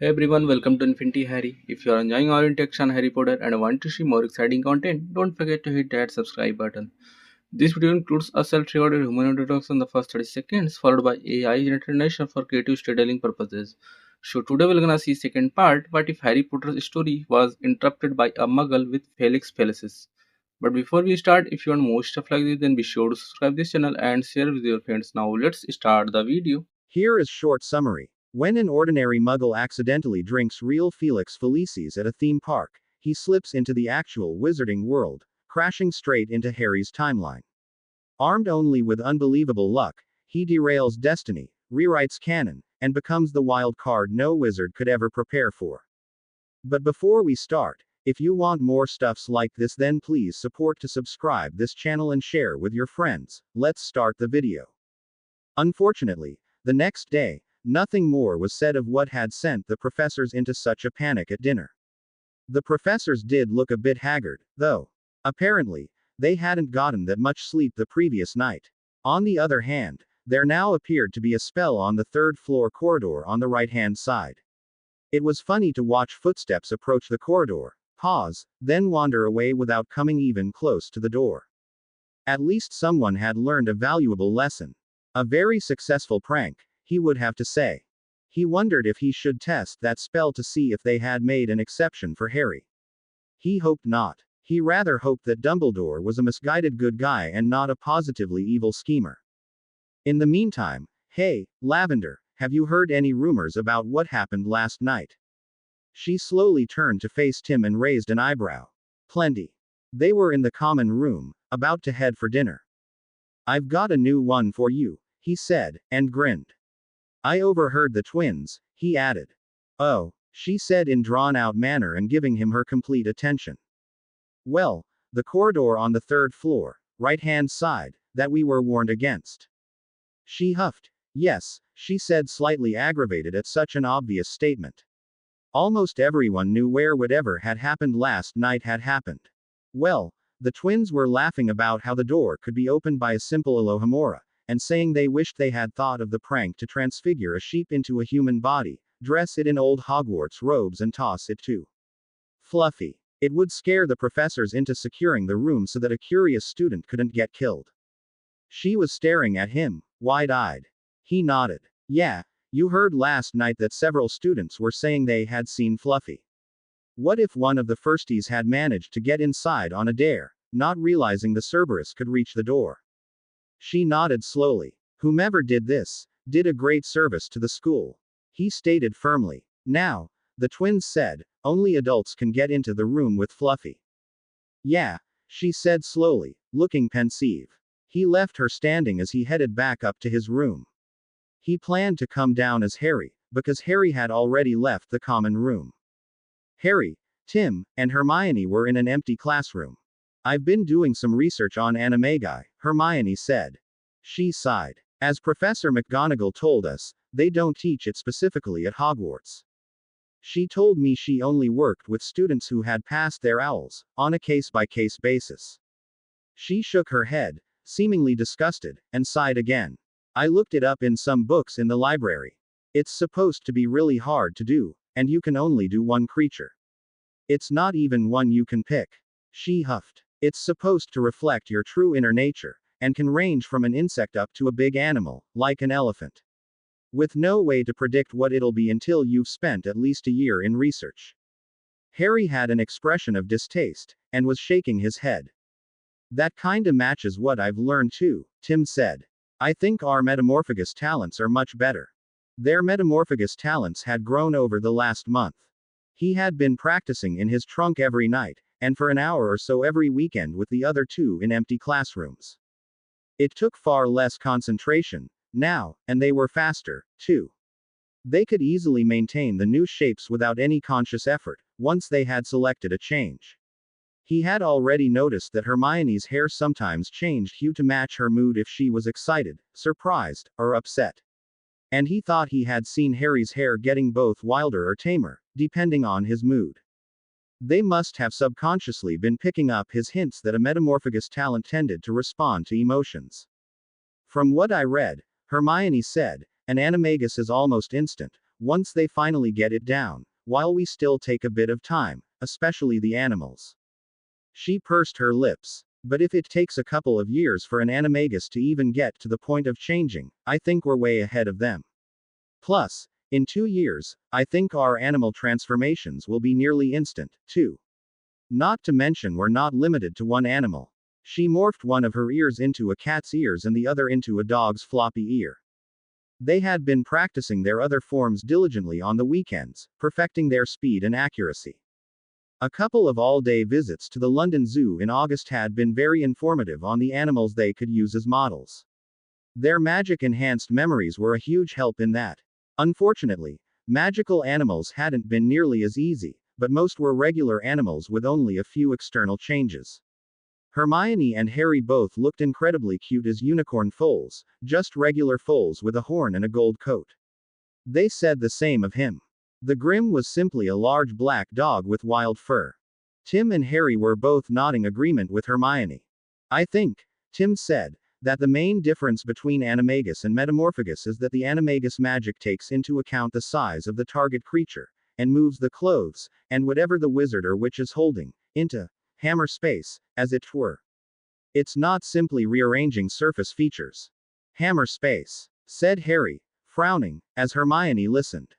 Hey everyone, welcome to Infinity Harry. If you are enjoying our interaction on Harry Potter and want to see more exciting content, don't forget to hit that subscribe button. This video includes a self-recorded human introduction in the first 30 seconds, followed by AI generated narration for creative storytelling purposes. So today we're gonna see second part, what if Harry Potter's story was interrupted by a muggle with Felix Felicis. But before we start, if you want more stuff like this, then be sure to subscribe this channel and share with your friends. Now let's start the video. Here is short summary. When an ordinary muggle accidentally drinks real Felix Felicis at a theme park, he slips into the actual wizarding world, crashing straight into Harry's timeline. Armed only with unbelievable luck, he derails destiny, rewrites canon, and becomes the wild card no wizard could ever prepare for. But before we start, if you want more stuffs like this, then please support to subscribe this channel and share with your friends. Let's start the video. Unfortunately, the next day, nothing more was said of what had sent the professors into such a panic at dinner. The professors did look a bit haggard, though. Apparently, they hadn't gotten that much sleep the previous night. On the other hand, there now appeared to be a spell on the third floor corridor on the right-hand side. It was funny to watch footsteps approach the corridor, pause, then wander away without coming even close to the door. At least someone had learned a valuable lesson. A very successful prank, he would have to say. He wondered if he should test that spell to see if they had made an exception for Harry. He hoped not. He rather hoped that Dumbledore was a misguided good guy and not a positively evil schemer. In the meantime, hey, Lavender, have you heard any rumors about what happened last night? She slowly turned to face Tim and raised an eyebrow. Plenty. They were in the common room, about to head for dinner. I've got a new one for you, he said, and grinned. I overheard the twins, he added. Oh, she said in drawn-out manner and giving him her complete attention. Well, the corridor on the third floor, right-hand side, that we were warned against. She huffed. Yes, she said, slightly aggravated at such an obvious statement. Almost everyone knew where whatever had happened last night had happened. Well, the twins were laughing about how the door could be opened by a simple Alohomora, and saying they wished they had thought of the prank to transfigure a sheep into a human body, dress it in old Hogwarts robes and toss it to Fluffy. It would scare the professors into securing the room so that a curious student couldn't get killed. She was staring at him, wide-eyed. He nodded. Yeah, you heard last night that several students were saying they had seen Fluffy. What if one of the firsties had managed to get inside on a dare, not realizing the Cerberus could reach the door? She nodded slowly. Whomever did this, did a great service to the school. He stated firmly. Now, the twins said, only adults can get into the room with Fluffy. Yeah, she said slowly, looking pensive. He left her standing as he headed back up to his room. He planned to come down as Harry, because Harry had already left the common room. Harry, Tim, and Hermione were in an empty classroom. I've been doing some research on animagi, Hermione said. She sighed. As Professor McGonagall told us, they don't teach it specifically at Hogwarts. She told me she only worked with students who had passed their owls, on a case-by-case basis. She shook her head, seemingly disgusted, and sighed again. I looked it up in some books in the library. It's supposed to be really hard to do, and you can only do one creature. It's not even one you can pick. She huffed. It's supposed to reflect your true inner nature, and can range from an insect up to a big animal, like an elephant. With no way to predict what it'll be until you've spent at least a year in research. Harry had an expression of distaste, and was shaking his head. That kinda matches what I've learned too, Tim said. I think our metamorphagus talents are much better. Their metamorphagus talents had grown over the last month. He had been practicing in his trunk every night, and for an hour or so every weekend with the other two in empty classrooms. It took far less concentration, now, and they were faster, too. They could easily maintain the new shapes without any conscious effort, once they had selected a change. He had already noticed that Hermione's hair sometimes changed hue to match her mood if she was excited, surprised, or upset. And he thought he had seen Harry's hair getting both wilder or tamer, depending on his mood. They must have subconsciously been picking up his hints that a metamorphagus talent tended to respond to emotions. From what I read, Hermione said, an animagus is almost instant, once they finally get it down, while we still take a bit of time, especially the animals. She pursed her lips. But if it takes a couple of years for an animagus to even get to the point of changing, I think we're way ahead of them. Plus, in 2 years, I think our animal transformations will be nearly instant, too. Not to mention we're not limited to one animal. She morphed one of her ears into a cat's ears and the other into a dog's floppy ear. They had been practicing their other forms diligently on the weekends, perfecting their speed and accuracy. A couple of all-day visits to the London Zoo in August had been very informative on the animals they could use as models. Their magic-enhanced memories were a huge help in that. Unfortunately, magical animals hadn't been nearly as easy, but most were regular animals with only a few external changes. Hermione and Harry both looked incredibly cute as unicorn foals, just regular foals with a horn and a gold coat. They said the same of him. The Grim was simply a large black dog with wild fur. Tim and Harry were both nodding agreement with Hermione. I think, Tim said, that the main difference between Animagus and Metamorphagus is that the Animagus magic takes into account the size of the target creature, and moves the clothes, and whatever the wizard or witch is holding, into hammer space, as it were. It's not simply rearranging surface features. Hammer space, said Harry, frowning, as Hermione listened.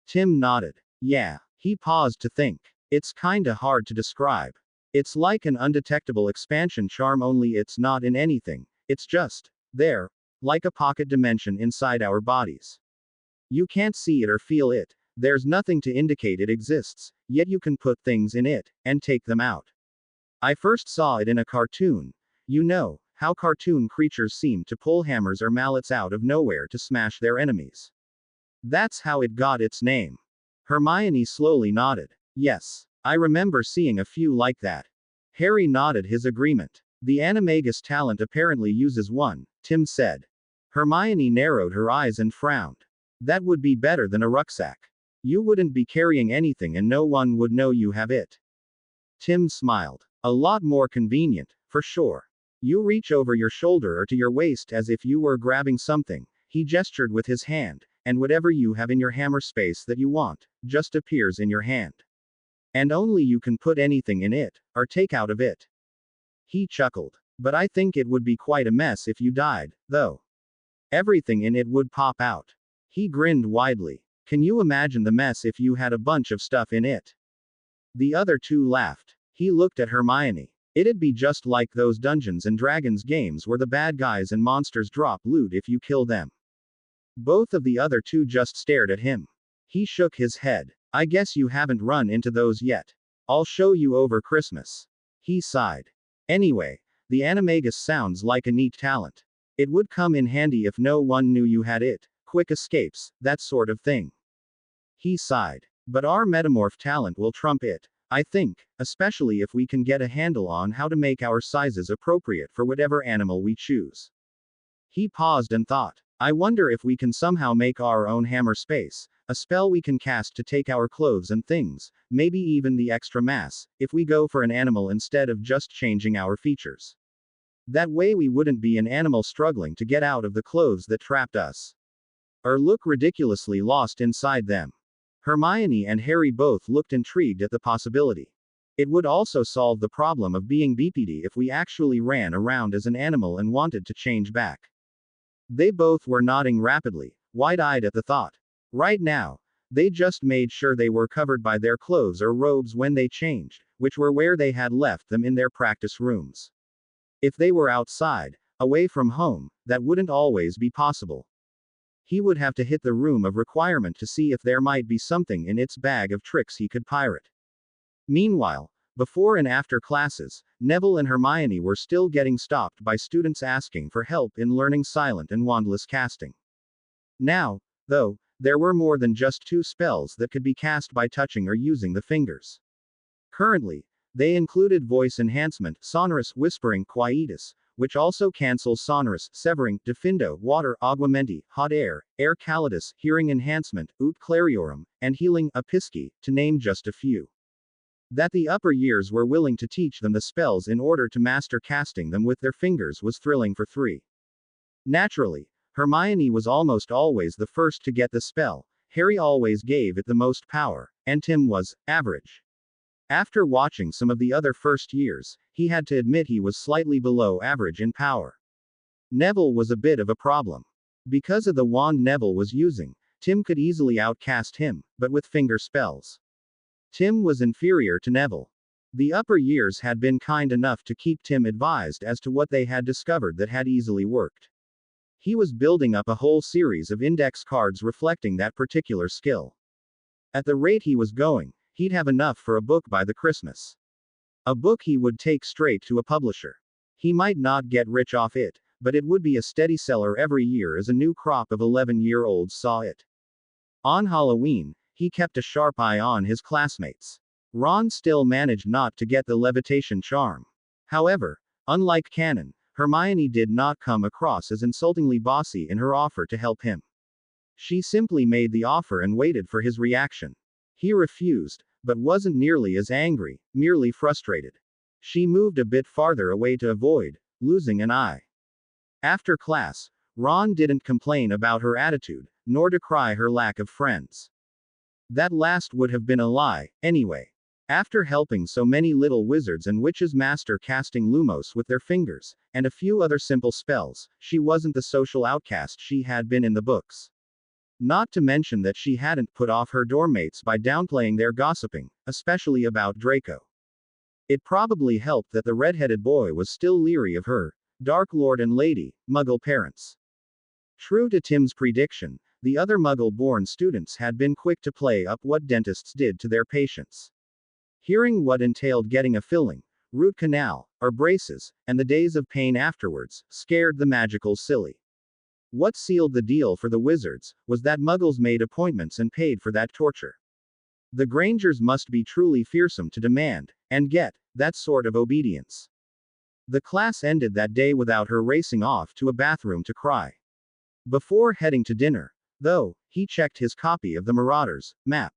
Tim nodded. Yeah. He paused to think. It's kinda hard to describe. It's like an undetectable expansion charm, only it's not in anything, it's just there, like a pocket dimension inside our bodies. You can't see it or feel it, there's nothing to indicate it exists, yet you can put things in it, and take them out. I first saw it in a cartoon. You know, how cartoon creatures seem to pull hammers or mallets out of nowhere to smash their enemies. That's how it got its name. Hermione slowly nodded. Yes, I remember seeing a few like that. Harry nodded his agreement. The Animagus talent apparently uses one, Tim said. Hermione narrowed her eyes and frowned. That would be better than a rucksack. You wouldn't be carrying anything and no one would know you have it. Tim smiled. A lot more convenient, for sure. You reach over your shoulder or to your waist as if you were grabbing something, he gestured with his hand, and whatever you have in your hammer space that you want, just appears in your hand. And only you can put anything in it, or take out of it. He chuckled. But I think it would be quite a mess if you died, though. Everything in it would pop out. He grinned widely. Can you imagine the mess if you had a bunch of stuff in it? The other two laughed. He looked at Hermione. It'd be just like those Dungeons and Dragons games where the bad guys and monsters drop loot if you kill them. Both of the other two just stared at him. He shook his head. I guess you haven't run into those yet. I'll show you over Christmas. He sighed. Anyway, the Animagus sounds like a neat talent. It would come in handy if no one knew you had it. Quick escapes, that sort of thing. He sighed. But our metamorph talent will trump it, I think, especially if we can get a handle on how to make our sizes appropriate for whatever animal we choose. He paused and thought. I wonder if we can somehow make our own hammer space, a spell we can cast to take our clothes and things, maybe even the extra mass, if we go for an animal instead of just changing our features. That way we wouldn't be an animal struggling to get out of the clothes that trapped us. Or look ridiculously lost inside them. Hermione and Harry both looked intrigued at the possibility. It would also solve the problem of being BPD if we actually ran around as an animal and wanted to change back. They both were nodding rapidly, wide-eyed at the thought. Right now, they just made sure they were covered by their clothes or robes when they changed, which were where they had left them in their practice rooms. If they were outside, away from home, that wouldn't always be possible. He would have to hit the room of requirement to see if there might be something in its bag of tricks he could pirate. Meanwhile, before and after classes, Neville and Hermione were still getting stopped by students asking for help in learning silent and wandless casting. Now, though, there were more than just 2 spells that could be cast by touching or using the fingers. Currently, they included voice enhancement, sonorous whispering quietus, which also cancels sonorous, severing, diffindo, water, augmenti, hot air calidus, hearing enhancement, ut clariorum, and healing, apisci, to name just a few. That the upper years were willing to teach them the spells in order to master casting them with their fingers was thrilling for 3. Naturally, Hermione was almost always the first to get the spell. Harry always gave it the most power, and Tim was average. After watching some of the other first years, he had to admit he was slightly below average in power. Neville was a bit of a problem. Because of the wand Neville was using, Tim could easily outcast him, but with finger spells. Tim was inferior to Neville. The upper years had been kind enough to keep Tim advised as to what they had discovered that had easily worked. He was building up a whole series of index cards reflecting that particular skill. At the rate he was going, he'd have enough for a book by the Christmas. A book he would take straight to a publisher. He might not get rich off it, but it would be a steady seller every year as a new crop of 11-year-olds saw it. On Halloween, he kept a sharp eye on his classmates. Ron still managed not to get the levitation charm. However, unlike Canon, Hermione did not come across as insultingly bossy in her offer to help him. She simply made the offer and waited for his reaction. He refused, but wasn't nearly as angry, merely frustrated. She moved a bit farther away to avoid losing an eye. After class, Ron didn't complain about her attitude, nor decry her lack of friends. That last would have been a lie, anyway. After helping so many little wizards and witches master casting Lumos with their fingers, and a few other simple spells, she wasn't the social outcast she had been in the books. Not to mention that she hadn't put off her dormmates by downplaying their gossiping, especially about Draco. It probably helped that the red-headed boy was still leery of her Dark Lord and Lady Muggle parents. True to Tim's prediction, the other Muggle-born students had been quick to play up what dentists did to their patients. Hearing what entailed getting a filling, root canal, or braces, and the days of pain afterwards, scared the magical silly. What sealed the deal for the wizards was that Muggles made appointments and paid for that torture. The Grangers must be truly fearsome to demand, and get, that sort of obedience. The class ended that day without her racing off to a bathroom to cry. Before heading to dinner, though, he checked his copy of the Marauders map.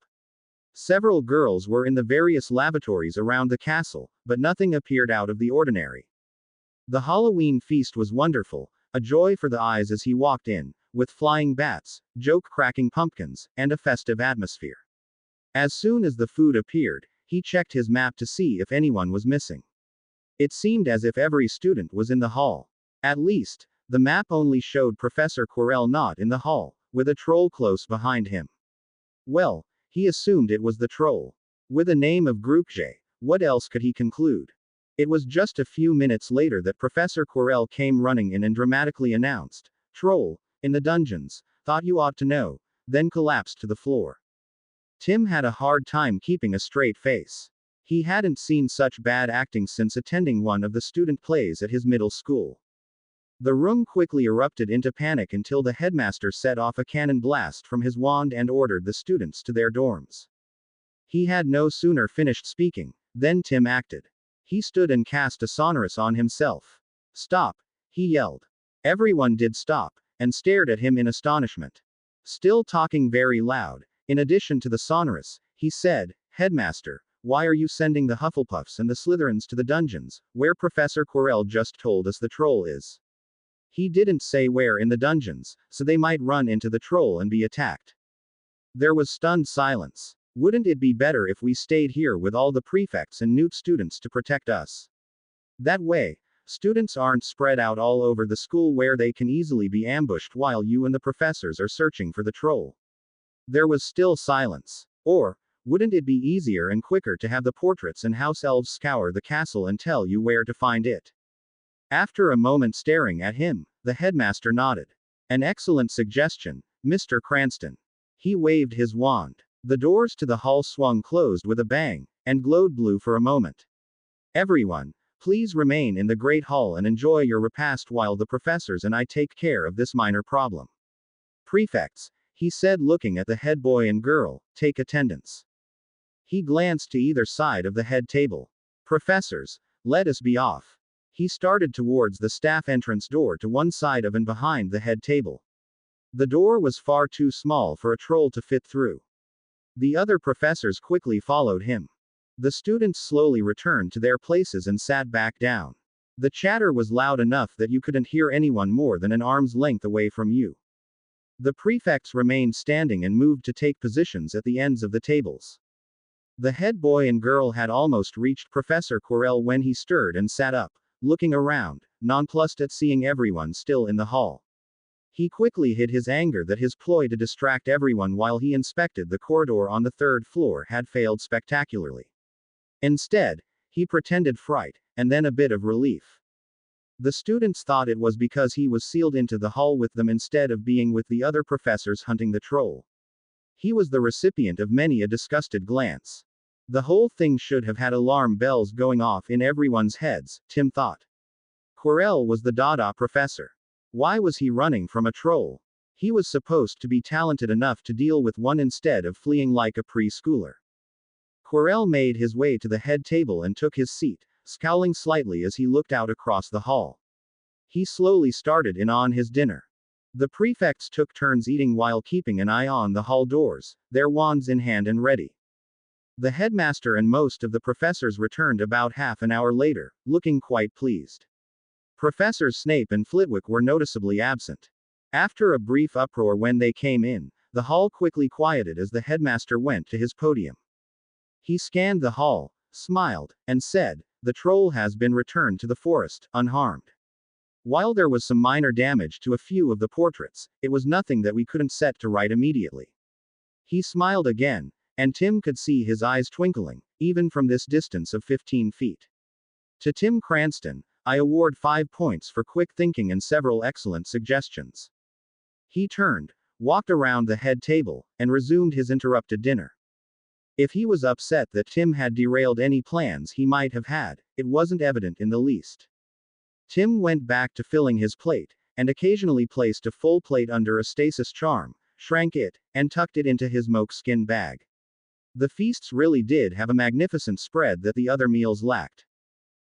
Several girls were in the various lavatories around the castle, but nothing appeared out of the ordinary. The Halloween feast was wonderful, a joy for the eyes as he walked in, with flying bats, joke-cracking pumpkins, and a festive atmosphere. As soon as the food appeared, he checked his map to see if anyone was missing. It seemed as if every student was in the hall. At least, the map only showed Professor Quirrell not in the hall, with a troll close behind him. Well, he assumed it was the troll. With a name of Groupje, what else could he conclude? It was just a few minutes later that Professor Quirrell came running in and dramatically announced, "Troll, in the dungeons, thought you ought to know," then collapsed to the floor. Tim had a hard time keeping a straight face. He hadn't seen such bad acting since attending one of the student plays at his middle school. The room quickly erupted into panic until the headmaster set off a cannon blast from his wand and ordered the students to their dorms. He had no sooner finished speaking, than Tim acted. He stood and cast a sonorous on himself. "Stop!" he yelled. Everyone did stop, and stared at him in astonishment. Still talking very loud, in addition to the sonorous, he said, "Headmaster, why are you sending the Hufflepuffs and the Slytherins to the dungeons, where Professor Quirrell just told us the troll is?" He didn't say where in the dungeons, so they might run into the troll and be attacked. There was stunned silence. "Wouldn't it be better if we stayed here with all the prefects and Newt students to protect us? That way, students aren't spread out all over the school where they can easily be ambushed while you and the professors are searching for the troll." There was still silence. "Or, wouldn't it be easier and quicker to have the portraits and house elves scour the castle and tell you where to find it?" After a moment staring at him, the headmaster nodded. "An excellent suggestion, Mr. Cranston." He waved his wand. The doors to the hall swung closed with a bang, and glowed blue for a moment. "Everyone, please remain in the Great Hall and enjoy your repast while the professors and I take care of this minor problem. Prefects," he said looking at the head boy and girl, "take attendance." He glanced to either side of the head table. "Professors, let us be off." He started towards the staff entrance door to one side of and behind the head table. The door was far too small for a troll to fit through. The other professors quickly followed him. The students slowly returned to their places and sat back down. The chatter was loud enough that you couldn't hear anyone more than an arm's length away from you. The prefects remained standing and moved to take positions at the ends of the tables. The head boy and girl had almost reached Professor Quirrell when he stirred and sat up, looking around, nonplussed at seeing everyone still in the hall. He quickly hid his anger that his ploy to distract everyone while he inspected the corridor on the third floor had failed spectacularly. Instead, he pretended fright, and then a bit of relief. The students thought it was because he was sealed into the hall with them instead of being with the other professors hunting the troll. He was the recipient of many a disgusted glance. The whole thing should have had alarm bells going off in everyone's heads, Tim thought. Quirrell was the Dada professor. Why was he running from a troll? He was supposed to be talented enough to deal with one instead of fleeing like a preschooler. Quirrell made his way to the head table and took his seat, scowling slightly as he looked out across the hall. He slowly started in on his dinner. The prefects took turns eating while keeping an eye on the hall doors, their wands in hand and ready. The headmaster and most of the professors returned about half an hour later, looking quite pleased. Professors Snape and Flitwick were noticeably absent. After a brief uproar when they came in, the hall quickly quieted as the headmaster went to his podium. He scanned the hall, smiled, and said, "The troll has been returned to the forest, unharmed. While there was some minor damage to a few of the portraits, it was nothing that we couldn't set to right immediately." He smiled again, and Tim could see his eyes twinkling, even from this distance of 15 feet. To Tim Cranston, I award 5 points for quick thinking and several excellent suggestions. He turned, walked around the head table, and resumed his interrupted dinner. If he was upset that Tim had derailed any plans he might have had, it wasn't evident in the least. Tim went back to filling his plate, and occasionally placed a full plate under a stasis charm, shrank it, and tucked it into his moleskin bag. The feasts really did have a magnificent spread that the other meals lacked.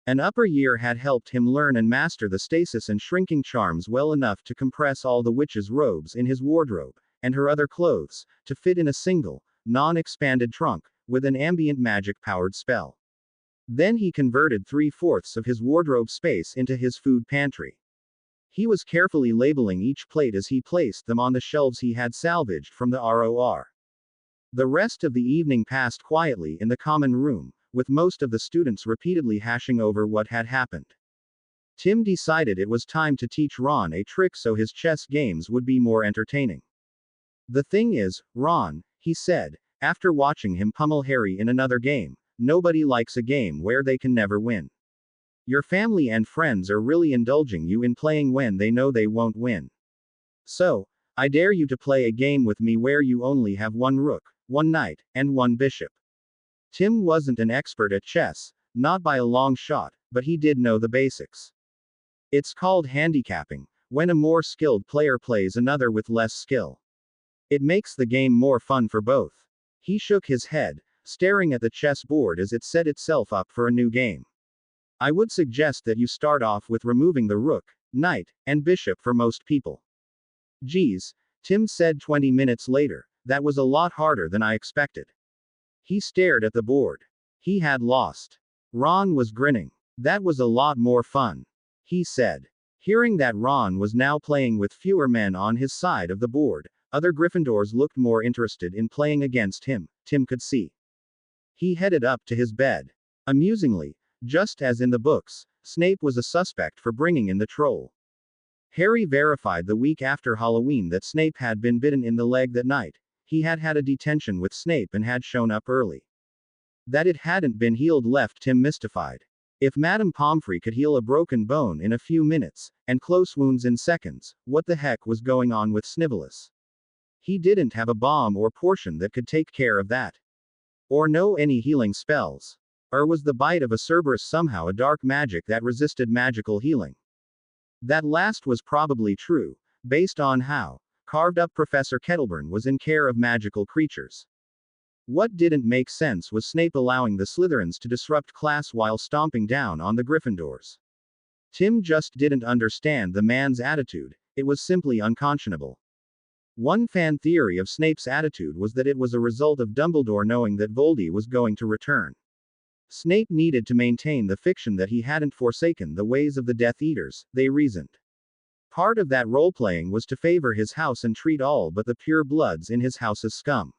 An upper year had helped him learn and master the stasis and shrinking charms well enough to compress all the witch's robes in his wardrobe, and her other clothes, to fit in a single, non-expanded trunk, with an ambient magic-powered spell. Then he converted 3/4 of his wardrobe space into his food pantry. He was carefully labeling each plate as he placed them on the shelves he had salvaged from the ROR. The rest of the evening passed quietly in the common room, with most of the students repeatedly hashing over what had happened. Tim decided it was time to teach Ron a trick so his chess games would be more entertaining. "The thing is, Ron," he said, after watching him pummel Harry in another game, "nobody likes a game where they can never win. Your family and friends are really indulging you in playing when they know they won't win. So, I dare you to play a game with me where you only have one rook, one knight, and one bishop." Tim wasn't an expert at chess, not by a long shot, but he did know the basics. It's called handicapping, when a more skilled player plays another with less skill. It makes the game more fun for both. He shook his head, staring at the chessboard as it set itself up for a new game. "I would suggest that you start off with removing the rook, knight, and bishop for most people." "Geez," Tim said 20 minutes later, "that was a lot harder than I expected." He stared at the board. He had lost. Ron was grinning. "That was a lot more fun," he said. Hearing that Ron was now playing with fewer men on his side of the board, other Gryffindors looked more interested in playing against him, Tim could see. He headed up to his bed. Amusingly, just as in the books, Snape was a suspect for bringing in the troll. Harry verified the week after Halloween that Snape had been bitten in the leg that night. He had had a detention with Snape and had shown up early. That it hadn't been healed left Tim mystified. If Madame Pomfrey could heal a broken bone in a few minutes, and close wounds in seconds, what the heck was going on with Snivellus? He didn't have a bomb or portion that could take care of that. Or know any healing spells. Or was the bite of a Cerberus somehow a dark magic that resisted magical healing? That last was probably true, based on how carved up Professor Kettleburn was in care of magical creatures. What didn't make sense was Snape allowing the Slytherins to disrupt class while stomping down on the Gryffindors. Tim just didn't understand the man's attitude, it was simply unconscionable. One fan theory of Snape's attitude was that it was a result of Dumbledore knowing that Voldy was going to return. Snape needed to maintain the fiction that he hadn't forsaken the ways of the Death Eaters, they reasoned. Part of that role-playing was to favor his house and treat all but the pure bloods in his house as scum.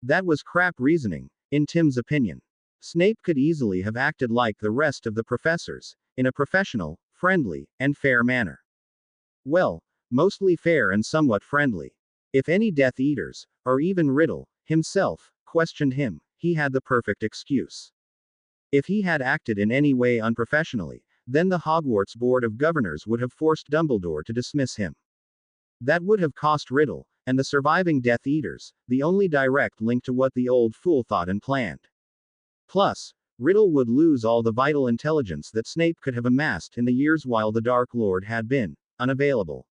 That was crap reasoning, in Tim's opinion. Snape could easily have acted like the rest of the professors, in a professional, friendly, and fair manner. Well, mostly fair and somewhat friendly. If any Death Eaters, or even Riddle, himself, questioned him, he had the perfect excuse. If he had acted in any way unprofessionally, then the Hogwarts Board of Governors would have forced Dumbledore to dismiss him. That would have cost Riddle, and the surviving Death Eaters, the only direct link to what the old fool thought and planned. Plus, Riddle would lose all the vital intelligence that Snape could have amassed in the years while the Dark Lord had been unavailable.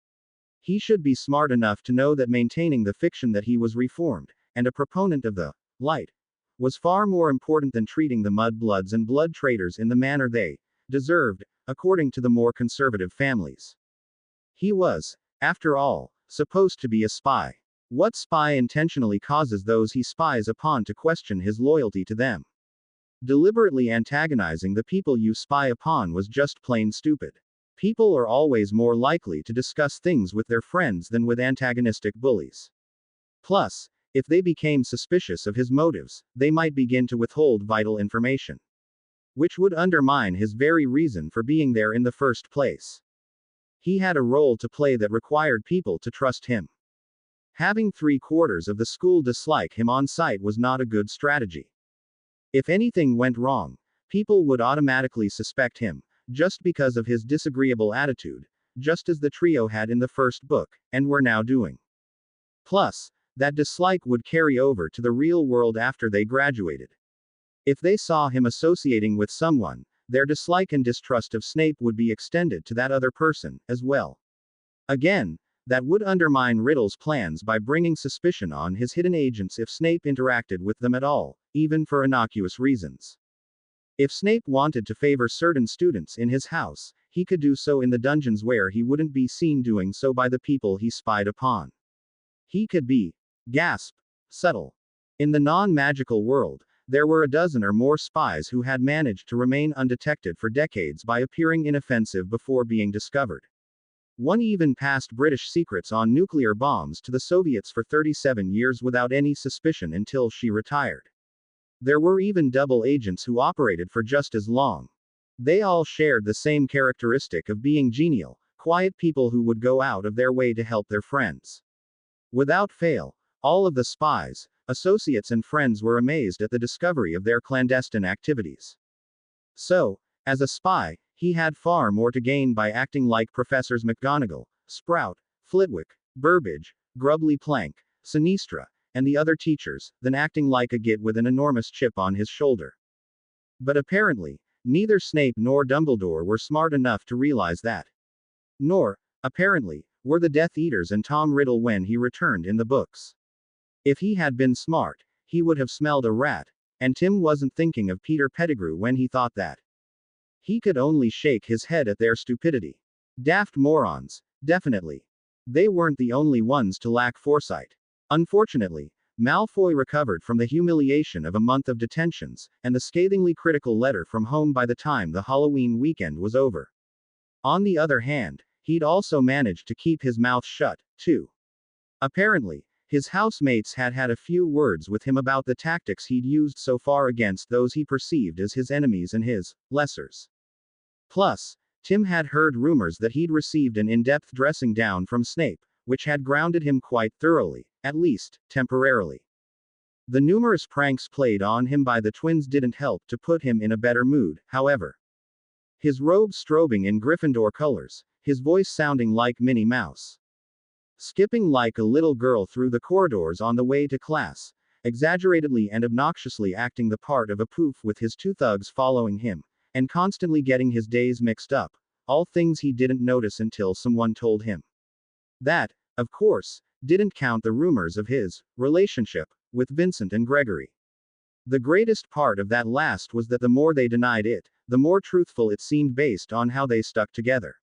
He should be smart enough to know that maintaining the fiction that he was reformed, and a proponent of the light, was far more important than treating the mudbloods and blood traitors in the manner they deserved, according to the more conservative families. He was, after all, supposed to be a spy. What spy intentionally causes those he spies upon to question his loyalty to them? Deliberately antagonizing the people you spy upon was just plain stupid. People are always more likely to discuss things with their friends than with antagonistic bullies. Plus, if they became suspicious of his motives, they might begin to withhold vital information, which would undermine his very reason for being there in the first place. He had a role to play that required people to trust him. Having 3/4 of the school dislike him on sight was not a good strategy. If anything went wrong, people would automatically suspect him, just because of his disagreeable attitude, just as the trio had in the first book, and were now doing. Plus, that dislike would carry over to the real world after they graduated. If they saw him associating with someone, their dislike and distrust of Snape would be extended to that other person, as well. Again, that would undermine Riddle's plans by bringing suspicion on his hidden agents if Snape interacted with them at all, even for innocuous reasons. If Snape wanted to favor certain students in his house, he could do so in the dungeons where he wouldn't be seen doing so by the people he spied upon. He could be, gasp, subtle. In the non-magical world, there were a dozen or more spies who had managed to remain undetected for decades by appearing inoffensive before being discovered. One even passed British secrets on nuclear bombs to the Soviets for 37 years without any suspicion until she retired. There were even double agents who operated for just as long. They all shared the same characteristic of being genial, quiet people who would go out of their way to help their friends. Without fail, all of the spies, associates and friends were amazed at the discovery of their clandestine activities. So, as a spy, he had far more to gain by acting like Professors McGonagall, Sprout, Flitwick, Burbage, Grubbly Plank, Sinistra, and the other teachers, than acting like a git with an enormous chip on his shoulder. But apparently, neither Snape nor Dumbledore were smart enough to realize that. Nor, apparently, were the Death Eaters and Tom Riddle when he returned in the books. If he had been smart, he would have smelled a rat, and Tim wasn't thinking of Peter Pettigrew when he thought that. He could only shake his head at their stupidity. Daft morons, definitely. They weren't the only ones to lack foresight. Unfortunately, Malfoy recovered from the humiliation of a month of detentions, and the scathingly critical letter from home by the time the Halloween weekend was over. On the other hand, he'd also managed to keep his mouth shut, too. Apparently, his housemates had had a few words with him about the tactics he'd used so far against those he perceived as his enemies and his lessers. Plus, Tim had heard rumors that he'd received an in-depth dressing down from Snape, which had grounded him quite thoroughly, at least, temporarily. The numerous pranks played on him by the twins didn't help to put him in a better mood, however. His robe strobing in Gryffindor colors, his voice sounding like Minnie Mouse. Skipping like a little girl through the corridors on the way to class, exaggeratedly and obnoxiously acting the part of a poof with his two thugs following him, and constantly getting his days mixed up, all things he didn't notice until someone told him. That, of course, didn't count the rumors of his relationship with Vincent and Gregory. The greatest part of that last was that the more they denied it, the more truthful it seemed based on how they stuck together.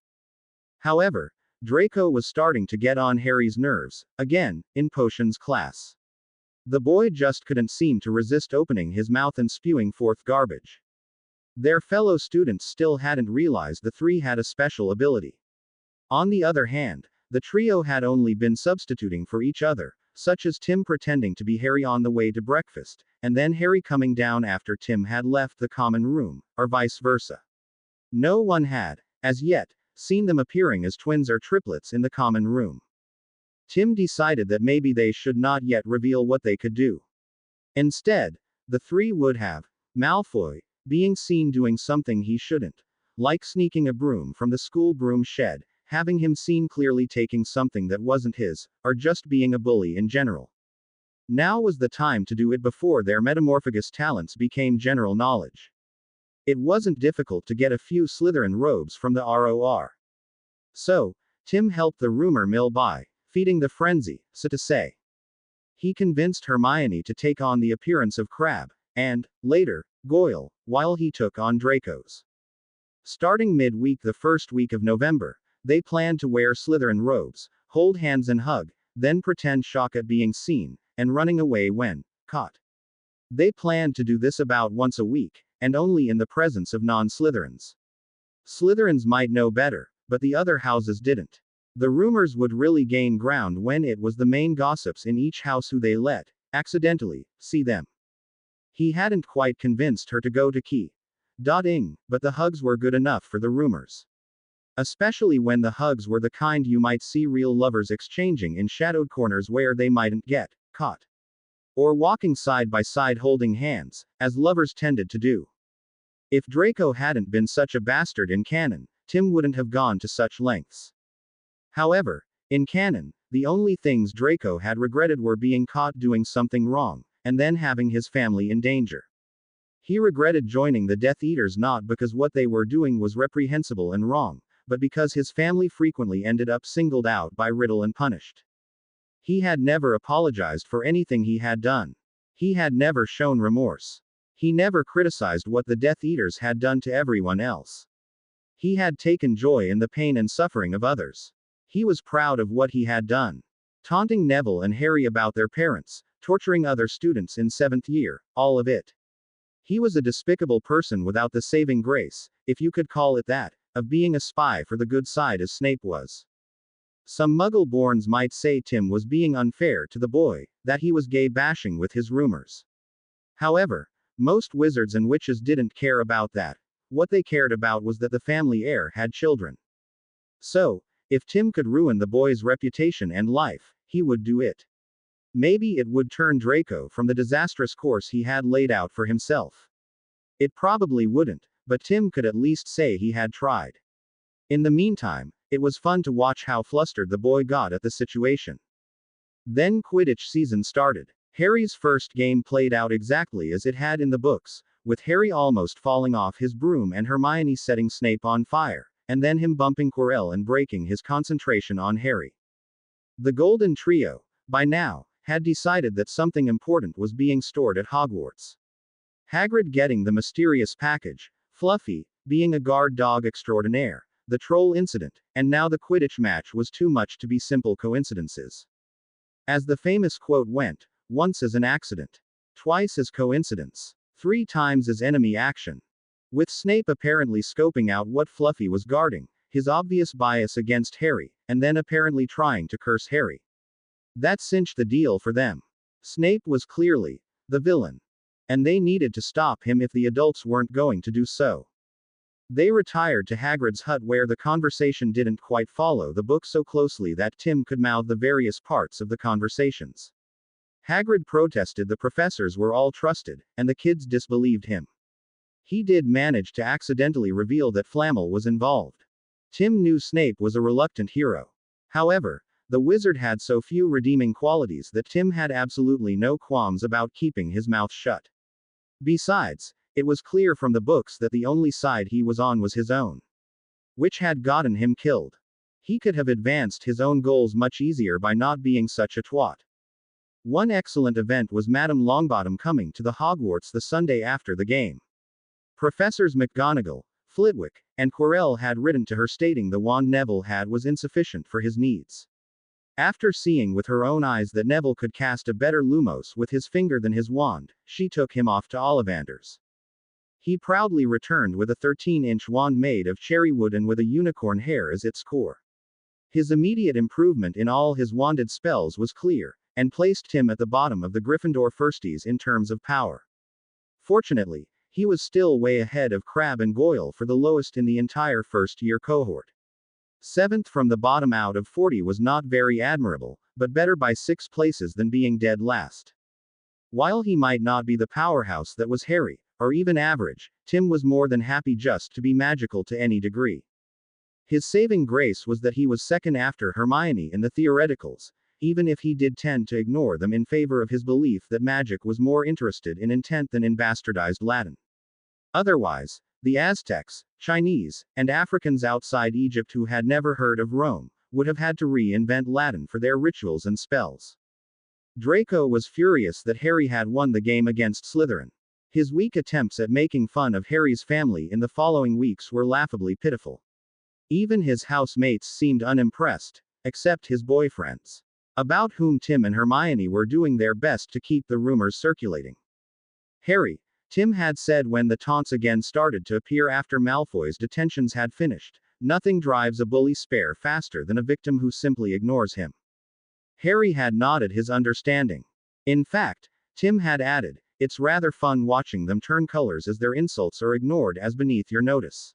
However, Draco was starting to get on Harry's nerves, again, in potions class. The boy just couldn't seem to resist opening his mouth and spewing forth garbage. Their fellow students still hadn't realized the three had a special ability. On the other hand, the trio had only been substituting for each other, such as Tim pretending to be Harry on the way to breakfast, and then Harry coming down after Tim had left the common room, or vice versa. No one had, as yet, seen them appearing as twins or triplets in the common room. Tim decided that maybe they should not yet reveal what they could do. Instead, the three would have Malfoy being seen doing something he shouldn't, like sneaking a broom from the school broom shed, having him seen clearly taking something that wasn't his, or just being a bully in general. Now was the time to do it before their metamorphagus talents became general knowledge. It wasn't difficult to get a few Slytherin robes from the ROR. So, Tim helped the rumor mill by feeding the frenzy, so to say. He convinced Hermione to take on the appearance of Crabbe, and, later, Goyle, while he took on Draco's. Starting mid-week the first week of November, they planned to wear Slytherin robes, hold hands and hug, then pretend shock at being seen, and running away when caught. They planned to do this about once a week, and only in the presence of non-Slytherins. Slytherins might know better, but the other houses didn't. The rumors would really gain ground when it was the main gossips in each house who they let, accidentally, see them. He hadn't quite convinced her to go to Key.ing, but the hugs were good enough for the rumors. Especially when the hugs were the kind you might see real lovers exchanging in shadowed corners where they mightn't get caught. Or walking side by side holding hands, as lovers tended to do. If Draco hadn't been such a bastard in canon, Tim wouldn't have gone to such lengths. However, in canon, the only things Draco had regretted were being caught doing something wrong, and then having his family in danger. He regretted joining the Death Eaters not because what they were doing was reprehensible and wrong, but because his family frequently ended up singled out by Riddle and punished. He had never apologized for anything he had done. He had never shown remorse. He never criticized what the Death Eaters had done to everyone else. He had taken joy in the pain and suffering of others. He was proud of what he had done. Taunting Neville and Harry about their parents, torturing other students in 7th year, all of it. He was a despicable person without the saving grace, if you could call it that, of being a spy for the good side as Snape was. Some Muggle-borns might say Tim was being unfair to the boy, that he was gay-bashing with his rumors. However, most wizards and witches didn't care about that. What they cared about was that the family heir had children. So, if Tim could ruin the boy's reputation and life, he would do it. Maybe it would turn Draco from the disastrous course he had laid out for himself. It probably wouldn't, but Tim could at least say he had tried. In the meantime, it was fun to watch how flustered the boy got at the situation. Then Quidditch season started. Harry's first game played out exactly as it had in the books, with Harry almost falling off his broom and Hermione setting Snape on fire, and then him bumping Quirrell and breaking his concentration on Harry. The Golden Trio, by now, had decided that something important was being stored at Hogwarts. Hagrid getting the mysterious package, Fluffy being a guard dog extraordinaire, the troll incident, and now the Quidditch match was too much to be simple coincidences. As the famous quote went, once as an accident, twice as coincidence, 3 times as enemy action. With Snape apparently scoping out what Fluffy was guarding, his obvious bias against Harry, and then apparently trying to curse Harry. That cinched the deal for them. Snape was clearly the villain. And they needed to stop him if the adults weren't going to do so. They retired to Hagrid's hut where the conversation didn't quite follow the book so closely that Tim could mouth the various parts of the conversations. Hagrid protested the professors were all trusted, and the kids disbelieved him. He did manage to accidentally reveal that Flamel was involved. Tim knew Snape was a reluctant hero. However, the wizard had so few redeeming qualities that Tim had absolutely no qualms about keeping his mouth shut. Besides, it was clear from the books that the only side he was on was his own, which had gotten him killed. He could have advanced his own goals much easier by not being such a twat. One excellent event was Madame Longbottom coming to the Hogwarts the Sunday after the game. Professors McGonagall, Flitwick, and Quirrell had written to her stating the wand Neville had was insufficient for his needs. After seeing with her own eyes that Neville could cast a better Lumos with his finger than his wand, she took him off to Ollivanders. He proudly returned with a 13-inch wand made of cherry wood and with a unicorn hair as its core. His immediate improvement in all his wanded spells was clear, and placed Tim at the bottom of the Gryffindor firsties in terms of power. Fortunately, he was still way ahead of Crabbe and Goyle for the lowest in the entire first-year cohort. 7th from the bottom out of 40 was not very admirable, but better by 6 places than being dead last. While he might not be the powerhouse that was Harry, or even average, Tim was more than happy just to be magical to any degree. His saving grace was that he was second after Hermione in the theoreticals, even if he did tend to ignore them in favor of his belief that magic was more interested in intent than in bastardized Latin. Otherwise, the Aztecs, Chinese, and Africans outside Egypt who had never heard of Rome would have had to reinvent Latin for their rituals and spells. Draco was furious that Harry had won the game against Slytherin. His weak attempts at making fun of Harry's family in the following weeks were laughably pitiful. Even his housemates seemed unimpressed, except his boyfriends, about whom Tim and Hermione were doing their best to keep the rumors circulating. Harry, Tim had said when the taunts again started to appear after Malfoy's detentions had finished, nothing drives a bully spare faster than a victim who simply ignores him. Harry had nodded his understanding. In fact, Tim had added, it's rather fun watching them turn colors as their insults are ignored as beneath your notice.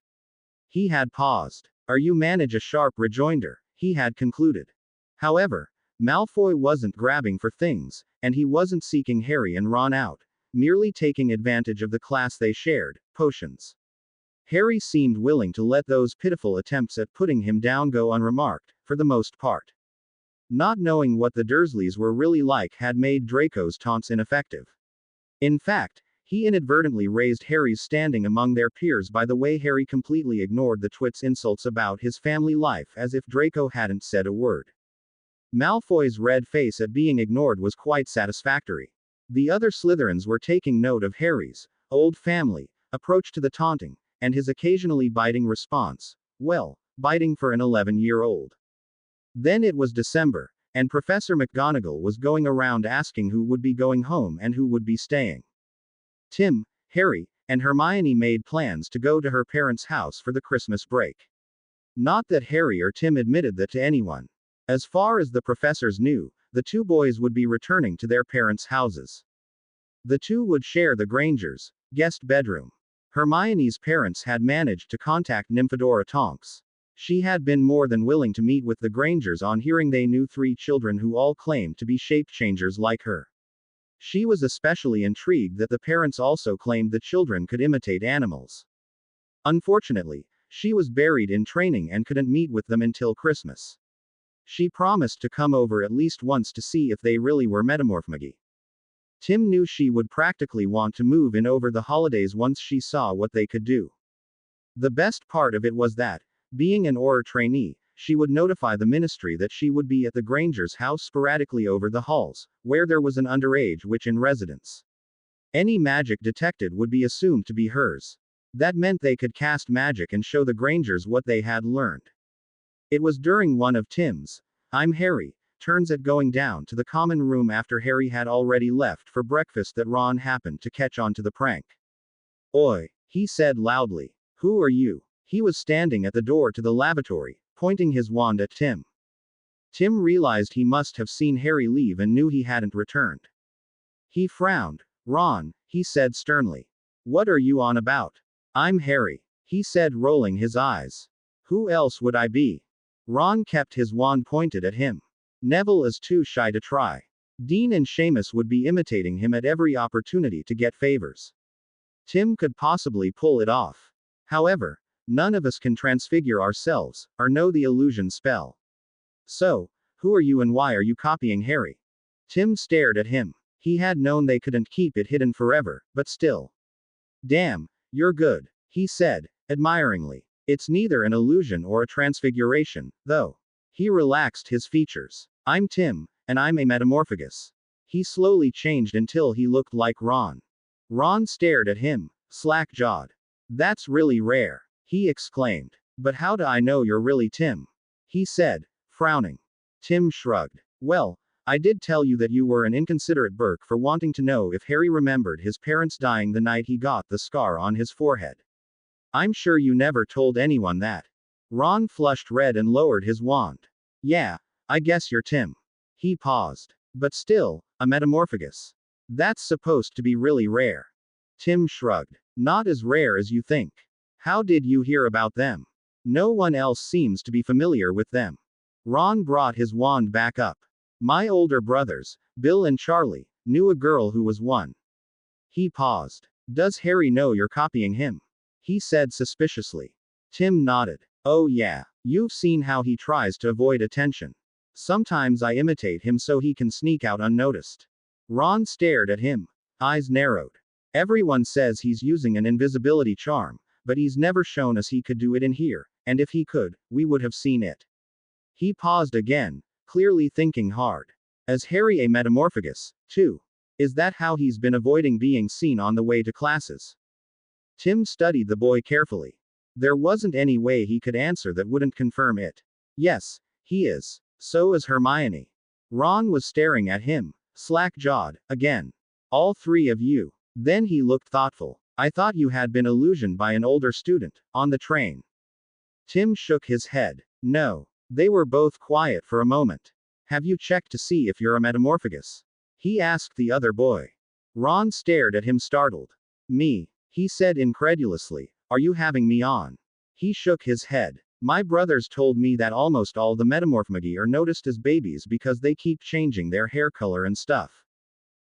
He had paused. You manage a sharp rejoinder, he had concluded. However, Malfoy wasn't grabbing for things, and he wasn't seeking Harry and Ron out, merely taking advantage of the class they shared, potions. Harry seemed willing to let those pitiful attempts at putting him down go unremarked, for the most part. Not knowing what the Dursleys were really like had made Draco's taunts ineffective. In fact, he inadvertently raised Harry's standing among their peers by the way Harry completely ignored the twit's insults about his family life as if Draco hadn't said a word. Malfoy's red face at being ignored was quite satisfactory. The other Slytherins were taking note of Harry's old family approach to the taunting, and his occasionally biting response. Well, biting for an 11-year-old. Then it was December, and Professor McGonagall was going around asking who would be going home and who would be staying. Tim, Harry, and Hermione made plans to go to her parents' house for the Christmas break. Not that Harry or Tim admitted that to anyone. As far as the professors knew, the two boys would be returning to their parents' houses. The two would share the Grangers' guest bedroom. Hermione's parents had managed to contact Nymphadora Tonks. She had been more than willing to meet with the Grangers on hearing they knew 3 children who all claimed to be shape-changers like her. She was especially intrigued that the parents also claimed the children could imitate animals. Unfortunately, she was buried in training and couldn't meet with them until Christmas. She promised to come over at least once to see if they really were metamorphmagi. Tim knew she would practically want to move in over the holidays once she saw what they could do. The best part of it was that, being an Auror trainee, she would notify the ministry that she would be at the Grangers' house sporadically over the halls, where there was an underage witch in residence. Any magic detected would be assumed to be hers. That meant they could cast magic and show the Grangers what they had learned. It was during one of Tim's "I'm Harry" turns at going down to the common room after Harry had already left for breakfast that Ron happened to catch on to the prank. "Oi," he said loudly. "Who are you?" He was standing at the door to the lavatory, pointing his wand at Tim. Tim realized he must have seen Harry leave and knew he hadn't returned. He frowned. "Ron," he said sternly. "What are you on about?" "I'm Harry," he said, rolling his eyes. "Who else would I be?" Ron kept his wand pointed at him. "Neville is too shy to try. Dean and Seamus would be imitating him at every opportunity to get favors. Tim could possibly pull it off. However, none of us can transfigure ourselves, or know the illusion spell. So, who are you and why are you copying Harry?" Tim stared at him. He had known they couldn't keep it hidden forever, but still. "Damn, you're good," he said, admiringly. "It's neither an illusion or a transfiguration, though." He relaxed his features. "I'm Tim, and I'm a metamorphagus." He slowly changed until he looked like Ron. Ron stared at him, slack-jawed. "That's really rare," he exclaimed. "But how do I know you're really Tim?" he said, frowning. Tim shrugged. "Well, I did tell you that you were an inconsiderate Burke for wanting to know if Harry remembered his parents dying the night he got the scar on his forehead. I'm sure you never told anyone that." Ron flushed red and lowered his wand. Yeah, I guess you're Tim. He paused. But still, a metamorphagus. That's supposed to be really rare. Tim shrugged. Not as rare as you think. How did you hear about them? No one else seems to be familiar with them. Ron brought his wand back up. My older brothers, Bill and Charlie, knew a girl who was one. He paused. Does Harry know you're copying him? He said suspiciously. Tim nodded. Oh yeah, you've seen how he tries to avoid attention. Sometimes I imitate him so he can sneak out unnoticed. Ron stared at him. Eyes narrowed. Everyone says he's using an invisibility charm, but he's never shown us he could do it in here, and if he could, we would have seen it. He paused again, clearly thinking hard. Is Harry a metamorphagus, too? Is that how he's been avoiding being seen on the way to classes? Tim studied the boy carefully. There wasn't any way he could answer that wouldn't confirm it. Yes, he is. So is Hermione. Ron was staring at him, slack-jawed, again. All three of you. Then he looked thoughtful. I thought you had been illusioned by an older student, on the train. Tim shook his head. No. They were both quiet for a moment. Have you checked to see if you're a metamorphagus? He asked the other boy. Ron stared at him startled. Me, he said incredulously. Are you having me on? He shook his head. My brothers told me that almost all the metamorphmagi are noticed as babies because they keep changing their hair color and stuff.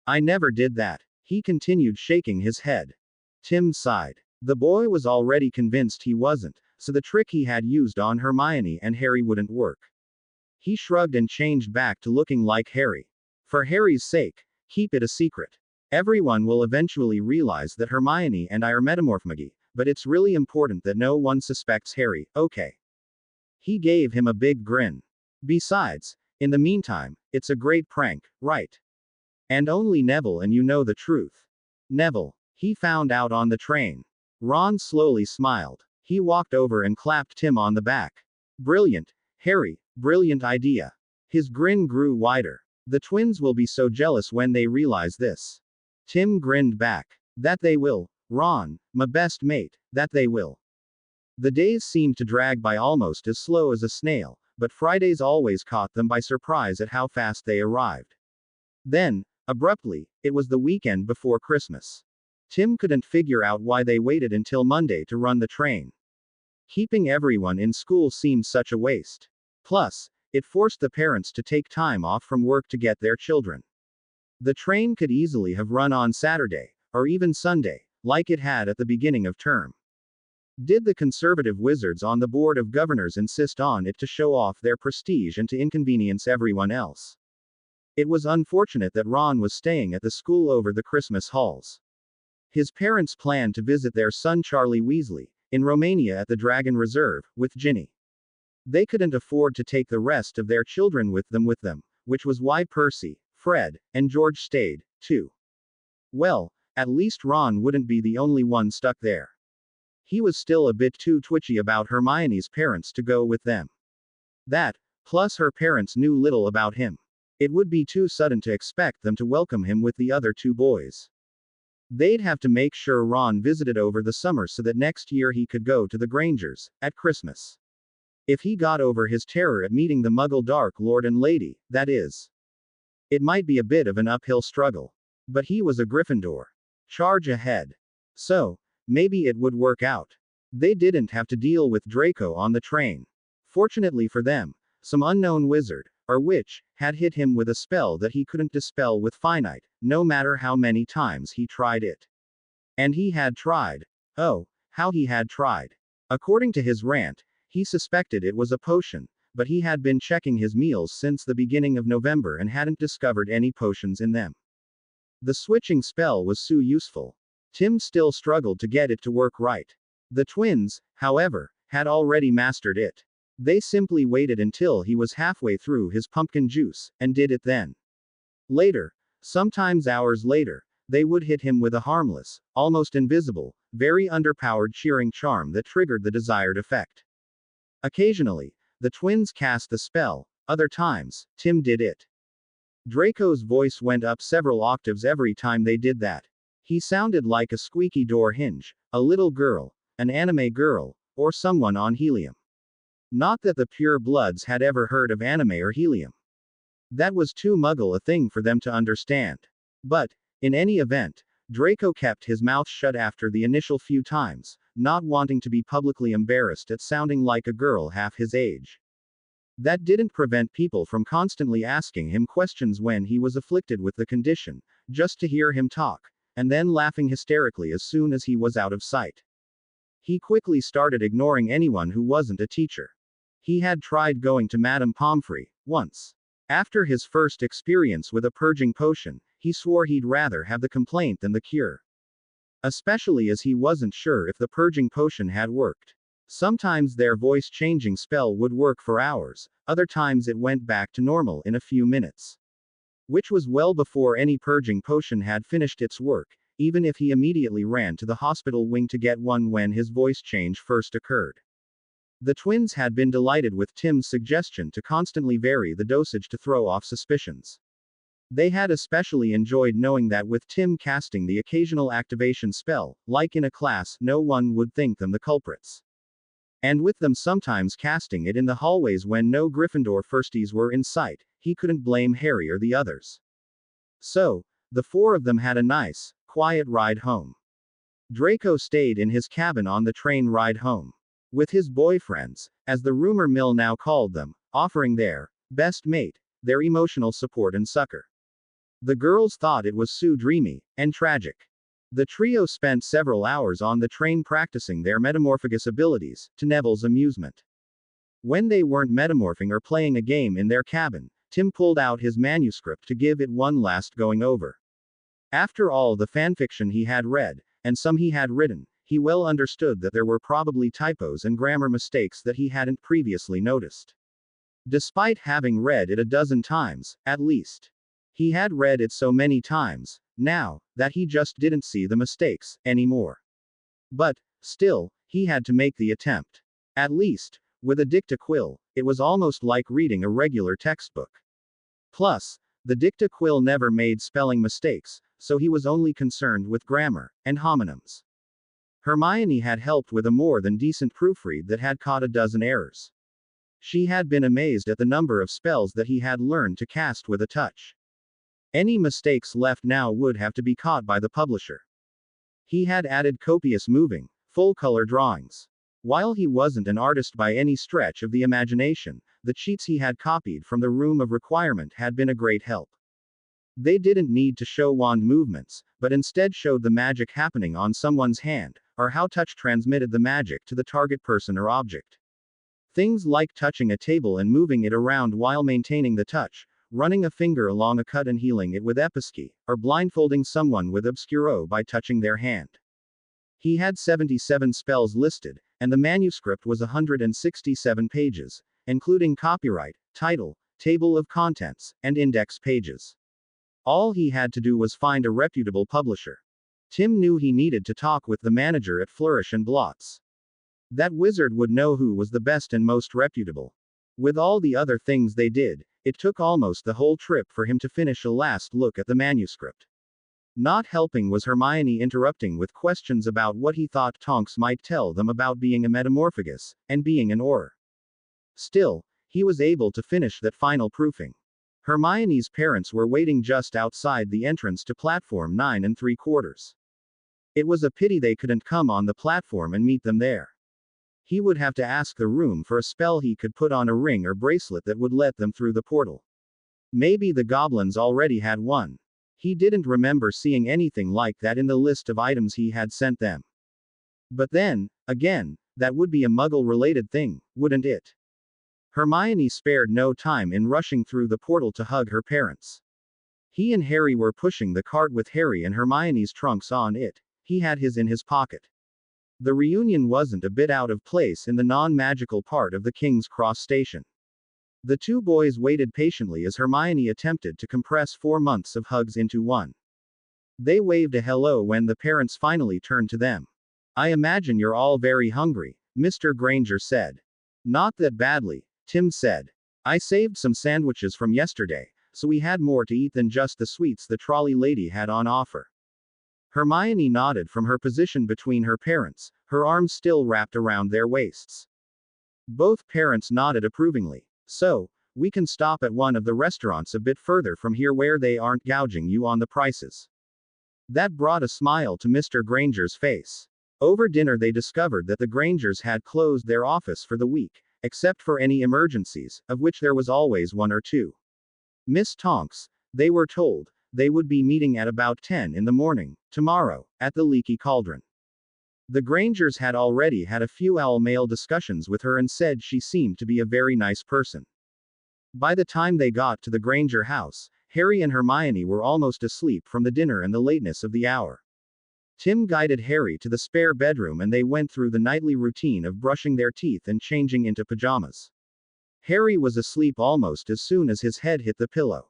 I never did that. He continued shaking his head. Tim sighed. The boy was already convinced he wasn't, so the trick he had used on Hermione and Harry wouldn't work. He shrugged and changed back to looking like Harry. For Harry's sake, keep it a secret. Everyone will eventually realize that Hermione and I are metamorphmagi, but it's really important that no one suspects Harry, okay? He gave him a big grin. Besides, in the meantime, it's a great prank, right? And only Neville and you know the truth. Neville, he found out on the train. Ron slowly smiled. He walked over and clapped Tim on the back. Brilliant, Harry, brilliant idea. His grin grew wider. The twins will be so jealous when they realize this. Tim grinned back. That they will, Ron, my best mate, that they will. The days seemed to drag by almost as slow as a snail, but Fridays always caught them by surprise at how fast they arrived. Then, abruptly, it was the weekend before Christmas. Tim couldn't figure out why they waited until Monday to run the train. Keeping everyone in school seemed such a waste. Plus, it forced the parents to take time off from work to get their children. The train could easily have run on Saturday, or even Sunday, like it had at the beginning of term. Did the conservative wizards on the Board of Governors insist on it to show off their prestige and to inconvenience everyone else? It was unfortunate that Ron was staying at the school over the Christmas halls. His parents planned to visit their son Charlie Weasley, in Romania at the Dragon Reserve, with Ginny. They couldn't afford to take the rest of their children with them, which was why Percy, Fred, and George stayed, too. Well, at least Ron wouldn't be the only one stuck there. He was still a bit too twitchy about Hermione's parents to go with them. That, plus her parents knew little about him. It would be too sudden to expect them to welcome him with the other two boys. They'd have to make sure Ron visited over the summer so that next year he could go to the Grangers, at Christmas. If he got over his terror at meeting the Muggle Dark Lord and Lady, that is. It might be a bit of an uphill struggle. But he was a Gryffindor. Charge ahead. So, maybe it would work out. They didn't have to deal with Draco on the train. Fortunately for them, some unknown wizard, or witch, had hit him with a spell that he couldn't dispel with finite, no matter how many times he tried it. And he had tried. Oh, how he had tried. According to his rant, he suspected it was a potion, but he had been checking his meals since the beginning of November and hadn't discovered any potions in them. The switching spell was so useful. Tim still struggled to get it to work right. The twins, however, had already mastered it. They simply waited until he was halfway through his pumpkin juice, and did it then. Later, sometimes hours later, they would hit him with a harmless, almost invisible, very underpowered cheering charm that triggered the desired effect. Occasionally, the twins cast the spell, other times, Tim did it. Draco's voice went up several octaves every time they did that. He sounded like a squeaky door hinge, a little girl, an anime girl, or someone on helium. Not that the pure bloods had ever heard of anime or helium. That was too Muggle a thing for them to understand. But, in any event, Draco kept his mouth shut after the initial few times, not wanting to be publicly embarrassed at sounding like a girl half his age. That didn't prevent people from constantly asking him questions when he was afflicted with the condition, just to hear him talk, and then laughing hysterically as soon as he was out of sight. He quickly started ignoring anyone who wasn't a teacher. He had tried going to Madame Pomfrey, once. After his first experience with a purging potion, he swore he'd rather have the complaint than the cure. Especially as he wasn't sure if the purging potion had worked. Sometimes their voice changing spell would work for hours, other times it went back to normal in a few minutes. Which was well before any purging potion had finished its work, even if he immediately ran to the hospital wing to get one when his voice change first occurred. The twins had been delighted with Tim's suggestion to constantly vary the dosage to throw off suspicions. They had especially enjoyed knowing that with Tim casting the occasional activation spell, like in a class, no one would think them the culprits. And with them sometimes casting it in the hallways when no Gryffindor firsties were in sight, he couldn't blame Harry or the others. So, the four of them had a nice, quiet ride home. Draco stayed in his cabin on the train ride home. With his boyfriends, as the rumor mill now called them, offering their best mate, their emotional support and succor. The girls thought it was so dreamy and tragic. The trio spent several hours on the train practicing their metamorphagus abilities, to Neville's amusement. When they weren't metamorphing or playing a game in their cabin, Tim pulled out his manuscript to give it one last going over. After all the fanfiction he had read, and some he had written, he well understood that there were probably typos and grammar mistakes that he hadn't previously noticed. Despite having read it a dozen times, at least. He had read it so many times, now, that he just didn't see the mistakes anymore. But, still, he had to make the attempt. At least, with a dicta quill, it was almost like reading a regular textbook. Plus, the dicta quill never made spelling mistakes, so he was only concerned with grammar and homonyms. Hermione had helped with a more than decent proofread that had caught a dozen errors. She had been amazed at the number of spells that he had learned to cast with a touch. Any mistakes left now would have to be caught by the publisher. He had added copious moving, full-color drawings. While he wasn't an artist by any stretch of the imagination, the cheats he had copied from the Room of Requirement had been a great help. They didn't need to show wand movements, but instead showed the magic happening on someone's hand, or how touch transmitted the magic to the target person or object. Things like touching a table and moving it around while maintaining the touch, running a finger along a cut and healing it with episki, or blindfolding someone with obscuro by touching their hand. He had 77 spells listed, and the manuscript was 167 pages, including copyright, title, table of contents, and index pages. All he had to do was find a reputable publisher. Tim knew he needed to talk with the manager at Flourish and Blots. That wizard would know who was the best and most reputable. With all the other things they did, it took almost the whole trip for him to finish a last look at the manuscript. Not helping was Hermione interrupting with questions about what he thought Tonks might tell them about being a metamorphagus, and being an Auror. Still, he was able to finish that final proofing. Hermione's parents were waiting just outside the entrance to platform 9 3/4. It was a pity they couldn't come on the platform and meet them there. He would have to ask the room for a spell he could put on a ring or bracelet that would let them through the portal. Maybe the goblins already had one. He didn't remember seeing anything like that in the list of items he had sent them. But then, again, that would be a Muggle-related thing, wouldn't it? Hermione spared no time in rushing through the portal to hug her parents. He and Harry were pushing the cart with Harry and Hermione's trunks on it. He had his in his pocket. The reunion wasn't a bit out of place in the non-magical part of the King's Cross station. The two boys waited patiently as Hermione attempted to compress 4 months of hugs into one. They waved a hello when the parents finally turned to them. "I imagine you're all very hungry," Mr. Granger said. "Not that badly," Tim said. "I saved some sandwiches from yesterday, so we had more to eat than just the sweets the trolley lady had on offer." Hermione nodded from her position between her parents, her arms still wrapped around their waists. Both parents nodded approvingly. So, we can stop at one of the restaurants a bit further from here where they aren't gouging you on the prices. That brought a smile to Mr. Granger's face. Over dinner, they discovered that the Grangers had closed their office for the week, except for any emergencies, of which there was always one or two. Miss Tonks, they were told, they would be meeting at about 10 in the morning, tomorrow, at the Leaky Cauldron. The Grangers had already had a few all-male discussions with her and said she seemed to be a very nice person. By the time they got to the Granger house, Harry and Hermione were almost asleep from the dinner and the lateness of the hour. Tim guided Harry to the spare bedroom and they went through the nightly routine of brushing their teeth and changing into pajamas. Harry was asleep almost as soon as his head hit the pillow.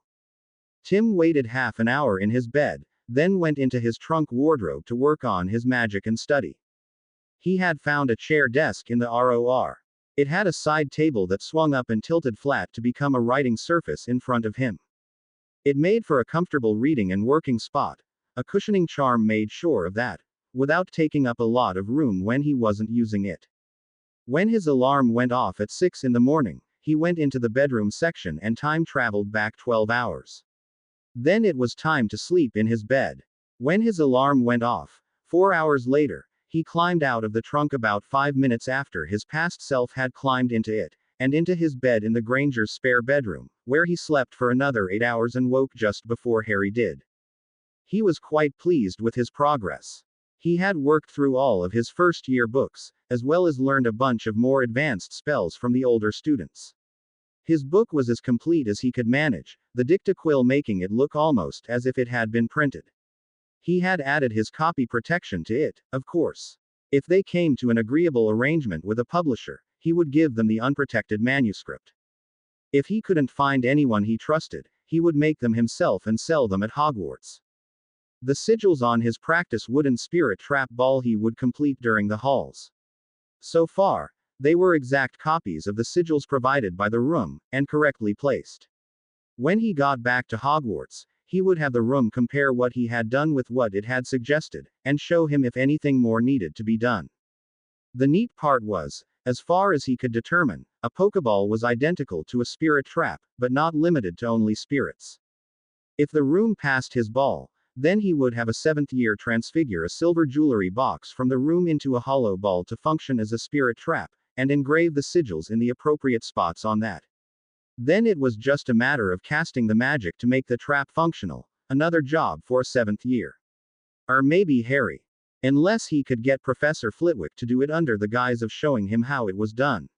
Tim waited half an hour in his bed, then went into his trunk wardrobe to work on his magic and study. He had found a chair desk in the ROR. It had a side table that swung up and tilted flat to become a writing surface in front of him. It made for a comfortable reading and working spot. A cushioning charm made sure of that, without taking up a lot of room when he wasn't using it. When his alarm went off at 6 in the morning, he went into the bedroom section and time traveled back 12 hours. Then it was time to sleep in his bed. When his alarm went off, 4 hours later, he climbed out of the trunk about 5 minutes after his past self had climbed into it, and into his bed in the Granger's spare bedroom, where he slept for another 8 hours and woke just before Harry did. He was quite pleased with his progress. He had worked through all of his first-year books, as well as learned a bunch of more advanced spells from the older students. His book was as complete as he could manage, the dictaquill making it look almost as if it had been printed. He had added his copy protection to it, of course. If they came to an agreeable arrangement with a publisher, he would give them the unprotected manuscript. If he couldn't find anyone he trusted, he would make them himself and sell them at Hogwarts. The sigils on his practice wooden spirit trap ball he would complete during the halls. So far, they were exact copies of the sigils provided by the room, and correctly placed. When he got back to Hogwarts, he would have the room compare what he had done with what it had suggested, and show him if anything more needed to be done. The neat part was, as far as he could determine, a Pokeball was identical to a spirit trap, but not limited to only spirits. If the room passed his ball, then he would have a 7th year transfigure a silver jewelry box from the room into a hollow ball to function as a spirit trap, and engrave the sigils in the appropriate spots on that. Then it was just a matter of casting the magic to make the trap functional, another job for a 7th year. Or maybe Harry. Unless he could get Professor Flitwick to do it under the guise of showing him how it was done.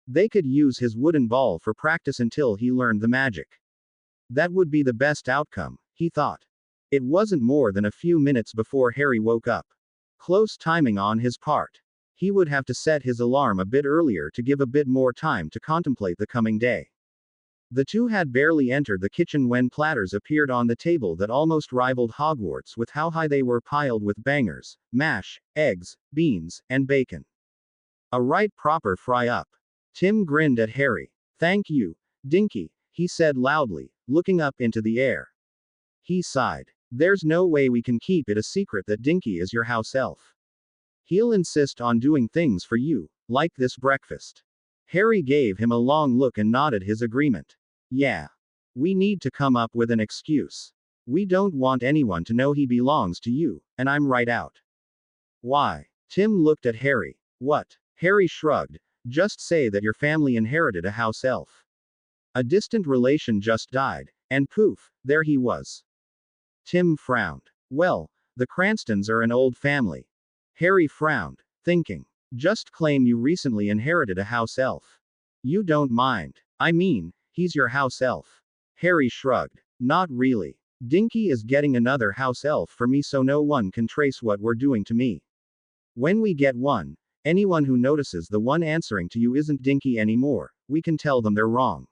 They could use his wooden ball for practice until he learned the magic. That would be the best outcome, he thought. It wasn't more than a few minutes before Harry woke up. Close timing on his part. He would have to set his alarm a bit earlier to give a bit more time to contemplate the coming day. The two had barely entered the kitchen when platters appeared on the table that almost rivaled Hogwarts with how high they were piled with bangers, mash, eggs, beans, and bacon. A right proper fry-up. Tim grinned at Harry. "Thank you, Dinky," he said loudly, looking up into the air. He sighed. "There's no way we can keep it a secret that Dinky is your house elf. He'll insist on doing things for you, like this breakfast." Harry gave him a long look and nodded his agreement. "Yeah. We need to come up with an excuse. We don't want anyone to know he belongs to you, and I'm right out." "Why?" Tim looked at Harry. "What?" Harry shrugged. "Just say that your family inherited a house elf. A distant relation just died, and poof, there he was." Tim frowned. "Well, the Cranstons are an old family." Harry frowned, thinking. "Just claim you recently inherited a house elf. You don't mind. I mean, he's your house elf." Harry shrugged. "Not really. Dinky is getting another house elf for me so no one can trace what we're doing to me. When we get one, anyone who notices the one answering to you isn't Dinky anymore, we can tell them they're wrong.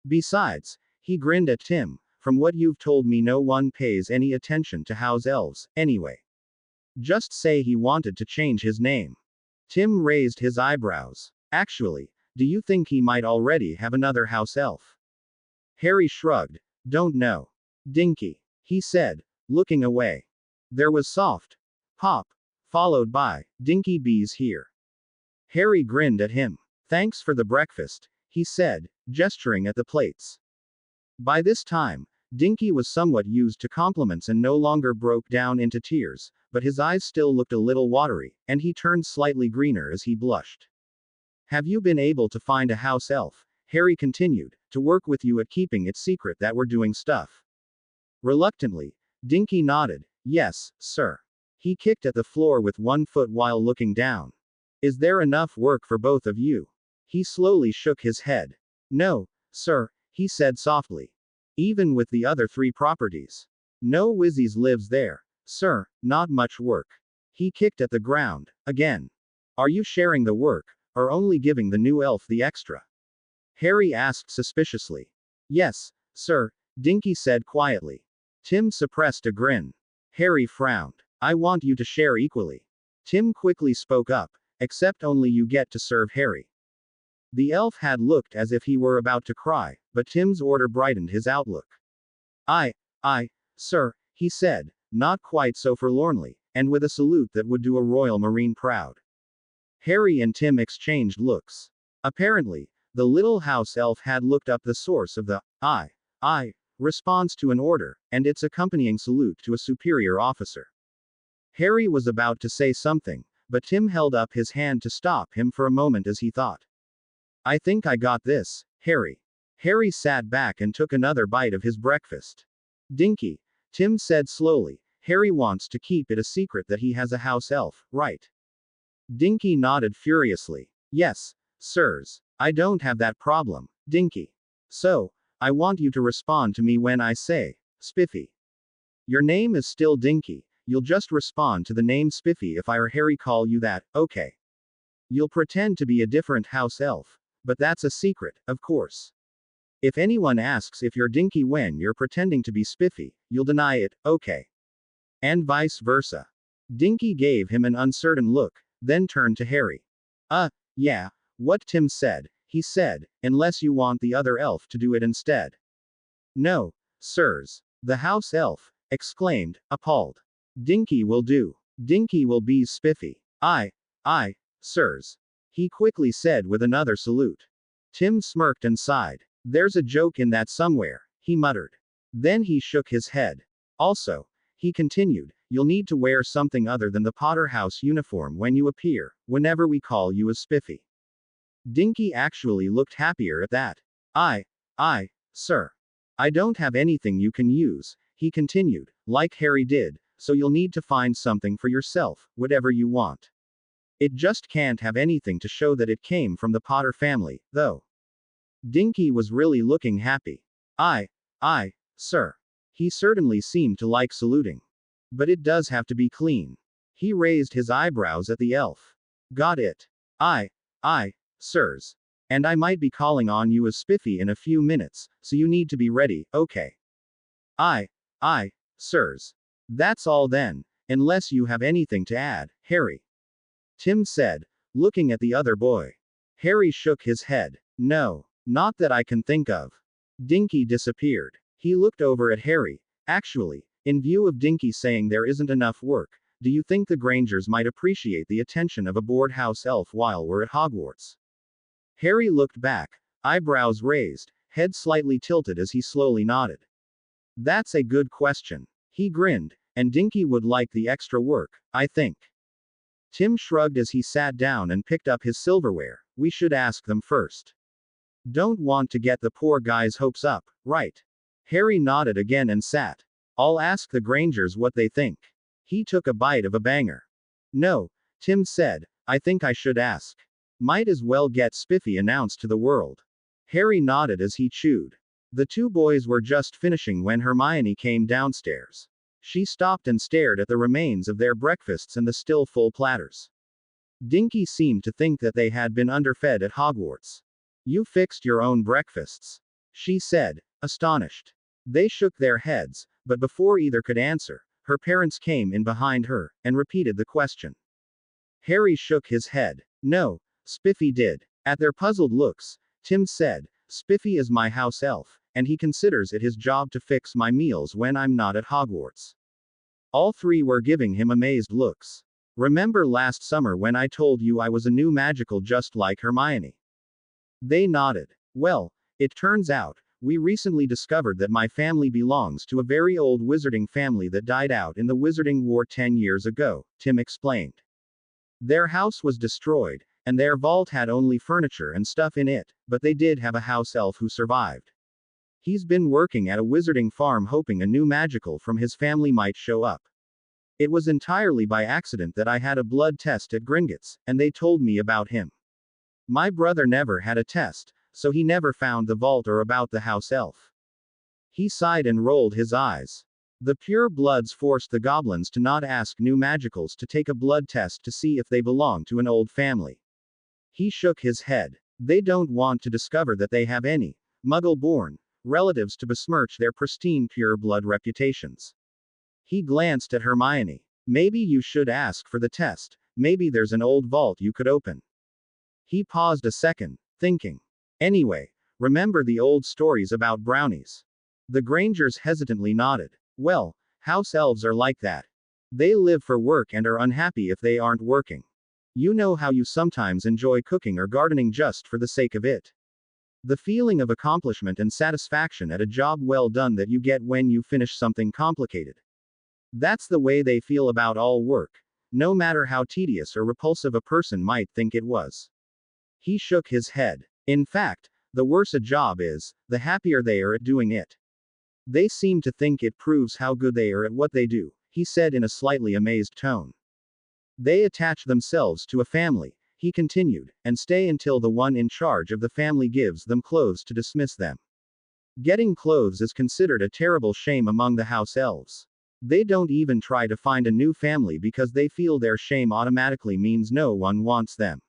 Besides," he grinned at Tim, "from what you've told me no one pays any attention to house elves, anyway. Just say he wanted to change his name." Tim raised his eyebrows. "Actually, do you think he might already have another house elf?" Harry shrugged. "Don't know. Dinky," he said, looking away. There was soft pop, followed by, "Dinky Bee's here." Harry grinned at him. Thanks for the breakfast, he said, gesturing at the plates. By this time, Dinky was somewhat used to compliments and no longer broke down into tears, but his eyes still looked a little watery, and he turned slightly greener as he blushed. Have you been able to find a house elf, Harry continued, to work with you at keeping it secret that we're doing stuff? Reluctantly, Dinky nodded. Yes, sir. He kicked at the floor with one foot while looking down. Is there enough work for both of you? He slowly shook his head. No, sir, he said softly. Even with the other 3 properties. No Wizzies lives there. Sir, not much work. He kicked at the ground, again. Are you sharing the work, or only giving the new elf the extra? Harry asked suspiciously. Yes, sir, Dinky said quietly. Tim suppressed a grin. Harry frowned. I want you to share equally. Tim quickly spoke up, except only you get to serve Harry. The elf had looked as if he were about to cry, but Tim's order brightened his outlook. I, sir, he said, not quite so forlornly, and with a salute that would do a Royal Marine proud. Harry and Tim exchanged looks. Apparently, the little house elf had looked up the source of the I response to an order, and its accompanying salute to a superior officer. Harry was about to say something, but Tim held up his hand to stop him for a moment as he thought. I think I got this, Harry. Harry sat back and took another bite of his breakfast. Dinky, Tim said slowly, Harry wants to keep it a secret that he has a house elf, right? Dinky nodded furiously. Yes, sirs. I don't have that problem, Dinky. So, I want you to respond to me when I say, Spiffy. Your name is still Dinky, you'll just respond to the name Spiffy if I or Harry call you that, okay? You'll pretend to be a different house elf, but that's a secret, of course. If anyone asks if you're Dinky when you're pretending to be Spiffy, you'll deny it, okay? And vice versa. Dinky gave him an uncertain look, then turned to Harry. Yeah, what Tim said, he said, unless you want the other elf to do it instead. No, sirs. The house elf exclaimed, appalled. Dinky will do. Dinky will be Spiffy. I, sirs. He quickly said with another salute. Tim smirked and sighed. There's a joke in that somewhere, he muttered. Then he shook his head. Also, he continued, you'll need to wear something other than the Potter House uniform when you appear, whenever we call you a Spiffy. Dinky actually looked happier at that. Sir. I don't have anything you can use, he continued, like Harry did, so you'll need to find something for yourself, whatever you want. It just can't have anything to show that it came from the Potter family, though. Dinky was really looking happy. Sir. He certainly seemed to like saluting. But it does have to be clean. He raised his eyebrows at the elf. Got it. Sirs. And I might be calling on you as Spiffy in a few minutes, so you need to be ready, okay? Sirs. That's all then, unless you have anything to add, Harry. Tim said, looking at the other boy. Harry shook his head. No, not that I can think of. Dinky disappeared. He looked over at Harry. Actually, in view of Dinky saying there isn't enough work, do you think the Grangers might appreciate the attention of a bored house elf while we're at Hogwarts? Harry looked back, eyebrows raised, head slightly tilted as he slowly nodded. That's a good question. He grinned, and Dinky would like the extra work, I think. Tim shrugged as he sat down and picked up his silverware. We should ask them first. Don't want to get the poor guy's hopes up, right? Harry nodded again and sat. I'll ask the Grangers what they think. He took a bite of a banger. No, Tim said, I think I should ask. Might as well get Spiffy announced to the world. Harry nodded as he chewed. The 2 boys were just finishing when Hermione came downstairs. She stopped and stared at the remains of their breakfasts and the still full platters. Dinky seemed to think that they had been underfed at Hogwarts. You fixed your own breakfasts? She said, astonished. They shook their heads, but before either could answer, her parents came in behind her, and repeated the question. Harry shook his head. No, Spiffy did. At their puzzled looks, Tim said, Spiffy is my house elf, and he considers it his job to fix my meals when I'm not at Hogwarts. All 3 were giving him amazed looks. Remember last summer when I told you I was a new magical just like Hermione? They nodded. Well, it turns out, we recently discovered that my family belongs to a very old wizarding family that died out in the Wizarding War 10 years ago, Tim explained. Their house was destroyed, and their vault had only furniture and stuff in it, but they did have a house elf who survived. He's been working at a wizarding farm hoping a new magical from his family might show up. It was entirely by accident that I had a blood test at Gringotts, and they told me about him. My brother never had a test, so he never found the vault or about the house elf. He sighed and rolled his eyes. The pure bloods forced the goblins to not ask new magicals to take a blood test to see if they belong to an old family. He shook his head. They don't want to discover that they have any Muggle-born relatives to besmirch their pristine pure blood reputations. He glanced at Hermione. Maybe you should ask for the test. Maybe there's an old vault you could open. He paused a second, thinking. Anyway, remember the old stories about brownies? The Grangers hesitantly nodded. Well, house elves are like that. They live for work and are unhappy if they aren't working. You know how you sometimes enjoy cooking or gardening just for the sake of it. The feeling of accomplishment and satisfaction at a job well done that you get when you finish something complicated. That's the way they feel about all work, no matter how tedious or repulsive a person might think it was. He shook his head. In fact, the worse a job is, the happier they are at doing it. They seem to think it proves how good they are at what they do, he said in a slightly amazed tone. They attach themselves to a family, he continued, and stay until the one in charge of the family gives them clothes to dismiss them. Getting clothes is considered a terrible shame among the house elves. They don't even try to find a new family because they feel their shame automatically means no one wants them.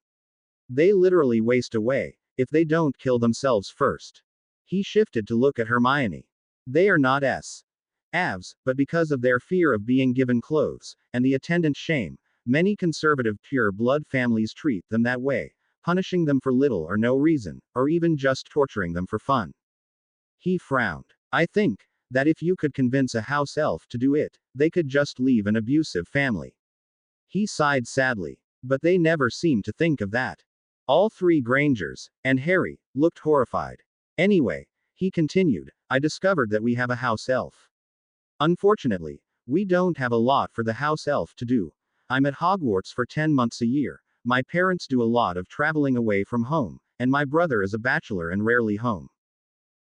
They literally waste away, if they don't kill themselves first. He shifted to look at Hermione. They are not avs, but because of their fear of being given clothes, and the attendant shame, many conservative pure blood families treat them that way, punishing them for little or no reason, or even just torturing them for fun. He frowned. I think that if you could convince a house elf to do it, they could just leave an abusive family. He sighed sadly. But they never seem to think of that. All three Grangers, and Harry, looked horrified. Anyway, he continued, I discovered that we have a house elf. Unfortunately, we don't have a lot for the house elf to do. I'm at Hogwarts for 10 months a year. My parents do a lot of traveling away from home, and my brother is a bachelor and rarely home.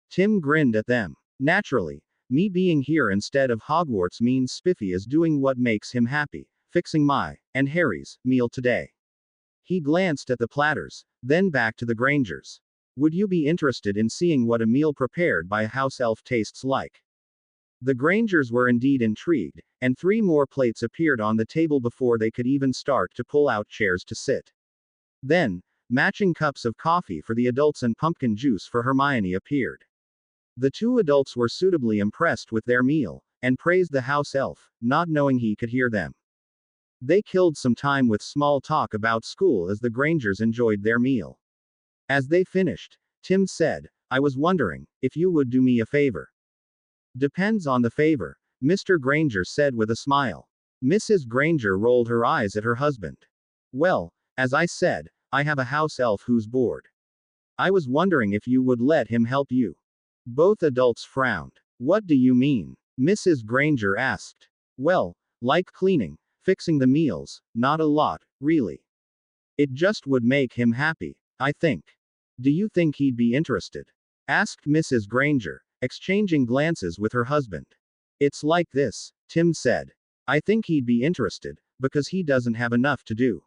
Tim grinned at them. Naturally, me being here instead of Hogwarts means Spiffy is doing what makes him happy, fixing my, and Harry's, meal today. He glanced at the platters, then back to the Grangers. Would you be interested in seeing what a meal prepared by a house elf tastes like? The Grangers were indeed intrigued, and 3 more plates appeared on the table before they could even start to pull out chairs to sit. Then, matching cups of coffee for the adults and pumpkin juice for Hermione appeared. The 2 adults were suitably impressed with their meal, and praised the house elf, not knowing he could hear them. They killed some time with small talk about school as the Grangers enjoyed their meal. As they finished, Tim said, I was wondering if you would do me a favor. Depends on the favor, Mr. Granger said with a smile. Mrs. Granger rolled her eyes at her husband. Well, as I said, I have a house elf who's bored. I was wondering if you would let him help you. Both adults frowned. What do you mean? Mrs. Granger asked. Well, like cleaning, fixing the meals, not a lot, really. It just would make him happy, I think. Do you think he'd be interested? Asked Mrs. Granger, exchanging glances with her husband. It's like this, Tim said. I think he'd be interested, because he doesn't have enough to do.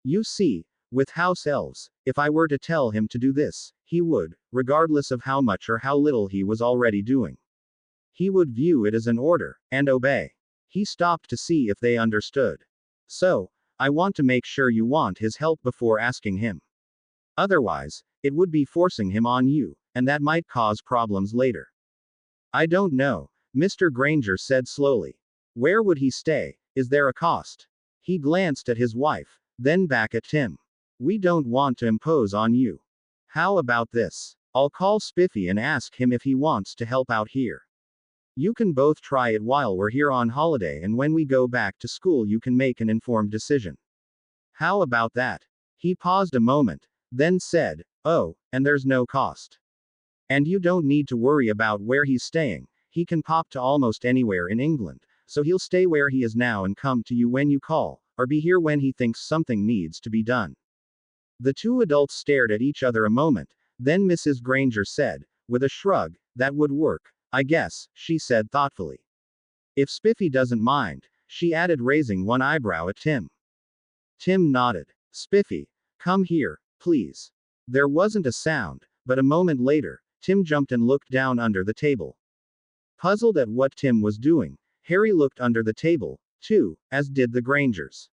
You see, with house elves, if I were to tell him to do this, he would, regardless of how much or how little he was already doing. He would view it as an order, and obey. He stopped to see if they understood. So, I want to make sure you want his help before asking him. Otherwise, it would be forcing him on you, and that might cause problems later. I don't know, Mr. Granger said slowly. Where would he stay? Is there a cost? He glanced at his wife, then back at Tim. We don't want to impose on you. How about this? I'll call Spiffy and ask him if he wants to help out here. You can both try it while we're here on holiday, and when we go back to school you can make an informed decision. How about that? He paused a moment, then said, Oh, and there's no cost. And you don't need to worry about where he's staying. He can pop to almost anywhere in England, so he'll stay where he is now and come to you when you call, or be here when he thinks something needs to be done. The two adults stared at each other a moment, then Mrs. Granger said, with a shrug, that would work, I guess, she said thoughtfully. If Spiffy doesn't mind, she added, raising one eyebrow at Tim. Tim nodded. Spiffy, come here, please. There wasn't a sound, but a moment later, Tim jumped and looked down under the table. Puzzled at what Tim was doing, Harry looked under the table, too, as did the Grangers.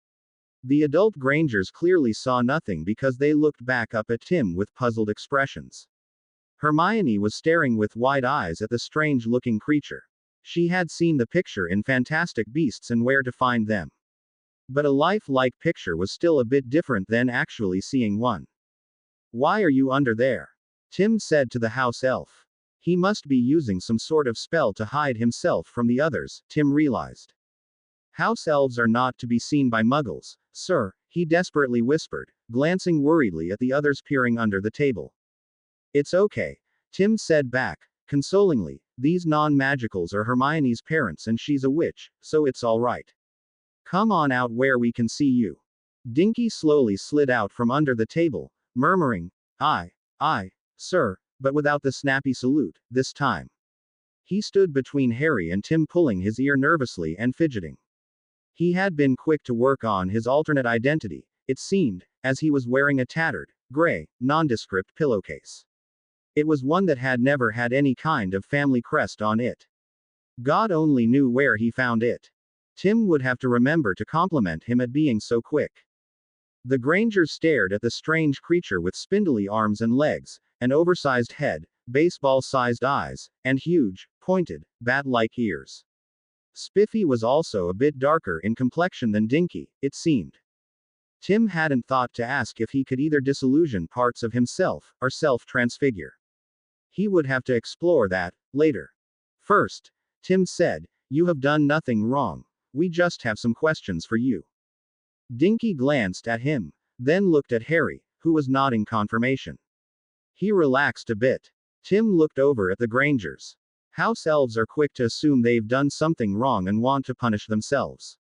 The adult Grangers clearly saw nothing because they looked back up at Tim with puzzled expressions. Hermione was staring with wide eyes at the strange-looking creature. She had seen the picture in Fantastic Beasts and Where to Find Them. But a lifelike picture was still a bit different than actually seeing one. Why are you under there? Tim said to the house elf. He must be using some sort of spell to hide himself from the others, Tim realized. House elves are not to be seen by muggles, sir, he desperately whispered, glancing worriedly at the others peering under the table. It's okay, Tim said back, consolingly, these non-magicals are Hermione's parents and she's a witch, so it's all right. Come on out where we can see you. Dinky slowly slid out from under the table, murmuring, Aye, sir, but without the snappy salute, this time. He stood between Harry and Tim, pulling his ear nervously and fidgeting. He had been quick to work on his alternate identity, it seemed, as he was wearing a tattered, gray, nondescript pillowcase. It was one that had never had any kind of family crest on it. God only knew where he found it. Tim would have to remember to compliment him at being so quick. The Grangers stared at the strange creature with spindly arms and legs, an oversized head, baseball-sized eyes, and huge, pointed, bat-like ears. Spiffy was also a bit darker in complexion than Dinky, it seemed. Tim hadn't thought to ask if he could either disillusion parts of himself, or self-transfigure. He would have to explore that, later. First, Tim said, you have done nothing wrong, we just have some questions for you. Dinky glanced at him, then looked at Harry, who was nodding confirmation. He relaxed a bit. Tim looked over at the Grangers. House elves are quick to assume they've done something wrong and want to punish themselves.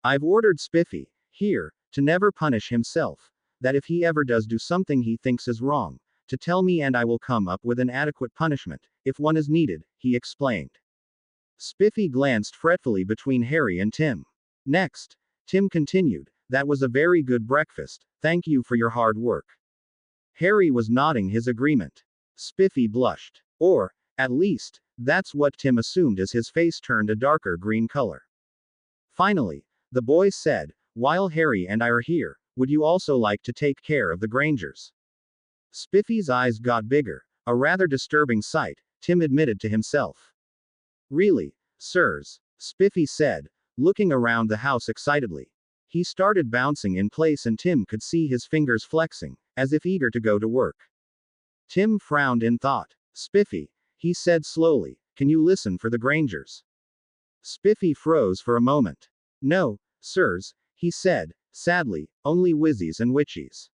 I've ordered Spiffy, here, to never punish himself, that if he ever does do something he thinks is wrong, to tell me and I will come up with an adequate punishment, if one is needed, he explained. Spiffy glanced fretfully between Harry and Tim. Next, Tim continued, that was a very good breakfast, thank you for your hard work. Harry was nodding his agreement. Spiffy blushed. Or, at least, that's what Tim assumed as his face turned a darker green color. Finally, the boy said, while Harry and I are here, would you also like to take care of the Grangers? Spiffy's eyes got bigger, a rather disturbing sight, Tim admitted to himself. Really, sirs, Spiffy said, looking around the house excitedly. He started bouncing in place and Tim could see his fingers flexing, as if eager to go to work. Tim frowned in thought. Spiffy, he said slowly, can you listen for the Grangers? Spiffy froze for a moment. No, sirs, he said, sadly, only wizzies and witchies.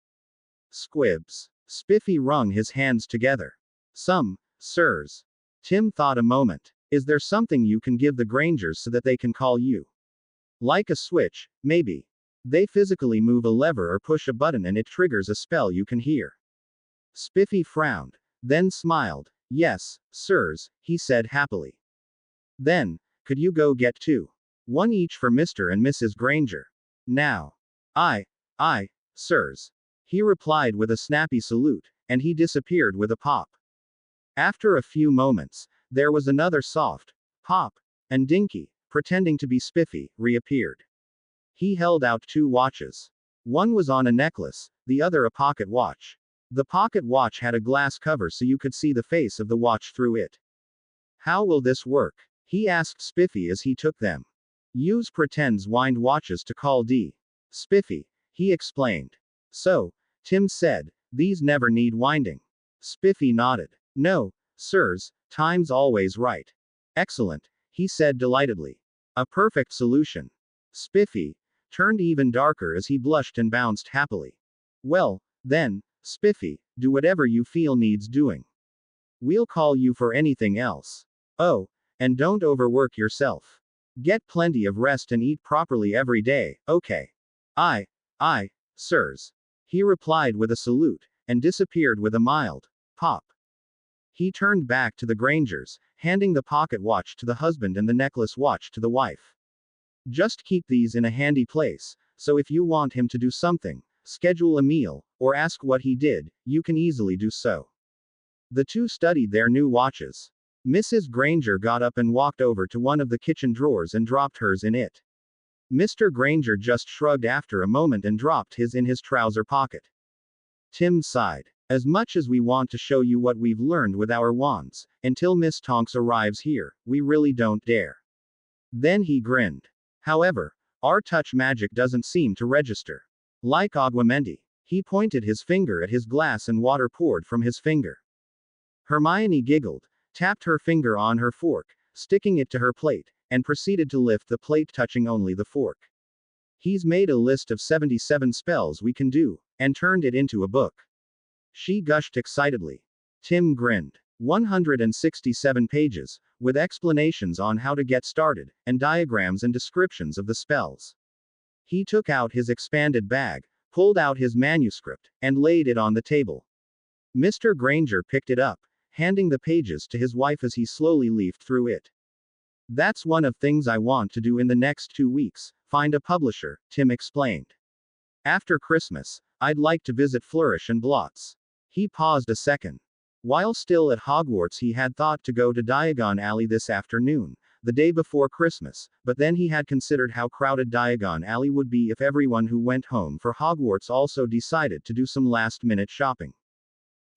Squibs. Spiffy wrung his hands together. Some, sirs. Tim thought a moment. Is there something you can give the Grangers so that they can call you? Like a switch, maybe. They physically move a lever or push a button and it triggers a spell you can hear. Spiffy frowned, then smiled. Yes, sirs, he said happily. Then, could you go get two? One each for Mr. and Mrs. Granger. Now. Aye, sirs. He replied with a snappy salute, and he disappeared with a pop. After a few moments, there was another soft pop, and Dinky, pretending to be Spiffy, reappeared. He held out two watches. One was on a necklace, the other a pocket watch. The pocket watch had a glass cover so you could see the face of the watch through it. How will this work? He asked Spiffy as he took them. Use pretends wind watches to call D. Spiffy, he explained. So, Tim said, these never need winding. Spiffy nodded. No, sirs, time's always right. Excellent, he said delightedly. A perfect solution. Spiffy turned even darker as he blushed and bounced happily. Well, then, Spiffy, do whatever you feel needs doing. We'll call you for anything else. Oh, and don't overwork yourself. Get plenty of rest and eat properly every day, okay? Aye, aye, sirs. He replied with a salute, and disappeared with a mild pop. He turned back to the Grangers, handing the pocket watch to the husband and the necklace watch to the wife. Just keep these in a handy place, so if you want him to do something, schedule a meal, or ask what he did, you can easily do so. The two studied their new watches. Mrs. Granger got up and walked over to one of the kitchen drawers and dropped hers in it. Mr. Granger just shrugged after a moment and dropped his in his trouser pocket. Tim sighed. As much as we want to show you what we've learned with our wands, until Miss Tonks arrives here, we really don't dare. Then he grinned. However, our touch magic doesn't seem to register. Like Aguamenti. He pointed his finger at his glass and water poured from his finger. Hermione giggled, tapped her finger on her fork, sticking it to her plate, and proceeded to lift the plate touching only the fork. He's made a list of 77 spells we can do, and turned it into a book. She gushed excitedly. Tim grinned. 167 pages, with explanations on how to get started, and diagrams and descriptions of the spells. He took out his expanded bag, pulled out his manuscript, and laid it on the table. Mr. Granger picked it up, handing the pages to his wife as he slowly leafed through it. That's one of things I want to do in the next 2 weeks, find a publisher, Tim explained. After Christmas, I'd like to visit Flourish and Blots. He paused a second. While still at Hogwarts, he had thought to go to Diagon Alley this afternoon, the day before Christmas, but then he had considered how crowded Diagon Alley would be if everyone who went home for Hogwarts also decided to do some last-minute shopping.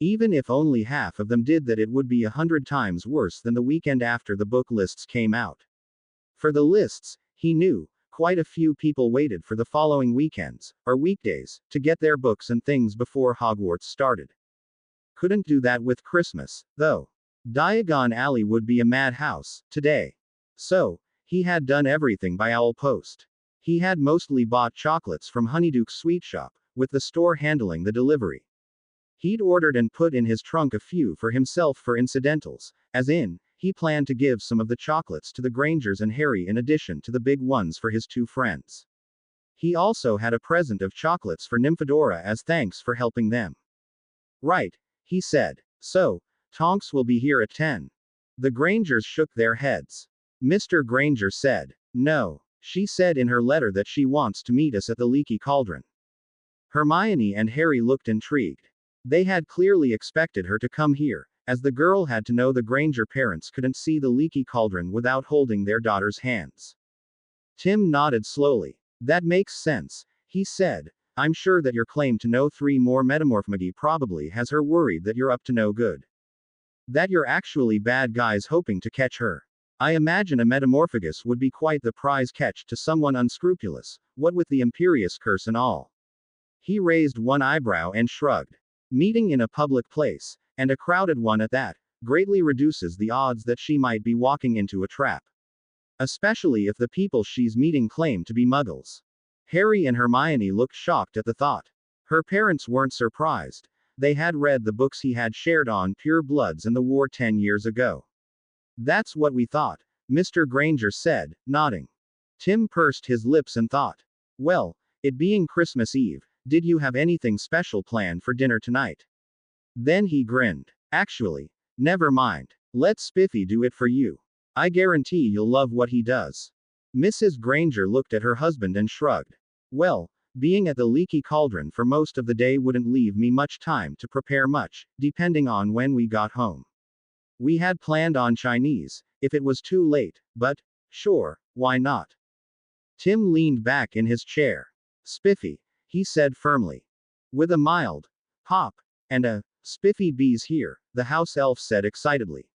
Even if only half of them did that, it would be 100 times worse than the weekend after the book lists came out. For the lists, he knew, quite a few people waited for the following weekends, or weekdays, to get their books and things before Hogwarts started. Couldn't do that with Christmas, though. Diagon Alley would be a madhouse, today. So, he had done everything by owl post. He had mostly bought chocolates from Honeyduke's sweet shop, with the store handling the delivery. He'd ordered and put in his trunk a few for himself for incidentals, as in, he planned to give some of the chocolates to the Grangers and Harry in addition to the big ones for his 2 friends. He also had a present of chocolates for Nymphadora as thanks for helping them. Right, he said. So, Tonks will be here at 10. The Grangers shook their heads. Mr. Granger said, no. She said in her letter that she wants to meet us at the Leaky Cauldron. Hermione and Harry looked intrigued. They had clearly expected her to come here, as the girl had to know the Granger parents couldn't see the Leaky Cauldron without holding their daughter's hands. Tim nodded slowly. That makes sense, he said. I'm sure that your claim to know 3 more metamorphmagy probably has her worried that you're up to no good. That you're actually bad guys hoping to catch her. I imagine a metamorphagus would be quite the prize catch to someone unscrupulous, what with the Imperious curse and all. He raised one eyebrow and shrugged. Meeting in a public place, and a crowded one at that, greatly reduces the odds that she might be walking into a trap. Especially if the people she's meeting claim to be Muggles. Harry and Hermione looked shocked at the thought. Her parents weren't surprised. They had read the books he had shared on Pure Bloods and the war 10 years ago. That's what we thought, Mr. Granger said, nodding. Tim pursed his lips and thought. Well, it being Christmas Eve, did you have anything special planned for dinner tonight? Then he grinned. Actually, never mind. Let Spiffy do it for you. I guarantee you'll love what he does. Mrs. Granger looked at her husband and shrugged. Well, being at the Leaky Cauldron for most of the day wouldn't leave me much time to prepare much, depending on when we got home. We had planned on Chinese, if it was too late, but, sure, why not? Tim leaned back in his chair. Spiffy, he said firmly. With a mild pop, and a Spiffy bees here, the house elf said excitedly.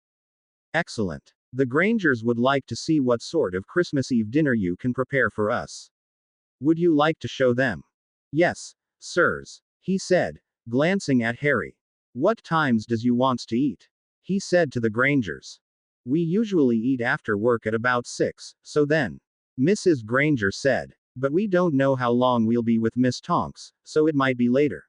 Excellent. The Grangers would like to see what sort of Christmas Eve dinner you can prepare for us. Would you like to show them? Yes, sirs, he said, glancing at Harry. What times does you wants to eat? He said to the Grangers. We usually eat after work at about 6, so then. Mrs. Granger said. But we don't know how long we'll be with Miss Tonks, so it might be later.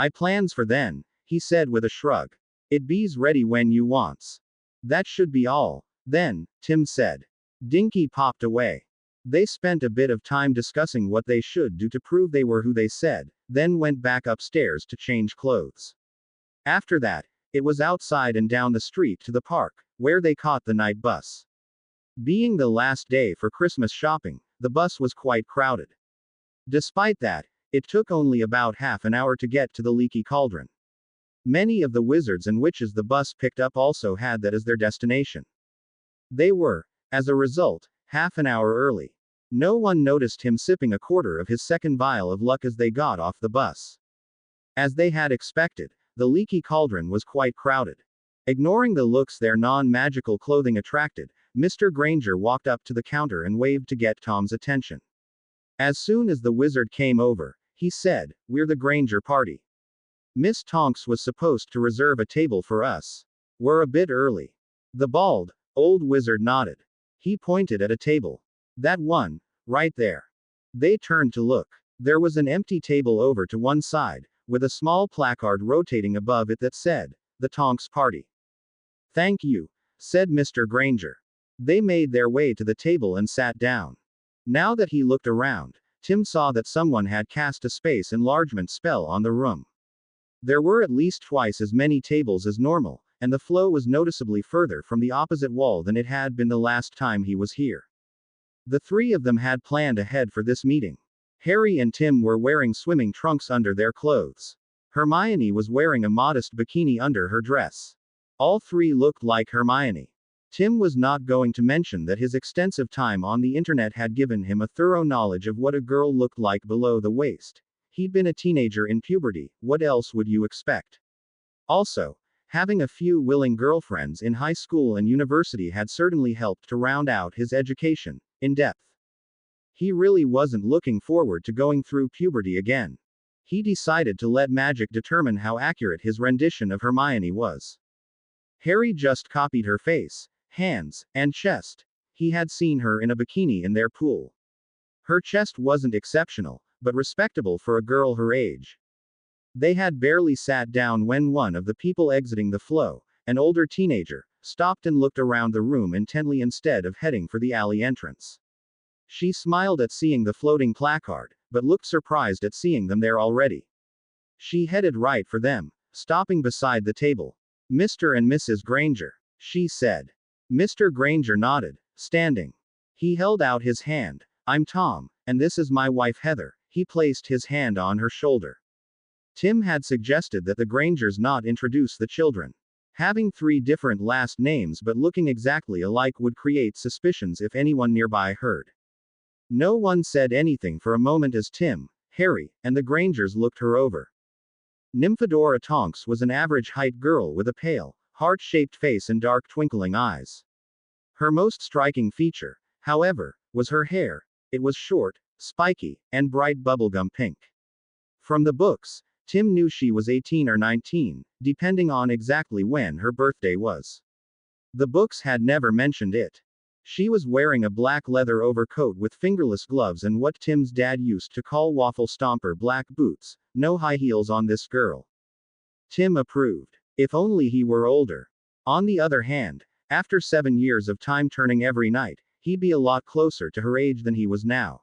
I plans for then, he said with a shrug. It be's ready when you wants. That should be all, then, Tim said. Dinky popped away. They spent a bit of time discussing what they should do to prove they were who they said, then went back upstairs to change clothes. After that, it was outside and down the street to the park, where they caught the night bus. Being the last day for Christmas shopping, the bus was quite crowded. Despite that, it took only about half an hour to get to the Leaky Cauldron. Many of the wizards and witches the bus picked up also had that as their destination. They were, as a result, half an hour early. No one noticed him sipping a quarter of his second vial of luck as they got off the bus. As they had expected, the Leaky Cauldron was quite crowded. Ignoring the looks their non-magical clothing attracted, Mr. Granger walked up to the counter and waved to get Tom's attention. As soon as the wizard came over, he said, "We're the Granger party. Miss Tonks was supposed to reserve a table for us. We're a bit early." The bald, old wizard nodded. He pointed at a table. "That one, right there." They turned to look. There was an empty table over to one side, with a small placard rotating above it that said, "The Tonks Party." "Thank you," said Mr. Granger. They made their way to the table and sat down. Now that he looked around, Tim saw that someone had cast a space enlargement spell on the room. There were at least twice as many tables as normal, and the flow was noticeably further from the opposite wall than it had been the last time he was here. The three of them had planned ahead for this meeting. Harry and Tim were wearing swimming trunks under their clothes. Hermione was wearing a modest bikini under her dress. All three looked like Hermione. Tim was not going to mention that his extensive time on the internet had given him a thorough knowledge of what a girl looked like below the waist. He'd been a teenager in puberty, what else would you expect? Also, having a few willing girlfriends in high school and university had certainly helped to round out his education, in depth. He really wasn't looking forward to going through puberty again. He decided to let magic determine how accurate his rendition of Hermione was. Harry just copied her face, hands, and chest. He had seen her in a bikini in their pool. Her chest wasn't exceptional, but respectable for a girl her age. They had barely sat down when one of the people exiting the flow, an older teenager, stopped and looked around the room intently instead of heading for the alley entrance. She smiled at seeing the floating placard, but looked surprised at seeing them there already. She headed right for them, stopping beside the table. "Mr. and Mrs. Granger," she said. Mr. Granger nodded, standing. He held out his hand. "I'm Tom, and this is my wife Heather." He placed his hand on her shoulder. Tim had suggested that the Grangers not introduce the children. Having three different last names but looking exactly alike would create suspicions if anyone nearby heard. No one said anything for a moment as Tim, Harry, and the Grangers looked her over. Nymphadora Tonks was an average-height girl with a pale, heart-shaped face and dark twinkling eyes. Her most striking feature, however, was her hair. It was short, spiky, and bright bubblegum pink. From the books, Tim knew she was 18 or 19, depending on exactly when her birthday was. The books had never mentioned it. She was wearing a black leather overcoat with fingerless gloves and what Tim's dad used to call waffle stomper black boots. No high heels on this girl. Tim approved. If only he were older. On the other hand, after 7 years of time turning every night, he'd be a lot closer to her age than he was now.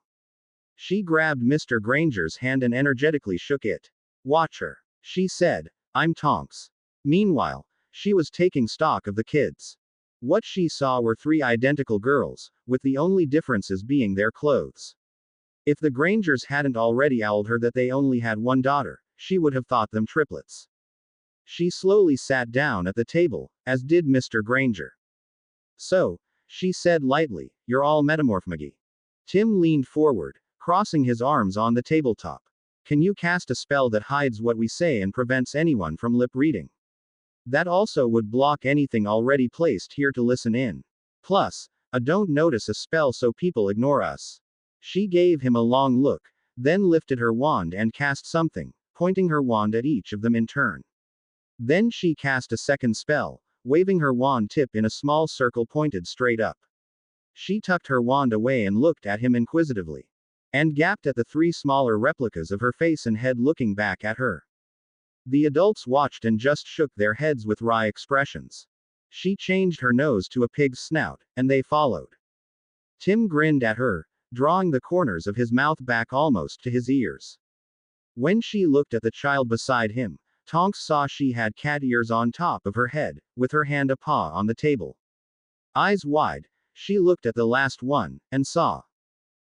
She grabbed Mr. Granger's hand and energetically shook it. "Watch her," she said. "I'm Tonks." Meanwhile, she was taking stock of the kids. What she saw were three identical girls, with the only differences being their clothes. If the Grangers hadn't already owled her that they only had one daughter, she would have thought them triplets. She slowly sat down at the table, as did Mr. Granger. "So," she said lightly, "you're all metamorphmagy." Tim leaned forward, crossing his arms on the tabletop. "Can you cast a spell that hides what we say and prevents anyone from lip reading? That also would block anything already placed here to listen in. Plus, a don't notice a spell so people ignore us." She gave him a long look, then lifted her wand and cast something, pointing her wand at each of them in turn. Then she cast a second spell, waving her wand tip in a small circle pointed straight up. She tucked her wand away and looked at him inquisitively. And gaped at the three smaller replicas of her face and head looking back at her. The adults watched and just shook their heads with wry expressions. She changed her nose to a pig's snout, and they followed. Tim grinned at her, drawing the corners of his mouth back almost to his ears. When she looked at the child beside him, Tonks saw she had cat ears on top of her head, with her hand a paw on the table. Eyes wide, she looked at the last one, and saw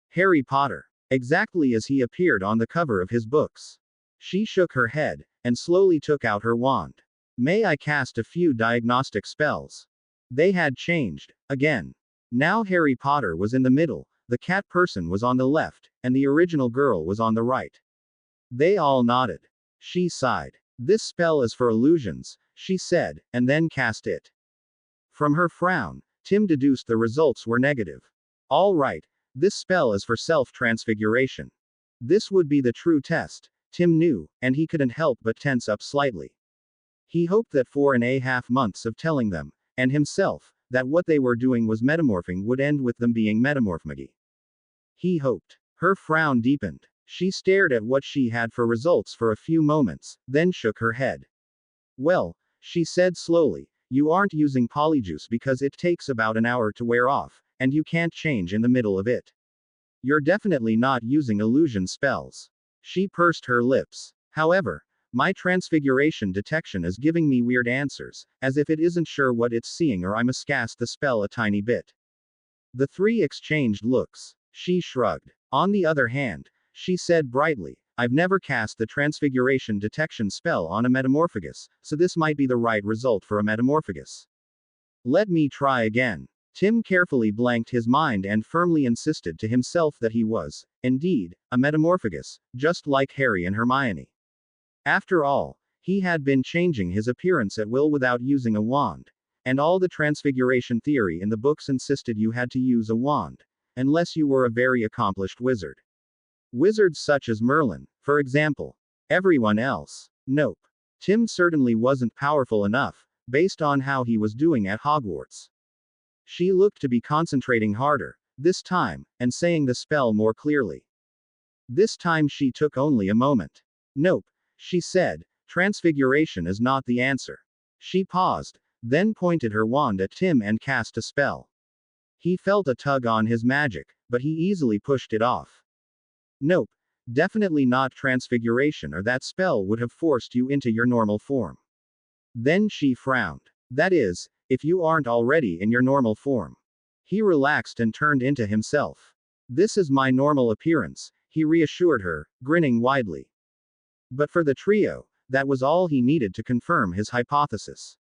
Harry Potter, exactly as he appeared on the cover of his books. She shook her head, and slowly took out her wand. May I cast a few diagnostic spells? They had changed, again. Now Harry Potter was in the middle, the cat person was on the left, and the original girl was on the right. They all nodded. She sighed. This spell is for illusions, she said, and then cast it. From her frown, Tim deduced the results were negative. All right, this spell is for self-transfiguration. This would be the true test, Tim knew, and he couldn't help but tense up slightly. He hoped that 4.5 months of telling them, and himself, that what they were doing was metamorphing would end with them being metamorphmagi. He hoped. Her frown deepened. She stared at what she had for results for a few moments, then shook her head. Well, she said slowly, you aren't using polyjuice because it takes about an hour to wear off, and you can't change in the middle of it. You're definitely not using illusion spells. She pursed her lips. However, my transfiguration detection is giving me weird answers, as if it isn't sure what it's seeing or I must cast the spell a tiny bit. The three exchanged looks. She shrugged. On the other hand, she said brightly, I've never cast the transfiguration detection spell on a metamorphagus, so this might be the right result for a metamorphagus. Let me try again. Tim carefully blanked his mind and firmly insisted to himself that he was, indeed, a metamorphagus, just like Harry and Hermione. After all, he had been changing his appearance at will without using a wand, and all the transfiguration theory in the books insisted you had to use a wand, unless you were a very accomplished wizard. Wizards such as Merlin, for example. Everyone else. Nope. Tim certainly wasn't powerful enough, based on how he was doing at Hogwarts. She looked to be concentrating harder, this time, and saying the spell more clearly. This time she took only a moment. Nope, she said, transfiguration is not the answer. She paused, then pointed her wand at Tim and cast a spell. He felt a tug on his magic, but he easily pushed it off. Nope, definitely not transfiguration, or that spell would have forced you into your normal form. Then she frowned. That is, if you aren't already in your normal form. He relaxed and turned into himself. This is my normal appearance, he reassured her, grinning widely. But for the trio, that was all he needed to confirm his hypothesis.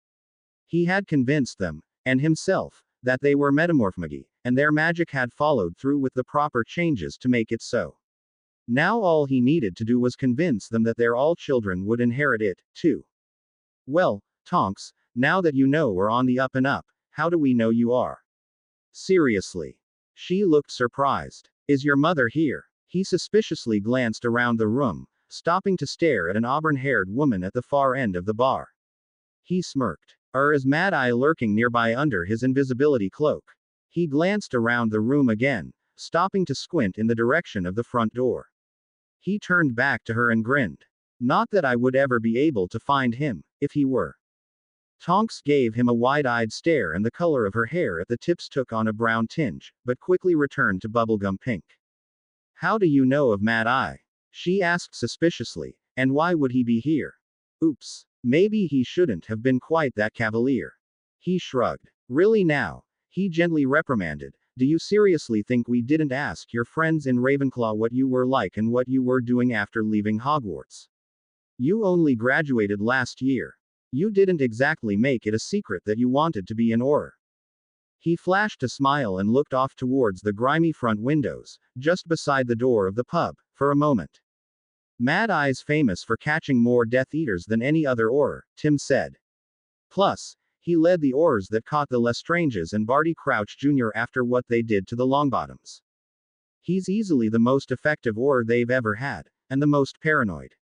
He had convinced them, and himself, that they were metamorphmagi, and their magic had followed through with the proper changes to make it so. Now all he needed to do was convince them that their all children would inherit it, too. Well, Tonks, now that you know we're on the up and up, how do we know you are? Seriously. She looked surprised. Is your mother here? He suspiciously glanced around the room, stopping to stare at an auburn-haired woman at the far end of the bar. He smirked. Is Mad Eye lurking nearby under his invisibility cloak? He glanced around the room again, stopping to squint in the direction of the front door. He turned back to her and grinned. Not that I would ever be able to find him, if he were. Tonks gave him a wide-eyed stare, and the color of her hair at the tips took on a brown tinge, but quickly returned to bubblegum pink. How do you know of Mad Eye? She asked suspiciously, and why would he be here? Oops. Maybe he shouldn't have been quite that cavalier. He shrugged. Really now? He gently reprimanded. Do you seriously think we didn't ask your friends in Ravenclaw what you were like and what you were doing after leaving Hogwarts? You only graduated last year. You didn't exactly make it a secret that you wanted to be an Auror. He flashed a smile and looked off towards the grimy front windows, just beside the door of the pub, for a moment. Mad Eye's famous for catching more Death Eaters than any other Auror, Tim said. Plus, he led the Aurors that caught the Lestranges and Barty Crouch Jr. after what they did to the Longbottoms. He's easily the most effective Auror they've ever had, and the most paranoid.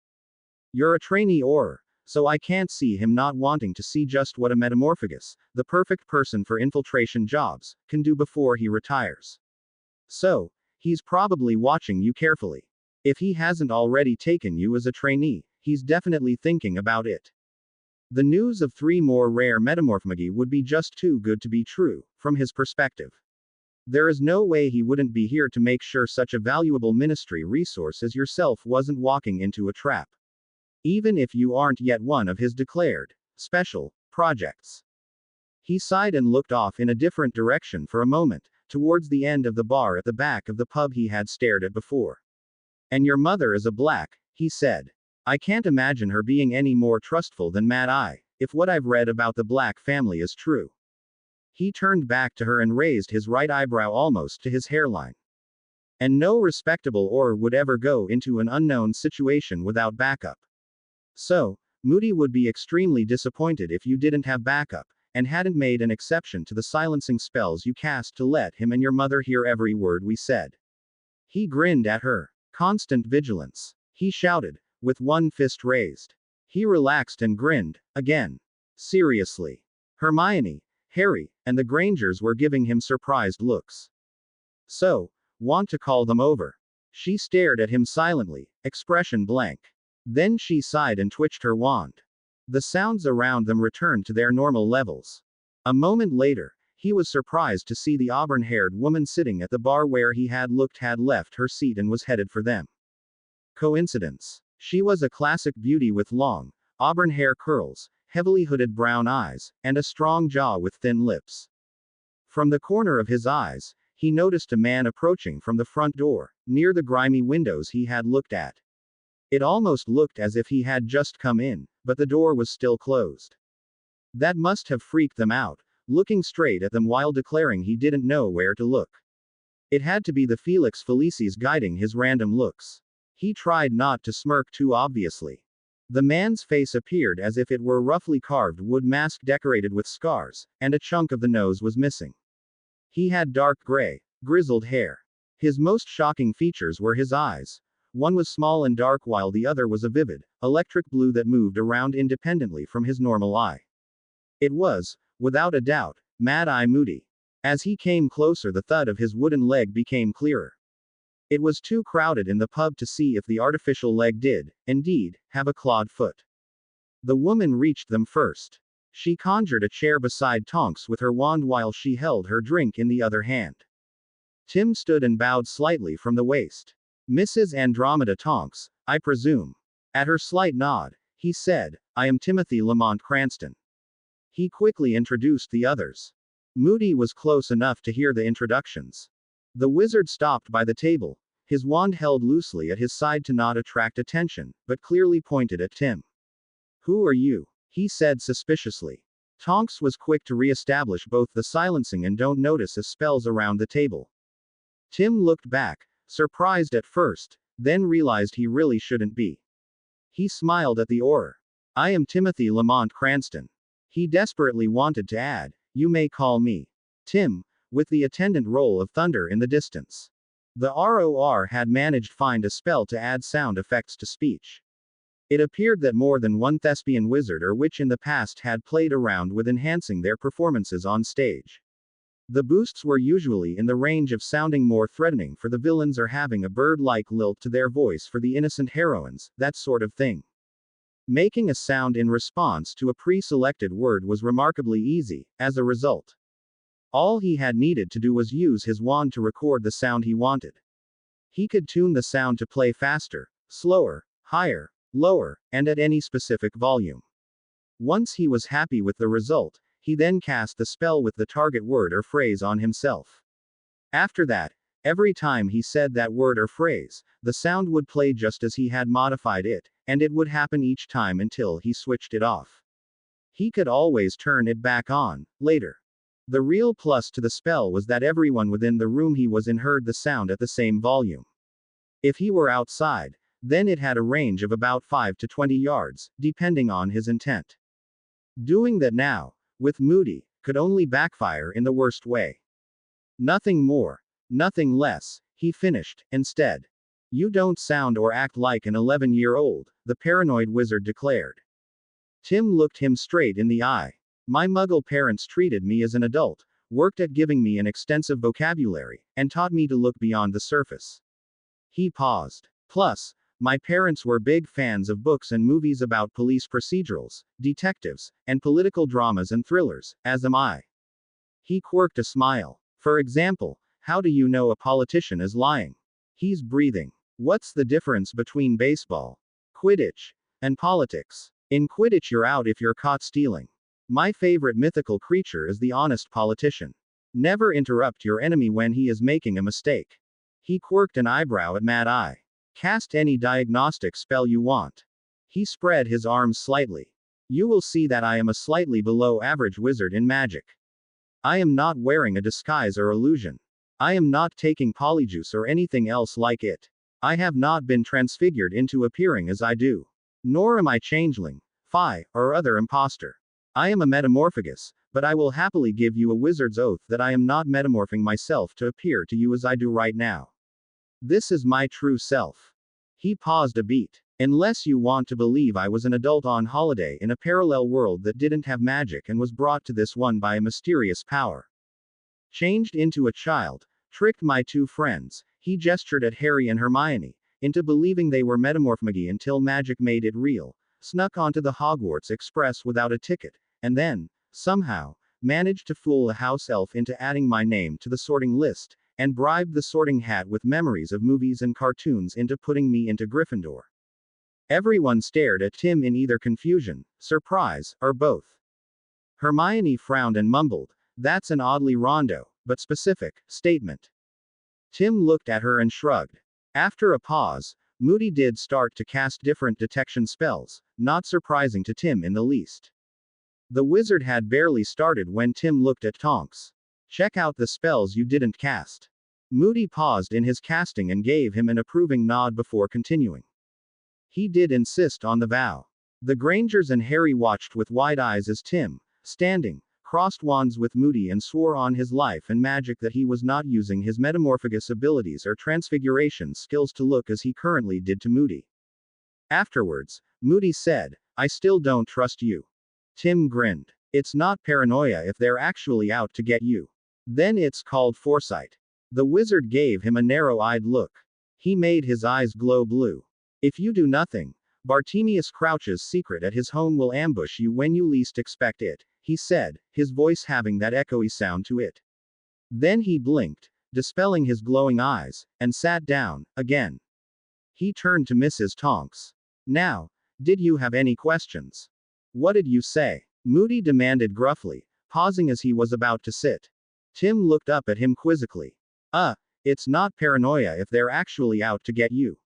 You're a trainee Auror, so I can't see him not wanting to see just what a metamorphagus, the perfect person for infiltration jobs, can do before he retires. So, he's probably watching you carefully. If he hasn't already taken you as a trainee, he's definitely thinking about it. The news of 3 more rare metamorphmagi would be just too good to be true, from his perspective. There is no way he wouldn't be here to make sure such a valuable ministry resource as yourself wasn't walking into a trap. Even if you aren't yet one of his declared special projects. He sighed and looked off in a different direction for a moment, towards the end of the bar at the back of the pub he had stared at before. And your mother is a black, he said. I can't imagine her being any more trustful than Mad Eye, if what I've read about the Black family is true. He turned back to her and raised his right eyebrow almost to his hairline. And no respectable or would ever go into an unknown situation without backup. So, Moody would be extremely disappointed if you didn't have backup, and hadn't made an exception to the silencing spells you cast to let him and your mother hear every word we said. He grinned at her. Constant vigilance. He shouted, with one fist raised. He relaxed and grinned, again. Seriously. Hermione, Harry, and the Grangers were giving him surprised looks. So, want to call them over? She stared at him silently, expression blank. Then she sighed and twitched her wand. The sounds around them returned to their normal levels. A moment later, he was surprised to see the auburn-haired woman sitting at the bar where he had left her seat and was headed for them. Coincidence. She was a classic beauty with long, auburn hair curls, heavily hooded brown eyes, and a strong jaw with thin lips. From the corner of his eyes, he noticed a man approaching from the front door, near the grimy windows he had looked at. It almost looked as if he had just come in, but the door was still closed. That must have freaked them out, looking straight at them while declaring he didn't know where to look. It had to be the Felix Felicis guiding his random looks. He tried not to smirk too obviously. The man's face appeared as if it were roughly carved wood mask decorated with scars, and a chunk of the nose was missing. He had dark gray, grizzled hair. His most shocking features were his eyes. One was small and dark while the other was a vivid, electric blue that moved around independently from his normal eye. It was, without a doubt, Mad Eye Moody. As he came closer, the thud of his wooden leg became clearer. It was too crowded in the pub to see if the artificial leg did, indeed, have a clawed foot. The woman reached them first. She conjured a chair beside Tonks with her wand while she held her drink in the other hand. Tim stood and bowed slightly from the waist. Mrs. Andromeda Tonks, I presume. At her slight nod, he said, I am Timothy Lamont Cranston. He quickly introduced the others. Moody was close enough to hear the introductions. The wizard stopped by the table, his wand held loosely at his side to not attract attention, but clearly pointed at Tim. Who are you? He said suspiciously. Tonks was quick to re-establish both the silencing and don't notice as spells around the table. Tim looked back, surprised at first, then realized he really shouldn't be. He smiled at the aura. I am Timothy Lamont Cranston. He desperately wanted to add, you may call me Tim, with the attendant roll of thunder in the distance. The ROR had managed to find a spell to add sound effects to speech. It appeared that more than one thespian wizard or witch in the past had played around with enhancing their performances on stage. The boosts were usually in the range of sounding more threatening for the villains or having a bird-like lilt to their voice for the innocent heroines, that sort of thing. Making a sound in response to a pre-selected word was remarkably easy, as a result. All he had needed to do was use his wand to record the sound he wanted. He could tune the sound to play faster, slower, higher, lower, and at any specific volume. Once he was happy with the result, he then cast the spell with the target word or phrase on himself. After that, every time he said that word or phrase, the sound would play just as he had modified it, and it would happen each time until he switched it off. He could always turn it back on, later. The real plus to the spell was that everyone within the room he was in heard the sound at the same volume. If he were outside, then it had a range of about 5 to 20 yards, depending on his intent. Doing that now, with Moody, could only backfire in the worst way. Nothing more, nothing less, he finished, instead. You don't sound or act like an 11-year-old, the paranoid wizard declared. Tim looked him straight in the eye. My Muggle parents treated me as an adult, worked at giving me an extensive vocabulary, and taught me to look beyond the surface. He paused. Plus, My parents were big fans of books and movies about police procedurals, detectives, and political dramas and thrillers, as am I. He quirked a smile. For example, how do you know a politician is lying? He's breathing. What's the difference between baseball, Quidditch, and politics? In Quidditch, you're out if you're caught stealing. My favorite mythical creature is the honest politician. Never interrupt your enemy when he is making a mistake. He quirked an eyebrow at Mad Eye. Cast any diagnostic spell you want. He spread his arms slightly. You will see that I am a slightly below average wizard in magic. I am not wearing a disguise or illusion. I am not taking polyjuice or anything else like it. I have not been transfigured into appearing as I do. Nor am I changeling, Phi, or other imposter. I am a metamorphagus, but I will happily give you a wizard's oath that I am not metamorphing myself to appear to you as I do right now. This is my true self. He paused a beat. Unless you want to believe I was an adult on holiday in a parallel world that didn't have magic and was brought to this one by a mysterious power. Changed into a child, tricked my two friends, he gestured at Harry and Hermione, into believing they were metamorphmagy until magic made it real, snuck onto the Hogwarts Express without a ticket, and then, somehow, managed to fool a house elf into adding my name to the sorting list, and bribed the sorting hat with memories of movies and cartoons into putting me into Gryffindor. Everyone stared at Tim in either confusion, surprise, or both. Hermione frowned and mumbled, "That's an oddly rondo, but specific, statement." Tim looked at her and shrugged. After a pause, Moody did start to cast different detection spells, not surprising to Tim in the least. The wizard had barely started when Tim looked at Tonks. "Check out the spells you didn't cast." Moody paused in his casting and gave him an approving nod before continuing. He did insist on the vow. The Grangers and Harry watched with wide eyes as Tim, standing, crossed wands with Moody and swore on his life and magic that he was not using his metamorphagus abilities or transfiguration skills to look as he currently did to Moody. Afterwards, Moody said, "I still don't trust you." Tim grinned. "It's not paranoia if they're actually out to get you. Then it's called foresight." The wizard gave him a narrow-eyed look. He made his eyes glow blue. "If you do nothing, Bartemius Crouch's secret at his home will ambush you when you least expect it," he said, his voice having that echoey sound to it. Then he blinked, dispelling his glowing eyes, and sat down, again. He turned to Mrs. Tonks. "Now, did you have any questions?" "What did you say?" Moody demanded gruffly, pausing as he was about to sit. Tim looked up at him quizzically. It's not paranoia if they're actually out to get you.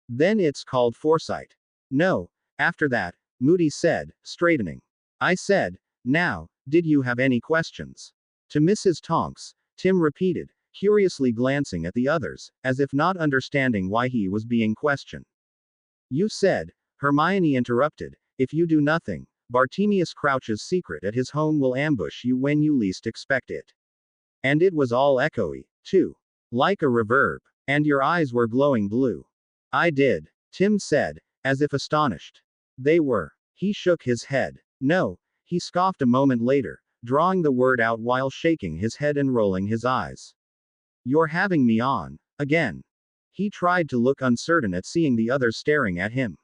Then it's called foresight." "No." After that, Moody said, straightening. "I said, now, did you have any questions?" To Mrs. Tonks, Tim repeated, curiously glancing at the others, as if not understanding why he was being questioned. "You said," Hermione interrupted, "if you do nothing, Bartemius Crouch's secret at his home will ambush you when you least expect it." And it was all echoey, too. Like a reverb. "And your eyes were glowing blue." "I did," Tim said, as if astonished. "They were." He shook his head. "No," he scoffed a moment later, drawing the word out while shaking his head and rolling his eyes. "You're having me on, again." He tried to look uncertain at seeing the others staring at him.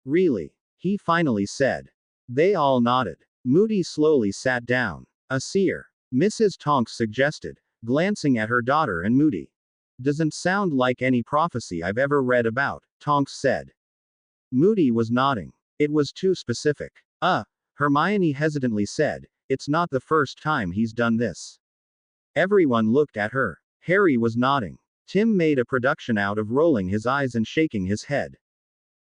"Really?" he finally said. They all nodded. Moody slowly sat down. "A seer," Mrs. Tonks suggested, glancing at her daughter and Moody. "Doesn't sound like any prophecy I've ever read about," Tonks said. Moody was nodding. "It was too specific." Hermione hesitantly said, "It's not the first time he's done this." Everyone looked at her. Harry was nodding. Tim made a production out of rolling his eyes and shaking his head.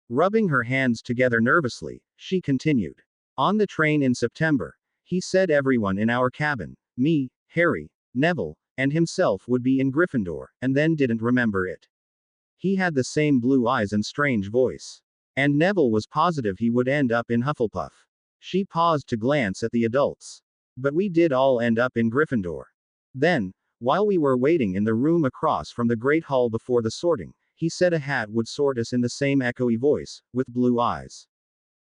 Rubbing her hands together nervously, she continued. "On the train in September, he said everyone in our cabin, me, Harry, Neville, and himself would be in Gryffindor, and then didn't remember it. He had the same blue eyes and strange voice. And Neville was positive he would end up in Hufflepuff." She paused to glance at the adults. "But we did all end up in Gryffindor." Then, while we were waiting in the room across from the Great Hall before the sorting, he said a hat would sort us in the same echoey voice, with blue eyes.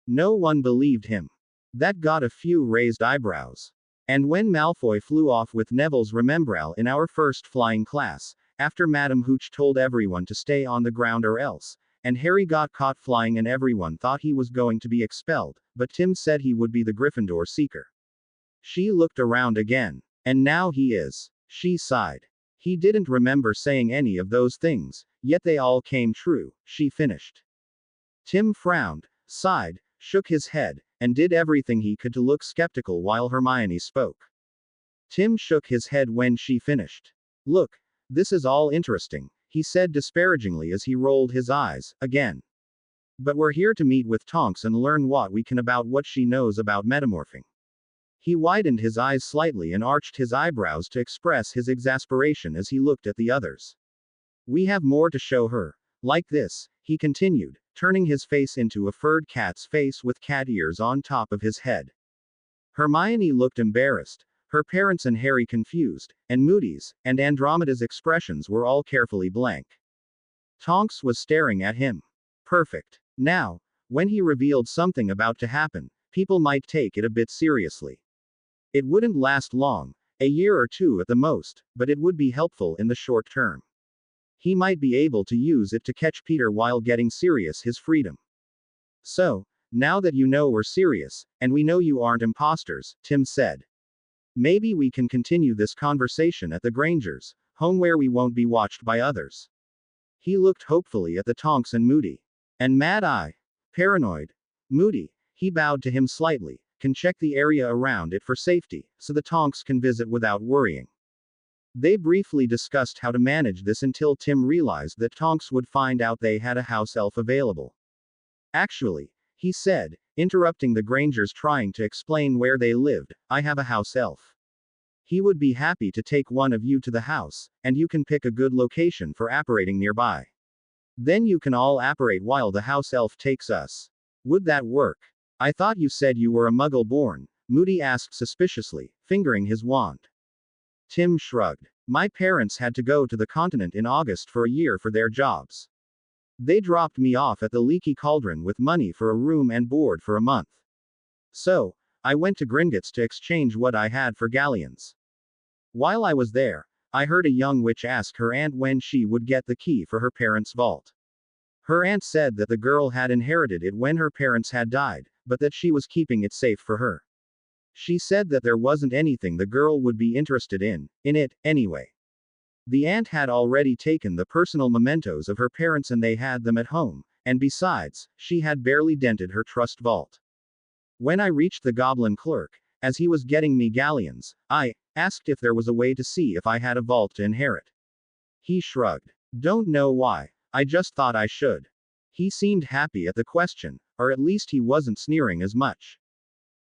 No one believed him. That got a few raised eyebrows. And when Malfoy flew off with Neville's Remembrall in our first flying class, after Madame Hooch told everyone to stay on the ground or else, and Harry got caught flying and everyone thought he was going to be expelled, but Tim said he would be the Gryffindor seeker. She looked around again. And now he is. She sighed. He didn't remember saying any of those things, yet they all came true, she finished. Tim frowned, sighed, shook his head, and did everything he could to look skeptical while Hermione spoke. Tim shook his head when she finished. Look, this is all interesting, he said disparagingly as he rolled his eyes, again. But we're here to meet with Tonks and learn what we can about what she knows about metamorphing. He widened his eyes slightly and arched his eyebrows to express his exasperation as he looked at the others. We have more to show her. Like this, he continued, turning his face into a furred cat's face with cat ears on top of his head. Hermione looked embarrassed, her parents and Harry confused, and Moody's and Andromeda's expressions were all carefully blank. Tonks was staring at him. Perfect. Now, when he revealed something about to happen, people might take it a bit seriously. It wouldn't last long, a year or two at the most, but it would be helpful in the short term. He might be able to use it to catch Peter while getting Sirius his freedom. So, now that you know we're serious, and we know you aren't imposters, Tim said. Maybe we can continue this conversation at the Grangers, home where we won't be watched by others. He looked hopefully at the Tonks and Moody. And Mad Eye. Paranoid. Moody, he bowed to him slightly, can check the area around it for safety, so the Tonks can visit without worrying. They briefly discussed how to manage this until Tim realized that Tonks would find out they had a house elf available. Actually, he said, interrupting the Grangers trying to explain where they lived, I have a house elf. He would be happy to take one of you to the house, and you can pick a good location for apparating nearby. Then you can all apparate while the house elf takes us. Would that work? I thought you said you were a Muggle born, Moody asked suspiciously, fingering his wand. Tim shrugged. My parents had to go to the continent in August for a year for their jobs. They dropped me off at the Leaky Cauldron with money for a room and board for a month. So, I went to Gringotts to exchange what I had for galleons. While I was there, I heard a young witch ask her aunt when she would get the key for her parents' vault. Her aunt said that the girl had inherited it when her parents had died, but that she was keeping it safe for her. She said that there wasn't anything the girl would be interested in it, anyway. The aunt had already taken the personal mementos of her parents and they had them at home, and besides, she had barely dented her trust vault. When I reached the goblin clerk, as he was getting me galleons, I asked if there was a way to see if I had a vault to inherit. He shrugged. Don't know why, I just thought I should. He seemed happy at the question, or at least he wasn't sneering as much.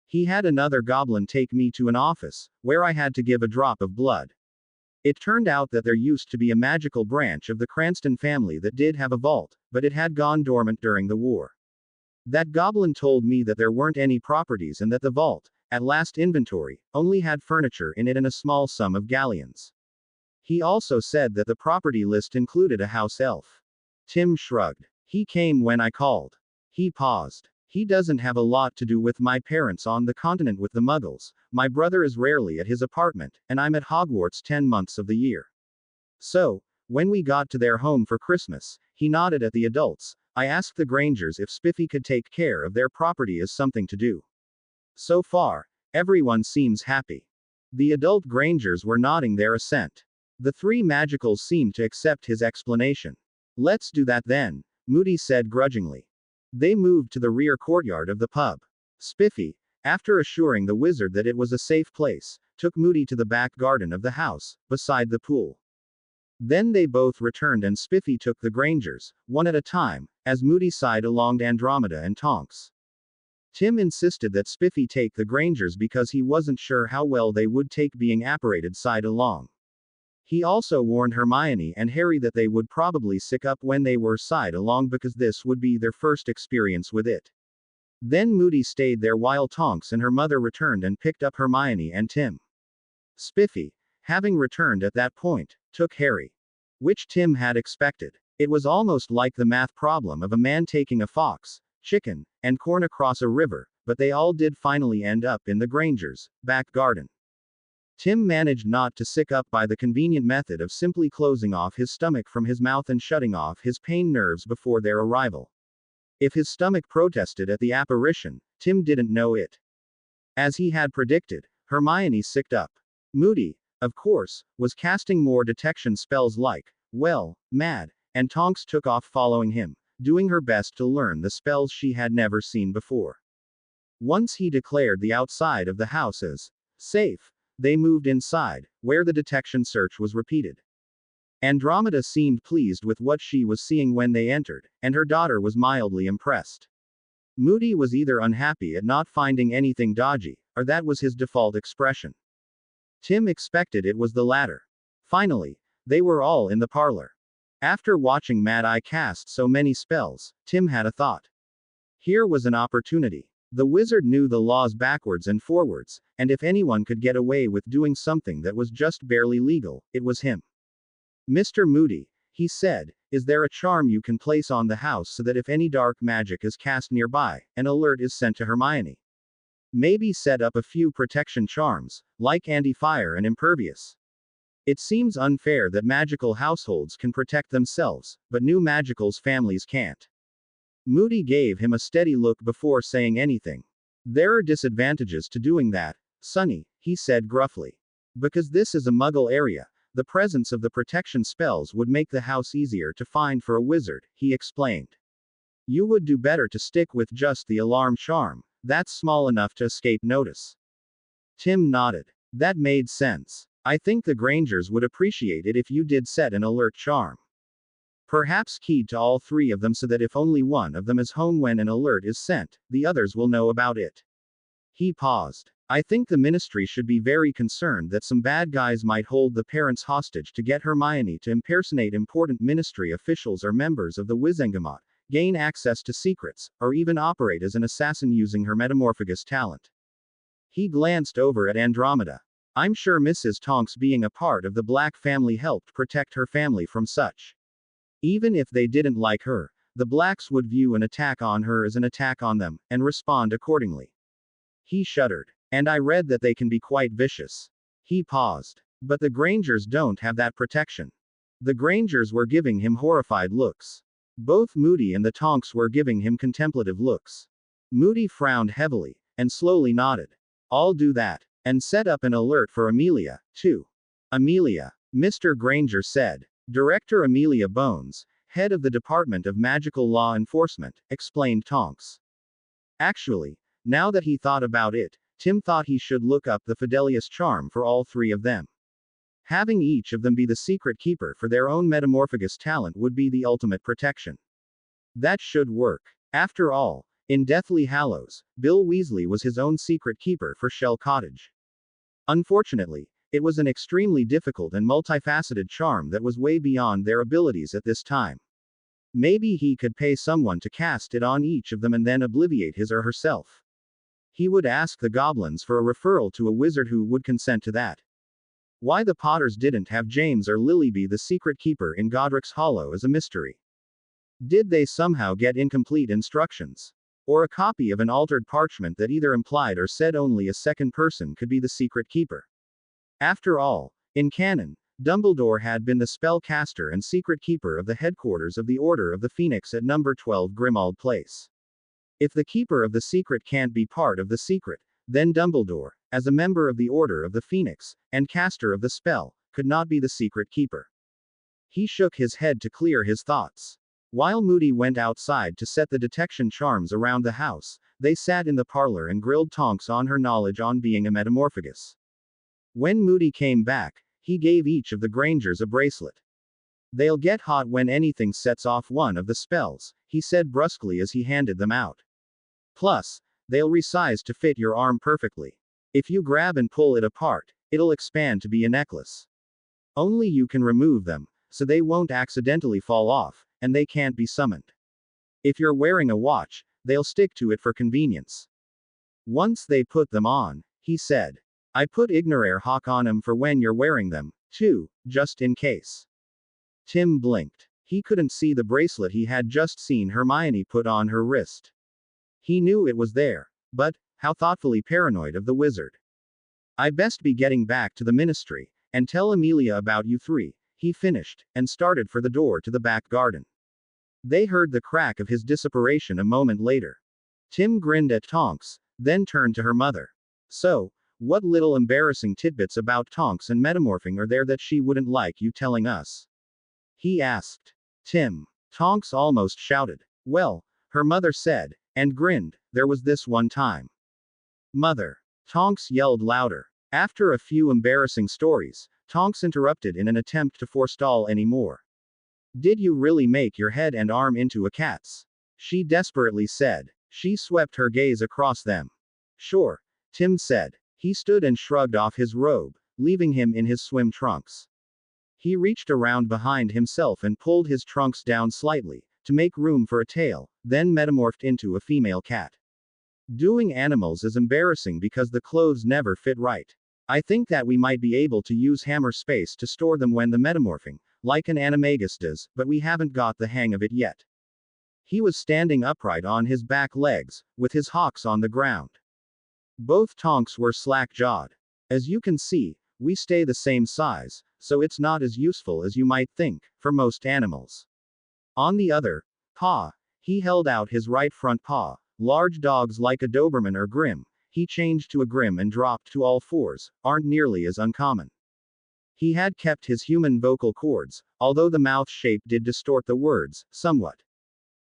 He had another goblin take me to an office, where I had to give a drop of blood. It turned out that there used to be a magical branch of the Cranston family that did have a vault, but it had gone dormant during the war. That goblin told me that there weren't any properties and that the vault, at last inventory, only had furniture in it and a small sum of galleons. He also said that the property list included a house elf. Tim shrugged. He came when I called. He paused. He doesn't have a lot to do with my parents on the continent with the Muggles. My brother is rarely at his apartment, and I'm at Hogwarts 10 months of the year. So, when we got to their home for Christmas, he nodded at the adults. I asked the Grangers if Spiffy could take care of their property as something to do. So far, everyone seems happy. The adult Grangers were nodding their assent. The three magicals seemed to accept his explanation. Let's do that then, Moody said grudgingly. They moved to the rear courtyard of the pub. Spiffy, after assuring the wizard that it was a safe place, took Moody to the back garden of the house, beside the pool. Then they both returned and Spiffy took the Grangers, one at a time, as Moody sighed along Andromeda and Tonks. Tim insisted that Spiffy take the Grangers because he wasn't sure how well they would take being apparated side along. He also warned Hermione and Harry that they would probably sick up when they were side along because this would be their first experience with it. Then Moody stayed there while Tonks and her mother returned and picked up Hermione and Tim. Spiffy, having returned at that point, took Harry. Which Tim had expected. It was almost like the math problem of a man taking a fox, chicken, and corn across a river, but they all did finally end up in the Grangers' back garden. Tim managed not to sick up by the convenient method of simply closing off his stomach from his mouth and shutting off his pain nerves before their arrival. If his stomach protested at the apparition, Tim didn't know it. As he had predicted, Hermione sicked up. Moody, of course, was casting more detection spells like, well, mad, and Tonks took off following him, doing her best to learn the spells she had never seen before. Once he declared the outside of the house as safe, they moved inside, where the detection search was repeated. Andromeda seemed pleased with what she was seeing when they entered, and her daughter was mildly impressed. Moody was either unhappy at not finding anything dodgy, or that was his default expression. Tim expected it was the latter. Finally, they were all in the parlor. After watching Mad Eye cast so many spells, Tim had a thought. Here was an opportunity. The wizard knew the laws backwards and forwards, and if anyone could get away with doing something that was just barely legal, it was him. Mr. Moody, he said, is there a charm you can place on the house so that if any dark magic is cast nearby, an alert is sent to Hermione? Maybe set up a few protection charms, like anti-fire and impervious. It seems unfair that magical households can protect themselves, but new magicals families can't. Moody gave him a steady look before saying anything. There are disadvantages to doing that, Sonny, he said gruffly. Because this is a Muggle area, the presence of the protection spells would make the house easier to find for a wizard, he explained. You would do better to stick with just the alarm charm, that's small enough to escape notice. Tim nodded. That made sense. I think the Grangers would appreciate it if you did set an alert charm. Perhaps keyed to all three of them so that if only one of them is home when an alert is sent, the others will know about it. He paused. I think the ministry should be very concerned that some bad guys might hold the parents hostage to get Hermione to impersonate important ministry officials or members of the Wizengamot, gain access to secrets, or even operate as an assassin using her metamorphagus talent. He glanced over at Andromeda. I'm sure Mrs. Tonks being a part of the Black family helped protect her family from such. Even if they didn't like her, the Blacks would view an attack on her as an attack on them, and respond accordingly. He shuddered. And I read that they can be quite vicious. He paused. But the Grangers don't have that protection. The Grangers were giving him horrified looks. Both Moody and the Tonks were giving him contemplative looks. Moody frowned heavily, and slowly nodded. I'll do that. And set up an alert for Amelia, too. Amelia, Mr. Granger said. Director Amelia Bones, head of the Department of Magical Law Enforcement, explained Tonks. Actually, now that he thought about it, Tim thought he should look up the Fidelius charm for all three of them. Having each of them be the secret keeper for their own metamorphagus talent would be the ultimate protection. That should work. After all, in Deathly Hallows, Bill Weasley was his own secret keeper for Shell Cottage. Unfortunately, it was an extremely difficult and multifaceted charm that was way beyond their abilities at this time. Maybe he could pay someone to cast it on each of them and then obliviate his or herself. He would ask the goblins for a referral to a wizard who would consent to that. Why the Potters didn't have James or Lily be the secret keeper in Godric's Hollow is a mystery. Did they somehow get incomplete instructions? Or a copy of an altered parchment that either implied or said only a second person could be the secret keeper? After all, in canon, Dumbledore had been the spellcaster and secret keeper of the headquarters of the Order of the Phoenix at number 12 Grimmauld Place. If the keeper of the secret can't be part of the secret, then Dumbledore, as a member of the Order of the Phoenix, and caster of the spell, could not be the secret keeper. He shook his head to clear his thoughts. While Moody went outside to set the detection charms around the house, they sat in the parlor and grilled Tonks on her knowledge on being a metamorphagus. When Moody came back, he gave each of the Grangers a bracelet. They'll get hot when anything sets off one of the spells, he said brusquely as he handed them out. Plus, they'll resize to fit your arm perfectly. If you grab and pull it apart, it'll expand to be a necklace. Only you can remove them, so they won't accidentally fall off, and they can't be summoned. If you're wearing a watch, they'll stick to it for convenience. Once they put them on, he said. I put Ignorair Hawk on 'em for when you're wearing them, too, just in case. Tim blinked. He couldn't see the bracelet he had just seen Hermione put on her wrist. He knew it was there, but, how thoughtfully paranoid of the wizard. I best be getting back to the ministry, and tell Amelia about you three, he finished, and started for the door to the back garden. They heard the crack of his disapparation a moment later. Tim grinned at Tonks, then turned to her mother. So, what little embarrassing tidbits about Tonks and metamorphing are there that she wouldn't like you telling us? He asked. Tim. Tonks almost shouted. Well, her mother said, and grinned, there was this one time. Mother. Tonks yelled louder. After a few embarrassing stories, Tonks interrupted in an attempt to forestall any more. Did you really make your head and arm into a cat's? She desperately said. She swept her gaze across them. Sure, Tim said. He stood and shrugged off his robe, leaving him in his swim trunks. He reached around behind himself and pulled his trunks down slightly, to make room for a tail, then metamorphed into a female cat. Doing animals is embarrassing because the clothes never fit right. I think that we might be able to use hammer space to store them when the metamorphing, like an animagus does, but we haven't got the hang of it yet. He was standing upright on his back legs, with his hocks on the ground. Both Tonks were slack-jawed. As you can see, we stay the same size, so it's not as useful as you might think, for most animals. On the other paw, he held out his right front paw. Large dogs like a Doberman or Grim, he changed to a Grim and dropped to all fours, aren't nearly as uncommon. He had kept his human vocal cords, although the mouth shape did distort the words, somewhat.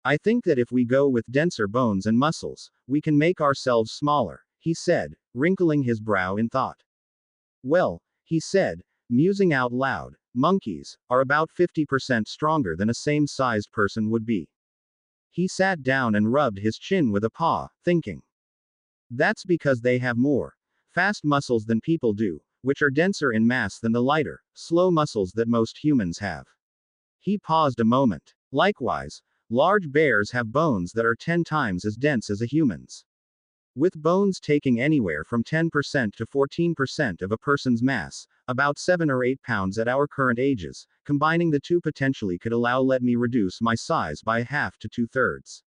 I think that if we go with denser bones and muscles, we can make ourselves smaller, he said, wrinkling his brow in thought. Well, he said, musing out loud, monkeys are about 50% stronger than a same-sized person would be. He sat down and rubbed his chin with a paw, thinking. That's because they have more fast muscles than people do, which are denser in mass than the lighter, slow muscles that most humans have. He paused a moment. Likewise, large bears have bones that are 10 times as dense as a human's. With bones taking anywhere from 10% to 14% of a person's mass, about 7 or 8 pounds at our current ages, combining the two potentially could let me reduce my size by half to 2/3.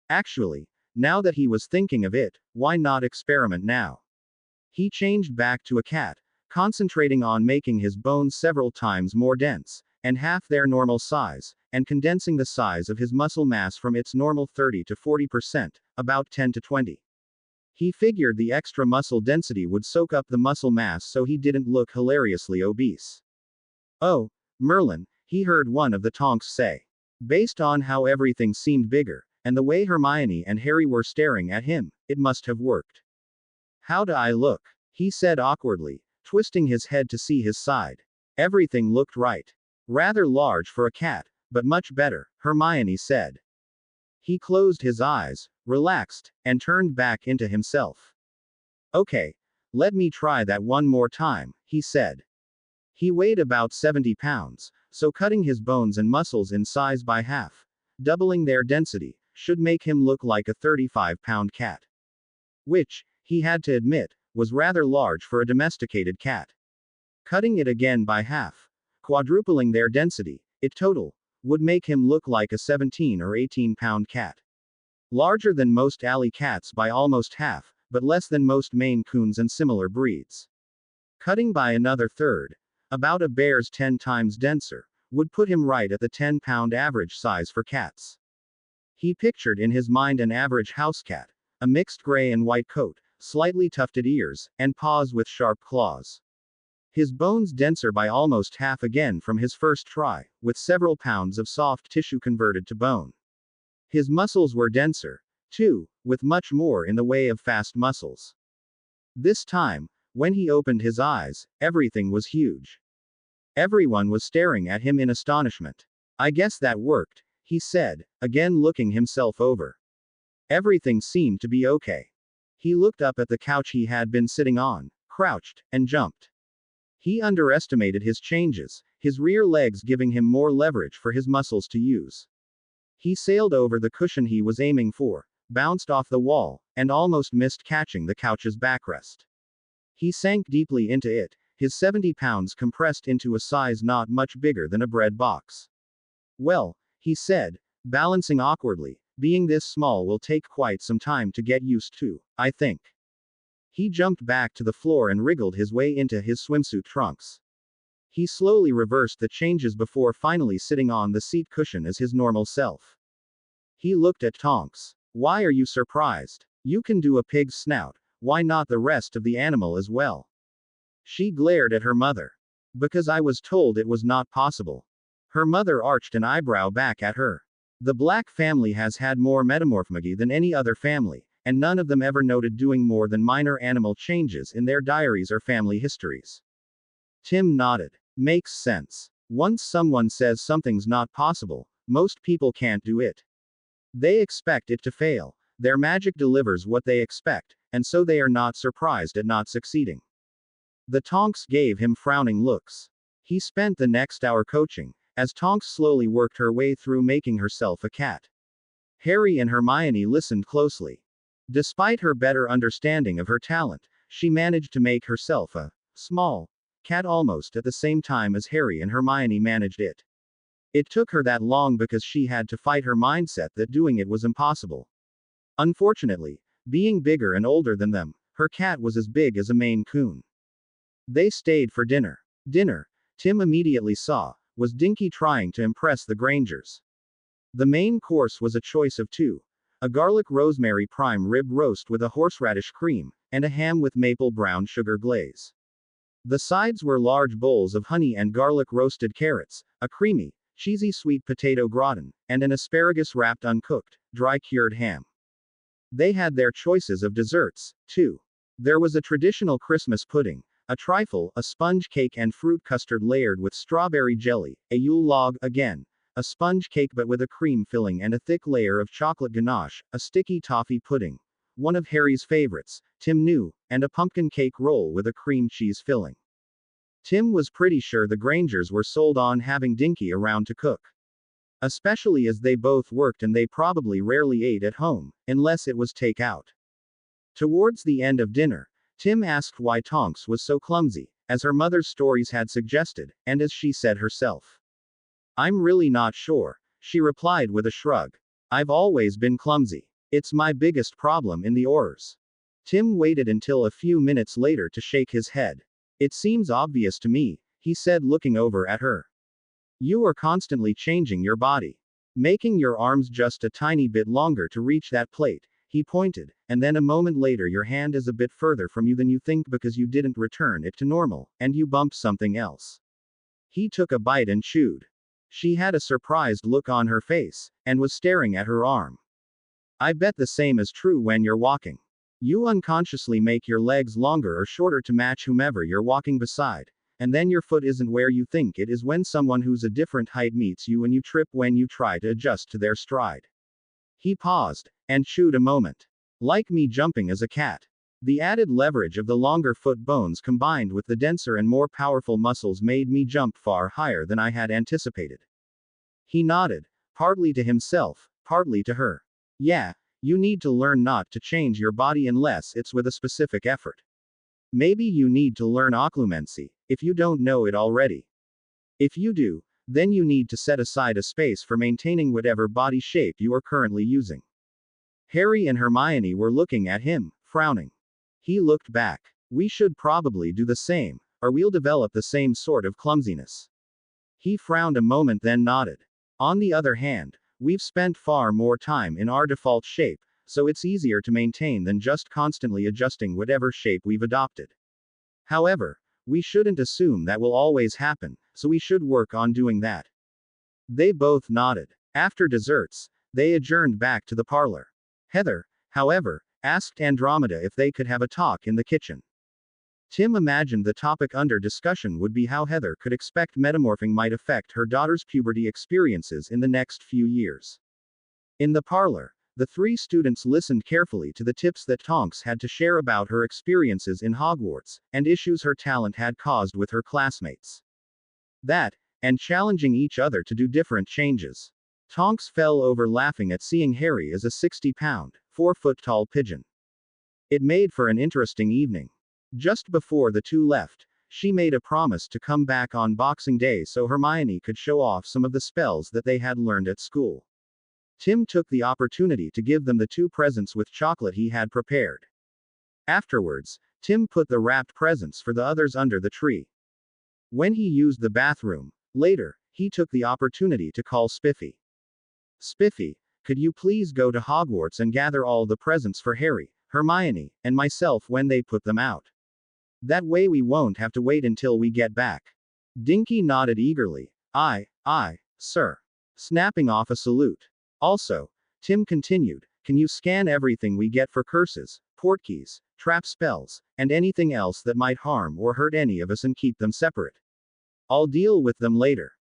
Actually, now that he was thinking of it, why not experiment now? He changed back to a cat, concentrating on making his bones several times more dense, and half their normal size, and condensing the size of his muscle mass from its normal 30 to 40%, about 10 to 20. He figured the extra muscle density would soak up the muscle mass so he didn't look hilariously obese. Oh, Merlin, he heard one of the Tonks say. Based on how everything seemed bigger, and the way Hermione and Harry were staring at him, it must have worked. How do I look? He said awkwardly, twisting his head to see his side. Everything looked right. Rather large for a cat, but much better, Hermione said. He closed his eyes, relaxed, and turned back into himself. Okay, let me try that one more time, he said. He weighed about 70 pounds, so cutting his bones and muscles in size by half, doubling their density, should make him look like a 35-pound cat. Which, he had to admit, was rather large for a domesticated cat. Cutting it again by half, quadrupling their density, it total, would make him look like a 17 or 18-pound cat. Larger than most alley cats by almost half, but less than most Maine Coons and similar breeds. Cutting by another third, about a bear's 10 times denser, would put him right at the 10-pound average size for cats. He pictured in his mind an average house cat, a mixed gray and white coat, slightly tufted ears, and paws with sharp claws. His bones denser by almost half again from his first try, with several pounds of soft tissue converted to bone. His muscles were denser, too, with much more in the way of fast muscles. This time, when he opened his eyes, everything was huge. Everyone was staring at him in astonishment. I guess that worked, he said, again looking himself over. Everything seemed to be okay. He looked up at the couch he had been sitting on, crouched, and jumped. He underestimated his changes, his rear legs giving him more leverage for his muscles to use. He sailed over the cushion he was aiming for, bounced off the wall, and almost missed catching the couch's backrest. He sank deeply into it, his 70 pounds compressed into a size not much bigger than a bread box. Well, he said, balancing awkwardly, being this small will take quite some time to get used to, I think. He jumped back to the floor and wriggled his way into his swimsuit trunks. He slowly reversed the changes before finally sitting on the seat cushion as his normal self. He looked at Tonks. Why are you surprised? You can do a pig's snout, why not the rest of the animal as well? She glared at her mother. Because I was told it was not possible. Her mother arched an eyebrow back at her. The Black family has had more metamorphology than any other family, and none of them ever noted doing more than minor animal changes in their diaries or family histories. Tim nodded. Makes sense. Once someone says something's not possible, most people can't do it. They expect it to fail. Their magic delivers what they expect, and so they are not surprised at not succeeding. The Tonks gave him frowning looks. He spent the next hour coaching, as Tonks slowly worked her way through making herself a cat. Harry and Hermione listened closely. Despite her better understanding of her talent, she managed to make herself a small cat almost at the same time as Harry and Hermione managed it. It took her that long because she had to fight her mindset that doing it was impossible. Unfortunately, being bigger and older than them, her cat was as big as a Maine Coon. They stayed for dinner. Dinner, Tim immediately saw, was Dinky trying to impress the Grangers. The main course was a choice of two: a garlic rosemary prime rib roast with a horseradish cream, and a ham with maple brown sugar glaze. The sides were large bowls of honey and garlic roasted carrots, a creamy, cheesy sweet potato gratin, and an asparagus wrapped uncooked, dry cured ham. They had their choices of desserts, too. There was a traditional Christmas pudding, a trifle, a sponge cake and fruit custard layered with strawberry jelly, a Yule log, again, a sponge cake but with a cream filling and a thick layer of chocolate ganache, a sticky toffee pudding, one of Harry's favorites, Tim knew, and a pumpkin cake roll with a cream cheese filling. Tim was pretty sure the Grangers were sold on having Dinky around to cook. Especially as they both worked and they probably rarely ate at home, unless it was takeout. Towards the end of dinner, Tim asked why Tonks was so clumsy, as her mother's stories had suggested, and as she said herself. I'm really not sure, she replied with a shrug. I've always been clumsy. It's my biggest problem in the Aurors. Tim waited until a few minutes later to shake his head. It seems obvious to me, he said, looking over at her. You are constantly changing your body. Making your arms just a tiny bit longer to reach that plate, he pointed, and then a moment later your hand is a bit further from you than you think because you didn't return it to normal, and you bumped something else. He took a bite and chewed. She had a surprised look on her face, and was staring at her arm. I bet the same is true when you're walking. You unconsciously make your legs longer or shorter to match whomever you're walking beside, and then your foot isn't where you think it is when someone who's a different height meets you and you trip when you try to adjust to their stride. He paused, and chewed a moment. Like me jumping as a cat. The added leverage of the longer foot bones combined with the denser and more powerful muscles made me jump far higher than I had anticipated. He nodded, partly to himself, partly to her. Yeah, you need to learn not to change your body unless it's with a specific effort. Maybe you need to learn occlumency, if you don't know it already. If you do, then you need to set aside a space for maintaining whatever body shape you are currently using. Harry and Hermione were looking at him, frowning. He looked back. We should probably do the same, or we'll develop the same sort of clumsiness. He frowned a moment then nodded. On the other hand, we've spent far more time in our default shape, so it's easier to maintain than just constantly adjusting whatever shape we've adopted. However, we shouldn't assume that will always happen, so we should work on doing that. They both nodded. After desserts, they adjourned back to the parlor. Heather, however, asked Andromeda if they could have a talk in the kitchen. Tim imagined the topic under discussion would be how Heather could expect metamorphing might affect her daughter's puberty experiences in the next few years. In the parlor, the three students listened carefully to the tips that Tonks had to share about her experiences in Hogwarts, and issues her talent had caused with her classmates. That, and challenging each other to do different changes. Tonks fell over laughing at seeing Harry as a 60-pound, 4-foot-tall pigeon. It made for an interesting evening. Just before the two left, she made a promise to come back on Boxing Day so Hermione could show off some of the spells that they had learned at school. Tim took the opportunity to give them the two presents with chocolate he had prepared. Afterwards, Tim put the wrapped presents for the others under the tree. When he used the bathroom, later, he took the opportunity to call Spiffy. Spiffy, could you please go to Hogwarts and gather all the presents for Harry, Hermione, and myself when they put them out? That way we won't have to wait until we get back. Dinky nodded eagerly. Aye, sir. Snapping off a salute. Also, Tim continued, can you scan everything we get for curses, portkeys, trap spells, and anything else that might harm or hurt any of us and keep them separate? I'll deal with them later.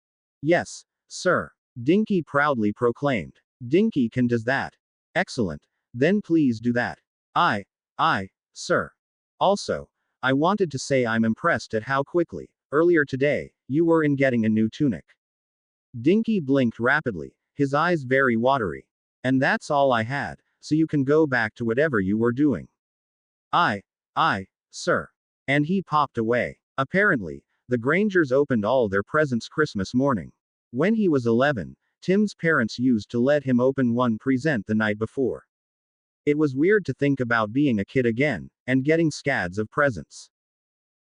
Yes, sir. Dinky proudly proclaimed. Dinky can does that. Excellent. Then please do that. Aye, sir. Also, I wanted to say I'm impressed at how quickly, earlier today, you were in getting a new tunic. Dinky blinked rapidly, his eyes very watery. And that's all I had, so you can go back to whatever you were doing. Aye, sir. And he popped away. Apparently, the Grangers opened all their presents Christmas morning. When he was 11, Tim's parents used to let him open one present the night before. It was weird to think about being a kid again, and getting scads of presents.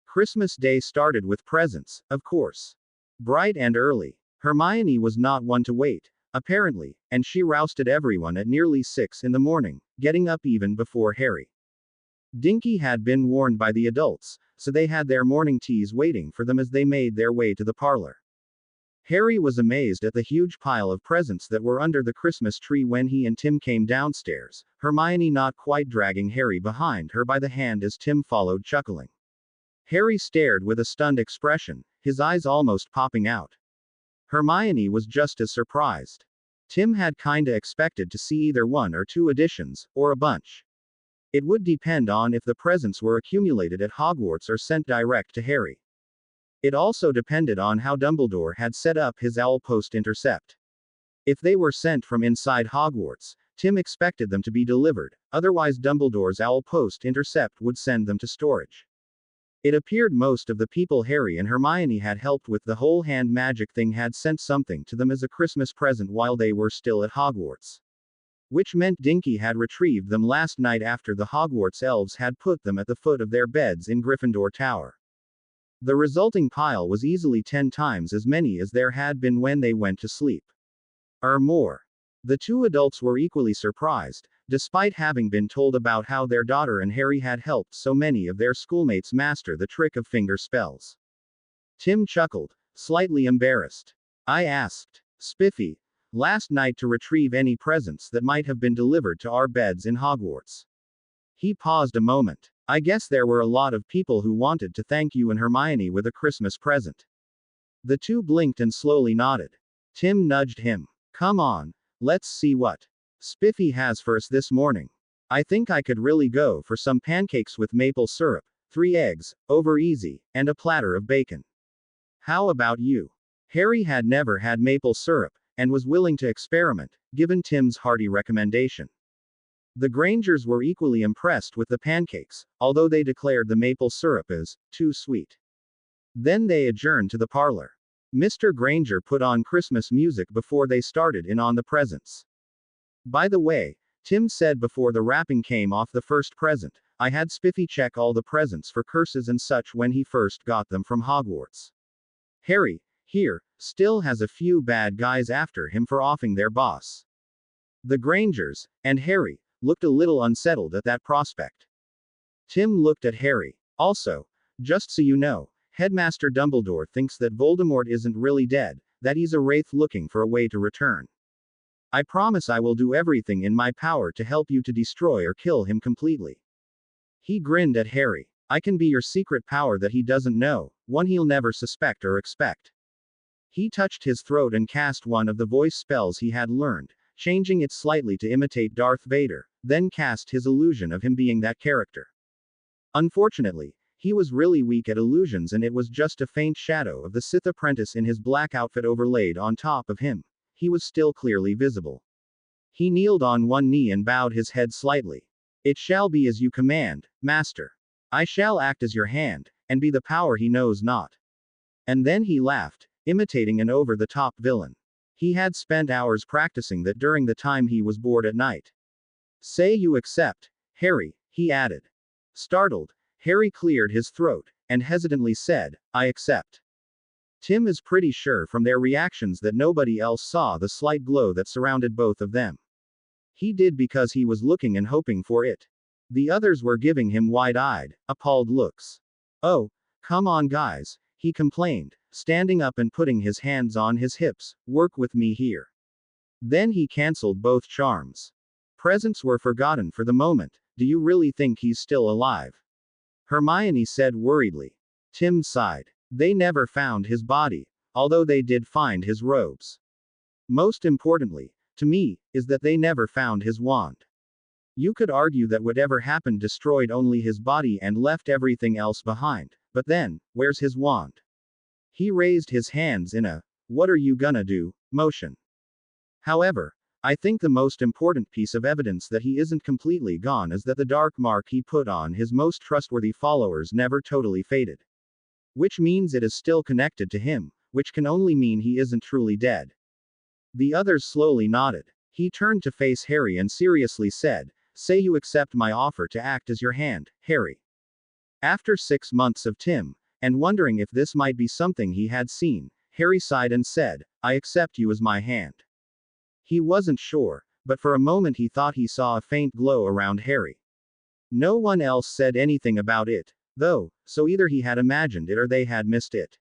Christmas Day started with presents, of course. Bright and early. Hermione was not one to wait, apparently, and she rousted everyone at nearly 6 in the morning, getting up even before Harry. Dinky had been warned by the adults, so they had their morning teas waiting for them as they made their way to the parlor. Harry was amazed at the huge pile of presents that were under the Christmas tree when he and Tim came downstairs, Hermione not quite dragging Harry behind her by the hand as Tim followed chuckling. Harry stared with a stunned expression, his eyes almost popping out. Hermione was just as surprised. Tim had kinda expected to see either one or two additions, or a bunch. It would depend on if the presents were accumulated at Hogwarts or sent direct to Harry. It also depended on how Dumbledore had set up his owl post intercept. If they were sent from inside Hogwarts, Tim expected them to be delivered, otherwise Dumbledore's owl post intercept would send them to storage. It appeared most of the people Harry and Hermione had helped with the whole hand magic thing had sent something to them as a Christmas present while they were still at Hogwarts. Which meant Dinky had retrieved them last night after the Hogwarts elves had put them at the foot of their beds in Gryffindor Tower. The resulting pile was easily 10 times as many as there had been when they went to sleep. Or more. The two adults were equally surprised, despite having been told about how their daughter and Harry had helped so many of their schoolmates master the trick of finger spells. Tim chuckled, slightly embarrassed. I asked Spiffy last night to retrieve any presents that might have been delivered to our beds in Hogwarts. He paused a moment. I guess there were a lot of people who wanted to thank you and Hermione with a Christmas present. The two blinked and slowly nodded. Tim nudged him. Come on, let's see what Spiffy has for us this morning. I think I could really go for some pancakes with maple syrup, 3 eggs, over easy, and a platter of bacon. How about you? Harry had never had maple syrup, and was willing to experiment, given Tim's hearty recommendation. The Grangers were equally impressed with the pancakes, although they declared the maple syrup as too sweet. Then they adjourned to the parlor. Mr. Granger put on Christmas music before they started in on the presents. By the way, Tim said before the wrapping came off the first present, I had Spiffy check all the presents for curses and such when he first got them from Hogwarts. Harry, here, still has a few bad guys after him for offing their boss. The Grangers, and Harry, looked a little unsettled at that prospect. Tim looked at Harry. Also, just so you know, Headmaster Dumbledore thinks that Voldemort isn't really dead, that he's a wraith looking for a way to return. I promise I will do everything in my power to help you to destroy or kill him completely. He grinned at Harry. I can be your secret power that he doesn't know, one he'll never suspect or expect. He touched his throat and cast one of the voice spells he had learned, changing it slightly to imitate Darth Vader, then cast his illusion of him being that character. Unfortunately, he was really weak at illusions and it was just a faint shadow of the Sith apprentice in his black outfit overlaid on top of him. He was still clearly visible. He kneeled on one knee and bowed his head slightly. It shall be as you command, Master. I shall act as your hand, and be the power he knows not. And then he laughed, imitating an over-the-top villain. He had spent hours practicing that during the time he was bored at night. Say you accept, Harry, he added. Startled, Harry cleared his throat, and hesitantly said, I accept. Tim is pretty sure from their reactions that nobody else saw the slight glow that surrounded both of them. He did because he was looking and hoping for it. The others were giving him wide-eyed, appalled looks. Oh, come on guys, he complained, standing up and putting his hands on his hips, work with me here. Then he cancelled both charms. Presents were forgotten for the moment. Do you really think he's still alive? Hermione said worriedly. Tim sighed. They never found his body, although they did find his robes. Most importantly, to me, is that they never found his wand. You could argue that whatever happened destroyed only his body and left everything else behind, but then, where's his wand? He raised his hands in a, what are you gonna do, motion. However, I think the most important piece of evidence that he isn't completely gone is that the dark mark he put on his most trustworthy followers never totally faded. Which means it is still connected to him, which can only mean he isn't truly dead. The others slowly nodded. He turned to face Harry and seriously said, say you accept my offer to act as your hand, Harry. After 6 months of Tim, and wondering if this might be something he had seen, Harry sighed and said, I accept you as my hand. He wasn't sure, but for a moment he thought he saw a faint glow around Harry. No one else said anything about it, though, so either he had imagined it or they had missed it.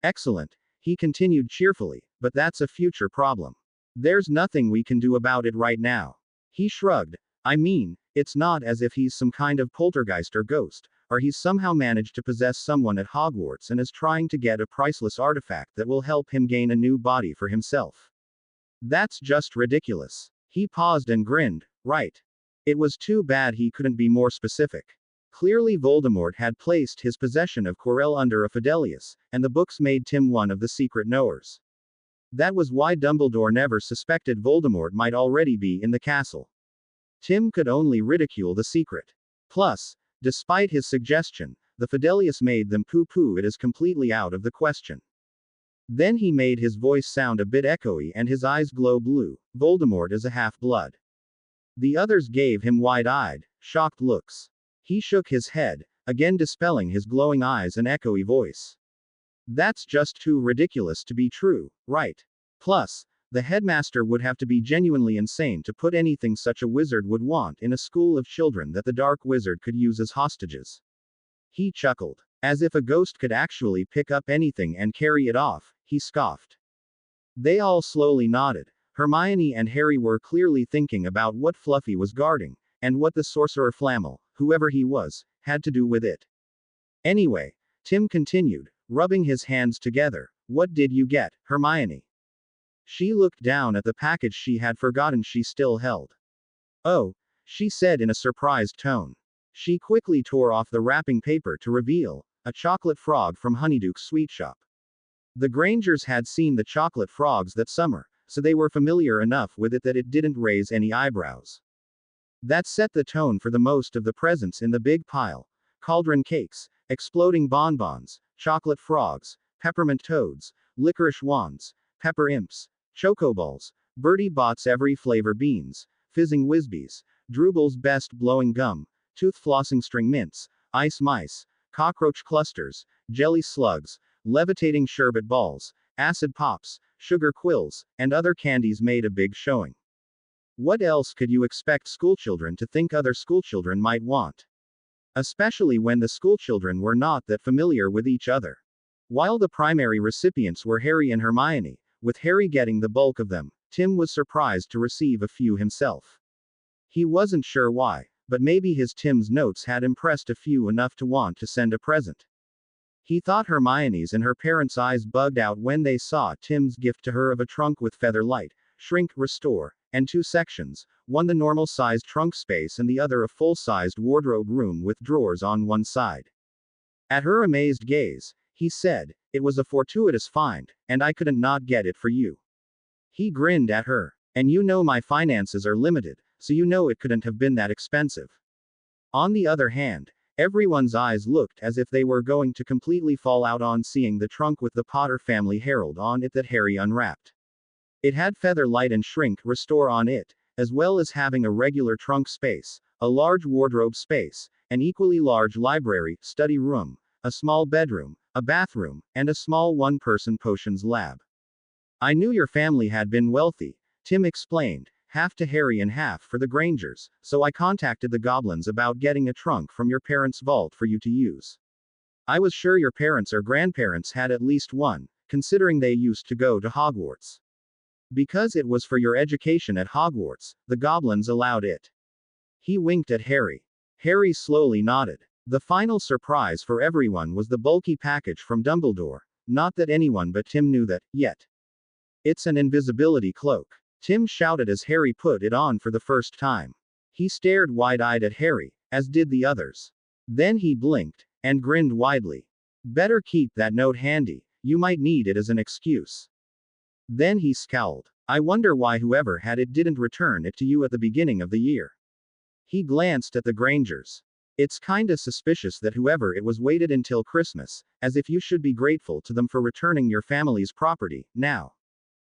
Excellent, he continued cheerfully, but that's a future problem. There's nothing we can do about it right now. He shrugged. I mean, it's not as if he's some kind of poltergeist or ghost, or he's somehow managed to possess someone at Hogwarts and is trying to get a priceless artifact that will help him gain a new body for himself. That's just ridiculous. He paused and grinned, right. It was too bad he couldn't be more specific. Clearly Voldemort had placed his possession of Quirrell under a Fidelius, and the books made Tim one of the secret knowers. That was why Dumbledore never suspected Voldemort might already be in the castle. Tim could only ridicule the secret. Plus, despite his suggestion, the Fidelius made them pooh-pooh it as completely out of the question. Then he made his voice sound a bit echoey and his eyes glow blue. Voldemort is a half-blood. The others gave him wide-eyed, shocked looks. He shook his head, again dispelling his glowing eyes and echoey voice. That's just too ridiculous to be true, right? Plus, the headmaster would have to be genuinely insane to put anything such a wizard would want in a school of children that the dark wizard could use as hostages. He chuckled. As if a ghost could actually pick up anything and carry it off, he scoffed. They all slowly nodded. Hermione and Harry were clearly thinking about what Fluffy was guarding, and what the sorcerer Flammel, whoever he was, had to do with it. Anyway, Tim continued, rubbing his hands together. What did you get, Hermione? She looked down at the package she had forgotten she still held. Oh, she said in a surprised tone. She quickly tore off the wrapping paper to reveal a chocolate frog from Honeyduke's sweet shop. The Grangers had seen the chocolate frogs that summer, so they were familiar enough with it that it didn't raise any eyebrows. That set the tone for the most of the presents in the big pile: cauldron cakes, exploding bonbons, chocolate frogs, peppermint toads, licorice wands, pepper imps, chocoballs, Bertie Bott's every flavor beans, fizzing Whizbees, Drooble's best blowing gum, tooth flossing string mints, ice mice, cockroach clusters, jelly slugs, levitating sherbet balls, acid pops, sugar quills, and other candies made a big showing. What else could you expect schoolchildren to think other schoolchildren might want? Especially when the schoolchildren were not that familiar with each other. While the primary recipients were Harry and Hermione, with Harry getting the bulk of them, Tim was surprised to receive a few himself. He wasn't sure why, but maybe his Tim's notes had impressed a few enough to want to send a present. He thought Hermione's and her parents' eyes bugged out when they saw Tim's gift to her of a trunk with feather light, shrink, restore, and 2 sections, one the normal-sized trunk space and the other a full-sized wardrobe room with drawers on one side. At her amazed gaze, he said, "It was a fortuitous find, and I couldn't not get it for you." He grinned at her. "And you know my finances are limited, so you know it couldn't have been that expensive." On the other hand, everyone's eyes looked as if they were going to completely fall out on seeing the trunk with the Potter family herald on it that Harry unwrapped. It had feather light and shrink restore on it, as well as having a regular trunk space, a large wardrobe space, an equally large library, study room, a small bedroom, a bathroom, and a small one-person potions lab. I knew your family had been wealthy, Tim explained, half to Harry and half for the Grangers, so I contacted the goblins about getting a trunk from your parents' vault for you to use. I was sure your parents or grandparents had at least one, considering they used to go to Hogwarts. Because it was for your education at Hogwarts, the goblins allowed it. He winked at Harry. Harry slowly nodded. The final surprise for everyone was the bulky package from Dumbledore, not that anyone but Tim knew that, yet. It's an invisibility cloak. Tim shouted as Harry put it on for the first time. He stared wide-eyed at Harry, as did the others. Then he blinked, and grinned widely. Better keep that note handy, you might need it as an excuse. Then he scowled. I wonder why whoever had it didn't return it to you at the beginning of the year. He glanced at the Grangers. It's kinda suspicious that whoever it was waited until Christmas, as if you should be grateful to them for returning your family's property, now.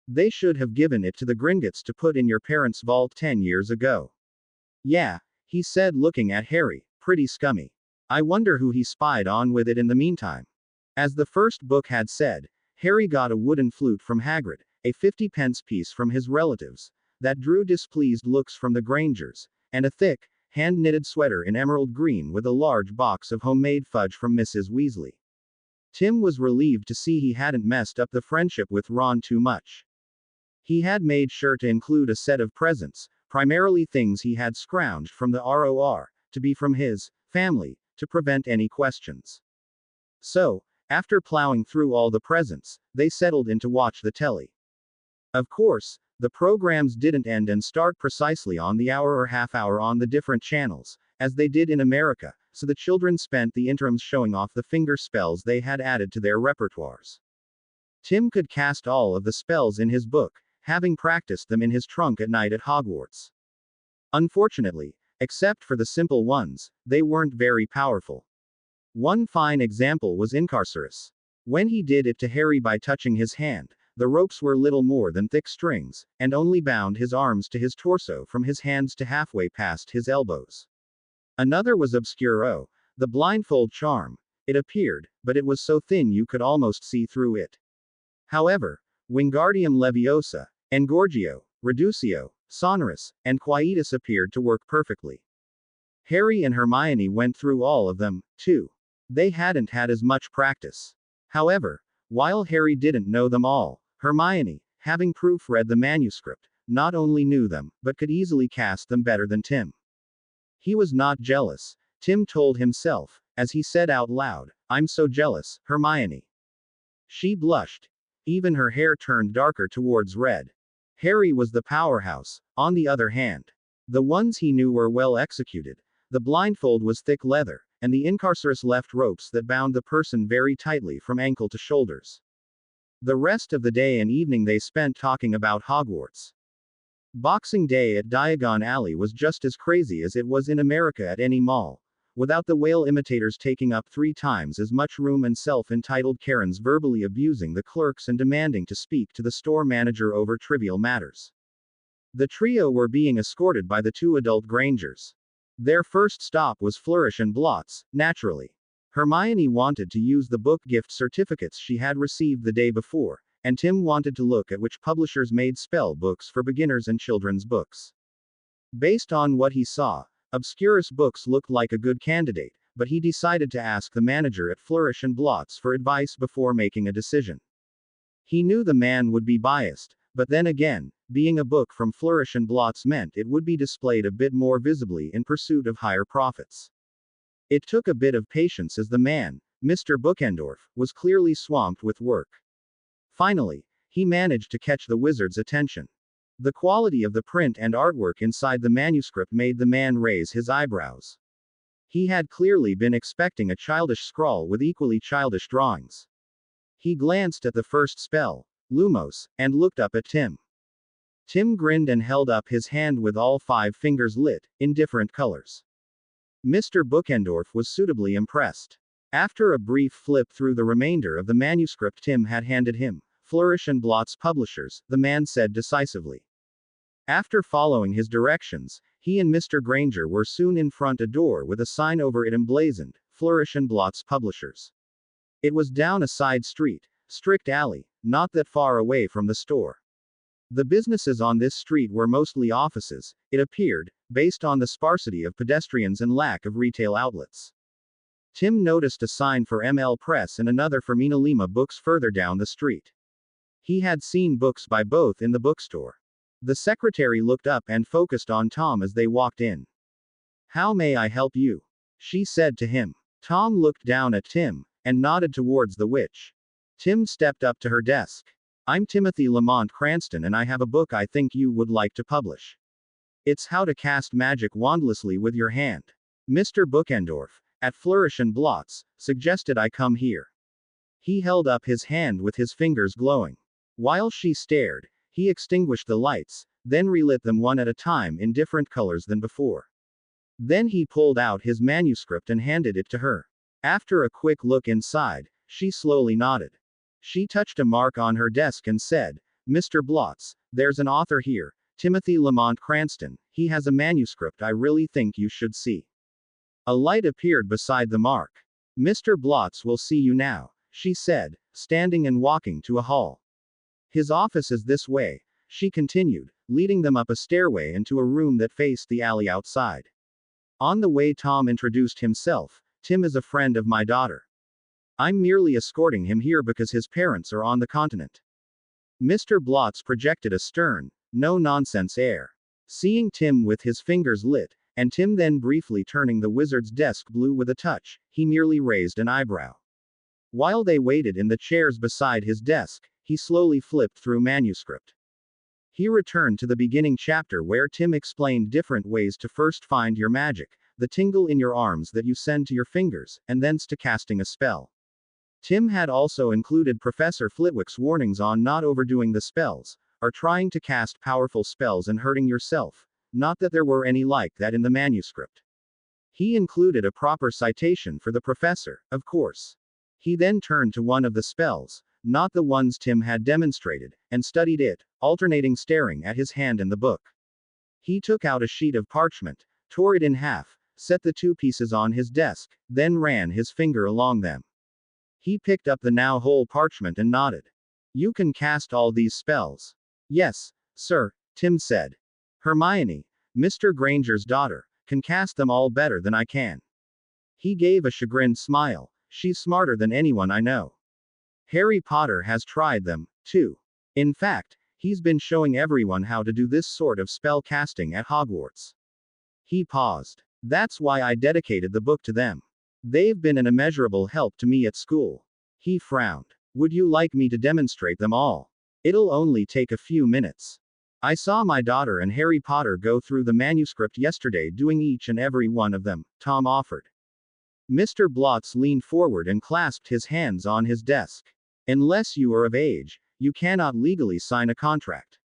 They should have given it to the Gringotts to put in your parents' vault 10 years ago. Yeah, he said looking at Harry, pretty scummy. I wonder who he spied on with it in the meantime. As the first book had said, Harry got a wooden flute from Hagrid, a 50-pence piece from his relatives, that drew displeased looks from the Grangers, and a thick, hand-knitted sweater in emerald green with a large box of homemade fudge from Mrs. Weasley. Tim was relieved to see he hadn't messed up the friendship with Ron too much. He had made sure to include a set of presents, primarily things he had scrounged from the ROR, to be from his family, to prevent any questions. So, after plowing through all the presents, they settled in to watch the telly. Of course, the programs didn't end and start precisely on the hour or half hour on the different channels, as they did in America, so the children spent the interims showing off the finger spells they had added to their repertoires. Tim could cast all of the spells in his book, having practiced them in his trunk at night at Hogwarts. Unfortunately, except for the simple ones, they weren't very powerful. One fine example was Incarcerus. When he did it to Harry by touching his hand, the ropes were little more than thick strings, and only bound his arms to his torso from his hands to halfway past his elbows. Another was Obscuro, the blindfold charm. It appeared, but it was so thin you could almost see through it. However, Wingardium Leviosa, Engorgio, Reducio, Sonorous, and Quietus appeared to work perfectly. Harry and Hermione went through all of them, too. They hadn't had as much practice. However, while Harry didn't know them all, Hermione, having proofread the manuscript, not only knew them, but could easily cast them better than Tim. He was not jealous, Tim told himself, as he said out loud, I'm so jealous, Hermione. She blushed. Even her hair turned darker towards red. Harry was the powerhouse, on the other hand. The ones he knew were well executed. The blindfold was thick leather, and the Incarcerus left ropes that bound the person very tightly from ankle to shoulders. The rest of the day and evening they spent talking about Hogwarts. Boxing Day at Diagon Alley was just as crazy as it was in America at any mall, without the whale imitators taking up 3 times as much room and self-entitled Karens verbally abusing the clerks and demanding to speak to the store manager over trivial matters. The trio were being escorted by the 2 adult Grangers. Their first stop was Flourish and Blots, naturally. Hermione wanted to use the book gift certificates she had received the day before, and Tim wanted to look at which publishers made spell books for beginners and children's books. Based on what he saw, Obscurus Books looked like a good candidate, but he decided to ask the manager at Flourish and Blots for advice before making a decision. He knew the man would be biased, but then again, being a book from Flourish and Blots meant it would be displayed a bit more visibly in pursuit of higher profits. It took a bit of patience as the man, Mr. Bookendorf, was clearly swamped with work. Finally, he managed to catch the wizard's attention. The quality of the print and artwork inside the manuscript made the man raise his eyebrows. He had clearly been expecting a childish scrawl with equally childish drawings. He glanced at the first spell, Lumos, and looked up at Tim. Tim grinned and held up his hand with all 5 fingers lit, in different colors. Mr. Bookendorf was suitably impressed. After a brief flip through the remainder of the manuscript Tim had handed him, Flourish and Blots publishers, the man said decisively. After following his directions, He and Mr. Granger were soon in front a door with a sign over it emblazoned, Flourish and Blots Publishers. It was down a side street, strict alley, not that far away from the store. The businesses on this street were mostly offices, it appeared, based on the sparsity of pedestrians and lack of retail outlets. Tim noticed a sign for ML Press and another for Mina Lima Books further down the street. He had seen books by both in the bookstore. The secretary looked up and focused on Tom as they walked in. "How may I help you?" she said to him. Tom looked down at Tim, and nodded towards the witch. Tim stepped up to her desk. "I'm Timothy Lamont Cranston and I have a book I think you would like to publish. It's How to Cast Magic Wandlessly with Your Hand. Mr. Bookendorf, at Flourish and Blots, suggested I come here." He held up his hand with his fingers glowing. While she stared, he extinguished the lights, then relit them one at a time in different colors than before. Then he pulled out his manuscript and handed it to her. After a quick look inside, she slowly nodded. She touched a mark on her desk and said, "Mr. Blots, there's an author here, Timothy Lamont Cranston. He has a manuscript I really think you should see." A light appeared beside the mark. "Mr. Blots will see you now," she said, standing and walking to a hall. "His office is this way," she continued, leading them up a stairway into a room that faced the alley outside. On the way Tom introduced himself. "Tim is a friend of my daughter. I'm merely escorting him here because his parents are on the continent." Mr. Blots projected a stern, no-nonsense air. Seeing Tim with his fingers lit, and Tim then briefly turning the wizard's desk blue with a touch, he merely raised an eyebrow. While they waited in the chairs beside his desk, he slowly flipped through manuscript. He returned to the beginning chapter where Tim explained different ways to first find your magic, the tingle in your arms that you send to your fingers, and thence to casting a spell. Tim had also included Professor Flitwick's warnings on not overdoing the spells, or trying to cast powerful spells and hurting yourself, not that there were any like that in the manuscript. He included a proper citation for the professor, of course. He then turned to one of the spells, not the ones Tim had demonstrated, and studied it, alternating staring at his hand and the book. He took out a sheet of parchment, tore it in half, set the two pieces on his desk, then ran his finger along them. He picked up the now whole parchment and nodded. "You can cast all these spells?" "Yes, sir," Tim said. "Hermione, Mr. Granger's daughter, can cast them all better than I can." He gave a chagrined smile. "She's smarter than anyone I know. Harry Potter has tried them, too. In fact, he's been showing everyone how to do this sort of spell casting at Hogwarts." He paused. "That's why I dedicated the book to them. They've been an immeasurable help to me at school." He frowned. "Would you like me to demonstrate them all? It'll only take a few minutes. I saw my daughter and Harry Potter go through the manuscript yesterday doing each and every one of them," Tom offered. Mr. Blots leaned forward and clasped his hands on his desk. "Unless you are of age, you cannot legally sign a contract."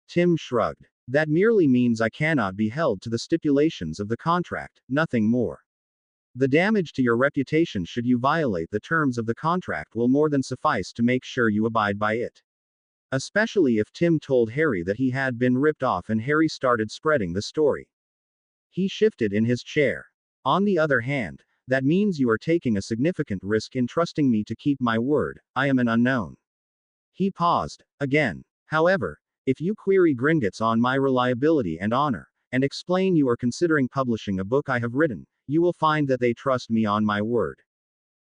Tim shrugged. "That merely means I cannot be held to the stipulations of the contract, nothing more. The damage to your reputation should you violate the terms of the contract will more than suffice to make sure you abide by it. Especially if Tim told Harry that he had been ripped off and Harry started spreading the story." He shifted in his chair. "On the other hand, that means you are taking a significant risk in trusting me to keep my word. I am an unknown." He paused. Again. "However, if you query Gringotts on my reliability and honor, and explain you are considering publishing a book I have written, you will find that they trust me on my word."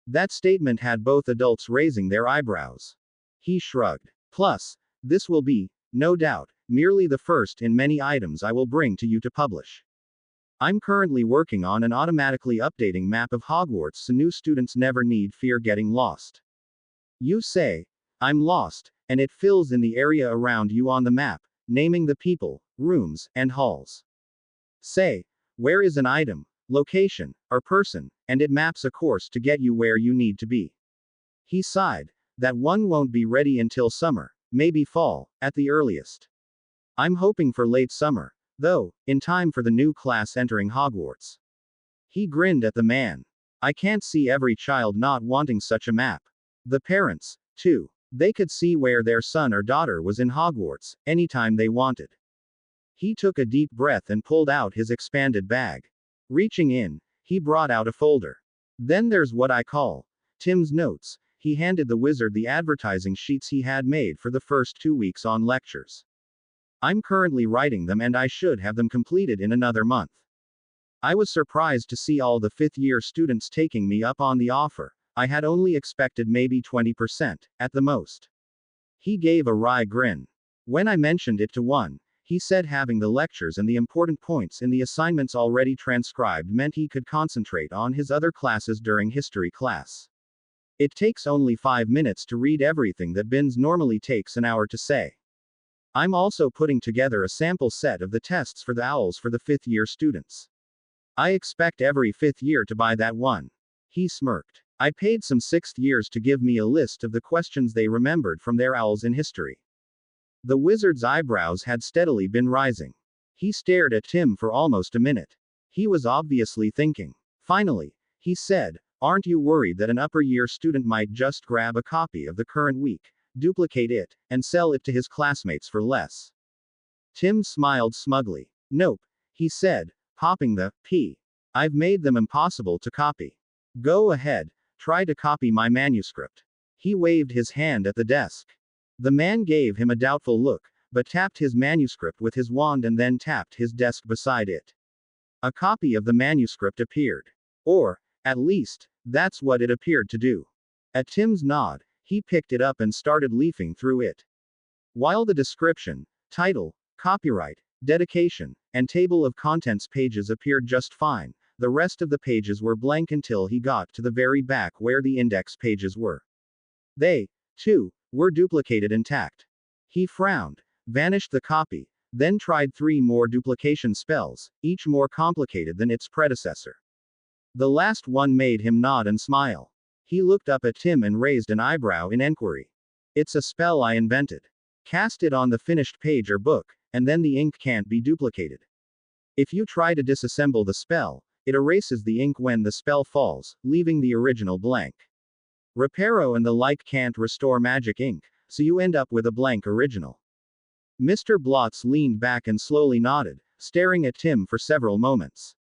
That statement had both adults raising their eyebrows. He shrugged. "Plus, this will be, no doubt, merely the first in many items I will bring to you to publish. I'm currently working on an automatically updating map of Hogwarts so new students never need fear getting lost. You say, I'm lost, and it fills in the area around you on the map, naming the people, rooms, and halls. Say, where is an item, location, or person, and it maps a course to get you where you need to be." He sighed. "That one won't be ready until summer, maybe fall, at the earliest. I'm hoping for late summer, though, in time for the new class entering Hogwarts." He grinned at the man. "I can't see every child not wanting such a map. The parents, too. They could see where their son or daughter was in Hogwarts, anytime they wanted." He took a deep breath and pulled out his expanded bag. Reaching in, he brought out a folder. Then there's what I call Tim's notes. He handed the wizard the advertising sheets he had made for the first 2 weeks on lectures. I'm currently writing them and I should have them completed in another month. I was surprised to see all the fifth-year students taking me up on the offer. I had only expected maybe 20%, at the most. He gave a wry grin. When I mentioned it to one, he said having the lectures and the important points in the assignments already transcribed meant he could concentrate on his other classes during history class. It takes only 5 minutes to read everything that Bins normally takes an hour to say. I'm also putting together a sample set of the tests for the owls for the fifth-year students. I expect every fifth year to buy that one. He smirked. I paid some sixth years to give me a list of the questions they remembered from their owls in history. The wizard's eyebrows had steadily been rising. He stared at Tim for almost a minute. He was obviously thinking. Finally, he said, "Aren't you worried that an upper-year student might just grab a copy of the current week, duplicate it, and sell it to his classmates for less?" Tim smiled smugly. "Nope," he said, popping the P. "I've made them impossible to copy. Go ahead, try to copy my manuscript." He waved his hand at the desk. The man gave him a doubtful look, but tapped his manuscript with his wand and then tapped his desk beside it. A copy of the manuscript appeared. Or, at least, that's what it appeared to do. At Tim's nod, he picked it up and started leafing through it. While the description, title, copyright, dedication, and table of contents pages appeared just fine, the rest of the pages were blank until he got to the very back where the index pages were. They, too, were duplicated intact. He frowned, vanished the copy, then tried 3 more duplication spells, each more complicated than its predecessor. The last one made him nod and smile. He looked up at Tim and raised an eyebrow in enquiry. "It's a spell I invented. Cast it on the finished page or book, and then the ink can't be duplicated. If you try to disassemble the spell, it erases the ink when the spell falls, leaving the original blank. Reparo and the like can't restore magic ink, so you end up with a blank original." Mr. Blotz leaned back and slowly nodded, staring at Tim for several moments.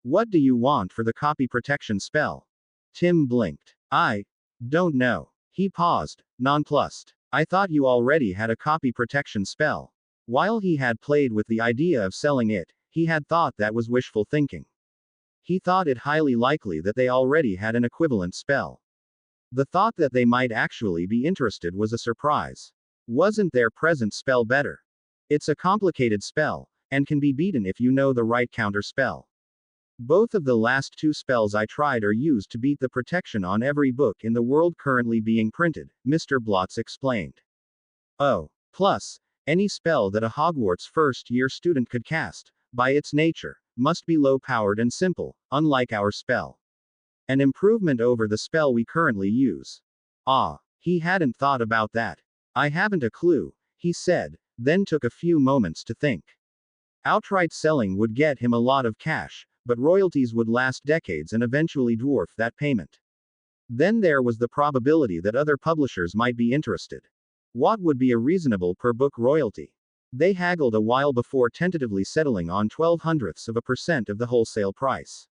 "What do you want for the copy protection spell?" Tim blinked. "I don't know." He paused, nonplussed. "I thought you already had a copy protection spell." While he had played with the idea of selling it, he had thought that was wishful thinking. He thought it highly likely that they already had an equivalent spell. The thought that they might actually be interested was a surprise. Wasn't their present spell better? It's a complicated spell, and can be beaten if you know the right counter spell. Both of the last 2 spells I tried are used to beat the protection on every book in the world currently being printed, Mr. Blotz explained. Oh, plus, any spell that a Hogwarts first-year student could cast, by its nature, must be low-powered and simple, unlike our spell. An improvement over the spell we currently use. Ah, he hadn't thought about that. "I haven't a clue," he said, then took a few moments to think. Outright selling would get him a lot of cash, but royalties would last decades and eventually dwarf that payment. Then there was the probability that other publishers might be interested. What would be a reasonable per-book royalty? They haggled a while before tentatively settling on 0.12% of the wholesale price.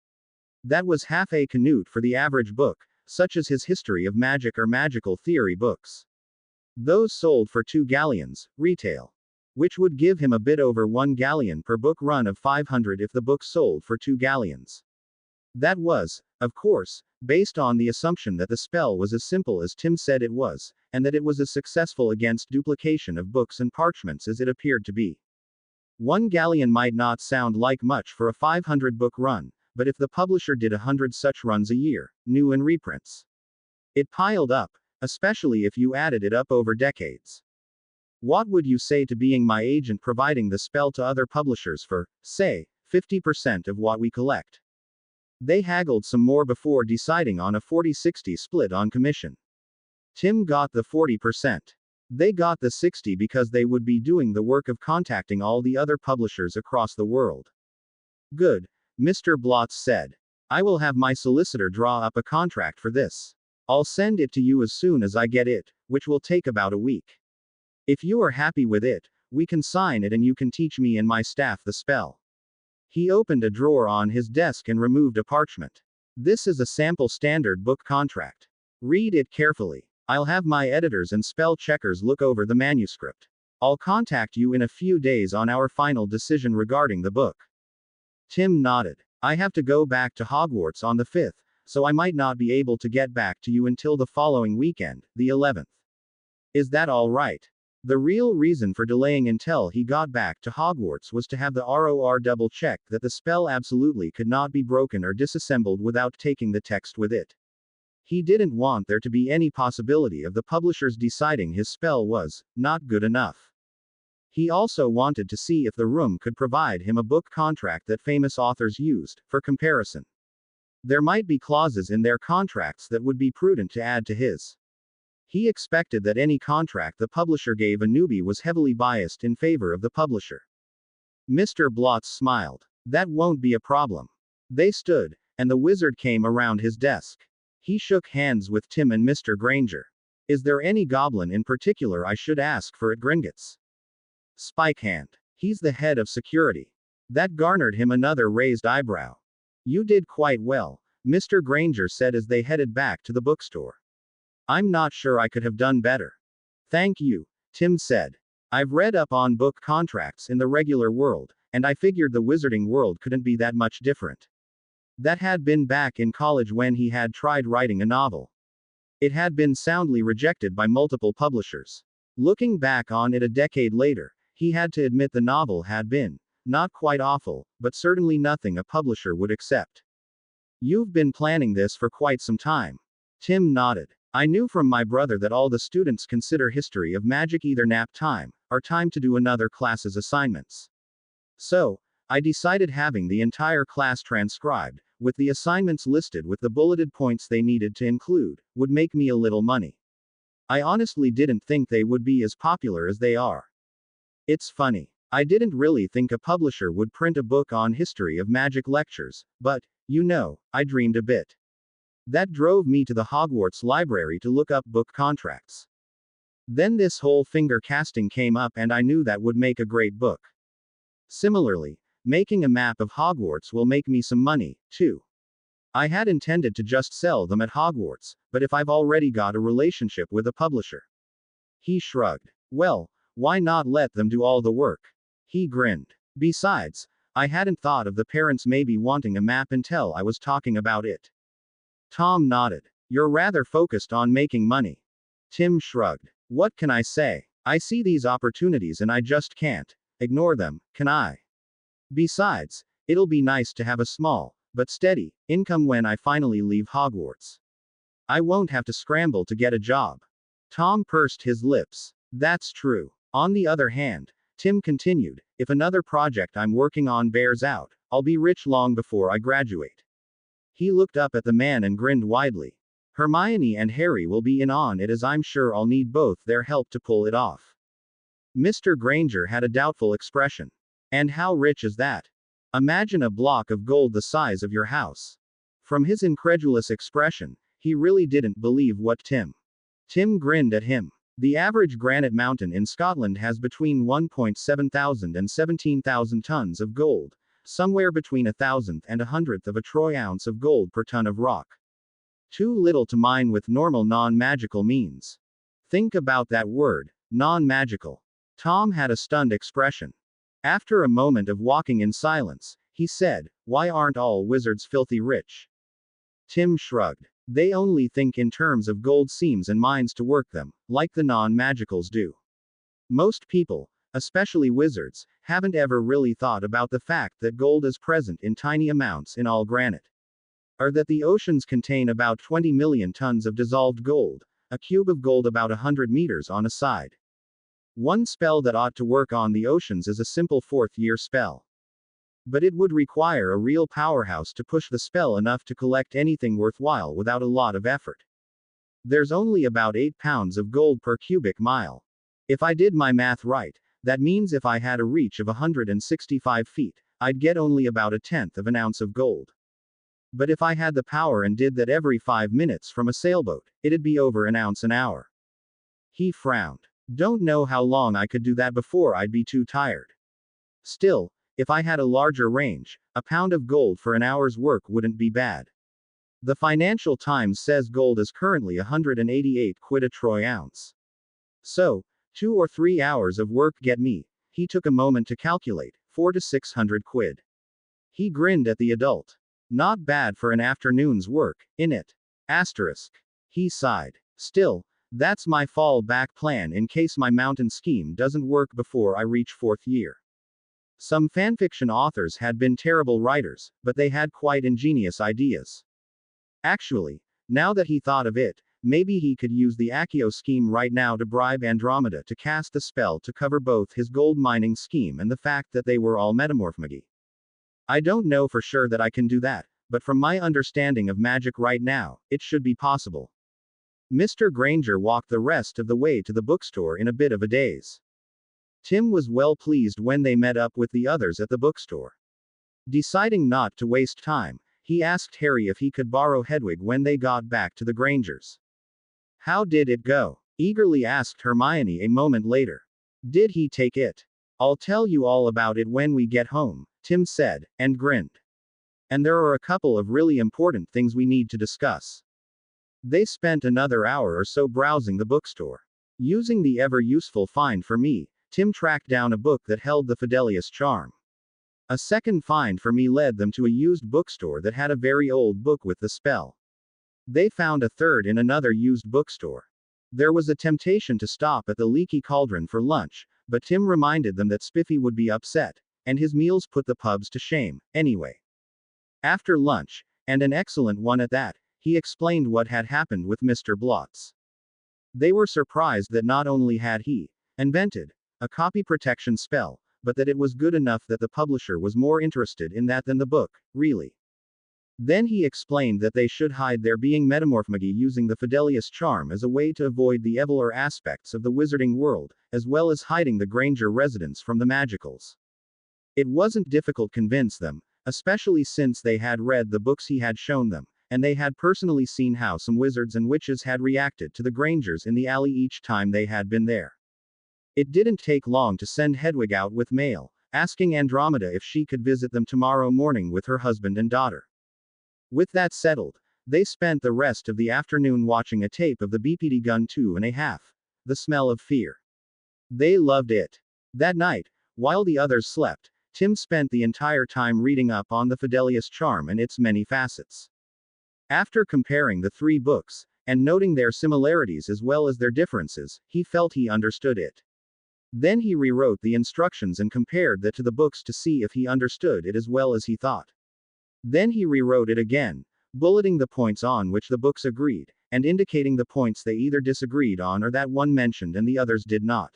That was half a canute for the average book, such as his History of Magic or Magical Theory books. Those sold for 2 galleons, retail. Which would give him a bit over 1 galleon per book run of 500 if the book sold for 2 galleons. That was, of course, based on the assumption that the spell was as simple as Tim said it was, and that it was as successful against duplication of books and parchments as it appeared to be. 1 galleon might not sound like much for a 500-book run, but if the publisher did 100 such runs a year, new and reprints, it piled up, especially if you added it up over decades. What would you say to being my agent providing the spell to other publishers for, say, 50% of what we collect? They haggled some more before deciding on a 40-60 split on commission. Tim got the 40%. They got the 60 because they would be doing the work of contacting all the other publishers across the world. "Good," Mr. Blotz said. "I will have my solicitor draw up a contract for this. I'll send it to you as soon as I get it, which will take about a week. If you are happy with it, We can sign it and you can teach me and my staff the spell. He opened a drawer on his desk and removed a parchment. This is a sample standard book contract. Read it carefully. I'll have my editors and spell checkers look over the manuscript. I'll contact you in a few days on our final decision regarding the book. Tim nodded. I have to go back to Hogwarts on the 5th, so I might not be able to get back to you until the following weekend, the 11th. Is that all right? The real reason for delaying until he got back to Hogwarts was to have the ROR double check that the spell absolutely could not be broken or disassembled without taking the text with it. He didn't want there to be any possibility of the publishers deciding his spell was not good enough. He also wanted to see if the room could provide him a book contract that famous authors used, for comparison. There might be clauses in their contracts that would be prudent to add to his. He expected that any contract the publisher gave a newbie was heavily biased in favor of the publisher. Mr. Blotz smiled. That won't be a problem. They stood, and the wizard came around his desk. He shook hands with Tim and Mr. Granger. Is there any goblin in particular I should ask for at Gringotts? Spikehand. He's the head of security. That garnered him another raised eyebrow. You did quite well, Mr. Granger said as they headed back to the bookstore. I'm not sure I could have done better. Thank you, Tim said. I've read up on book contracts in the regular world, and I figured the wizarding world couldn't be that much different. That had been back in college when he had tried writing a novel. It had been soundly rejected by multiple publishers. Looking back on it a decade later, he had to admit the novel had been, not quite awful, but certainly nothing a publisher would accept. You've been planning this for quite some time. Tim nodded. I knew from my brother that all the students consider history of magic either nap time, or time to do another class's assignments. So, I decided having the entire class transcribed, with the assignments listed with the bulleted points they needed to include, would make me a little money. I honestly didn't think they would be as popular as they are. It's funny. I didn't really think a publisher would print a book on history of magic lectures, but, I dreamed a bit. That drove me to the Hogwarts library to look up book contracts. Then this whole finger casting came up and I knew that would make a great book. Similarly, making a map of Hogwarts will make me some money, too. I had intended to just sell them at Hogwarts, but if I've already got a relationship with a publisher. He shrugged. Well, why not let them do all the work? He grinned. Besides, I hadn't thought of the parents maybe wanting a map until I was talking about it. Tom nodded. You're rather focused on making money. Tim shrugged. What can I say? I see these opportunities and I just can't ignore them, can I? Besides, it'll be nice to have a small, but steady, income when I finally leave Hogwarts. I won't have to scramble to get a job. Tom pursed his lips. That's true. On the other hand, Tim continued, if another project I'm working on bears out, I'll be rich long before I graduate. He looked up at the man and grinned widely. Hermione and Harry will be in on it as I'm sure I'll need both their help to pull it off. Mr. Granger had a doubtful expression. And how rich is that? Imagine a block of gold the size of your house. From his incredulous expression, he really didn't believe what Tim grinned at him. The average granite mountain in Scotland has between 1.7 thousand and 17,000 tons of gold, somewhere between 1,000th and 100th of a troy ounce of gold per ton of rock. Too little to mine with normal non-magical means. Think about that word, non-magical. Tom had a stunned expression. After a moment of walking in silence, he said, why aren't all wizards filthy rich? Tim shrugged. They only think in terms of gold seams and mines to work them, like the non-magicals do. Most people, especially wizards, haven't ever really thought about the fact that gold is present in tiny amounts in all granite. Or that the oceans contain about 20 million tons of dissolved gold, a cube of gold about 100 meters on a side. One spell that ought to work on the oceans is a simple fourth-year spell. But it would require a real powerhouse to push the spell enough to collect anything worthwhile without a lot of effort. There's only about 8 pounds of gold per cubic mile. If I did my math right, that means if I had a reach of 165 feet, I'd get only about 1/10 of an ounce of gold. But if I had the power and did that every 5 minutes from a sailboat, it'd be over an ounce an hour. He frowned. Don't know how long I could do that before I'd be too tired. Still, if I had a larger range, a pound of gold for an hour's work wouldn't be bad. The Financial Times says gold is currently 188 quid a troy ounce. So, 2 or 3 hours of work get me, he took a moment to calculate, 4 to 600 quid. He grinned at the adult. Not bad for an afternoon's work, innit? Asterisk. He sighed. Still, that's my fallback plan in case my mountain scheme doesn't work before I reach fourth year. Some fanfiction authors had been terrible writers, but they had quite ingenious ideas. Actually, now that he thought of it, maybe he could use the Accio scheme right now to bribe Andromeda to cast the spell to cover both his gold mining scheme and the fact that they were all metamorphmagi. I don't know for sure that I can do that, but from my understanding of magic right now, it should be possible. Mr. Granger walked the rest of the way to the bookstore in a bit of a daze. Tim was well pleased when they met up with the others at the bookstore. Deciding not to waste time, he asked Harry if he could borrow Hedwig when they got back to the Grangers. How did it go? Eagerly asked Hermione a moment later. Did he take it? I'll tell you all about it when we get home, Tim said, and grinned. And there are a couple of really important things we need to discuss. They spent another hour or so browsing the bookstore. Using the ever-useful Find for Me, Tim tracked down a book that held the Fidelius charm. A second Find for Me led them to a used bookstore that had a very old book with the spell. They found a third in another used bookstore. There was a temptation to stop at the Leaky Cauldron for lunch, but Tim reminded them that Spiffy would be upset, and his meals put the pubs to shame, anyway. After lunch, and an excellent one at that, he explained what had happened with Mr. Blotz. They were surprised that not only had he invented a copy protection spell, but that it was good enough that the publisher was more interested in that than the book, really. Then he explained that they should hide their being metamorphmagi using the Fidelius charm as a way to avoid the eviler aspects of the wizarding world, as well as hiding the Granger residents from the magicals. It wasn't difficult to convince them, especially since they had read the books he had shown them, and they had personally seen how some wizards and witches had reacted to the Grangers in the alley each time they had been there. It didn't take long to send Hedwig out with mail, asking Andromeda if she could visit them tomorrow morning with her husband and daughter. With that settled, they spent the rest of the afternoon watching a tape of the BPD Gun 2.5, The Smell of Fear. They loved it. That night, while the others slept, Tim spent the entire time reading up on the Fidelius charm and its many facets. After comparing the three books, and noting their similarities as well as their differences, he felt he understood it. Then he rewrote the instructions and compared that to the books to see if he understood it as well as he thought. Then he rewrote it again, bulleting the points on which the books agreed, and indicating the points they either disagreed on or that one mentioned and the others did not.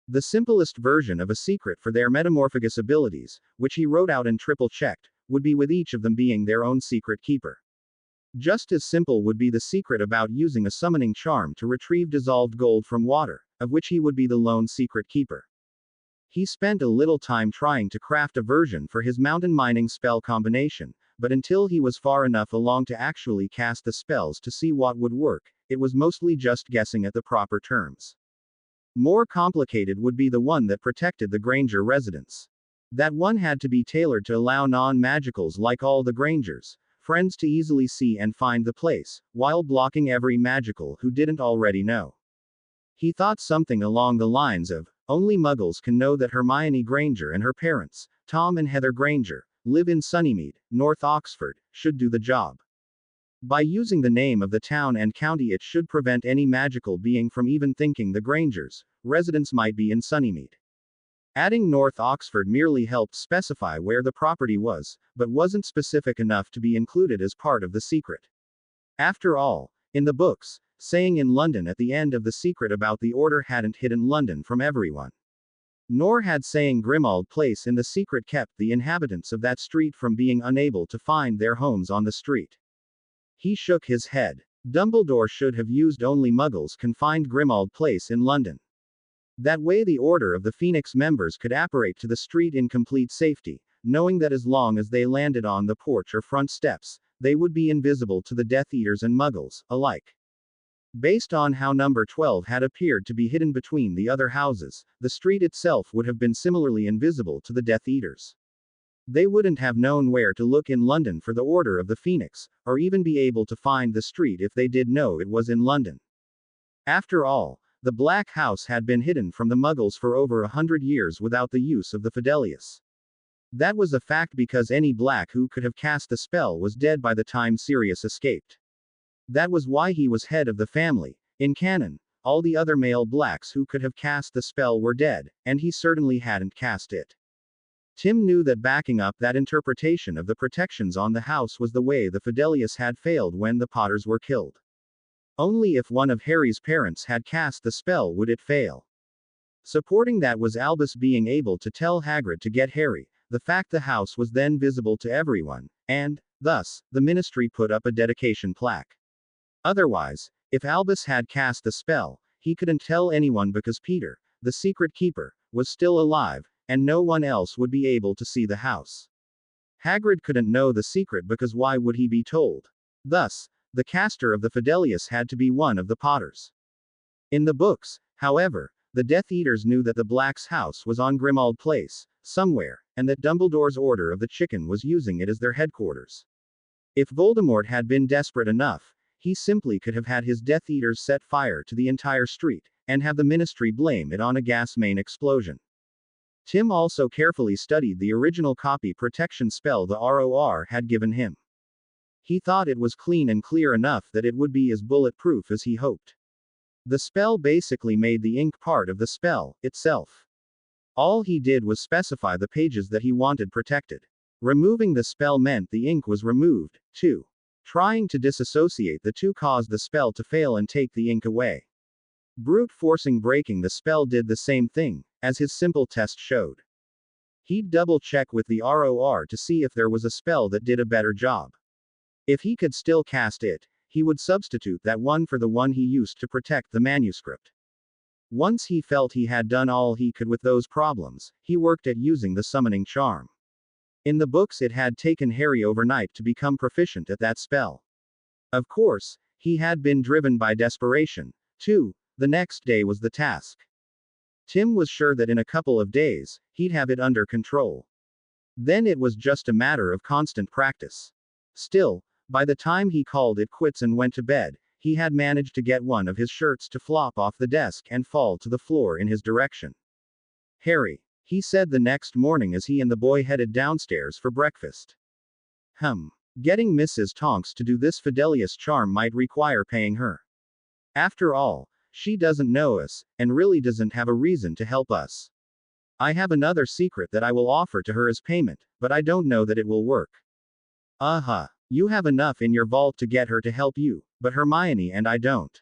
The simplest version of a secret for their metamorphagus abilities, which he wrote out and triple-checked, would be with each of them being their own secret keeper. Just as simple would be the secret about using a summoning charm to retrieve dissolved gold from water, of which he would be the lone secret keeper. He spent a little time trying to craft a version for his mountain mining spell combination, but until he was far enough along to actually cast the spells to see what would work, it was mostly just guessing at the proper terms. More complicated would be the one that protected the Granger residents. That one had to be tailored to allow non-magicals like all the Grangers, friends to easily see and find the place, while blocking every magical who didn't already know. He thought something along the lines of, only Muggles can know that Hermione Granger and her parents, Tom and Heather Granger, live in Sunnymead, North Oxford, should do the job. By using the name of the town and county it should prevent any magical being from even thinking the Grangers, residents might be in Sunnymead. Adding North Oxford merely helped specify where the property was, but wasn't specific enough to be included as part of the secret. After all, in the books, saying in London at the end of the secret about the order hadn't hidden London from everyone. Nor had saying Grimmauld Place in the secret kept the inhabitants of that street from being unable to find their homes on the street. He shook his head. Dumbledore should have used only Muggles can find Grimmauld Place in London. That way the Order of the Phoenix members could apparate to the street in complete safety, knowing that as long as they landed on the porch or front steps, they would be invisible to the Death Eaters and Muggles, alike. Based on how number 12 had appeared to be hidden between the other houses, the street itself would have been similarly invisible to the Death Eaters. They wouldn't have known where to look in London for the Order of the Phoenix, or even be able to find the street if they did know it was in London. After all, the Black House had been hidden from the Muggles for over 100 years without the use of the Fidelius. That was a fact because any Black who could have cast the spell was dead by the time Sirius escaped. That was why he was head of the family. In canon, all the other male Blacks who could have cast the spell were dead, and he certainly hadn't cast it. Tim knew that backing up that interpretation of the protections on the house was the way the Fidelius had failed when the Potters were killed. Only if one of Harry's parents had cast the spell would it fail. Supporting that was Albus being able to tell Hagrid to get Harry, the fact the house was then visible to everyone, and, thus, the Ministry put up a dedication plaque. Otherwise, if Albus had cast the spell, he couldn't tell anyone because Peter, the secret keeper, was still alive, and no one else would be able to see the house. Hagrid couldn't know the secret because why would he be told? Thus, the caster of the Fidelius had to be one of the Potters. In the books, however, the Death Eaters knew that the Black's house was on Grimmauld Place, somewhere, and that Dumbledore's Order of the Chicken was using it as their headquarters. If Voldemort had been desperate enough, he simply could have had his Death Eaters set fire to the entire street, and have the Ministry blame it on a gas main explosion. Tim also carefully studied the original copy protection spell the ROR had given him. He thought it was clean and clear enough that it would be as bulletproof as he hoped. The spell basically made the ink part of the spell itself. All he did was specify the pages that he wanted protected. Removing the spell meant the ink was removed, too. Trying to disassociate the two caused the spell to fail and take the ink away. Brute forcing breaking the spell did the same thing, as his simple test showed. He'd double check with the ROR to see if there was a spell that did a better job. If he could still cast it, he would substitute that one for the one he used to protect the manuscript. Once he felt he had done all he could with those problems, he worked at using the summoning charm. In the books, it had taken Harry overnight to become proficient at that spell. Of course, he had been driven by desperation, too. The next day was the task. Tim was sure that in a couple of days, he'd have it under control. Then it was just a matter of constant practice. Still, by the time he called it quits and went to bed, he had managed to get one of his shirts to flop off the desk and fall to the floor in his direction. Harry, he said the next morning as he and the boy headed downstairs for breakfast. Getting Mrs. Tonks to do this Fidelius charm might require paying her. After all, she doesn't know us, and really doesn't have a reason to help us. I have another secret that I will offer to her as payment, but I don't know that it will work. You have enough in your vault to get her to help you, but Hermione and I don't.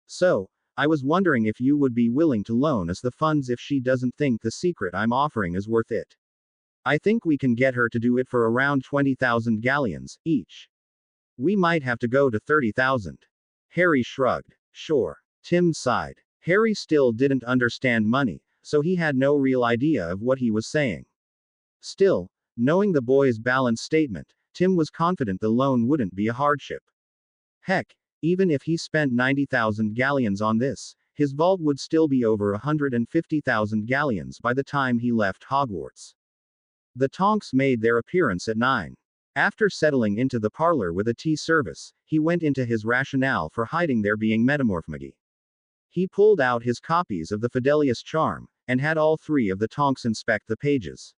So, I was wondering if you would be willing to loan us the funds if she doesn't think the secret I'm offering is worth it. I think we can get her to do it for around 20,000 galleons, each. We might have to go to 30,000. Harry shrugged. Sure. Tim sighed. Harry still didn't understand money, so he had no real idea of what he was saying. Still, knowing the boy's balanced statement, Tim was confident the loan wouldn't be a hardship. Heck, even if he spent 90,000 galleons on this, his vault would still be over 150,000 galleons by the time he left Hogwarts. The Tonks made their appearance at 9. After settling into the parlor with a tea service, he went into his rationale for hiding their being metamorphmagy. He pulled out his copies of the Fidelius charm, and had all three of the Tonks inspect the pages.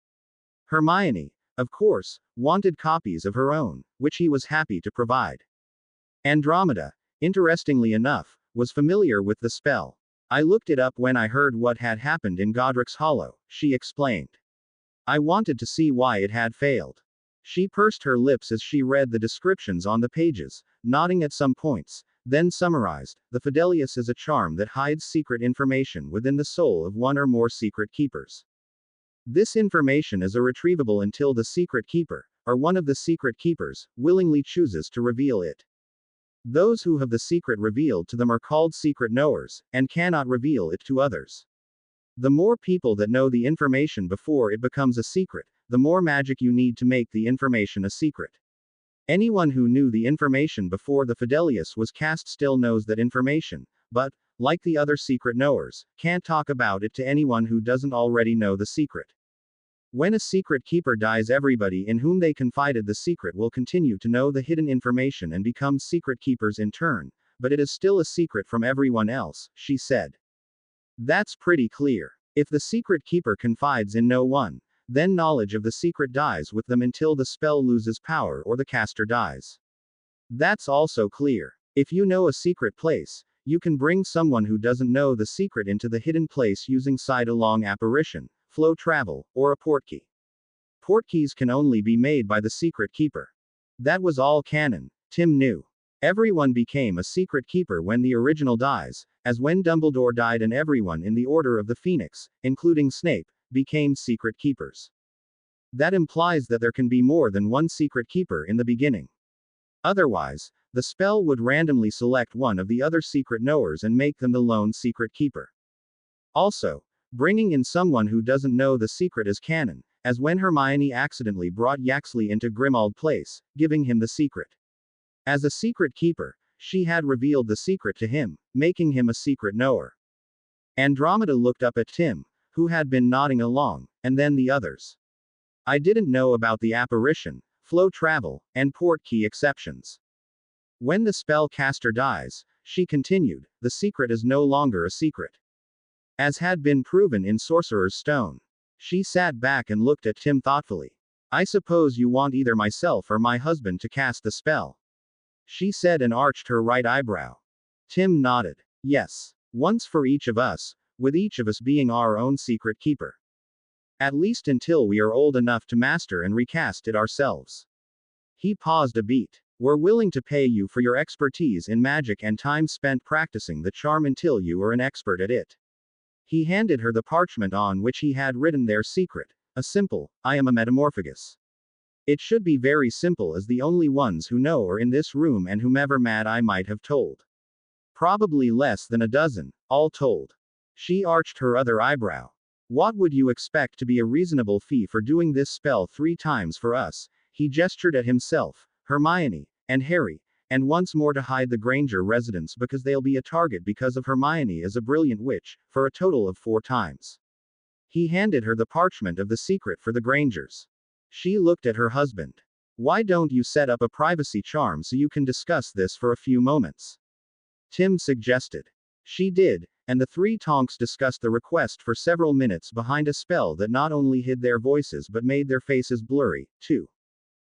Hermione, of course, wanted copies of her own, which he was happy to provide. Andromeda, interestingly enough, was familiar with the spell. I looked it up when I heard what had happened in Godric's Hollow, she explained. I wanted to see why it had failed. She pursed her lips as she read the descriptions on the pages, nodding at some points, then summarized, the Fidelius is a charm that hides secret information within the soul of one or more secret keepers. This information is irretrievable until the secret keeper, or one of the secret keepers, willingly chooses to reveal it. Those who have the secret revealed to them are called secret knowers, and cannot reveal it to others. The more people that know the information before it becomes a secret, the more magic you need to make the information a secret. Anyone who knew the information before the Fidelius was cast still knows that information, but, like the other secret knowers, can't talk about it to anyone who doesn't already know the secret. When a secret keeper dies, everybody in whom they confided the secret will continue to know the hidden information and become secret keepers in turn, but it is still a secret from everyone else, she said. That's pretty clear. If the secret keeper confides in no one, then knowledge of the secret dies with them until the spell loses power or the caster dies. That's also clear. If you know a secret place, you can bring someone who doesn't know the secret into the hidden place using side-along apparition, flow travel, or a portkey. Portkeys can only be made by the secret keeper. That was all canon, Tim knew. Everyone became a secret keeper when the original dies, as when Dumbledore died and everyone in the Order of the Phoenix, including Snape, became secret keepers. That implies that there can be more than one secret keeper in the beginning. Otherwise, the spell would randomly select one of the other secret knowers and make them the lone secret keeper. Also, bringing in someone who doesn't know the secret is canon, as when Hermione accidentally brought Yaxley into Grimmauld Place, giving him the secret. As a secret keeper, she had revealed the secret to him, making him a secret knower. Andromeda looked up at Tim, who had been nodding along, and then the others. I didn't know about the apparition, flow travel, and portkey exceptions. When the spell caster dies, she continued, the secret is no longer a secret. As had been proven in Sorcerer's Stone. She sat back and looked at Tim thoughtfully. I suppose you want either myself or my husband to cast the spell. She said and arched her right eyebrow. Tim nodded. Yes. Once for each of us, with each of us being our own secret keeper. At least until we are old enough to master and recast it ourselves. He paused a beat. We're willing to pay you for your expertise in magic and time spent practicing the charm until you are an expert at it. He handed her the parchment on which he had written their secret, a simple, I am a metamorphagus. It should be very simple, as the only ones who know are in this room and whomever mad I might have told. Probably less than a dozen, all told. She arched her other eyebrow. What would you expect to be a reasonable fee for doing this spell 3 times for us? He gestured at himself, Hermione, and Harry, and once more to hide the Granger residents because they'll be a target because of Hermione as a brilliant witch, for a total of 4 times. He handed her the parchment of the secret for the Grangers. She looked at her husband. Why don't you set up a privacy charm so you can discuss this for a few moments? Tim suggested. She did, and the 3 Tonks discussed the request for several minutes behind a spell that not only hid their voices but made their faces blurry, too.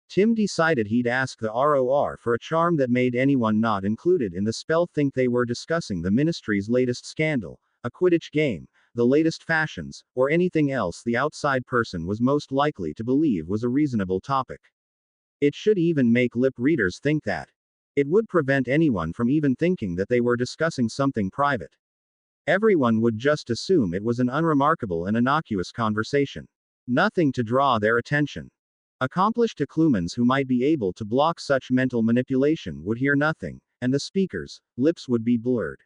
Tim decided he'd ask the ROR for a charm that made anyone not included in the spell think they were discussing the Ministry's latest scandal, a Quidditch game, the latest fashions, or anything else the outside person was most likely to believe was a reasonable topic. It should even make lip readers think that. It would prevent anyone from even thinking that they were discussing something private. Everyone would just assume it was an unremarkable and innocuous conversation. Nothing to draw their attention. Accomplished Occlumens who might be able to block such mental manipulation would hear nothing, and the speaker's lips would be blurred.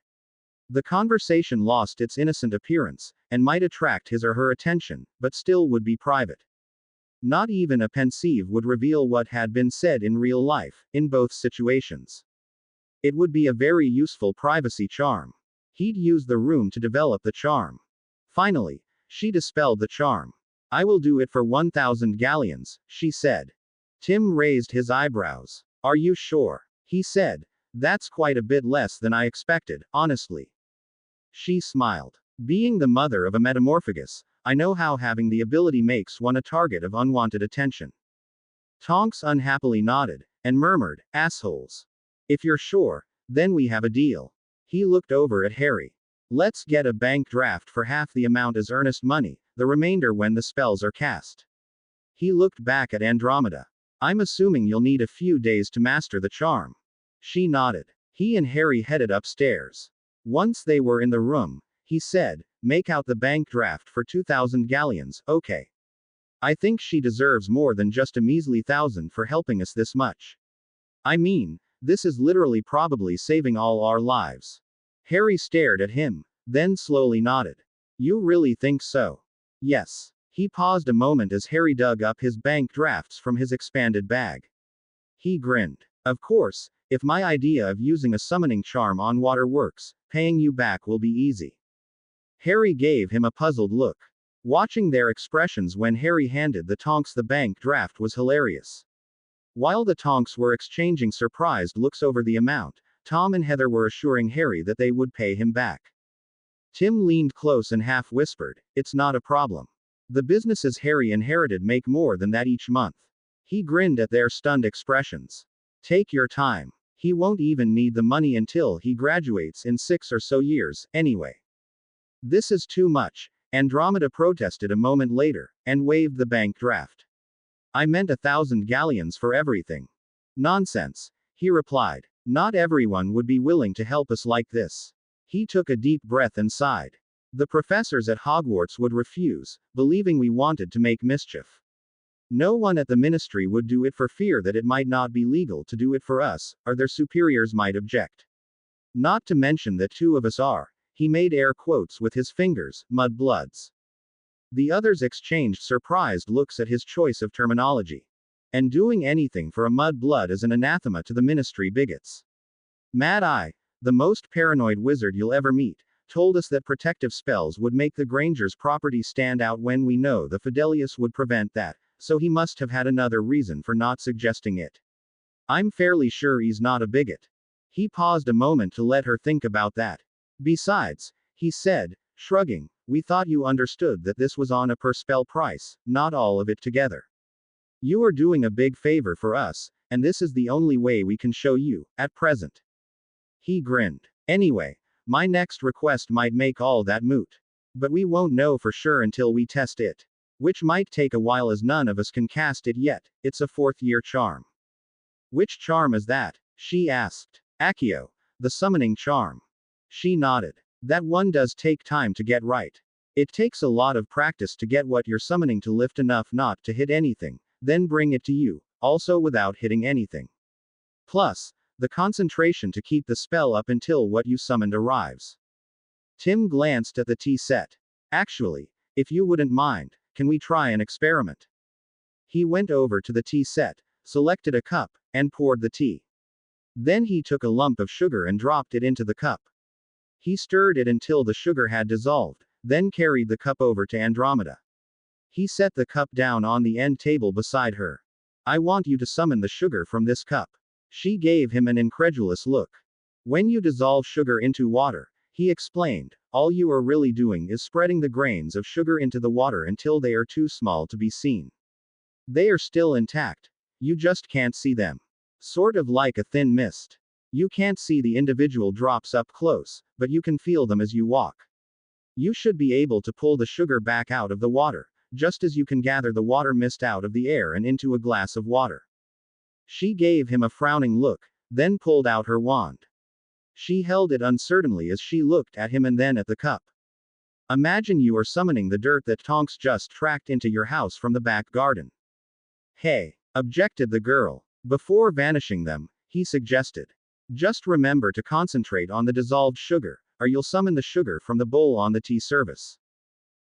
The conversation lost its innocent appearance, and might attract his or her attention, but still would be private. Not even a pensieve would reveal what had been said in real life, in both situations. It would be a very useful privacy charm. He'd use the room to develop the charm. Finally, she dispelled the charm. I will do it for 1,000 galleons, she said. Tim raised his eyebrows. Are you sure? He said. That's quite a bit less than I expected, honestly. She smiled. Being the mother of a metamorphagus, I know how having the ability makes one a target of unwanted attention. Tonks unhappily nodded, and murmured, assholes. If you're sure, then we have a deal. He looked over at Harry. Let's get a bank draft for half the amount as earnest money, the remainder when the spells are cast. He looked back at Andromeda. I'm assuming you'll need a few days to master the charm. She nodded. He and Harry headed upstairs. Once they were in the room, he said, make out the bank draft for 2,000 galleons, okay. I think she deserves more than just a measly 1,000 for helping us this much. I mean, this is literally probably saving all our lives. Harry stared at him, then slowly nodded. You really think so? Yes. He paused a moment as Harry dug up his bank drafts from his expanded bag. He grinned. Of course, if my idea of using a summoning charm on water works, paying you back will be easy. Harry gave him a puzzled look. Watching their expressions when Harry handed the Tonks the bank draft was hilarious. While the Tonks were exchanging surprised looks over the amount, Tom and Heather were assuring Harry that they would pay him back. Tim leaned close and half whispered, "It's not a problem. The businesses Harry inherited make more than that each month." He grinned at their stunned expressions. "Take your time. He won't even need the money until he graduates in 6 or so years, anyway." "This is too much," Andromeda protested a moment later, and waved the bank draft. "I meant 1,000 galleons for everything." "Nonsense," he replied. "Not everyone would be willing to help us like this." He took a deep breath and sighed. "The professors at Hogwarts would refuse, believing we wanted to make mischief. No one at the ministry would do it for fear that it might not be legal to do it for us, or their superiors might object. Not to mention that 2 of us are," he made air quotes with his fingers, "mudbloods." The others exchanged surprised looks at his choice of terminology. "And doing anything for a mudblood is an anathema to the ministry bigots. Mad Eye, the most paranoid wizard you'll ever meet, told us that protective spells would make the Granger's property stand out when we know the Fidelius would prevent that, so he must have had another reason for not suggesting it. I'm fairly sure he's not a bigot." He paused a moment to let her think about that. "Besides," he said, shrugging, "we thought you understood that this was on a per spell price, not all of it together. You are doing a big favor for us, and this is the only way we can show you, at present." He grinned. "Anyway, my next request might make all that moot. But we won't know for sure until we test it. Which might take a while as none of us can cast it yet. It's a 4th-year charm." "Which charm is that?" she asked. "Accio, the summoning charm." She nodded. "That one does take time to get right. It takes a lot of practice to get what you're summoning to lift enough not to hit anything, then bring it to you, also without hitting anything. Plus, the concentration to keep the spell up until what you summoned arrives." Tim glanced at the tea set. "Actually, if you wouldn't mind, can we try an experiment?" He went over to the tea set, selected a cup, and poured the tea. Then he took a lump of sugar and dropped it into the cup. He stirred it until the sugar had dissolved, then carried the cup over to Andromeda. He set the cup down on the end table beside her. "I want you to summon the sugar from this cup." She gave him an incredulous look. "When you dissolve sugar into water," he explained, "all you are really doing is spreading the grains of sugar into the water until they are too small to be seen. They are still intact. You just can't see them. Sort of like a thin mist. You can't see the individual drops up close, but you can feel them as you walk. You should be able to pull the sugar back out of the water, just as you can gather the water mist out of the air and into a glass of water." She gave him a frowning look, then pulled out her wand. She held it uncertainly as she looked at him and then at the cup. "Imagine you are summoning the dirt that Tonks just tracked into your house from the back garden." "Hey," objected the girl. Before vanishing them, he suggested. "Just remember to concentrate on the dissolved sugar, or you'll summon the sugar from the bowl on the tea service."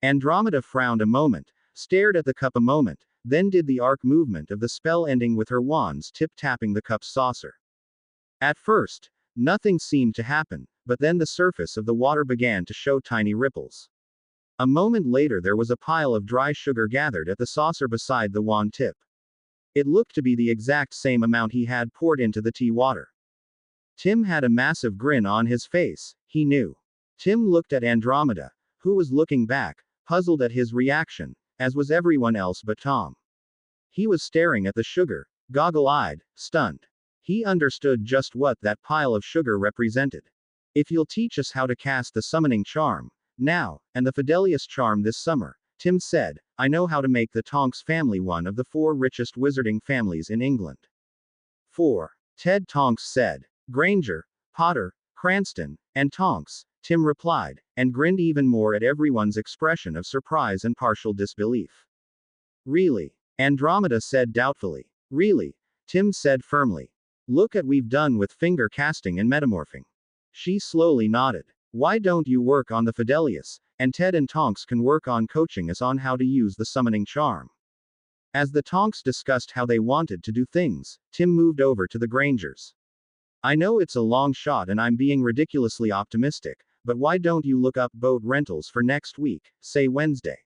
Andromeda frowned a moment, stared at the cup a moment, then did the arc movement of the spell ending with her wand's tip tapping the cup's saucer. At first, nothing seemed to happen, but then the surface of the water began to show tiny ripples. A moment later there was a pile of dry sugar gathered at the saucer beside the wand tip. It looked to be the exact same amount he had poured into the tea water. Tim had a massive grin on his face, he knew. Tim looked at Andromeda, who was looking back, puzzled at his reaction, as was everyone else but Tom. He was staring at the sugar, goggle-eyed, stunned. He understood just what that pile of sugar represented. "If you'll teach us how to cast the summoning charm, now, and the Fidelius charm this summer," Tim said, "I know how to make the Tonks family one of the 4 richest wizarding families in England." 4. Ted Tonks said. "Granger, Potter, Cranston, and Tonks," Tim replied, and grinned even more at everyone's expression of surprise and partial disbelief. "Really?" Andromeda said doubtfully. "Really," Tim said firmly. "Look at we've done with finger casting and metamorphing." She slowly nodded. "Why don't you work on the Fidelius, and Ted and Tonks can work on coaching us on how to use the summoning charm?" As the Tonks discussed how they wanted to do things, Tim moved over to the Grangers. I know it's a long shot and I'm being ridiculously optimistic, but why don't you look up boat rentals for next week, say Wednesday?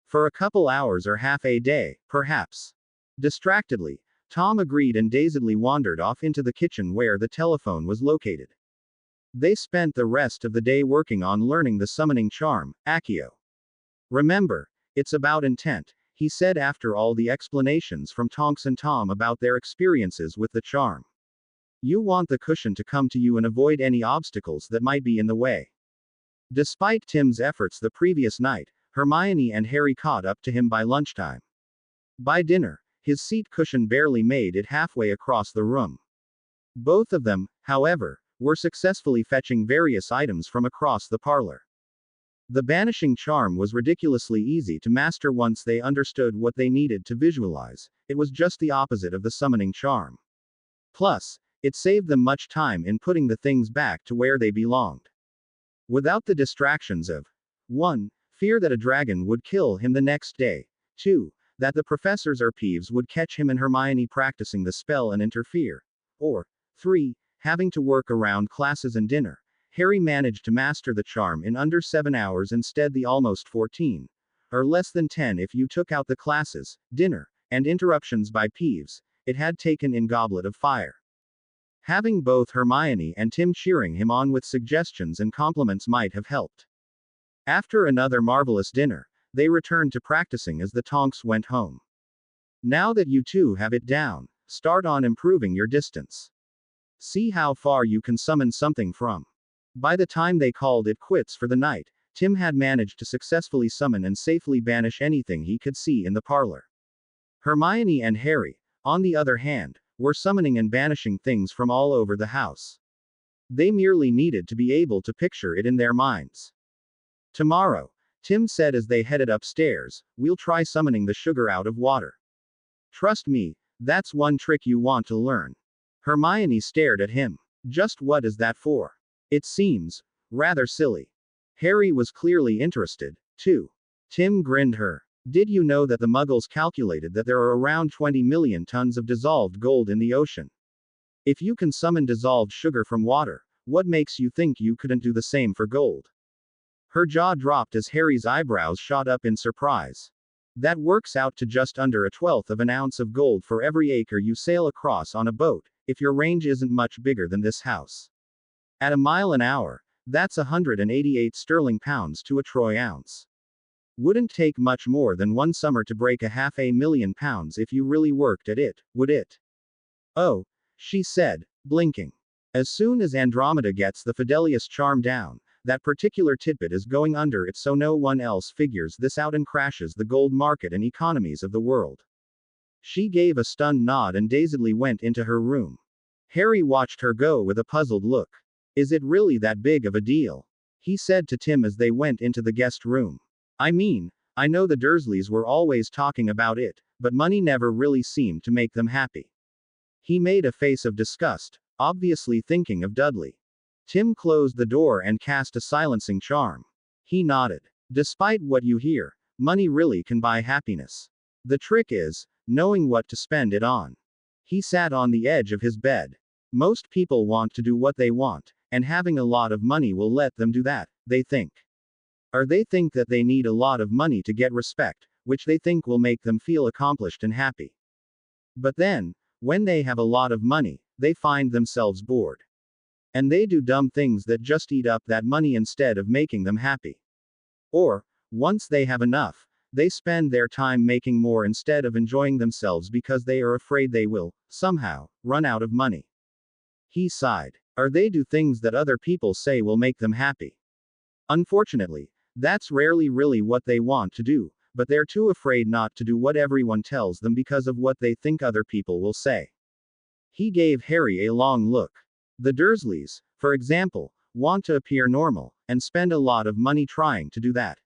For a couple hours or half a day, perhaps. Distractedly, Tom agreed and dazedly wandered off into the kitchen where the telephone was located. They spent the rest of the day working on learning the summoning charm, Accio. Remember, it's about intent, he said after all the explanations from Tonks and Tom about their experiences with the charm. You want the cushion to come to you and avoid any obstacles that might be in the way. Despite Tim's efforts the previous night, Hermione and Harry caught up to him by lunchtime. By dinner, his seat cushion barely made it halfway across the room. Both of them, however, were successfully fetching various items from across the parlor. The banishing charm was ridiculously easy to master once they understood what they needed to visualize. It was just the opposite of the summoning charm. Plus, it saved them much time in putting the things back to where they belonged. Without the distractions of 1. Fear that a dragon would kill him the next day, 2. That the professors or Peeves would catch him and Hermione practicing the spell and interfere, or 3. Having to work around classes and dinner. Harry managed to master the charm in under 7 hours instead the almost 14, or less than 10 if you took out the classes, dinner, and interruptions by Peeves, it had taken in Goblet of Fire. Having both Hermione and Tim cheering him on with suggestions and compliments might have helped. After another marvelous dinner, they returned to practicing as the Tonks went home. Now that you two have it down, start on improving your distance. See how far you can summon something from. By the time they called it quits for the night, Tim had managed to successfully summon and safely banish anything he could see in the parlor. Hermione and Harry, on the other hand, were summoning and banishing things from all over the house. They merely needed to be able to picture it in their minds. Tomorrow, Tim said as they headed upstairs, we'll try summoning the sugar out of water. Trust me, that's one trick you want to learn. Hermione stared at him. Just what is that for? It seems rather silly. Harry was clearly interested, too. Tim grinned her. Did you know that the Muggles calculated that there are around 20 million tons of dissolved gold in the ocean? If you can summon dissolved sugar from water, what makes you think you couldn't do the same for gold? Her jaw dropped as Harry's eyebrows shot up in surprise. That works out to just under 1/12 of an ounce of gold for every acre you sail across on a boat, if your range isn't much bigger than this house. At a mile an hour, that's 188 sterling pounds to a troy ounce. Wouldn't take much more than one summer to break 500,000 pounds if you really worked at it, would it? Oh, she said, blinking. As soon as Andromeda gets the Fidelius charm down, that particular tidbit is going under it so no one else figures this out and crashes the gold market and economies of the world. She gave a stunned nod and dazedly went into her room. Harry watched her go with a puzzled look. Is it really that big of a deal? He said to Tim as they went into the guest room. I mean, I know the Dursleys were always talking about it, but money never really seemed to make them happy. He made a face of disgust, obviously thinking of Dudley. Tim closed the door and cast a silencing charm. He nodded. Despite what you hear, money really can buy happiness. The trick is knowing what to spend it on. He sat on the edge of his bed. Most people want to do what they want, and having a lot of money will let them do that, they think. Or they think that they need a lot of money to get respect, which they think will make them feel accomplished and happy. But then, when they have a lot of money, they find themselves bored. And they do dumb things that just eat up that money instead of making them happy. Or, once they have enough, they spend their time making more instead of enjoying themselves because they are afraid they will, somehow, run out of money. He sighed. Or they do things that other people say will make them happy. Unfortunately, that's rarely really what they want to do, but they're too afraid not to do what everyone tells them because of what they think other people will say. He gave Harry a long look. The Dursleys, for example, want to appear normal, and spend a lot of money trying to do that.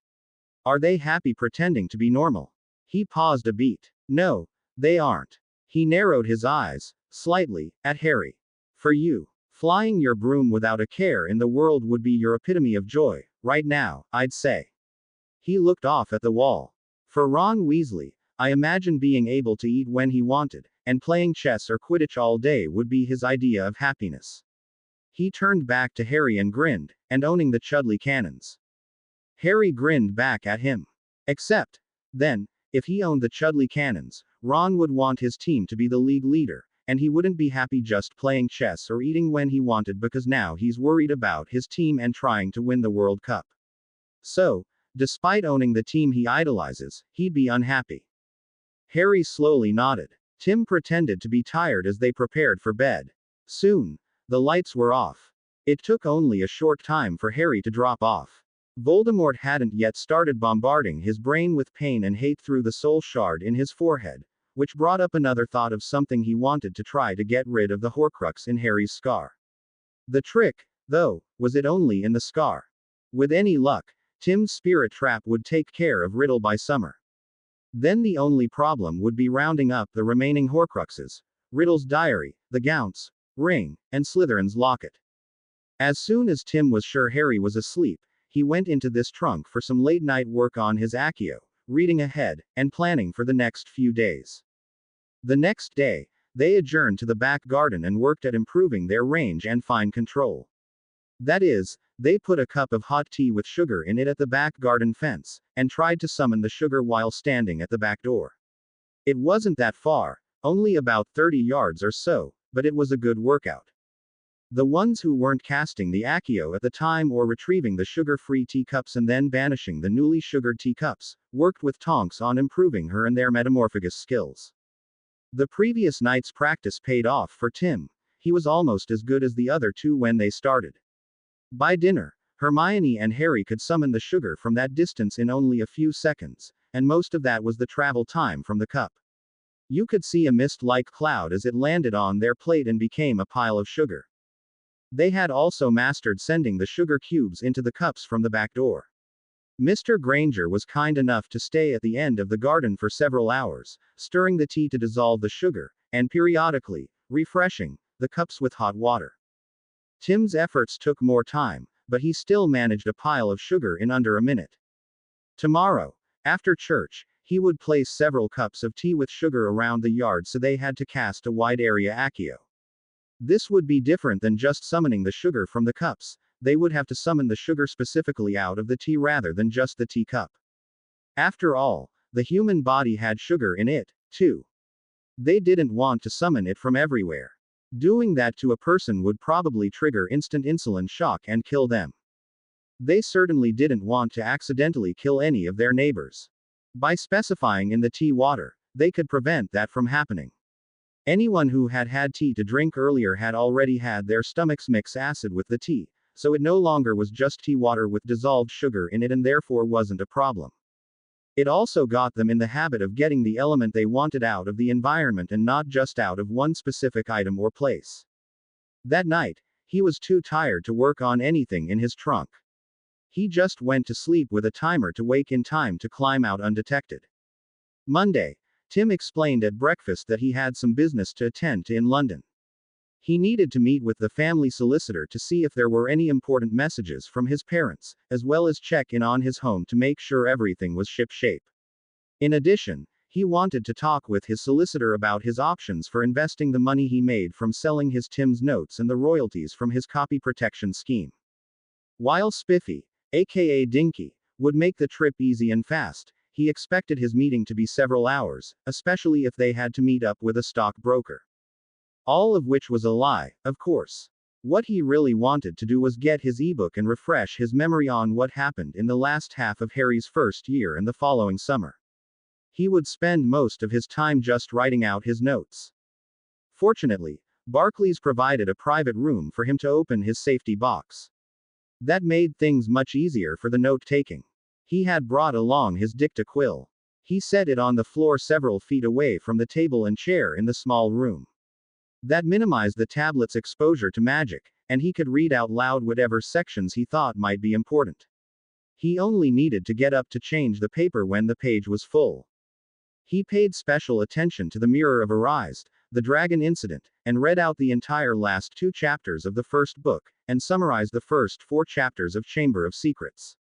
Are they happy pretending to be normal? He paused a beat. No, they aren't. He narrowed his eyes, slightly, at Harry. For you, flying your broom without a care in the world would be your epitome of joy, right now, I'd say. He looked off at the wall. For Ron Weasley, I imagine being able to eat when he wanted, and playing chess or Quidditch all day would be his idea of happiness. He turned back to Harry and grinned, and owning the Chudley cannons. Harry grinned back at him. Except, then, if he owned the Chudley cannons, Ron would want his team to be the league leader, and he wouldn't be happy just playing chess or eating when he wanted because now he's worried about his team and trying to win the World Cup. So, despite owning the team he idolizes, he'd be unhappy. Harry slowly nodded. Tim pretended to be tired as they prepared for bed. Soon, the lights were off. It took only a short time for Harry to drop off. Voldemort hadn't yet started bombarding his brain with pain and hate through the soul shard in his forehead, which brought up another thought of something he wanted to try to get rid of the Horcrux in Harry's scar. The trick, though, was it only in the scar. With any luck, Tim's spirit trap would take care of Riddle by summer. Then the only problem would be rounding up the remaining Horcruxes: Riddle's diary, the Gaunt's ring, and Slytherin's locket. As soon as Tim was sure Harry was asleep, he went into this trunk for some late-night work on his Accio, reading ahead, and planning for the next few days. The next day, they adjourned to the back garden and worked at improving their range and fine control. That is, they put a cup of hot tea with sugar in it at the back garden fence, and tried to summon the sugar while standing at the back door. It wasn't that far, only about 30 yards or so, but it was a good workout. The ones who weren't casting the Accio at the time or retrieving the sugar-free teacups and then banishing the newly sugared teacups, worked with Tonks on improving her and their metamorphagus skills. The previous night's practice paid off for Tim. He was almost as good as the other two when they started. By dinner, Hermione and Harry could summon the sugar from that distance in only a few seconds, and most of that was the travel time from the cup. You could see a mist-like cloud as it landed on their plate and became a pile of sugar. They had also mastered sending the sugar cubes into the cups from the back door. Mr. Granger was kind enough to stay at the end of the garden for several hours, stirring the tea to dissolve the sugar, and periodically, refreshing the cups with hot water. Tim's efforts took more time, but he still managed a pile of sugar in under a minute. Tomorrow, after church, he would place several cups of tea with sugar around the yard so they had to cast a wide area Accio. This would be different than just summoning the sugar from the cups. They would have to summon the sugar specifically out of the tea rather than just the teacup. After all, the human body had sugar in it, too. They didn't want to summon it from everywhere. Doing that to a person would probably trigger instant insulin shock and kill them. They certainly didn't want to accidentally kill any of their neighbors. By specifying in the tea water, they could prevent that from happening. Anyone who had had tea to drink earlier had already had their stomachs mix acid with the tea, so it no longer was just tea water with dissolved sugar in it and therefore wasn't a problem. It also got them in the habit of getting the element they wanted out of the environment and not just out of one specific item or place. That night, he was too tired to work on anything in his trunk. He just went to sleep with a timer to wake in time to climb out undetected. Monday, Tim explained at breakfast that he had some business to attend to in London. He needed to meet with the family solicitor to see if there were any important messages from his parents, as well as check in on his home to make sure everything was ship-shape. In addition, he wanted to talk with his solicitor about his options for investing the money he made from selling his Tim's notes and the royalties from his copy protection scheme. While Spiffy, aka Dinky, would make the trip easy and fast, he expected his meeting to be several hours, especially if they had to meet up with a stockbroker. All of which was a lie, of course. What he really wanted to do was get his ebook and refresh his memory on what happened in the last half of Harry's first year and the following summer. He would spend most of his time just writing out his notes. Fortunately, Barclays provided a private room for him to open his safety box. That made things much easier for the note-taking. He had brought along his dicta quill. He set it on the floor several feet away from the table and chair in the small room. That minimized the tablet's exposure to magic, and he could read out loud whatever sections he thought might be important. He only needed to get up to change the paper when the page was full. He paid special attention to the Mirror of Arise, the Dragon Incident, and read out the entire last 2 chapters of the first book, and summarized the first 4 chapters of Chamber of Secrets.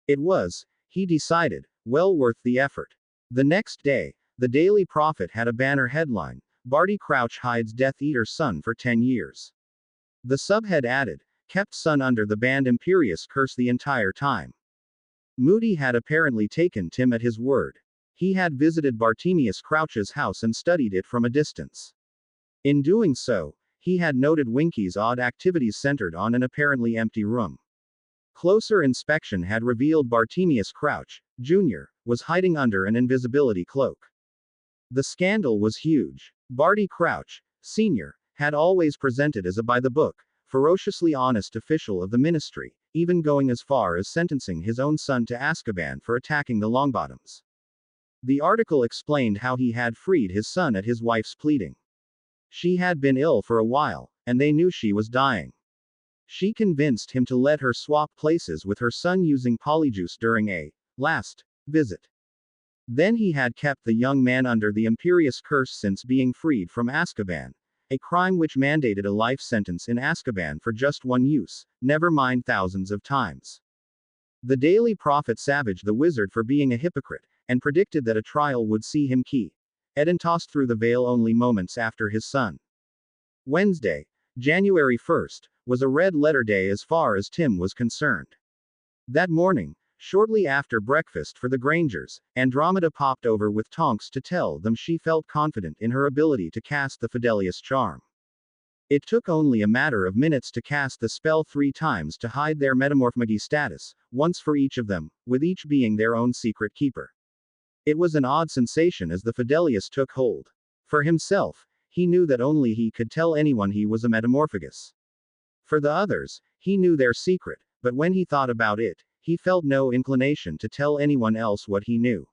It was, he decided, well worth the effort. The next day, The Daily Prophet had a banner headline: Barty Crouch hides Death Eater's son for 10 years. The subhead added, kept son under the banned Imperious curse the entire time. Moody had apparently taken Tim at his word. He had visited Bartemius Crouch's house and studied it from a distance. In doing so, he had noted Winky's odd activities centered on an apparently empty room. Closer inspection had revealed Bartemius Crouch, Jr., was hiding under an invisibility cloak. The scandal was huge. Barty Crouch, Sr., had always presented as a by-the-book, ferociously honest official of the ministry, even going as far as sentencing his own son to Azkaban for attacking the Longbottoms. The article explained how he had freed his son at his wife's pleading. She had been ill for a while, and they knew she was dying. She convinced him to let her swap places with her son using polyjuice during a last visit. Then he had kept the young man under the Imperious curse since being freed from Azkaban, a crime which mandated a life sentence in Azkaban for just one use, never mind thousands of times. The Daily Prophet savaged the wizard for being a hypocrite, and predicted that a trial would see him key Eden tossed through the veil only moments after his son. Wednesday, January 1st, was a red-letter day as far as Tim was concerned. That morning, shortly after breakfast for the Grangers, Andromeda popped over with Tonks to tell them she felt confident in her ability to cast the Fidelius charm. It took only a matter of minutes to cast the spell 3 times to hide their metamorphmagy status, once for each of them, with each being their own secret keeper. It was an odd sensation as the Fidelius took hold. For himself, he knew that only he could tell anyone he was a metamorphagus. For the others, he knew their secret, but when he thought about it, he felt no inclination to tell anyone else what he knew.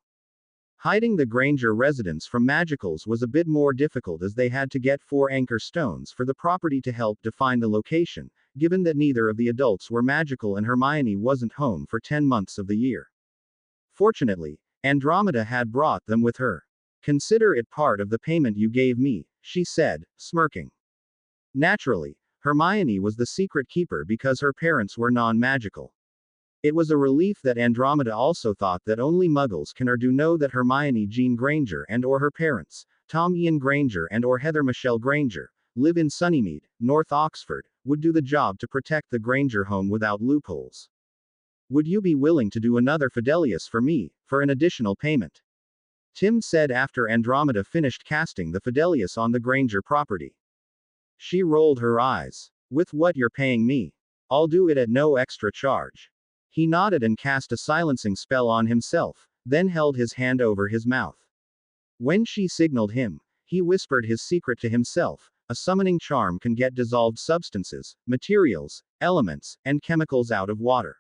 Hiding the Granger residence from magicals was a bit more difficult as they had to get 4 anchor stones for the property to help define the location, given that neither of the adults were magical and Hermione wasn't home for 10 months of the year. Fortunately, Andromeda had brought them with her. Consider it part of the payment you gave me, she said, smirking. Naturally, Hermione was the secret keeper because her parents were non-magical. It was a relief that Andromeda also thought that only Muggles can or do know that Hermione Jean Granger and or her parents, Tom Ian Granger and or Heather Michelle Granger, live in Sunnymead, North Oxford, would do the job to protect the Granger home without loopholes. Would you be willing to do another Fidelius for me, for an additional payment? Tim said after Andromeda finished casting the Fidelius on the Granger property. She rolled her eyes. With what you're paying me? I'll do it at no extra charge. He nodded and cast a silencing spell on himself, then held his hand over his mouth. When she signaled him, he whispered his secret to himself: a summoning charm can get dissolved substances, materials, elements, and chemicals out of water.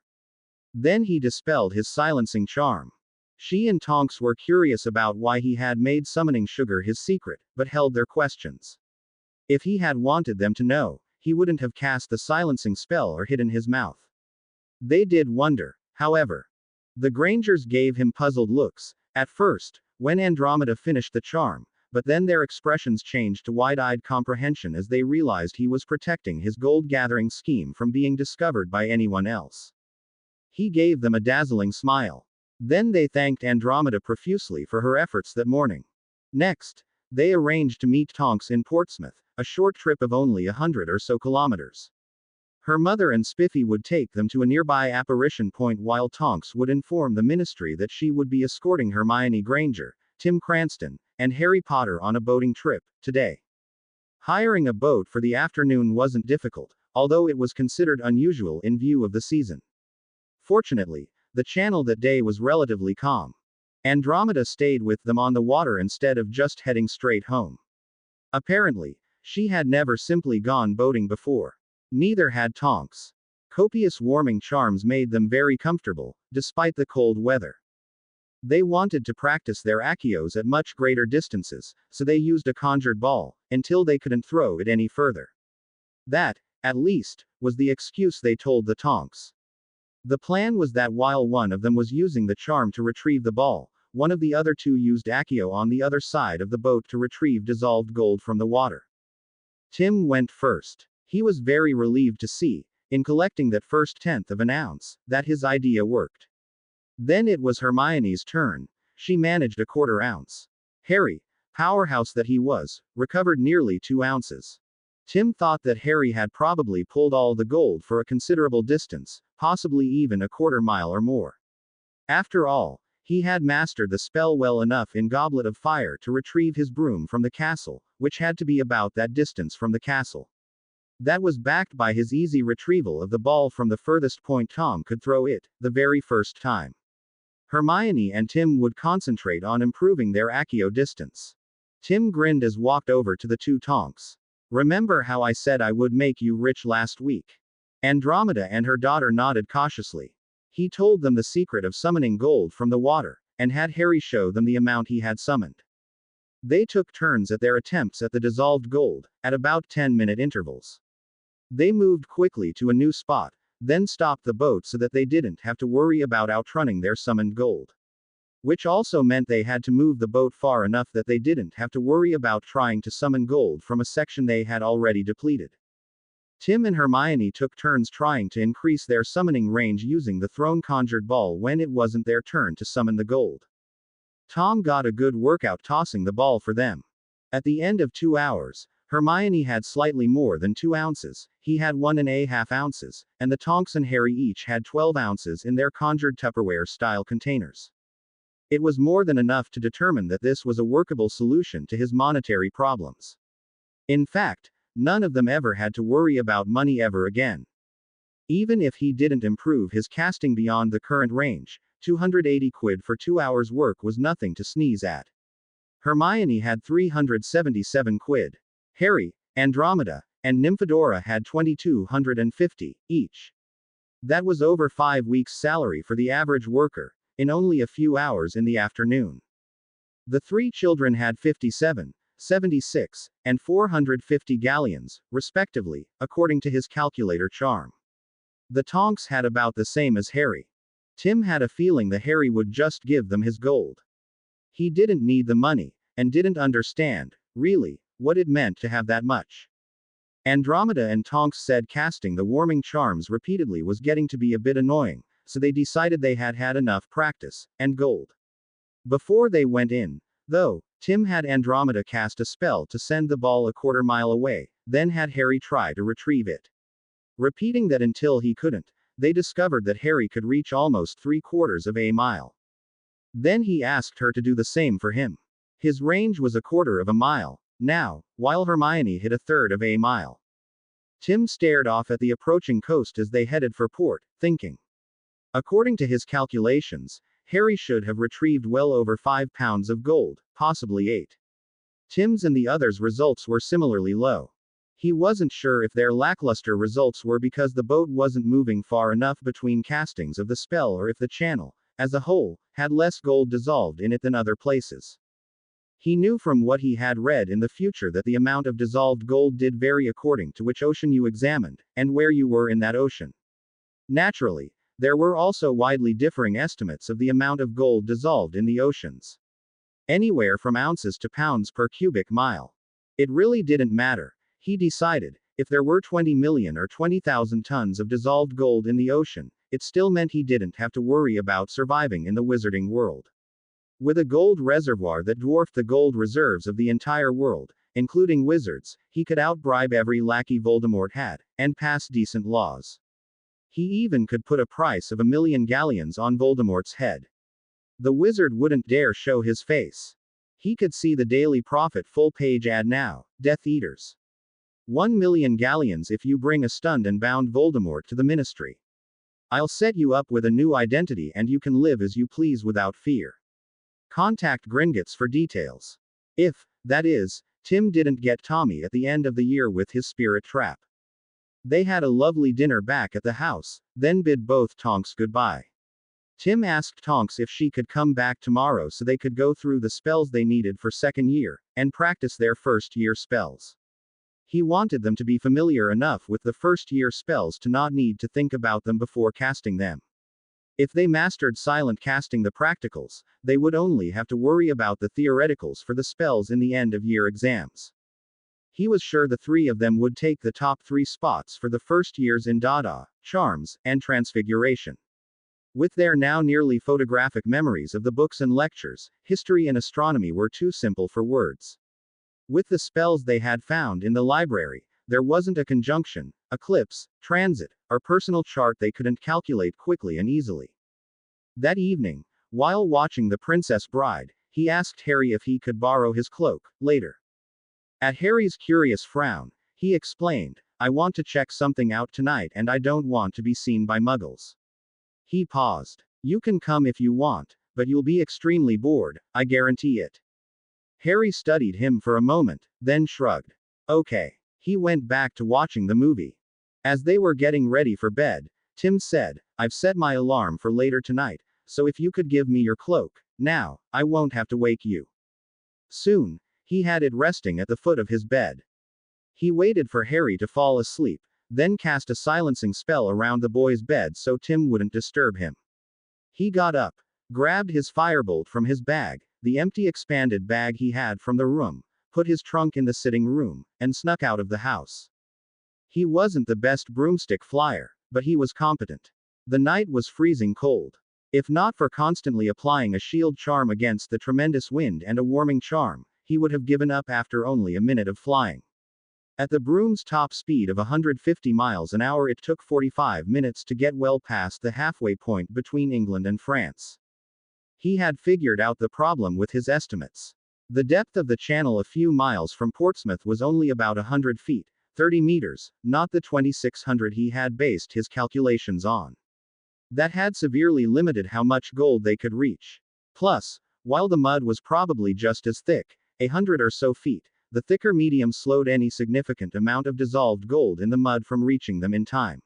Then he dispelled his silencing charm. She and Tonks were curious about why he had made summoning sugar his secret, but held their questions. If he had wanted them to know, he wouldn't have cast the silencing spell or hidden his mouth. They did wonder, however. The Grangers gave him puzzled looks, at first, when Andromeda finished the charm, but then their expressions changed to wide-eyed comprehension as they realized he was protecting his gold-gathering scheme from being discovered by anyone else. He gave them a dazzling smile. Then they thanked Andromeda profusely for her efforts that morning. Next, they arranged to meet Tonks in Portsmouth, a short trip of only 100 or so kilometers. Her mother and Spiffy would take them to a nearby apparition point while Tonks would inform the ministry that she would be escorting Hermione Granger, Tim Cranston, and Harry Potter on a boating trip, today. Hiring a boat for the afternoon wasn't difficult, although it was considered unusual in view of the season. Fortunately, the channel that day was relatively calm. Andromeda stayed with them on the water instead of just heading straight home. Apparently, she had never simply gone boating before. Neither had Tonks. Copious warming charms made them very comfortable, despite the cold weather. They wanted to practice their accios at much greater distances, so they used a conjured ball, until they couldn't throw it any further. That, at least, was the excuse they told the Tonks. The plan was that while one of them was using the charm to retrieve the ball, one of the other 2 used accio on the other side of the boat to retrieve dissolved gold from the water. Tim went first. He was very relieved to see, in collecting that first 1/10 of an ounce, that his idea worked. Then it was Hermione's turn. She managed a 1/4 ounce. Harry, powerhouse that he was, recovered nearly 2 ounces. Tim thought that Harry had probably pulled all the gold for a considerable distance, possibly even a quarter mile or more. After all, he had mastered the spell well enough in Goblet of Fire to retrieve his broom from the castle, which had to be about that distance from the castle. That was backed by his easy retrieval of the ball from the furthest point Tom could throw it, the very first time. Hermione and Tim would concentrate on improving their Accio distance. Tim grinned as walked over to the two Tonks. Remember how I said I would make you rich last week? Andromeda and her daughter nodded cautiously. He told them the secret of summoning gold from the water, and had Harry show them the amount he had summoned. They took turns at their attempts at the dissolved gold, at about 10-minute intervals. They moved quickly to a new spot, then stopped the boat so that they didn't have to worry about outrunning their summoned gold. Which also meant they had to move the boat far enough that they didn't have to worry about trying to summon gold from a section they had already depleted. Tim and Hermione took turns trying to increase their summoning range using the throne-conjured ball when it wasn't their turn to summon the gold. Tom got a good workout tossing the ball for them. At the end of 2 hours, Hermione had slightly more than 2 ounces, he had 1.5 ounces, and the Tonks and Harry each had 12 ounces in their conjured Tupperware-style containers. It was more than enough to determine that this was a workable solution to his monetary problems. In fact, none of them ever had to worry about money ever again. Even if he didn't improve his casting beyond the current range, 280 quid for 2 hours' work was nothing to sneeze at. Hermione had 377 quid. Harry, Andromeda, and Nymphadora had 2,250 each. That was over 5 weeks' salary for the average worker, in only a few hours in the afternoon. The 3 children had 57, 76, and 450 galleons, respectively, according to his calculator charm. The Tonks had about the same as Harry. Tim had a feeling that Harry would just give them his gold. He didn't need the money, and didn't understand, really, what it meant to have that much. Andromeda and Tonks said casting the warming charms repeatedly was getting to be a bit annoying, so they decided they had had enough practice, and gold. Before they went in, though, Tim had Andromeda cast a spell to send the ball a quarter mile away, then had Harry try to retrieve it. Repeating that until he couldn't, they discovered that Harry could reach almost 3/4 of a mile. Then he asked her to do the same for him. His range was 1/4 of a mile, now, while Hermione hit 1/3 of a mile. Tim stared off at the approaching coast as they headed for port, thinking. According to his calculations, Harry should have retrieved well over 5 pounds of gold, possibly 8. Tim's and the others' results were similarly low. He wasn't sure if their lackluster results were because the boat wasn't moving far enough between castings of the spell or if the channel, as a whole, had less gold dissolved in it than other places. He knew from what he had read in the future that the amount of dissolved gold did vary according to which ocean you examined, and where you were in that ocean. Naturally, there were also widely differing estimates of the amount of gold dissolved in the oceans. Anywhere from ounces to pounds per cubic mile. It really didn't matter, he decided, if there were 20 million or 20,000 tons of dissolved gold in the ocean, it still meant he didn't have to worry about surviving in the wizarding world. With a gold reservoir that dwarfed the gold reserves of the entire world, including wizards, he could outbribe every lackey Voldemort had, and pass decent laws. He even could put a price of 1,000,000 galleons on Voldemort's head. The wizard wouldn't dare show his face. He could see the Daily Prophet full-page ad now, Death Eaters. 1,000,000 galleons if you bring a stunned and bound Voldemort to the ministry. I'll set you up with a new identity and you can live as you please without fear. Contact Gringotts for details. If, that is, Tim didn't get Tommy at the end of the year with his spirit trap. They had a lovely dinner back at the house, then bid both Tonks goodbye. Tim asked Tonks if she could come back tomorrow so they could go through the spells they needed for second year, and practice their first year spells. He wanted them to be familiar enough with the first year spells to not need to think about them before casting them. If they mastered silent casting the practicals, they would only have to worry about the theoreticals for the spells in the end of year exams. He was sure the 3 of them would take the top 3 spots for the first years in Dada, Charms, and Transfiguration. With their now nearly photographic memories of the books and lectures, history and astronomy were too simple for words. With the spells they had found in the library, there wasn't a conjunction, eclipse, transit, or personal chart they couldn't calculate quickly and easily. That evening, while watching The Princess Bride, he asked Harry if he could borrow his cloak, later. At Harry's curious frown, he explained, I want to check something out tonight and I don't want to be seen by muggles. He paused. You can come if you want, but you'll be extremely bored, I guarantee it. Harry studied him for a moment, then shrugged. Okay. He went back to watching the movie. As they were getting ready for bed, Tim said, I've set my alarm for later tonight, so if you could give me your cloak, now, I won't have to wake you. Soon, he had it resting at the foot of his bed. He waited for Harry to fall asleep, then cast a silencing spell around the boy's bed so Tim wouldn't disturb him. He got up, grabbed his firebolt from his bag, the empty expanded bag he had from the room, put his trunk in the sitting room, and snuck out of the house. He wasn't the best broomstick flyer, but he was competent. The night was freezing cold. If not for constantly applying a shield charm against the tremendous wind and a warming charm, he would have given up after only a minute of flying. At the broom's top speed of 150 miles an hour, it took 45 minutes to get well past the halfway point between England and France. He had figured out the problem with his estimates. The depth of the channel a few miles from Portsmouth was only about 100 feet, 30 meters, not the 2,600 he had based his calculations on. That had severely limited how much gold they could reach. Plus, while the mud was probably just as thick, 100 or so feet, the thicker medium slowed any significant amount of dissolved gold in the mud from reaching them in time.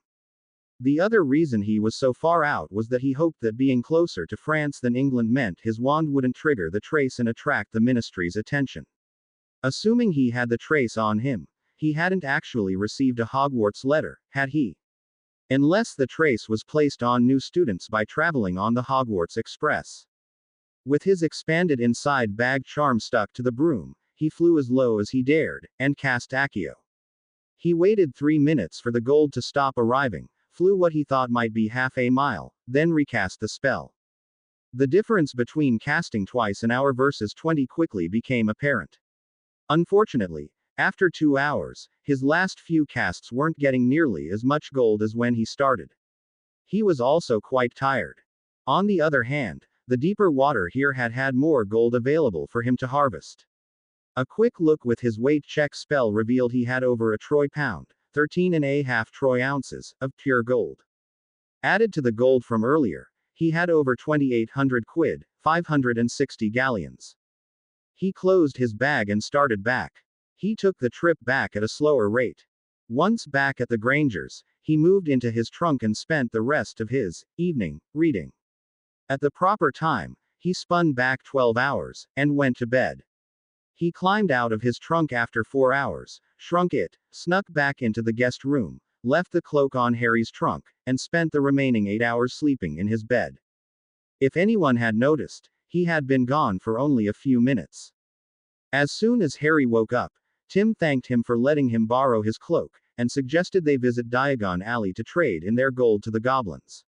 The other reason he was so far out was that he hoped that being closer to France than England meant his wand wouldn't trigger the trace and attract the ministry's attention. Assuming he had the trace on him, he hadn't actually received a Hogwarts letter, had he? Unless the trace was placed on new students by traveling on the Hogwarts Express. With his expanded inside bag charm stuck to the broom, he flew as low as he dared, and cast Accio. He waited 3 minutes for the gold to stop arriving, flew what he thought might be half a mile, then recast the spell. The difference between casting twice an hour versus 20 quickly became apparent. Unfortunately, after 2 hours, his last few casts weren't getting nearly as much gold as when he started. He was also quite tired. On the other hand, the deeper water here had had more gold available for him to harvest. A quick look with his weight check spell revealed he had over a troy pound, 13½ troy ounces, of pure gold. Added to the gold from earlier, he had over 2,800 quid, 560 galleons. He closed his bag and started back. He took the trip back at a slower rate. Once back at the Grangers, he moved into his trunk and spent the rest of his evening reading. At the proper time, he spun back 12 hours, and went to bed. He climbed out of his trunk after 4 hours, shrunk it, snuck back into the guest room, left the cloak on Harry's trunk, and spent the remaining 8 hours sleeping in his bed. If anyone had noticed, he had been gone for only a few minutes. As soon as Harry woke up, Tim thanked him for letting him borrow his cloak, and suggested they visit Diagon Alley to trade in their gold to the goblins.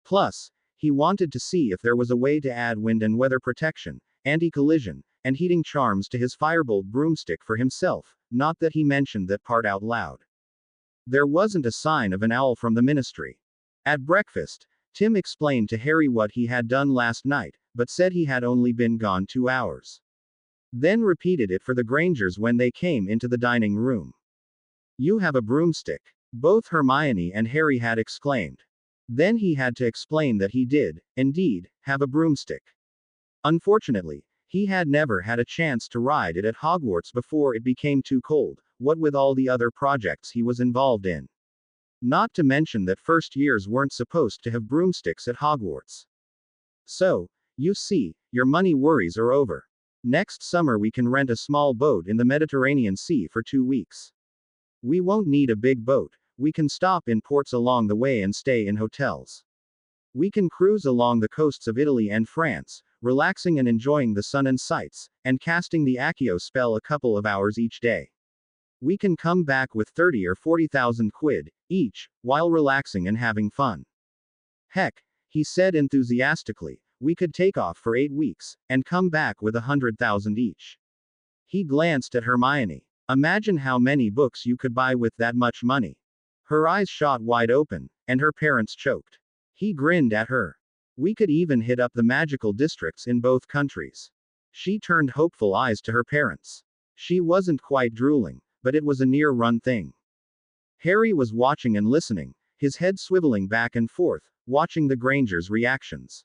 Plus, he wanted to see if there was a way to add wind and weather protection, anti-collision, and heating charms to his firebolt broomstick for himself, not that he mentioned that part out loud. There wasn't a sign of an owl from the ministry. At breakfast, Tim explained to Harry what he had done last night, but said he had only been gone 2 hours. Then repeated it for the Grangers when they came into the dining room. You have a broomstick. Both Hermione and Harry had exclaimed. Then he had to explain that he did, indeed, have a broomstick. Unfortunately, he had never had a chance to ride it at Hogwarts before it became too cold, what with all the other projects he was involved in. Not to mention that first years weren't supposed to have broomsticks at Hogwarts. So, you see, your money worries are over. Next summer we can rent a small boat in the Mediterranean Sea for 2 weeks. We won't need a big boat, we can stop in ports along the way and stay in hotels. We can cruise along the coasts of Italy and France, relaxing and enjoying the sun and sights, and casting the Accio spell a couple of hours each day. We can come back with 30 or 40,000 quid, each, while relaxing and having fun. Heck, he said enthusiastically. We could take off for 8 weeks, and come back with 100,000 each. He glanced at Hermione. Imagine how many books you could buy with that much money. Her eyes shot wide open, and her parents choked. He grinned at her. We could even hit up the magical districts in both countries. She turned hopeful eyes to her parents. She wasn't quite drooling, but it was a near run thing. Harry was watching and listening, his head swiveling back and forth, watching the Grangers' reactions.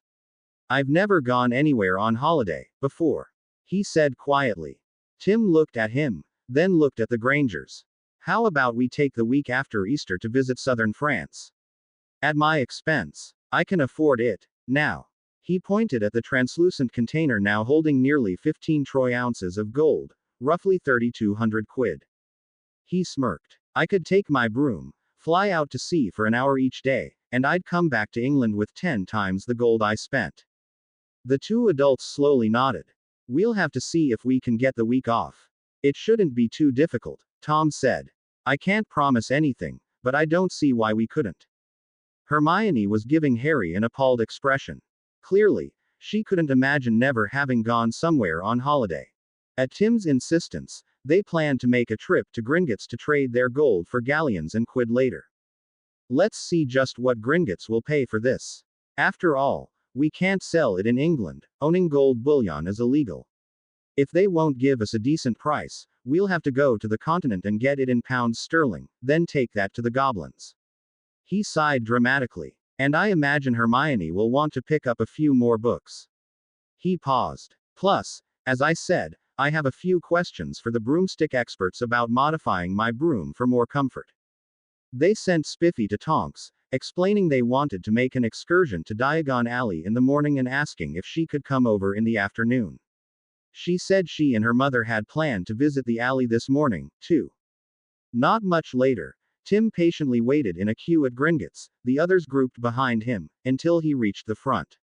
I've never gone anywhere on holiday before, he said quietly. Tim looked at him, then looked at the Grangers. How about we take the week after Easter to visit southern France? At my expense. I can afford it. Now. He pointed at the translucent container now holding nearly 15 troy ounces of gold, roughly 3,200 quid. He smirked. I could take my broom, fly out to sea for an hour each day, and I'd come back to England with 10 times the gold I spent. The two adults slowly nodded. We'll have to see if we can get the week off. It shouldn't be too difficult, Tom said. I can't promise anything, but I don't see why we couldn't. Hermione was giving Harry an appalled expression. Clearly, she couldn't imagine never having gone somewhere on holiday. At Tim's insistence, they planned to make a trip to Gringotts to trade their gold for galleons and quid later. Let's see just what Gringotts will pay for this. After all, we can't sell it in England, owning gold bullion is illegal. If they won't give us a decent price, we'll have to go to the continent and get it in pounds sterling, then take that to the goblins. He sighed dramatically. And I imagine Hermione will want to pick up a few more books. He paused. Plus, as I said, I have a few questions for the broomstick experts about modifying my broom for more comfort. They sent Spiffy to Tonks, explaining they wanted to make an excursion to Diagon Alley in the morning and asking if she could come over in the afternoon. She said she and her mother had planned to visit the alley this morning, too. Not much later, Tim patiently waited in a queue at Gringotts, the others grouped behind him, until he reached the front.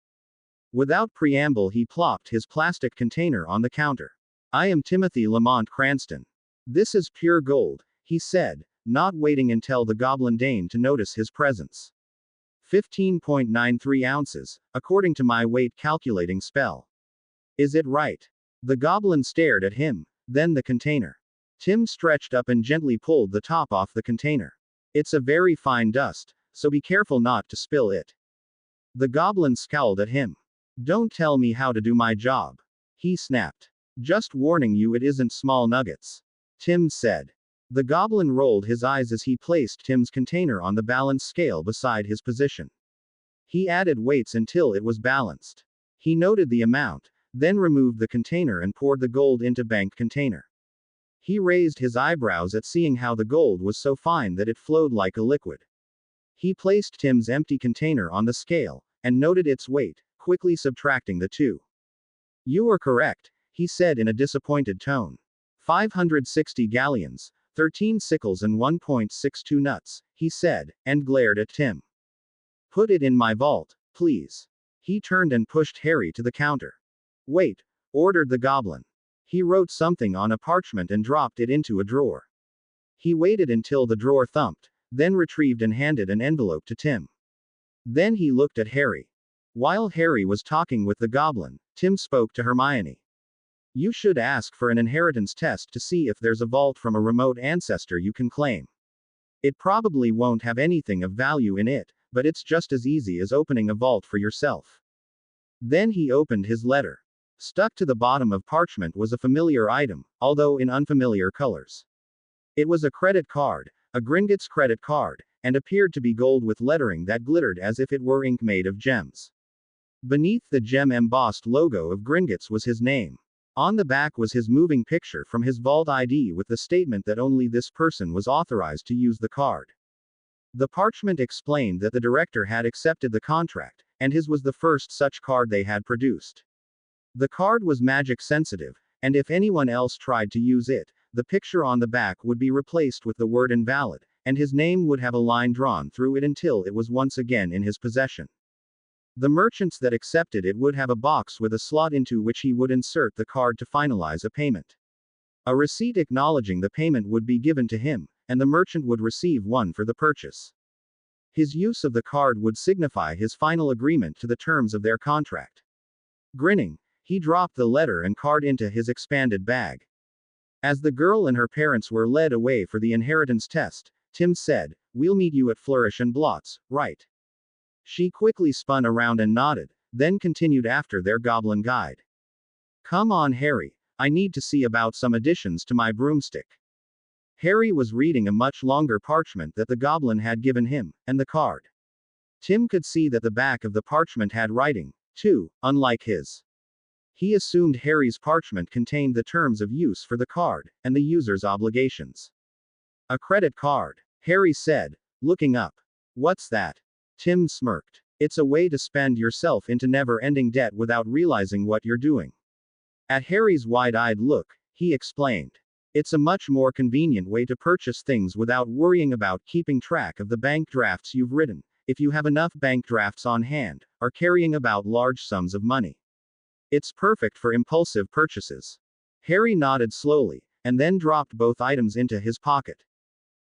Without preamble, he plopped his plastic container on the counter. I am Timothy Lamont Cranston. This is pure gold, he said, not waiting until the goblin deigned to notice his presence. 15.93 ounces, according to my weight calculating spell. Is it right? The goblin stared at him, then the container. Tim stretched up and gently pulled the top off the container. It's a very fine dust, so be careful not to spill it. The goblin scowled at him. Don't tell me how to do my job. He snapped. Just warning you, it isn't small nuggets. Tim said. The goblin rolled his eyes as he placed Tim's container on the balance scale beside his position. He added weights until it was balanced. He noted the amount, then removed the container and poured the gold into bank container. He raised his eyebrows at seeing how the gold was so fine that it flowed like a liquid. He placed Tim's empty container on the scale, and noted its weight, quickly subtracting the two. You are correct, he said in a disappointed tone. 560 galleons, 13 sickles and 1.62 nuts, he said, and glared at Tim. Put it in my vault, please. He turned and pushed Harry to the counter. Wait, ordered the goblin. He wrote something on a parchment and dropped it into a drawer. He waited until the drawer thumped, then retrieved and handed an envelope to Tim. Then he looked at Harry. While Harry was talking with the goblin, Tim spoke to Hermione. You should ask for an inheritance test to see if there's a vault from a remote ancestor you can claim. It probably won't have anything of value in it, but it's just as easy as opening a vault for yourself. Then he opened his letter. Stuck to the bottom of parchment was a familiar item, although in unfamiliar colors. It was a credit card, a Gringotts credit card, and appeared to be gold with lettering that glittered as if it were ink made of gems. Beneath the gem-embossed logo of Gringotts was his name. On the back was his moving picture from his vault ID with the statement that only this person was authorized to use the card. The parchment explained that the director had accepted the contract, and his was the first such card they had produced. The card was magic sensitive, and if anyone else tried to use it, the picture on the back would be replaced with the word invalid, and his name would have a line drawn through it until it was once again in his possession. The merchants that accepted it would have a box with a slot into which he would insert the card to finalize a payment. A receipt acknowledging the payment would be given to him, and the merchant would receive one for the purchase. His use of the card would signify his final agreement to the terms of their contract. Grinning, he dropped the letter and card into his expanded bag. As the girl and her parents were led away for the inheritance test, Tim said, "We'll meet you at Flourish and Blots, right?" She quickly spun around and nodded, then continued after their goblin guide. "Come on, Harry, I need to see about some additions to my broomstick." Harry was reading a much longer parchment that the goblin had given him, and the card. Tim could see that the back of the parchment had writing, too, unlike his. He assumed Harry's parchment contained the terms of use for the card, and the user's obligations. "A credit card," Harry said, looking up. "What's that?" Tim smirked. "It's a way to spend yourself into never-ending debt without realizing what you're doing." At Harry's wide-eyed look, he explained. "It's a much more convenient way to purchase things without worrying about keeping track of the bank drafts you've written, if you have enough bank drafts on hand, or carrying about large sums of money. It's perfect for impulsive purchases." Harry nodded slowly, and then dropped both items into his pocket.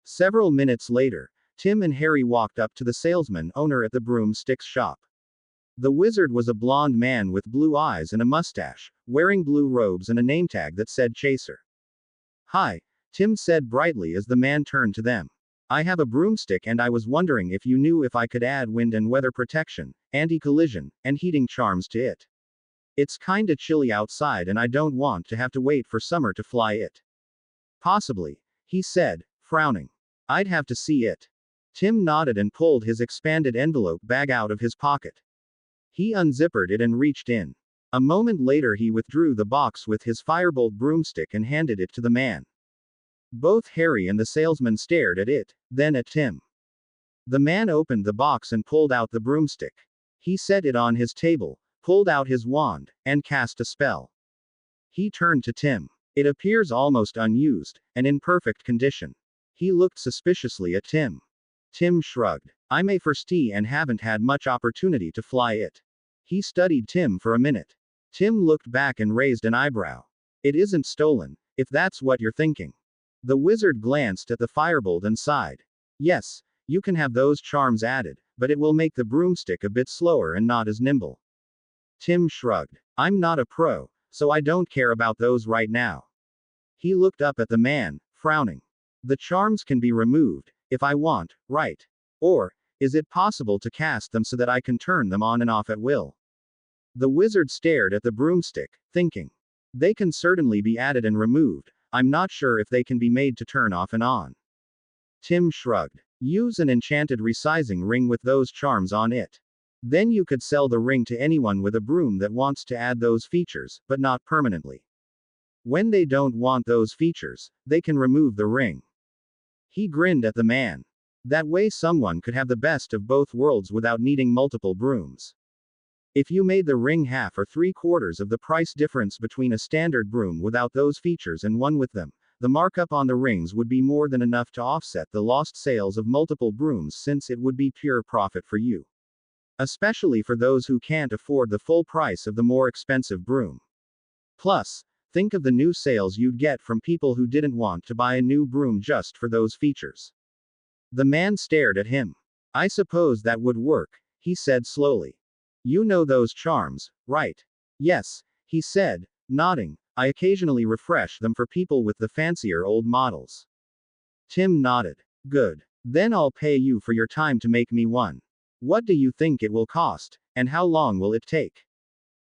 Several minutes later, Tim and Harry walked up to the salesman owner at the broomsticks shop. The wizard was a blond man with blue eyes and a mustache, wearing blue robes and a name tag that said Chaser. "Hi," Tim said brightly as the man turned to them. "I have a broomstick and I was wondering if you knew if I could add wind and weather protection, anti-collision, and heating charms to it. It's kinda chilly outside and I don't want to have to wait for summer to fly it." "Possibly," he said, frowning. "I'd have to see it." Tim nodded and pulled his expanded envelope bag out of his pocket. He unzippered it and reached in. A moment later he withdrew the box with his firebolt broomstick and handed it to the man. Both Harry and the salesman stared at it, then at Tim. The man opened the box and pulled out the broomstick. He set it on his table, pulled out his wand, and cast a spell. He turned to Tim. "It appears almost unused, and in perfect condition." He looked suspiciously at Tim. Tim shrugged. "I'm a firstee and haven't had much opportunity to fly it." He studied Tim for a minute. Tim looked back and raised an eyebrow. "It isn't stolen, if that's what you're thinking." The wizard glanced at the firebolt and sighed. "Yes, you can have those charms added, but it will make the broomstick a bit slower and not as nimble." Tim shrugged. "I'm not a pro, so I don't care about those right now." He looked up at the man, frowning. "The charms can be removed, if I want, right? Or, is it possible to cast them so that I can turn them on and off at will?" The wizard stared at the broomstick, thinking. "They can certainly be added and removed, I'm not sure if they can be made to turn off and on." Tim shrugged. "Use an enchanted resizing ring with those charms on it. Then you could sell the ring to anyone with a broom that wants to add those features, but not permanently. When they don't want those features, they can remove the ring." He grinned at the man. That way someone could have the best of both worlds without needing multiple brooms. If you made the ring half or 3/4 of the price difference between a standard broom without those features and one with them, the markup on the rings would be more than enough to offset the lost sales of multiple brooms, since it would be pure profit for you. Especially for those who can't afford the full price of the more expensive broom. Plus, think of the new sales you'd get from people who didn't want to buy a new broom just for those features. The man stared at him. "I suppose that would work," he said slowly. "You know those charms, right?" "Yes," he said, nodding. "I occasionally refresh them for people with the fancier old models." Tim nodded. "Good. Then I'll pay you for your time to make me one. What do you think it will cost, and how long will it take?"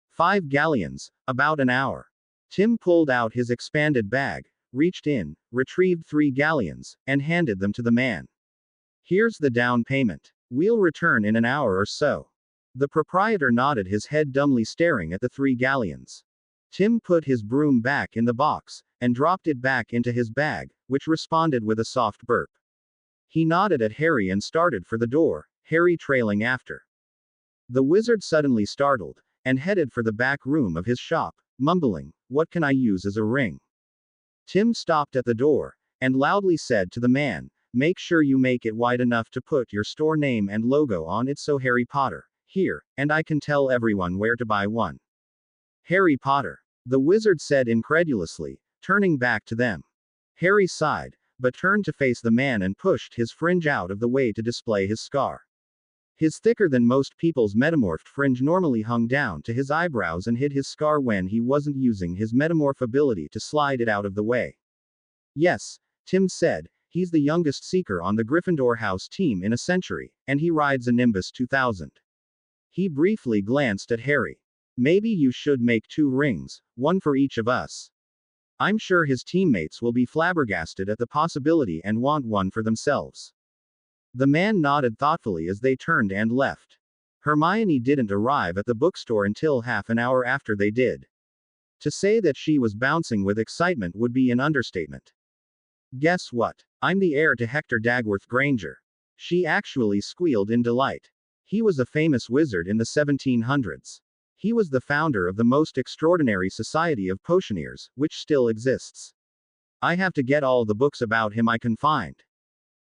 5 galleons, about an hour." Tim pulled out his expanded bag, reached in, retrieved 3 galleons, and handed them to the man. "Here's the down payment. We'll return in an hour or so." The proprietor nodded, his head dumbly staring at the 3 galleons. Tim put his broom back in the box, and dropped it back into his bag, which responded with a soft burp. He nodded at Harry and started for the door, Harry trailing after. The wizard suddenly startled, and headed for the back room of his shop, mumbling, "What can I use as a ring?" Tim stopped at the door, and loudly said to the man, "Make sure you make it wide enough to put your store name and logo on it so Harry Potter, here, and I can tell everyone where to buy one." "Harry Potter?" the wizard said incredulously, turning back to them. Harry sighed, but turned to face the man and pushed his fringe out of the way to display his scar. His thicker than most people's metamorphed fringe normally hung down to his eyebrows and hid his scar when he wasn't using his metamorph ability to slide it out of the way. Yes, Tim said, he's the youngest Seeker on the Gryffindor House team in a century, and he rides a Nimbus 2000. He briefly glanced at Harry. Maybe you should make 2 rings, one for each of us. I'm sure his teammates will be flabbergasted at the possibility and want one for themselves. The man nodded thoughtfully as they turned and left. Hermione didn't arrive at the bookstore until half an hour after they did. To say that she was bouncing with excitement would be an understatement. Guess what? I'm the heir to Hector Dagworth Granger. She actually squealed in delight. He was a famous wizard in the 1700s. He was the founder of the most extraordinary society of potioneers, which still exists. I have to get all the books about him I can find.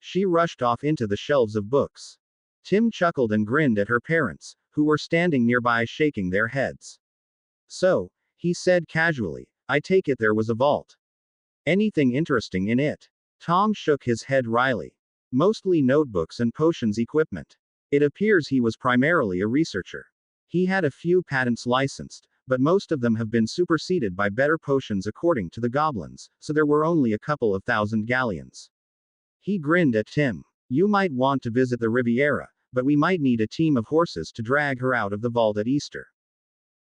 She rushed off into the shelves of books. Tim chuckled and grinned at her parents, who were standing nearby shaking their heads. So, he said casually, I take it there was a vault. Anything interesting in it? Tom shook his head wryly. Mostly notebooks and potions equipment. It appears he was primarily a researcher. He had a few patents licensed, but most of them have been superseded by better potions according to the goblins, so there were only a couple of thousand galleons. He grinned at Tim. You might want to visit the Riviera, but we might need a team of horses to drag her out of the vault at Easter.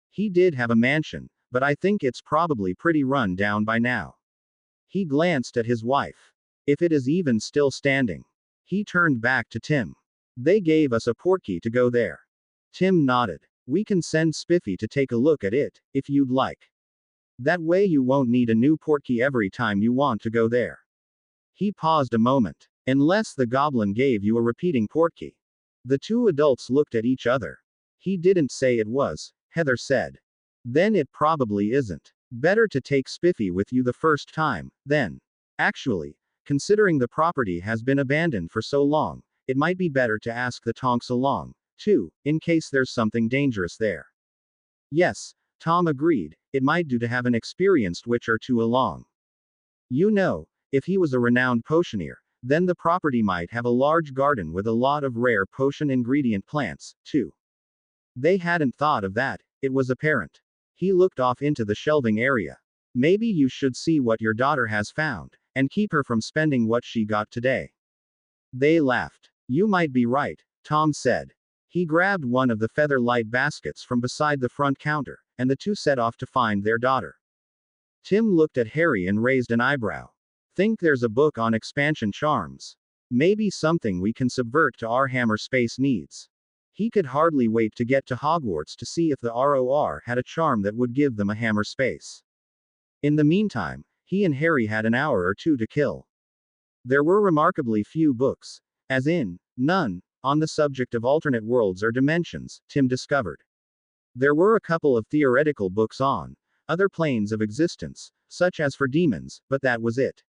He did have a mansion, but I think it's probably pretty run down by now. He glanced at his wife. If it is even still standing. He turned back to Tim. They gave us a portkey to go there. Tim nodded. We can send Spiffy to take a look at it, if you'd like. That way you won't need a new portkey every time you want to go there. He paused a moment. Unless the goblin gave you a repeating portkey. The 2 adults looked at each other. He didn't say it was, Heather said. Then it probably isn't. Better to take Spiffy with you the first time, then. Actually, considering the property has been abandoned for so long, it might be better to ask the Tonks along, too, in case there's something dangerous there. Yes, Tom agreed, it might do to have an experienced witch or 2 along. You know, if he was a renowned potioneer, then the property might have a large garden with a lot of rare potion ingredient plants, too. They hadn't thought of that, it was apparent. He looked off into the shelving area. Maybe you should see what your daughter has found, and keep her from spending what she got today. They laughed. You might be right, Tom said. He grabbed one of the feather light baskets from beside the front counter, and the 2 set off to find their daughter. Tim looked at Harry and raised an eyebrow. Think there's a book on expansion charms. Maybe something we can subvert to our hammer space needs. He could hardly wait to get to Hogwarts to see if the ROR had a charm that would give them a hammer space. In the meantime, he and Harry had an hour or 2 to kill. There were remarkably few books, as in, none, on the subject of alternate worlds or dimensions, Tim discovered. There were a couple of theoretical books on other planes of existence, such as for demons, but that was it.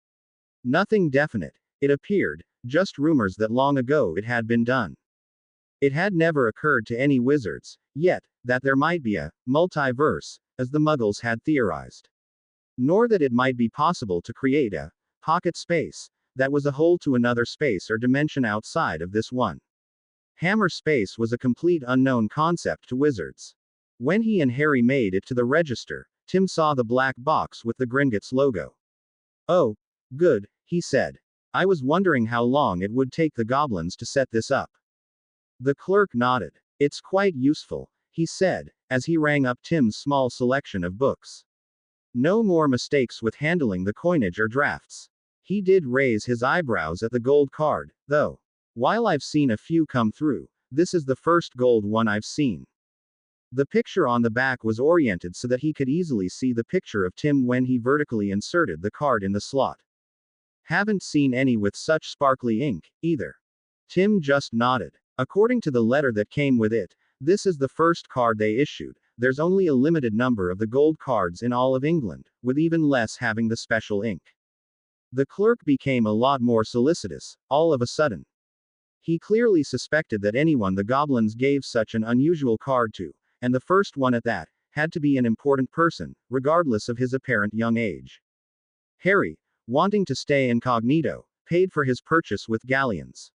Nothing definite, it appeared, just rumors that long ago it had been done. It had never occurred to any wizards, yet, that there might be a multiverse, as the Muggles had theorized. Nor that it might be possible to create a pocket space that was a hole to another space or dimension outside of this one. Hammer space was a complete unknown concept to wizards. When he and Harry made it to the register, Tim saw the black box with the Gringotts logo. Oh, good, he said. I was wondering how long it would take the goblins to set this up. The clerk nodded. It's quite useful, he said, as he rang up Tim's small selection of books. No more mistakes with handling the coinage or drafts. He did raise his eyebrows at the gold card, though. While I've seen a few come through, this is the first gold one I've seen. The picture on the back was oriented so that he could easily see the picture of Tim when he vertically inserted the card in the slot. Haven't seen any with such sparkly ink, either. Tim just nodded. According to the letter that came with it, this is the first card they issued. There's only a limited number of the gold cards in all of England, with even less having the special ink. The clerk became a lot more solicitous, all of a sudden. He clearly suspected that anyone the goblins gave such an unusual card to, and the first one at that, had to be an important person, regardless of his apparent young age. Harry, wanting to stay incognito, paid for his purchase with galleons.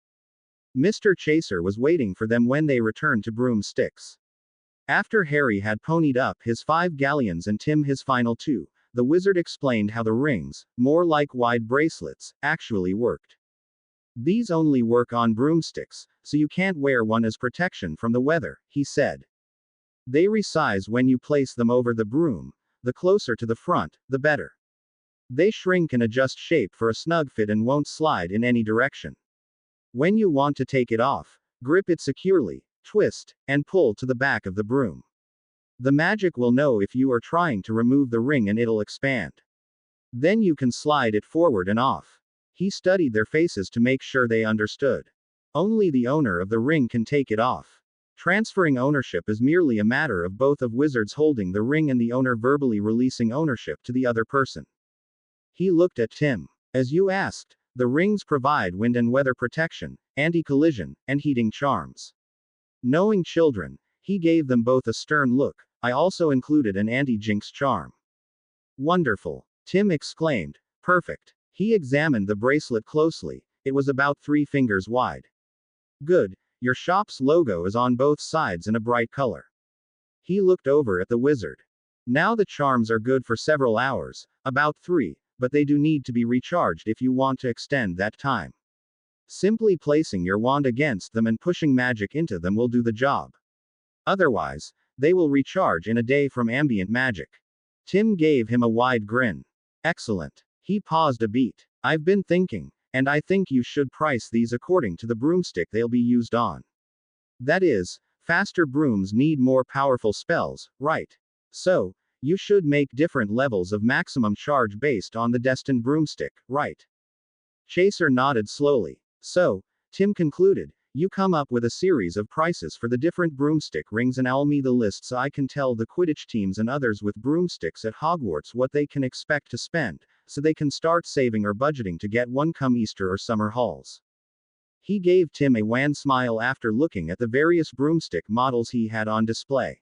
Mr. Chaser was waiting for them when they returned to broomsticks. After Harry had ponied up his 5 galleons and Tim his final 2, the wizard explained how the rings, more like wide bracelets, actually worked. These only work on broomsticks, so you can't wear one as protection from the weather, he said. They resize when you place them over the broom, the closer to the front, the better. They shrink and adjust shape for a snug fit and won't slide in any direction. When you want to take it off, grip it securely, twist, and pull to the back of the broom. The magic will know if you are trying to remove the ring and it'll expand. Then you can slide it forward and off. He studied their faces to make sure they understood. Only the owner of the ring can take it off. Transferring ownership is merely a matter of both of wizards holding the ring and the owner verbally releasing ownership to the other person. He looked at Tim. As you asked, the rings provide wind and weather protection, anti-collision, and heating charms. Knowing children, he gave them both a stern look. I also included an anti-jinx charm. Wonderful, Tim exclaimed. Perfect. He examined the bracelet closely. It was about 3 fingers wide. Good, your shop's logo is on both sides in a bright color. He looked over at the wizard. Now the charms are good for several hours, about 3, but they do need to be recharged if you want to extend that time. Simply placing your wand against them and pushing magic into them will do the job. Otherwise, they will recharge in a day from ambient magic. Tim gave him a wide grin. Excellent. He paused a beat. I've been thinking, and I think you should price these according to the broomstick they'll be used on. That is, faster brooms need more powerful spells, right? So, you should make different levels of maximum charge based on the destined broomstick, right? Chaser nodded slowly. So, Tim concluded, you come up with a series of prices for the different broomstick rings and I'll me the list so I can tell the Quidditch teams and others with broomsticks at Hogwarts what they can expect to spend, so they can start saving or budgeting to get one come Easter or summer hauls. He gave Tim a wan smile after looking at the various broomstick models he had on display.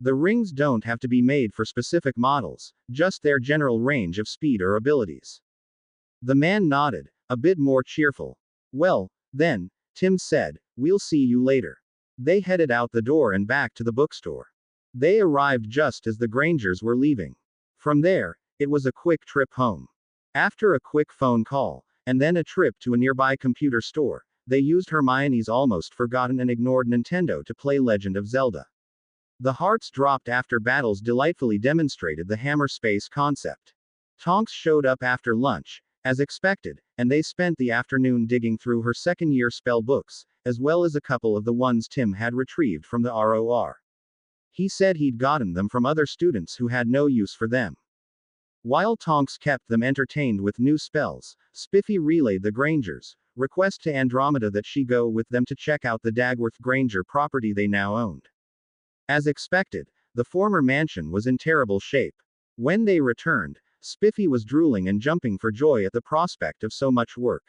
The rings don't have to be made for specific models, just their general range of speed or abilities. The man nodded, a bit more cheerful. Well, then, Tim said, we'll see you later. They headed out the door and back to the bookstore. They arrived just as the Grangers were leaving. From there, it was a quick trip home. After a quick phone call, and then a trip to a nearby computer store, they used Hermione's almost forgotten and ignored Nintendo to play Legend of Zelda. The hearts dropped after battles delightfully demonstrated the hammer space concept. Tonks showed up after lunch, as expected, and they spent the afternoon digging through her second-year spell books, as well as a couple of the ones Tim had retrieved from the ROR. He said he'd gotten them from other students who had no use for them. While Tonks kept them entertained with new spells, Spiffy relayed the Grangers' request to Andromeda that she go with them to check out the Dagworth Granger property they now owned. As expected, the former mansion was in terrible shape. When they returned, Spiffy was drooling and jumping for joy at the prospect of so much work.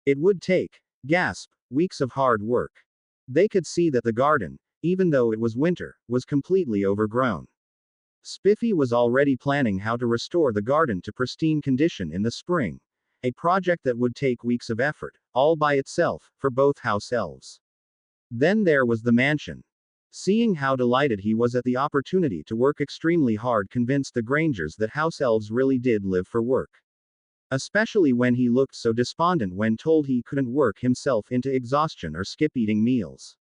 It would take, gasp, weeks of hard work. They could see that the garden, even though it was winter, was completely overgrown. Spiffy was already planning how to restore the garden to pristine condition in the spring, a project that would take weeks of effort, all by itself, for both house elves. Then there was the mansion. Seeing how delighted he was at the opportunity to work extremely hard convinced the Grangers that house elves really did live for work. Especially when he looked so despondent when told he couldn't work himself into exhaustion or skip eating meals.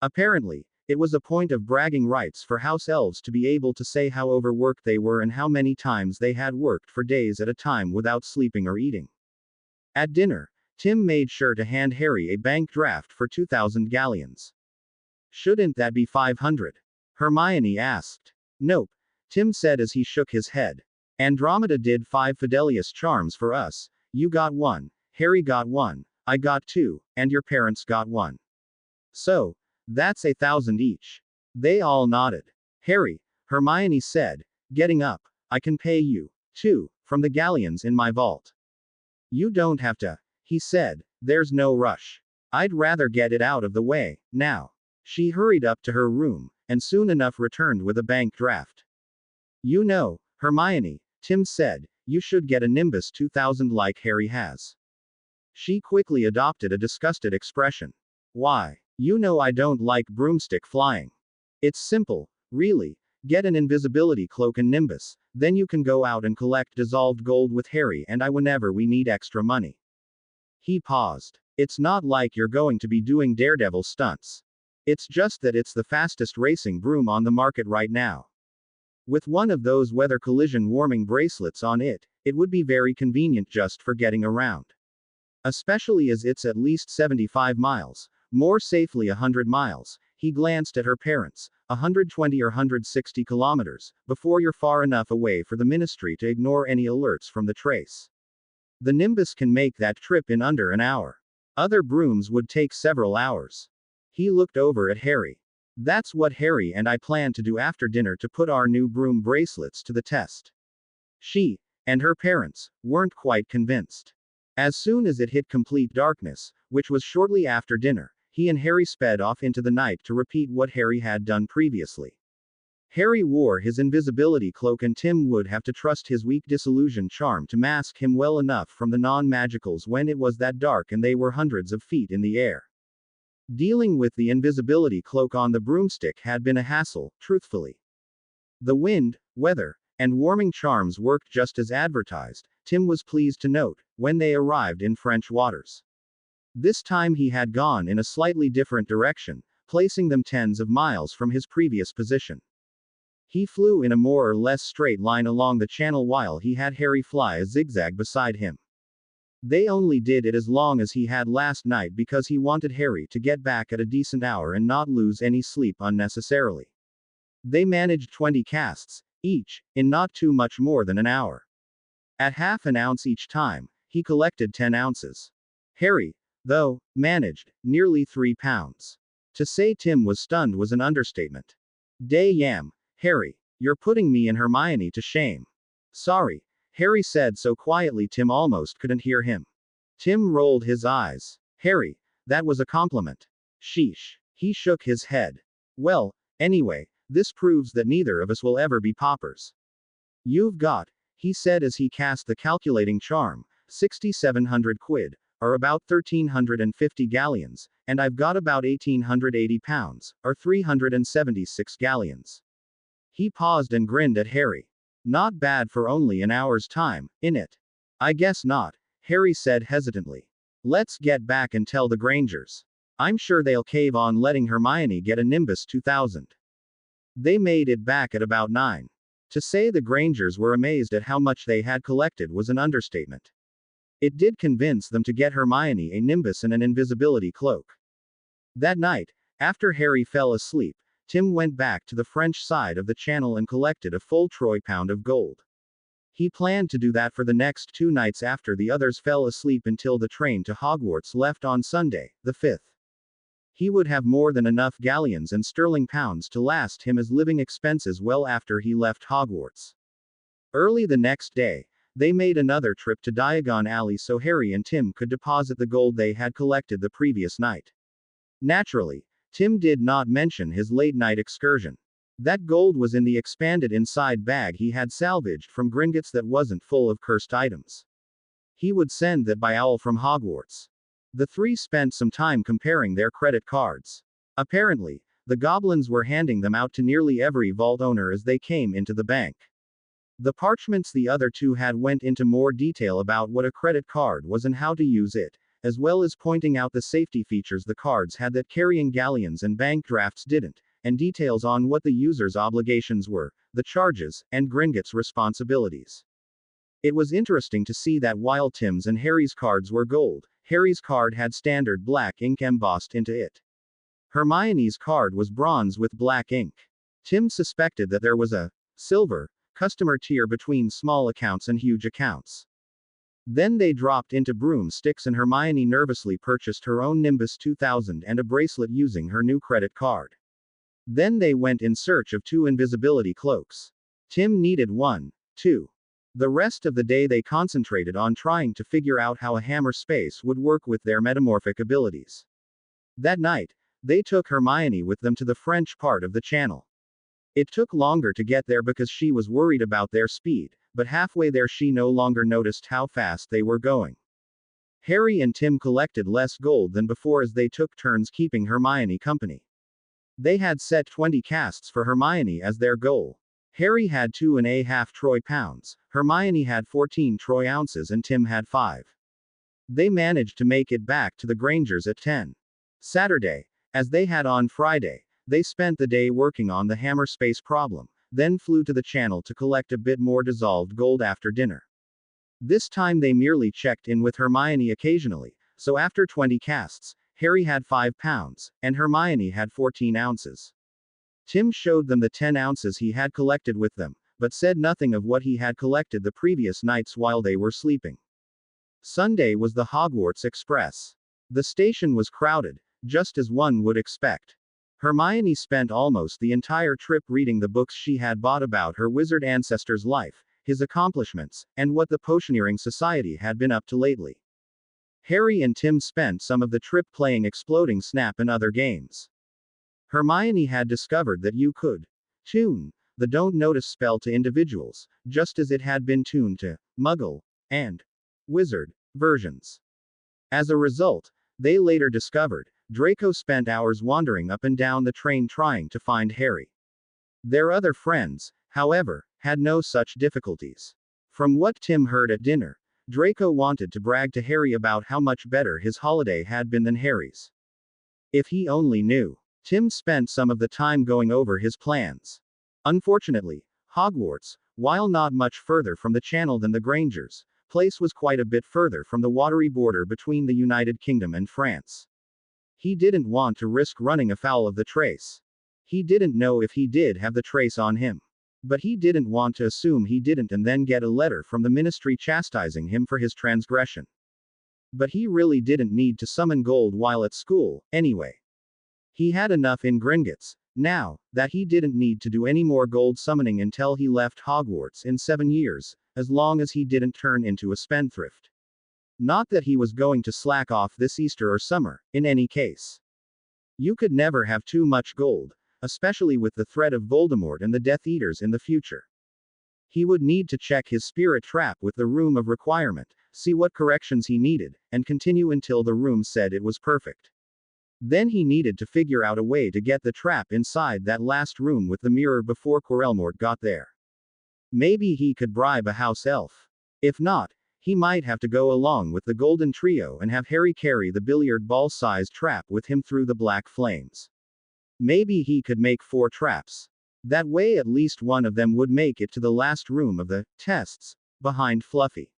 Apparently, it was a point of bragging rights for house elves to be able to say how overworked they were and how many times they had worked for days at a time without sleeping or eating. At dinner, Tim made sure to hand Harry a bank draft for 2,000 galleons. Shouldn't that be 500? Hermione asked. Nope, Tim said as he shook his head. Andromeda did 5 Fidelius charms for us. You got 1, Harry got 1, I got 2, and your parents got 1. So, that's 1,000 each. They all nodded. Harry, Hermione said, getting up, I can pay you, too, from the galleons in my vault. You don't have to, he said, there's no rush. I'd rather get it out of the way, now. She hurried up to her room, and soon enough returned with a bank draft. You know, Hermione, Tim said, You should get a Nimbus 2000 like Harry has. She quickly adopted a disgusted expression. Why? You know I don't like broomstick flying. It's simple, really. Get an invisibility cloak and Nimbus, then you can go out and collect dissolved gold with Harry and I whenever we need extra money. He paused. It's not like you're going to be doing daredevil stunts. It's just that it's the fastest racing broom on the market right now. With one of those weather collision warming bracelets on it, it would be very convenient just for getting around. Especially as it's at least 75 miles, more safely 100 miles. He glanced at her parents, 120 or 160 kilometers, before you're far enough away for the ministry to ignore any alerts from the trace. The Nimbus can make that trip in under an hour. Other brooms would take several hours. He looked over at Harry. That's what Harry and I plan to do after dinner to put our new broom bracelets to the test. She, and her parents, weren't quite convinced. As soon as it hit complete darkness, which was shortly after dinner, he and Harry sped off into the night to repeat what Harry had done previously. Harry wore his invisibility cloak and Tim would have to trust his weak disillusion charm to mask him well enough from the non-magicals when it was that dark and they were hundreds of feet in the air. Dealing with the invisibility cloak on the broomstick had been a hassle, truthfully. The wind, weather, and warming charms worked just as advertised, Tim was pleased to note, when they arrived in French waters. This time he had gone in a slightly different direction, placing them tens of miles from his previous position. He flew in a more or less straight line along the channel while he had Harry fly a zigzag beside him. They only did it as long as he had last night because he wanted Harry to get back at a decent hour and not lose any sleep unnecessarily. They managed 20 casts, each, in not too much more than an hour. At half an ounce each time, he collected 10 ounces. Harry, though, managed nearly 3 pounds. To say Tim was stunned was an understatement. Damn, Harry, you're putting me and Hermione to shame. Sorry, Harry said so quietly Tim almost couldn't hear him. Tim rolled his eyes. Harry, that was a compliment. Sheesh. He shook his head. Well, anyway, this proves that neither of us will ever be paupers. You've got, he said as he cast the calculating charm, 6,700 quid, or about 1,350 galleons, and I've got about 1,880 pounds, or 376 galleons. He paused and grinned at Harry. Not bad for only an hour's time, innit? I guess not, Harry said hesitantly. Let's get back and tell the Grangers. I'm sure they'll cave on letting Hermione get a Nimbus 2000. They made it back at about 9. To say the Grangers were amazed at how much they had collected was an understatement. It did convince them to get Hermione a Nimbus and an invisibility cloak. That night, after Harry fell asleep, Tim went back to the French side of the channel and collected a full troy pound of gold. He planned to do that for the next 2 nights after the others fell asleep until the train to Hogwarts left on Sunday, the 5th. He would have more than enough galleons and sterling pounds to last him as living expenses well after he left Hogwarts. Early the next day, they made another trip to Diagon Alley so Harry and Tim could deposit the gold they had collected the previous night. Naturally, Tim did not mention his late-night excursion. That gold was in the expanded inside bag he had salvaged from Gringotts that wasn't full of cursed items. He would send that by owl from Hogwarts. The three spent some time comparing their credit cards. Apparently, the goblins were handing them out to nearly every vault owner as they came into the bank. The parchments the other two had went into more detail about what a credit card was and how to use it, as well as pointing out the safety features the cards had that carrying galleons and bank drafts didn't, and details on what the user's obligations were, the charges, and Gringotts' responsibilities. It was interesting to see that while Tim's and Harry's cards were gold, Harry's card had standard black ink embossed into it. Hermione's card was bronze with black ink. Tim suspected that there was a silver customer tier between small accounts and huge accounts. Then they dropped into broomsticks and Hermione nervously purchased her own Nimbus 2000 and a bracelet using her new credit card. Then they went in search of 2 invisibility cloaks. Tim needed 1, too. The rest of the day they concentrated on trying to figure out how a hammer space would work with their metamorphic abilities. That night, they took Hermione with them to the French part of the channel. It took longer to get there because she was worried about their speed, but halfway there she no longer noticed how fast they were going. Harry and Tim collected less gold than before as they took turns keeping Hermione company. They had set 20 casts for Hermione as their goal. Harry had 2.5 troy pounds, Hermione had 14 troy ounces, and Tim had 5. They managed to make it back to the Grangers at 10. Saturday. As they had on Friday, they spent the day working on the hammer space problem, then flew to the channel to collect a bit more dissolved gold after dinner. This time they merely checked in with Hermione occasionally, so after 20 casts, Harry had 5 pounds, and Hermione had 14 ounces. Tim showed them the 10 ounces he had collected with them, but said nothing of what he had collected the previous nights while they were sleeping. Sunday was the Hogwarts Express. The station was crowded, just as one would expect. Hermione spent almost the entire trip reading the books she had bought about her wizard ancestor's life, his accomplishments, and what the Potioneering Society had been up to lately. Harry and Tim spent some of the trip playing Exploding Snap and other games. Hermione had discovered that you could tune the Don't Notice spell to individuals, just as it had been tuned to Muggle and Wizard versions. As a result, they later discovered, Draco spent hours wandering up and down the train trying to find Harry. Their other friends, however, had no such difficulties. From what Tim heard at dinner, Draco wanted to brag to Harry about how much better his holiday had been than Harry's. If he only knew. Tim spent some of the time going over his plans. Unfortunately, Hogwarts, while not much further from the Channel than the Grangers' place, was quite a bit further from the watery border between the United Kingdom and France. He didn't want to risk running afoul of the trace. He didn't know if he did have the trace on him. But he didn't want to assume he didn't and then get a letter from the ministry chastising him for his transgression. But he really didn't need to summon gold while at school, anyway. He had enough in Gringotts, now, that he didn't need to do any more gold summoning until he left Hogwarts in 7 years, as long as he didn't turn into a spendthrift. Not that he was going to slack off this Easter or summer, in any case. You could never have too much gold, especially with the threat of Voldemort and the Death Eaters in the future. He would need to check his spirit trap with the Room of Requirement, see what corrections he needed, and continue until the room said it was perfect. Then he needed to figure out a way to get the trap inside that last room with the mirror before Quarelmort got there. Maybe he could bribe a house elf. If not, he might have to go along with the Golden Trio and have Harry carry the billiard ball-sized trap with him through the black flames. Maybe he could make 4 traps. That way at least one of them would make it to the last room of the tests, behind Fluffy.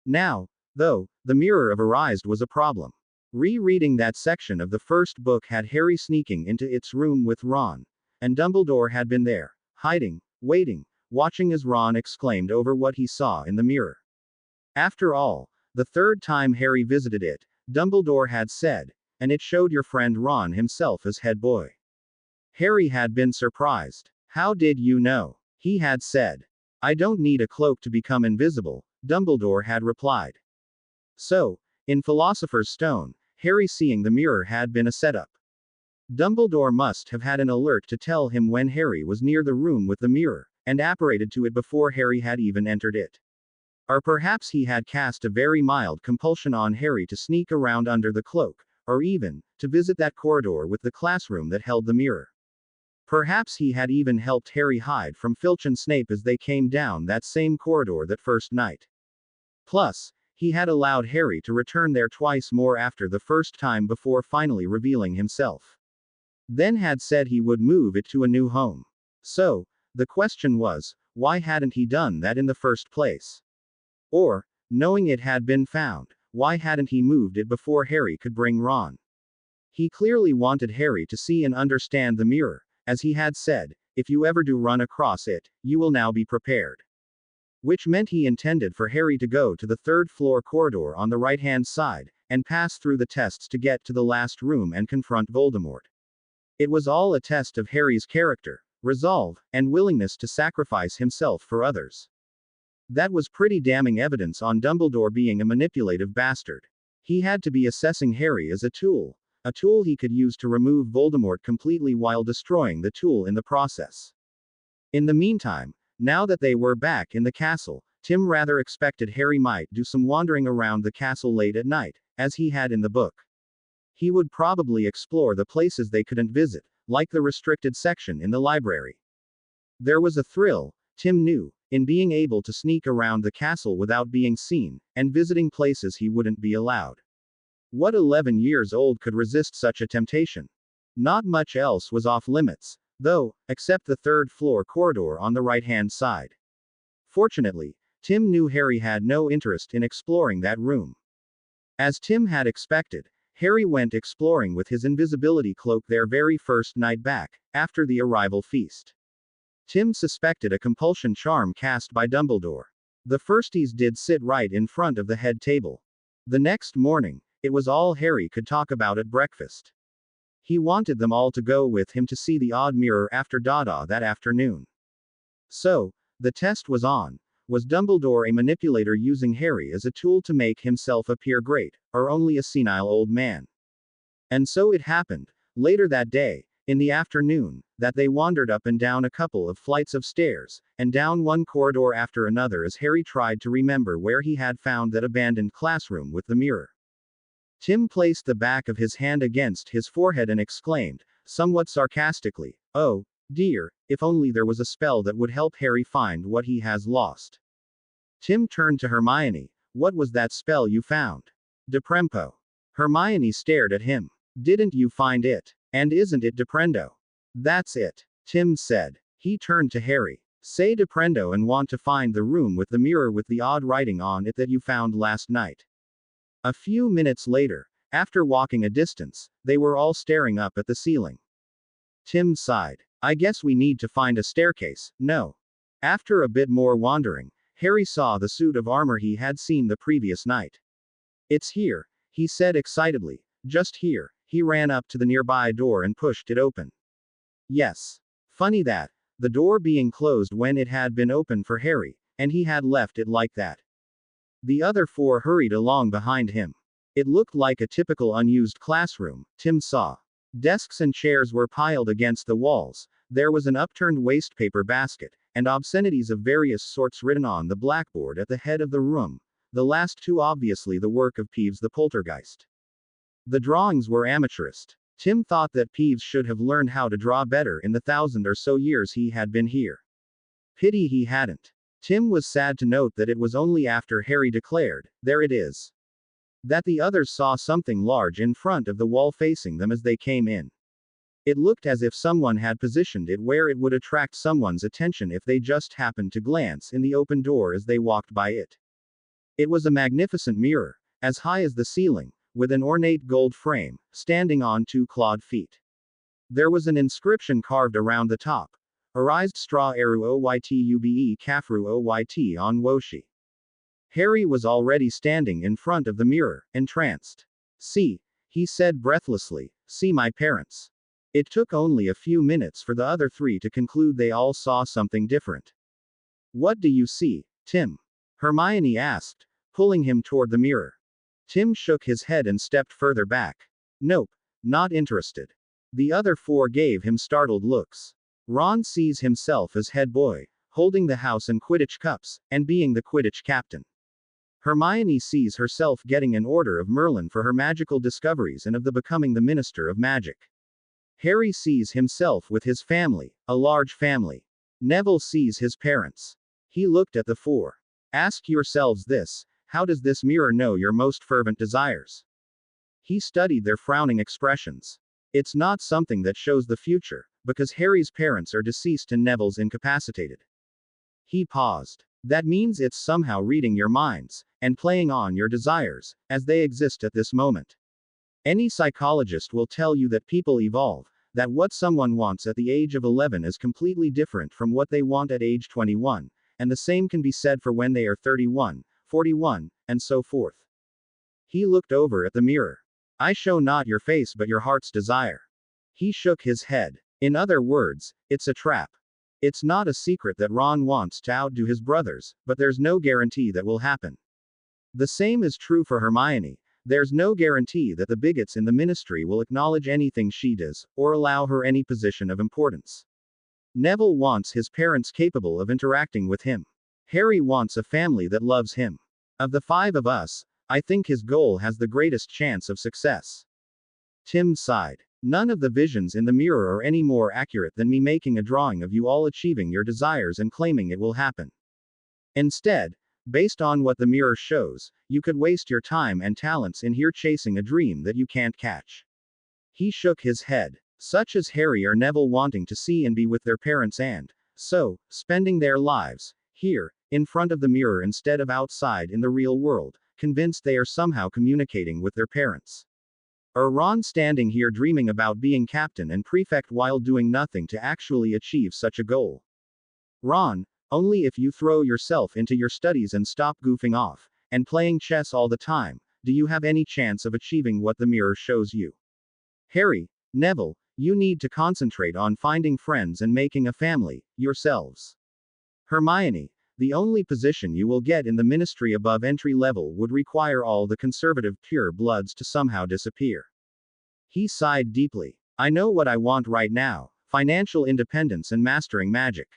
Now, though, the Mirror of Erised was a problem. Rereading that section of the first book had Harry sneaking into its room with Ron, and Dumbledore had been there, hiding, waiting, watching as Ron exclaimed over what he saw in the mirror. After all, the third time Harry visited it, Dumbledore had said, and it showed your friend Ron himself as head boy. Harry had been surprised. How did you know? He had said. I don't need a cloak to become invisible, Dumbledore had replied. So, in Philosopher's Stone, Harry seeing the mirror had been a setup. Dumbledore must have had an alert to tell him when Harry was near the room with the mirror, and apparated to it before Harry had even entered it. Or perhaps he had cast a very mild compulsion on Harry to sneak around under the cloak, or even, to visit that corridor with the classroom that held the mirror. Perhaps he had even helped Harry hide from Filch and Snape as they came down that same corridor that first night. Plus, he had allowed Harry to return there twice more after the first time before finally revealing himself. Then had said he would move it to a new home. So, the question was, why hadn't he done that in the first place? Or, knowing it had been found, why hadn't he moved it before Harry could bring Ron? He clearly wanted Harry to see and understand the mirror, as he had said, if you ever do run across it, you will now be prepared. Which meant he intended for Harry to go to the 3rd floor corridor on the right-hand side, and pass through the tests to get to the last room and confront Voldemort. It was all a test of Harry's character, resolve, and willingness to sacrifice himself for others. That was pretty damning evidence on Dumbledore being a manipulative bastard. He had to be assessing Harry as a tool he could use to remove Voldemort completely while destroying the tool in the process. In the meantime, Now that they were back in the castle, Tim rather expected Harry might do some wandering around the castle late at night, as he had in the book. He would probably explore the places they couldn't visit, like the restricted section in the library. There was a thrill, Tim knew, in being able to sneak around the castle without being seen, and visiting places he wouldn't be allowed. What 11 years old could resist such a temptation? Not much else was off limits, though, except the third floor corridor on the right-hand side. Fortunately, Tim knew Harry had no interest in exploring that room. As Tim had expected, Harry went exploring with his invisibility cloak their very first night back, after the arrival feast. Tim suspected a compulsion charm cast by Dumbledore. The firsties did sit right in front of the head table. The next morning, it was all Harry could talk about at breakfast. He wanted them all to go with him to see the odd mirror after Dada that afternoon. So, the test was on. Was Dumbledore a manipulator using Harry as a tool to make himself appear great, or only a senile old man? And so it happened, later that day, in the afternoon, that they wandered up and down a couple of flights of stairs, and down one corridor after another as Harry tried to remember where he had found that abandoned classroom with the mirror. Tim placed the back of his hand against his forehead and exclaimed, somewhat sarcastically, "Oh, dear, if only there was a spell that would help Harry find what he has lost." Tim turned to Hermione. "What was that spell you found?" "Deprempo." Hermione stared at him. "Didn't you find it? And isn't it Deprendo?" "That's it," Tim said. He turned to Harry. "Say Deprendo and want to find the room with the mirror with the odd writing on it that you found last night." A few minutes later, after walking a distance, they were all staring up at the ceiling. Tim sighed. "I guess we need to find a staircase, no?" After a bit more wandering, Harry saw the suit of armor he had seen the previous night. "It's here," he said excitedly. "Just here." He ran up to the nearby door and pushed it open. Yes. Funny that, the door being closed when it had been open for Harry, and he had left it like that. The other four hurried along behind him. It looked like a typical unused classroom, Tim saw. Desks and chairs were piled against the walls, there was an upturned wastepaper basket, and obscenities of various sorts written on the blackboard at the head of the room, the last two obviously the work of Peeves the poltergeist. The drawings were amateurist. Tim thought that Peeves should have learned how to draw better in the 1,000 or so years he had been here. Pity he hadn't. Tim was sad to note that it was only after Harry declared, "There it is," that the others saw something large in front of the wall facing them as they came in. It looked as if someone had positioned it where it would attract someone's attention if they just happened to glance in the open door as they walked by it. It was a magnificent mirror, as high as the ceiling, with an ornate gold frame, standing on two clawed feet. There was an inscription carved around the top. Arised straw eru oytube kafru oyt on woshi. Harry was already standing in front of the mirror, entranced. "See," he said breathlessly, "see my parents." It took only a few minutes for the other three to conclude they all saw something different. "What do you see, Tim?" Hermione asked, pulling him toward the mirror. Tim shook his head and stepped further back. "Nope, not interested." The other four gave him startled looks. Ron sees himself as head boy, holding the house and Quidditch cups, and being the Quidditch captain. Hermione sees herself getting an Order of Merlin for her magical discoveries and of the becoming the Minister of Magic. Harry sees himself with his family, a large family. Neville sees his parents. He looked at the four. "Ask yourselves this, how does this mirror know your most fervent desires?" He studied their frowning expressions. It's not something that shows the future, because Harry's parents are deceased and Neville's incapacitated. He paused. That means it's somehow reading your minds, and playing on your desires, as they exist at this moment. Any psychologist will tell you that people evolve, that what someone wants at the age of 11 is completely different from what they want at age 21, and the same can be said for when they are 31, 41, and so forth. He looked over at the mirror. "I show not your face but your heart's desire." He shook his head. "In other words, it's a trap. It's not a secret that Ron wants to outdo his brothers, but there's no guarantee that will happen. The same is true for Hermione. There's no guarantee that the bigots in the ministry will acknowledge anything she does, or allow her any position of importance. Neville wants his parents capable of interacting with him. Harry wants a family that loves him. Of the five of us, I think his goal has the greatest chance of success. Tim sighed. None of the visions in the mirror are any more accurate than me making a drawing of you all achieving your desires and claiming it will happen. Instead, based on what the mirror shows, you could waste your time and talents in here chasing a dream that you can't catch. He shook his head. Such as Harry are Neville wanting to see and be with their parents and, so, spending their lives, here, in front of the mirror instead of outside in the real world, convinced they are somehow communicating with their parents. Or Ron standing here dreaming about being captain and prefect while doing nothing to actually achieve such a goal. Ron, only if you throw yourself into your studies and stop goofing off, and playing chess all the time, do you have any chance of achieving what the mirror shows you. Harry, Neville, you need to concentrate on finding friends and making a family, yourselves. Hermione, the only position you will get in the ministry above entry level would require all the conservative pure bloods to somehow disappear. He sighed deeply. I know what I want right now, financial independence and mastering magic.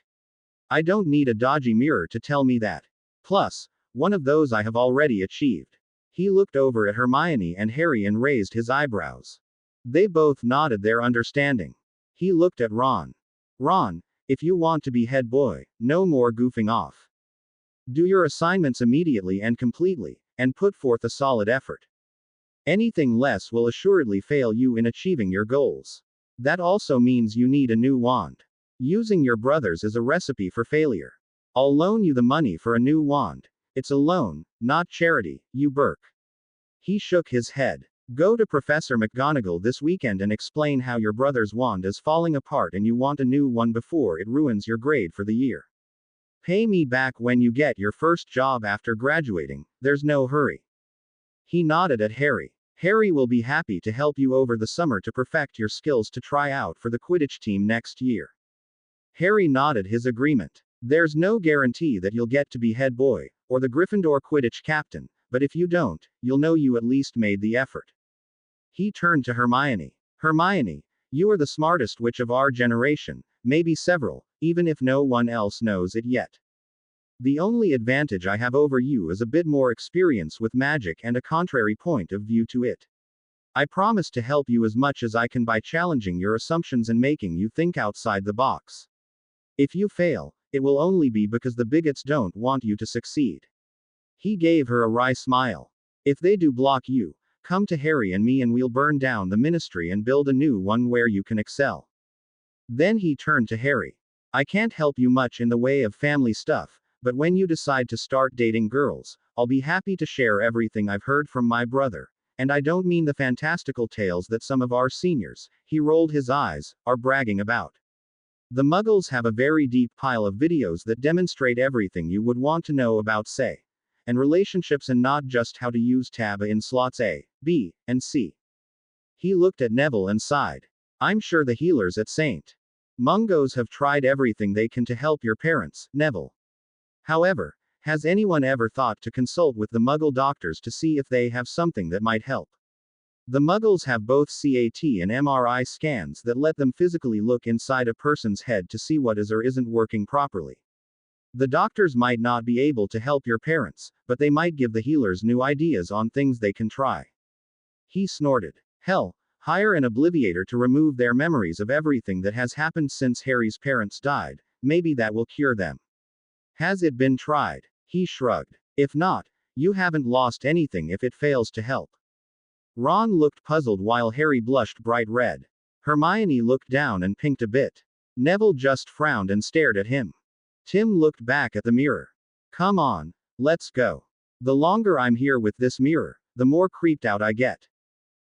I don't need a dodgy mirror to tell me that. Plus, one of those I have already achieved. He looked over at Hermione and Harry and raised his eyebrows. They both nodded their understanding. He looked at Ron. Ron, if you want to be head boy, no more goofing off. Do your assignments immediately and completely, and put forth a solid effort. Anything less will assuredly fail you in achieving your goals. That also means you need a new wand. Using your brothers is a recipe for failure. I'll loan you the money for a new wand. It's a loan, not charity, you Burke. He shook his head. Go to Professor McGonagall this weekend and explain how your brother's wand is falling apart and you want a new one before it ruins your grade for the year. Pay me back when you get your first job after graduating, there's no hurry. He nodded at Harry. Harry will be happy to help you over the summer to perfect your skills to try out for the Quidditch team next year. Harry nodded his agreement. There's no guarantee that you'll get to be head boy, or the Gryffindor Quidditch captain, but if you don't, you'll know you at least made the effort. He turned to Hermione. Hermione, you are the smartest witch of our generation, maybe several, even if no one else knows it yet. The only advantage I have over you is a bit more experience with magic and a contrary point of view to it. I promise to help you as much as I can by challenging your assumptions and making you think outside the box. If you fail, it will only be because the bigots don't want you to succeed. He gave her a wry smile. If they do block you, come to Harry and me and we'll burn down the ministry and build a new one where you can excel. Then he turned to Harry. I can't help you much in the way of family stuff, but when you decide to start dating girls, I'll be happy to share everything I've heard from my brother. And I don't mean the fantastical tales that some of our seniors, he rolled his eyes, are bragging about. The Muggles have a very deep pile of videos that demonstrate everything you would want to know about, say, and relationships and not just how to use tab in slots A, B, and C. He looked at Neville and sighed. I'm sure the healers at St. Mungo's have tried everything they can to help your parents, Neville. However, has anyone ever thought to consult with the Muggle doctors to see if they have something that might help? The Muggles have both CAT and MRI scans that let them physically look inside a person's head to see what is or isn't working properly. The doctors might not be able to help your parents, but they might give the healers new ideas on things they can try. He snorted. Hell, hire an obliviator to remove their memories of everything that has happened since Harry's parents died, maybe that will cure them. Has it been tried? He shrugged. If not, you haven't lost anything if it fails to help. Ron looked puzzled while Harry blushed bright red. Hermione looked down and pinked a bit. Neville just frowned and stared at him. Tim looked back at the mirror. Come on, let's go. The longer I'm here with this mirror, the more creeped out I get.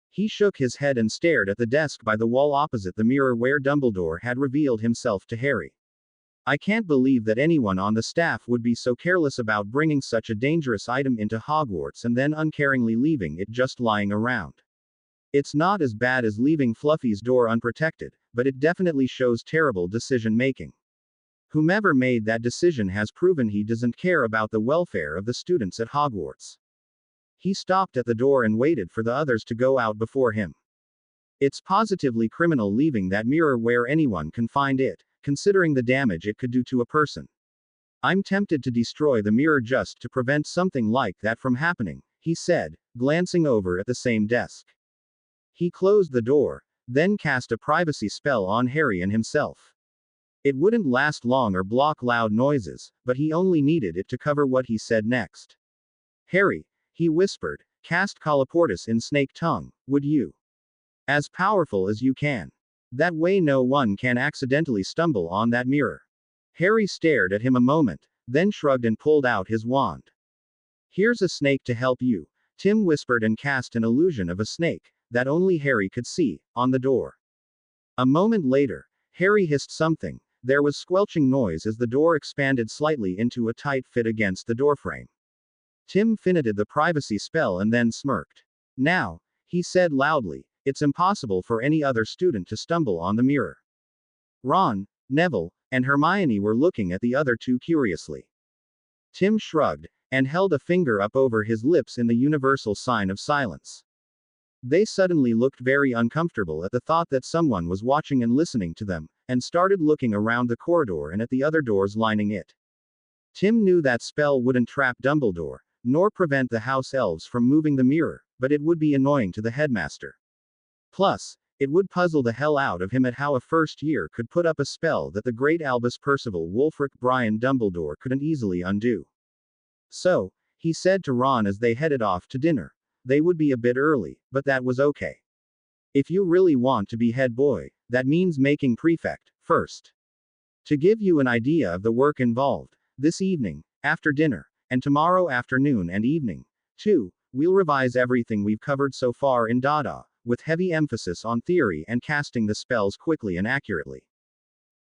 He shook his head and stared at the desk by the wall opposite the mirror where Dumbledore had revealed himself to Harry. I can't believe that anyone on the staff would be so careless about bringing such a dangerous item into Hogwarts and then uncaringly leaving it just lying around. It's not as bad as leaving Fluffy's door unprotected, but it definitely shows terrible decision making. Whomever made that decision has proven he doesn't care about the welfare of the students at Hogwarts. He stopped at the door and waited for the others to go out before him. It's positively criminal leaving that mirror where anyone can find it, considering the damage it could do to a person. I'm tempted to destroy the mirror just to prevent something like that from happening, he said, glancing over at the same desk. He closed the door, then cast a privacy spell on Harry and himself. It wouldn't last long or block loud noises, but he only needed it to cover what he said next. Harry, he whispered, cast Colloportus in snake tongue, would you? As powerful as you can. That way no one can accidentally stumble on that mirror. Harry stared at him a moment, then shrugged and pulled out his wand. Here's a snake to help you, Tim whispered and cast an illusion of a snake, that only Harry could see, on the door. A moment later, Harry hissed something. There was squelching noise as the door expanded slightly into a tight fit against the doorframe. Tim finitted the privacy spell and then smirked. Now, he said loudly, it's impossible for any other student to stumble on the mirror. Ron, Neville, and Hermione were looking at the other two curiously. Tim shrugged, and held a finger up over his lips in the universal sign of silence. They suddenly looked very uncomfortable at the thought that someone was watching and listening to them, and started looking around the corridor and at the other doors lining it. Tim knew that spell wouldn't trap Dumbledore, nor prevent the house elves from moving the mirror, but it would be annoying to the headmaster. Plus, it would puzzle the hell out of him at how a first year could put up a spell that the great Albus Percival Wulfric Brian Dumbledore couldn't easily undo. So, he said to Ron as they headed off to dinner. They would be a bit early, but that was okay. If you really want to be head boy, that means making prefect, first. To give you an idea of the work involved, this evening, after dinner, and tomorrow afternoon and evening, too, we'll revise everything we've covered so far in Dada, with heavy emphasis on theory and casting the spells quickly and accurately.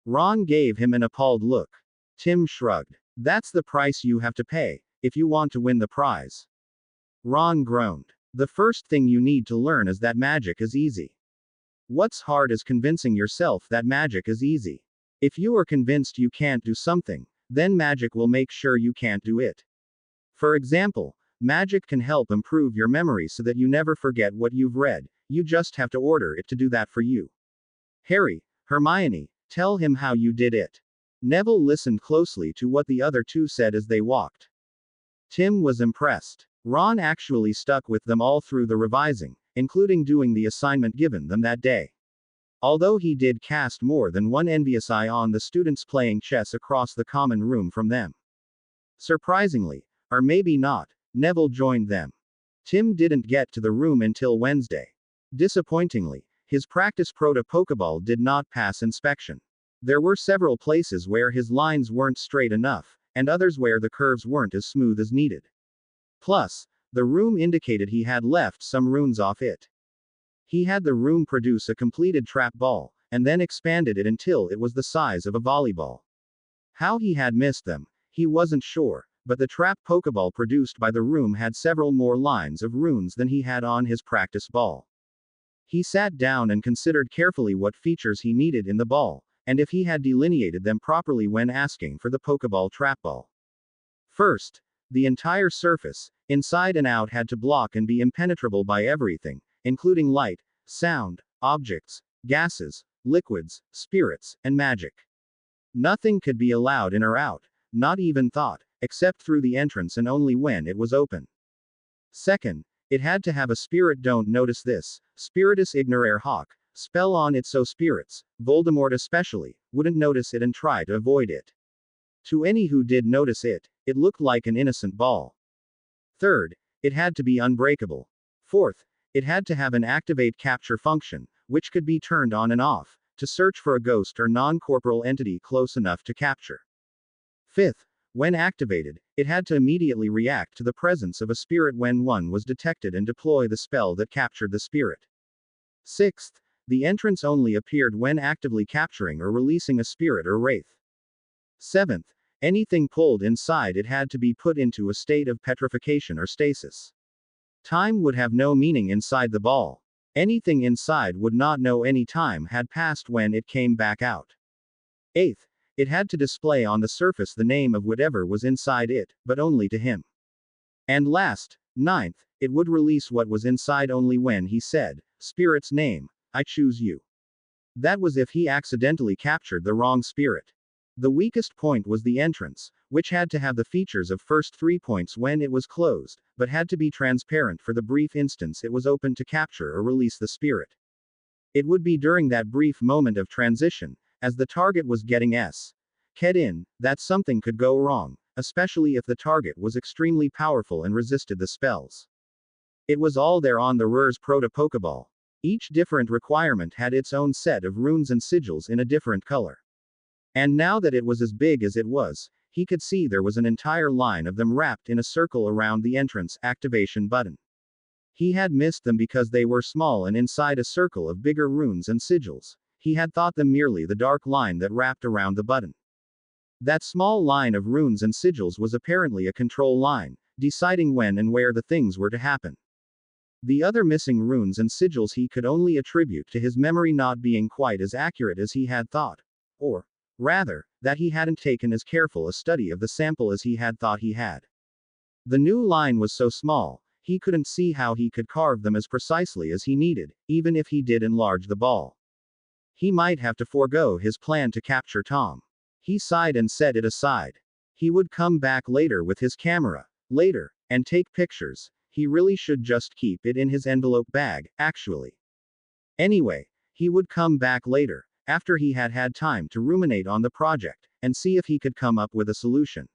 Ron gave him an appalled look. Tim shrugged. That's the price you have to pay, if you want to win the prize. Ron groaned. The first thing you need to learn is that magic is easy. What's hard is convincing yourself that magic is easy. If you are convinced you can't do something, then magic will make sure you can't do it. For example, magic can help improve your memory so that you never forget what you've read, you just have to order it to do that for you. Harry, Hermione, tell him how you did it. Neville listened closely to what the other two said as they walked. Tim was impressed. Ron actually stuck with them all through the revising, including doing the assignment given them that day. Although he did cast more than one envious eye on the students playing chess across the common room from them. Surprisingly, or maybe not, Neville joined them. Tim didn't get to the room until Wednesday. Disappointingly, his practice Pokeball did not pass inspection. There were several places where his lines weren't straight enough, and others where the curves weren't as smooth as needed. Plus, the room indicated he had left some runes off it. He had the room produce a completed trap ball, and then expanded it until it was the size of a volleyball. How he had missed them, he wasn't sure, but the trap Pokeball produced by the room had several more lines of runes than he had on his practice ball. He sat down and considered carefully what features he needed in the ball, and if he had delineated them properly when asking for the Pokeball trap ball. First, the entire surface, inside and out, had to block and be impenetrable by everything, including light, sound, objects, gases, liquids, spirits, and magic. Nothing could be allowed in or out, not even thought, except through the entrance and only when it was open. Second, it had to have a spirit. Don't notice this, spiritus ignorare hoc, spell on it so spirits, Voldemort especially, wouldn't notice it and try to avoid it. To any who did notice it, it looked like an innocent ball. Third, it had to be unbreakable. Fourth, it had to have an activate capture function, which could be turned on and off, to search for a ghost or non-corporeal entity close enough to capture. Fifth, when activated, it had to immediately react to the presence of a spirit when one was detected and deploy the spell that captured the spirit. Sixth, the entrance only appeared when actively capturing or releasing a spirit or wraith. Seventh, anything pulled inside it had to be put into a state of petrification or stasis. Time would have no meaning inside the ball. Anything inside would not know any time had passed when it came back out. Eighth, it had to display on the surface the name of whatever was inside it, but only to him. And last, ninth, it would release what was inside only when he said, "Spirit's name, I choose you." That was if he accidentally captured the wrong spirit. The weakest point was the entrance, which had to have the features of first 3 points when it was closed, but had to be transparent for the brief instance it was open to capture or release the spirit. It would be during that brief moment of transition, as the target was getting ked in, that something could go wrong, especially if the target was extremely powerful and resisted the spells. It was all there on the Rurs Proto-Pokeball. Each different requirement had its own set of runes and sigils in a different color. And now that it was as big as it was, he could see there was an entire line of them wrapped in a circle around the entrance activation button. He had missed them because they were small and inside a circle of bigger runes and sigils. He had thought them merely the dark line that wrapped around the button. That small line of runes and sigils was apparently a control line, deciding when and where the things were to happen. The other missing runes and sigils he could only attribute to his memory not being quite as accurate as he had thought. Or, rather, that he hadn't taken as careful a study of the sample as he had thought he had. The new line was so small, he couldn't see how he could carve them as precisely as he needed, even if he did enlarge the ball. He might have to forego his plan to capture Tom. He sighed and set it aside. He would come back later with his camera, later, and take pictures. He really should just keep it in his envelope bag, actually. Anyway, he would come back later, after he had had time to ruminate on the project, and see if he could come up with a solution.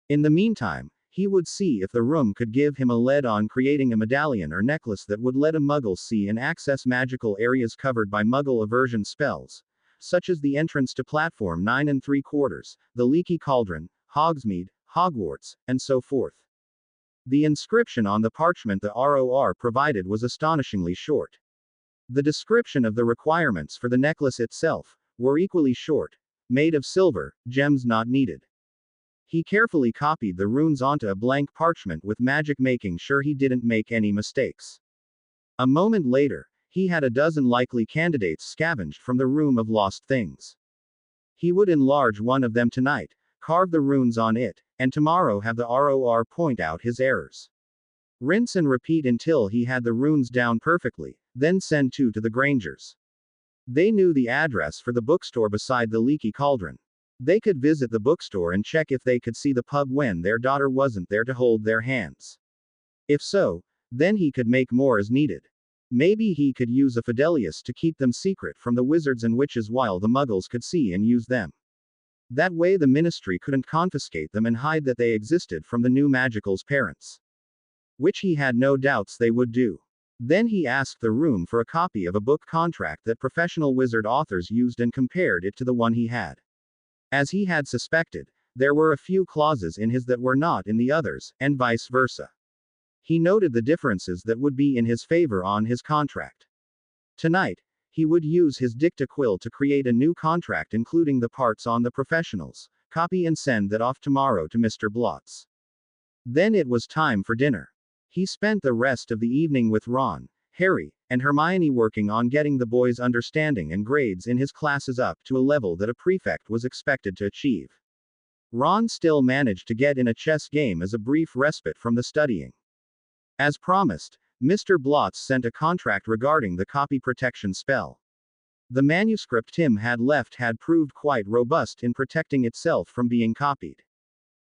In the meantime, he would see if the room could give him a lead on creating a medallion or necklace that would let a Muggle see and access magical areas covered by Muggle aversion spells, such as the entrance to Platform 9 3/4, the Leaky Cauldron, Hogsmeade, Hogwarts, and so forth. The inscription on the parchment the ROR provided was astonishingly short. The description of the requirements for the necklace itself were equally short: made of silver, gems not needed. He carefully copied the runes onto a blank parchment with magic, making sure he didn't make any mistakes. A moment later, he had a dozen likely candidates scavenged from the Room of Lost Things. He would enlarge one of them tonight, carve the runes on it, and tomorrow have the ROR point out his errors. Rinse and repeat until he had the runes down perfectly, then send 2 to the Grangers. They knew the address for the bookstore beside the Leaky Cauldron. They could visit the bookstore and check if they could see the pub when their daughter wasn't there to hold their hands. If so, then he could make more as needed. Maybe he could use a Fidelius to keep them secret from the wizards and witches while the Muggles could see and use them. That way the Ministry couldn't confiscate them and hide that they existed from the new Magical's parents. Which he had no doubts they would do. Then he asked the room for a copy of a book contract that professional wizard authors used and compared it to the one he had. As he had suspected, there were a few clauses in his that were not in the others, and vice versa. He noted the differences that would be in his favor on his contract. Tonight, he would use his dicta quill to create a new contract including the parts on the professionals, copy and send that off tomorrow to Mr. Blotz. Then it was time for dinner. He spent the rest of the evening with Ron, Harry, and Hermione working on getting the boys' understanding and grades in his classes up to a level that a prefect was expected to achieve. Ron still managed to get in a chess game as a brief respite from the studying. As promised, Mr. Blotz sent a contract regarding the copy protection spell. The manuscript Tim had left had proved quite robust in protecting itself from being copied.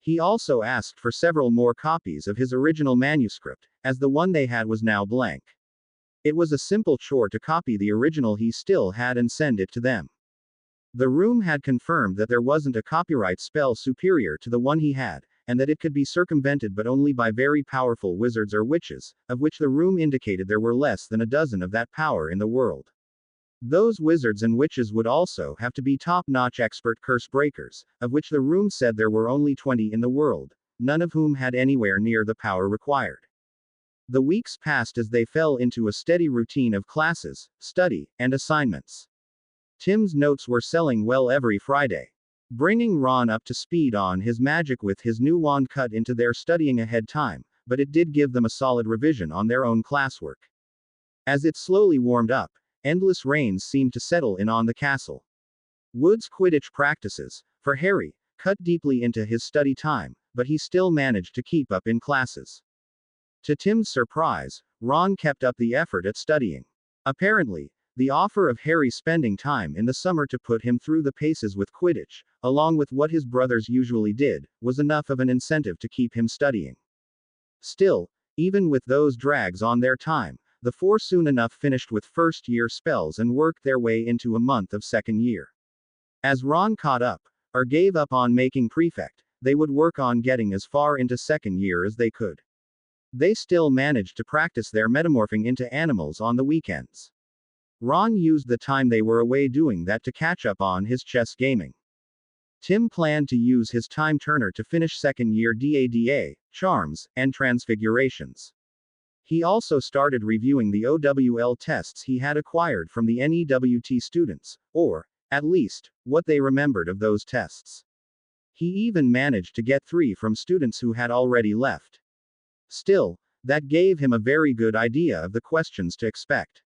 He also asked for several more copies of his original manuscript, as the one they had was now blank. It was a simple chore to copy the original he still had and send it to them. The room had confirmed that there wasn't a copyright spell superior to the one he had, and that it could be circumvented but only by very powerful wizards or witches, of which the room indicated there were less than a dozen of that power in the world. Those wizards and witches would also have to be top-notch expert curse breakers, of which the room said there were only 20 in the world, none of whom had anywhere near the power required. The weeks passed as they fell into a steady routine of classes, study, and assignments. Tim's notes were selling well every Friday, bringing Ron up to speed on his magic with his new wand cut into their studying ahead time, but it did give them a solid revision on their own classwork. As it slowly warmed up, endless rains seemed to settle in on the castle. Wood's Quidditch practices, for Harry, cut deeply into his study time, but he still managed to keep up in classes. To Tim's surprise, Ron kept up the effort at studying. Apparently, The offer of Harry spending time in the summer to put him through the paces with Quidditch, along with what his brothers usually did, was enough of an incentive to keep him studying. Still, even with those drags on their time, the four soon enough finished with first-year spells and worked their way into a month of second year. As Ron caught up, or gave up on making prefect, they would work on getting as far into second year as they could. They still managed to practice their metamorphing into animals on the weekends. Ron used the time they were away doing that to catch up on his chess gaming. Tim planned to use his time turner to finish second year DADA, charms, and transfigurations. He also started reviewing the OWL tests he had acquired from the NEWT students, or, at least, what they remembered of those tests. He even managed to get 3 from students who had already left. Still, that gave him a very good idea of the questions to expect.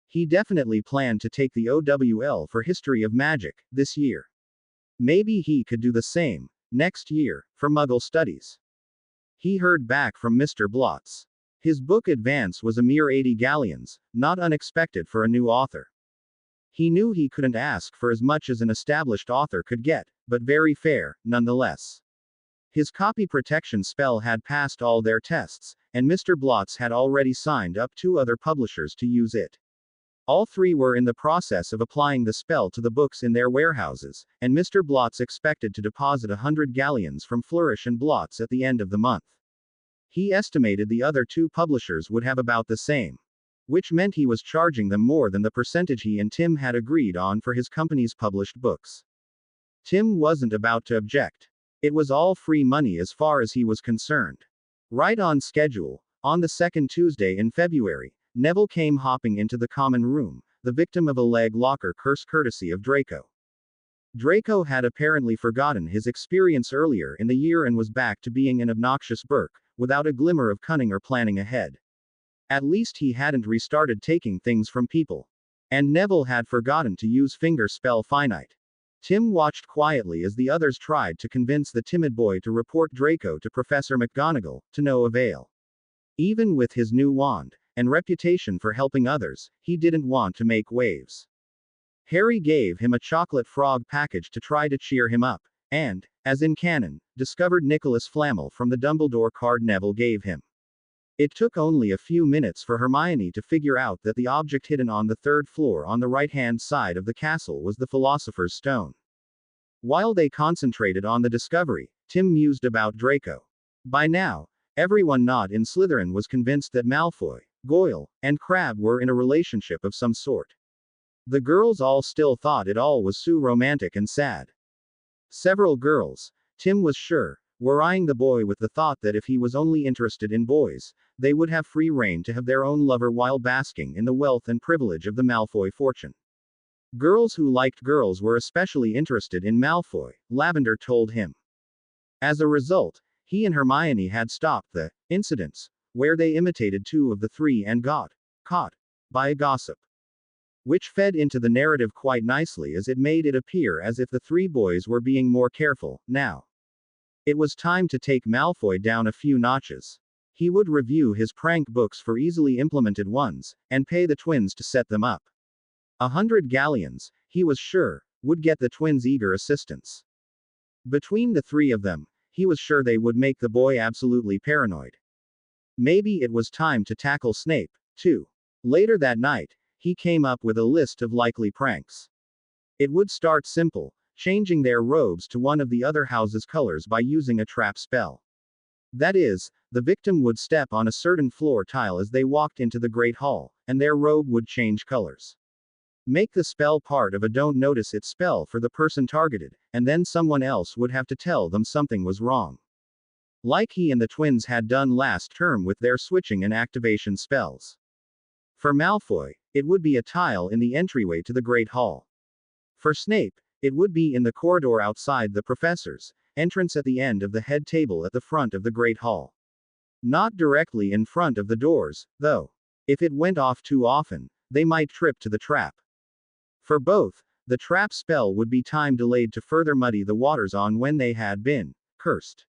He definitely planned to take the OWL for History of Magic this year. Maybe he could do the same next year for Muggle Studies. He heard back from Mr. Blotz. His book Advance was a mere 80 galleons, not unexpected for a new author. He knew he couldn't ask for as much as an established author could get, but very fair, nonetheless. His copy protection spell had passed all their tests, and Mr. Blotz had already signed up 2 other publishers to use it. All 3 were in the process of applying the spell to the books in their warehouses, and Mr. Blotz expected to deposit 100 galleons from Flourish and Blotz at the end of the month. He estimated the other 2 publishers would have about the same. Which meant he was charging them more than the percentage he and Tim had agreed on for his company's published books. Tim wasn't about to object. It was all free money as far as he was concerned. Right on schedule, on the second Tuesday in February, Neville came hopping into the common room, the victim of a leg locker curse courtesy of Draco. Draco had apparently forgotten his experience earlier in the year and was back to being an obnoxious Burke, without a glimmer of cunning or planning ahead. At least he hadn't restarted taking things from people. And Neville had forgotten to use finger spell finite. Tim watched quietly as the others tried to convince the timid boy to report Draco to Professor McGonagall, to no avail. Even with his new wand, and reputation for helping others, he didn't want to make waves. Harry gave him a chocolate frog package to try to cheer him up, and, as in canon, discovered Nicholas Flamel from the Dumbledore card Neville gave him. It took only a few minutes for Hermione to figure out that the object hidden on the 3rd floor on the right-hand side of the castle was the Philosopher's Stone. While they concentrated on the discovery, Tim mused about Draco. By now, everyone not in Slytherin was convinced that Malfoy, Goyle, and Crabbe were in a relationship of some sort. The girls all still thought it all was so romantic and sad. Several girls, Tim was sure, were eyeing the boy with the thought that if he was only interested in boys, they would have free rein to have their own lover while basking in the wealth and privilege of the Malfoy fortune. Girls who liked girls were especially interested in Malfoy, Lavender told him. As a result, he and Hermione had stopped the incidents where they imitated 2 of the 3 and got caught by a gossip. Which fed into the narrative quite nicely as it made it appear as if the 3 boys were being more careful now. It was time to take Malfoy down a few notches. He would review his prank books for easily implemented ones, and pay the twins to set them up. 100 galleons, he was sure, would get the twins' eager assistance. Between the 3 of them, he was sure they would make the boy absolutely paranoid. Maybe it was time to tackle Snape, too. Later that night, he came up with a list of likely pranks. It would start simple, changing their robes to one of the other house's colors by using a trap spell. That is, the victim would step on a certain floor tile as they walked into the Great Hall, and their robe would change colors. Make the spell part of a don't notice it spell for the person targeted, and then someone else would have to tell them something was wrong. Like he and the twins had done last term with their switching and activation spells. For Malfoy, it would be a tile in the entryway to the Great Hall. For Snape, it would be in the corridor outside the professor's entrance at the end of the head table at the front of the Great Hall. Not directly in front of the doors, though. If it went off too often, they might trip to the trap. For both, the trap spell would be time delayed to further muddy the waters on when they had been cursed.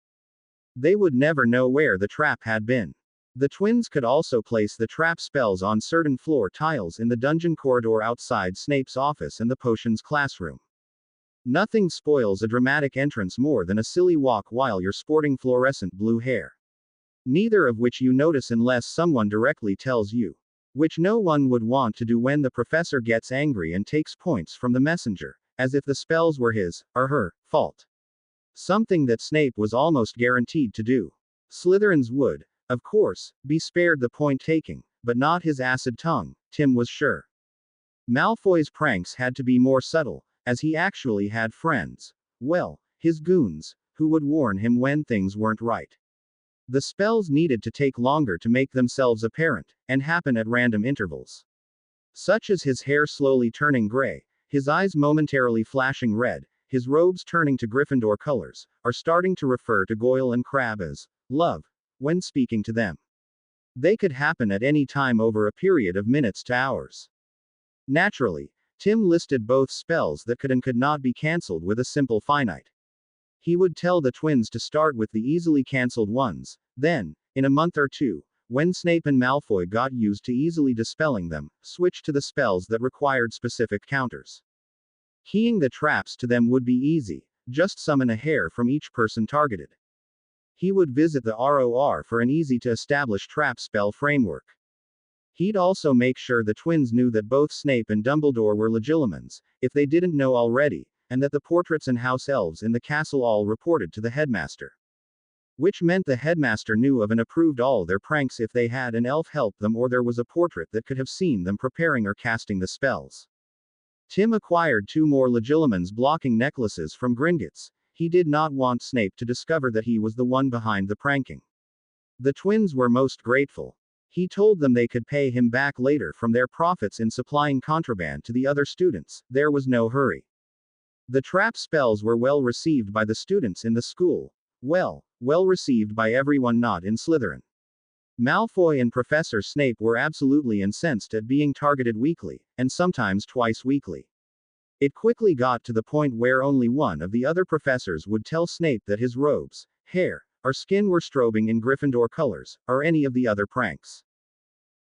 They would never know where the trap had been. The twins could also place the trap spells on certain floor tiles in the dungeon corridor outside Snape's office and the potions classroom. Nothing spoils a dramatic entrance more than a silly walk while you're sporting fluorescent blue hair. Neither of which you notice unless someone directly tells you. Which no one would want to do when the professor gets angry and takes points from the messenger, as if the spells were his, or her, fault. Something that Snape was almost guaranteed to do. Slytherins would, of course, be spared the point taking, but not his acid tongue, Tim was sure. Malfoy's pranks had to be more subtle, as he actually had friends. Well, his goons, who would warn him when things weren't right. The spells needed to take longer to make themselves apparent, and happen at random intervals. Such as his hair slowly turning gray, his eyes momentarily flashing red, his robes turning to Gryffindor colors, are starting to refer to Goyle and Crabbe as love when speaking to them. They could happen at any time over a period of minutes to hours. Naturally, Tim listed both spells that could and could not be cancelled with a simple finite. He would tell the twins to start with the easily cancelled ones, then, in a month or two, when Snape and Malfoy got used to easily dispelling them, switch to the spells that required specific counters. Keying the traps to them would be easy, just summon a hair from each person targeted. He would visit the ROR for an easy-to-establish trap spell framework. He'd also make sure the twins knew that both Snape and Dumbledore were Legilimens, if they didn't know already, and that the portraits and house elves in the castle all reported to the headmaster. Which meant the headmaster knew of and approved all their pranks if they had an elf help them or there was a portrait that could have seen them preparing or casting the spells. Tim acquired 2 more Legilimens blocking necklaces from Gringotts. He did not want Snape to discover that he was the one behind the pranking. The twins were most grateful. He told them they could pay him back later from their profits in supplying contraband to the other students. There was no hurry. The trap spells were well received by the students in the school. Well received by everyone not in Slytherin. Malfoy and Professor Snape were absolutely incensed at being targeted weekly, and sometimes twice weekly. It quickly got to the point where only one of the other professors would tell Snape that his robes, hair, or skin were strobing in Gryffindor colors, or any of the other pranks.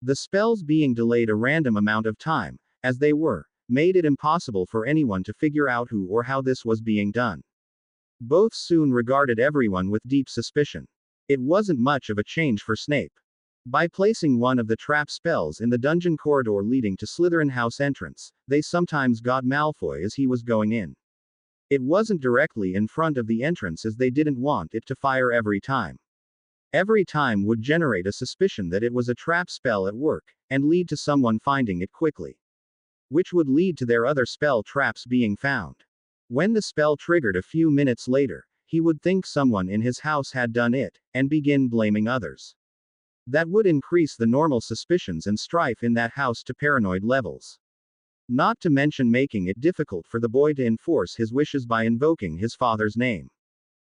The spells being delayed a random amount of time, as they were, made it impossible for anyone to figure out who or how this was being done. Both soon regarded everyone with deep suspicion. It wasn't much of a change for Snape. By placing one of the trap spells in the dungeon corridor leading to Slytherin house entrance, they sometimes got Malfoy as he was going in. It wasn't directly in front of the entrance as they didn't want it to fire every time. Every time would generate a suspicion that it was a trap spell at work, and lead to someone finding it quickly. Which would lead to their other spell traps being found. When the spell triggered a few minutes later, he would think someone in his house had done it, and begin blaming others. That would increase the normal suspicions and strife in that house to paranoid levels. Not to mention making it difficult for the boy to enforce his wishes by invoking his father's name.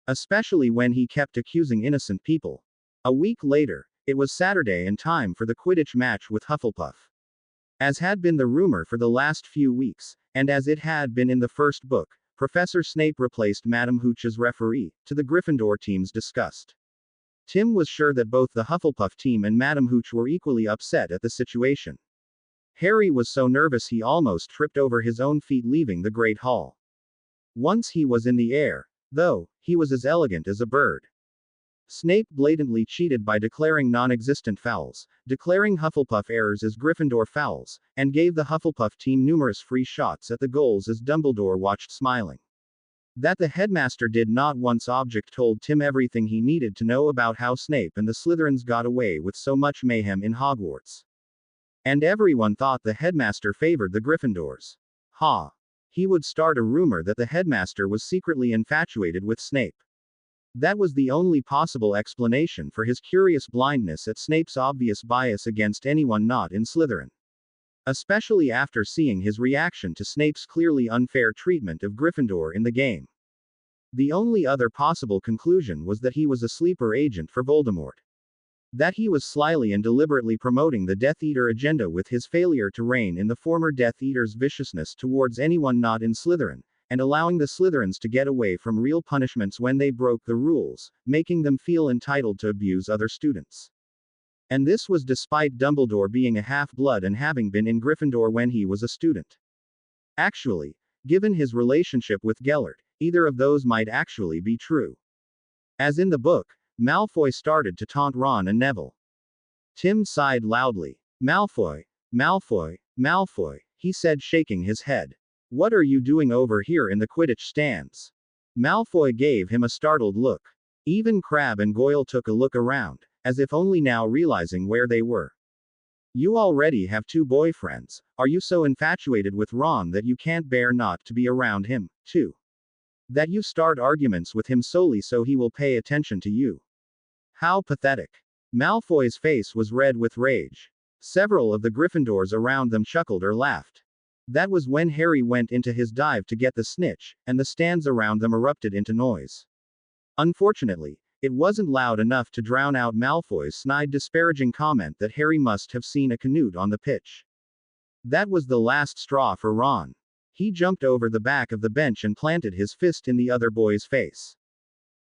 Especially when he kept accusing innocent people. A week later, it was Saturday and time for the Quidditch match with Hufflepuff. As had been the rumor for the last few weeks, and as it had been in the first book, Professor Snape replaced Madam Hooch as referee, to the Gryffindor team's disgust. Tim was sure that both the Hufflepuff team and Madam Hooch were equally upset at the situation. Harry was so nervous he almost tripped over his own feet leaving the Great Hall. Once he was in the air, though, he was as elegant as a bird. Snape blatantly cheated by declaring non-existent fouls, declaring Hufflepuff errors as Gryffindor fouls, and gave the Hufflepuff team numerous free shots at the goals as Dumbledore watched smiling. That the headmaster did not once object told Tim everything he needed to know about how Snape and the Slytherins got away with so much mayhem in Hogwarts. And everyone thought the headmaster favored the Gryffindors. Ha! He would start a rumor that the headmaster was secretly infatuated with Snape. That was the only possible explanation for his curious blindness at Snape's obvious bias against anyone not in Slytherin. Especially after seeing his reaction to Snape's clearly unfair treatment of Gryffindor in the game. The only other possible conclusion was that he was a sleeper agent for Voldemort. That he was slyly and deliberately promoting the Death Eater agenda with his failure to rein in the former Death Eater's viciousness towards anyone not in Slytherin, and allowing the Slytherins to get away from real punishments when they broke the rules, making them feel entitled to abuse other students. And this was despite Dumbledore being a half-blood and having been in Gryffindor when he was a student. Actually, given his relationship with Gellert, either of those might actually be true. As in the book, Malfoy started to taunt Ron and Neville. Tim sighed loudly. Malfoy, Malfoy, Malfoy, he said, shaking his head. What are you doing over here in the Quidditch stands? Malfoy gave him a startled look. Even Crabbe and Goyle took a look around, as if only now realizing where they were. You already have 2 boyfriends. Are you so infatuated with Ron that you can't bear not to be around him, too? That you start arguments with him solely so he will pay attention to you? How pathetic. Malfoy's face was red with rage. Several of the Gryffindors around them chuckled or laughed. That was when Harry went into his dive to get the snitch, and the stands around them erupted into noise. Unfortunately, it wasn't loud enough to drown out Malfoy's snide disparaging comment that Harry must have seen a Canute on the pitch. That was the last straw for Ron. He jumped over the back of the bench and planted his fist in the other boy's face.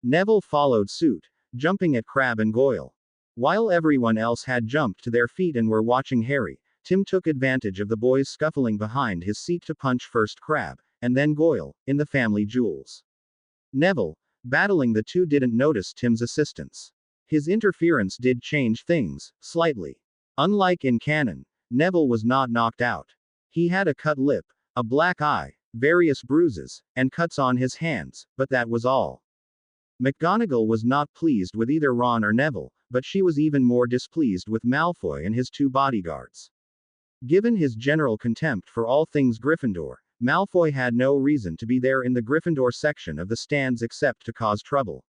Neville followed suit, jumping at Crabbe and Goyle. While everyone else had jumped to their feet and were watching Harry, Tim took advantage of the boys scuffling behind his seat to punch first Crabbe, and then Goyle, in the family jewels. Neville, battling the two, didn't notice Tim's assistance. His interference did change things, slightly. Unlike in canon, Neville was not knocked out. He had a cut lip, a black eye, various bruises, and cuts on his hands, but that was all. McGonagall was not pleased with either Ron or Neville, but she was even more displeased with Malfoy and his 2 bodyguards. Given his general contempt for all things Gryffindor, Malfoy had no reason to be there in the Gryffindor section of the stands except to cause trouble.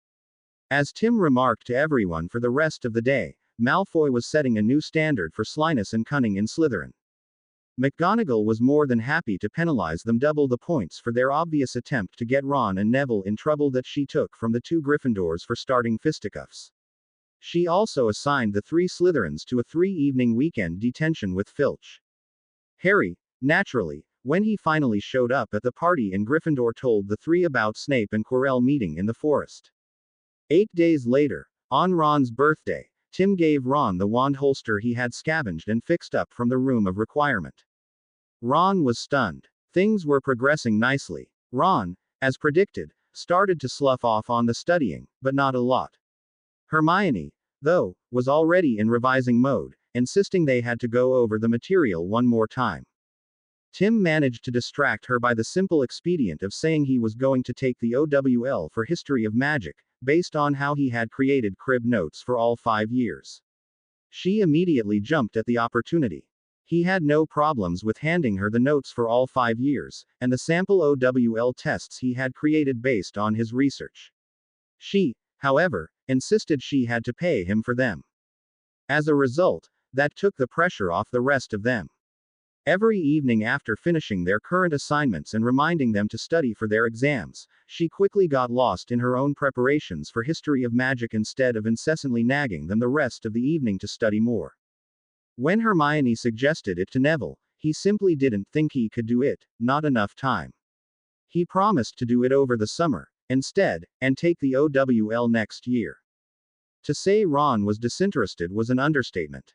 As Tim remarked to everyone for the rest of the day, Malfoy was setting a new standard for slyness and cunning in Slytherin. McGonagall was more than happy to penalize them double the points for their obvious attempt to get Ron and Neville in trouble that she took from the 2 Gryffindors for starting fisticuffs. She also assigned the 3 Slytherins to a 3-evening weekend detention with Filch. Harry, naturally, when he finally showed up at the party in Gryffindor, told the 3 about Snape and Quirrell meeting in the forest. 8 days later, on Ron's birthday, Tim gave Ron the wand holster he had scavenged and fixed up from the room of requirement. Ron was stunned. Things were progressing nicely. Ron, as predicted, started to slough off on the studying, but not a lot. Hermione, though, was already in revising mode, insisting they had to go over the material one more time. Tim managed to distract her by the simple expedient of saying he was going to take the OWL for History of Magic, based on how he had created crib notes for all 5 years. She immediately jumped at the opportunity. He had no problems with handing her the notes for all 5 years, and the sample OWL tests he had created based on his research. She, however, insisted she had to pay him for them. As a result, that took the pressure off the rest of them. Every evening after finishing their current assignments and reminding them to study for their exams, she quickly got lost in her own preparations for History of Magic instead of incessantly nagging them the rest of the evening to study more. When Hermione suggested it to Neville, he simply didn't think he could do it, not enough time. He promised to do it over the summer, instead, and take the OWL next year. To say Ron was disinterested was an understatement.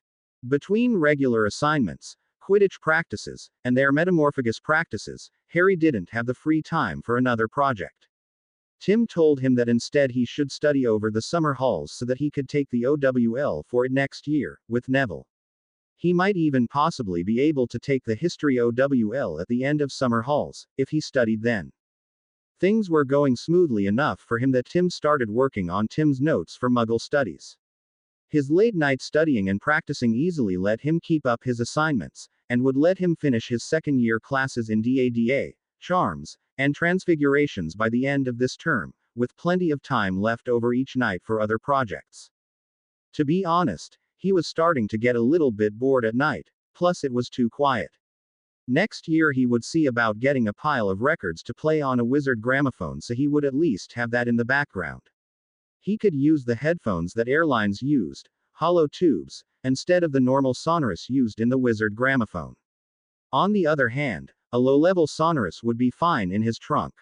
Between regular assignments, Quidditch practices, and their metamorphagus practices, Harry didn't have the free time for another project. Tim told him that instead he should study over the summer halls so that he could take the OWL for it next year, with Neville. He might even possibly be able to take the History OWL at the end of summer halls, if he studied then. Things were going smoothly enough for him that Tim started working on Tim's notes for Muggle studies. His late-night studying and practicing easily let him keep up his assignments, and would let him finish his second-year classes in DADA, Charms, and Transfigurations by the end of this term, with plenty of time left over each night for other projects. To be honest, he was starting to get a little bit bored at night, plus it was too quiet. Next year he would see about getting a pile of records to play on a wizard gramophone so he would at least have that in the background. He could use the headphones that airlines used, hollow tubes, instead of the normal sonorous used in the wizard gramophone. On the other hand, a low-level sonorous would be fine in his trunk.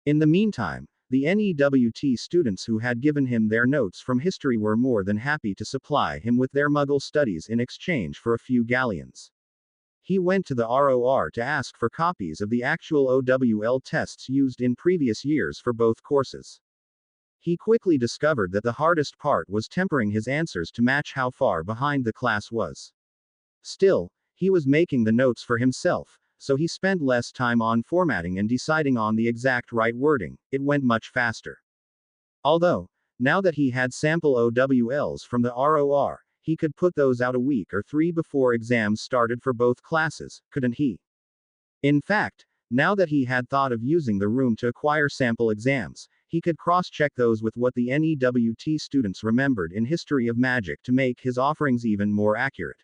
In the meantime, The NEWT students who had given him their notes from history were more than happy to supply him with their Muggle studies in exchange for a few galleons. He went to the ROR to ask for copies of the actual OWL tests used in previous years for both courses. He quickly discovered that the hardest part was tempering his answers to match how far behind the class was. Still, he was making the notes for himself, so he spent less time on formatting and deciding on the exact right wording. It went much faster. Although, now that he had sample OWLs from the ROR, he could put those out a week or 3 before exams started for both classes, couldn't he? In fact, now that he had thought of using the room to acquire sample exams, he could cross-check those with what the NEWT students remembered in History of Magic to make his offerings even more accurate.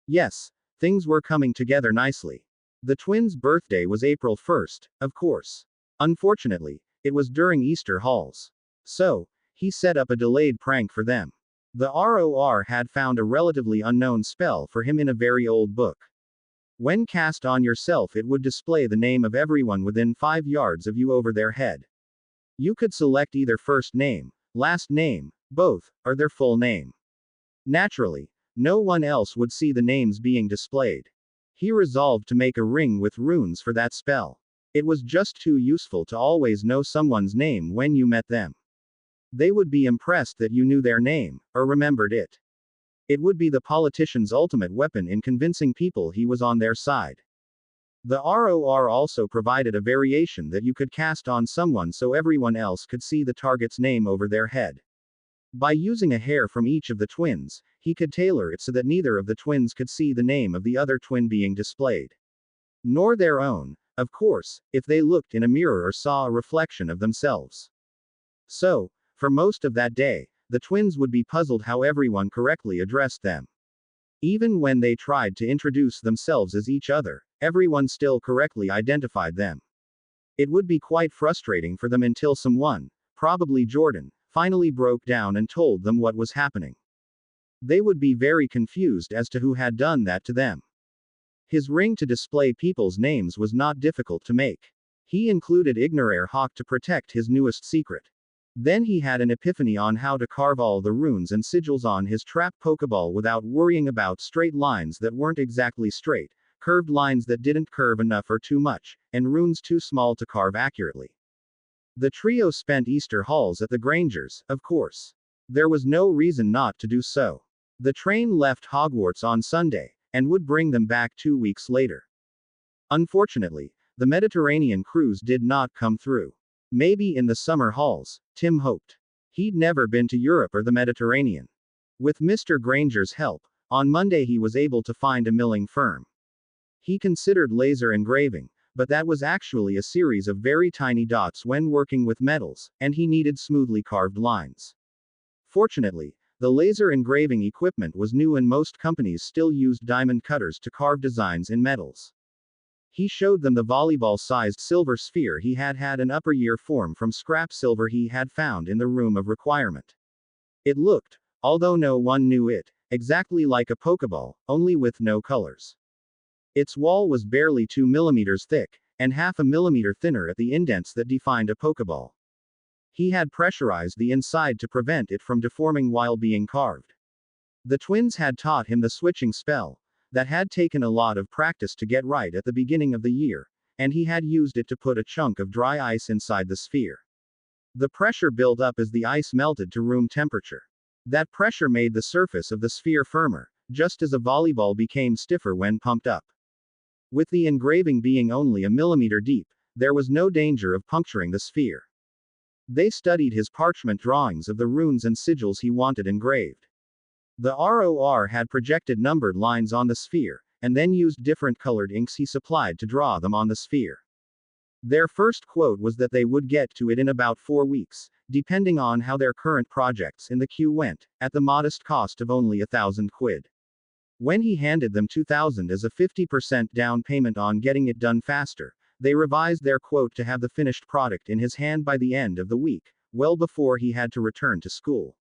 Yes, things were coming together nicely. The twins' birthday was April 1st, of course. Unfortunately, it was during Easter halls. So, he set up a delayed prank for them. The ROR had found a relatively unknown spell for him in a very old book. When cast on yourself, it would display the name of everyone within 5 yards of you over their head. You could select either first name, last name, both, or their full name. Naturally, no one else would see the names being displayed. He resolved to make a ring with runes for that spell. It was just too useful to always know someone's name when you met them. They would be impressed that you knew their name, or remembered it. It would be the politician's ultimate weapon in convincing people he was on their side. The ROR also provided a variation that you could cast on someone so everyone else could see the target's name over their head. By using a hair from each of the twins, he could tailor it so that neither of the twins could see the name of the other twin being displayed. Nor their own, of course, if they looked in a mirror or saw a reflection of themselves. So, for most of that day, the twins would be puzzled how everyone correctly addressed them. Even when they tried to introduce themselves as each other, everyone still correctly identified them. It would be quite frustrating for them until someone, probably Jordan, finally broke down and told them what was happening. They would be very confused as to who had done that to them. His ring to display people's names was not difficult to make. He included Ignorair Hawk to protect his newest secret. Then he had an epiphany on how to carve all the runes and sigils on his trap Pokeball without worrying about straight lines that weren't exactly straight, curved lines that didn't curve enough or too much, and runes too small to carve accurately. The trio spent Easter halls at the Grangers, of course. There was no reason not to do so. The train left Hogwarts on Sunday, and would bring them back 2 weeks later. Unfortunately, the Mediterranean cruise did not come through. Maybe in the summer halls, Tim hoped. He'd never been to Europe or the Mediterranean. With Mr. Granger's help, on Monday he was able to find a milling firm. He considered laser engraving, but that was actually a series of very tiny dots when working with metals, and he needed smoothly carved lines. Fortunately, the laser engraving equipment was new and most companies still used diamond cutters to carve designs in metals. He showed them the volleyball-sized silver sphere he had had an upper year form from scrap silver he had found in the room of requirement. It looked, although no one knew it, exactly like a Pokeball, only with no colors. Its wall was barely 2 millimeters thick, and half a millimeter thinner at the indents that defined a Pokeball. He had pressurized the inside to prevent it from deforming while being carved. The twins had taught him the switching spell, that had taken a lot of practice to get right at the beginning of the year, and he had used it to put a chunk of dry ice inside the sphere. The pressure built up as the ice melted to room temperature. That pressure made the surface of the sphere firmer, just as a volleyball became stiffer when pumped up. With the engraving being only a millimeter deep, there was no danger of puncturing the sphere. They studied his parchment drawings of the runes and sigils he wanted engraved. The ROR had projected numbered lines on the sphere, and then used different colored inks he supplied to draw them on the sphere. Their first quote was that they would get to it in about 4 weeks, depending on how their current projects in the queue went, at the modest cost of only £1,000. When he handed them $2,000 as a 50% down payment on getting it done faster, they revised their quote to have the finished product in his hand by the end of the week, well before he had to return to school.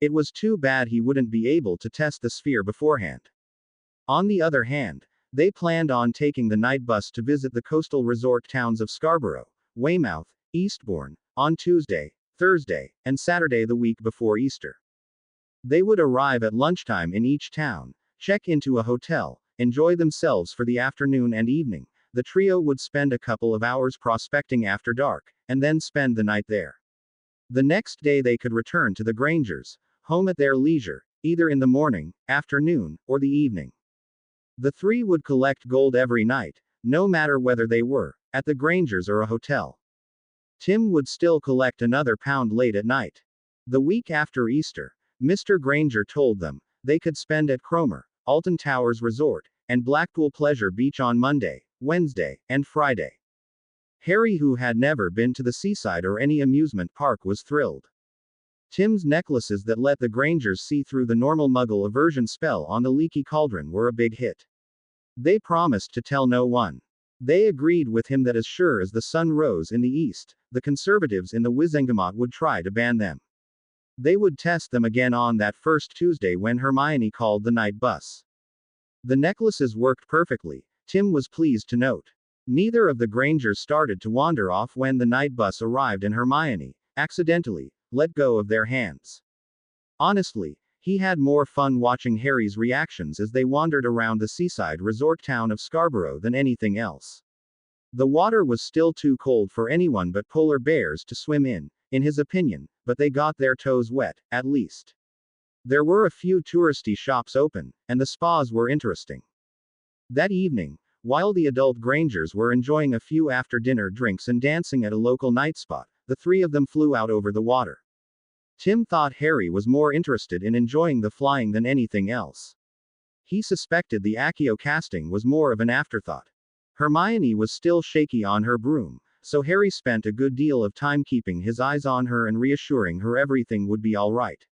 It was too bad he wouldn't be able to test the sphere beforehand. On the other hand, they planned on taking the night bus to visit the coastal resort towns of Scarborough, Weymouth, Eastbourne, on Tuesday, Thursday, and Saturday the week before Easter. They would arrive at lunchtime in each town, check into a hotel, enjoy themselves for the afternoon and evening. The trio would spend a couple of hours prospecting after dark, and then spend the night there. The next day they could return to the Grangers, home at their leisure, either in the morning, afternoon, or the evening. The three would collect gold every night, no matter whether they were at the Grangers or a hotel. Tim would still collect another pound late at night. The week after Easter, Mr. Granger told them they could spend at Cromer, Alton Towers Resort, and Blackpool Pleasure Beach on Monday, Wednesday, and Friday. Harry, who had never been to the seaside or any amusement park, was thrilled. Tim's necklaces that let the Grangers see through the normal Muggle aversion spell on the leaky cauldron were a big hit. They promised to tell no one. They agreed with him that as sure as the sun rose in the east, the conservatives in the Wizengamot would try to ban them. They would test them again on that first Tuesday when Hermione called the night bus. The necklaces worked perfectly, Tim was pleased to note. Neither of the Grangers started to wander off when the night bus arrived and Hermione, accidentally, let go of their hands. Honestly, he had more fun watching Harry's reactions as they wandered around the seaside resort town of Scarborough than anything else. The water was still too cold for anyone but polar bears to swim in his opinion, but they got their toes wet, at least. There were a few touristy shops open, and the spas were interesting. That evening, while the adult Grangers were enjoying a few after-dinner drinks and dancing at a local night spot, the three of them flew out over the water. Tim thought Harry was more interested in enjoying the flying than anything else. He suspected the Accio casting was more of an afterthought. Hermione was still shaky on her broom, so Harry spent a good deal of time keeping his eyes on her and reassuring her everything would be all right.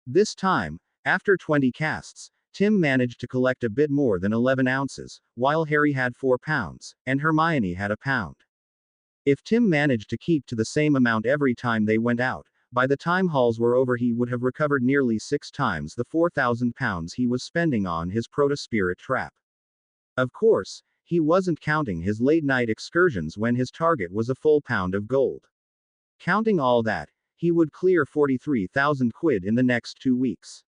This time, after 20 casts, Tim managed to collect a bit more than 11 ounces, while Harry had 4 pounds, and Hermione had a pound. If Tim managed to keep to the same amount every time they went out, by the time hauls were over he would have recovered nearly 6 times the 4,000 pounds he was spending on his proto-spirit trap. Of course, he wasn't counting his late-night excursions when his target was a full pound of gold. Counting all that, he would clear 43,000 quid in the next 2 weeks.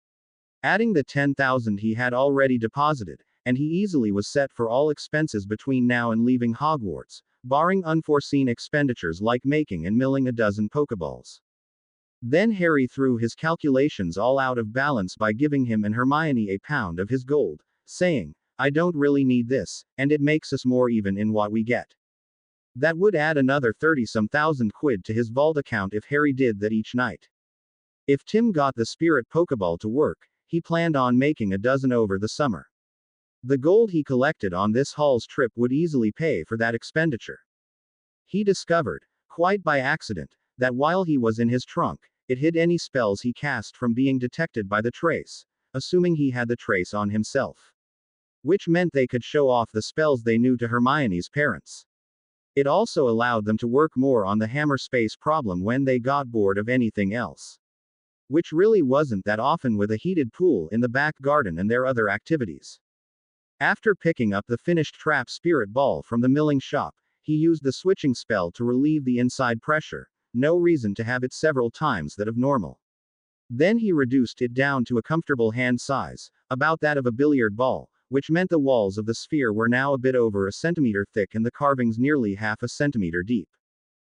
Adding the 10,000 he had already deposited, and he easily was set for all expenses between now and leaving Hogwarts, barring unforeseen expenditures like making and milling a dozen Pokeballs. Then Harry threw his calculations all out of balance by giving him and Hermione a pound of his gold, saying, "I don't really need this, and it makes us more even in what we get." That would add another 30-some thousand quid to his vault account if Harry did that each night. If Tim got the spirit Pokeball to work, he planned on making a dozen over the summer. The gold he collected on this Hall's trip would easily pay for that expenditure. He discovered, quite by accident, that while he was in his trunk, it hid any spells he cast from being detected by the trace, assuming he had the trace on himself. Which meant they could show off the spells they knew to Hermione's parents. It also allowed them to work more on the hammer space problem when they got bored of anything else. Which really wasn't that often with a heated pool in the back garden and their other activities. After picking up the finished trap spirit ball from the milling shop, he used the switching spell to relieve the inside pressure, no reason to have it several times that of normal. Then he reduced it down to a comfortable hand size, about that of a billiard ball, which meant the walls of the sphere were now a bit over a centimeter thick and the carvings nearly half a centimeter deep.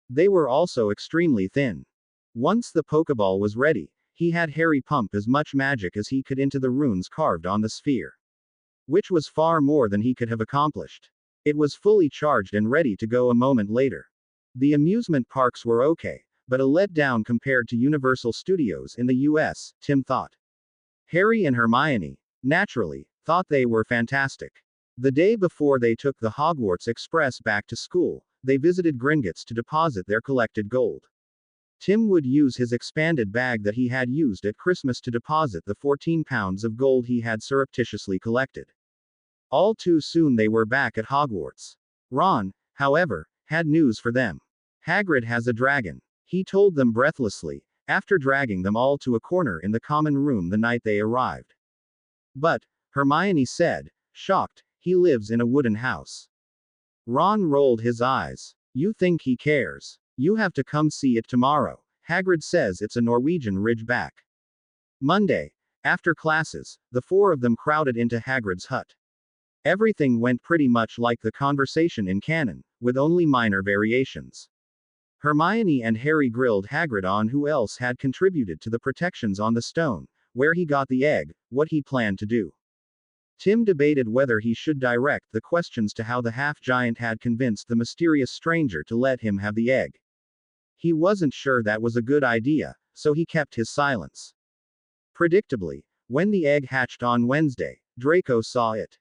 They were also extremely thin. Once the Pokeball was ready, he had Harry pump as much magic as he could into the runes carved on the sphere. Which was far more than he could have accomplished. It was fully charged and ready to go a moment later. The amusement parks were okay, but a letdown compared to Universal Studios in the US, Tim thought. Harry and Hermione, naturally, thought they were fantastic. The day before they took the Hogwarts Express back to school, they visited Gringotts to deposit their collected gold. Tim would use his expanded bag that he had used at Christmas to deposit the 14 pounds of gold he had surreptitiously collected. All too soon they were back at Hogwarts. Ron, however, had news for them. Hagrid has a dragon. He told them breathlessly, after dragging them all to a corner in the common room the night they arrived. But, Hermione said, shocked, he lives in a wooden house. Ron rolled his eyes. You think he cares? You have to come see it tomorrow. Hagrid says it's a Norwegian ridgeback. Monday. After classes, the four of them crowded into Hagrid's hut. Everything went pretty much like the conversation in canon, with only minor variations. Hermione and Harry grilled Hagrid on who else had contributed to the protections on the stone, where he got the egg, what he planned to do. Tim debated whether he should direct the questions to how the half-giant had convinced the mysterious stranger to let him have the egg. He wasn't sure that was a good idea, so he kept his silence. Predictably, when the egg hatched on Wednesday, Draco saw it.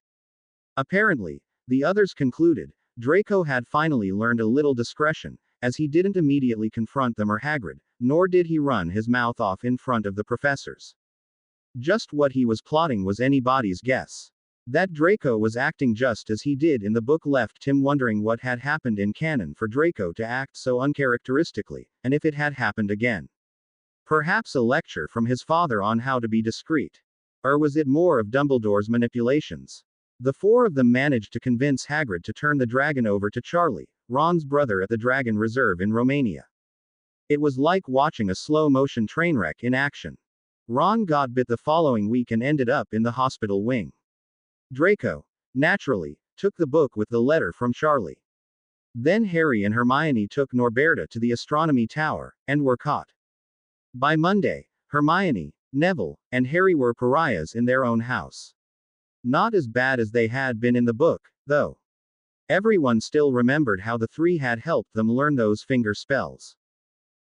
Apparently, the others concluded, Draco had finally learned a little discretion, as he didn't immediately confront them or Hagrid, nor did he run his mouth off in front of the professors. Just what he was plotting was anybody's guess. That Draco was acting just as he did in the book left Tim wondering what had happened in canon for Draco to act so uncharacteristically, and if it had happened again. Perhaps a lecture from his father on how to be discreet. Or was it more of Dumbledore's manipulations? The four of them managed to convince Hagrid to turn the dragon over to Charlie, Ron's brother at the Dragon Reserve in Romania. It was like watching a slow-motion train wreck in action. Ron got bit the following week and ended up in the hospital wing. Draco, naturally, took the book with the letter from Charlie. Then Harry and Hermione took Norberta to the astronomy tower, and were caught. By Monday, Hermione, Neville, and Harry were pariahs in their own house. Not as bad as they had been in the book, though. Everyone still remembered how the three had helped them learn those finger spells.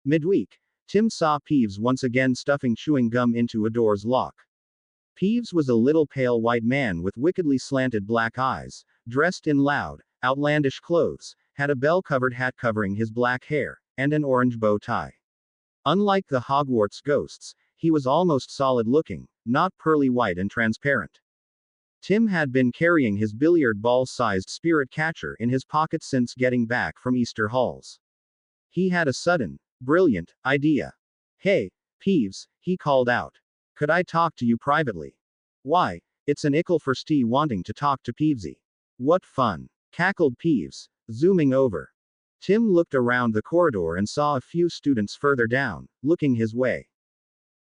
Midweek, Tim saw Peeves once again stuffing chewing gum into a door's lock. Peeves was a little pale white man with wickedly slanted black eyes, dressed in loud, outlandish clothes, had a bell-covered hat covering his black hair, and an orange bow tie. Unlike the Hogwarts ghosts, he was almost solid-looking, not pearly white and transparent. Tim had been carrying his billiard ball-sized spirit catcher in his pocket since getting back from Easter Halls. He had a sudden, brilliant idea. "Hey, Peeves," he called out. "Could I talk to you privately?" "Why, it's an ickle for Steve wanting to talk to Peevesy." "What fun," cackled Peeves, zooming over. Tim looked around the corridor and saw a few students further down, looking his way.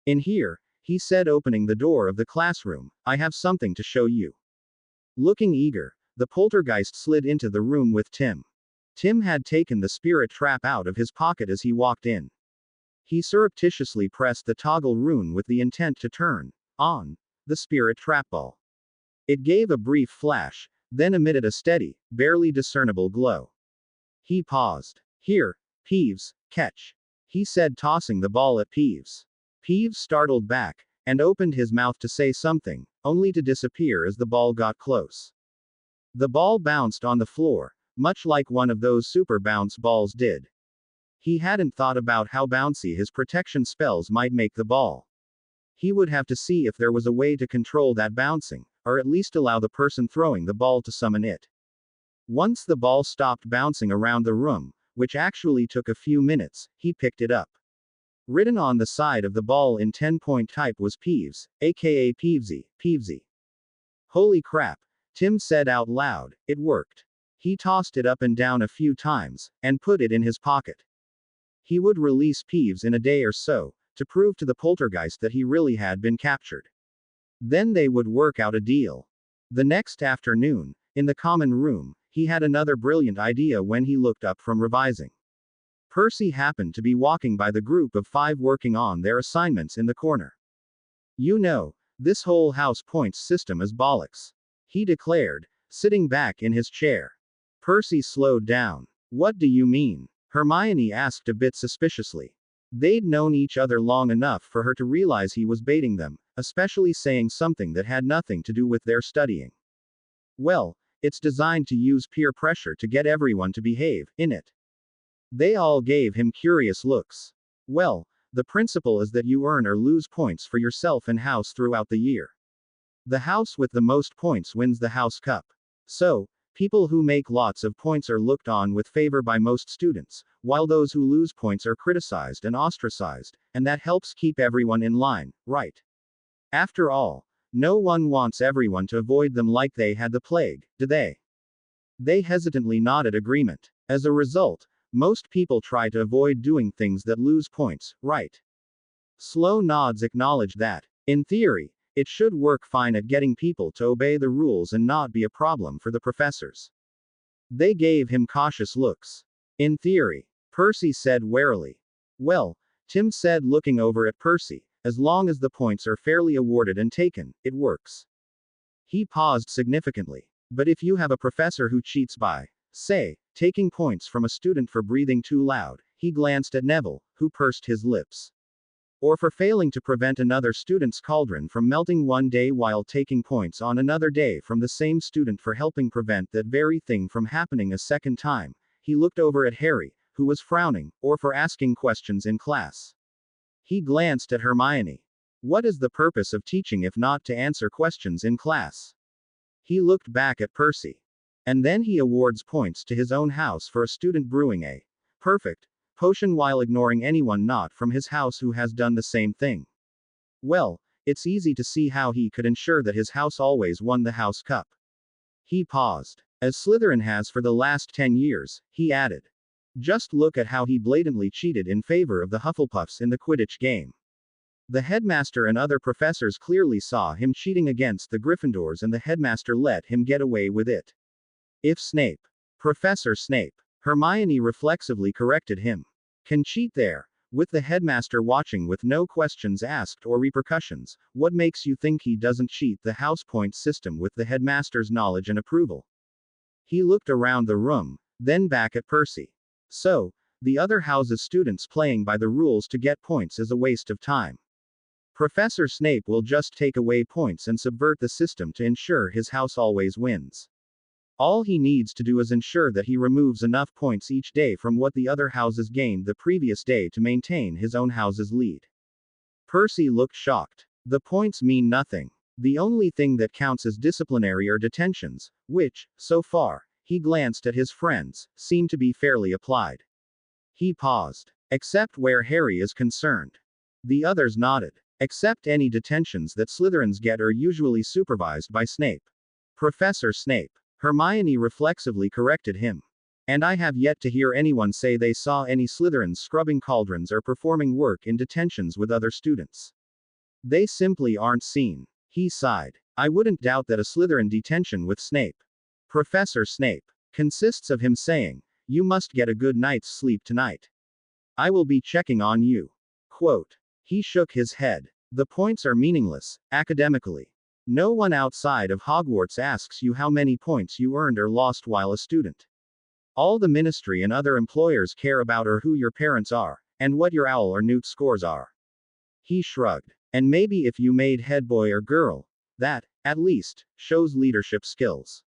"In here," he said, opening the door of the classroom, "I have something to show you." Looking eager, the poltergeist slid into the room with Tim. Tim had taken the spirit trap out of his pocket as he walked in. He surreptitiously pressed the toggle rune with the intent to turn on the spirit trap ball. It gave a brief flash, then emitted a steady, barely discernible glow. He paused. "Here, Peeves, catch," he said, tossing the ball at Peeves. Peeves startled back, and opened his mouth to say something, only to disappear as the ball got close. The ball bounced on the floor, much like one of those super bounce balls did. He hadn't thought about how bouncy his protection spells might make the ball. He would have to see if there was a way to control that bouncing, or at least allow the person throwing the ball to summon it. Once the ball stopped bouncing around the room, which actually took a few minutes, he picked it up. Written on the side of the ball in 10-point type was Peeves, aka Peevesy, Peevesy. "Holy crap," Tim said out loud, "it worked." He tossed it up and down a few times, and put it in his pocket. He would release Peeves in a day or so, to prove to the poltergeist that he really had been captured. Then they would work out a deal. The next afternoon, in the common room, he had another brilliant idea when he looked up from revising. Percy happened to be walking by the group of 5 working on their assignments in the corner. "You know, this whole house points system is bollocks," he declared, sitting back in his chair. Percy slowed down. "What do you mean?" Hermione asked a bit suspiciously. They'd known each other long enough for her to realize he was baiting them, especially saying something that had nothing to do with their studying. "Well, it's designed to use peer pressure to get everyone to behave, innit?" They all gave him curious looks. "Well, the principle is that you earn or lose points for yourself and house throughout the year. The house with the most points wins the house cup. So, people who make lots of points are looked on with favor by most students, while those who lose points are criticized and ostracized, and that helps keep everyone in line, right? After all, no one wants everyone to avoid them like they had the plague, do they?" They hesitantly nodded agreement. As a result, Most people try to avoid doing things that lose points, right? Slow nods acknowledge that. In theory, it should work fine at getting people to obey the rules and not be a problem for the professors. They gave him cautious looks. In theory, Percy said warily. Well, Tim said, looking over at Percy, as long as the points are fairly awarded and taken, it works. He paused significantly. But if you have a professor who cheats by, say, taking points from a student for breathing too loud, he glanced at Neville, who pursed his lips. Or for failing to prevent another student's cauldron from melting one day while taking points on another day from the same student for helping prevent that very thing from happening a second time, he looked over at Harry, who was frowning, or for asking questions in class. He glanced at Hermione. What is the purpose of teaching if not to answer questions in class? He looked back at Percy. And then he awards points to his own house for a student brewing a perfect potion while ignoring anyone not from his house who has done the same thing. Well, it's easy to see how he could ensure that his house always won the house cup. He paused. As Slytherin has for the last 10 years, he added. Just look at how he blatantly cheated in favor of the Hufflepuffs in the Quidditch game. The headmaster and other professors clearly saw him cheating against the Gryffindors and the headmaster let him get away with it. If Snape, Professor Snape, Hermione reflexively corrected him, can cheat there, with the headmaster watching with no questions asked or repercussions, what makes you think he doesn't cheat the house point system with the headmaster's knowledge and approval? He looked around the room, then back at Percy. So, the other house's students playing by the rules to get points is a waste of time. Professor Snape will just take away points and subvert the system to ensure his house always wins. All he needs to do is ensure that he removes enough points each day from what the other houses gained the previous day to maintain his own house's lead. Percy looked shocked. The points mean nothing. The only thing that counts as disciplinary are detentions, which, so far, he glanced at his friends, seem to be fairly applied. He paused. Except where Harry is concerned. The others nodded. Except any detentions that Slytherins get are usually supervised by Snape. Professor Snape. Hermione reflexively corrected him. And I have yet to hear anyone say they saw any Slytherins scrubbing cauldrons or performing work in detentions with other students. They simply aren't seen. He sighed. I wouldn't doubt that a Slytherin detention with Snape, Professor Snape, consists of him saying, you must get a good night's sleep tonight. I will be checking on you. Quote. He shook his head. The points are meaningless, academically. No one outside of Hogwarts asks you how many points you earned or lost while a student. All the ministry and other employers care about are who your parents are, and what your owl or newt scores are. He shrugged. And maybe if you made head boy or girl, that, at least, shows leadership skills.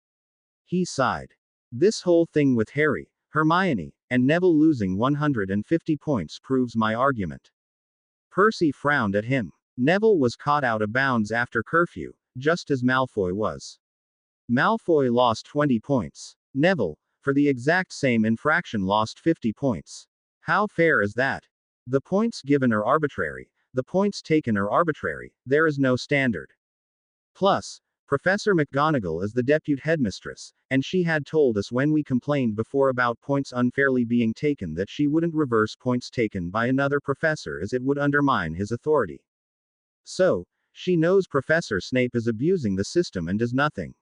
He sighed. This whole thing with Harry, Hermione, and Neville losing 150 points proves my argument. Percy frowned at him. Neville was caught out of bounds after curfew, just as Malfoy was. Malfoy lost 20 points. Neville, for the exact same infraction, lost 50 points. How fair is that? The points given are arbitrary, the points taken are arbitrary, there is no standard. Plus, Professor McGonagall is the deputy headmistress, and she had told us when we complained before about points unfairly being taken that she wouldn't reverse points taken by another professor as it would undermine his authority. So, she knows Professor Snape is abusing the system and does nothing.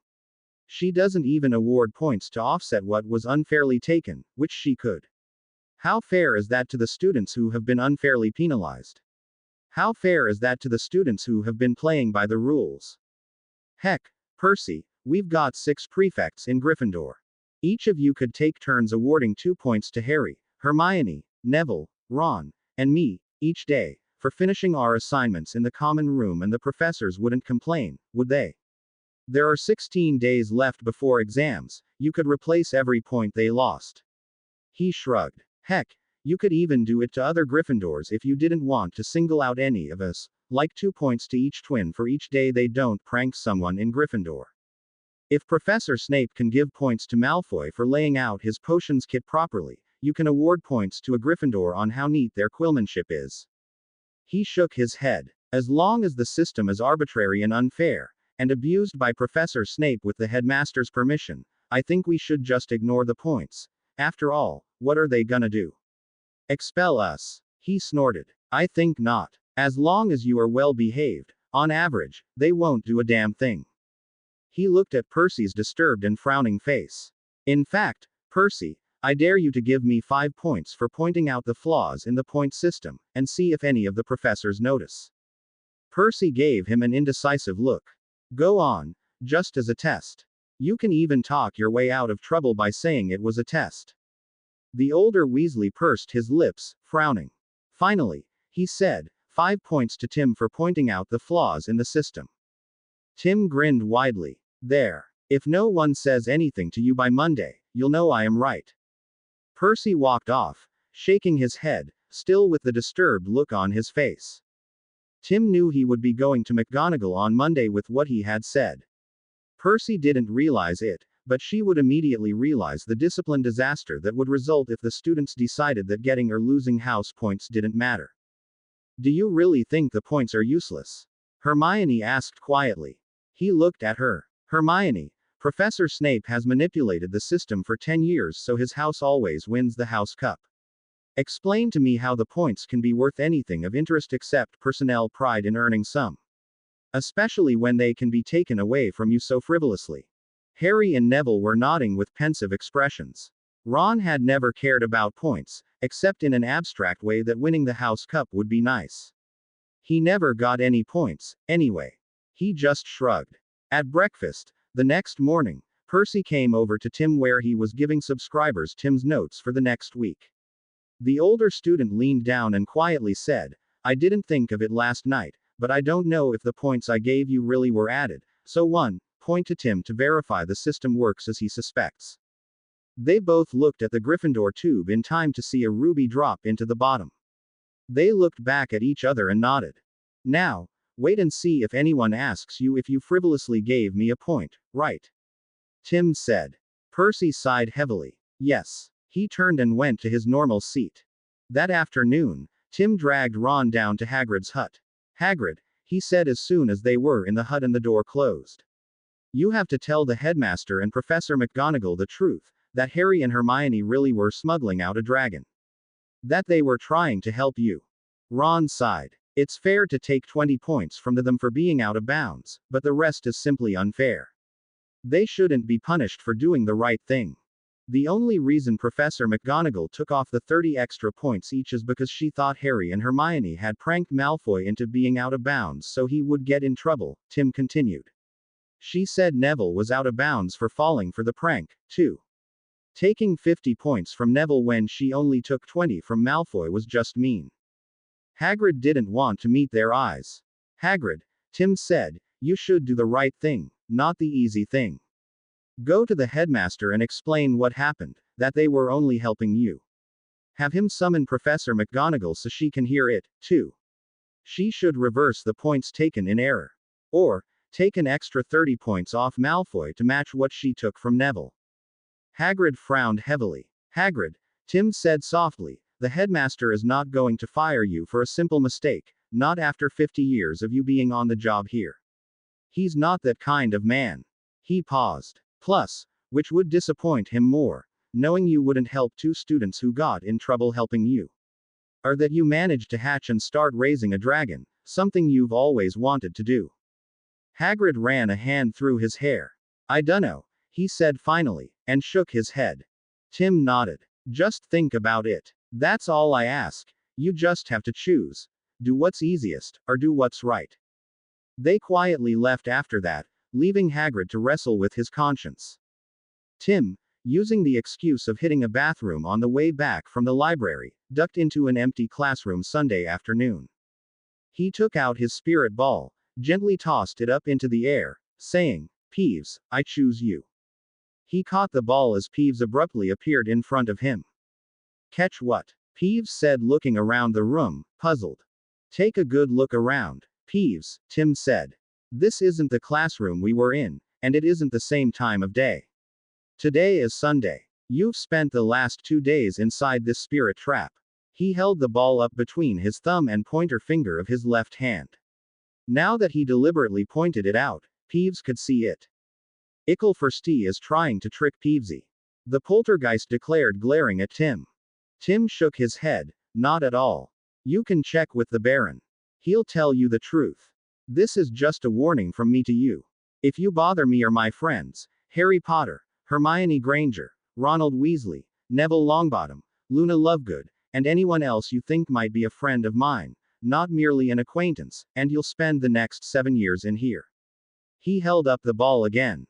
She doesn't even award points to offset what was unfairly taken, which she could. How fair is that to the students who have been unfairly penalized? How fair is that to the students who have been playing by the rules? Heck, Percy, we've got 6 prefects in Gryffindor. Each of you could take turns awarding 2 points to Harry, Hermione, Neville, Ron, and me, each day, for finishing our assignments in the common room, and the professors wouldn't complain, would they? There are 16 days left before exams, you could replace every point they lost. He shrugged. Heck, you could even do it to other Gryffindors if you didn't want to single out any of us, like 2 points to each twin for each day they don't prank someone in Gryffindor. If Professor Snape can give points to Malfoy for laying out his potions kit properly, you can award points to a Gryffindor on how neat their quillmanship is. He shook his head. As long as the system is arbitrary and unfair, and abused by Professor Snape with the headmaster's permission, I think we should just ignore the points. After all, What are they gonna do? Expel us? He snorted. I think not. As long as you are well behaved, on average, they won't do a damn thing. He looked at Percy's disturbed and frowning face. In fact, Percy, I dare you to give me 5 points for pointing out the flaws in the point system, and see if any of the professors notice. Percy gave him an indecisive look. Go on, just as a test. You can even talk your way out of trouble by saying it was a test. The older Weasley pursed his lips, frowning. Finally, he said, 5 points to Tim for pointing out the flaws in the system. Tim grinned widely. There. If no one says anything to you by Monday, you'll know I am right. Percy walked off, shaking his head, still with the disturbed look on his face. Tim knew he would be going to McGonagall on Monday with what he had said. Percy didn't realize it, but she would immediately realize the discipline disaster that would result if the students decided that getting or losing house points didn't matter. Do you really think the points are useless? Hermione asked quietly. He looked at her. Hermione, Professor Snape has manipulated the system for 10 years so his house always wins the House Cup. Explain to me how the points can be worth anything of interest except personnel pride in earning some. Especially when they can be taken away from you so frivolously. Harry and Neville were nodding with pensive expressions. Ron had never cared about points, except in an abstract way that winning the House Cup would be nice. He never got any points, anyway. He just shrugged. At breakfast, the next morning, Percy came over to Tim where he was giving subscribers Tim's notes for the next week. The older student leaned down and quietly said, I didn't think of it last night, but I don't know if the points I gave you really were added, so 1 point to Tim to verify the system works as he suspects. They both looked at the Gryffindor tube in time to see a ruby drop into the bottom. They looked back at each other and nodded. Now, wait and see if anyone asks you if you frivolously gave me a point, right? Tim said. Percy sighed heavily. Yes. He turned and went to his normal seat. That afternoon, Tim dragged Ron down to Hagrid's hut. Hagrid, he said as soon as they were in the hut and the door closed. You have to tell the headmaster and Professor McGonagall the truth, that Harry and Hermione really were smuggling out a dragon. That they were trying to help you. Ron sighed. It's fair to take 20 points from them for being out of bounds, but the rest is simply unfair. They shouldn't be punished for doing the right thing. The only reason Professor McGonagall took off the 30 extra points each is because she thought Harry and Hermione had pranked Malfoy into being out of bounds so he would get in trouble, Tim continued. She said Neville was out of bounds for falling for the prank, too. Taking 50 points from Neville when she only took 20 from Malfoy was just mean. Hagrid didn't want to meet their eyes. Hagrid, Tim said, you should do the right thing, not the easy thing. Go to the headmaster and explain what happened, that they were only helping you. Have him summon Professor McGonagall so she can hear it, too. She should reverse the points taken in error. Or, take an extra 30 points off Malfoy to match what she took from Neville. Hagrid frowned heavily. Hagrid, Tim said softly, the headmaster is not going to fire you for a simple mistake, not after 50 years of you being on the job here. He's not that kind of man. He paused. Plus, which would disappoint him more, knowing you wouldn't help 2 students who got in trouble helping you. Or that you managed to hatch and start raising a dragon, something you've always wanted to do. Hagrid ran a hand through his hair. I dunno, he said finally, and shook his head. Tim nodded. Just think about it. That's all I ask. You just have to choose. Do what's easiest, or do what's right. They quietly left after that, leaving Hagrid to wrestle with his conscience. Tim, using the excuse of hitting a bathroom on the way back from the library, ducked into an empty classroom Sunday afternoon. He took out his spirit ball, gently tossed it up into the air, saying, Peeves, I choose you. He caught the ball as Peeves abruptly appeared in front of him. Catch what? Peeves said, looking around the room, puzzled. Take a good look around, Peeves, Tim said. This isn't the classroom we were in, and it isn't the same time of day. Today is Sunday. You've spent the last 2 days inside this spirit trap. He held the ball up between his thumb and pointer finger of his left hand. Now that he deliberately pointed it out, Peeves could see it. Ickle Firsty is trying to trick Peevesy. The poltergeist declared, glaring at Tim. Tim shook his head. Not at all. You can check with the Baron. He'll tell you the truth. This is just a warning from me to you. If you bother me or my friends, Harry Potter, Hermione Granger, Ronald Weasley, Neville Longbottom, Luna Lovegood, and anyone else you think might be a friend of mine, not merely an acquaintance, and you'll spend the next 7 years in here. He held up the ball again.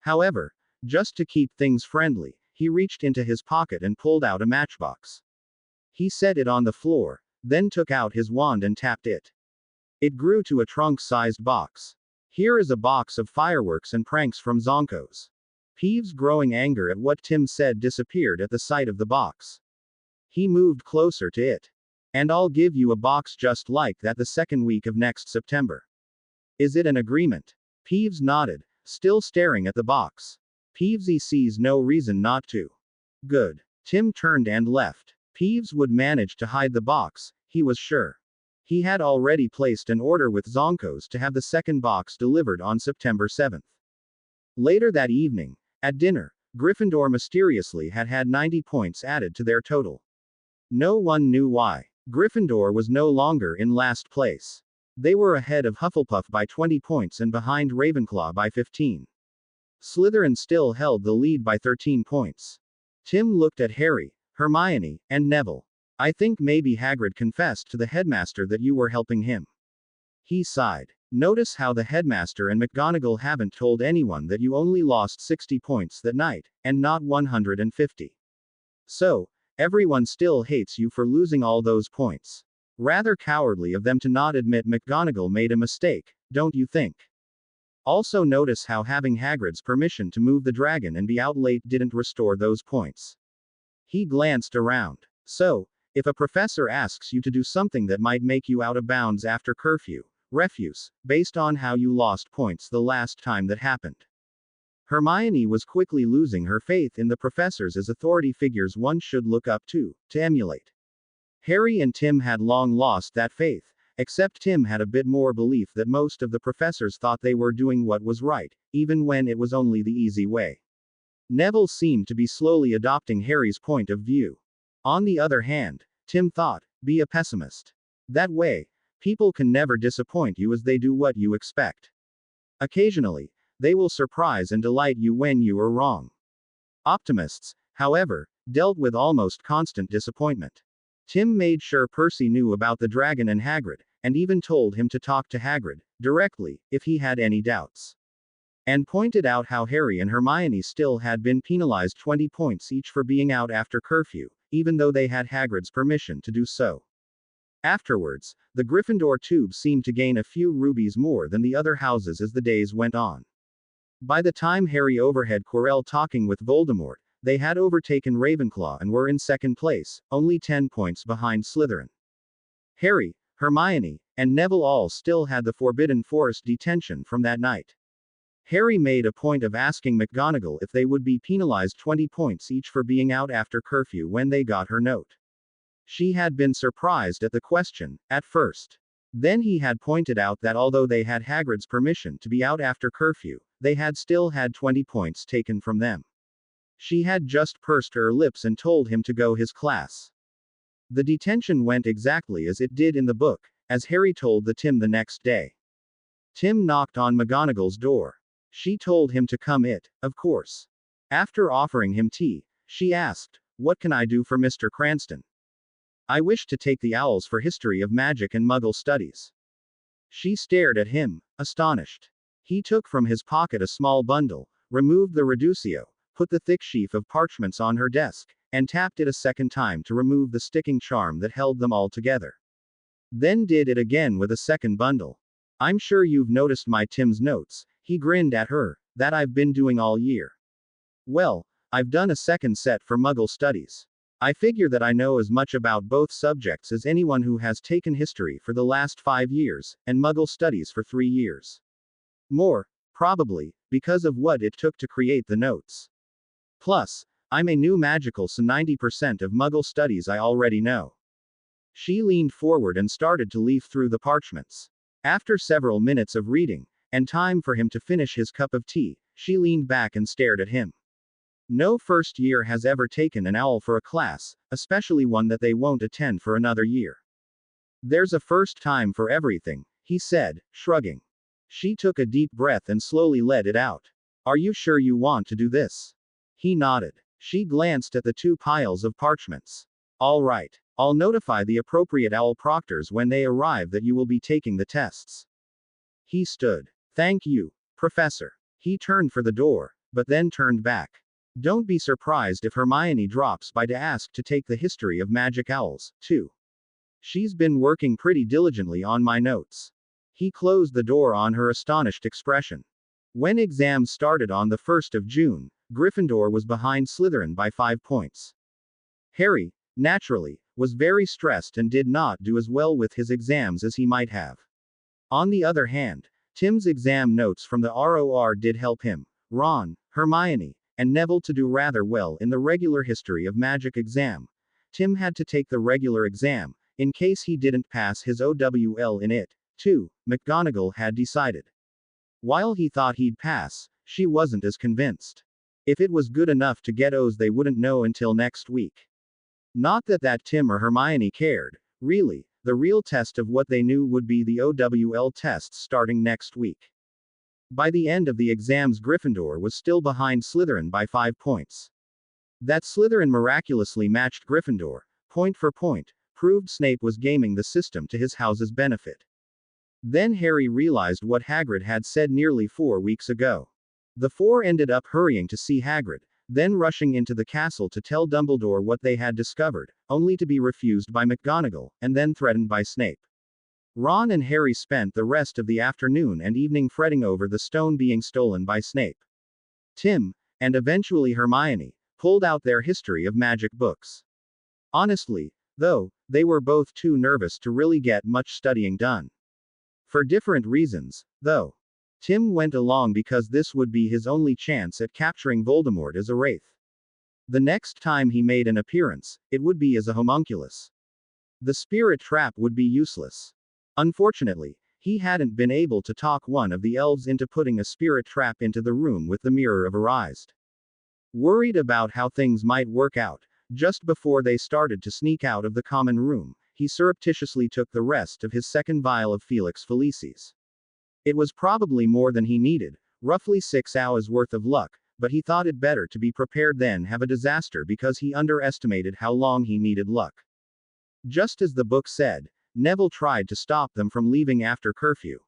However, just to keep things friendly, he reached into his pocket and pulled out a matchbox. He set it on the floor, then took out his wand and tapped it. It grew to a trunk-sized box. Here is a box of fireworks and pranks from Zonkos. Peeves' growing anger at what Tim said disappeared at the sight of the box. He moved closer to it. And I'll give you a box just like that the second week of next September. Is it an agreement? Peeves nodded, still staring at the box. Peevesy sees no reason not to. Good. Tim turned and left. Peeves would manage to hide the box, he was sure. He had already placed an order with Zonkos to have the second box delivered on September 7th. Later that evening, at dinner, Gryffindor mysteriously had 90 points added to their total. No one knew why. Gryffindor was no longer in last place. They were ahead of Hufflepuff by 20 points and behind Ravenclaw by 15. Slytherin still held the lead by 13 points. Tim looked at Harry, Hermione, and Neville. I think maybe Hagrid confessed to the headmaster that you were helping him. He sighed. Notice how the headmaster and McGonagall haven't told anyone that you only lost 60 points that night, and not 150. So, everyone still hates you for losing all those points. Rather cowardly of them to not admit McGonagall made a mistake, don't you think? Also notice how having Hagrid's permission to move the dragon and be out late didn't restore those points. He glanced around. So, if a professor asks you to do something that might make you out of bounds after curfew, refuse, based on how you lost points the last time that happened. Hermione was quickly losing her faith in the professors as authority figures one should look up to emulate. Harry and Tim had long lost that faith, except Tim had a bit more belief that most of the professors thought they were doing what was right, even when it was only the easy way. Neville seemed to be slowly adopting Harry's point of view. On the other hand, Tim thought, be a pessimist. That way, people can never disappoint you as they do what you expect. Occasionally, they will surprise and delight you when you are wrong. Optimists, however, dealt with almost constant disappointment. Tim made sure Percy knew about the dragon and Hagrid, and even told him to talk to Hagrid, directly, if he had any doubts. And pointed out how Harry and Hermione still had been penalized 20 points each for being out after curfew, even though they had Hagrid's permission to do so. Afterwards, the Gryffindor tube seemed to gain a few rubies more than the other houses as the days went on. By the time Harry overheard Quirrell talking with Voldemort, they had overtaken Ravenclaw and were in second place, only 10 points behind Slytherin. Harry, Hermione, and Neville all still had the Forbidden Forest detention from that night. Harry made a point of asking McGonagall if they would be penalized 20 points each for being out after curfew when they got her note. She had been surprised at the question, at first. Then he had pointed out that although they had Hagrid's permission to be out after curfew, they had still had 20 points taken from them. She had just pursed her lips and told him to go his class. The detention went exactly as it did in the book, as Harry told Tim the next day. Tim knocked on McGonagall's door. She told him to come of course. After offering him tea, she asked, "What can I do for Mr. Cranston?" "I wish to take the owls for history of magic and Muggle studies." She stared at him, astonished. He took from his pocket a small bundle, removed the reducio, put the thick sheaf of parchments on her desk, and tapped it a second time to remove the sticking charm that held them all together. Then did it again with a second bundle. "I'm sure you've noticed my Tim's notes," he grinned at her, "that I've been doing all year. Well, I've done a second set for Muggle studies. I figure that I know as much about both subjects as anyone who has taken history for the last 5 years, and Muggle studies for 3 years. More, probably, because of what it took to create the notes. Plus, I'm a new magical, so 90% of Muggle studies I already know." She leaned forward and started to leaf through the parchments. After several minutes of reading, and time for him to finish his cup of tea, she leaned back and stared at him. No first year has ever taken an owl for a class, especially one that they won't attend for another year. There's a first time for everything, he said, shrugging. She took a deep breath and slowly let it out. Are you sure you want to do this? He nodded. She glanced at the two piles of parchments. All right. I'll notify the appropriate owl proctors when they arrive that you will be taking the tests. He stood. Thank you, Professor. He turned for the door, but then turned back. Don't be surprised if Hermione drops by to ask to take the history of magic owls, too. She's been working pretty diligently on my notes. He closed the door on her astonished expression. When exams started on the 1st of June, Gryffindor was behind Slytherin by 5 points. Harry, naturally, was very stressed and did not do as well with his exams as he might have. On the other hand, Tim's exam notes from the ROR did help him, Ron, Hermione, and Neville to do rather well in the regular history of magic exam. Tim had to take the regular exam, in case he didn't pass his OWL in it, too, McGonagall had decided. While he thought he'd pass, she wasn't as convinced. If it was good enough to get O's, they wouldn't know until next week. Not that Tim or Hermione cared, really, the real test of what they knew would be the OWL tests starting next week. By the end of the exams, Gryffindor was still behind Slytherin by 5 points. That Slytherin miraculously matched Gryffindor, point for point, proved Snape was gaming the system to his house's benefit. Then Harry realized what Hagrid had said nearly 4 weeks ago. The four ended up hurrying to see Hagrid, then rushing into the castle to tell Dumbledore what they had discovered, only to be refused by McGonagall, and then threatened by Snape. Ron and Harry spent the rest of the afternoon and evening fretting over the stone being stolen by Snape. Tim, and eventually Hermione, pulled out their history of magic books. Honestly, though, they were both too nervous to really get much studying done. For different reasons, though. Tim went along because this would be his only chance at capturing Voldemort as a wraith. The next time he made an appearance, it would be as a homunculus. The spirit trap would be useless. Unfortunately, he hadn't been able to talk one of the elves into putting a spirit trap into the room with the mirror of Erised. Worried about how things might work out, just before they started to sneak out of the common room, he surreptitiously took the rest of his second vial of Felix Felicis. It was probably more than he needed, roughly 6 hours worth of luck, but he thought it better to be prepared than have a disaster because he underestimated how long he needed luck. Just as the book said, Neville tried to stop them from leaving after curfew.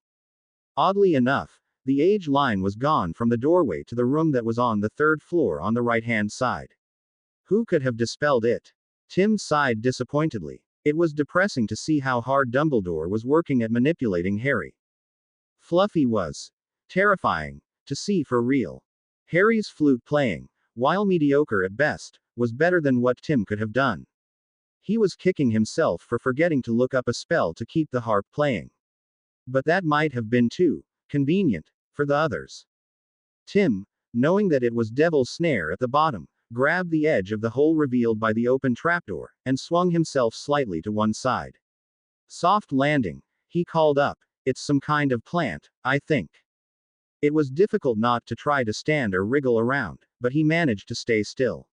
Oddly enough, the age line was gone from the doorway to the room that was on the 3rd floor on the right-hand side. Who could have dispelled it? Tim sighed disappointedly. It was depressing to see how hard Dumbledore was working at manipulating Harry. Fluffy was terrifying to see for real. Harry's flute playing, while mediocre at best, was better than what Tim could have done. He was kicking himself for forgetting to look up a spell to keep the harp playing. But that might have been too convenient for the others. Tim, knowing that it was Devil's Snare at the bottom, grabbed the edge of the hole revealed by the open trapdoor, and swung himself slightly to one side. Soft landing, he called up. It's some kind of plant, I think. It was difficult not to try to stand or wriggle around, but he managed to stay still.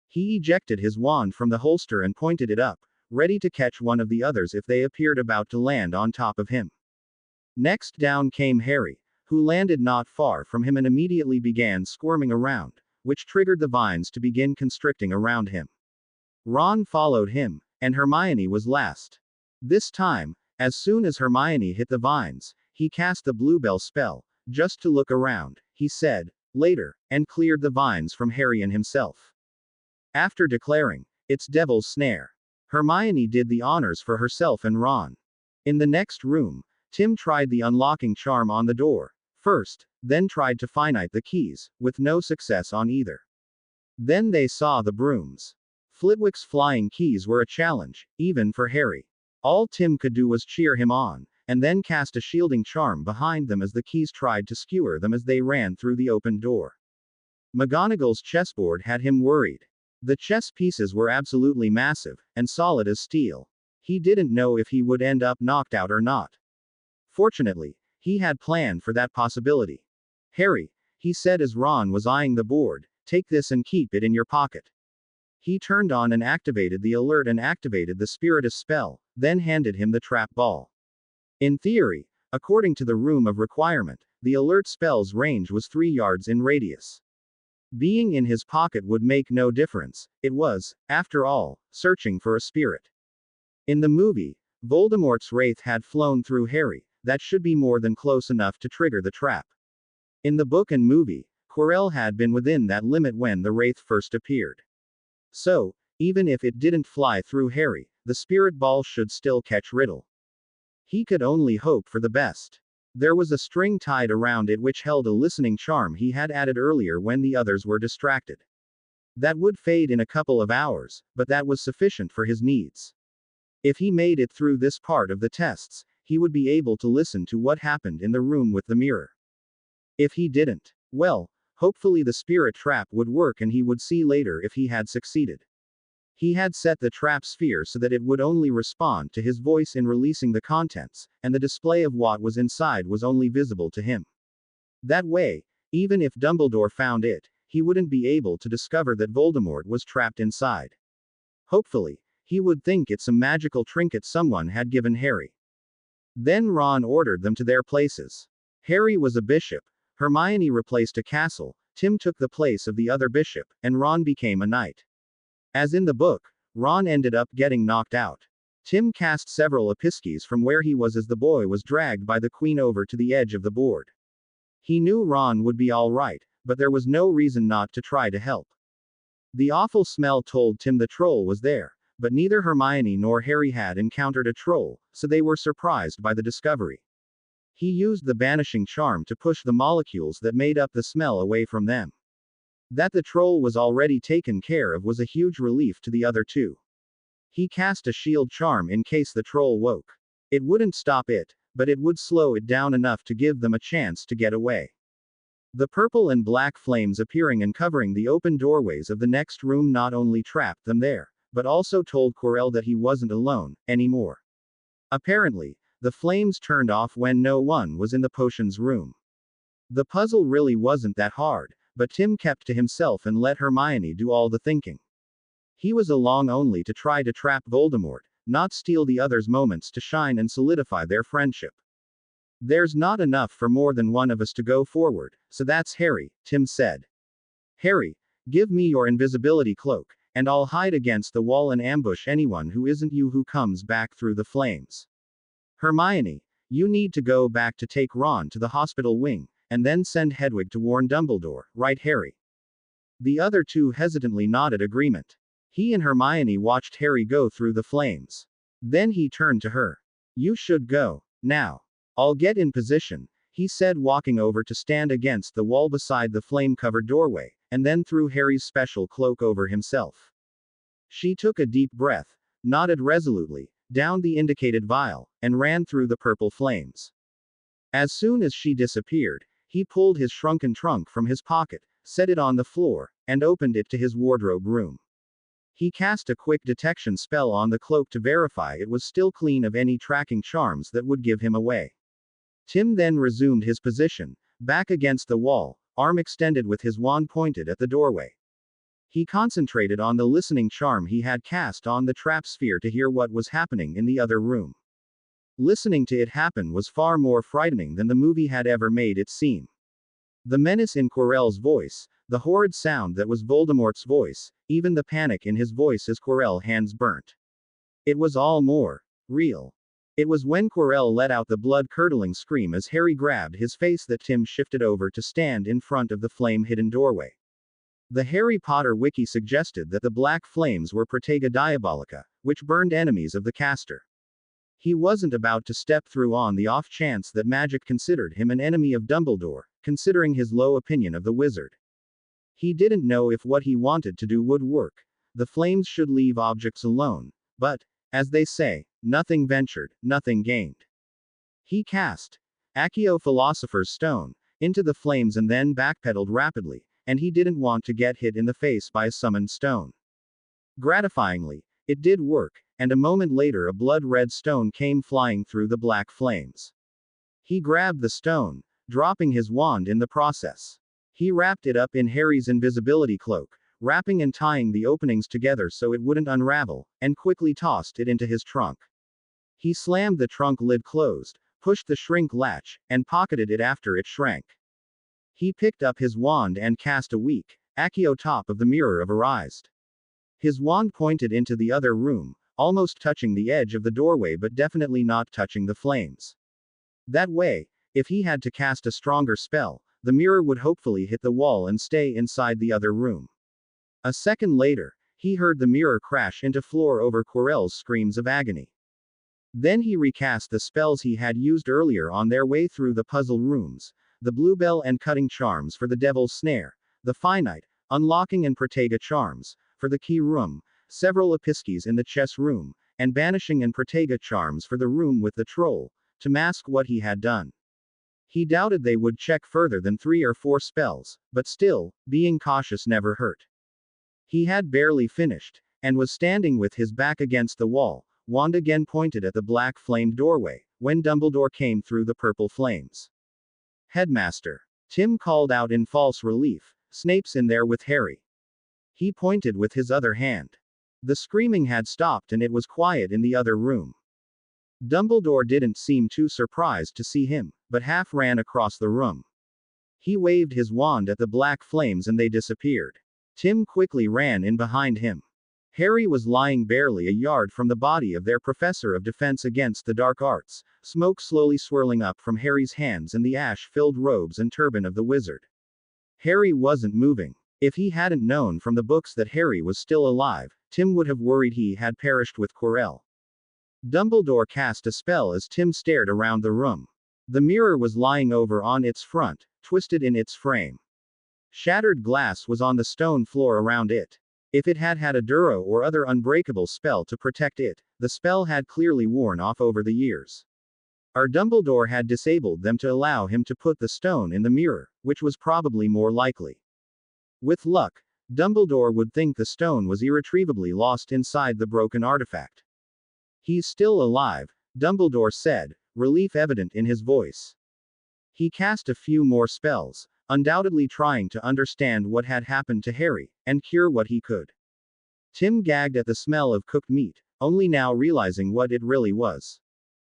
He ejected his wand from the holster and pointed it up, ready to catch one of the others if they appeared about to land on top of him. Next down came Harry, who landed not far from him and immediately began squirming around, which triggered the vines to begin constricting around him. Ron followed him, and Hermione was last. This time, as soon as Hermione hit the vines, he cast the Bluebell spell, just to look around, he said, later, and cleared the vines from Harry and himself. After declaring, "It's Devil's Snare," Hermione did the honors for herself and Ron. In the next room, Tim tried the unlocking charm on the door, first, then tried to finite the keys, with no success on either. Then they saw the brooms. Flitwick's flying keys were a challenge, even for Harry. All Tim could do was cheer him on, and then cast a shielding charm behind them as the keys tried to skewer them as they ran through the open door. McGonagall's chessboard had him worried. The chess pieces were absolutely massive, and solid as steel. He didn't know if he would end up knocked out or not. Fortunately, he had planned for that possibility. Harry, he said as Ron was eyeing the board, Take this and keep it in your pocket. He turned on and activated the alert and activated the Spiritus spell, then handed him the trap ball. In theory, according to the room of requirement, the alert spell's range was 3 yards in radius. Being in his pocket would make no difference, it was, after all, searching for a spirit. In the movie, Voldemort's wraith had flown through Harry, that should be more than close enough to trigger the trap. In the book and movie, Quirrell had been within that limit when the wraith first appeared. So, even if it didn't fly through Harry, the spirit ball should still catch Riddle. He could only hope for the best. There was a string tied around it which held a listening charm he had added earlier when the others were distracted. That would fade in a couple of hours, but that was sufficient for his needs. If he made it through this part of the tests, he would be able to listen to what happened in the room with the mirror. If he didn't, well, hopefully the spirit trap would work and he would see later if he had succeeded. He had set the trap sphere so that it would only respond to his voice in releasing the contents, and the display of what was inside was only visible to him. That way, even if Dumbledore found it, he wouldn't be able to discover that Voldemort was trapped inside. Hopefully, he would think it's some magical trinket someone had given Harry. Then Ron ordered them to their places. Harry was a bishop, Hermione replaced a castle, Tim took the place of the other bishop, and Ron became a knight. As in the book, Ron ended up getting knocked out. Tim cast several episkes from where he was as the boy was dragged by the queen over to the edge of the board. He knew Ron would be all right, but there was no reason not to try to help. The awful smell told Tim the troll was there, but neither Hermione nor Harry had encountered a troll, so they were surprised by the discovery. He used the banishing charm to push the molecules that made up the smell away from them. That the troll was already taken care of was a huge relief to the other two. He cast a shield charm in case the troll woke. It wouldn't stop it, but it would slow it down enough to give them a chance to get away. The purple and black flames appearing and covering the open doorways of the next room not only trapped them there, but also told Quirrell that he wasn't alone anymore. Apparently, the flames turned off when no one was in the potions room. The puzzle really wasn't that hard, but Tim kept to himself and let Hermione do all the thinking. He was along only to try to trap Voldemort, not steal the others' moments to shine and solidify their friendship. There's not enough for more than one of us to go forward, so that's Harry, Tim said. Harry, give me your invisibility cloak, and I'll hide against the wall and ambush anyone who isn't you who comes back through the flames. Hermione, you need to go back to take Ron to the hospital wing, and then send Hedwig to warn Dumbledore, right Harry? The other two hesitantly nodded agreement. He and Hermione watched Harry go through the flames. Then he turned to her. You should go. Now. I'll get in position, he said, walking over to stand against the wall beside the flame-covered doorway, and then threw Harry's special cloak over himself. She took a deep breath, nodded resolutely, downed the indicated vial, and ran through the purple flames. As soon as she disappeared, he pulled his shrunken trunk from his pocket, set it on the floor, and opened it to his wardrobe room. He cast a quick detection spell on the cloak to verify it was still clean of any tracking charms that would give him away. Tim then resumed his position, back against the wall, arm extended with his wand pointed at the doorway. He concentrated on the listening charm he had cast on the trap sphere to hear what was happening in the other room. Listening to it happen was far more frightening than the movie had ever made it seem. The menace in Quirrell's voice, the horrid sound that was Voldemort's voice, even the panic in his voice as Quirrell hands burnt. It was all more real. It was when Quirrell let out the blood-curdling scream as Harry grabbed his face that Tim shifted over to stand in front of the flame-hidden doorway. The Harry Potter wiki suggested that the black flames were Protega Diabolica, which burned enemies of the caster. He wasn't about to step through on the off chance that magic considered him an enemy of Dumbledore, considering his low opinion of the wizard. He didn't know if what he wanted to do would work. The flames should leave objects alone, but, as they say, nothing ventured, nothing gained. He cast Accio Philosopher's Stone into the flames and then backpedaled rapidly, and he didn't want to get hit in the face by a summoned stone. Gratifyingly, it did work, and a moment later a blood-red stone came flying through the black flames. He grabbed the stone, dropping his wand in the process. He wrapped it up in Harry's invisibility cloak, wrapping and tying the openings together so it wouldn't unravel, and quickly tossed it into his trunk. He slammed the trunk lid closed, pushed the shrink latch, and pocketed it after it shrank. He picked up his wand and cast a weak, Accio top of the Mirror of Arised. His wand pointed into the other room, almost touching the edge of the doorway but definitely not touching the flames. That way, if he had to cast a stronger spell, the mirror would hopefully hit the wall and stay inside the other room. A second later, he heard the mirror crash into floor over Quirrell's screams of agony. Then he recast the spells he had used earlier on their way through the puzzle rooms, the Bluebell and Cutting Charms for the Devil's Snare, the Finite, Unlocking and Protega Charms, for the Key Room, several Episkis in the Chess Room, and Banishing and Protega Charms for the room with the Troll, to mask what he had done. He doubted they would check further than 3 or 4 spells, but still, being cautious never hurt. He had barely finished, and was standing with his back against the wall, wand again pointed at the black flamed doorway, when Dumbledore came through the purple flames. "Headmaster!" Tim called out in false relief. "Snape's in there with Harry." He pointed with his other hand. The screaming had stopped and it was quiet in the other room. Dumbledore didn't seem too surprised to see him, but half ran across the room. He waved his wand at the black flames and they disappeared. Tim quickly ran in behind him. Harry was lying barely a yard from the body of their professor of defense against the dark arts, smoke slowly swirling up from Harry's hands and the ash-filled robes and turban of the wizard. Harry wasn't moving. If he hadn't known from the books that Harry was still alive, Tim would have worried he had perished with Quirrell. Dumbledore cast a spell as Tim stared around the room. The mirror was lying over on its front, twisted in its frame. Shattered glass was on the stone floor around it. If it had had a Duro or other unbreakable spell to protect it, the spell had clearly worn off over the years. Or Dumbledore had disabled them to allow him to put the stone in the mirror, which was probably more likely. With luck, Dumbledore would think the stone was irretrievably lost inside the broken artifact. "He's still alive," Dumbledore said, relief evident in his voice. He cast a few more spells, undoubtedly trying to understand what had happened to Harry, and cure what he could. Tim gagged at the smell of cooked meat, only now realizing what it really was.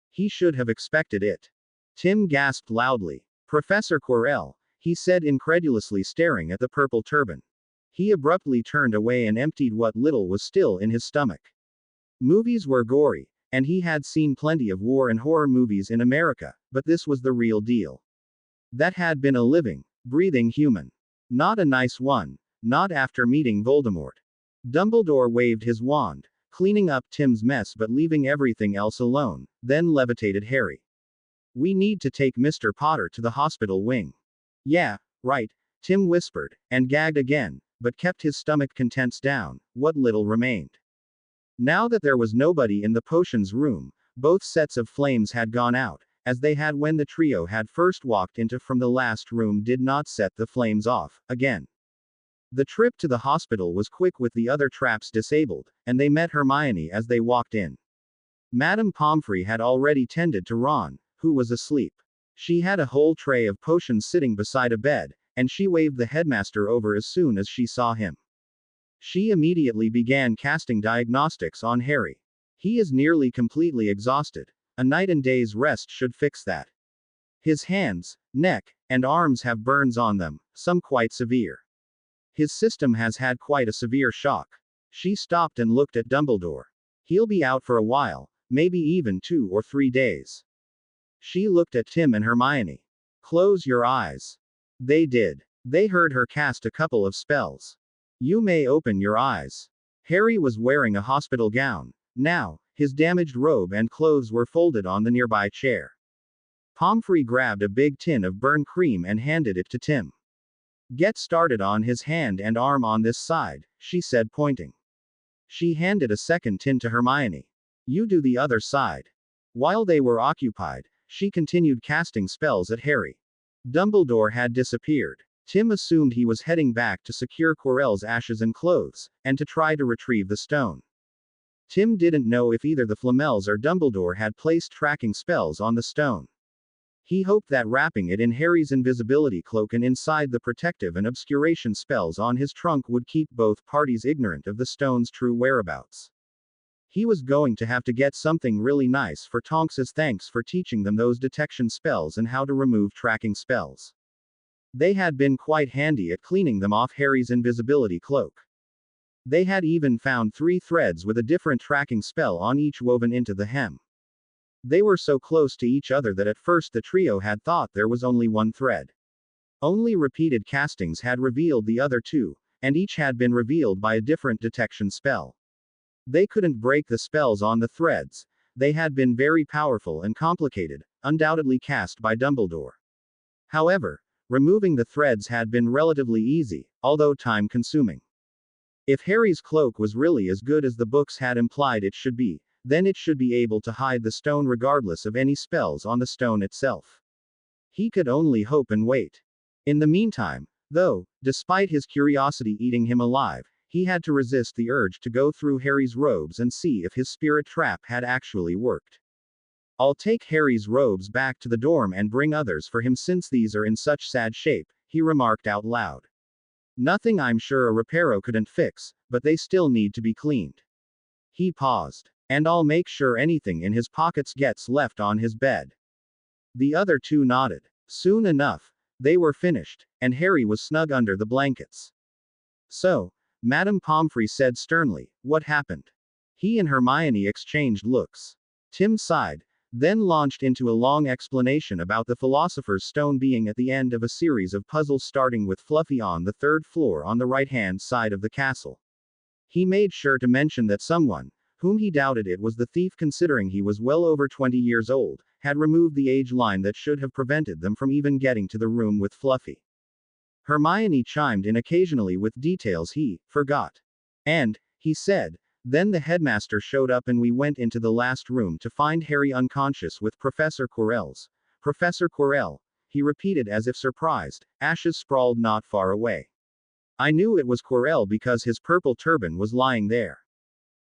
He should have expected it. Tim gasped loudly. "Professor Quirrell," he said incredulously, staring at the purple turban. He abruptly turned away and emptied what little was still in his stomach. Movies were gory, and he had seen plenty of war and horror movies in America, but this was the real deal. That had been a living, breathing human. Not a nice one, not after meeting Voldemort. Dumbledore waved his wand, cleaning up Tim's mess but leaving everything else alone, then levitated Harry. "We need to take Mr. Potter to the hospital wing." "Yeah, right," Tim whispered, and gagged again, but kept his stomach contents down, what little remained. Now that there was nobody in the potions room, both sets of flames had gone out, as they had when the trio had first walked into from the last room did not set the flames off, again. The trip to the hospital was quick with the other traps disabled, and they met Hermione as they walked in. Madame Pomfrey had already tended to Ron, who was asleep. She had a whole tray of potions sitting beside a bed, and she waved the headmaster over as soon as she saw him. She immediately began casting diagnostics on Harry. "He is nearly completely exhausted. A night and day's rest should fix that. His hands, neck, and arms have burns on them, some quite severe. His system has had quite a severe shock." She stopped and looked at Dumbledore. "He'll be out for a while, maybe even 2 or 3 days." She looked at Tim and Hermione. "Close your eyes." They did. They heard her cast a couple of spells. "You may open your eyes." Harry was wearing a hospital gown. Now, his damaged robe and clothes were folded on the nearby chair. Pomfrey grabbed a big tin of burn cream and handed it to Tim. "Get started on his hand and arm on this side," she said, pointing. She handed a second tin to Hermione. "You do the other side." While they were occupied, she continued casting spells at Harry. Dumbledore had disappeared. Tim assumed he was heading back to secure Quirrell's ashes and clothes, and to try to retrieve the stone. Tim didn't know if either the Flamels or Dumbledore had placed tracking spells on the stone. He hoped that wrapping it in Harry's invisibility cloak and inside the protective and obscuration spells on his trunk would keep both parties ignorant of the stone's true whereabouts. He was going to have to get something really nice for Tonks as thanks for teaching them those detection spells and how to remove tracking spells. They had been quite handy at cleaning them off Harry's invisibility cloak. They had even found 3 threads with a different tracking spell on each woven into the hem. They were so close to each other that at first the trio had thought there was only one thread. Only repeated castings had revealed the other 2, and each had been revealed by a different detection spell. They couldn't break the spells on the threads. They had been very powerful and complicated, undoubtedly cast by Dumbledore. However, removing the threads had been relatively easy, although time-consuming. If Harry's cloak was really as good as the books had implied it should be, then it should be able to hide the stone regardless of any spells on the stone itself. He could only hope and wait. In the meantime, though, despite his curiosity eating him alive, he had to resist the urge to go through Harry's robes and see if his spirit trap had actually worked. "I'll take Harry's robes back to the dorm and bring others for him since these are in such sad shape," he remarked out loud. "Nothing I'm sure a reparo couldn't fix, but they still need to be cleaned." He paused. "And I'll make sure anything in his pockets gets left on his bed." The other 2 nodded. Soon enough, they were finished, and Harry was snug under the blankets. "So," Madame Pomfrey said sternly, "what happened?" He and Hermione exchanged looks. Tim sighed, then launched into a long explanation about the Philosopher's Stone being at the end of a series of puzzles starting with Fluffy on the 3rd floor on the right-hand side of the castle. He made sure to mention that someone, whom he doubted it was the thief considering he was well over 20 years old, had removed the age line that should have prevented them from even getting to the room with Fluffy. Hermione chimed in occasionally with details he forgot. "And," he said, "then the headmaster showed up and we went into the last room to find Harry unconscious with Professor Quirrell's." "Professor Quirrell," he repeated as if surprised, ashes sprawled not far away. "I knew it was Quirrell because his purple turban was lying there."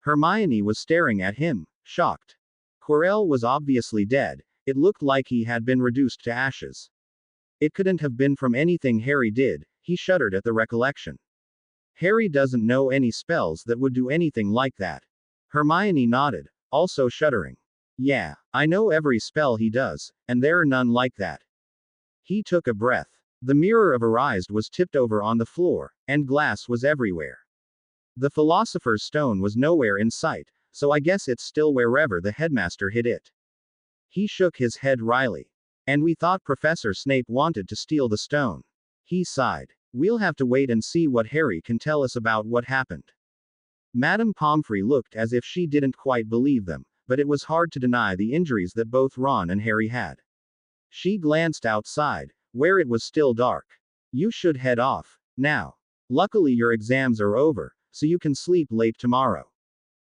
Hermione was staring at him, shocked. Quirrell was obviously dead. It looked like he had been reduced to ashes. It couldn't have been from anything Harry did. He shuddered at the recollection. "Harry doesn't know any spells that would do anything like that." Hermione nodded, also shuddering. "Yeah, I know every spell he does, and there are none like that." He took a breath. The mirror of Arised was tipped over on the floor, and glass was everywhere. The Philosopher's Stone was nowhere in sight, so I guess it's still wherever the headmaster hid it. He shook his head wryly. "And we thought Professor Snape wanted to steal the stone." He sighed. "We'll have to wait and see what Harry can tell us about what happened." Madame Pomfrey looked as if she didn't quite believe them, but it was hard to deny the injuries that both Ron and Harry had. She glanced outside, where it was still dark. "You should head off now. Luckily your exams are over, so you can sleep late tomorrow."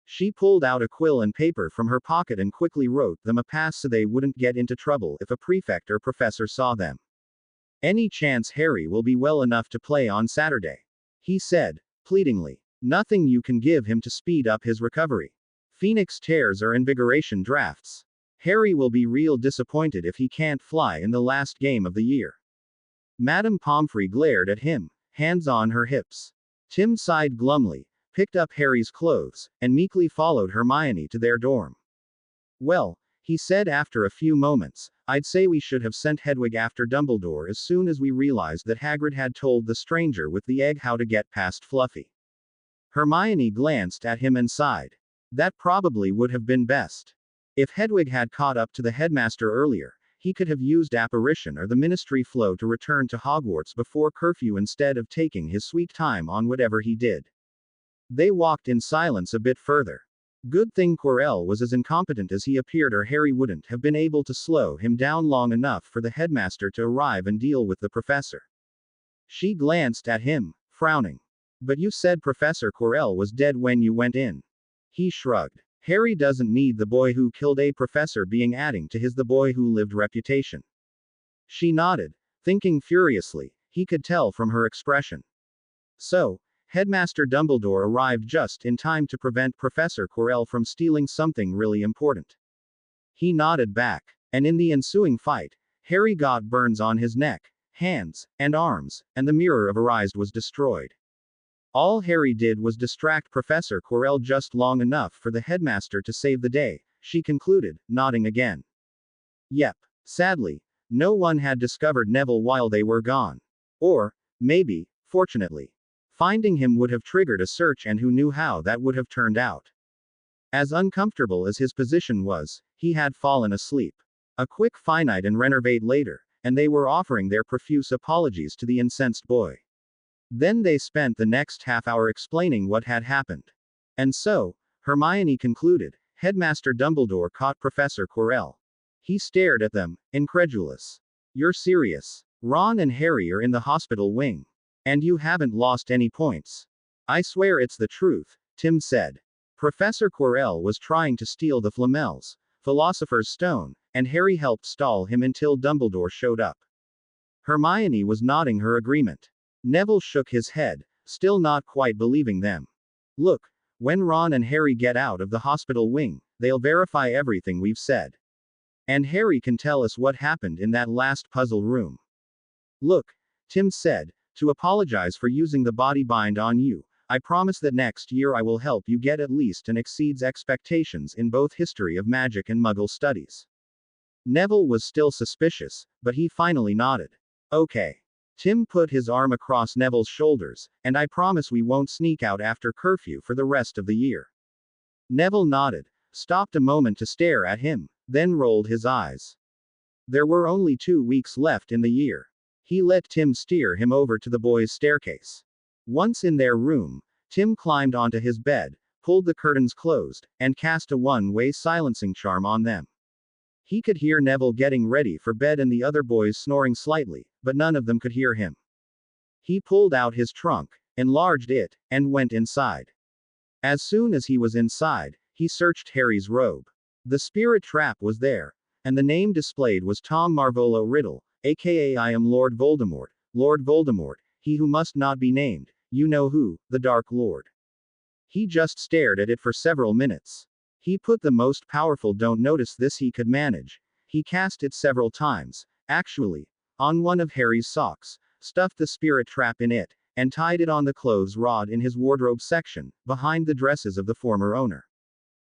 She pulled out a quill and paper from her pocket and quickly wrote them a pass so they wouldn't get into trouble if a prefect or professor saw them. "Any chance Harry will be well enough to play on Saturday?" he said, pleadingly. "Nothing you can give him to speed up his recovery. Phoenix tears or invigoration drafts. Harry will be real disappointed if he can't fly in the last game of the year." Madame Pomfrey glared at him, hands on her hips. Tim sighed glumly, picked up Harry's clothes, and meekly followed Hermione to their dorm. "Well," he said after a few moments, "I'd say we should have sent Hedwig after Dumbledore as soon as we realized that Hagrid had told the stranger with the egg how to get past Fluffy." Hermione glanced at him and sighed. That probably would have been best. If Hedwig had caught up to the headmaster earlier, he could have used apparition or the ministry flow to return to Hogwarts before curfew instead of taking his sweet time on whatever he did. They walked in silence a bit further. Good thing Quirrell was as incompetent as he appeared or Harry wouldn't have been able to slow him down long enough for the headmaster to arrive and deal with the professor. She glanced at him, frowning. "But you said Professor Quirrell was dead when you went in." He shrugged. "Harry doesn't need the boy who killed a professor being adding to his the boy who lived reputation." She nodded, thinking furiously. He could tell from her expression. "So, Headmaster Dumbledore arrived just in time to prevent Professor Quirrell from stealing something really important." He nodded back. "And in the ensuing fight, Harry got burns on his neck, hands, and arms, and the mirror of Arised was destroyed. All Harry did was distract Professor Quirrell just long enough for the headmaster to save the day, she concluded, nodding again. Yep. Sadly, no one had discovered Neville while they were gone. Or, maybe, fortunately. Finding him would have triggered a search, and who knew how that would have turned out. As uncomfortable as his position was, he had fallen asleep. A quick finite and renervate later, and they were offering their profuse apologies to the incensed boy. Then they spent the next half hour explaining what had happened. And so, Hermione concluded, Headmaster Dumbledore caught Professor Quirrell. He stared at them, incredulous. You're serious? Ron and Harry are in the hospital wing. And you haven't lost any points. I swear it's the truth, Tim said. Professor Quirrell was trying to steal the Flamel's Philosopher's Stone, and Harry helped stall him until Dumbledore showed up. Hermione was nodding her agreement. Neville shook his head, still not quite believing them. Look, when Ron and Harry get out of the hospital wing, they'll verify everything we've said. And Harry can tell us what happened in that last puzzle room. Look, Tim said, to apologize for using the body bind on you, I promise that next year I will help you get at least an exceeds expectations in both history of magic and Muggle studies. Neville was still suspicious, but he finally nodded. Okay. Tim put his arm across Neville's shoulders, and I promise we won't sneak out after curfew for the rest of the year. Neville nodded, stopped a moment to stare at him, then rolled his eyes. There were only 2 weeks left in the year. He let Tim steer him over to the boys' staircase. Once in their room, Tim climbed onto his bed, pulled the curtains closed, and cast a one-way silencing charm on them. He could hear Neville getting ready for bed and the other boys snoring slightly, but none of them could hear him. He pulled out his trunk, enlarged it, and went inside. As soon as he was inside, he searched Harry's robe. The spirit trap was there, and the name displayed was Tom Marvolo Riddle, aka I am Lord Voldemort, he who must not be named, you know who, the Dark Lord. He just stared at it for several minutes. He put the most powerful don't notice this he could manage. He cast it several times, actually, on one of Harry's socks, stuffed the spirit trap in it, and tied it on the clothes rod in his wardrobe section, behind the dresses of the former owner.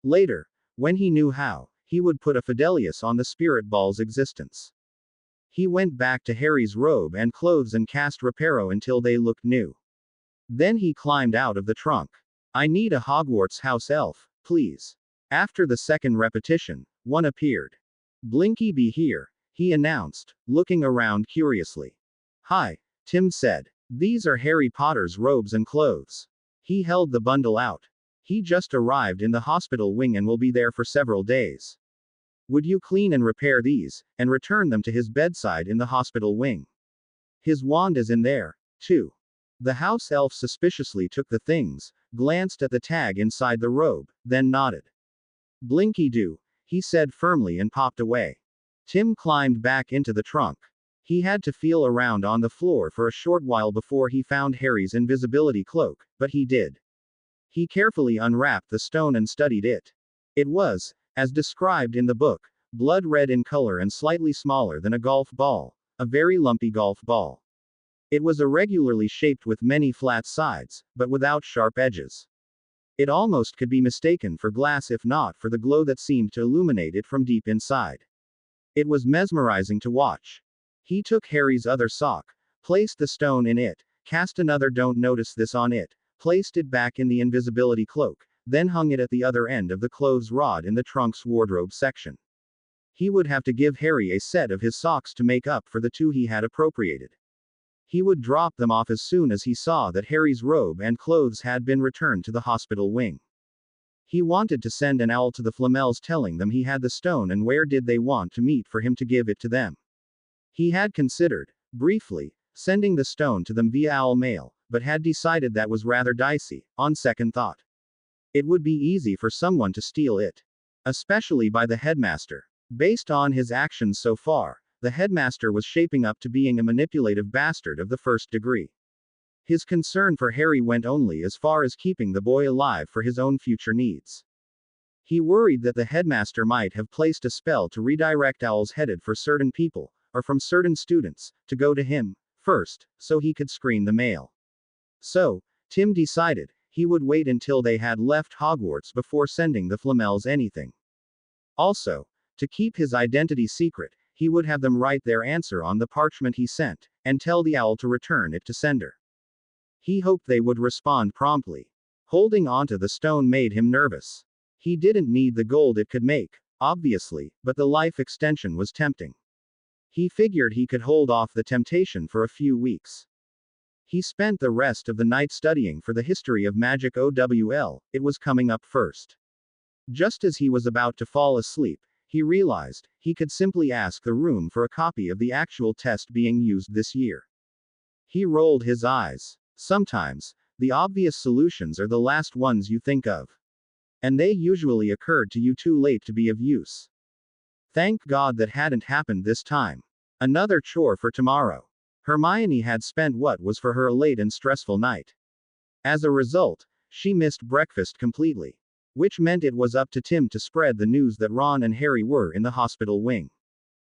Later, when he knew how, he would put a Fidelius on the spirit ball's existence. He went back to Harry's robe and clothes and cast Reparo until they looked new. Then he climbed out of the trunk. I need a Hogwarts house elf, please. After the second repetition, one appeared. Blinky be here, he announced, looking around curiously. Hi, Tim said. These are Harry Potter's robes and clothes. He held the bundle out. He just arrived in the hospital wing and will be there for several days. Would you clean and repair these, and return them to his bedside in the hospital wing? His wand is in there, too. The house elf suspiciously took the things, glanced at the tag inside the robe, then nodded. Blinky do, he said firmly and popped away. Tim climbed back into the trunk. He had to feel around on the floor for a short while before he found Harry's invisibility cloak, but he did. He carefully unwrapped the stone and studied it. It was, as described in the book, blood red in color and slightly smaller than a golf ball, a very lumpy golf ball. It was irregularly shaped with many flat sides, but without sharp edges. It almost could be mistaken for glass if not for the glow that seemed to illuminate it from deep inside. It was mesmerizing to watch. He took Harry's other sock, placed the stone in it, cast another don't notice this on it, placed it back in the invisibility cloak, then hung it at the other end of the clothes rod in the trunk's wardrobe section. He would have to give Harry a set of his socks to make up for the 2 he had appropriated. He would drop them off as soon as he saw that Harry's robe and clothes had been returned to the hospital wing. He wanted to send an owl to the Flamels telling them he had the stone and where did they want to meet for him to give it to them. He had considered, briefly, sending the stone to them via owl mail, but had decided that was rather dicey, on second thought. It would be easy for someone to steal it. Especially by the headmaster. Based on his actions so far, the headmaster was shaping up to being a manipulative bastard of the first degree. His concern for Harry went only as far as keeping the boy alive for his own future needs. He worried that the headmaster might have placed a spell to redirect owls headed for certain people, or from certain students, to go to him first, so he could screen the mail. So, Tim decided he would wait until they had left Hogwarts before sending the Flamels anything. Also, to keep his identity secret, he would have them write their answer on the parchment he sent, and tell the owl to return it to sender. He hoped they would respond promptly. Holding onto the stone made him nervous. He didn't need the gold it could make, obviously, but the life extension was tempting. He figured he could hold off the temptation for a few weeks. He spent the rest of the night studying for the history of magic OWL, it was coming up first. Just as he was about to fall asleep, he realized he could simply ask the room for a copy of the actual test being used this year. He rolled his eyes. Sometimes, the obvious solutions are the last ones you think of. And they usually occurred to you too late to be of use. Thank God that hadn't happened this time. Another chore for tomorrow. Hermione had spent what was for her a late and stressful night. As a result, she missed breakfast completely. Which meant it was up to Tim to spread the news that Ron and Harry were in the hospital wing.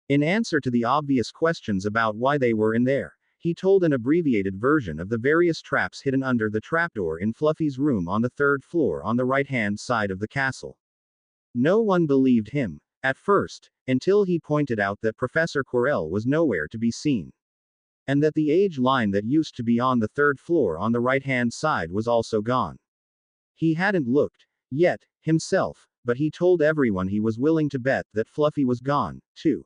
In answer to the obvious questions about why they were in there, he told an abbreviated version of the various traps hidden under the trapdoor in Fluffy's room on the third floor on the right-hand side of the castle. No one believed him, at first, until he pointed out that Professor Quirrell was nowhere to be seen. And that the age line that used to be on the third floor on the right-hand side was also gone. He hadn't looked yet, himself, but he told everyone he was willing to bet that Fluffy was gone, too.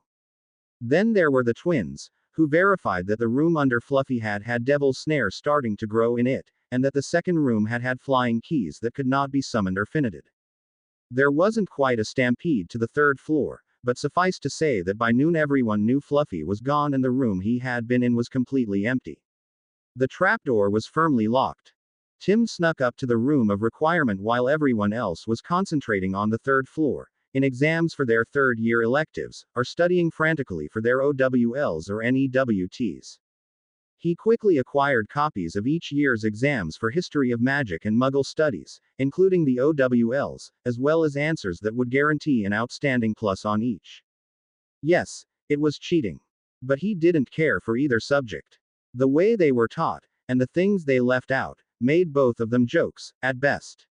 Then there were the twins, who verified that the room under Fluffy had had devil's snares starting to grow in it, and that the second room had had flying keys that could not be summoned or finited. There wasn't quite a stampede to the third floor, but suffice to say that by noon everyone knew Fluffy was gone and the room he had been in was completely empty. The trapdoor was firmly locked. Tim snuck up to the room of requirement while everyone else was concentrating on the third floor, in exams for their third-year electives, or studying frantically for their OWLs or NEWTs. He quickly acquired copies of each year's exams for History of Magic and Muggle Studies, including the OWLs, as well as answers that would guarantee an outstanding plus on each. Yes, it was cheating. But he didn't care for either subject. The way they were taught, and the things they left out, made both of them jokes, at best.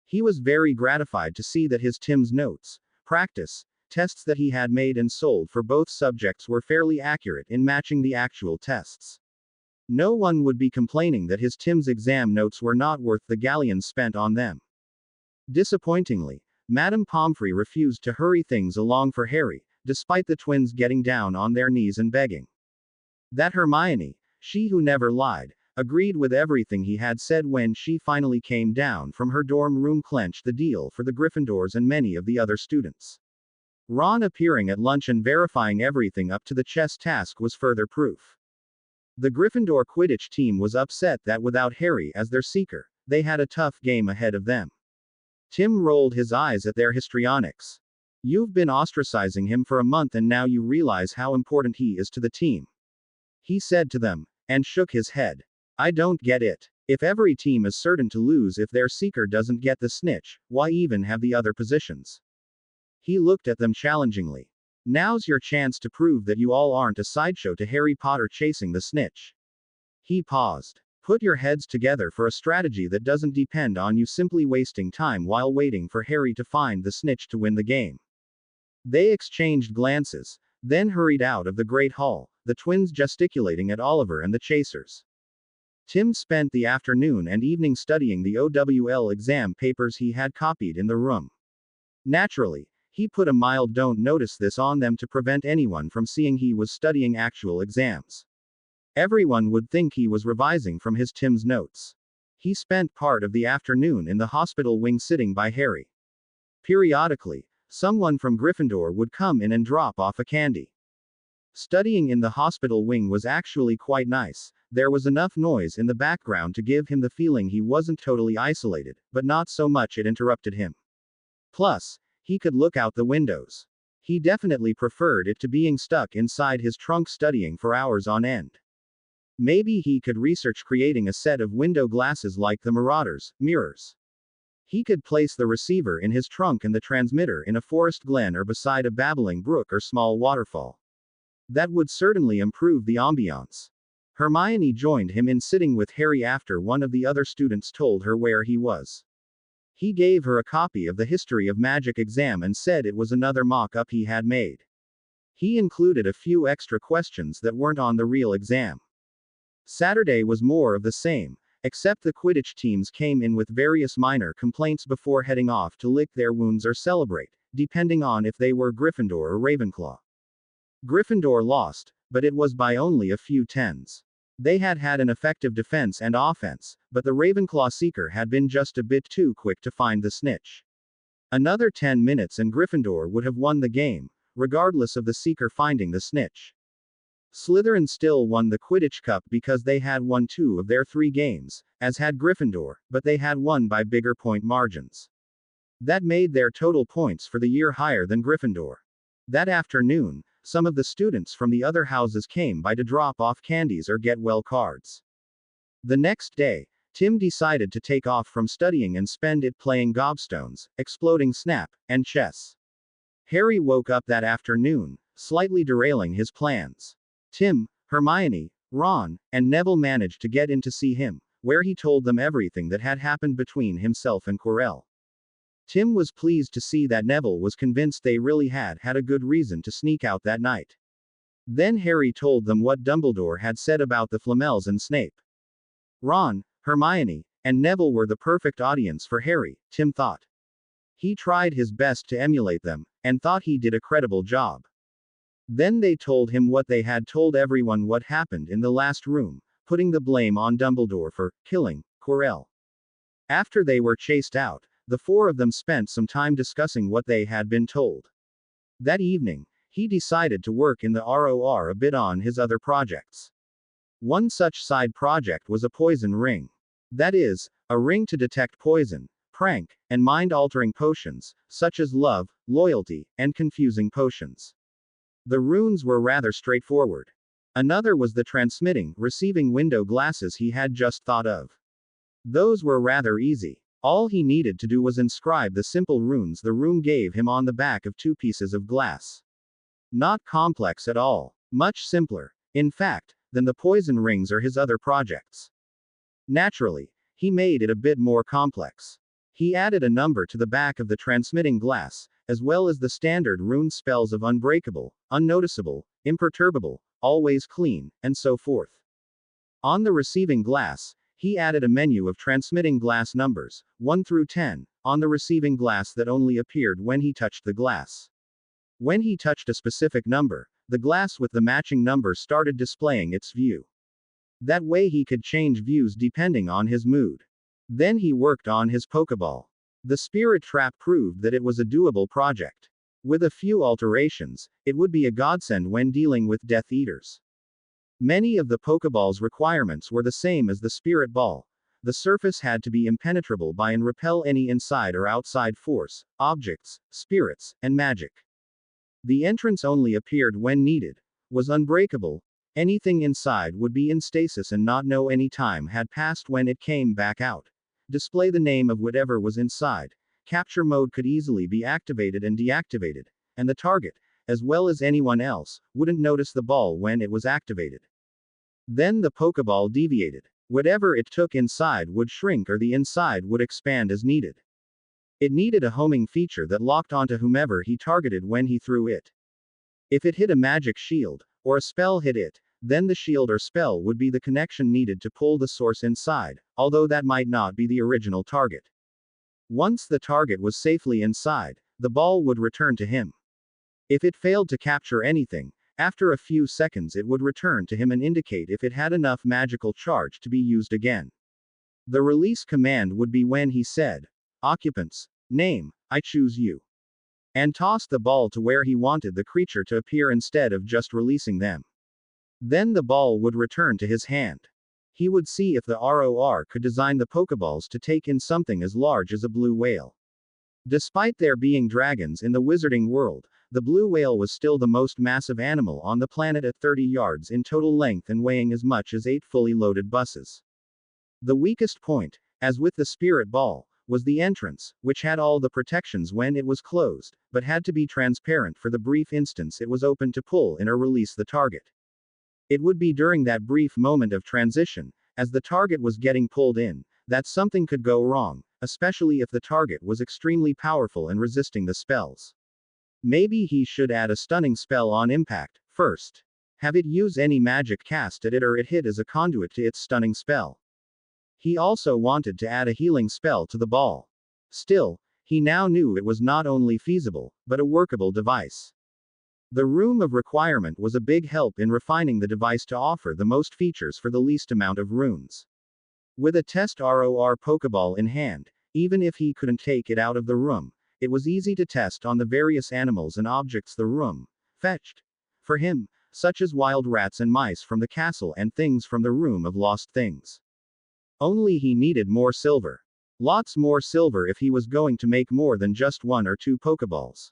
He was very gratified to see that his Tim's notes, practice, tests that he had made and sold for both subjects were fairly accurate in matching the actual tests. No one would be complaining that his Tim's exam notes were not worth the galleons spent on them. Disappointingly, Madame Pomfrey refused to hurry things along for Harry, despite the twins getting down on their knees and begging. That Hermione, she who never lied, agreed with everything he had said when she finally came down from her dorm room clenched the deal for the Gryffindors and many of the other students. Ron appearing at lunch and verifying everything up to the chess task was further proof. The Gryffindor Quidditch team was upset that without Harry as their seeker, they had a tough game ahead of them. Tim rolled his eyes at their histrionics. You've been ostracizing him for a month and now you realize how important he is to the team. He said to them, and shook his head. I don't get it. If every team is certain to lose if their seeker doesn't get the snitch, why even have the other positions? He looked at them challengingly. Now's your chance to prove that you all aren't a sideshow to Harry Potter chasing the snitch. He paused. Put your heads together for a strategy that doesn't depend on you simply wasting time while waiting for Harry to find the snitch to win the game. They exchanged glances, then hurried out of the Great Hall, the twins gesticulating at Oliver and the chasers. Tim spent the afternoon and evening studying the OWL exam papers he had copied in the room. Naturally, he put a mild "don't notice this" on them to prevent anyone from seeing he was studying actual exams. Everyone would think he was revising from his Tim's notes. He spent part of the afternoon in the hospital wing sitting by Harry. Periodically, someone from Gryffindor would come in and drop off a candy. Studying in the hospital wing was actually quite nice. There was enough noise in the background to give him the feeling he wasn't totally isolated, but not so much it interrupted him. Plus, he could look out the windows. He definitely preferred it to being stuck inside his trunk studying for hours on end. Maybe he could research creating a set of window glasses like the Marauders' mirrors. He could place the receiver in his trunk and the transmitter in a forest glen or beside a babbling brook or small waterfall. That would certainly improve the ambiance. Hermione joined him in sitting with Harry after one of the other students told her where he was. He gave her a copy of the History of Magic exam and said it was another mock-up he had made. He included a few extra questions that weren't on the real exam. Saturday was more of the same, except the Quidditch teams came in with various minor complaints before heading off to lick their wounds or celebrate, depending on if they were Gryffindor or Ravenclaw. Gryffindor lost, but it was by only a few tens. They had had an effective defense and offense, but the Ravenclaw Seeker had been just a bit too quick to find the snitch. Another 10 minutes and Gryffindor would have won the game, regardless of the Seeker finding the snitch. Slytherin still won the Quidditch Cup because they had won 2 of their 3 games, as had Gryffindor, but they had won by bigger point margins. That made their total points for the year higher than Gryffindor. That afternoon, some of the students from the other houses came by to drop off candies or get well cards. The next day, Tim decided to take off from studying and spend it playing gobstones, exploding snap, and chess. Harry woke up that afternoon, slightly derailing his plans. Tim, Hermione, Ron, and Neville managed to get in to see him, where he told them everything that had happened between himself and Quirrell. Tim was pleased to see that Neville was convinced they really had a good reason to sneak out that night. Then Harry told them what Dumbledore had said about the Flamels and Snape. Ron, Hermione, and Neville were the perfect audience for Harry, Tim thought. He tried his best to emulate them, and thought he did a credible job. Then they told him what they had told everyone what happened in the last room, putting the blame on Dumbledore for killing Quirrell. After they were chased out, the 4 of them spent some time discussing what they had been told. That evening, he decided to work in the ROR a bit on his other projects. One such side project was a poison ring. That is, a ring to detect poison, prank, and mind-altering potions, such as love, loyalty, and confusing potions. The runes were rather straightforward. Another was the transmitting, receiving window glasses he had just thought of. Those were rather easy. All he needed to do was inscribe the simple runes the room gave him on the back of 2 pieces of glass. Not complex at all. Much simpler, in fact, than the poison rings or his other projects. Naturally, he made it a bit more complex. He added a number to the back of the transmitting glass, as well as the standard rune spells of unbreakable, unnoticeable, imperturbable, always clean, and so forth. On the receiving glass, he added a menu of transmitting glass numbers, 1 through 10, on the receiving glass that only appeared when he touched the glass. When he touched a specific number, the glass with the matching number started displaying its view. That way he could change views depending on his mood. Then he worked on his Pokeball. The Spirit Trap proved that it was a doable project. With a few alterations, it would be a godsend when dealing with Death Eaters. Many of the Pokeball's requirements were the same as the Spirit Ball. The surface had to be impenetrable by and repel any inside or outside force, objects, spirits, and magic. The entrance only appeared when needed, was unbreakable. Anything inside would be in stasis and not know any time had passed when it came back out. Display the name of whatever was inside. Capture mode could easily be activated and deactivated, and the target, as well as anyone else, wouldn't notice the ball when it was activated. Then the Pokeball deviated. Whatever it took inside would shrink or the inside would expand as needed. It needed a homing feature that locked onto whomever he targeted when he threw it. If it hit a magic shield, or a spell hit it, then the shield or spell would be the connection needed to pull the source inside, although that might not be the original target. Once the target was safely inside, the ball would return to him. If it failed to capture anything, after a few seconds it would return to him and indicate if it had enough magical charge to be used again. The release command would be when he said, "Occupants, name, I choose you," and tossed the ball to where he wanted the creature to appear instead of just releasing them. Then the ball would return to his hand. He would see if the ROR could design the Pokeballs to take in something as large as a blue whale. Despite there being dragons in the wizarding world, the blue whale was still the most massive animal on the planet at 30 yards in total length and weighing as much as 8 fully loaded buses. The weakest point, as with the Spirit Ball, was the entrance, which had all the protections when it was closed, but had to be transparent for the brief instance it was open to pull in or release the target. It would be during that brief moment of transition, as the target was getting pulled in, that something could go wrong, especially if the target was extremely powerful and resisting the spells. Maybe he should add a stunning spell on impact, first. Have it use any magic cast at it or it hit as a conduit to its stunning spell. He also wanted to add a healing spell to the ball. Still, he now knew it was not only feasible, but a workable device. The room of requirement was a big help in refining the device to offer the most features for the least amount of runes. With a test ROR Pokeball in hand, even if he couldn't take it out of the room, it was easy to test on the various animals and objects the room fetched. For him, such as wild rats and mice from the castle and things from the room of lost things. Only he needed more silver. Lots more silver if he was going to make more than just 1 or 2 Pokeballs.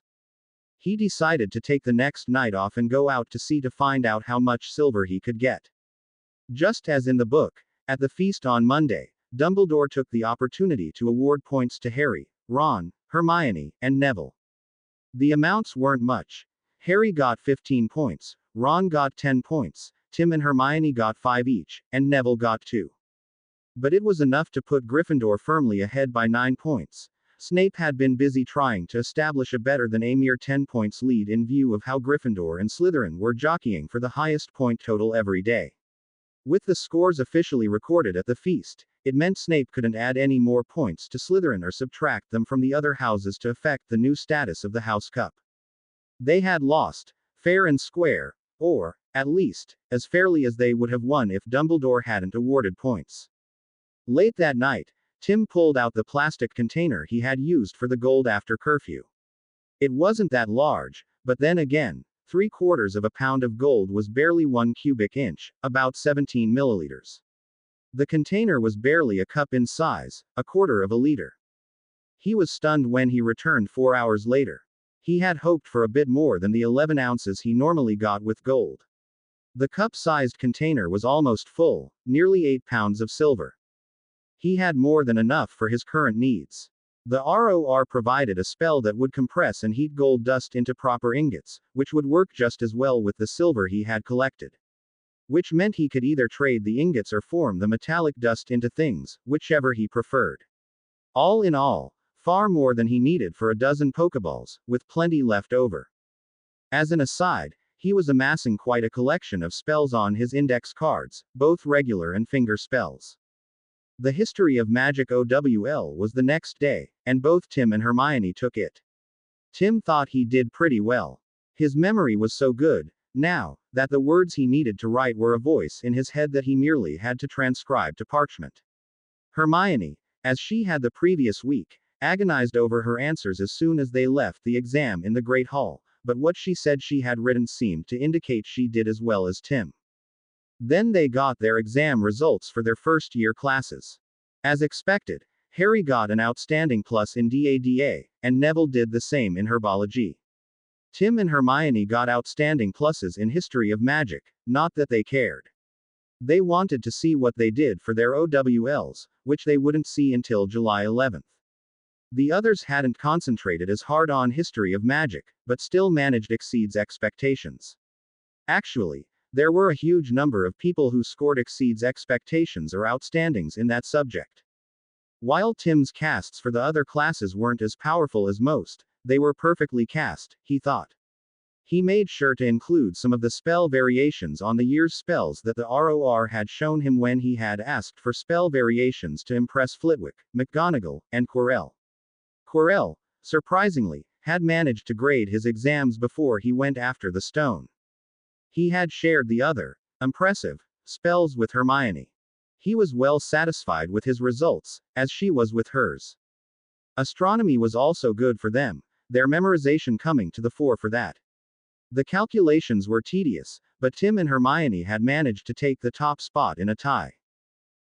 He decided to take the next night off and go out to sea to find out how much silver he could get. Just as in the book, at the feast on Monday, Dumbledore took the opportunity to award points to Harry, Ron, Hermione, and Neville. The amounts weren't much. Harry got 15 points, Ron got 10 points, Tim and Hermione got 5 each, and Neville got 2. But it was enough to put Gryffindor firmly ahead by 9 points. Snape had been busy trying to establish a better than a mere 10 points lead in view of how Gryffindor and Slytherin were jockeying for the highest point total every day. With the scores officially recorded at the feast, it meant Snape couldn't add any more points to Slytherin or subtract them from the other houses to affect the new status of the House Cup. They had lost, fair and square, or, at least, as fairly as they would have won if Dumbledore hadn't awarded points. Late that night, Tim pulled out the plastic container he had used for the gold after curfew. It wasn't that large, but then again, 3/4 of a pound of gold was barely 1 cubic inch, about 17 milliliters. The container was barely a cup in size, 1/4 of a liter. He was stunned when he returned 4 hours later. He had hoped for a bit more than the 11 ounces he normally got with gold. The cup-sized container was almost full, nearly 8 pounds of silver. He had more than enough for his current needs. The ROR provided a spell that would compress and heat gold dust into proper ingots, which would work just as well with the silver he had collected. Which meant he could either trade the ingots or form the metallic dust into things, whichever he preferred. All in all, far more than he needed for a dozen Pokeballs, with plenty left over. As an aside, he was amassing quite a collection of spells on his index cards, both regular and finger spells. The history of magic OWL was the next day, and both Tim and Hermione took it. Tim thought he did pretty well. His memory was so good, now, that the words he needed to write were a voice in his head that he merely had to transcribe to parchment. Hermione, as she had the previous week, agonized over her answers as soon as they left the exam in the Great Hall, but what she said she had written seemed to indicate she did as well as Tim. Then they got their exam results for their first-year classes. As expected, Harry got an outstanding plus in DADA, and Neville did the same in herbology. Tim and Hermione got outstanding pluses in history of magic, not that they cared. They wanted to see what they did for their OWLs, which they wouldn't see until July 11th. The others hadn't concentrated as hard on history of magic, but still managed exceeds expectations. Actually, there were a huge number of people who scored exceeds expectations or outstandings in that subject. While Tim's casts for the other classes weren't as powerful as most, they were perfectly cast, he thought. He made sure to include some of the spell variations on the year's spells that the ROR had shown him when he had asked for spell variations to impress Flitwick, McGonagall, and Quirrell. Quirrell, surprisingly, had managed to grade his exams before he went after the stone. He had shared the other, impressive, spells with Hermione. He was well satisfied with his results, as she was with hers. Astronomy was also good for them, their memorization coming to the fore for that. The calculations were tedious, but Tim and Hermione had managed to take the top spot in a tie.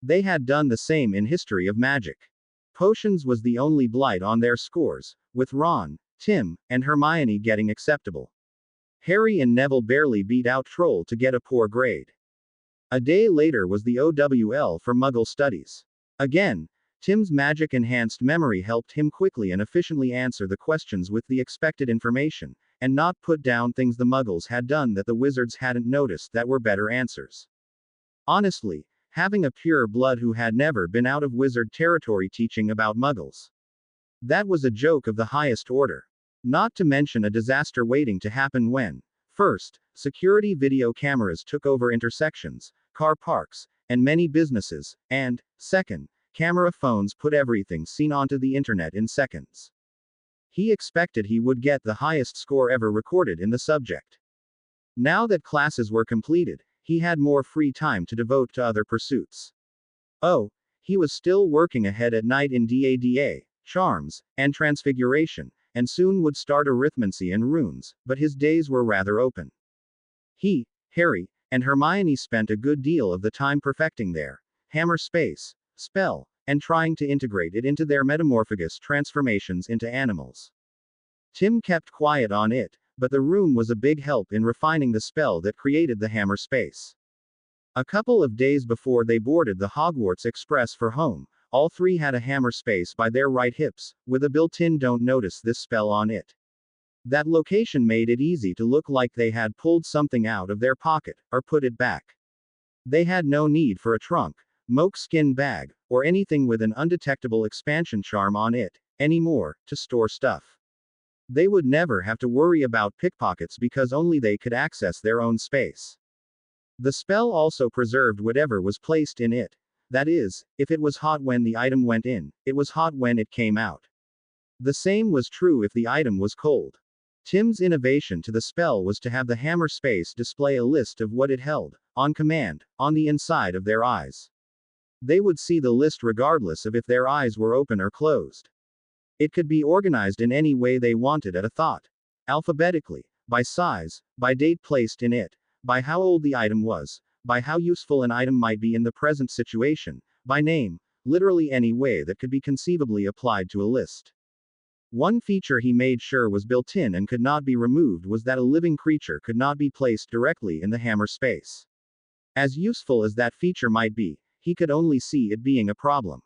They had done the same in history of magic. Potions was the only blight on their scores, with Ron, Tim, and Hermione getting acceptable. Harry and Neville barely beat out Troll to get a poor grade. A day later was the OWL for Muggle studies. Again, Tim's magic-enhanced memory helped him quickly and efficiently answer the questions with the expected information, and not put down things the Muggles had done that the wizards hadn't noticed that were better answers. Honestly, having a pure blood who had never been out of wizard territory teaching about Muggles. That was a joke of the highest order. Not to mention a disaster waiting to happen when, first, security video cameras took over intersections, car parks, and many businesses, and, second, camera phones put everything seen onto the internet in seconds. He expected he would get the highest score ever recorded in the subject. Now that classes were completed, he had more free time to devote to other pursuits. Oh, he was still working ahead at night in DADA, charms, and transfiguration, and soon would start arithmancy and runes, but his days were rather open. He, Harry, and Hermione spent a good deal of the time perfecting their hammer space spell, and trying to integrate it into their metamorphagus transformations into animals. Tim kept quiet on it, but the room was a big help in refining the spell that created the hammer space. A couple of days before they boarded the Hogwarts Express for home, all three had a hammer space by their right hips, with a built-in "don't notice this" spell on it. That location made it easy to look like they had pulled something out of their pocket, or put it back. They had no need for a trunk, moleskin bag, or anything with an undetectable expansion charm on it, anymore, to store stuff. They would never have to worry about pickpockets because only they could access their own space. The spell also preserved whatever was placed in it. That is, if it was hot when the item went in, it was hot when it came out. The same was true if the item was cold. Tim's innovation to the spell was to have the hammer space display a list of what it held, on command, on the inside of their eyes. They would see the list regardless of if their eyes were open or closed. It could be organized in any way they wanted at a thought. Alphabetically, by size, by date placed in it, by how old the item was, by how useful an item might be in the present situation, by name, literally any way that could be conceivably applied to a list. One feature he made sure was built in and could not be removed was that a living creature could not be placed directly in the hammer space. As useful as that feature might be, he could only see it being a problem.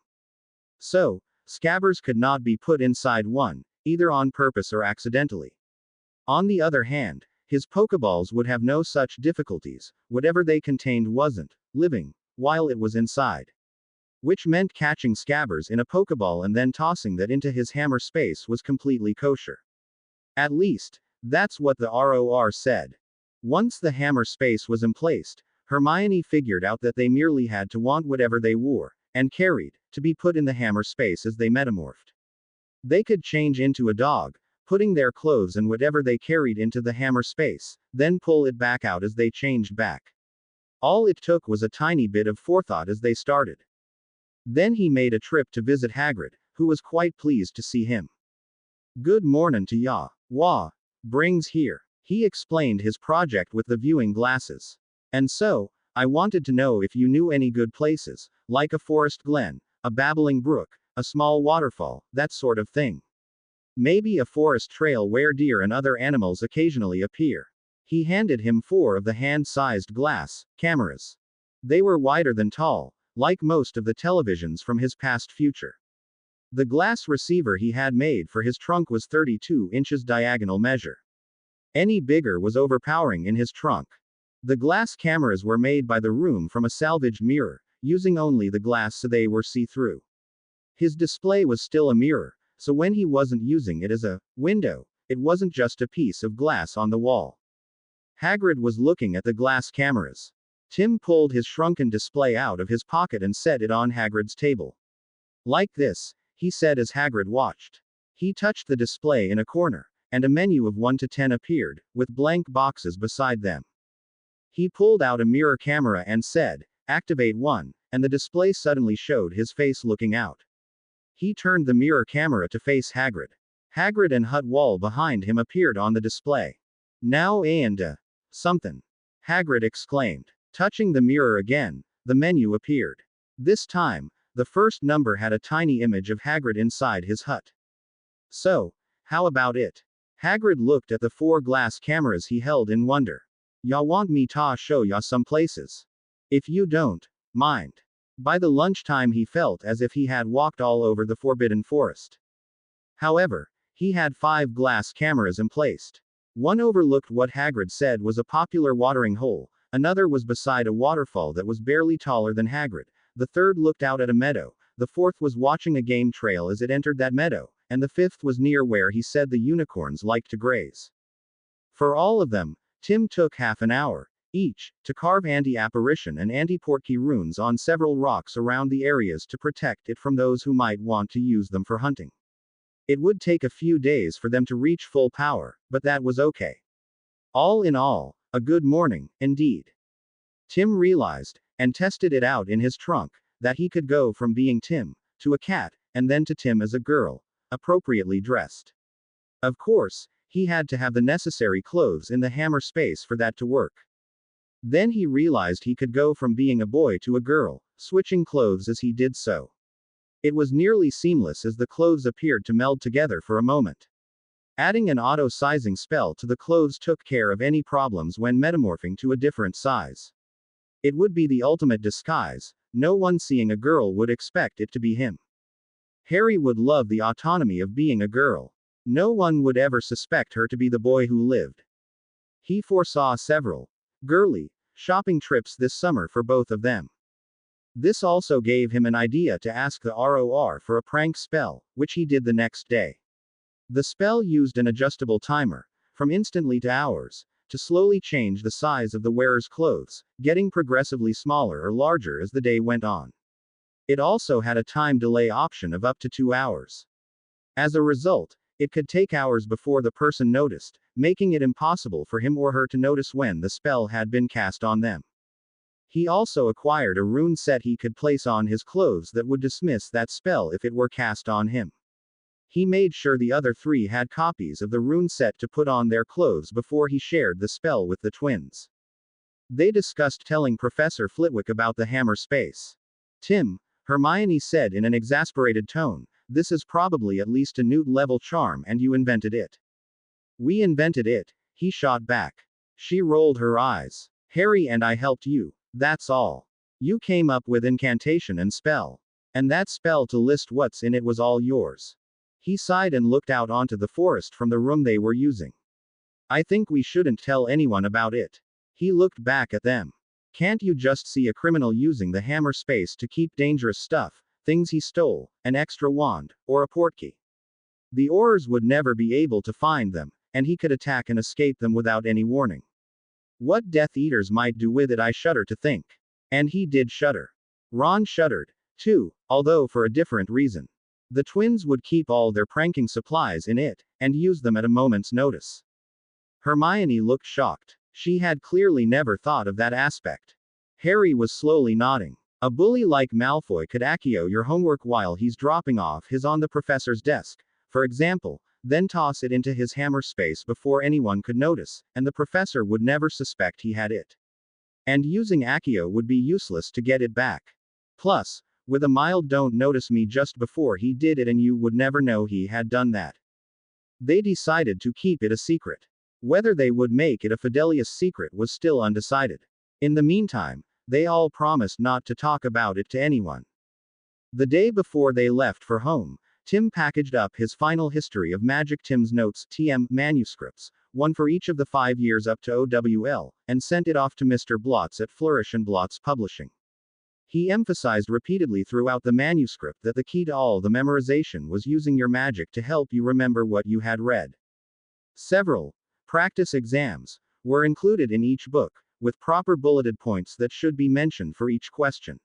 So, scabbers could not be put inside one, either on purpose or accidentally. On the other hand, his Pokeballs would have no such difficulties, whatever they contained wasn't living while it was inside. Which meant catching scabbers in a Pokeball and then tossing that into his hammer space was completely kosher. At least, that's what the ROR said. Once the hammer space was emplaced, Hermione figured out that they merely had to want whatever they wore, and carried, to be put in the hammer space as they metamorphed. They could change into a dog, putting their clothes and whatever they carried into the hammer space, then pull it back out as they changed back. All it took was a tiny bit of forethought as they started. Then he made a trip to visit Hagrid, who was quite pleased to see him. "Good mornin' to ya. Wha brings here?" He explained his project with the viewing glasses. "And so, I wanted to know if you knew any good places, like a forest glen, a babbling brook, a small waterfall, that sort of thing. Maybe a forest trail where deer and other animals occasionally appear." He handed him 4 of the hand-sized glass cameras. They were wider than tall, like most of the televisions from his past future. The glass receiver he had made for his trunk was 32 inches diagonal measure. Any bigger was overpowering in his trunk. The glass cameras were made by the room from a salvaged mirror, using only the glass so they were see-through. His display was still a mirror, so when he wasn't using it as a window, it wasn't just a piece of glass on the wall. Hagrid was looking at the glass cameras. Tim pulled his shrunken display out of his pocket and set it on Hagrid's table. "Like this," he said as Hagrid watched. He touched the display in a corner, and a menu of 1 to 10 appeared, with blank boxes beside them. He pulled out a mirror camera and said, "Activate 1, and the display suddenly showed his face looking out. He turned the mirror camera to face Hagrid. Hagrid and hut wall behind him appeared on the display. "Now and something," Hagrid exclaimed. Touching the mirror again, the menu appeared. This time, the first number had a tiny image of Hagrid inside his hut. "So, how about it?" Hagrid looked at the 4 glass cameras he held in wonder. "Ya want me ta show ya some places? If you don't mind." By the lunchtime he felt as if he had walked all over the forbidden forest. However, he had 5 glass cameras emplaced. One overlooked what Hagrid said was a popular watering hole, another was beside a waterfall that was barely taller than Hagrid, the third looked out at a meadow, the fourth was watching a game trail as it entered that meadow, and the fifth was near where he said the unicorns liked to graze. For all of them, Tim took half an hour, each, to carve anti-apparition and anti-portkey runes on several rocks around the areas to protect it from those who might want to use them for hunting. It would take a few days for them to reach full power, but that was okay. All in all, a good morning, indeed. Tim realized, and tested it out in his trunk, that he could go from being Tim, to a cat, and then to Tim as a girl, appropriately dressed. Of course, he had to have the necessary clothes in the hammer space for that to work. Then he realized he could go from being a boy to a girl, switching clothes as he did so. It was nearly seamless as the clothes appeared to meld together for a moment. Adding an auto-sizing spell to the clothes took care of any problems when metamorphing to a different size. It would be the ultimate disguise, no one seeing a girl would expect it to be him. Harry would love the autonomy of being a girl. No one would ever suspect her to be the boy who lived. He foresaw several girly shopping trips this summer for both of them. This also gave him an idea to ask the ROR for a prank spell, which he did the next day. The spell used an adjustable timer, from instantly to hours, to slowly change the size of the wearer's clothes, getting progressively smaller or larger as the day went on. It also had a time delay option of up to 2 hours. As a result, it could take hours before the person noticed, making it impossible for him or her to notice when the spell had been cast on them. He also acquired a rune set he could place on his clothes that would dismiss that spell if it were cast on him. He made sure the other 3 had copies of the rune set to put on their clothes before he shared the spell with the twins. They discussed telling Professor Flitwick about the hammer space. Tim, Hermione said in an exasperated tone, "This is probably at least a Newt-level charm and you invented it." "We invented it," he shot back. She rolled her eyes. "Harry and I helped you, that's all. You came up with incantation and spell. And that spell to list what's in it was all yours." He sighed and looked out onto the forest from the room they were using. "I think we shouldn't tell anyone about it." He looked back at them. "Can't you just see a criminal using the hammer space to keep dangerous stuff, things he stole, an extra wand, or a portkey? The Aurors would never be able to find them, and he could attack and escape them without any warning. What Death Eaters might do with it I shudder to think." And he did shudder. Ron shuddered, too, although for a different reason. The twins would keep all their pranking supplies in it, and use them at a moment's notice. Hermione looked shocked. She had clearly never thought of that aspect. Harry was slowly nodding. A bully like Malfoy could accio your homework while he's dropping off his on the professor's desk, for example, then toss it into his hammer space before anyone could notice, and the professor would never suspect he had it. And using accio would be useless to get it back. Plus, with a mild "don't notice me" just before he did it and you would never know he had done that. They decided to keep it a secret. Whether they would make it a Fidelius secret was still undecided. In the meantime, they all promised not to talk about it to anyone. The day before they left for home, Tim packaged up his final History of Magic Tim's Notes (TM) manuscripts, one for each of the 5 years up to OWL, and sent it off to Mr. Blotz at Flourish and Blotz Publishing. He emphasized repeatedly throughout the manuscript that the key to all the memorization was using your magic to help you remember what you had read. Several practice exams were included in each book, with proper bulleted points that should be mentioned for each question.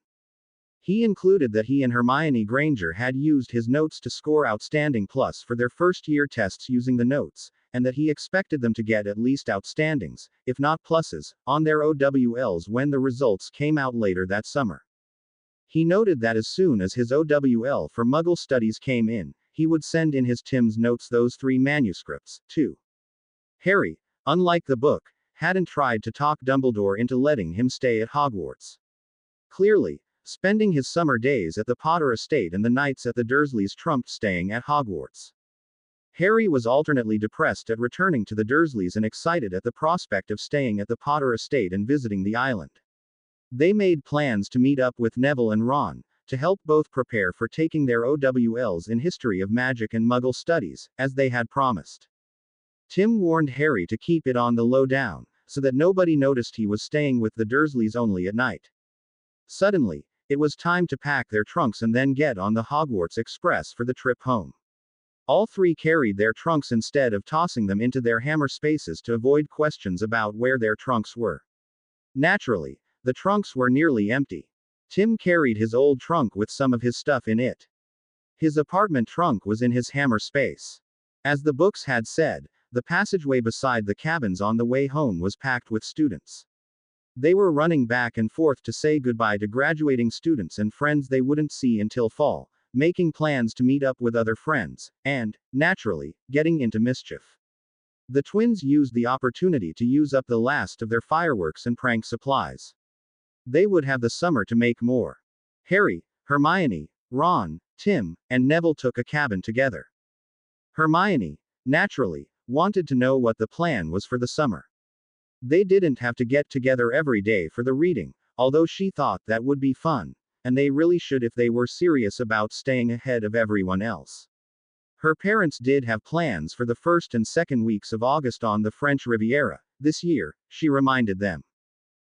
He included that he and Hermione Granger had used his notes to score Outstanding Plus for their first-year tests using the notes, and that he expected them to get at least Outstandings, if not Pluses, on their OWLs when the results came out later that summer. He noted that as soon as his OWL for Muggle Studies came in, he would send in his Tim's Notes those 3 manuscripts, too. Harry, unlike the book, hadn't tried to talk Dumbledore into letting him stay at Hogwarts. Clearly, spending his summer days at the Potter estate and the nights at the Dursleys trumped staying at Hogwarts. Harry was alternately depressed at returning to the Dursleys and excited at the prospect of staying at the Potter estate and visiting the island. They made plans to meet up with Neville and Ron, to help both prepare for taking their OWLs in History of Magic and Muggle Studies, as they had promised. Tim warned Harry to keep it on the low down, so that nobody noticed he was staying with the Dursleys only at night. Suddenly, it was time to pack their trunks and then get on the Hogwarts Express for the trip home. All three carried their trunks instead of tossing them into their hammer spaces to avoid questions about where their trunks were. Naturally, the trunks were nearly empty. Tim carried his old trunk with some of his stuff in it. His apartment trunk was in his hammer space. As the books had said, the passageway beside the cabins on the way home was packed with students. They were running back and forth to say goodbye to graduating students and friends they wouldn't see until fall, making plans to meet up with other friends, and, naturally, getting into mischief. The twins used the opportunity to use up the last of their fireworks and prank supplies. They would have the summer to make more. Harry, Hermione, Ron, Tim, and Neville took a cabin together. Hermione, naturally, wanted to know what the plan was for the summer. They didn't have to get together every day for the reading, although she thought that would be fun, and they really should if they were serious about staying ahead of everyone else. Her parents did have plans for the first and second weeks of August on the French Riviera, this year, she reminded them.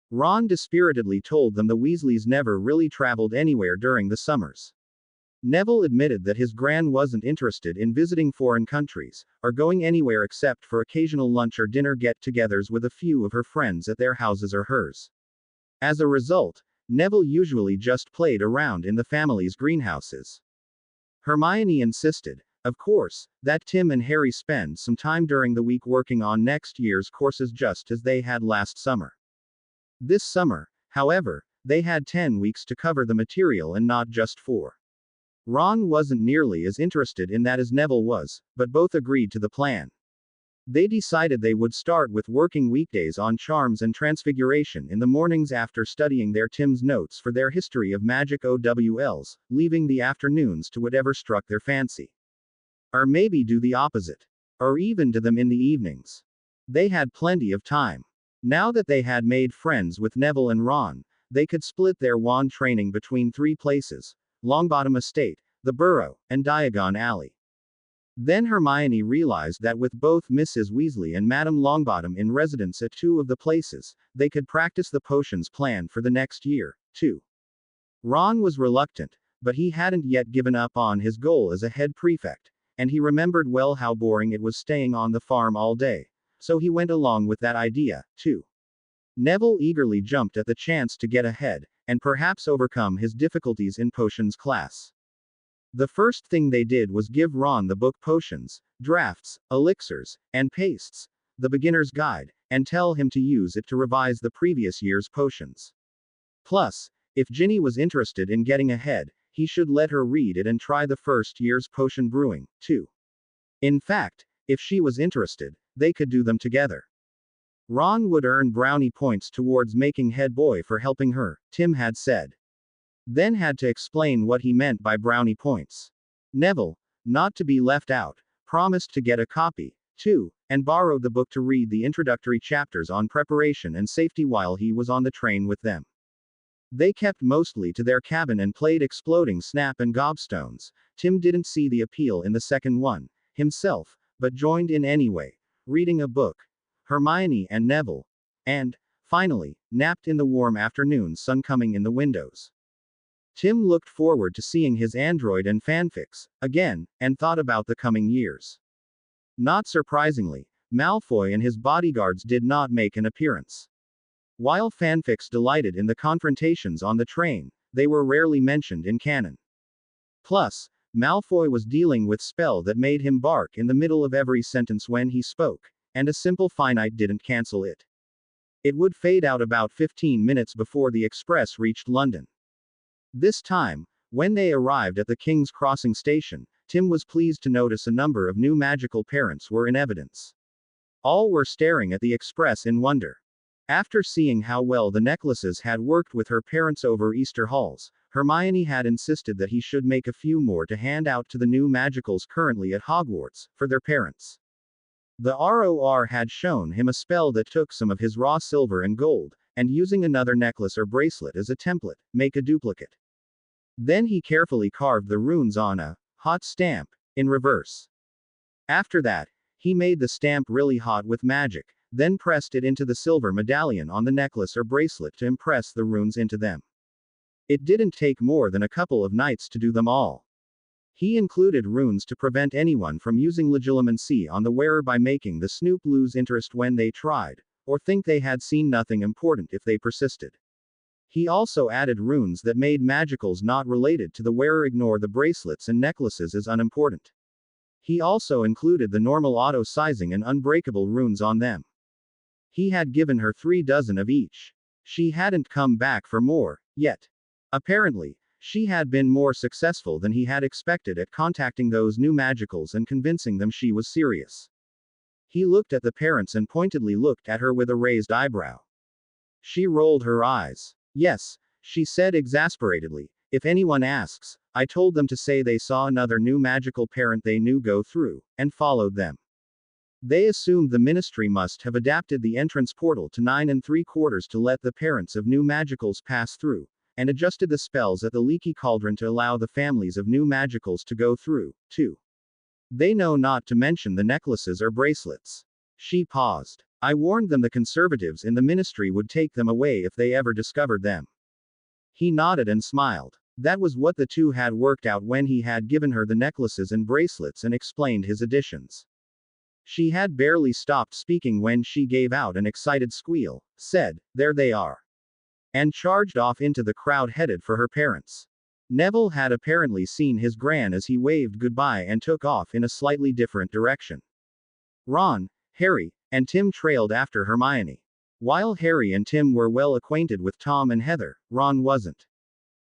Ron dispiritedly told them the Weasleys never really traveled anywhere during the summers. Neville admitted that his gran wasn't interested in visiting foreign countries, or going anywhere except for occasional lunch or dinner get-togethers with a few of her friends at their houses or hers. As a result, Neville usually just played around in the family's greenhouses. Hermione insisted, of course, that Tim and Harry spend some time during the week working on next year's courses just as they had last summer. This summer, however, they had 10 weeks to cover the material and not just 4. Ron wasn't nearly as interested in that as Neville was, but both agreed to the plan. They decided they would start with working weekdays on charms and transfiguration in the mornings after studying their Tim's notes for their History of Magic OWLs, leaving the afternoons to whatever struck their fancy. Or maybe do the opposite. Or even do them in the evenings. They had plenty of time. Now that they had made friends with Neville and Ron, they could split their wand training between 3 places: Longbottom Estate, the Burrow, and Diagon Alley. Then Hermione realized that with both Mrs. Weasley and Madame Longbottom in residence at 2 of the places, they could practice the potions planned for the next year, too. Ron was reluctant, but he hadn't yet given up on his goal as a head prefect, and he remembered well how boring it was staying on the farm all day, so he went along with that idea, too. Neville eagerly jumped at the chance to get ahead, and perhaps overcome his difficulties in potions class. The first thing they did was give Ron the book Potions, Drafts, Elixirs, and Pastes, the beginner's guide, and tell him to use it to revise the previous year's potions. Plus, if Ginny was interested in getting ahead, he should let her read it and try the first year's potion brewing, too. In fact, if she was interested, they could do them together. Ron would earn brownie points towards making head boy for helping her, Tim had said. Then had to explain what he meant by brownie points. Neville, not to be left out, promised to get a copy, too, and borrowed the book to read the introductory chapters on preparation and safety while he was on the train with them. They kept mostly to their cabin and played Exploding Snap and Gobstones. Tim didn't see the appeal in the second one, himself, but joined in anyway, reading a book. Hermione and Neville. And, finally, napped in the warm afternoon sun coming in the windows. Tim looked forward to seeing his android and fanfics, again, and thought about the coming years. Not surprisingly, Malfoy and his bodyguards did not make an appearance. While fanfics delighted in the confrontations on the train, they were rarely mentioned in canon. Plus, Malfoy was dealing with spell that made him bark in the middle of every sentence when he spoke, and a simple finite didn't cancel it. It would fade out about 15 minutes before the express reached London. This time, when they arrived at the King's Crossing station, Tim was pleased to notice a number of new magical parents were in evidence. All were staring at the express in wonder. After seeing how well the necklaces had worked with her parents over Easter halls, Hermione had insisted that he should make a few more to hand out to the new magicals currently at Hogwarts, for their parents. The ROR had shown him a spell that took some of his raw silver and gold, and using another necklace or bracelet as a template, make a duplicate. Then he carefully carved the runes on a hot stamp in reverse. After that, he made the stamp really hot with magic, then pressed it into the silver medallion on the necklace or bracelet to impress the runes into them. It didn't take more than a couple of nights to do them all. He included runes to prevent anyone from using legilimency on the wearer by making the snoop lose interest when they tried, or think they had seen nothing important if they persisted. He also added runes that made magicals not related to the wearer ignore the bracelets and necklaces as unimportant. He also included the normal auto-sizing and unbreakable runes on them. He had given her 3 dozen of each. She hadn't come back for more, yet. Apparently, she had been more successful than he had expected at contacting those new magicals and convincing them she was serious. He looked at the parents and pointedly looked at her with a raised eyebrow. She rolled her eyes. Yes, she said exasperatedly, if anyone asks, I told them to say they saw another new magical parent they knew go through, and followed them. They assumed the ministry must have adapted the entrance portal to 9 3/4 to let the parents of new magicals pass through, and adjusted the spells at the leaky cauldron to allow the families of new magicals to go through, too. They know not to mention the necklaces or bracelets. She paused. I warned them the conservatives in the ministry would take them away if they ever discovered them. He nodded and smiled. That was what the two had worked out when he had given her the necklaces and bracelets and explained his additions. She had barely stopped speaking when she gave out an excited squeal, said, there they are, and charged off into the crowd headed for her parents. Neville had apparently seen his gran as he waved goodbye and took off in a slightly different direction. Ron, Harry, and Tim trailed after Hermione. While Harry and Tim were well acquainted with Tom and Heather, Ron wasn't.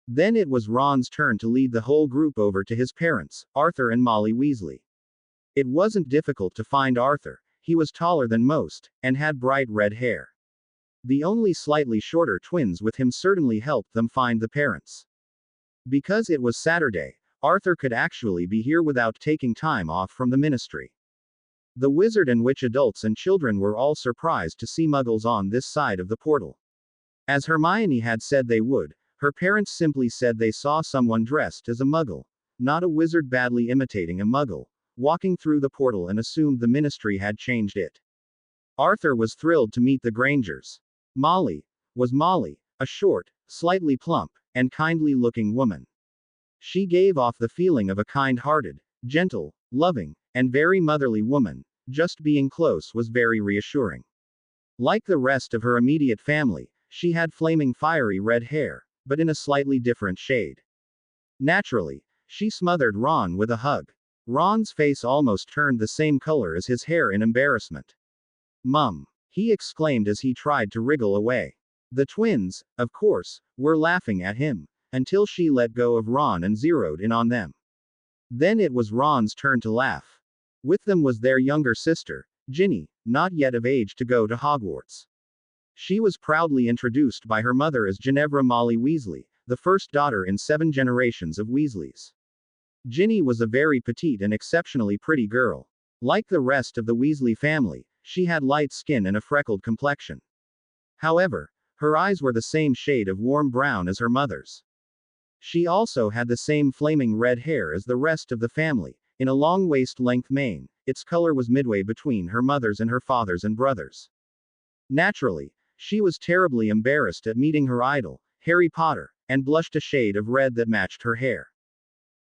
Then it was Ron's turn to lead the whole group over to his parents, Arthur and Molly Weasley. It wasn't difficult to find Arthur. He was taller than most, and had bright red hair. The only slightly shorter twins with him certainly helped them find the parents. Because it was Saturday, Arthur could actually be here without taking time off from the ministry. The wizard and witch adults and children were all surprised to see Muggles on this side of the portal. As Hermione had said they would, her parents simply said they saw someone dressed as a Muggle, not a wizard badly imitating a Muggle, walking through the portal and assumed the ministry had changed it. Arthur was thrilled to meet the Grangers. Molly was Molly, a short, slightly plump, and kindly-looking woman. She gave off the feeling of a kind-hearted, gentle, loving, and very motherly woman. Just being close was very reassuring. Like the rest of her immediate family, she had flaming fiery red hair, but in a slightly different shade. Naturally, she smothered Ron with a hug. Ron's face almost turned the same color as his hair in embarrassment. Mum, he exclaimed as he tried to wriggle away. The twins, of course, were laughing at him, until she let go of Ron and zeroed in on them. Then it was Ron's turn to laugh. With them was their younger sister, Ginny, not yet of age to go to Hogwarts. She was proudly introduced by her mother as Ginevra Molly Weasley, the first daughter in 7 generations of Weasleys. Ginny was a very petite and exceptionally pretty girl. Like the rest of the Weasley family, she had light skin and a freckled complexion. However, her eyes were the same shade of warm brown as her mother's. She also had the same flaming red hair as the rest of the family, in a long waist-length mane. Its color was midway between her mother's and her father's and brothers. Naturally, she was terribly embarrassed at meeting her idol, Harry Potter, and blushed a shade of red that matched her hair.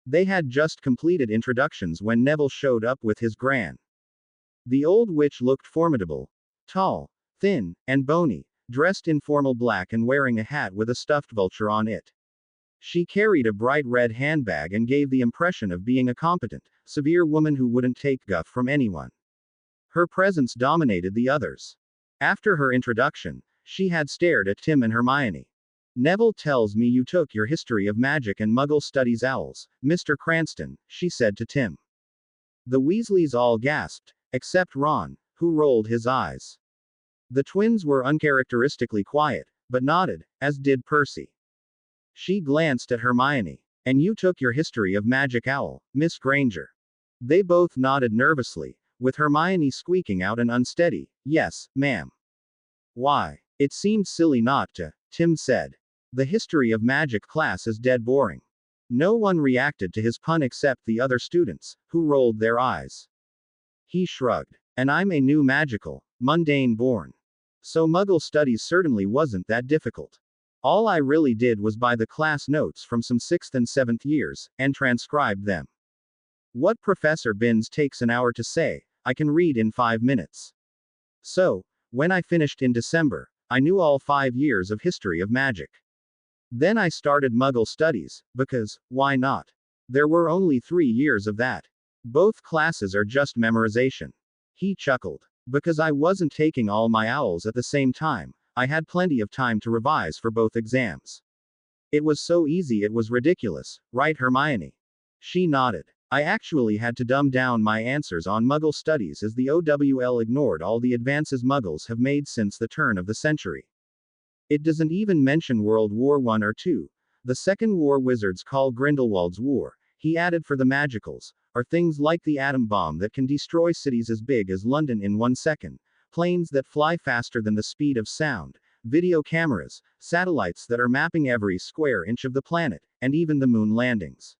They had just completed introductions when Neville showed up with his gran. The old witch looked formidable, tall, thin, and bony, dressed in formal black and wearing a hat with a stuffed vulture on it. She carried a bright red handbag and gave the impression of being a competent, severe woman who wouldn't take guff from anyone. Her presence dominated the others. After her introduction, she had stared at Tim and Hermione. Neville tells me you took your history of magic and Muggle studies owls, Mr. Cranston, she said to Tim. The Weasleys all gasped, except Ron, who rolled his eyes. The twins were uncharacteristically quiet, but nodded, as did Percy. She glanced at Hermione. And you took your history of magic owl, Miss Granger. They both nodded nervously, with Hermione squeaking out an unsteady, yes, ma'am. Why? It seemed silly not to, Tim said. The history of magic class is dead boring. No one reacted to his pun except the other students, who rolled their eyes. He shrugged. And I'm a new magical, mundane born. So Muggle studies certainly wasn't that difficult. All I really did was buy the class notes from some 6th and 7th years, and transcribed them. What Professor Binns takes an hour to say, I can read in 5 minutes. So, when I finished in December, I knew all 5 years of history of magic. Then I started Muggle studies, because, why not? There were only 3 years of that. Both classes are just memorization. He chuckled. Because I wasn't taking all my owls at the same time, I had plenty of time to revise for both exams. It was so easy it was ridiculous, right, Hermione? She nodded. I actually had to dumb down my answers on Muggle studies as the OWL ignored all the advances Muggles have made since the turn of the century. It doesn't even mention World War I or II. The Second War wizards call Grindelwald's War, he added, for the magicals, are things like the atom bomb that can destroy cities as big as London in 1 second, planes that fly faster than the speed of sound, video cameras, satellites that are mapping every square inch of the planet, and even the moon landings.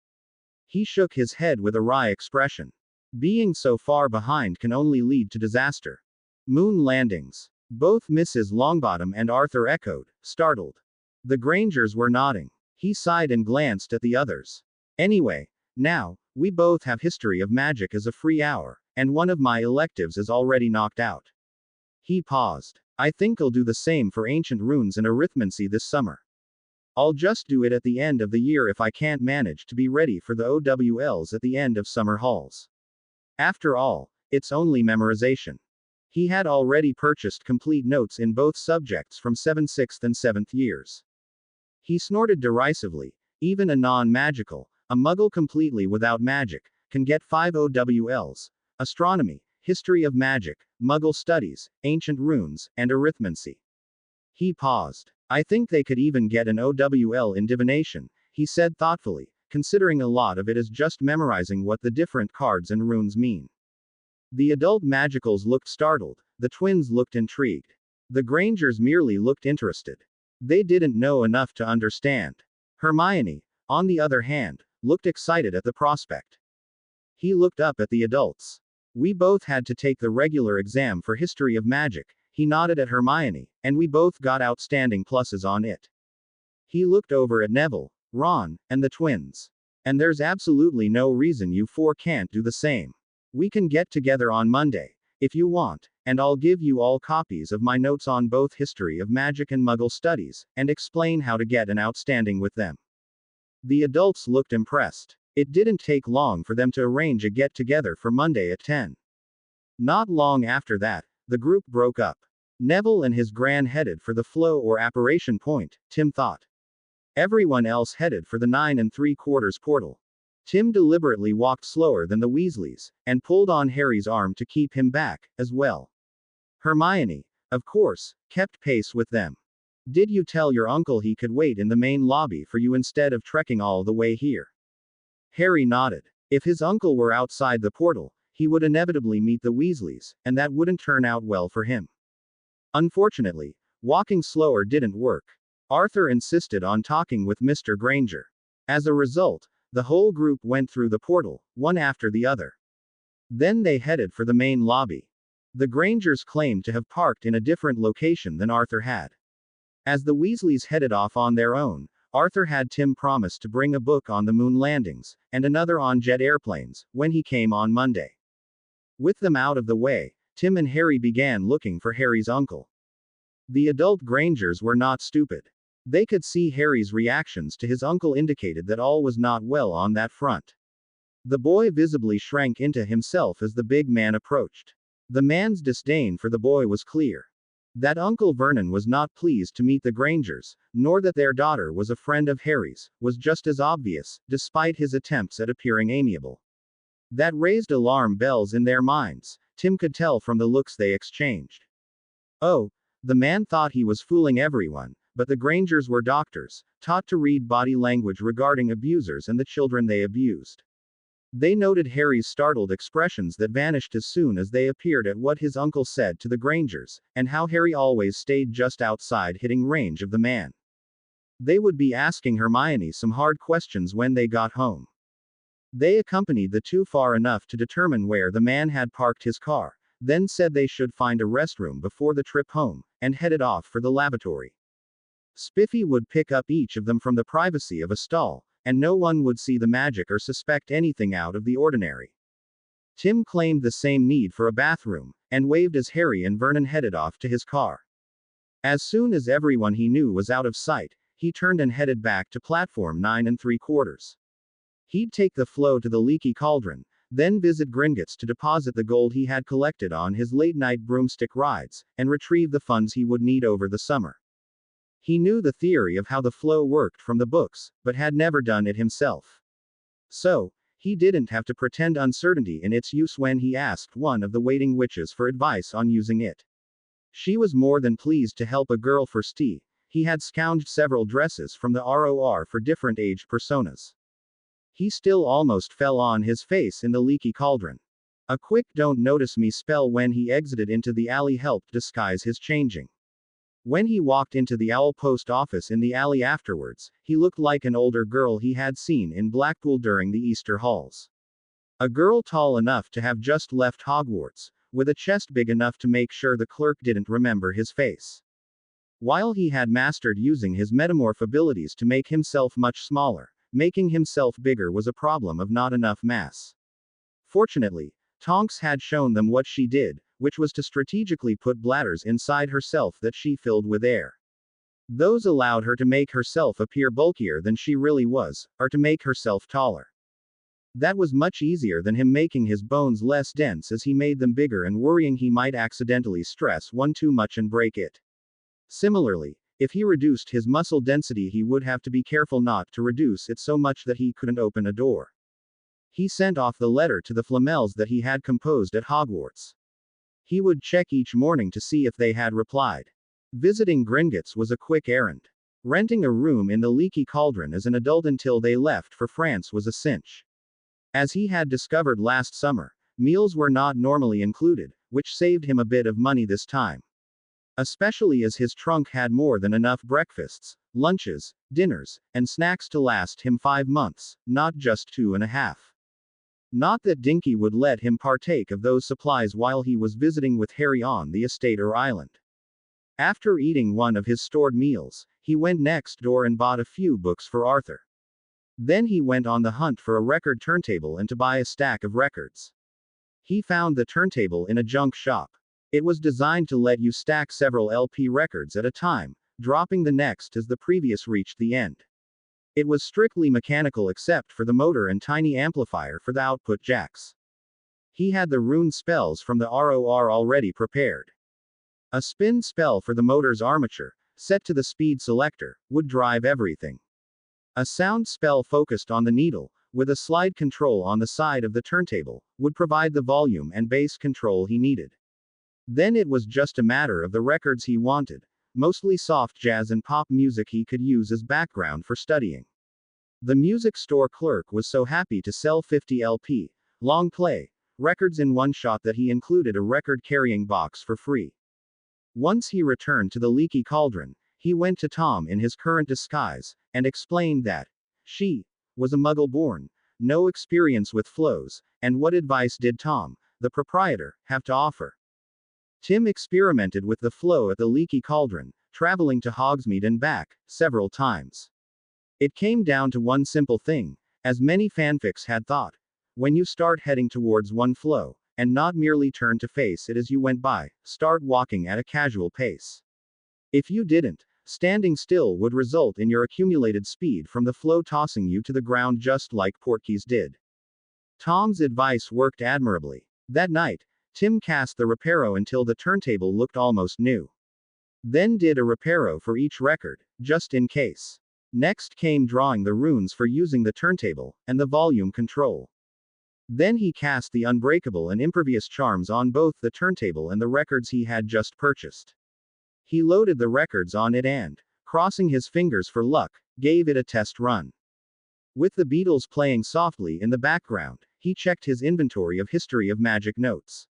He shook his head with a wry expression. Being so far behind can only lead to disaster. Moon landings. Both Mrs. Longbottom and Arthur echoed, startled. The Grangers were nodding. He sighed and glanced at the others. Anyway, now, we both have history of magic as a free hour, and one of my electives is already knocked out. He paused. I think I'll do the same for ancient runes and arithmancy this summer. I'll just do it at the end of the year if I can't manage to be ready for the OWLs at the end of summer halls. After all, it's only memorization. He had already purchased complete notes in both subjects from 7th, 6th, and 7th years. He snorted derisively. Even a non-magical, a Muggle completely without magic, can get 5 OWLs: astronomy, history of magic, Muggle studies, ancient runes, and arithmancy. He paused. I think they could even get an OWL in divination, he said thoughtfully, considering a lot of it is just memorizing what the different cards and runes mean. The adult magicals looked startled, the twins looked intrigued. The Grangers merely looked interested. They didn't know enough to understand. Hermione, on the other hand, looked excited at the prospect. He looked up at the adults. We both had to take the regular exam for history of magic, he nodded at Hermione, and we both got outstanding pluses on it. He looked over at Neville, Ron, and the twins. And there's absolutely no reason you four can't do the same. We can get together on Monday, if you want, and I'll give you all copies of my notes on both history of magic and Muggle studies, and explain how to get an outstanding with them. The adults looked impressed. It didn't take long for them to arrange a get-together for Monday at 10. Not long after that, the group broke up. Neville and his gran headed for the flow or apparition point, Tim thought. Everyone else headed for the 9 3/4 portal. Tim deliberately walked slower than the Weasleys, and pulled on Harry's arm to keep him back, as well. Hermione, of course, kept pace with them. Did you tell your uncle he could wait in the main lobby for you instead of trekking all the way here? Harry nodded. If his uncle were outside the portal, he would inevitably meet the Weasleys, and that wouldn't turn out well for him. Unfortunately, walking slower didn't work. Arthur insisted on talking with Mr. Granger. As a result, the whole group went through the portal, one after the other. Then they headed for the main lobby. The Grangers claimed to have parked in a different location than Arthur had. As the Weasleys headed off on their own, Arthur had Tim promise to bring a book on the moon landings, and another on jet airplanes, when he came on Monday. With them out of the way, Tim and Harry began looking for Harry's uncle. The adult Grangers were not stupid. They could see Harry's reactions to his uncle indicated that all was not well on that front. The boy visibly shrank into himself as the big man approached. The man's disdain for the boy was clear. That Uncle Vernon was not pleased to meet the Grangers, nor that their daughter was a friend of Harry's, was just as obvious, despite his attempts at appearing amiable. That raised alarm bells in their minds, Tim could tell from the looks they exchanged. Oh, the man thought he was fooling everyone, but the Grangers were doctors, taught to read body language regarding abusers and the children they abused. They noted Harry's startled expressions that vanished as soon as they appeared at what his uncle said to the Grangers, and how Harry always stayed just outside hitting range of the man. They would be asking Hermione some hard questions when they got home. They accompanied the two far enough to determine where the man had parked his car, then said they should find a restroom before the trip home, and headed off for the lavatory. Spiffy would pick up each of them from the privacy of a stall, and no one would see the magic or suspect anything out of the ordinary. Tim claimed the same need for a bathroom, and waved as Harry and Vernon headed off to his car. As soon as everyone he knew was out of sight, he turned and headed back to platform 9 3/4. He'd take the flow to the Leaky Cauldron, then visit Gringotts to deposit the gold he had collected on his late-night broomstick rides, and retrieve the funds he would need over the summer. He knew the theory of how the flow worked from the books, but had never done it himself. So, he didn't have to pretend uncertainty in its use when he asked one of the waiting witches for advice on using it. She was more than pleased to help a girl for Steve. He had scounged several dresses from the ROR for different aged personas. He still almost fell on his face in the Leaky Cauldron. A quick don't notice me spell when he exited into the alley helped disguise his changing. When he walked into the Owl Post office in the alley afterwards, he looked like an older girl he had seen in Blackpool during the Easter halls. A girl tall enough to have just left Hogwarts, with a chest big enough to make sure the clerk didn't remember his face. While he had mastered using his metamorph abilities to make himself much smaller, making himself bigger was a problem of not enough mass. Fortunately, Tonks had shown them what she did, which was to strategically put bladders inside herself that she filled with air. Those allowed her to make herself appear bulkier than she really was, or to make herself taller. That was much easier than him making his bones less dense as he made them bigger and worrying he might accidentally stress one too much and break it. Similarly, if he reduced his muscle density, he would have to be careful not to reduce it so much that he couldn't open a door. He sent off the letter to the Flamels that he had composed at Hogwarts. He would check each morning to see if they had replied. Visiting Gringotts was a quick errand. Renting a room in the Leaky Cauldron as an adult until they left for France was a cinch. As he had discovered last summer, meals were not normally included, which saved him a bit of money this time. Especially as his trunk had more than enough breakfasts, lunches, dinners, and snacks to last him 5 months, not just 2.5. Not that Dinky would let him partake of those supplies while he was visiting with Harry on the estate or island. After eating one of his stored meals, he went next door and bought a few books for Arthur. Then he went on the hunt for a record turntable and to buy a stack of records. He found the turntable in a junk shop. It was designed to let you stack several LP records at a time, dropping the next as the previous reached the end. It was strictly mechanical except for the motor and tiny amplifier for the output jacks. He had the rune spells from the ROR already prepared. A spin spell for the motor's armature, set to the speed selector, would drive everything. A sound spell focused on the needle, with a slide control on the side of the turntable, would provide the volume and bass control he needed. Then it was just a matter of the records he wanted, mostly soft jazz and pop music he could use as background for studying. The music store clerk was so happy to sell 50 LP, long play, records in one shot that he included a record carrying box for free. Once he returned to the Leaky Cauldron, he went to Tom in his current disguise, and explained that she was a Muggle born, no experience with flows, and what advice did Tom, the proprietor, have to offer. Tim experimented with the flow at the Leaky Cauldron, traveling to Hogsmeade and back, several times. It came down to one simple thing, as many fanfics had thought. When you start heading towards one flow, and not merely turn to face it as you went by, start walking at a casual pace. If you didn't, standing still would result in your accumulated speed from the flow tossing you to the ground just like Portkeys did. Tom's advice worked admirably. That night, Tim cast the reparo until the turntable looked almost new. Then did a reparo for each record, just in case. Next came drawing the runes for using the turntable, and the volume control. Then he cast the unbreakable and impervious charms on both the turntable and the records he had just purchased. He loaded the records on it and, crossing his fingers for luck, gave it a test run. With the Beatles playing softly in the background, He checked his inventory of history of magic notes.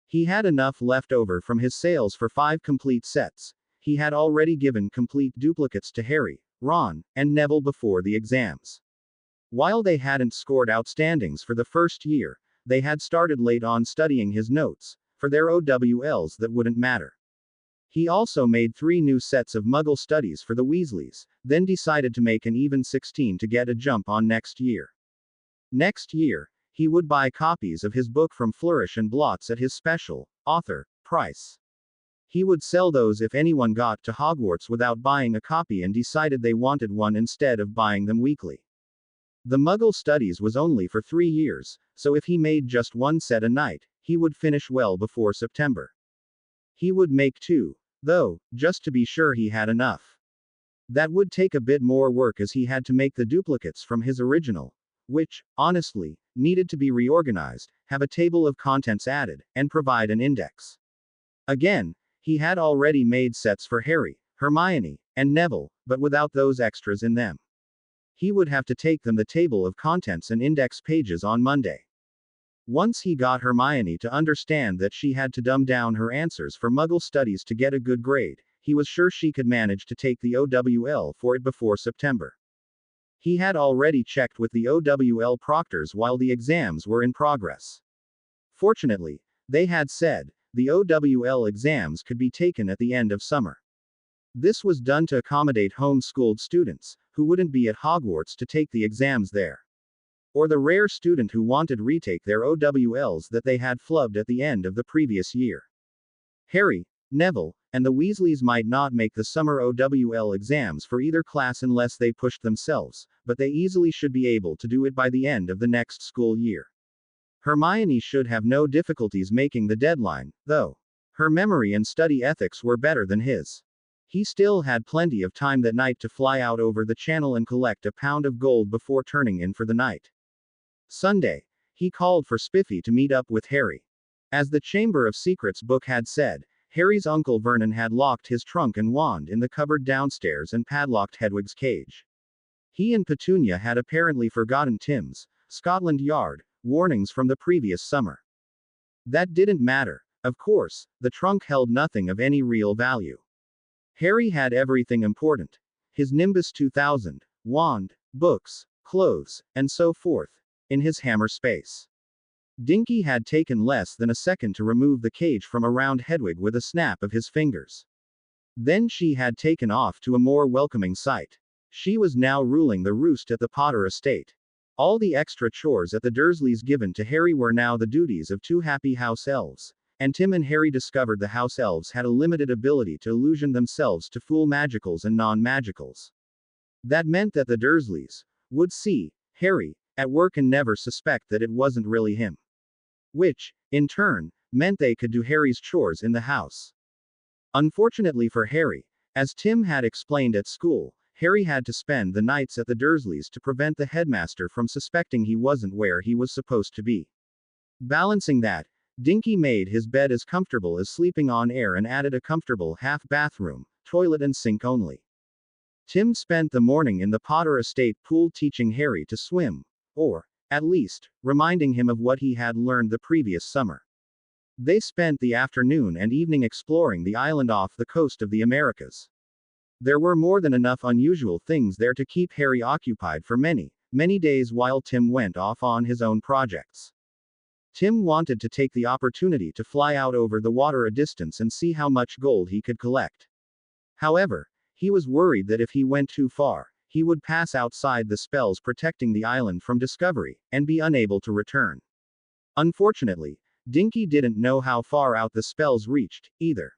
He had enough left over from his sales for 5 complete sets. He had already given complete duplicates to Harry, Ron, and Neville before the exams. While they hadn't scored outstandings for the first year, they had started late on studying his notes, for their OWLs that wouldn't matter. He also made 3 new sets of Muggle studies for the Weasleys, then decided to make an even 16 to get a jump on next year. Next year, he would buy copies of his book from Flourish and Blots at his special author price. He would sell those if anyone got to Hogwarts without buying a copy and decided they wanted one instead of buying them weekly. The Muggle studies was only for 3 years, so if he made just 1 set a night, he would finish well before September. He would make 2, though, just to be sure he had enough. That would take a bit more work as he had to make the duplicates from his original, which, honestly, needed to be reorganized, have a table of contents added, and provide an index. Again, he had already made sets for Harry, Hermione, and Neville, but without those extras in them. He would have to take them the table of contents and index pages on Monday. Once he got Hermione to understand that she had to dumb down her answers for Muggle studies to get a good grade, he was sure she could manage to take the OWL for it before September. He had already checked with the OWL proctors while the exams were in progress. Fortunately, they had said, the OWL exams could be taken at the end of summer. This was done to accommodate home-schooled students, who wouldn't be at Hogwarts to take the exams there. Or the rare student who wanted to retake their OWLs that they had flubbed at the end of the previous year. Harry, Neville, and the Weasleys might not make the summer OWL exams for either class unless they pushed themselves, but they easily should be able to do it by the end of the next school year. Hermione should have no difficulties making the deadline, though. Her memory and study ethics were better than his. He still had plenty of time that night to fly out over the channel and collect a pound of gold before turning in for the night. Sunday, he called for Spiffy to meet up with Harry. As the Chamber of Secrets book had said, Harry's uncle Vernon had locked his trunk and wand in the cupboard downstairs and padlocked Hedwig's cage. He and Petunia had apparently forgotten Tim's, Scotland Yard, warnings from the previous summer. That didn't matter. Of course, the trunk held nothing of any real value. Harry had everything important. His Nimbus 2000, wand, books, clothes, and so forth, in his hammer space. Dinky had taken less than a second to remove the cage from around Hedwig with a snap of his fingers. Then she had taken off to a more welcoming sight. She was now ruling the roost at the Potter estate. All the extra chores at the Dursleys given to Harry were now the duties of 2 happy house elves, and Tim and Harry discovered the house elves had a limited ability to illusion themselves to fool magicals and non-magicals. That meant that the Dursleys would see Harry at work and never suspect that it wasn't really him. Which, in turn, meant they could do Harry's chores in the house. Unfortunately for Harry, as Tim had explained at school, Harry had to spend the nights at the Dursleys to prevent the headmaster from suspecting he wasn't where he was supposed to be. Balancing that, Dinky made his bed as comfortable as sleeping on air and added a comfortable half-bathroom, toilet and sink only. Tim spent the morning in the Potter estate pool teaching Harry to swim, or, at least, reminding him of what he had learned the previous summer. They spent the afternoon and evening exploring the island off the coast of the Americas. There were more than enough unusual things there to keep Harry occupied for many, many days while Tim went off on his own projects. Tim wanted to take the opportunity to fly out over the water a distance and see how much gold he could collect. However, he was worried that if he went too far, he would pass outside the spells protecting the island from discovery, and be unable to return. Unfortunately, Dinky didn't know how far out the spells reached, either.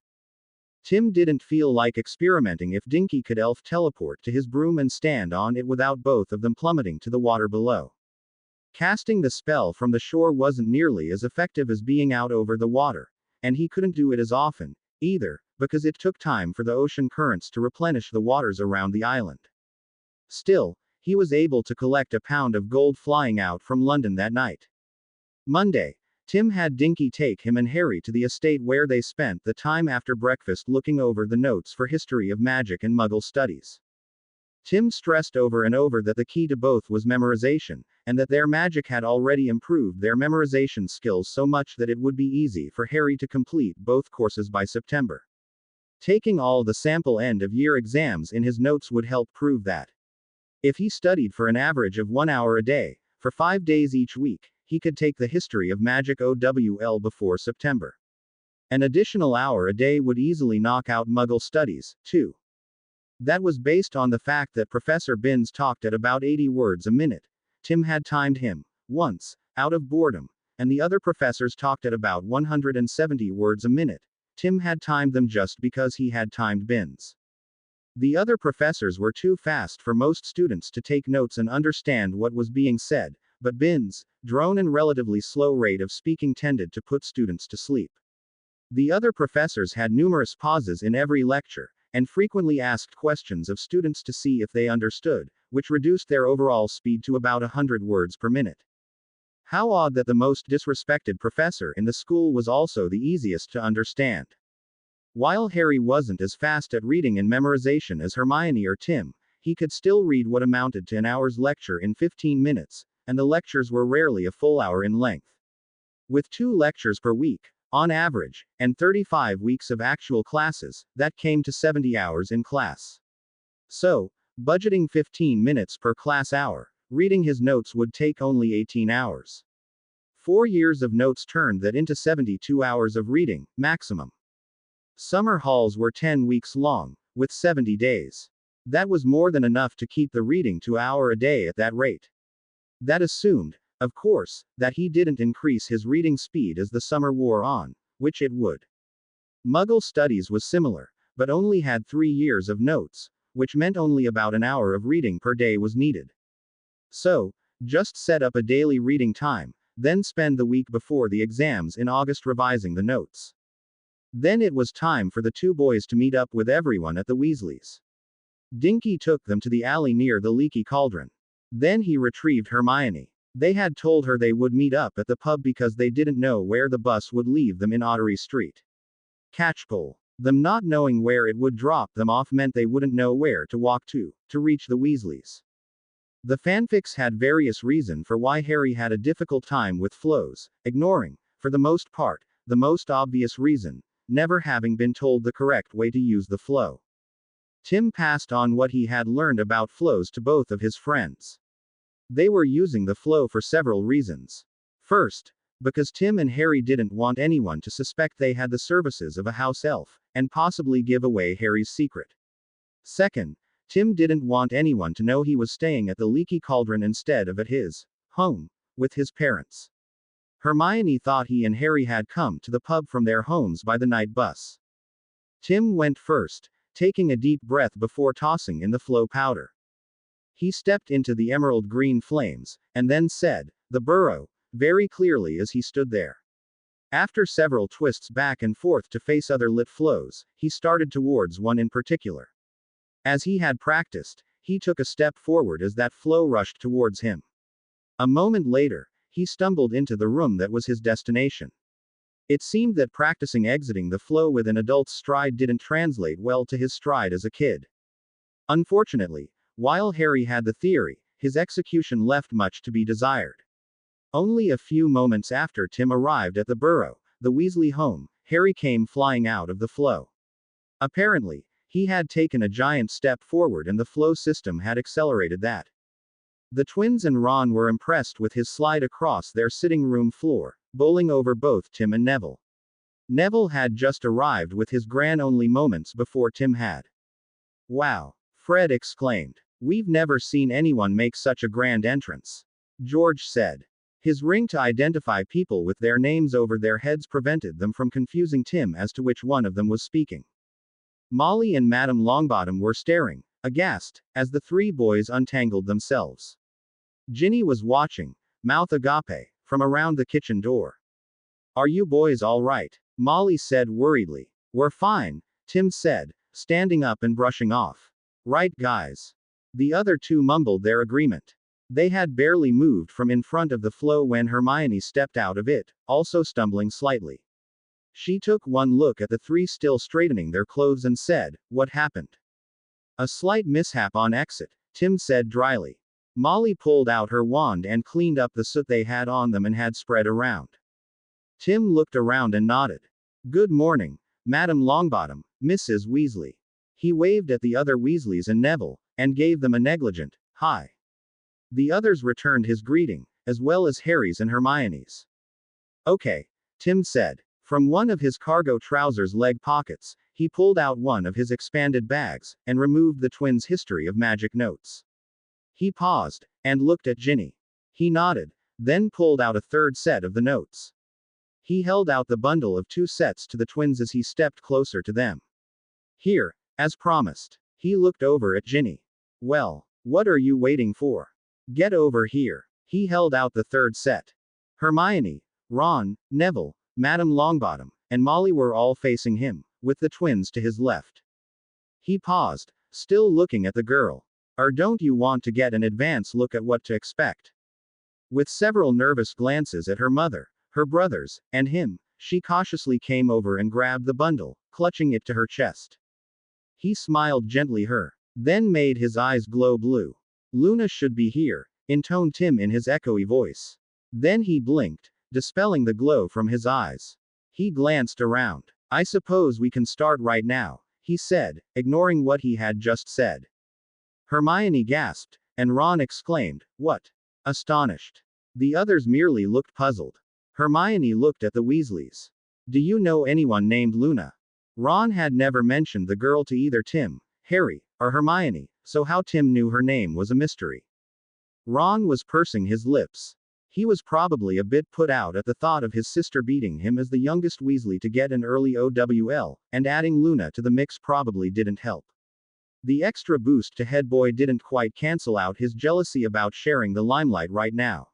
Tim didn't feel like experimenting if Dinky could elf teleport to his broom and stand on it without both of them plummeting to the water below. Casting the spell from the shore wasn't nearly as effective as being out over the water, and he couldn't do it as often, either, because it took time for the ocean currents to replenish the waters around the island. Still, he was able to collect a pound of gold flying out from London that night. Monday, Tim had Dinky take him and Harry to the estate where they spent the time after breakfast looking over the notes for history of magic and Muggle studies. Tim stressed over and over that the key to both was memorization, and that their magic had already improved their memorization skills so much that it would be easy for Harry to complete both courses by September. Taking all the sample end-of-year exams in his notes would help prove that. If he studied for an average of 1 hour a day, for 5 days each week, he could take the history of magic OWL before September. An additional hour a day would easily knock out Muggle studies, too. That was based on the fact that Professor Binns talked at about 80 words a minute. Tim had timed him, once, out of boredom, and the other professors talked at about 170 words a minute. Tim had timed them just because he had timed Binns. The other professors were too fast for most students to take notes and understand what was being said, but Binns' drone and relatively slow rate of speaking tended to put students to sleep. The other professors had numerous pauses in every lecture, and frequently asked questions of students to see if they understood, which reduced their overall speed to about 100 words per minute. How odd that the most disrespected professor in the school was also the easiest to understand. While Harry wasn't as fast at reading and memorization as Hermione or Tim, he could still read what amounted to an hour's lecture in 15 minutes, and the lectures were rarely a full hour in length. With 2 lectures per week, on average, and 35 weeks of actual classes, that came to 70 hours in class. So, budgeting 15 minutes per class hour, reading his notes would take only 18 hours. 4 years of notes turned that into 72 hours of reading, maximum. Summer halls were 10 weeks long, with 70 days. That was more than enough to keep the reading to an hour a day at that rate. That assumed, of course, that he didn't increase his reading speed as the summer wore on, which it would. Muggle studies was similar, but only had 3 years of notes, which meant only about an hour of reading per day was needed. So, just set up a daily reading time, then spend the week before the exams in August revising the notes. Then it was time for the 2 boys to meet up with everyone at the Weasleys'. Dinky took them to the alley near the leaky cauldron. Then he retrieved Hermione. They had told her they would meet up at the pub because they didn't know where the bus would leave them in Ottery Street. Catchpole. Them not knowing where it would drop them off meant they wouldn't know where to walk to reach the Weasleys'. The fanfics had various reasons for why Harry had a difficult time with flows, ignoring, for the most part, the most obvious reason, never having been told the correct way to use the flow. Tim passed on what he had learned about flows to both of his friends. They were using the flow for several reasons. First, because Tim and Harry didn't want anyone to suspect they had the services of a house elf, and possibly give away Harry's secret. Second, Tim didn't want anyone to know he was staying at the leaky cauldron instead of at his home with his parents. Hermione thought he and Harry had come to the pub from their homes by the night bus. Tim went first, taking a deep breath before tossing in the flow powder. He stepped into the emerald green flames, and then said, "The burrow," very clearly as he stood there. After several twists back and forth to face other lit flows, he started towards one in particular. As he had practiced, he took a step forward as that flow rushed towards him. A moment later, he stumbled into the room that was his destination. It seemed that practicing exiting the flow with an adult's stride didn't translate well to his stride as a kid. Unfortunately, while Harry had the theory, his execution left much to be desired. Only a few moments after Tim arrived at the burrow, the Weasley home, Harry came flying out of the flow. Apparently, he had taken a giant step forward and the flow system had accelerated that. The twins and Ron were impressed with his slide across their sitting room floor, bowling over both Tim and Neville. Neville had just arrived with his gran only moments before Tim had. "Wow!" Fred exclaimed. "We've never seen anyone make such a grand entrance," George said. His ring to identify people with their names over their heads prevented them from confusing Tim as to which one of them was speaking. Molly and Madame Longbottom were staring, aghast, as the 3 boys untangled themselves. Ginny was watching, mouth agape, from around the kitchen door. "Are you boys all right?" Molly said worriedly. "We're fine," Tim said, standing up and brushing off. "Right, guys." The other 2 mumbled their agreement. They had barely moved from in front of the flow when Hermione stepped out of it, also stumbling slightly. She took one look at the 3 still straightening their clothes and said, "What happened?" A slight mishap on exit, Tim said dryly. Molly pulled out her wand and cleaned up the soot they had on them and had spread around. Tim looked around and nodded. Good morning, Madam Longbottom, Mrs. Weasley. He waved at the other Weasleys and Neville, and gave them a negligent, hi. The others returned his greeting, as well as Harry's and Hermione's. Okay, Tim said. From one of his cargo trousers leg pockets, he pulled out one of his expanded bags, and removed the twins' history of magic notes. He paused, and looked at Ginny. He nodded, then pulled out a third set of the notes. He held out the bundle of 2 sets to the twins as he stepped closer to them. Here, as promised. He looked over at Ginny. Well, what are you waiting for? Get over here. He held out the third set. Hermione, Ron, Neville, Madam Longbottom, and Molly were all facing him, with the twins to his left. He paused, still looking at the girl. Or don't you want to get an advance look at what to expect? With several nervous glances at her mother, her brothers, and him, she cautiously came over and grabbed the bundle, clutching it to her chest. He smiled gently then made his eyes glow blue. Luna should be here, intoned Tim in his echoey voice. Then he blinked, dispelling the glow from his eyes. He glanced around. I suppose we can start right now, he said, ignoring what he had just said. Hermione gasped, and Ron exclaimed, what? Astonished. The others merely looked puzzled. Hermione looked at the Weasleys. Do you know anyone named Luna? Ron had never mentioned the girl to either Tim, Harry, or Hermione, so how Tim knew her name was a mystery. Ron was pursing his lips. He was probably a bit put out at the thought of his sister beating him as the youngest Weasley to get an early OWL, and adding Luna to the mix probably didn't help. The extra boost to head boy didn't quite cancel out his jealousy about sharing the limelight right now.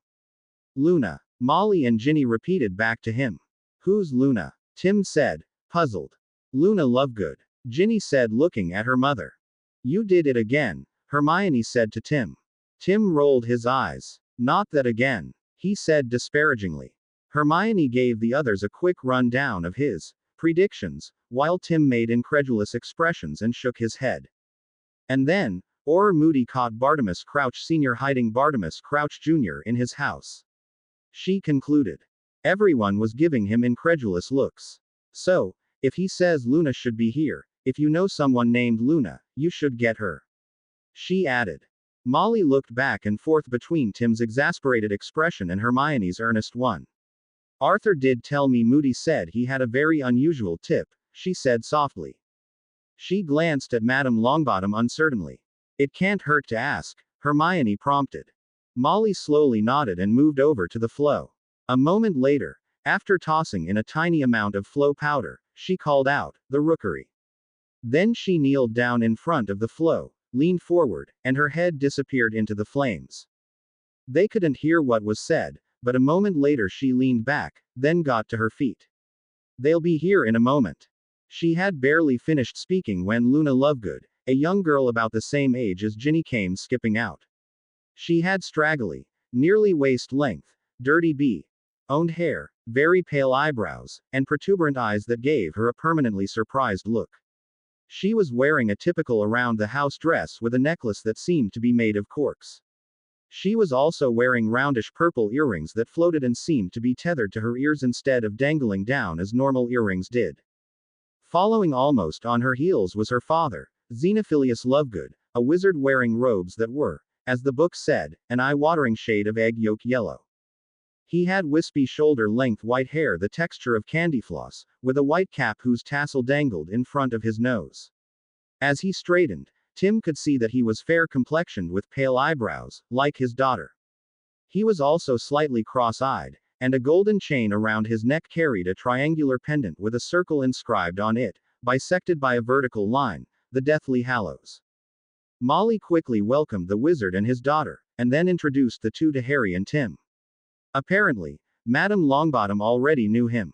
Luna. Molly and Ginny repeated back to him. Who's Luna? Tim said, puzzled. Luna Lovegood. Ginny said, looking at her mother. You did it again, Hermione said to Tim. Tim rolled his eyes. Not that again, he said disparagingly. Hermione gave the others a quick rundown of his predictions, while Tim made incredulous expressions and shook his head. And then, Moody caught Bartimus Crouch Sr. hiding Bartimus Crouch Jr. in his house. She concluded. Everyone was giving him incredulous looks. So, if he says Luna should be here, if you know someone named Luna, you should get her. She added. Molly looked back and forth between Tim's exasperated expression and Hermione's earnest one. Arthur did tell me Moody said he had a very unusual tip, she said softly. She glanced at Madam Longbottom uncertainly. It can't hurt to ask, Hermione prompted. Molly slowly nodded and moved over to the flow. A moment later, after tossing in a tiny amount of flow powder, she called out, the rookery. Then she kneeled down in front of the flow, leaned forward, and her head disappeared into the flames. They couldn't hear what was said, but a moment later she leaned back, then got to her feet. They'll be here in a moment. She had barely finished speaking when Luna Lovegood, a young girl about the same age as Ginny, came skipping out. She had straggly, nearly waist-length, dirty owned hair, very pale eyebrows, and protuberant eyes that gave her a permanently surprised look. She was wearing a typical around-the-house dress with a necklace that seemed to be made of corks. She was also wearing roundish purple earrings that floated and seemed to be tethered to her ears instead of dangling down as normal earrings did. Following almost on her heels was her father, Xenophilius Lovegood, a wizard wearing robes that were, as the book said, an eye-watering shade of egg yolk yellow. He had wispy shoulder-length white hair the texture of candy floss, with a white cap whose tassel dangled in front of his nose. As he straightened, Tim could see that he was fair-complexioned with pale eyebrows, like his daughter. He was also slightly cross-eyed, and a golden chain around his neck carried a triangular pendant with a circle inscribed on it, bisected by a vertical line, the Deathly Hallows. Molly quickly welcomed the wizard and his daughter, and then introduced the two to Harry and Tim. Apparently, Madam Longbottom already knew him.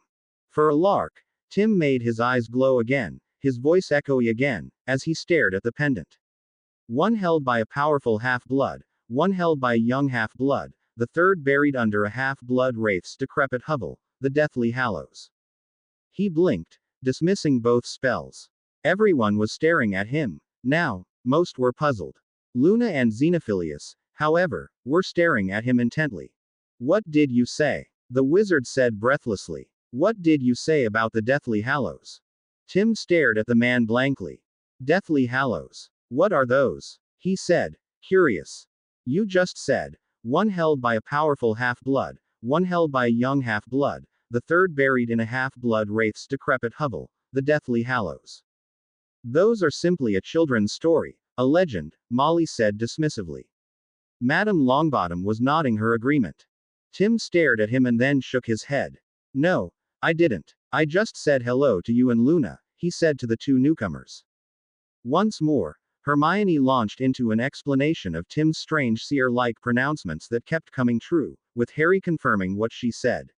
For a lark, Tim made his eyes glow again, his voice echoey again, as he stared at the pendant. One held by a powerful half-blood, one held by a young half-blood, the third buried under a half-blood wraith's decrepit hovel, the Deathly Hallows. He blinked, dismissing both spells. Everyone was staring at him. Now, Most were puzzled. Luna and Xenophilius, however, were staring at him intently. What did you say? The wizard said breathlessly. What did you say about the Deathly Hallows? Tim stared at the man blankly. Deathly Hallows. What are those? He said, curious. You just said, one held by a powerful half-blood, one held by a young half-blood, the third buried in a half-blood wraith's decrepit hovel, the Deathly Hallows. Those are simply a children's story, a legend, Molly said dismissively. Madame Longbottom was nodding her agreement. Tim stared at him and then shook his head. No, I didn't. I just said hello to you and Luna, he said to the two newcomers. Once more, Hermione launched into an explanation of Tim's strange seer-like pronouncements that kept coming true, with Harry confirming what she said.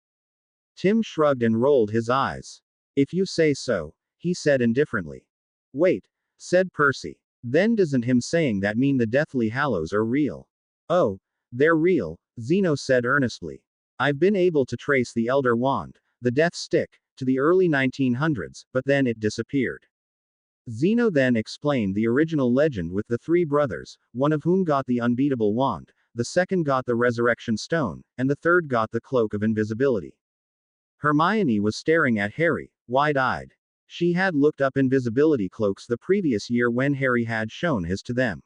Tim shrugged and rolled his eyes. If you say so, he said indifferently. Wait, said Percy. Then doesn't him saying that mean the Deathly Hallows are real? Oh, they're real, Zeno said earnestly. I've been able to trace the Elder Wand, the Death Stick, to the early 1900s, but then it disappeared. Zeno then explained the original legend with the three brothers, one of whom got the unbeatable wand, the second got the resurrection stone, and the third got the cloak of invisibility. Hermione was staring at Harry, wide-eyed. She had looked up invisibility cloaks the previous year when Harry had shown his to them.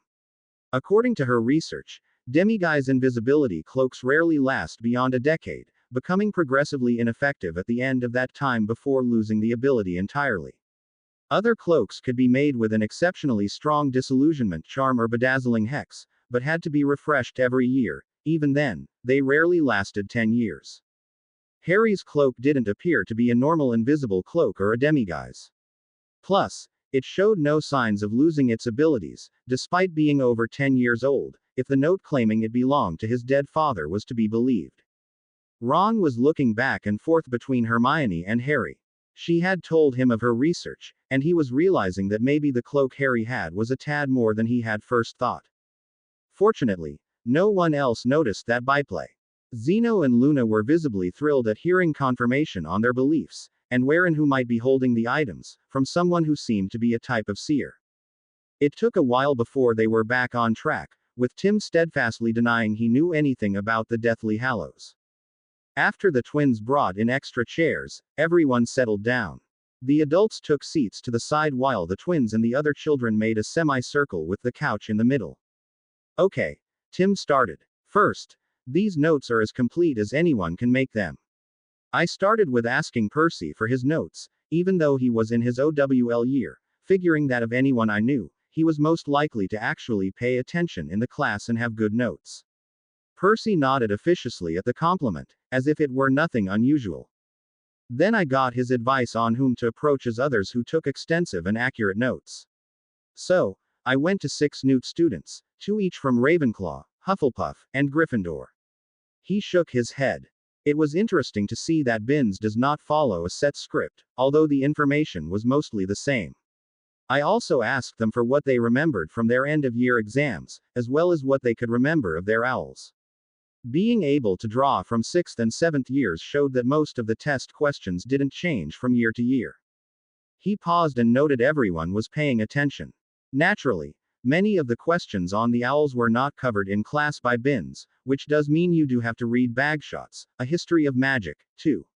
According to her research, demiguise invisibility cloaks rarely last beyond a decade, becoming progressively ineffective at the end of that time before losing the ability entirely. Other cloaks could be made with an exceptionally strong disillusionment charm or bedazzling hex, but had to be refreshed every year. Even then, they rarely lasted 10 years. Harry's cloak didn't appear to be a normal invisible cloak or a demiguise. Plus, it showed no signs of losing its abilities, despite being over 10 years old, if the note claiming it belonged to his dead father was to be believed. Ron was looking back and forth between Hermione and Harry. She had told him of her research, and he was realizing that maybe the cloak Harry had was a tad more than he had first thought. Fortunately, no one else noticed that byplay. Zeno and Luna were visibly thrilled at hearing confirmation on their beliefs, and where and who might be holding the items, from someone who seemed to be a type of seer. It took a while before they were back on track, with Tim steadfastly denying he knew anything about the Deathly Hallows. After the twins brought in extra chairs, everyone settled down. The adults took seats to the side while the twins and the other children made a semicircle with the couch in the middle. Okay, Tim started. First, these notes are as complete as anyone can make them. I started with asking Percy for his notes, even though he was in his OWL year, figuring that of anyone I knew, he was most likely to actually pay attention in the class and have good notes. Percy nodded officiously at the compliment, as if it were nothing unusual. Then I got his advice on whom to approach as others who took extensive and accurate notes. So, I went to 6 Newt students, 2 each from Ravenclaw, Hufflepuff, and Gryffindor. He shook his head. It was interesting to see that Binns does not follow a set script, although the information was mostly the same. I also asked them for what they remembered from their end-of-year exams, as well as what they could remember of their owls. Being able to draw from 6th and 7th years showed that most of the test questions didn't change from year to year. He paused and noted everyone was paying attention. Naturally, many of the questions on the owls were not covered in class by Binns, which does mean you do have to read Bagshots, A History of Magic, too.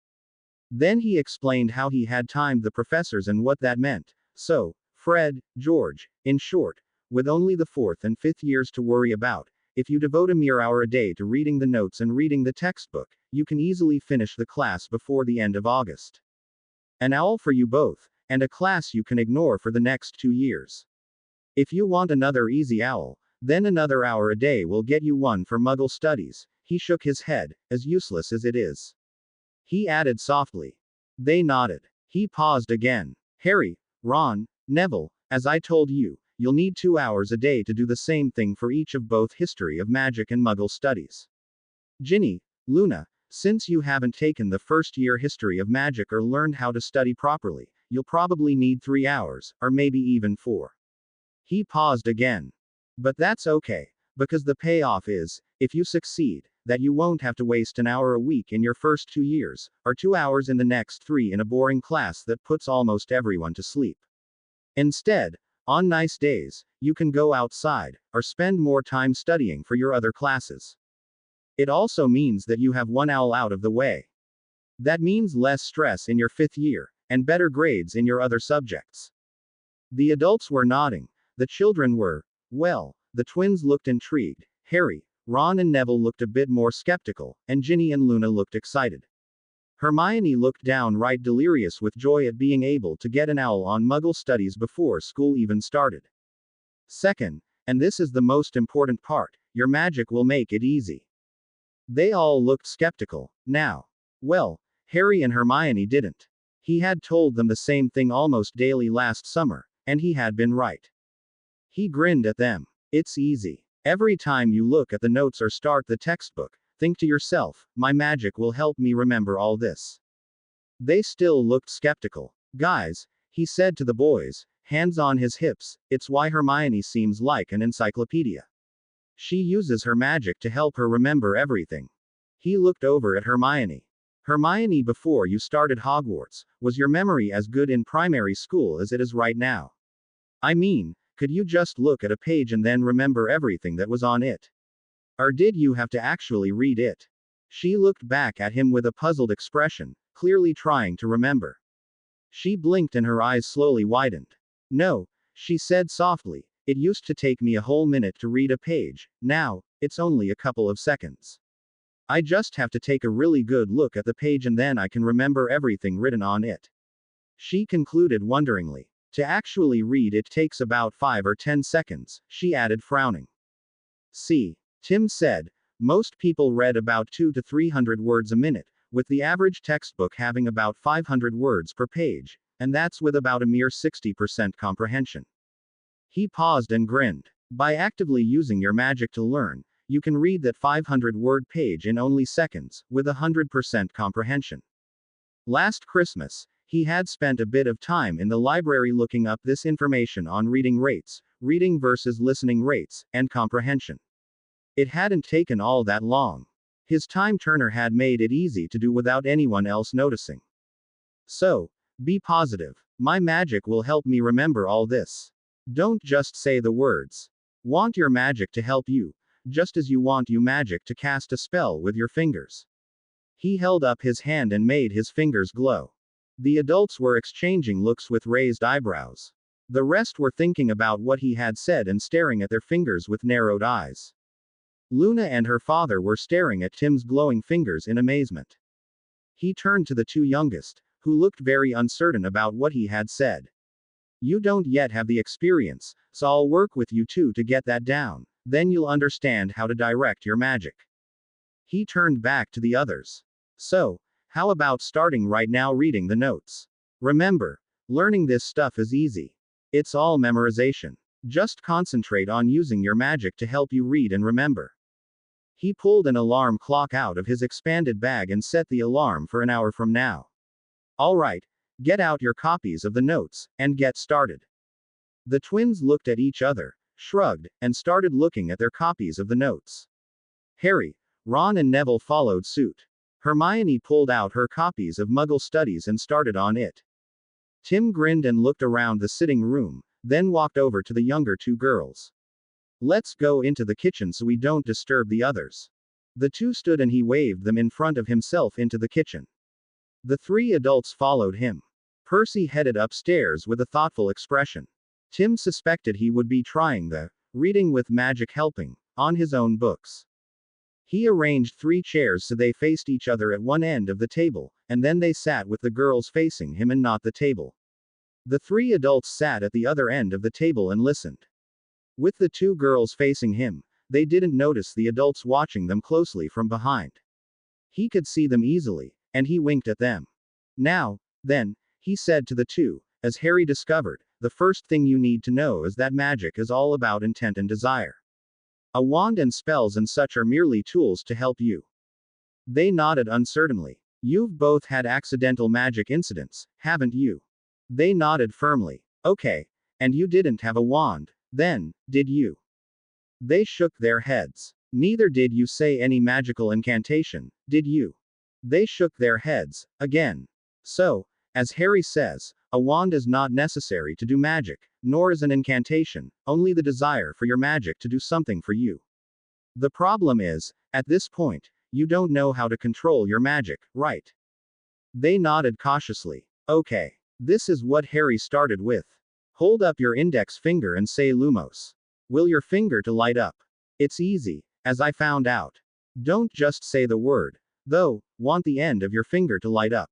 Then he explained how he had timed the professors and what that meant. So, Fred, George, in short, with only the 4th and 5th years to worry about, if you devote a mere hour a day to reading the notes and reading the textbook, you can easily finish the class before the end of August. An owl for you both, and a class you can ignore for the next 2 years. If you want another easy owl, then another hour a day will get you one for Muggle studies. He shook his head, as useless as it is. He added softly. They nodded. He paused again. Harry, Ron, Neville, as I told you, you'll need 2 hours a day to do the same thing for each of both History of Magic and Muggle studies. Ginny, Luna, since you haven't taken the first year History of Magic or learned how to study properly, you'll probably need 3 hours, or maybe even 4. He paused again. But that's okay, because the payoff is, if you succeed, that you won't have to waste an hour a week in your first 2 years, or 2 hours in the next 3 in a boring class that puts almost everyone to sleep. Instead, On nice days, you can go outside, or spend more time studying for your other classes. It also means that you have one owl out of the way. That means less stress in your 5th year, and better grades in your other subjects. The adults were nodding. The children were. Well, the twins looked intrigued. Harry, Ron and Neville looked a bit more skeptical, and Ginny and Luna looked excited. Hermione looked downright delirious with joy at being able to get an owl on Muggle studies before school even started. Second, and this is the most important part, your magic will make it easy. They all looked skeptical. Now. Well, Harry and Hermione didn't. He had told them the same thing almost daily last summer, and he had been right. He grinned at them. It's easy. Every time you look at the notes or start the textbook, think to yourself, my magic will help me remember all this. They still looked skeptical. Guys, he said to the boys, hands on his hips, it's why Hermione seems like an encyclopedia. She uses her magic to help her remember everything. He looked over at Hermione. Hermione, before you started Hogwarts, was your memory as good in primary school as it is right now? I mean, could you just look at a page and then remember everything that was on it? Or did you have to actually read it? She looked back at him with a puzzled expression, clearly trying to remember. She blinked and her eyes slowly widened. No, she said softly, it used to take me a whole minute to read a page, now, it's only a couple of seconds. I just have to take a really good look at the page and then I can remember everything written on it. She concluded wonderingly. To actually read it takes about 5 or 10 seconds, she added, frowning. See, Tim said, most people read about 200 to 300 words a minute, with the average textbook having about 500 words per page, and that's with about a mere 60% comprehension. He paused and grinned. By actively using your magic to learn, you can read that 500-word page in only seconds, with 100% comprehension. Last Christmas, he had spent a bit of time in the library looking up this information on reading rates, reading versus listening rates, and comprehension. It hadn't taken all that long. His time turner had made it easy to do without anyone else noticing. So, be positive. My magic will help me remember all this. Don't just say the words. Want your magic to help you, just as you want your magic to cast a spell with your fingers. He held up his hand and made his fingers glow. The adults were exchanging looks with raised eyebrows. The rest were thinking about what he had said and staring at their fingers with narrowed eyes. Luna and her father were staring at Tim's glowing fingers in amazement. He turned to the two youngest, who looked very uncertain about what he had said. You don't yet have the experience, so I'll work with you two to get that down, then you'll understand how to direct your magic. He turned back to the others. So, how about starting right now reading the notes? Remember, learning this stuff is easy. It's all memorization. Just concentrate on using your magic to help you read and remember. He pulled an alarm clock out of his expanded bag and set the alarm for an hour from now. All right, get out your copies of the notes, and get started. The twins looked at each other, shrugged, and started looking at their copies of the notes. Harry, Ron and Neville followed suit. Hermione pulled out her copies of Muggle Studies and started on it. Tim grinned and looked around the sitting room, then walked over to the younger two girls. Let's go into the kitchen so we don't disturb the others. The two stood and he waved them in front of himself into the kitchen. The three adults followed him. Percy headed upstairs with a thoughtful expression. Tim suspected he would be trying the reading with magic helping on his own books. He arranged 3 chairs so they faced each other at one end of the table, and then they sat with the girls facing him and not the table. The 3 adults sat at the other end of the table and listened. With the 2 girls facing him, they didn't notice the adults watching them closely from behind. He could see them easily, and he winked at them. Now, then, he said to the 2, as Harry discovered, the first thing you need to know is that magic is all about intent and desire. A wand and spells and such are merely tools to help you. They nodded uncertainly. You've both had accidental magic incidents, haven't you? They nodded firmly. Okay. And you didn't have a wand, then, did you? They shook their heads. Neither did you say any magical incantation, did you? They shook their heads, again. So, as Harry says, A wand is not necessary to do magic, nor is an incantation, only the desire for your magic to do something for you. The problem is, at this point, you don't know how to control your magic, right? They nodded cautiously. Okay. This is what Harry started with. Hold up your index finger and say Lumos. Will your finger to light up? It's easy, as I found out. Don't just say the word, though, want the end of your finger to light up.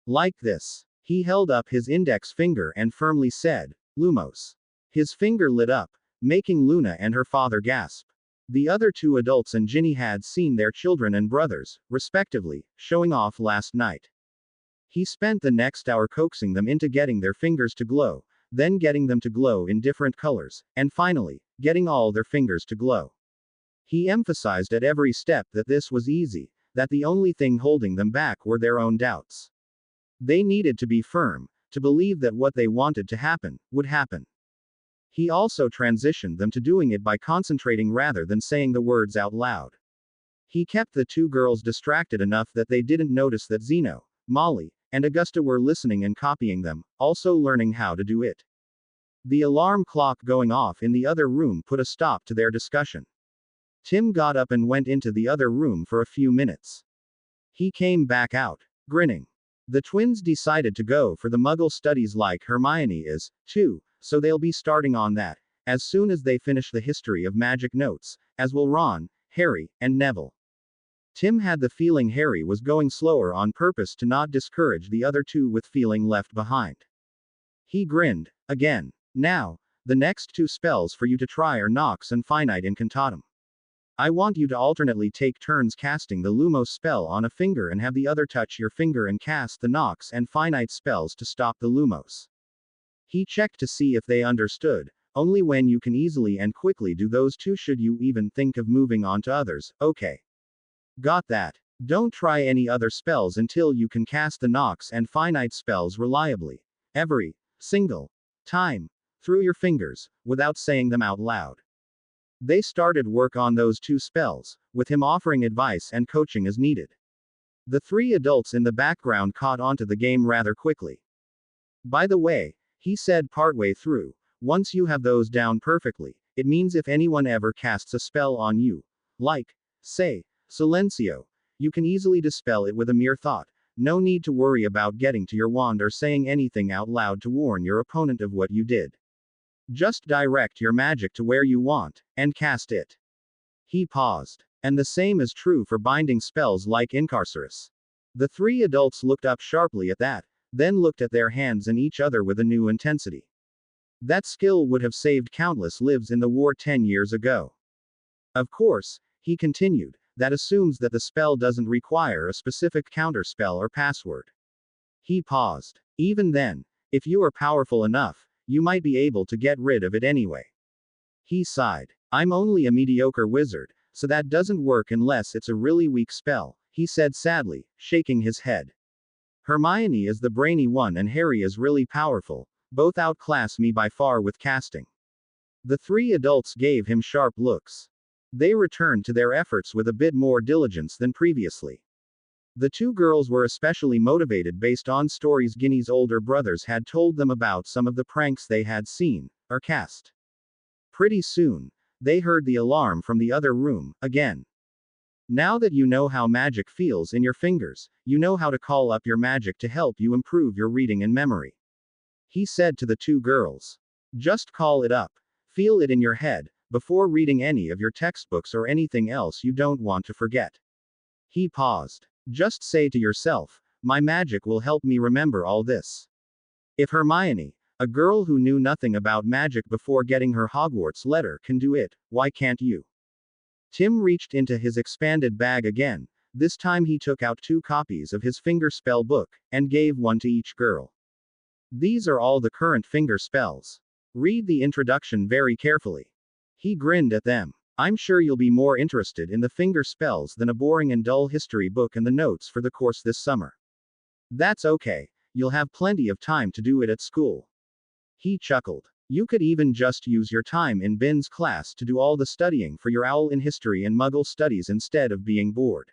Like this. He held up his index finger and firmly said, Lumos. His finger lit up, making Luna and her father gasp. The other two adults and Ginny had seen their children and brothers, respectively, showing off last night. He spent the next hour coaxing them into getting their fingers to glow, then getting them to glow in different colors, and finally, getting all their fingers to glow. He emphasized at every step that this was easy, that the only thing holding them back were their own doubts. They needed to be firm, to believe that what they wanted to happen, would happen. He also transitioned them to doing it by concentrating rather than saying the words out loud. He kept the two girls distracted enough that they didn't notice that Zeno, Molly, and Augusta were listening and copying them, also learning how to do it. The alarm clock going off in the other room put a stop to their discussion. Tim got up and went into the other room for a few minutes. He came back out, grinning. The twins decided to go for the Muggle studies like Hermione is, too, so they'll be starting on that, as soon as they finish the history of magic notes, as will Ron, Harry, and Neville. Tim had the feeling Harry was going slower on purpose to not discourage the other two with feeling left behind. He grinned, again. Now, the next two spells for you to try are Nox and Finite Incantatem. I want you to alternately take turns casting the Lumos spell on a finger and have the other touch your finger and cast the Nox and Finite spells to stop the Lumos. He checked to see if they understood. Only when you can easily and quickly do those two should you even think of moving on to others, okay. Got that. Don't try any other spells until you can cast the Nox and Finite spells reliably. Every single time. Through your fingers, without saying them out loud. They started work on those two spells, with him offering advice and coaching as needed. The three adults in the background caught onto the game rather quickly. By the way, he said partway through, once you have those down perfectly, it means if anyone ever casts a spell on you, like, say, Silencio, you can easily dispel it with a mere thought. No need to worry about getting to your wand or saying anything out loud to warn your opponent of what you did. Just direct your magic to where you want, and cast it. He paused. And the same is true for binding spells like Incarcerus. The three adults looked up sharply at that, then looked at their hands and each other with a new intensity. That skill would have saved countless lives in the war 10 years ago. Of course, he continued, that assumes that the spell doesn't require a specific counterspell or password. He paused. Even then, if you are powerful enough, you might be able to get rid of it anyway. He sighed. I'm only a mediocre wizard, so that doesn't work unless it's a really weak spell, he said sadly, shaking his head. Hermione is the brainy one and Harry is really powerful, both outclass me by far with casting. The three adults gave him sharp looks. They returned to their efforts with a bit more diligence than previously. The two girls were especially motivated based on stories Ginny's older brothers had told them about some of the pranks they had seen, or cast. Pretty soon, they heard the alarm from the other room, again. Now that you know how magic feels in your fingers, you know how to call up your magic to help you improve your reading and memory. He said to the two girls. Just call it up. Feel it in your head, before reading any of your textbooks or anything else you don't want to forget. He paused. Just say to yourself, my magic will help me remember all this. If Hermione, a girl who knew nothing about magic before getting her Hogwarts letter, can do it, why can't you? Tim reached into his expanded bag again. This time he took out 2 copies of his finger spell book, and gave one to each girl. These are all the current finger spells. Read the introduction very carefully. He grinned at them. I'm sure you'll be more interested in the finger spells than a boring and dull history book and the notes for the course this summer. That's okay, you'll have plenty of time to do it at school. He chuckled. You could even just use your time in Ben's class to do all the studying for your owl in history and Muggle studies instead of being bored.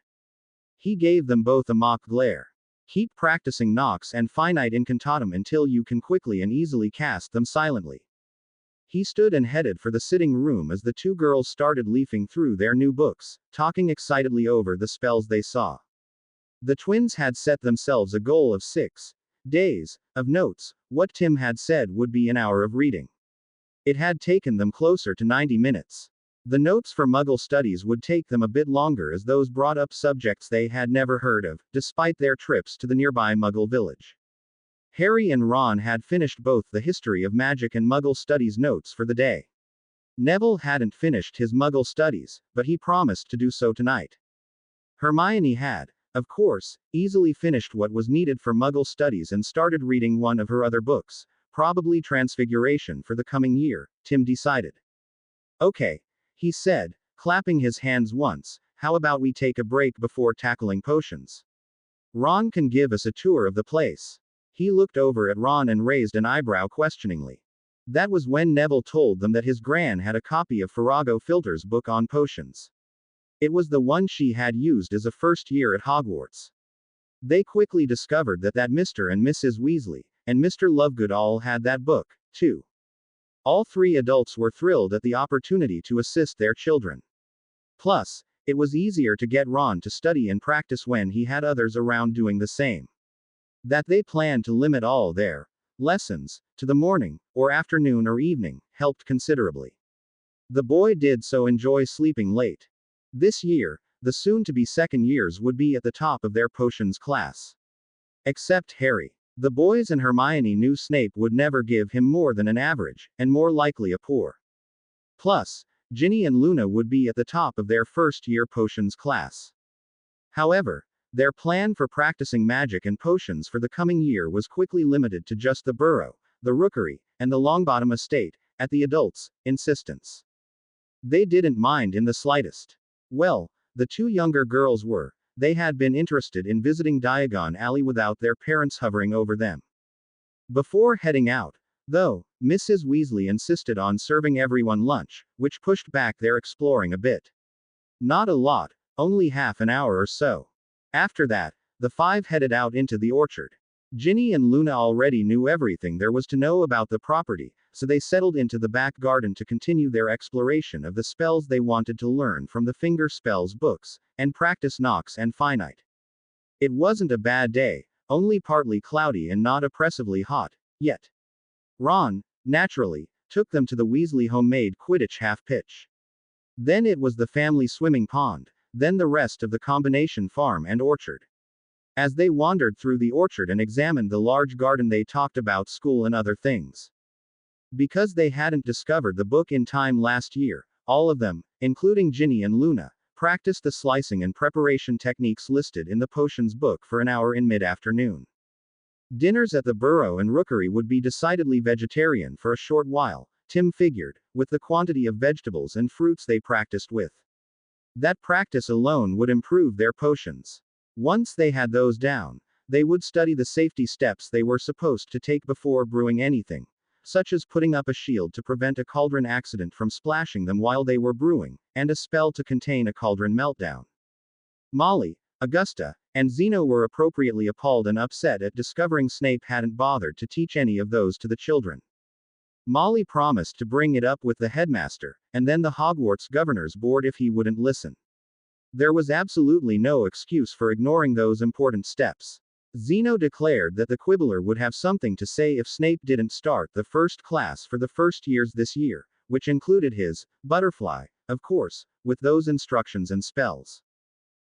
He gave them both a mock glare. Keep practicing Nox and Finite Incantatem until you can quickly and easily cast them silently. He stood and headed for the sitting room as the two girls started leafing through their new books, talking excitedly over the spells they saw. The twins had set themselves a goal of 6 days of notes, what Tim had said would be an hour of reading. It had taken them closer to 90 minutes. The notes for Muggle studies would take them a bit longer as those brought up subjects they had never heard of, despite their trips to the nearby Muggle village. Harry and Ron had finished both the History of Magic and Muggle Studies notes for the day. Neville hadn't finished his Muggle studies, but he promised to do so tonight. Hermione had, of course, easily finished what was needed for Muggle studies and started reading one of her other books, probably Transfiguration for the coming year, Tim decided. Okay, he said, clapping his hands once, how about we take a break before tackling potions? Ron can give us a tour of the place. He looked over at Ron and raised an eyebrow questioningly. That was when Neville told them that his gran had a copy of Farrago Filter's book on potions. It was the one she had used as a first year at Hogwarts. They quickly discovered that Mr. and Mrs. Weasley, and Mr. Lovegood all had that book, too. All three adults were thrilled at the opportunity to assist their children. Plus, it was easier to get Ron to study and practice when he had others around doing the same. That they planned to limit all their lessons to the morning, or afternoon or evening, helped considerably. The boy did so enjoy sleeping late. This year, the soon-to-be second years would be at the top of their potions class. Except Harry. The boys and Hermione knew Snape would never give him more than an average, and more likely a poor. Plus, Ginny and Luna would be at the top of their first-year potions class. However, their plan for practicing magic and potions for the coming year was quickly limited to just the Burrow, the Rookery, and the Longbottom estate, at the adults' insistence. They didn't mind in the slightest. Well, the two younger girls were. They had been interested in visiting Diagon Alley without their parents hovering over them. Before heading out, though, Mrs. Weasley insisted on serving everyone lunch, which pushed back their exploring a bit. Not a lot, only half an hour or so. After that, the five headed out into the orchard. Ginny and Luna already knew everything there was to know about the property, so they settled into the back garden to continue their exploration of the spells they wanted to learn from the Finger Spells books, and practice Nox and Finite. It wasn't a bad day, only partly cloudy and not oppressively hot, yet. Ron, naturally, took them to the Weasley homemade Quidditch half-pitch. Then it was the family swimming pond, then the rest of the combination farm and orchard. As they wandered through the orchard and examined the large garden, they talked about school and other things. Because they hadn't discovered the book in time last year, all of them, including Ginny and Luna, practiced the slicing and preparation techniques listed in the potions book for an hour in mid-afternoon. Dinners at the Burrow and Rookery would be decidedly vegetarian for a short while, Tim figured, with the quantity of vegetables and fruits they practiced with. That practice alone would improve their potions. Once they had those down, they would study the safety steps they were supposed to take before brewing anything, such as putting up a shield to prevent a cauldron accident from splashing them while they were brewing, and a spell to contain a cauldron meltdown. Molly, Augusta, and Zeno were appropriately appalled and upset at discovering Snape hadn't bothered to teach any of those to the children. Molly promised to bring it up with the headmaster, and then the Hogwarts Governor's Board if he wouldn't listen. There was absolutely no excuse for ignoring those important steps. Zeno declared that the Quibbler would have something to say if Snape didn't start the first class for the first years this year, which included his butterfly, of course, with those instructions and spells.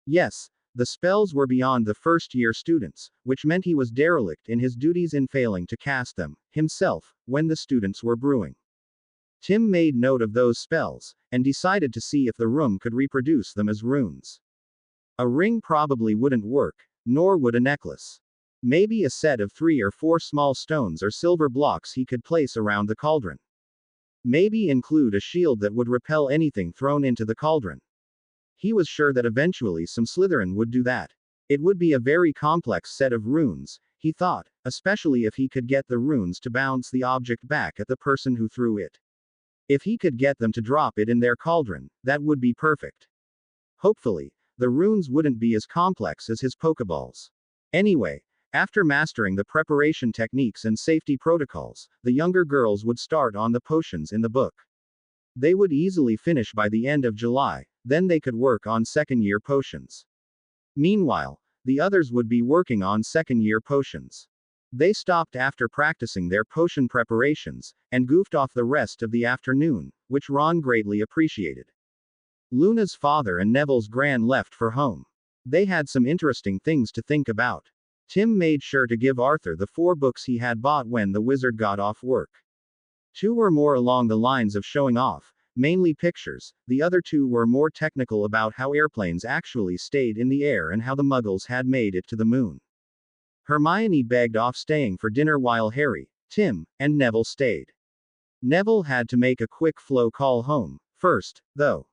Yes, the spells were beyond the first-year students, which meant he was derelict in his duties in failing to cast them, himself, when the students were brewing. Tim made note of those spells, and decided to see if the room could reproduce them as runes. A ring probably wouldn't work, nor would a necklace. Maybe a set of 3 or 4 small stones or silver blocks he could place around the cauldron. Maybe include a shield that would repel anything thrown into the cauldron. He was sure that eventually some Slytherin would do that. It would be a very complex set of runes, he thought, especially if he could get the runes to bounce the object back at the person who threw it. If he could get them to drop it in their cauldron, that would be perfect. Hopefully, the runes wouldn't be as complex as his Pokeballs. Anyway, After mastering the preparation techniques and safety protocols, the younger girls would start on the potions in the book. They would easily finish by the end of July, then they could work on second-year potions. Meanwhile, the others would be working on second-year potions. They stopped after practicing their potion preparations, and goofed off the rest of the afternoon, which Ron greatly appreciated. Luna's father and Neville's gran left for home. They had some interesting things to think about. Tim made sure to give Arthur the 4 books he had bought when the wizard got off work. 2 were more along the lines of showing off, mainly pictures, the other 2 were more technical about how airplanes actually stayed in the air and how the Muggles had made it to the moon. Hermione begged off staying for dinner while Harry, Tim, and Neville stayed. Neville had to make a quick flow call home, first, though.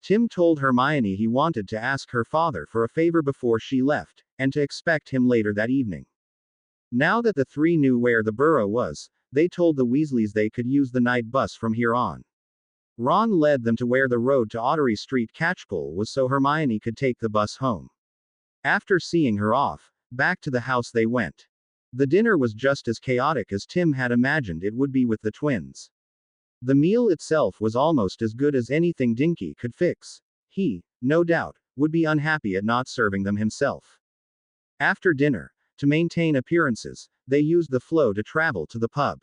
Tim told Hermione he wanted to ask her father for a favor before she left, and to expect him later that evening. Now that the 3 knew where the burrow was, they told the Weasleys they could use the night bus from here on. Ron led them to where the road to Ottery Street catchpole was so Hermione could take the bus home. After seeing her off, back to the house they went. The dinner was just as chaotic as Tim had imagined it would be with the twins. The meal itself was almost as good as anything Dinky could fix. He, no doubt, would be unhappy at not serving them himself. After dinner, to maintain appearances, they used the flow to travel to the pub.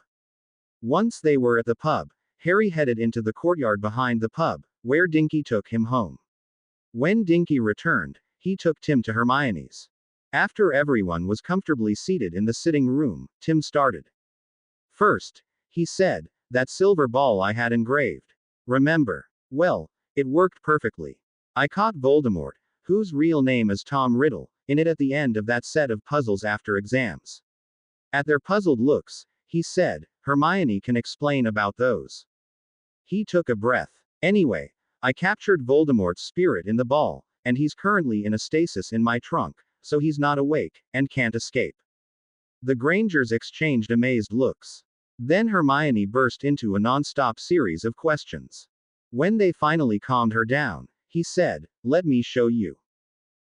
Once they were at the pub, Harry headed into the courtyard behind the pub, where Dinky took him home. When Dinky returned, he took Tim to Hermione's. After everyone was comfortably seated in the sitting room, Tim started. First, he said, that silver ball I had engraved. Remember? Well, it worked perfectly. I caught Voldemort, whose real name is Tom Riddle, in it at the end of that set of puzzles after exams. At their puzzled looks, he said, Hermione can explain about those. He took a breath. Anyway, I captured Voldemort's spirit in the ball, and he's currently in a stasis in my trunk, so he's not awake, and can't escape. The Grangers exchanged amazed looks. Then Hermione burst into a non-stop series of questions. When they finally calmed her down, he said, let me show you.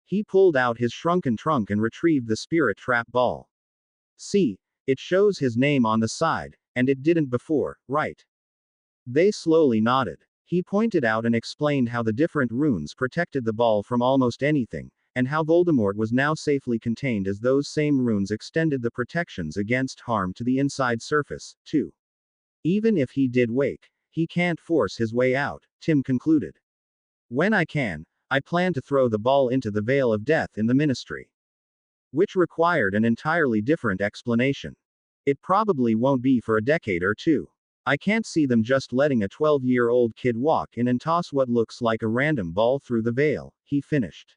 He pulled out his shrunken trunk and retrieved the spirit trap ball. See, it shows his name on the side, and it didn't before, right? They slowly nodded. He pointed out and explained how the different runes protected the ball from almost anything, and how Voldemort was now safely contained as those same runes extended the protections against harm to the inside surface, too. Even if he did wake, he can't force his way out, Tim concluded. When I can, I plan to throw the ball into the Veil of Death in the Ministry. Which required an entirely different explanation. It probably won't be for a decade or 2. I can't see them just letting a 12-year-old kid walk in and toss what looks like a random ball through the veil, he finished.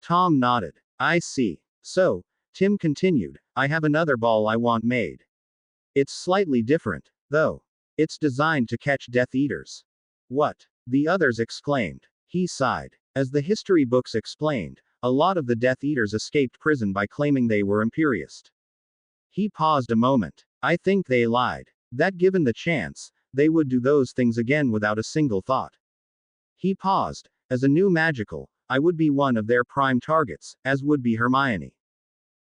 Tom nodded. I see. So, Tim continued, I have another ball I want made. It's slightly different, though. It's designed to catch Death Eaters. What? The others exclaimed. He sighed. As the history books explained, a lot of the Death Eaters escaped prison by claiming they were Imperious. He paused a moment. I think they lied. That given the chance, they would do those things again without a single thought. He paused. As a new magical, I would be one of their prime targets, as would be Hermione.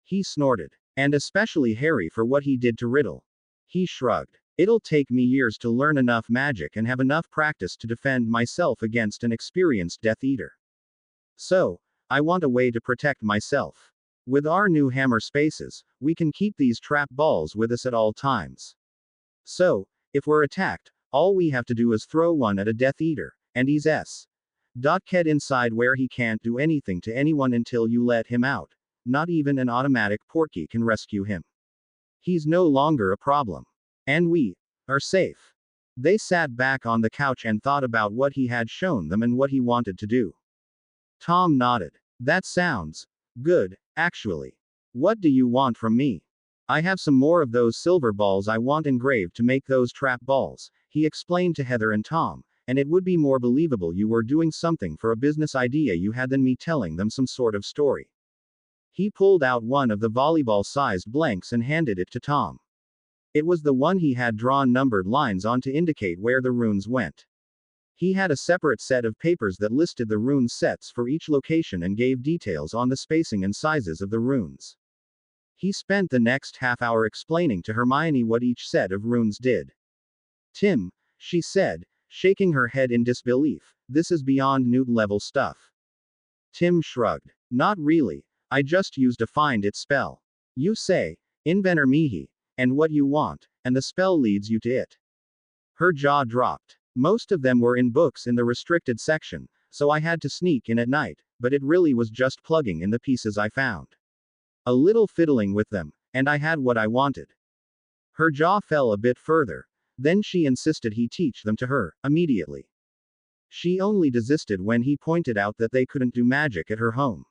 He snorted. And especially Harry for what he did to Riddle. He shrugged. It'll take me years to learn enough magic and have enough practice to defend myself against an experienced Death Eater. So, I want a way to protect myself. With our new hammer spaces, we can keep these trap balls with us at all times. So, if we're attacked, all we have to do is throw one at a Death Eater, and he's Ked inside where he can't do anything to anyone until you let him out. Not even an automatic portkey can rescue him. He's no longer a problem. And we are safe. They sat back on the couch and thought about what he had shown them and what he wanted to do. Tom nodded. That sounds good, actually. What do you want from me? I have some more of those silver balls I want engraved to make those trap balls, he explained to Heather and Tom, and it would be more believable you were doing something for a business idea you had than me telling them some sort of story. He pulled out one of the volleyball-sized blanks and handed it to Tom. It was the one he had drawn numbered lines on to indicate where the runes went. He had a separate set of papers that listed the rune sets for each location and gave details on the spacing and sizes of the runes. He spent the next half hour explaining to Hermione what each set of runes did. Tim, she said, shaking her head in disbelief, this is beyond Newt level stuff. Tim shrugged. Not really, I just used a find it spell. You say, Inventor Mihi, and what you want, and the spell leads you to it. Her jaw dropped. Most of them were in books in the restricted section, so I had to sneak in at night, but it really was just plugging in the pieces I found. A little fiddling with them, and I had what I wanted. Her jaw fell a bit further. Then she insisted he teach them to her, immediately. She only desisted when he pointed out that they couldn't do magic at her home.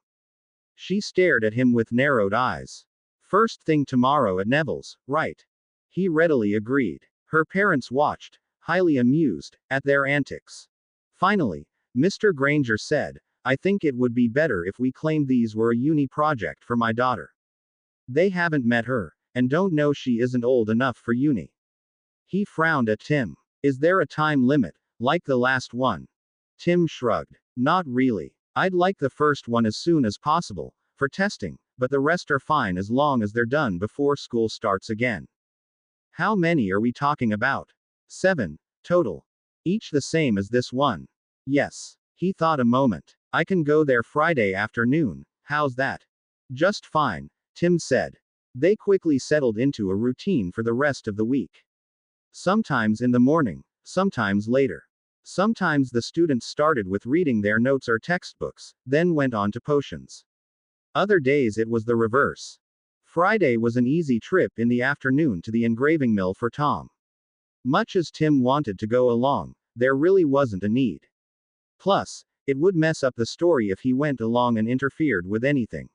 She stared at him with narrowed eyes. First thing tomorrow at Neville's, right? He readily agreed. Her parents watched, highly amused, at their antics. Finally, Mr. Granger said, I think it would be better if we claimed these were a uni project for my daughter. They haven't met her, and don't know she isn't old enough for uni. He frowned at Tim. Is there a time limit, like the last one? Tim shrugged. Not really. I'd like the first one as soon as possible, for testing, but the rest are fine as long as they're done before school starts again. How many are we talking about? 7, total. Each the same as this one. Yes. He thought a moment. I can go there Friday afternoon, how's that? Just fine, Tim said. They quickly settled into a routine for the rest of the week. Sometimes in the morning, sometimes later. Sometimes the students started with reading their notes or textbooks, then went on to potions. Other days it was the reverse. Friday was an easy trip in the afternoon to the engraving mill for Tom. Much as Tim wanted to go along, there really wasn't a need. Plus, it would mess up the story if he went along and interfered with anything.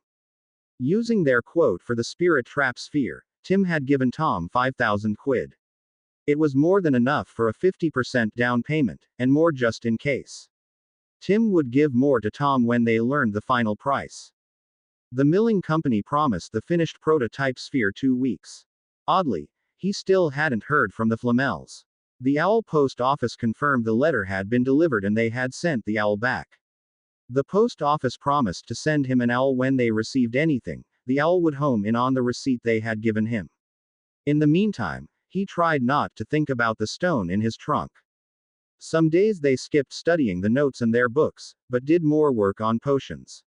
Using their quote for the spirit trap sphere, Tim had given Tom 5,000 quid. It was more than enough for a 50% down payment, and more just in case. Tim would give more to Tom when they learned the final price. The milling company promised the finished prototype sphere 2 weeks. Oddly, he still hadn't heard from the Flamels. The Owl post office confirmed the letter had been delivered and they had sent the owl back. The post office promised to send him an owl when they received anything. The owl would home in on the receipt they had given him. In the meantime, he tried not to think about the stone in his trunk. Some days they skipped studying the notes in their books, but did more work on potions.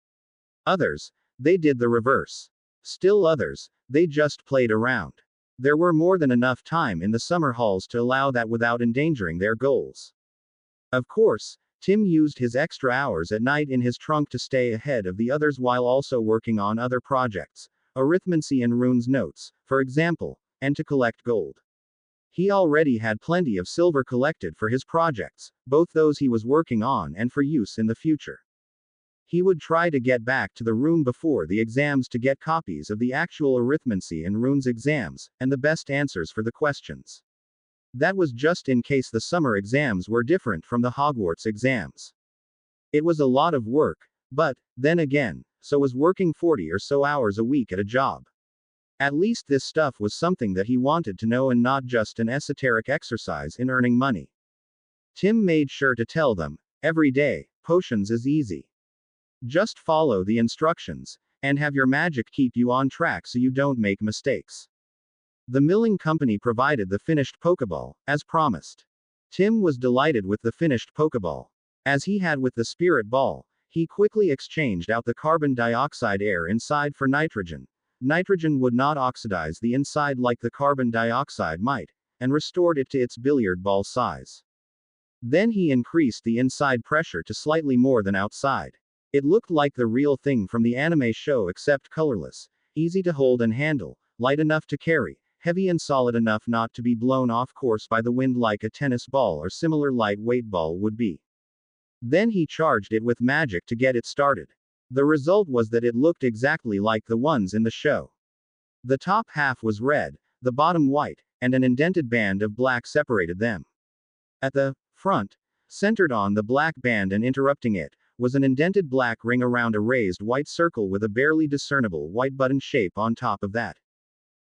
Others, they did the reverse. Still others, they just played around. There were more than enough time in the summer halls to allow that without endangering their goals. Of course, Tim used his extra hours at night in his trunk to stay ahead of the others while also working on other projects, arithmancy and runes notes, for example, and to collect gold. He already had plenty of silver collected for his projects, both those he was working on and for use in the future. He would try to get back to the room before the exams to get copies of the actual arithmancy and runes exams, and the best answers for the questions. That was just in case the summer exams were different from the Hogwarts exams. It was a lot of work, but, then again, so was working 40 or so hours a week at a job. At least this stuff was something that he wanted to know and not just an esoteric exercise in earning money. Tim made sure to tell them, every day, potions is easy. Just follow the instructions, and have your magic keep you on track so you don't make mistakes. The milling company provided the finished Pokeball, as promised. Tim was delighted with the finished Pokeball. As he had with the Spirit Ball, he quickly exchanged out the carbon dioxide air inside for nitrogen. Nitrogen would not oxidize the inside like the carbon dioxide might, and restored it to its billiard ball size. Then he increased the inside pressure to slightly more than outside. It looked like the real thing from the anime show except colorless, easy to hold and handle, light enough to carry, heavy and solid enough not to be blown off course by the wind like a tennis ball or similar lightweight ball would be. Then he charged it with magic to get it started. The result was that it looked exactly like the ones in the show. The top half was red, the bottom white, and an indented band of black separated them. At the front, centered on the black band and interrupting it, was an indented black ring around a raised white circle with a barely discernible white button shape on top of that.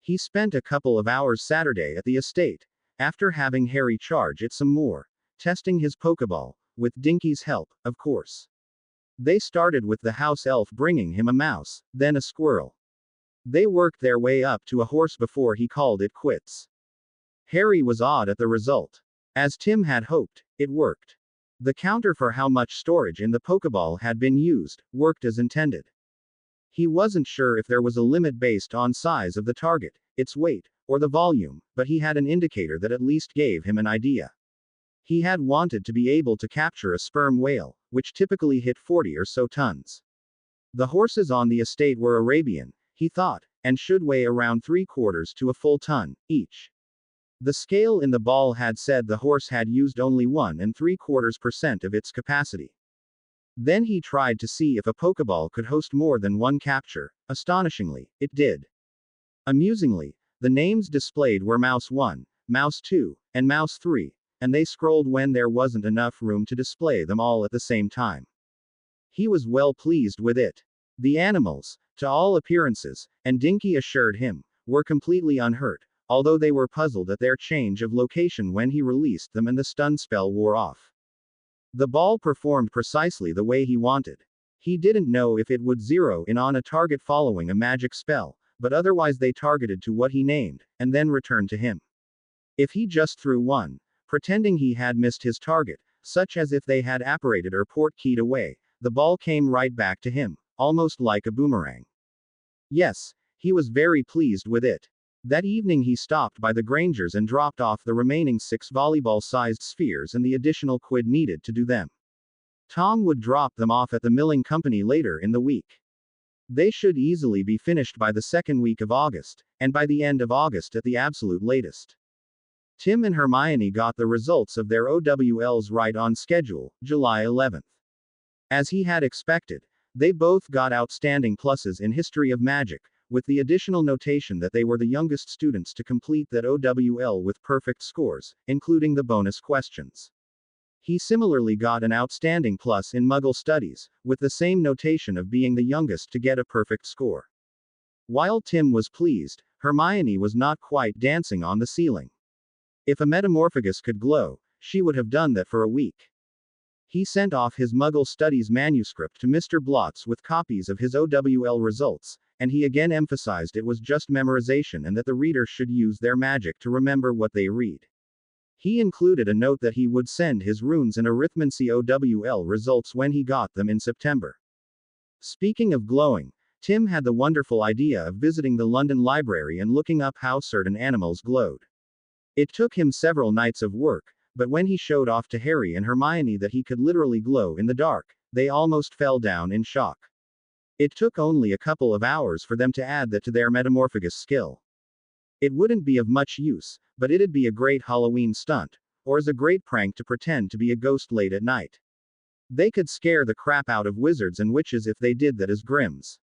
He spent a couple of hours Saturday at the estate, after having Harry charge it some more, testing his Pokeball, with Dinky's help, of course. They started with the house elf bringing him a mouse, then a squirrel. They worked their way up to a horse before he called it quits. Harry was awed at the result. As Tim had hoped, it worked. The counter for how much storage in the Pokeball had been used worked as intended. He wasn't sure if there was a limit based on size of the target, its weight, or the volume, but he had an indicator that at least gave him an idea. He had wanted to be able to capture a sperm whale, which typically hit 40 or so tons. The horses on the estate were Arabian, he thought, and should weigh around 3/4 to a full ton, each. The scale in the ball had said the horse had used only 1 3/4% of its capacity. Then he tried to see if a Pokeball could host more than one capture. Astonishingly, it did. Amusingly, the names displayed were Mouse 1, Mouse 2, and Mouse 3, and they scrolled when there wasn't enough room to display them all at the same time. He was well pleased with it. The animals, to all appearances, and Dinky assured him, were completely unhurt, although they were puzzled at their change of location when he released them and the stun spell wore off. The ball performed precisely the way he wanted. He didn't know if it would zero in on a target following a magic spell, but otherwise they targeted to what he named, and then returned to him. If he just threw one, pretending he had missed his target, such as if they had apparated or port-keyed away, the ball came right back to him, almost like a boomerang. Yes, he was very pleased with it. That evening he stopped by the Grangers and dropped off the remaining 6 volleyball-sized spheres and the additional quid needed to do them. Tom would drop them off at the milling company later in the week. They should easily be finished by the second week of August, and by the end of August at the absolute latest. Tim and Hermione got the results of their OWLs right on schedule, July 11th. As he had expected, they both got outstanding pluses in History of Magic, with the additional notation that they were the youngest students to complete that OWL with perfect scores, including the bonus questions. He similarly got an outstanding plus in Muggle Studies, with the same notation of being the youngest to get a perfect score. While Tim was pleased, Hermione was not quite dancing on the ceiling. If a Metamorphagus could glow, she would have done that for a week. He sent off his Muggle Studies manuscript to Mr. Blotz with copies of his OWL results, and he again emphasized it was just memorization and that the reader should use their magic to remember what they read. He included a note that he would send his runes and arithmancy OWL results when he got them in September. Speaking of glowing, Tim had the wonderful idea of visiting the London Library and looking up how certain animals glowed. It took him several nights of work, but when he showed off to Harry and Hermione that he could literally glow in the dark, they almost fell down in shock. It took only a couple of hours for them to add that to their Metamorphagus skill. It wouldn't be of much use, but it'd be a great Halloween stunt, or as a great prank to pretend to be a ghost late at night. They could scare the crap out of wizards and witches if they did that as Grims.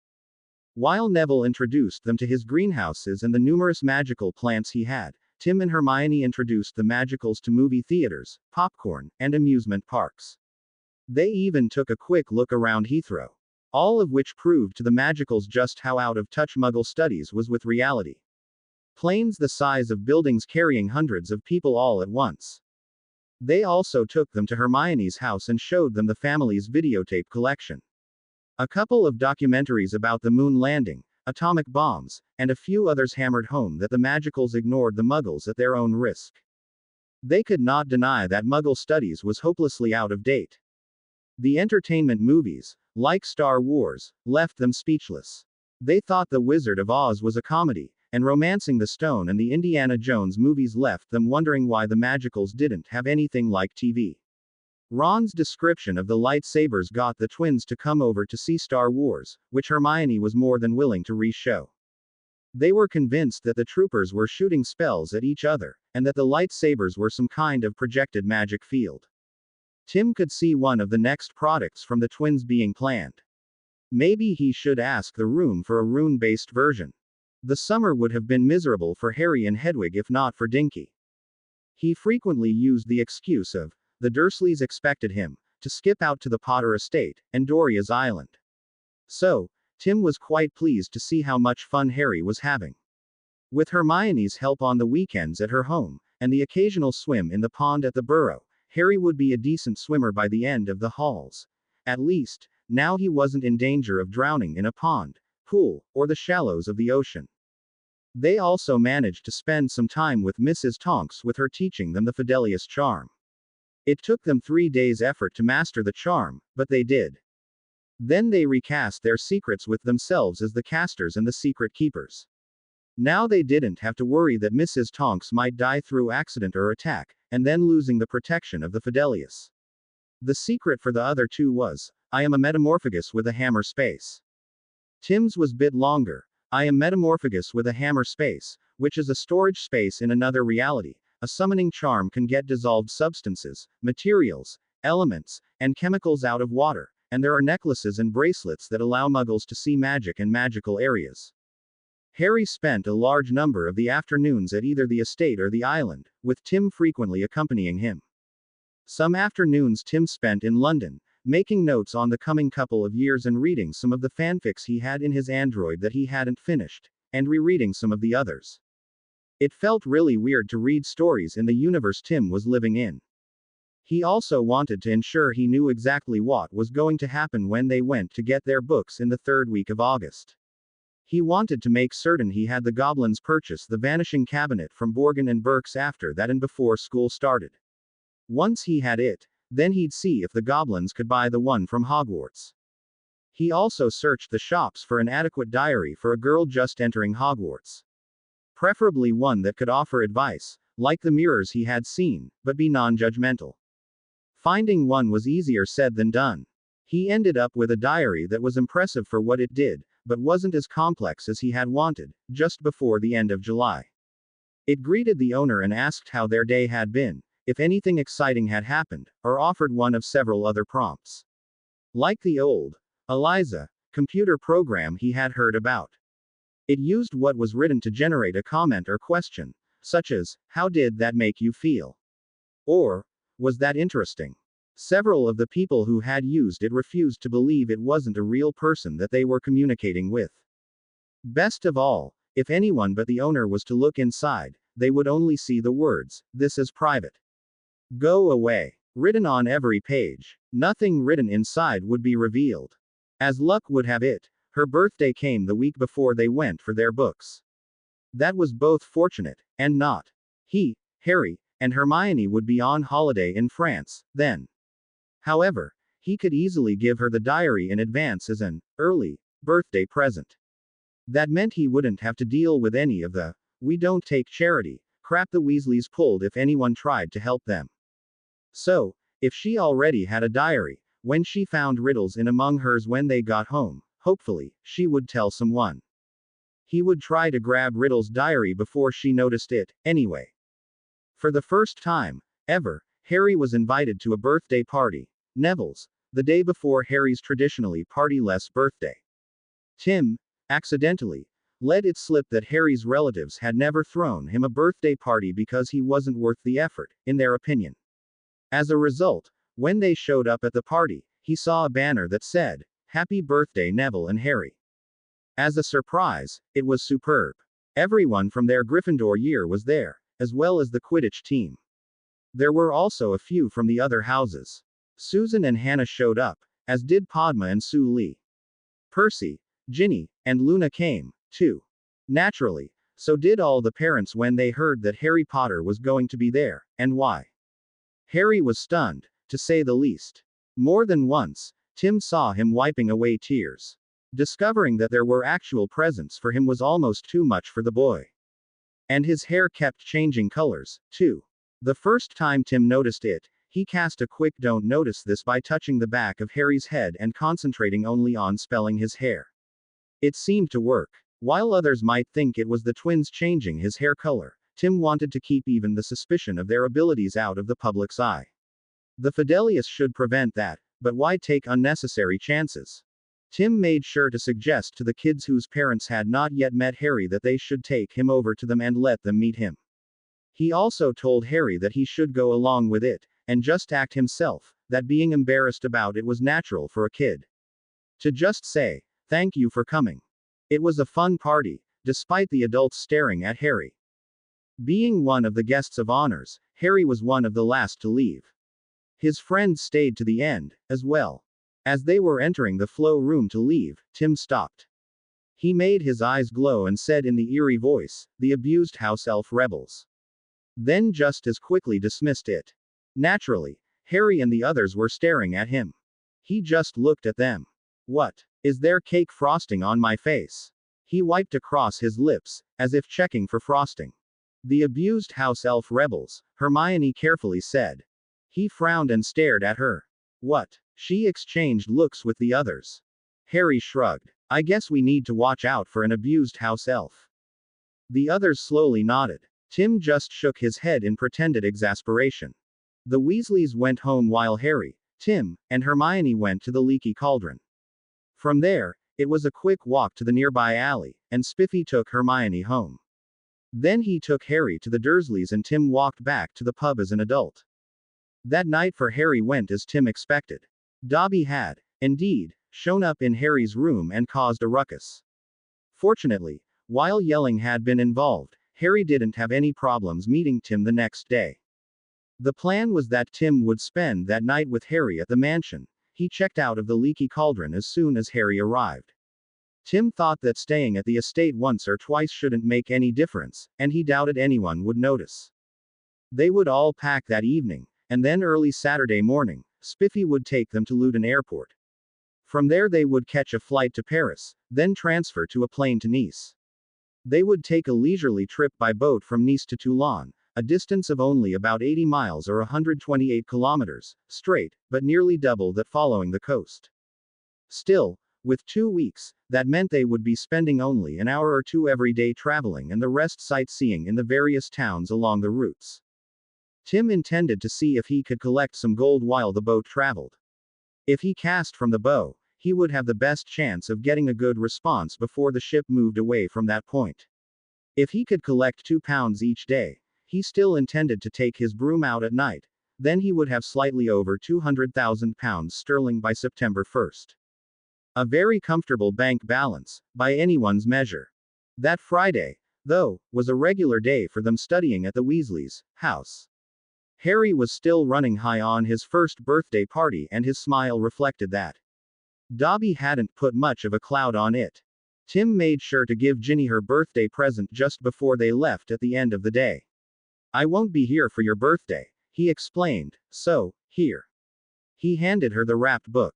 While Neville introduced them to his greenhouses and the numerous magical plants he had, Tim and Hermione introduced the magicals to movie theaters, popcorn, and amusement parks. They even took a quick look around Heathrow. All of which proved to the magicals just how out of touch Muggle Studies was with reality. Planes the size of buildings carrying hundreds of people all at once. They also took them to Hermione's house and showed them the family's videotape collection. A couple of documentaries about the moon landing, atomic bombs, and a few others hammered home that the magicals ignored the Muggles at their own risk. They could not deny that Muggle Studies was hopelessly out of date. The entertainment movies, like Star Wars, left them speechless. They thought The Wizard of Oz was a comedy, and Romancing the Stone and the Indiana Jones movies left them wondering why the magicals didn't have anything like TV. Ron's description of the lightsabers got the twins to come over to see Star Wars, which Hermione was more than willing to re-show. They were convinced that the troopers were shooting spells at each other, and that the lightsabers were some kind of projected magic field. Tim could see one of the next products from the twins being planned. Maybe he should ask the room for a rune-based version. The summer would have been miserable for Harry and Hedwig if not for Dinky. He frequently used the excuse of, the Dursleys expected him, to skip out to the Potter estate, and Doria's Island. So, Tim was quite pleased to see how much fun Harry was having. With Hermione's help on the weekends at her home, and the occasional swim in the pond at the Burrow, Harry would be a decent swimmer by the end of the halls. At least, now he wasn't in danger of drowning in a pond, pool, or the shallows of the ocean. They also managed to spend some time with Mrs. Tonks, with her teaching them the Fidelius charm. It took them 3 days' effort to master the charm, but they did. Then they recast their secrets with themselves as the casters and the secret keepers. Now they didn't have to worry that Mrs. Tonks might die through accident or attack, and then losing the protection of the Fidelius. The secret for the other two was, I am a metamorphagus with a hammer space. Tim's was bit longer. I am metamorphagus with a hammer space, which is a storage space in another reality. A summoning charm can get dissolved substances, materials, elements, and chemicals out of water, and there are necklaces and bracelets that allow muggles to see magic and magical areas. Harry spent a large number of the afternoons at either the estate or the island, with Tim frequently accompanying him. Some afternoons Tim spent in London, making notes on the coming couple of years and reading some of the fanfics he had in his Android that he hadn't finished, and rereading some of the others. It felt really weird to read stories in the universe Tim was living in. He also wanted to ensure he knew exactly what was going to happen when they went to get their books in the 3rd week of August. He wanted to make certain he had the goblins purchase the Vanishing Cabinet from Borgin and Burke's after that and before school started. Once he had it, then he'd see if the goblins could buy the one from Hogwarts. He also searched the shops for an adequate diary for a girl just entering Hogwarts. Preferably one that could offer advice, like the mirrors he had seen, but be non-judgmental. Finding one was easier said than done. He ended up with a diary that was impressive for what it did, but wasn't as complex as he had wanted, just before the end of July. It greeted the owner and asked how their day had been, if anything exciting had happened, or offered one of several other prompts. Like the old Eliza computer program he had heard about. It used what was written to generate a comment or question, such as, how did that make you feel? Or, was that interesting? Several of the people who had used it refused to believe it wasn't a real person that they were communicating with. Best of all, if anyone but the owner was to look inside, they would only see the words, "This is private. Go away," written on every page. Nothing written inside would be revealed. As luck would have it, her birthday came the week before they went for their books. That was both fortunate, and not. He, Harry, and Hermione would be on holiday in France, then. However, he could easily give her the diary in advance as an early birthday present. That meant he wouldn't have to deal with any of the "we don't take charity" crap the Weasleys pulled if anyone tried to help them. So, if she already had a diary, when she found riddles in among hers when they got home, hopefully, she would tell someone. He would try to grab Riddle's diary before she noticed it, anyway. For the first time ever, Harry was invited to a birthday party, Neville's, the day before Harry's traditionally partyless birthday. Tim, accidentally, let it slip that Harry's relatives had never thrown him a birthday party because he wasn't worth the effort, in their opinion. As a result, when they showed up at the party, he saw a banner that said, "Happy Birthday Neville and Harry." As a surprise, it was superb. Everyone from their Gryffindor year was there, as well as the Quidditch team. There were also a few from the other houses. Susan and Hannah showed up, as did Padma and Sue Lee. Percy, Ginny, and Luna came, too. Naturally, so did all the parents when they heard that Harry Potter was going to be there, and why. Harry was stunned, to say the least. More than once, Tim saw him wiping away tears. Discovering that there were actual presents for him was almost too much for the boy. And his hair kept changing colors, too. The first time Tim noticed it, he cast a quick "don't notice this" by touching the back of Harry's head and concentrating only on spelling his hair. It seemed to work. While others might think it was the twins changing his hair color, Tim wanted to keep even the suspicion of their abilities out of the public's eye. The Fidelius should prevent that, but why take unnecessary chances? Tim made sure to suggest to the kids whose parents had not yet met Harry that they should take him over to them and let them meet him. He also told Harry that he should go along with it, and just act himself, that being embarrassed about it was natural for a kid. To just say, "Thank you for coming." It was a fun party, despite the adults staring at Harry. Being one of the guests of honors, Harry was one of the last to leave. His friends stayed to the end, as well. As they were entering the flow room to leave, Tim stopped. He made his eyes glow and said in the eerie voice, "The abused house elf rebels." Then just as quickly dismissed it. Naturally, Harry and the others were staring at him. He just looked at them. "What? Is there cake frosting on my face?" He wiped across his lips, as if checking for frosting. "The abused house elf rebels," Hermione carefully said. He frowned and stared at her. "What?" She exchanged looks with the others. Harry shrugged. "I guess we need to watch out for an abused house elf." The others slowly nodded. Tim just shook his head in pretended exasperation. The Weasleys went home while Harry, Tim, and Hermione went to the Leaky Cauldron. From there, it was a quick walk to the nearby alley, and Spiffy took Hermione home. Then he took Harry to the Dursleys and Tim walked back to the pub as an adult. That night for Harry went as Tim expected. Dobby had, indeed, shown up in Harry's room and caused a ruckus. Fortunately, while yelling had been involved, Harry didn't have any problems meeting Tim the next day. The plan was that Tim would spend that night with Harry at the mansion. He checked out of the Leaky Cauldron as soon as Harry arrived. Tim thought that staying at the estate once or twice shouldn't make any difference, and he doubted anyone would notice. They would all pack that evening, and then early Saturday morning, Spiffy would take them to Luton Airport. From there they would catch a flight to Paris, then transfer to a plane to Nice. They would take a leisurely trip by boat from Nice to Toulon, a distance of only about 80 miles or 128 kilometers, straight, but nearly double that following the coast. Still, with 2 weeks, that meant they would be spending only an hour or two every day traveling and the rest sightseeing in the various towns along the routes. Tim intended to see if he could collect some gold while the boat traveled. If he cast from the bow, he would have the best chance of getting a good response before the ship moved away from that point. If he could collect £2 each day, he still intended to take his broom out at night, then he would have slightly over £200,000 sterling by September 1st. A very comfortable bank balance, by anyone's measure. That Friday, though, was a regular day for them studying at the Weasleys' house. Harry was still running high on his first birthday party and his smile reflected that. Dobby hadn't put much of a cloud on it. Tim made sure to give Ginny her birthday present just before they left at the end of the day. "I won't be here for your birthday," he explained, "so, here." He handed her the wrapped book.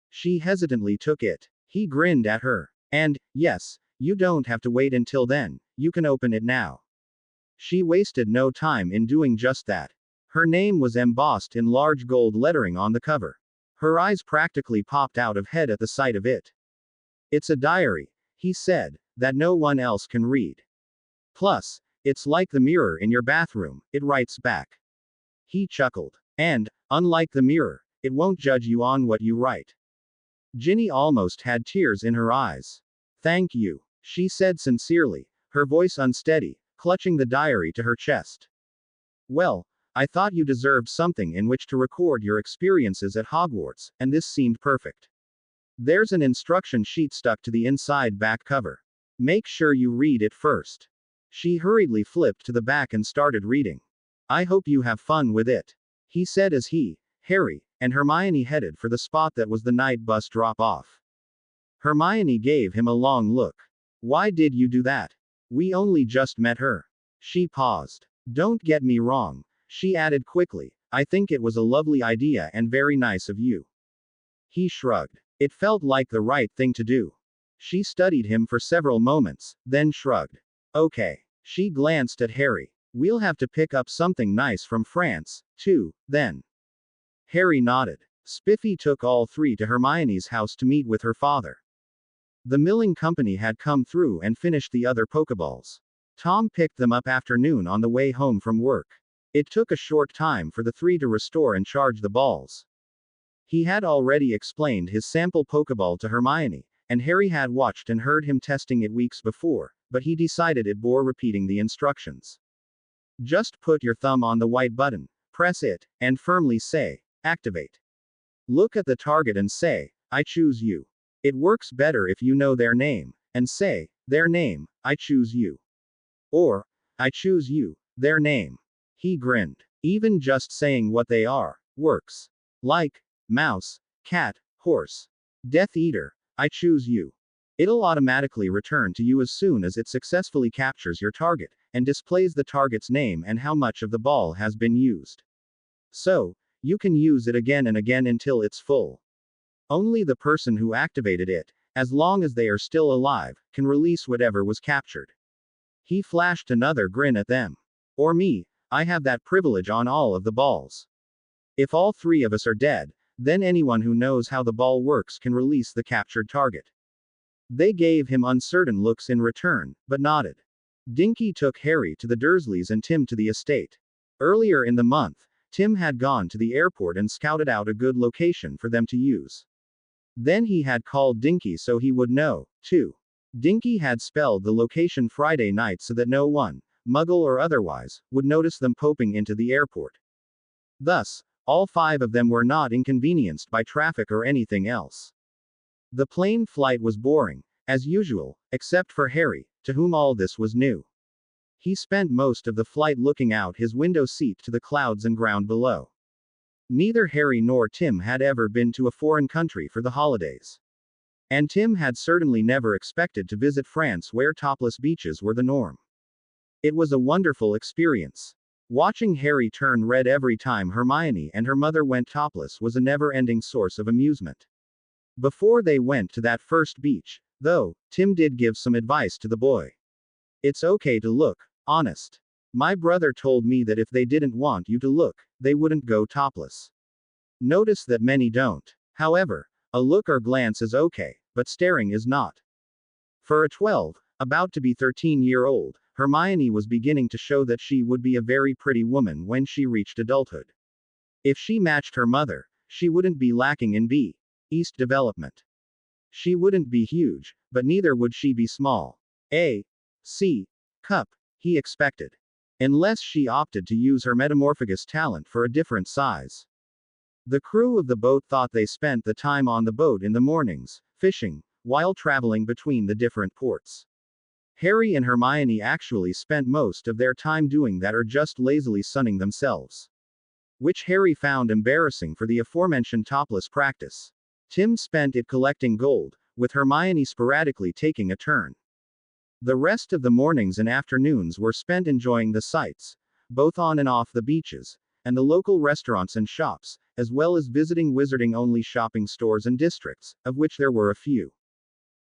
She hesitantly took it. He grinned at her. "And, yes, you don't have to wait until then, you can open it now." She wasted no time in doing just that. Her name was embossed in large gold lettering on the cover. Her eyes practically popped out of head at the sight of it. "It's a diary," he said, "that no one else can read. Plus, it's like the mirror in your bathroom, it writes back." He chuckled. "And, unlike the mirror, it won't judge you on what you write." Ginny almost had tears in her eyes. "Thank you," she said sincerely, her voice unsteady, clutching the diary to her chest. "Well, I thought you deserved something in which to record your experiences at Hogwarts, and this seemed perfect. There's an instruction sheet stuck to the inside back cover. Make sure you read it first." She hurriedly flipped to the back and started reading. "I hope you have fun with it," he said as he, Harry, and Hermione headed for the spot that was the night bus drop-off. Hermione gave him a long look. "Why did you do that? We only just met her." She paused. "Don't get me wrong," she added quickly, "I think it was a lovely idea and very nice of you." He shrugged. It felt like the right thing to do. She studied him for several moments, then shrugged. "Okay." She glanced at Harry. "We'll have to pick up something nice from France, too, then." Harry nodded. Spiffy took all three to Hermione's house to meet with her father. The milling company had come through and finished the other Pokeballs. Tom picked them up afternoon on the way home from work. It took a short time for the three to restore and charge the balls. He had already explained his sample Pokeball to Hermione, and Harry had watched and heard him testing it weeks before, but he decided it bore repeating the instructions. Just put your thumb on the white button, press it, and firmly say, "Activate." Look at the target and say, "I choose you." It works better if you know their name, and say, "Their name, I choose you." Or, "I choose you, their name." He grinned. Even just saying what they are, works. Like, mouse, cat, horse. Death Eater, I choose you. It'll automatically return to you as soon as it successfully captures your target, and displays the target's name and how much of the ball has been used. So, you can use it again and again until it's full. Only the person who activated it, as long as they are still alive, can release whatever was captured. He flashed another grin at them. Or me, I have that privilege on all of the balls. If all three of us are dead, then anyone who knows how the ball works can release the captured target. They gave him uncertain looks in return, but nodded. Dinky took Harry to the Dursleys and Tim to the estate. Earlier in the month, Tim had gone to the airport and scouted out a good location for them to use. Then he had called Dinky so he would know, too. Dinky had spelled the location Friday night so that no one, Muggle or otherwise, would notice them popping into the airport. Thus, all five of them were not inconvenienced by traffic or anything else. The plane flight was boring, as usual, except for Harry, to whom all this was new. He spent most of the flight looking out his window seat to the clouds and ground below. Neither Harry nor Tim had ever been to a foreign country for the holidays. And Tim had certainly never expected to visit France where topless beaches were the norm. It was a wonderful experience. Watching Harry turn red every time Hermione and her mother went topless was a never-ending source of amusement. Before they went to that first beach, though, Tim did give some advice to the boy. It's okay to look, honest. My brother told me that if they didn't want you to look, they wouldn't go topless. Notice that many don't. However, a look or glance is okay, but staring is not. For a 12, about to be 13-year-old, Hermione was beginning to show that she would be a very pretty woman when she reached adulthood. If she matched her mother, she wouldn't be lacking in East development. She wouldn't be huge, but neither would she be small. C. Cup, he expected. Unless she opted to use her metamorphagus talent for a different size. The crew of the boat thought they spent the time on the boat in the mornings, fishing, while traveling between the different ports. Harry and Hermione actually spent most of their time doing that or just lazily sunning themselves. Which Harry found embarrassing for the aforementioned topless practice. Tim spent it collecting gold, with Hermione sporadically taking a turn. The rest of the mornings and afternoons were spent enjoying the sights, both on and off the beaches, and the local restaurants and shops, as well as visiting wizarding-only shopping stores and districts, of which there were a few.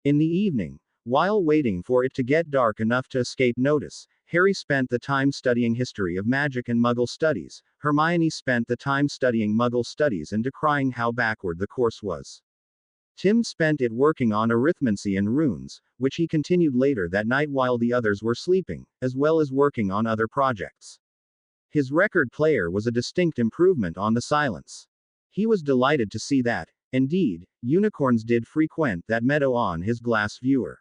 In the evening, while waiting for it to get dark enough to escape notice, Harry spent the time studying history of magic and Muggle studies. Hermione spent the time studying Muggle studies and decrying how backward the course was. Tim spent it working on arithmancy and runes, which he continued later that night while the others were sleeping, as well as working on other projects. His record player was a distinct improvement on the silence. He was delighted to see that, indeed, unicorns did frequent that meadow on his glass viewer.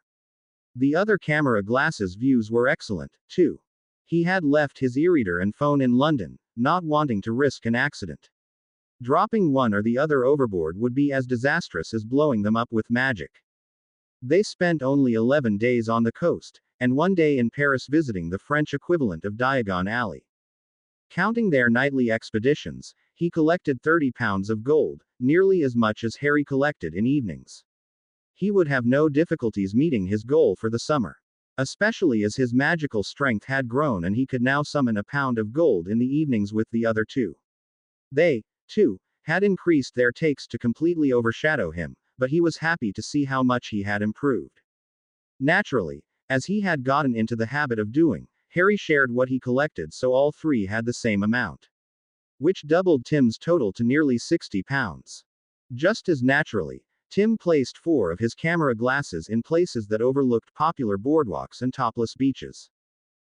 The other camera glasses views were excellent, too. He had left his e-reader and phone in London, not wanting to risk an accident. Dropping one or the other overboard would be as disastrous as blowing them up with magic. They spent only 11 days on the coast, and 1 day in Paris visiting the French equivalent of Diagon Alley. Counting their nightly expeditions, he collected 30 pounds of gold, nearly as much as Harry collected in evenings. He would have no difficulties meeting his goal for the summer. Especially as his magical strength had grown and he could now summon a pound of gold in the evenings with the other two. They, too, had increased their takes to completely overshadow him, but he was happy to see how much he had improved. Naturally, as he had gotten into the habit of doing, Harry shared what he collected so all three had the same amount. Which doubled Tim's total to nearly 60 pounds. Just as naturally, Tim placed 4 of his camera glasses in places that overlooked popular boardwalks and topless beaches.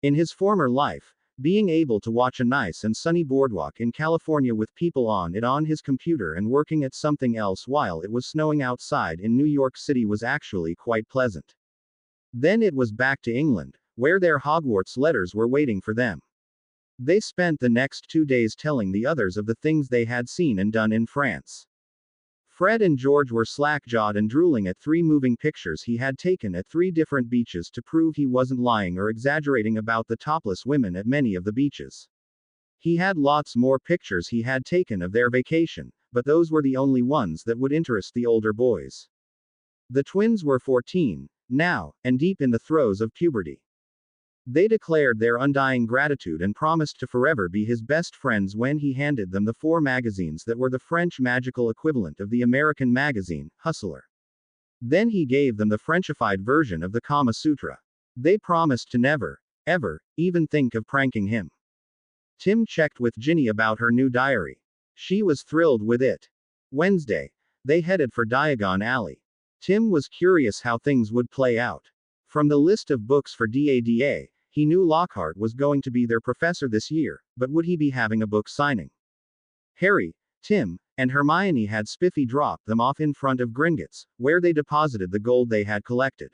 In his former life, being able to watch a nice and sunny boardwalk in California with people on it on his computer and working at something else while it was snowing outside in New York City was actually quite pleasant. Then it was back to England, where their Hogwarts letters were waiting for them. They spent the next 2 days telling the others of the things they had seen and done in France. Fred and George were slack-jawed and drooling at 3 moving pictures he had taken at 3 different beaches to prove he wasn't lying or exaggerating about the topless women at many of the beaches. He had lots more pictures he had taken of their vacation, but those were the only ones that would interest the older boys. The twins were 14, now, and deep in the throes of puberty. They declared their undying gratitude and promised to forever be his best friends when he handed them the 4 magazines that were the French magical equivalent of the American magazine, Hustler. Then he gave them the Frenchified version of the Kama Sutra. They promised to never, ever, even think of pranking him. Tim checked with Ginny about her new diary. She was thrilled with it. Wednesday. They headed for Diagon Alley. Tim was curious how things would play out. From the list of books for DADA, he knew Lockhart was going to be their professor this year, but would he be having a book signing? Harry, Tim, and Hermione had Spiffy drop them off in front of Gringotts, where they deposited the gold they had collected.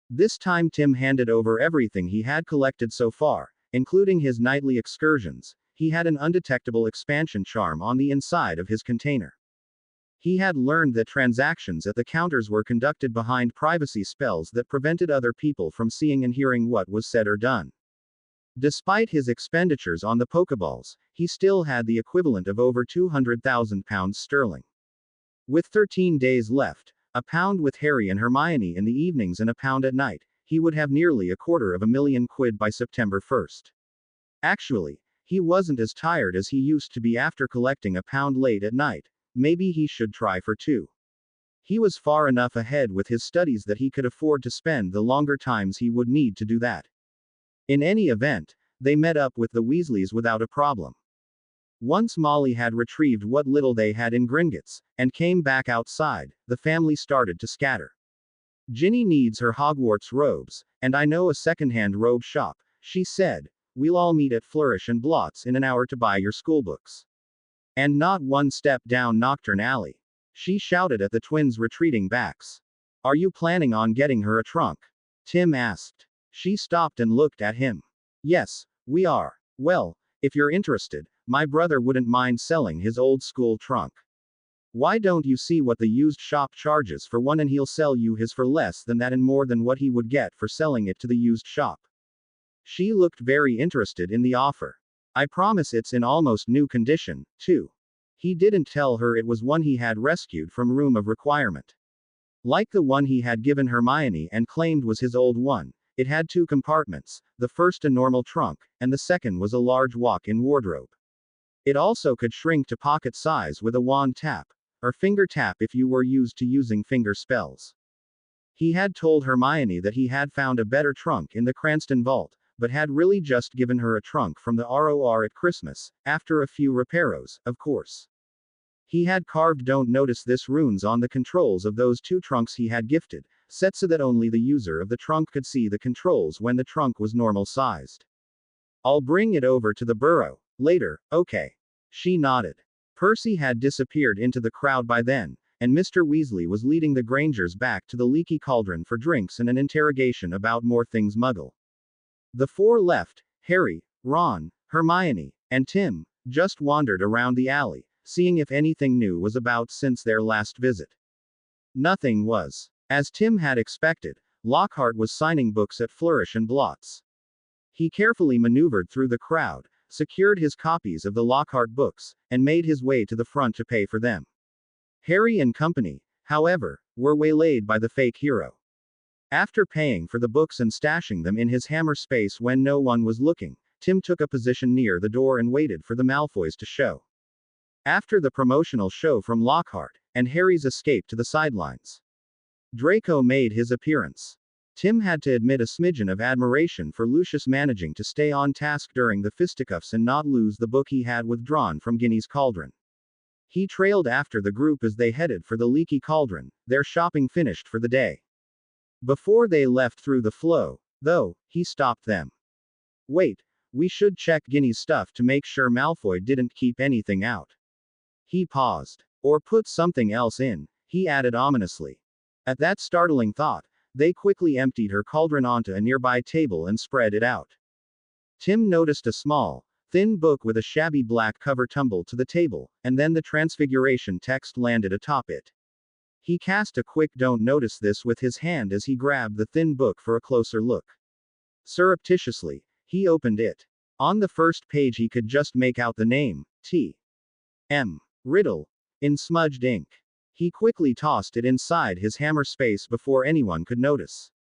This time Tim handed over everything he had collected so far, including his nightly excursions. He had an undetectable expansion charm on the inside of his container. He had learned that transactions at the counters were conducted behind privacy spells that prevented other people from seeing and hearing what was said or done. Despite his expenditures on the Pokeballs, he still had the equivalent of over £200,000 sterling. With 13 days left, a pound with Harry and Hermione in the evenings and a pound at night, he would have nearly £250,000 by September 1st. Actually, he wasn't as tired as he used to be after collecting a pound late at night. Maybe he should try for 2. He was far enough ahead with his studies that he could afford to spend the longer times he would need to do that. In any event, they met up with the Weasleys without a problem. Once Molly had retrieved what little they had in Gringotts, and came back outside, the family started to scatter. Ginny needs her Hogwarts robes, and I know a second-hand robe shop, she said. We'll all meet at Flourish and Blots in an hour to buy your schoolbooks. And not one step down Nocturne Alley. She shouted at the twins' retreating backs. Are you planning on getting her a trunk? Tim asked. She stopped and looked at him. Yes, we are. Well, if you're interested, my brother wouldn't mind selling his old school trunk. Why don't you see what the used shop charges for one and he'll sell you his for less than that and more than what he would get for selling it to the used shop. She looked very interested in the offer. I promise it's in almost new condition, too. He didn't tell her it was one he had rescued from Room of Requirement. Like the one he had given Hermione and claimed was his old one, it had 2 compartments, the first a normal trunk, and the second was a large walk-in wardrobe. It also could shrink to pocket size with a wand tap, or finger tap if you were used to using finger spells. He had told Hermione that he had found a better trunk in the Cranston vault, but had really just given her a trunk from the ROR at Christmas, after a few reparos, of course. He had carved "Don't Notice This" runes on the controls of those 2 trunks he had gifted, set so that only the user of the trunk could see the controls when the trunk was normal sized. I'll bring it over to the burrow later, okay. She nodded. Percy had disappeared into the crowd by then, and Mr. Weasley was leading the Grangers back to the Leaky Cauldron for drinks and an interrogation about more things Muggle. The 4 left, Harry, Ron, Hermione, and Tim, just wandered around the alley, seeing if anything new was about since their last visit. Nothing was. As Tim had expected, Lockhart was signing books at Flourish and Blots. He carefully maneuvered through the crowd, secured his copies of the Lockhart books, and made his way to the front to pay for them. Harry and company, however, were waylaid by the fake hero. After paying for the books and stashing them in his hammer space when no one was looking, Tim took a position near the door and waited for the Malfoys to show. After the promotional show from Lockhart, and Harry's escape to the sidelines, Draco made his appearance. Tim had to admit a smidgen of admiration for Lucius managing to stay on task during the fisticuffs and not lose the book he had withdrawn from Guinea's Cauldron. He trailed after the group as they headed for the Leaky Cauldron, their shopping finished for the day. Before they left through the flow, though, he stopped them. Wait, we should check Guinea's stuff to make sure Malfoy didn't keep anything out. He paused. Or put something else in, he added ominously. At that startling thought, they quickly emptied her cauldron onto a nearby table and spread it out. Tim noticed a small, thin book with a shabby black cover tumble to the table, and then the Transfiguration text landed atop it. He cast a quick "Don't notice this" with his hand as he grabbed the thin book for a closer look. Surreptitiously, he opened it. On the first page he could just make out the name, T. M. Riddle, in smudged ink. He quickly tossed it inside his hammer space before anyone could notice.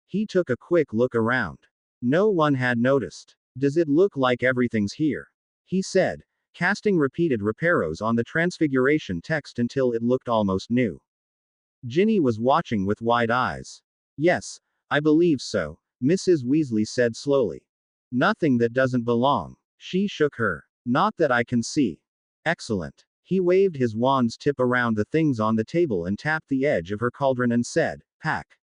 He took a quick look around. No one had noticed. Does it look like everything's here? He said, casting repeated reparos on the transfiguration text until it looked almost new. Ginny was watching with wide eyes. Yes, I believe so, Mrs. Weasley said slowly. Nothing that doesn't belong. She shook her. Not that I can see. Excellent. He waved his wand's tip around the things on the table and tapped the edge of her cauldron and said, pack.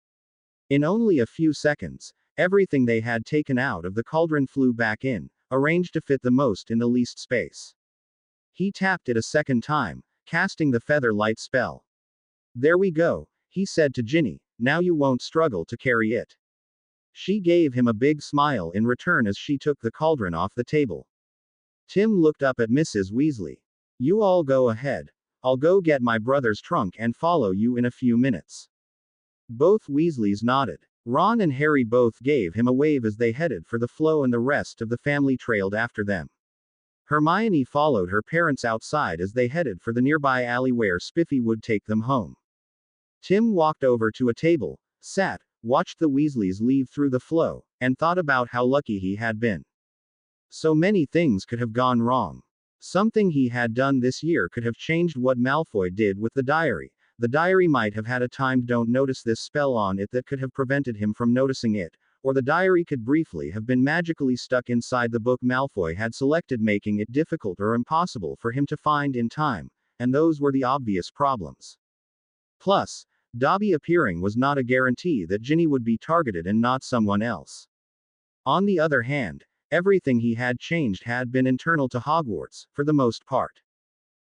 In only a few seconds, everything they had taken out of the cauldron flew back in, arranged to fit the most in the least space. He tapped it a second time, casting the feather light spell. There we go, he said to Ginny, now you won't struggle to carry it. She gave him a big smile in return as she took the cauldron off the table. Tim looked up at Mrs. Weasley. You all go ahead. I'll go get my brother's trunk and follow you in a few minutes. Both Weasleys nodded. Ron and Harry both gave him a wave as they headed for the flow and the rest of the family trailed after them. Hermione followed her parents outside as they headed for the nearby alley where Spiffy would take them home. Tim walked over to a table, sat, watched the Weasleys leave through the flow, and thought about how lucky he had been. So many things could have gone wrong. Something he had done this year could have changed what Malfoy did with the diary. The diary might have had a timed don't notice this spell on it that could have prevented him from noticing it, or the diary could briefly have been magically stuck inside the book Malfoy had selected, making it difficult or impossible for him to find in time, and those were the obvious problems. Plus, Dobby appearing was not a guarantee that Ginny would be targeted and not someone else. On the other hand, everything he had changed had been internal to Hogwarts, for the most part.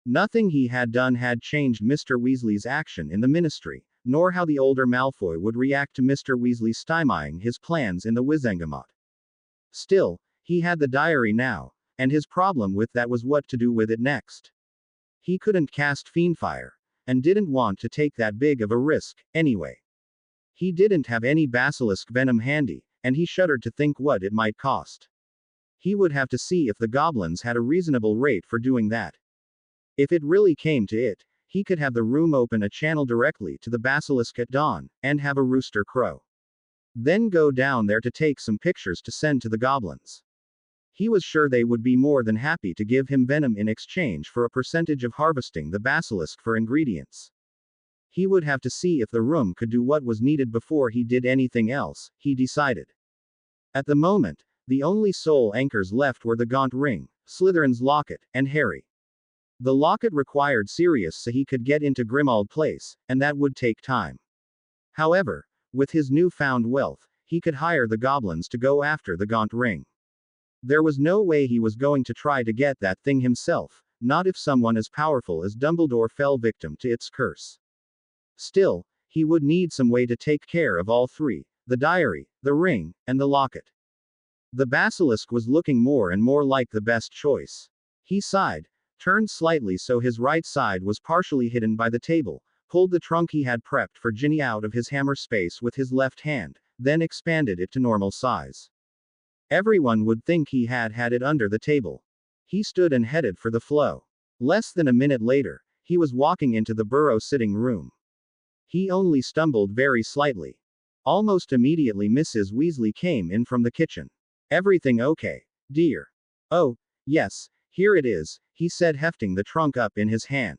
Nothing he had done had changed Mr. Weasley's action in the Ministry, nor how the older Malfoy would react to Mr. Weasley stymieing his plans in the Wizengamot. Still, he had the diary now, and his problem with that was what to do with it next. He couldn't cast Fiendfire, and didn't want to take that big of a risk, anyway. He didn't have any basilisk venom handy, and he shuddered to think what it might cost. He would have to see if the goblins had a reasonable rate for doing that. If it really came to it, he could have the room open a channel directly to the basilisk at dawn, and have a rooster crow. Then go down there to take some pictures to send to the goblins. He was sure they would be more than happy to give him venom in exchange for a percentage of harvesting the basilisk for ingredients. He would have to see if the room could do what was needed before he did anything else, he decided. At the moment, the only soul anchors left were the Gaunt Ring, Slytherin's locket, and Harry. The locket required Sirius so he could get into Grimmauld Place, and that would take time. However, with his newfound wealth, he could hire the goblins to go after the Gaunt Ring. There was no way he was going to try to get that thing himself, not if someone as powerful as Dumbledore fell victim to its curse. Still, he would need some way to take care of all three: the diary, the ring, and the locket. The basilisk was looking more and more like the best choice. He sighed, turned slightly so his right side was partially hidden by the table, pulled the trunk he had prepped for Ginny out of his hammer space with his left hand, then expanded it to normal size. Everyone would think he had had it under the table. He stood and headed for the flow. Less than a minute later, he was walking into the burrow sitting room. He only stumbled very slightly. Almost immediately Mrs. Weasley came in from the kitchen. Everything okay, dear? Oh, yes, here it is, he said, hefting the trunk up in his hand.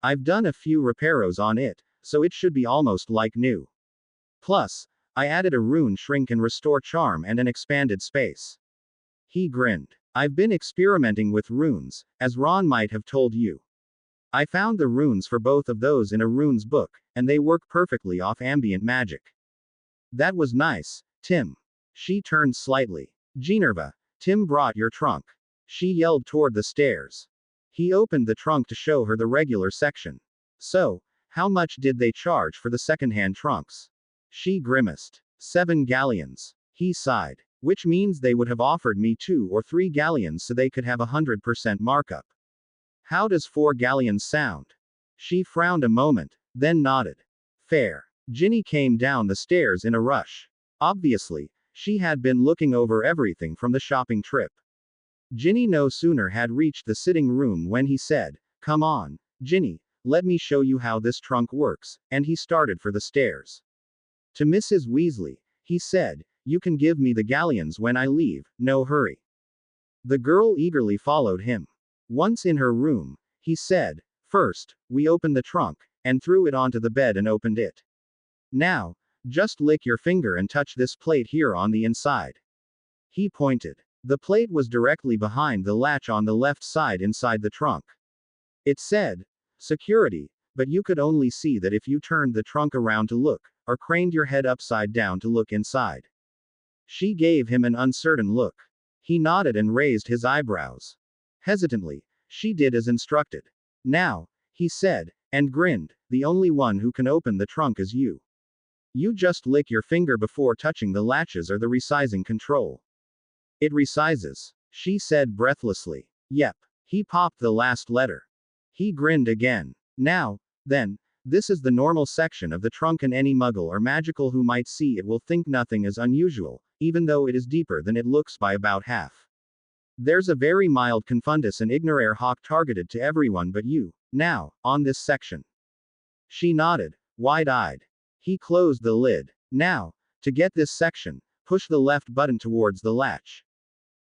I've done a few reparos on it, so it should be almost like new. Plus, I added a rune shrink and restore charm and an expanded space. He grinned. I've been experimenting with runes, as Ron might have told you. I found the runes for both of those in a runes book, and they work perfectly off ambient magic. That was nice, Tim. She turned slightly. Ginevra, Tim brought your trunk. She yelled toward the stairs. He opened the trunk to show her the regular section. So, how much did they charge for the second-hand trunks? She grimaced. 7 galleons. He sighed. Which means they would have offered me 2 or 3 galleons so they could have 100% markup. How does 4 galleons sound? She frowned a moment, then nodded. Fair. Ginny came down the stairs in a rush. Obviously, she had been looking over everything from the shopping trip. Ginny no sooner had reached the sitting room when he said, "Come on, Ginny, let me show you how this trunk works, and he started for the stairs. To Mrs. Weasley, he said, you can give me the galleons when I leave, no hurry. The girl eagerly followed him. Once in her room, he said, first, we opened the trunk, and threw it onto the bed and opened it. Now, just lick your finger and touch this plate here on the inside. He pointed. The plate was directly behind the latch on the left side inside the trunk. It said, security, but you could only see that if you turned the trunk around to look, or craned your head upside down to look inside. She gave him an uncertain look. He nodded and raised his eyebrows. Hesitantly, she did as instructed. Now, he said, and grinned, the only one who can open the trunk is you. You just lick your finger before touching the latches or the resizing control. It resizes, she said breathlessly. Yep. He popped the last letter. He grinned again. Now, then, this is the normal section of the trunk, and any muggle or magical who might see it will think nothing is unusual, even though it is deeper than it looks by about half. There's a very mild confundus and ignorare hawk targeted to everyone but you, now, on this section. She nodded, wide-eyed. He closed the lid. Now, to get this section, push the left button towards the latch.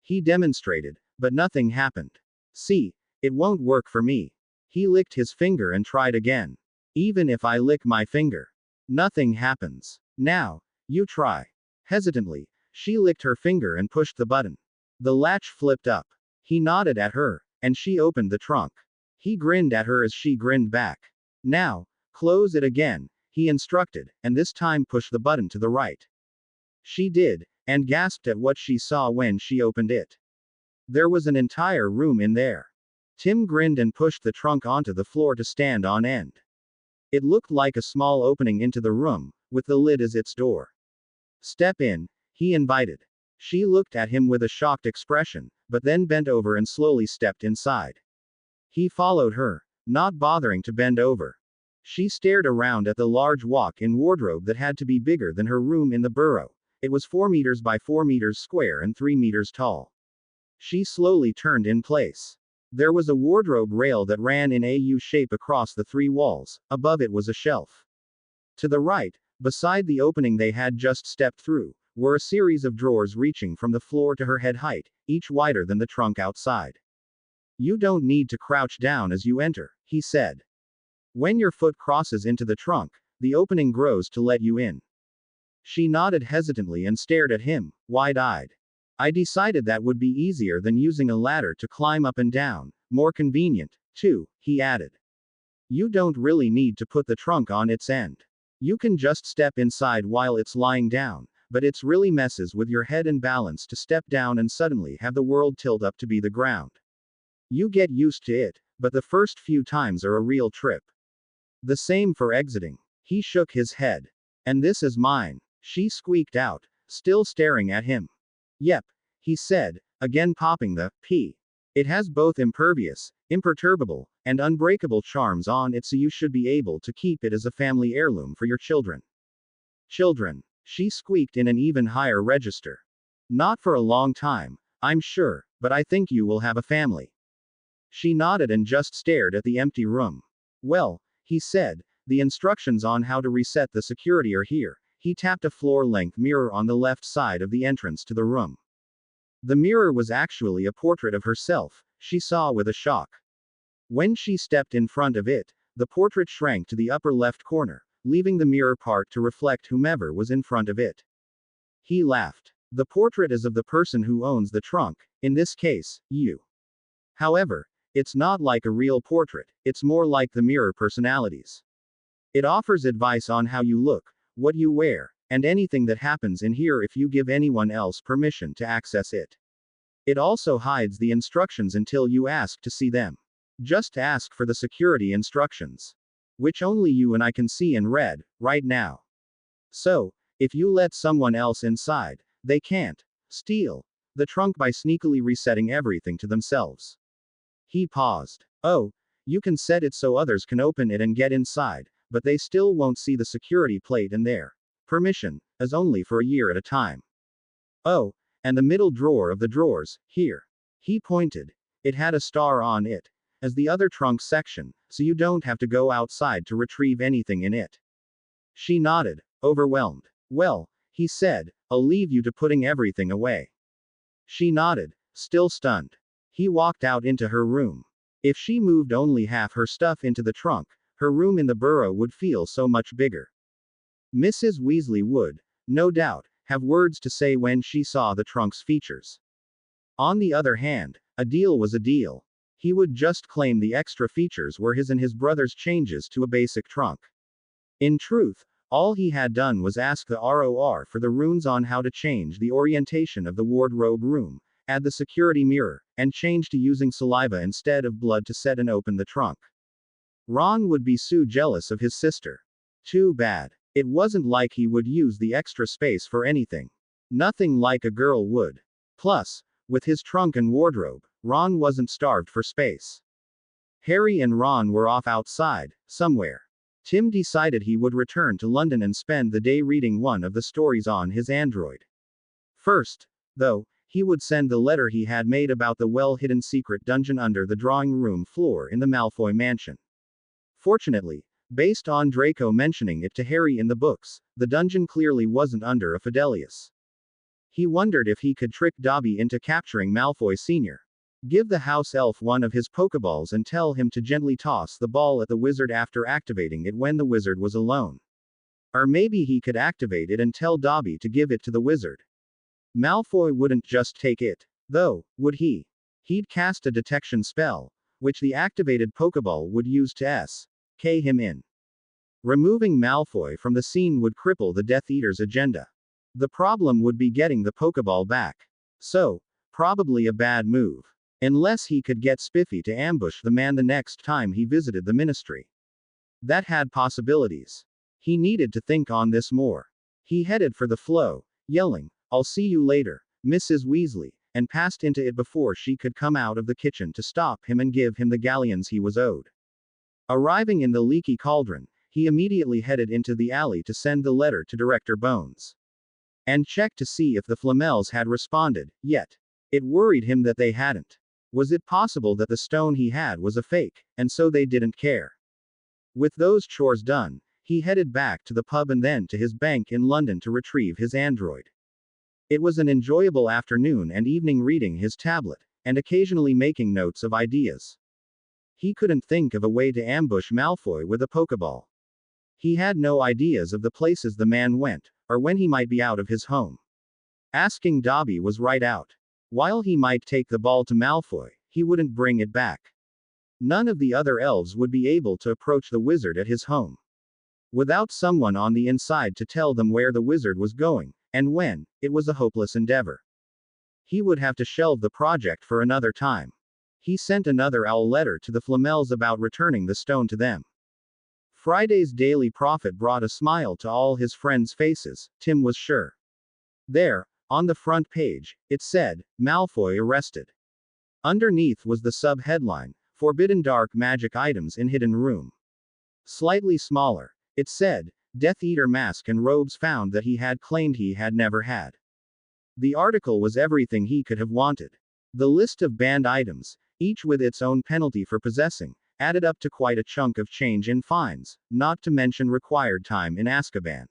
He demonstrated, but nothing happened. See, it won't work for me. He licked his finger and tried again. Even if I lick my finger, nothing happens. Now, you try. Hesitantly, she licked her finger and pushed the button. The latch flipped up. He nodded at her, and she opened the trunk. He grinned at her as she grinned back. Now, close it again, he instructed, and this time push the button to the right. She did, and gasped at what she saw when she opened it. There was an entire room in there. Tim grinned and pushed the trunk onto the floor to stand on end. It looked like a small opening into the room, with the lid as its door. Step in, he invited. She looked at him with a shocked expression, but then bent over and slowly stepped inside. He followed her, not bothering to bend over. She stared around at the large walk-in wardrobe that had to be bigger than her room in the burrow. It was 4 meters by 4 meters square and 3 meters tall. She slowly turned in place. There was a wardrobe rail that ran in a U shape across the 3 walls. Above it was a shelf. To the right, beside the opening they had just stepped through, were a series of drawers reaching from the floor to her head height, each wider than the trunk outside. You don't need to crouch down as you enter, he said. When your foot crosses into the trunk, the opening grows to let you in. She nodded hesitantly and stared at him, wide-eyed. I decided that would be easier than using a ladder to climb up and down, more convenient, too, he added. You don't really need to put the trunk on its end. You can just step inside while it's lying down, but it's really messes with your head and balance to step down and suddenly have the world tilt up to be the ground. You get used to it, but the first few times are a real trip. The same for exiting. He shook his head. And this is mine, she squeaked out, still staring at him. Yep, he said, again popping the P. It has both impervious, imperturbable, and unbreakable charms on it, so you should be able to keep it as a family heirloom for your children. Children, she squeaked in an even higher register. Not for a long time, I'm sure, but I think you will have a family. She nodded and just stared at the empty room. Well, he said, the instructions on how to reset the security are here. He tapped a floor-length mirror on the left side of the entrance to the room. The mirror was actually a portrait of herself, she saw with a shock. When she stepped in front of it, the portrait shrank to the upper left corner, leaving the mirror part to reflect whomever was in front of it. He laughed. The portrait is of the person who owns the trunk, in this case, you. However, it's not like a real portrait, it's more like the mirror personalities. It offers advice on how you look, what you wear, and anything that happens in here if you give anyone else permission to access it. It also hides the instructions until you ask to see them. Just ask for the security instructions, which only you and I can see and read, right now. So, if you let someone else inside, they can't steal the trunk by sneakily resetting everything to themselves. He paused. Oh, you can set it so others can open it and get inside, but they still won't see the security plate and their permission is only for a year at a time. Oh, and the middle drawer of the drawers, here. He pointed. It had a star on it, as the other trunk section, so you don't have to go outside to retrieve anything in it. She nodded, overwhelmed. Well, he said, I'll leave you to putting everything away. She nodded, still stunned. He walked out into her room. If she moved only half her stuff into the trunk, her room in the burrow would feel so much bigger. Mrs. Weasley would, no doubt, have words to say when she saw the trunk's features. On the other hand, a deal was a deal. He would just claim the extra features were his and his brother's changes to a basic trunk. In truth, all he had done was ask the ROR for the runes on how to change the orientation of the wardrobe room, add the security mirror, and change to using saliva instead of blood to set and open the trunk. Ron would be so jealous of his sister. Too bad. It wasn't like he would use the extra space for anything. Nothing like a girl would. Plus, with his trunk and wardrobe, Ron wasn't starved for space. Harry and Ron were off outside, somewhere. Tim decided he would return to London and spend the day reading one of the stories on his Android. First, though, he would send the letter he had made about the well-hidden secret dungeon under the drawing room floor in the Malfoy mansion. Fortunately, based on Draco mentioning it to Harry in the books, the dungeon clearly wasn't under a Fidelius. He wondered if he could trick Dobby into capturing Malfoy Sr. Give the house elf one of his Pokeballs and tell him to gently toss the ball at the wizard after activating it when the wizard was alone. Or maybe he could activate it and tell Dobby to give it to the wizard. Malfoy wouldn't just take it, though, would he? He'd cast a detection spell, which the activated Pokeball would use to S.K. him in. Removing Malfoy from the scene would cripple the Death Eater's agenda. The problem would be getting the Pokeball back. So, probably a bad move. Unless he could get Spiffy to ambush the man the next time he visited the Ministry. That had possibilities. He needed to think on this more. He headed for the flow, yelling, I'll see you later, Mrs. Weasley, and passed into it before she could come out of the kitchen to stop him and give him the galleons he was owed. Arriving in the leaky cauldron, he immediately headed into the alley to send the letter to Director Bones. And check to see if the Flamels had responded, yet. It worried him that they hadn't. Was it possible that the stone he had was a fake, and so they didn't care? With those chores done, he headed back to the pub and then to his bank in London to retrieve his android. It was an enjoyable afternoon and evening reading his tablet, and occasionally making notes of ideas. He couldn't think of a way to ambush Malfoy with a Pokeball. He had no ideas of the places the man went, or when he might be out of his home. Asking Dobby was right out. While he might take the ball to Malfoy, he wouldn't bring it back. None of the other elves would be able to approach the wizard at his home. Without someone on the inside to tell them where the wizard was going, and when, it was a hopeless endeavor. He would have to shelve the project for another time. He sent another owl letter to the Flamels about returning the stone to them. Friday's Daily Prophet brought a smile to all his friends' faces, Tim was sure. There, on the front page, it said, Malfoy arrested. Underneath was the sub-headline, Forbidden Dark Magic Items in Hidden Room. Slightly smaller, it said, Death Eater mask and robes found that he had claimed he had never had. The article was everything he could have wanted. The list of banned items, each with its own penalty for possessing, added up to quite a chunk of change in fines, not to mention required time in Azkaban.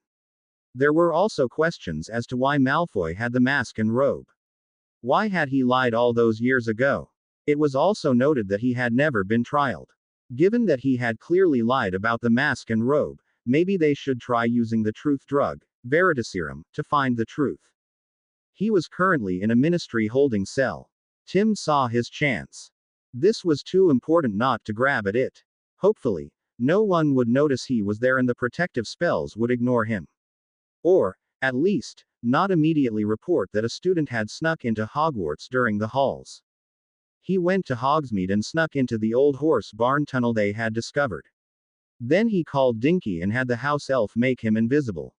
There were also questions as to why Malfoy had the mask and robe. Why had he lied all those years ago? It was also noted that he had never been trialed. Given that he had clearly lied about the mask and robe, maybe they should try using the truth drug, Veritaserum, to find the truth. He was currently in a ministry holding cell. Tim saw his chance. This was too important not to grab at it. Hopefully, no one would notice he was there and the protective spells would ignore him. Or, at least, not immediately report that a student had snuck into Hogwarts during the halls. He went to Hogsmeade and snuck into the old horse barn tunnel they had discovered. Then he called Dinky and had the house elf make him invisible.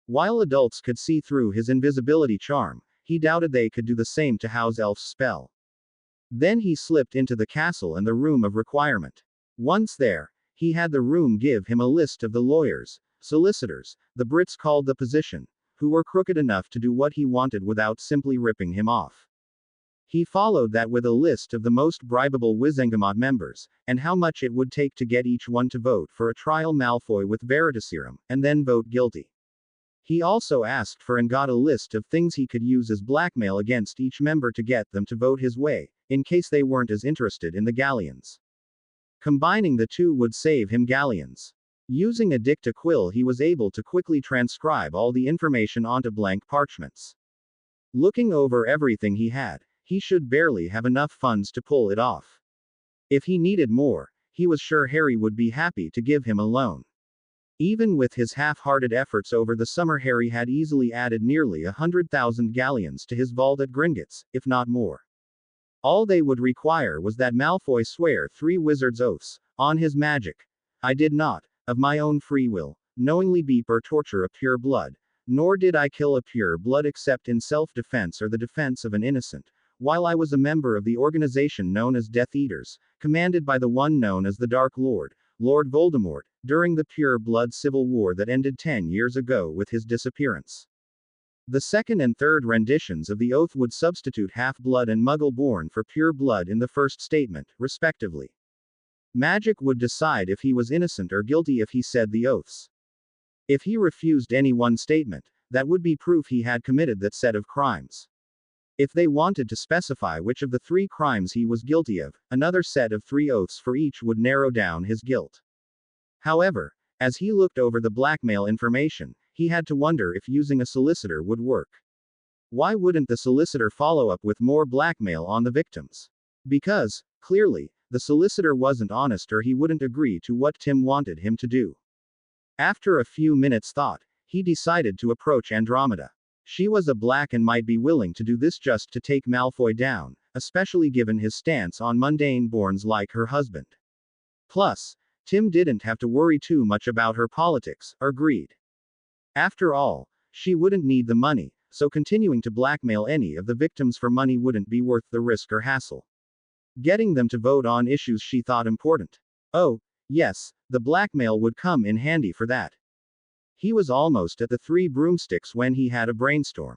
While adults could see through his invisibility charm, he doubted they could do the same to house elf's spell. Then he slipped into the castle and the room of requirement. Once there, he had the room give him a list of the lawyers, solicitors, the Brits called the position, who were crooked enough to do what he wanted without simply ripping him off. He followed that with a list of the most bribable Wizengamot members, and how much it would take to get each one to vote for a trial Malfoy with Veritaserum, and then vote guilty. He also asked for and got a list of things he could use as blackmail against each member to get them to vote his way, in case they weren't as interested in the galleons. Combining the two would save him galleons. Using a dicta quill, he was able to quickly transcribe all the information onto blank parchments. Looking over everything he had, he should barely have enough funds to pull it off. If he needed more, he was sure Harry would be happy to give him a loan. Even with his half-hearted efforts over the summer, Harry had easily added nearly 100,000 galleons to his vault at Gringotts, if not more. All they would require was that Malfoy swear 3 wizard's oaths, on his magic. I did not, of my own free will, knowingly beat or torture a pure blood, nor did I kill a pure blood except in self-defense or the defense of an innocent, while I was a member of the organization known as Death Eaters, commanded by the one known as the Dark Lord, Lord Voldemort, during the Pure Blood Civil War that ended 10 years ago with his disappearance. The second and third renditions of the oath would substitute half-blood and Muggle-born for pure blood in the first statement, respectively. Magic would decide if he was innocent or guilty if he said the oaths. If he refused any one statement, that would be proof he had committed that set of crimes. If they wanted to specify which of the 3 crimes he was guilty of, another set of 3 oaths for each would narrow down his guilt. However, as he looked over the blackmail information, he had to wonder if using a solicitor would work. Why wouldn't the solicitor follow up with more blackmail on the victims? Because, clearly, the solicitor wasn't honest, or he wouldn't agree to what Tim wanted him to do. After a few minutes' thought, he decided to approach Andromeda. She was a black and might be willing to do this just to take Malfoy down, especially given his stance on mundane-borns like her husband. Plus, Tim didn't have to worry too much about her politics, or greed. After all, she wouldn't need the money, so continuing to blackmail any of the victims for money wouldn't be worth the risk or hassle. Getting them to vote on issues she thought important. Oh, yes, the blackmail would come in handy for that. He was almost at the 3 broomsticks when he had a brainstorm.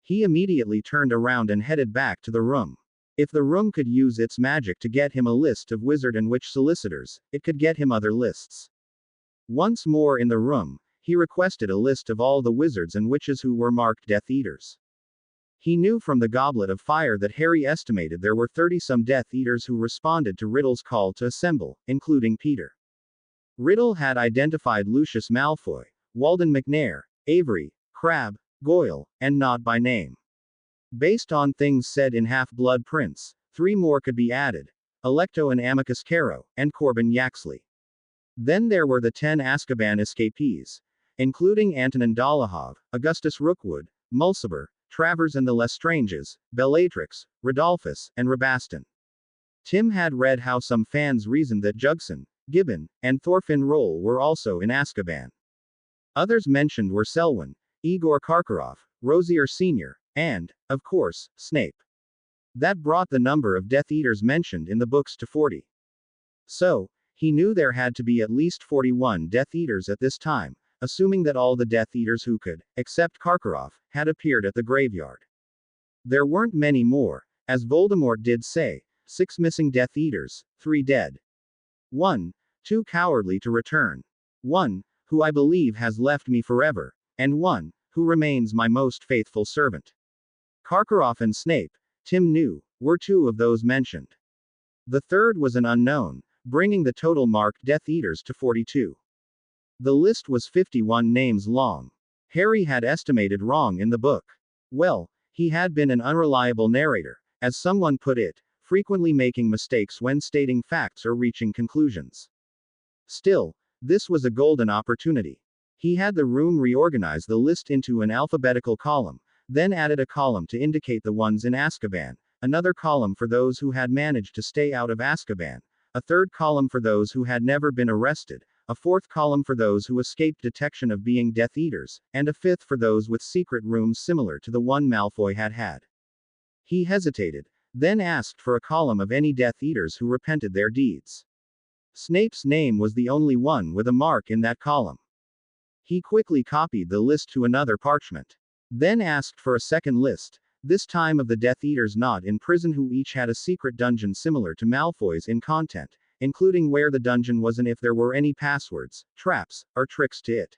He immediately turned around and headed back to the room. If the room could use its magic to get him a list of wizard and witch solicitors, it could get him other lists. Once more in the room, he requested a list of all the wizards and witches who were marked Death Eaters. He knew from the Goblet of Fire that Harry estimated there were 30-some Death Eaters who responded to Riddle's call to assemble, including Peter. Riddle had identified Lucius Malfoy, Walden McNair, Avery, Crabbe, Goyle, and not by name. Based on things said in Half-Blood Prince, 3 more could be added: Alecto and Amicus Caro, and Corbin Yaxley. Then there were the 10 Azkaban escapees, including Antonin Dolohov, Augustus Rookwood, Mulciber, Travers and the Lestranges, Bellatrix, Rodolphus, and Rabaston. Tim had read how some fans reasoned that Jugson, Gibbon, and Thorfinn Roll were also in Azkaban. Others mentioned were Selwyn, Igor Karkaroff, Rosier Sr., and, of course, Snape. That brought the number of Death Eaters mentioned in the books to 40. So, he knew there had to be at least 41 Death Eaters at this time, assuming that all the Death Eaters who could, except Karkaroff, had appeared at the graveyard. There weren't many more, as Voldemort did say: 6 missing Death Eaters, 3 dead. 1, too cowardly to return. 1, who I believe has left me forever, and 1, who remains my most faithful servant. Karkaroff and Snape, Tim knew, were 2 of those mentioned. The third was an unknown, bringing the total marked Death Eaters to 42. The list was 51 names long. Harry had estimated wrong in the book. Well, he had been an unreliable narrator, as someone put it, frequently making mistakes when stating facts or reaching conclusions. Still, this was a golden opportunity. He had the room reorganize the list into an alphabetical column, then added a column to indicate the ones in Azkaban, another column for those who had managed to stay out of Azkaban, a third column for those who had never been arrested, a fourth column for those who escaped detection of being Death Eaters, and a fifth for those with secret rooms similar to the one Malfoy had had. He hesitated, then asked for a column of any Death Eaters who repented their deeds. Snape's name was the only one with a mark in that column. He quickly copied the list to another parchment. Then asked for a second list, This time of the Death Eaters not in prison, who each had a secret dungeon similar to Malfoy's in content, including where the dungeon was and if there were any passwords, traps, or tricks to it.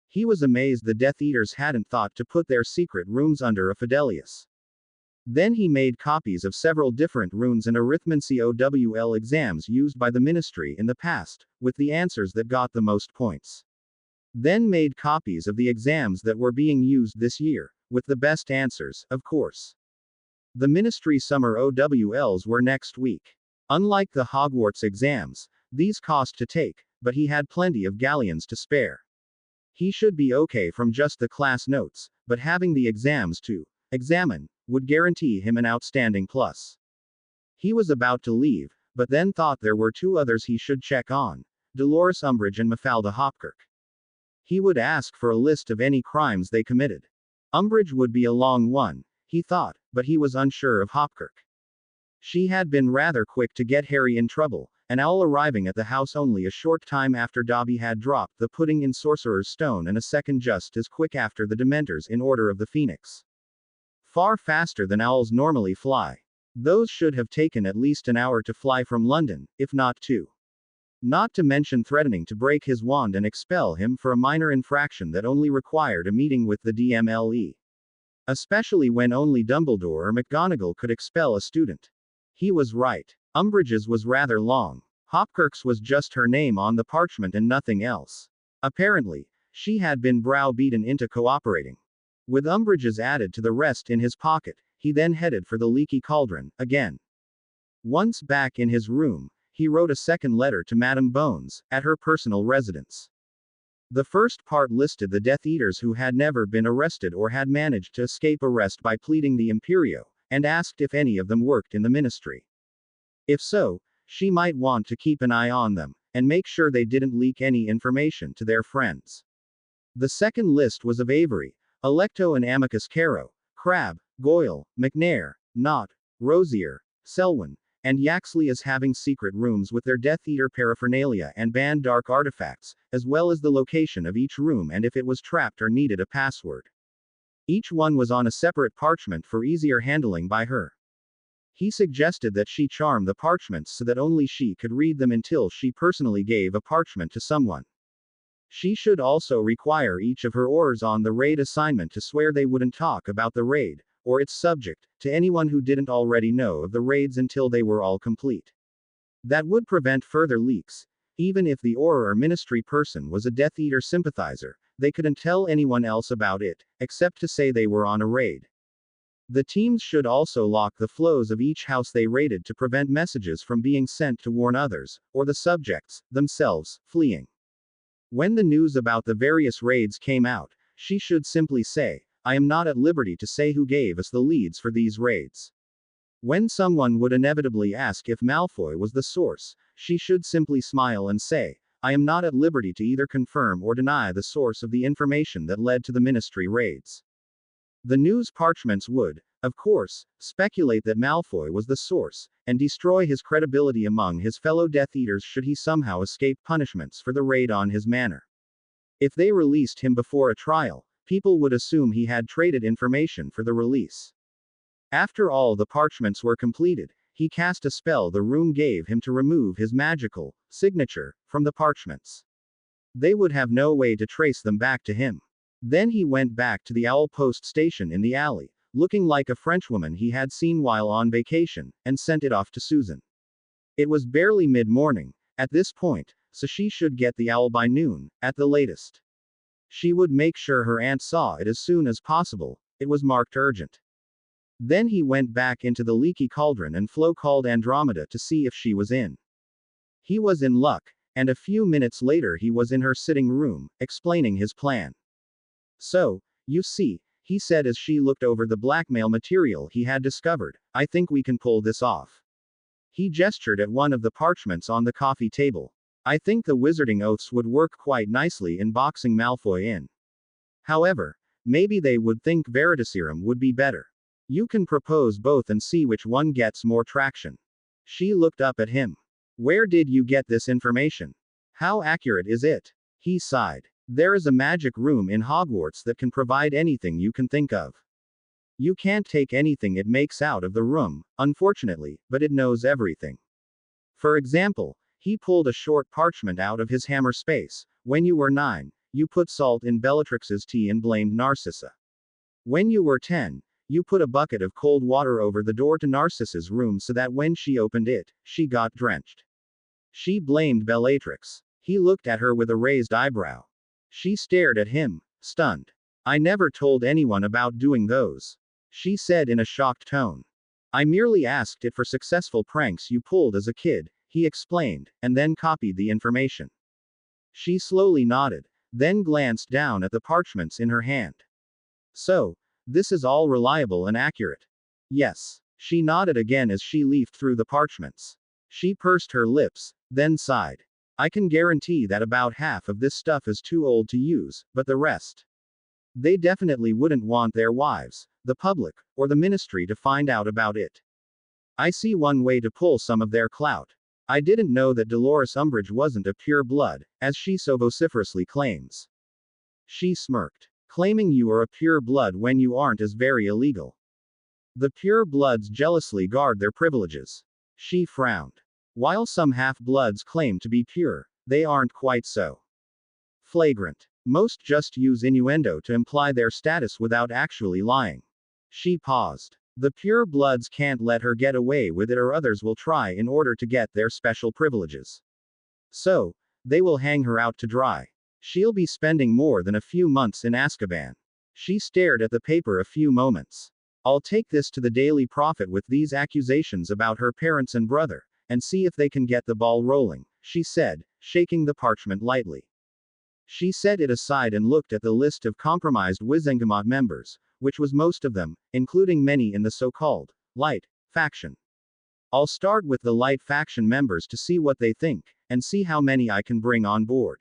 He was amazed the Death Eaters hadn't thought to put their secret rooms under a Fidelius. Then he made copies of several different runes and arithmancy OWL exams used by the ministry in the past, with the answers that got the most points. Then made copies of the exams that were being used this year, with the best answers, of course. The ministry summer OWLs were next week. Unlike the Hogwarts exams, these cost to take, but he had plenty of galleons to spare. He should be okay from just the class notes, but having the exams to examine would guarantee him an outstanding plus. He was about to leave, but then thought there were two others he should check on: Dolores Umbridge and Mafalda Hopkirk. He would ask for a list of any crimes they committed. Umbridge would be a long one, he thought, but he was unsure of Hopkirk. She had been rather quick to get Harry in trouble, an owl arriving at the house only a short time after Dobby had dropped the pudding in Sorcerer's Stone, and a second just as quick after the Dementors in Order of the Phoenix. Far faster than owls normally fly. Those should have taken at least an hour to fly from London, if not two. Not to mention threatening to break his wand and expel him for a minor infraction that only required a meeting with the DMLE. Especially when only Dumbledore or McGonagall could expel a student. He was right. Umbridge's was rather long. Hopkirk's was just her name on the parchment and nothing else. Apparently, she had been browbeaten into cooperating. With Umbridge's added to the rest in his pocket, he then headed for the Leaky Cauldron, again. Once back in his room, he wrote a second letter to Madame Bones, at her personal residence. The first part listed the Death Eaters who had never been arrested or had managed to escape arrest by pleading the Imperio, and asked if any of them worked in the ministry. If so, she might want to keep an eye on them, and make sure they didn't leak any information to their friends. The second list was of Avery, Alecto and Amicus Caro, Crabbe, Goyle, McNair, Knott, Rosier, Selwyn, and Yaxley as having secret rooms with their Death Eater paraphernalia and banned dark artifacts, as well as the location of each room and if it was trapped or needed a password. Each one was on a separate parchment for easier handling by her. He suggested that she charm the parchments so that only she could read them until she personally gave a parchment to someone. She should also require each of her Aurors on the raid assignment to swear they wouldn't talk about the raid, or its subject, to anyone who didn't already know of the raids until they were all complete. That would prevent further leaks. Even if the Auror or ministry person was a Death Eater sympathizer, they couldn't tell anyone else about it, except to say they were on a raid. The teams should also lock the flows of each house they raided to prevent messages from being sent to warn others, or the subjects, themselves, fleeing. When the news about the various raids came out, she should simply say, "I am not at liberty to say who gave us the leads for these raids." When someone would inevitably ask if Malfoy was the source, she should simply smile and say, "I am not at liberty to either confirm or deny the source of the information that led to the ministry raids." The news parchments would, of course, speculate that Malfoy was the source, and destroy his credibility among his fellow Death Eaters should he somehow escape punishments for the raid on his manor. If they released him before a trial, people would assume he had traded information for the release. After all the parchments were completed, he cast a spell the room gave him to remove his magical signature from the parchments. They would have no way to trace them back to him. Then he went back to the Owl Post station in the alley, looking like a Frenchwoman he had seen while on vacation, and sent it off to Susan. It was barely mid-morning at this point, so she should get the owl by noon, at the latest. She would make sure her aunt saw it as soon as possible. It was marked urgent. Then he went back into the Leaky Cauldron and Flo called Andromeda to see if she was in. He was in luck, and a few minutes later he was in her sitting room, explaining his plan. "So, you see," he said as she looked over the blackmail material he had discovered, "I think we can pull this off." He gestured at one of the parchments on the coffee table. "I think the wizarding oaths would work quite nicely in boxing Malfoy in. However, maybe they would think Veritaserum would be better. You can propose both and see which one gets more traction." She looked up at him. "Where did you get this information? How accurate is it?" He sighed. "There is a magic room in Hogwarts that can provide anything you can think of." You can't take anything it makes out of the room, unfortunately, but it knows everything. For example, he pulled a short parchment out of his hammer space. When you were 9, you put salt in Bellatrix's tea and blamed Narcissa. When you were 10, you put a bucket of cold water over the door to Narcissa's room so that when she opened it, she got drenched. She blamed Bellatrix. He looked at her with a raised eyebrow. She stared at him, stunned. I never told anyone about doing those. She said in a shocked tone. I merely asked it for successful pranks you pulled as a kid, he explained, and then copied the information. She slowly nodded, then glanced down at the parchments in her hand. So, this is all reliable and accurate. Yes. She nodded again as she leafed through the parchments. She pursed her lips, then sighed. I can guarantee that about half of this stuff is too old to use, but the rest. They definitely wouldn't want their wives, the public, or the ministry to find out about it. I see one way to pull some of their clout. I didn't know that Dolores Umbridge wasn't a pure blood, as she so vociferously claims. She smirked. Claiming you are a pure blood when you aren't is very illegal. The pure bloods jealously guard their privileges. She frowned. While some half-bloods claim to be pure, they aren't quite so flagrant. Most just use innuendo to imply their status without actually lying. She paused. The pure bloods can't let her get away with it or others will try in order to get their special privileges. So, they will hang her out to dry. She'll be spending more than a few months in Azkaban. She stared at the paper a few moments. I'll take this to the Daily Prophet with these accusations about her parents and brother, and see if they can get the ball rolling, she said, shaking the parchment lightly. She set it aside and looked at the list of compromised Wizengamot members, which was most of them, including many in the so-called Light faction. I'll start with the Light faction members to see what they think, and see how many I can bring on board.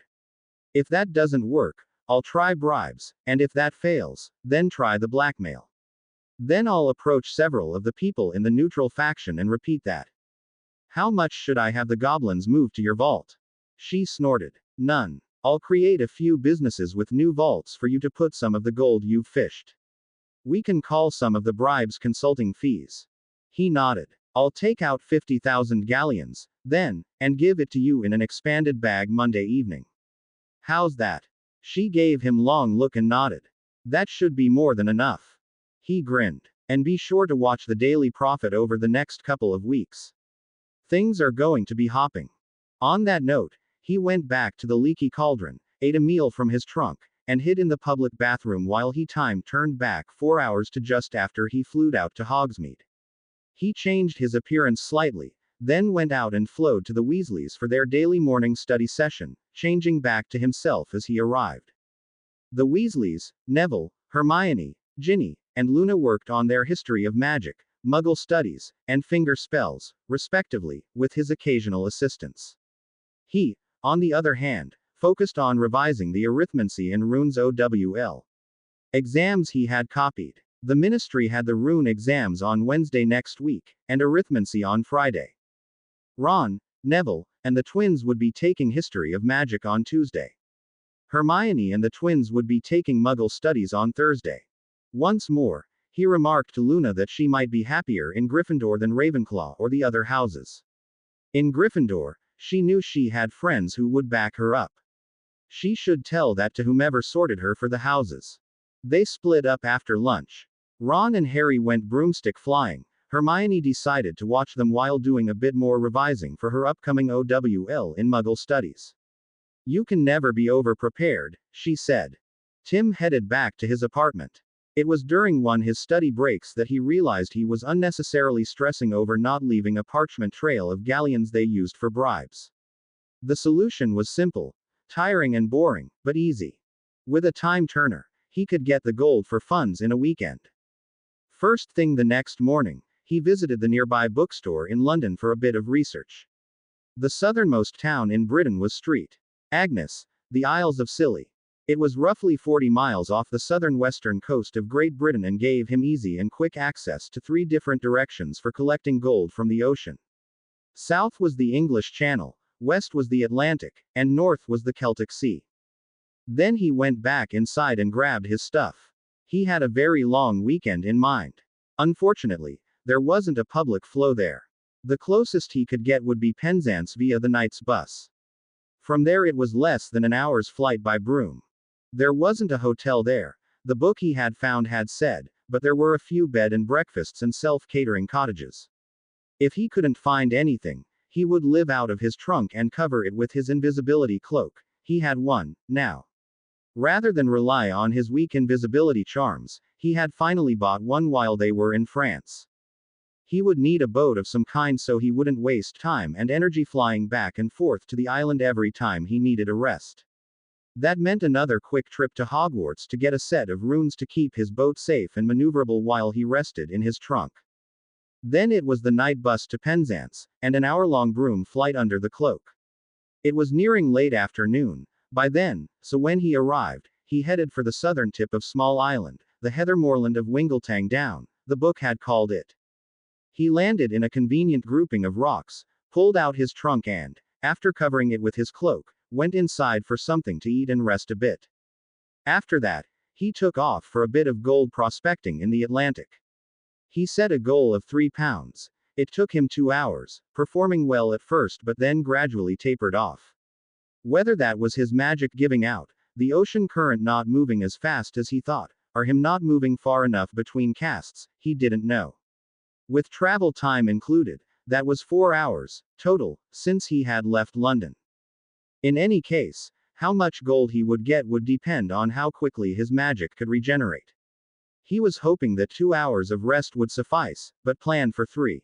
If that doesn't work, I'll try bribes, and if that fails, then try the blackmail. Then I'll approach several of the people in the neutral faction and repeat that. How much should I have the goblins move to your vault? She snorted. None. I'll create a few businesses with new vaults for you to put some of the gold you've fished. We can call some of the bribes consulting fees. He nodded. I'll take out 50,000 galleons, then, and give it to you in an expanded bag Monday evening. How's that? She gave him long look and nodded. That should be more than enough. He grinned. And be sure to watch the Daily Prophet over the next couple of weeks. Things are going to be hopping. On that note, he went back to the leaky cauldron, ate a meal from his trunk, and hid in the public bathroom while he turned back 4 hours to just after he flew out to Hogsmeade. He changed his appearance slightly, then went out and flowed to the Weasleys for their daily morning study session, changing back to himself as he arrived. The Weasleys, Neville, Hermione, Ginny, and Luna worked on their history of magic, Muggle studies, and finger spells, respectively, with his occasional assistance. He, on the other hand, focused on revising the arithmancy and runes OWL exams he had copied. The ministry had the rune exams on Wednesday next week, and arithmancy on Friday. Ron, Neville, and the twins would be taking history of magic on Tuesday. Hermione and the twins would be taking Muggle studies on Thursday. Once more, he remarked to Luna that she might be happier in Gryffindor than Ravenclaw or the other houses. In Gryffindor, she knew she had friends who would back her up. She should tell that to whomever sorted her for the houses. They split up after lunch. Ron and Harry went broomstick flying. Hermione decided to watch them while doing a bit more revising for her upcoming OWL in Muggle studies. You can never be over-prepared, she said. Tim headed back to his apartment. It was during one his study breaks that he realized he was unnecessarily stressing over not leaving a parchment trail of galleons they used for bribes. The solution was simple, tiring and boring, but easy. With a time turner, he could get the gold for funds in a weekend. First thing the next morning, he visited the nearby bookstore in London for a bit of research. The southernmost town in Britain was St. Agnes, the Isles of Scilly. It was roughly 40 miles off the southern western coast of Great Britain and gave him easy and quick access to 3 different directions for collecting gold from the ocean. South was the English Channel, west was the Atlantic, and north was the Celtic Sea. Then he went back inside and grabbed his stuff. He had a very long weekend in mind. Unfortunately, there wasn't a public flow there. The closest he could get would be Penzance via the night's bus. From there it was less than an hour's flight by Broome. There wasn't a hotel there, the book he had found had said, but there were a few bed and breakfasts and self-catering cottages. If he couldn't find anything, he would live out of his trunk and cover it with his invisibility cloak. He had one, now. Rather than rely on his weak invisibility charms, he had finally bought one while they were in France. He would need a boat of some kind so he wouldn't waste time and energy flying back and forth to the island every time he needed a rest. That meant another quick trip to Hogwarts to get a set of runes to keep his boat safe and maneuverable while he rested in his trunk. Then it was the night bus to Penzance, and an hour-long Broome flight under the cloak. It was nearing late afternoon by then, so when he arrived, he headed for the southern tip of Small Island, the heather moorland of Wingeltang Down, the book had called it. He landed in a convenient grouping of rocks, pulled out his trunk and, after covering it with his cloak, went inside for something to eat and rest a bit. After that, he took off for a bit of gold prospecting in the Atlantic. He set a goal of £3. It took him 2 hours, performing well at first but then gradually tapered off. Whether that was his magic giving out, the ocean current not moving as fast as he thought, or him not moving far enough between casts, he didn't know. With travel time included, that was 4 hours, total, since he had left London. In any case, how much gold he would get would depend on how quickly his magic could regenerate. He was hoping that 2 hours of rest would suffice, but planned for 3.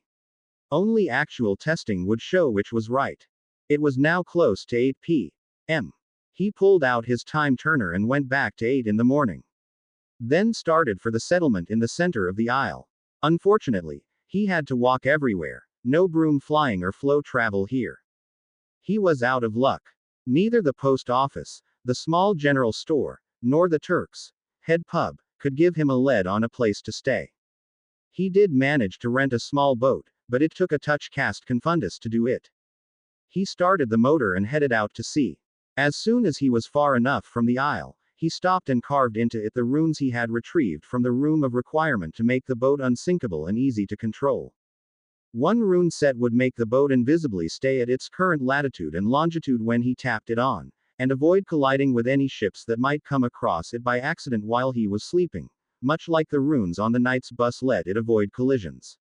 Only actual testing would show which was right. It was now close to 8 p.m. He pulled out his time turner and went back to 8 in the morning. Then started for the settlement in the center of the isle. Unfortunately, he had to walk everywhere, no Broome flying or flow travel here. He was out of luck. Neither the post office, the small general store, nor the Turk's Head pub could give him a lead on a place to stay. He did manage to rent a small boat, but it took a touch cast confundus to do it. He started the motor and headed out to sea. As soon as he was far enough from the isle, he stopped and carved into it the runes he had retrieved from the Room of Requirement to make the boat unsinkable and easy to control. One rune set would make the boat invisibly stay at its current latitude and longitude when he tapped it on, and avoid colliding with any ships that might come across it by accident while he was sleeping, much like the runes on the night's bus let it avoid collisions.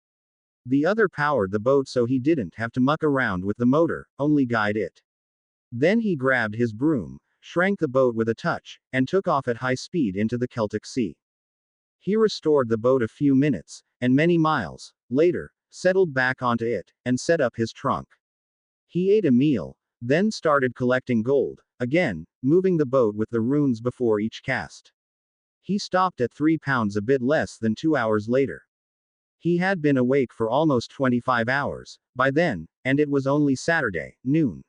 The other powered the boat so he didn't have to muck around with the motor, only guide it. Then he grabbed his broom, shrank the boat with a touch, and took off at high speed into the Celtic Sea. He restored the boat a few minutes, and many miles later, settled back onto it, and set up his trunk. He ate a meal, then started collecting gold, again, moving the boat with the runes before each cast. He stopped at £3 a bit less than 2 hours later. He had been awake for almost 25 hours, by then, and it was only Saturday, noon.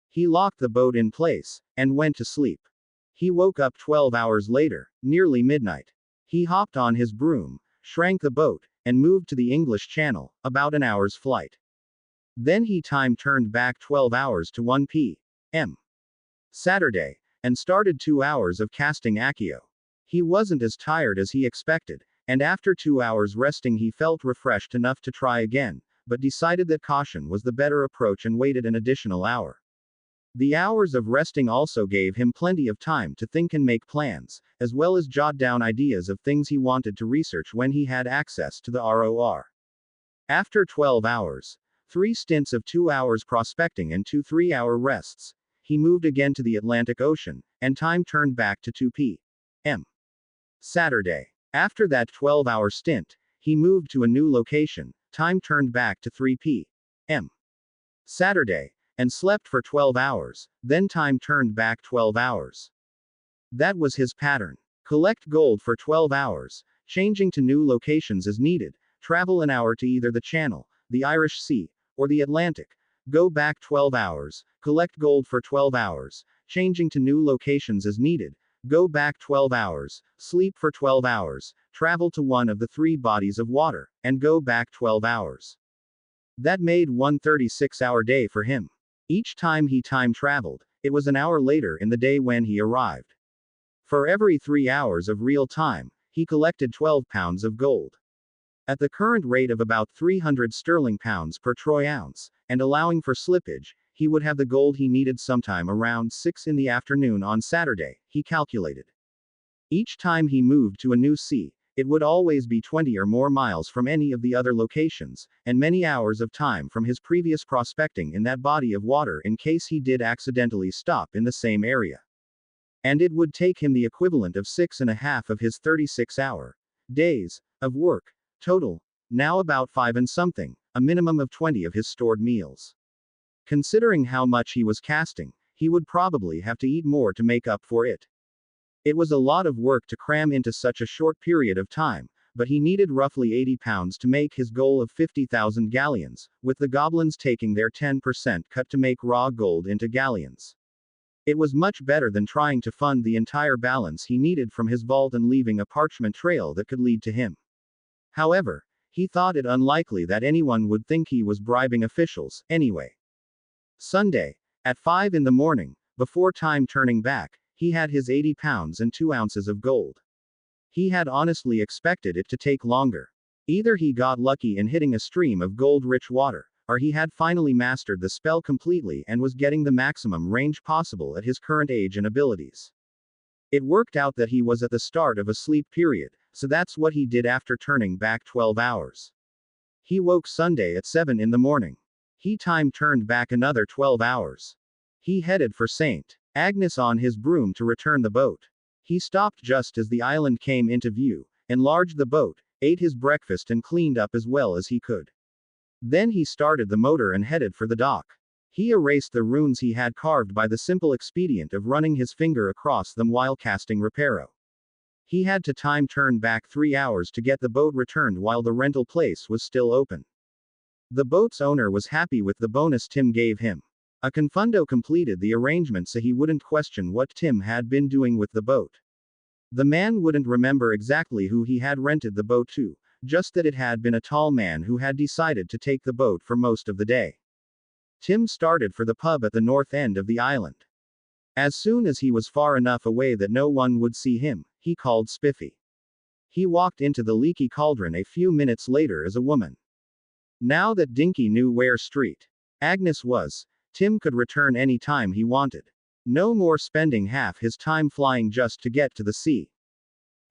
He locked the boat in place, and went to sleep. He woke up 12 hours later, nearly midnight. He hopped on his broom, shrank the boat, and moved to the English Channel, about an hour's flight. Then he time-turned back 12 hours to 1 p.m. Saturday, and started 2 hours of casting Accio. He wasn't as tired as he expected, and after 2 hours resting he felt refreshed enough to try again, but decided that caution was the better approach and waited an additional hour. The hours of resting also gave him plenty of time to think and make plans, as well as jot down ideas of things he wanted to research when he had access to the ROR. After 12 hours, 3 stints of 2 hours prospecting and 2 3-hour rests, he moved again to the Atlantic Ocean, and time turned back to 2 p.m. Saturday. After that 12-hour stint, he moved to a new location, time turned back to 3 p.m. Saturday, and slept for 12 hours, then time turned back 12 hours. That was his pattern. Collect gold for 12 hours, changing to new locations as needed, travel an hour to either the Channel, the Irish Sea, or the Atlantic, go back 12 hours, collect gold for 12 hours, changing to new locations as needed, go back 12 hours, sleep for 12 hours, travel to one of the 3 bodies of water, and go back 12 hours. That made one 36-hour day for him. Each time he time traveled, it was an hour later in the day when he arrived. For every 3 hours of real time, he he collected 12 pounds of gold. At the current rate of about 300 sterling pounds per troy ounce, and allowing for slippage, he would have the gold he needed sometime around 6 in the afternoon on Saturday, he calculated. Each time he moved to a new sea, it would always be 20 or more miles from any of the other locations, and many hours of time from his previous prospecting in that body of water in case he did accidentally stop in the same area. And it would take him the equivalent of 6.5 of his 36-hour days of work, total, now about 5 and something, a minimum of 20 of his stored meals. Considering how much he was casting, he would probably have to eat more to make up for it. It was a lot of work to cram into such a short period of time, but he needed roughly 80 pounds to make his goal of 50,000 galleons, with the goblins taking their 10% cut to make raw gold into galleons. It was much better than trying to fund the entire balance he needed from his vault and leaving a parchment trail that could lead to him. However, he thought it unlikely that anyone would think he was bribing officials, anyway. Sunday, at 5 in the morning, before time turning back, he had his 80 pounds and 2 ounces of gold. He had honestly expected it to take longer. Either he got lucky in hitting a stream of gold-rich water, or he had finally mastered the spell completely and was getting the maximum range possible at his current age and abilities. It worked out that he was at the start of a sleep period, so that's what he did after turning back 12 hours. He woke Sunday at 7 in the morning. He time turned back another 12 hours. He headed for St. Agnes on his broom to return the boat. He stopped just as the island came into view, enlarged the boat, ate his breakfast and cleaned up as well as he could. Then he started the motor and headed for the dock. He erased the runes he had carved by the simple expedient of running his finger across them while casting reparo. He had to time turn back 3 hours to get the boat returned while the rental place was still open. The boat's owner was happy with the bonus Tim gave him. A confundo completed the arrangement so he wouldn't question what Tim had been doing with the boat. The man wouldn't remember exactly who he had rented the boat to, just that it had been a tall man who had decided to take the boat for most of the day. Tim started for the pub at the north end of the island. As soon as he was far enough away that no one would see him, he called Spiffy. He walked into the Leaky Cauldron a few minutes later as a woman. Now that Dinky knew where Street Agnes was, Tim could return any time he wanted. No more spending half his time flying just to get to the sea.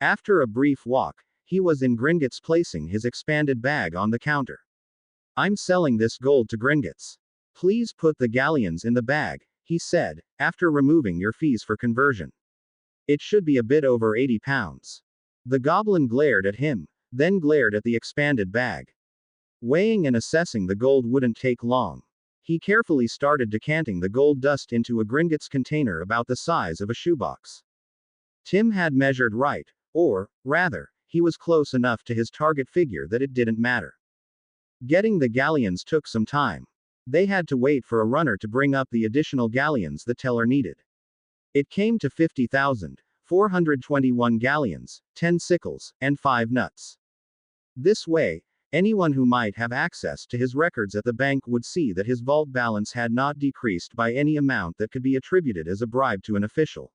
After a brief walk, he was in Gringotts placing his expanded bag on the counter. "I'm selling this gold to Gringotts. Please put the galleons in the bag," he said, after removing your fees for conversion. "It should be a bit over 80 pounds. The goblin glared at him, then glared at the expanded bag. Weighing and assessing the gold wouldn't take long. He carefully started decanting the gold dust into a Gringotts container about the size of a shoebox. Tim had measured right, or, rather, he was close enough to his target figure that it didn't matter. Getting the galleons took some time. They had to wait for a runner to bring up the additional galleons the teller needed. It came to 50,421 galleons, 10 sickles, and 5 nuts. This way, anyone who might have access to his records at the bank would see that his vault balance had not decreased by any amount that could be attributed as a bribe to an official.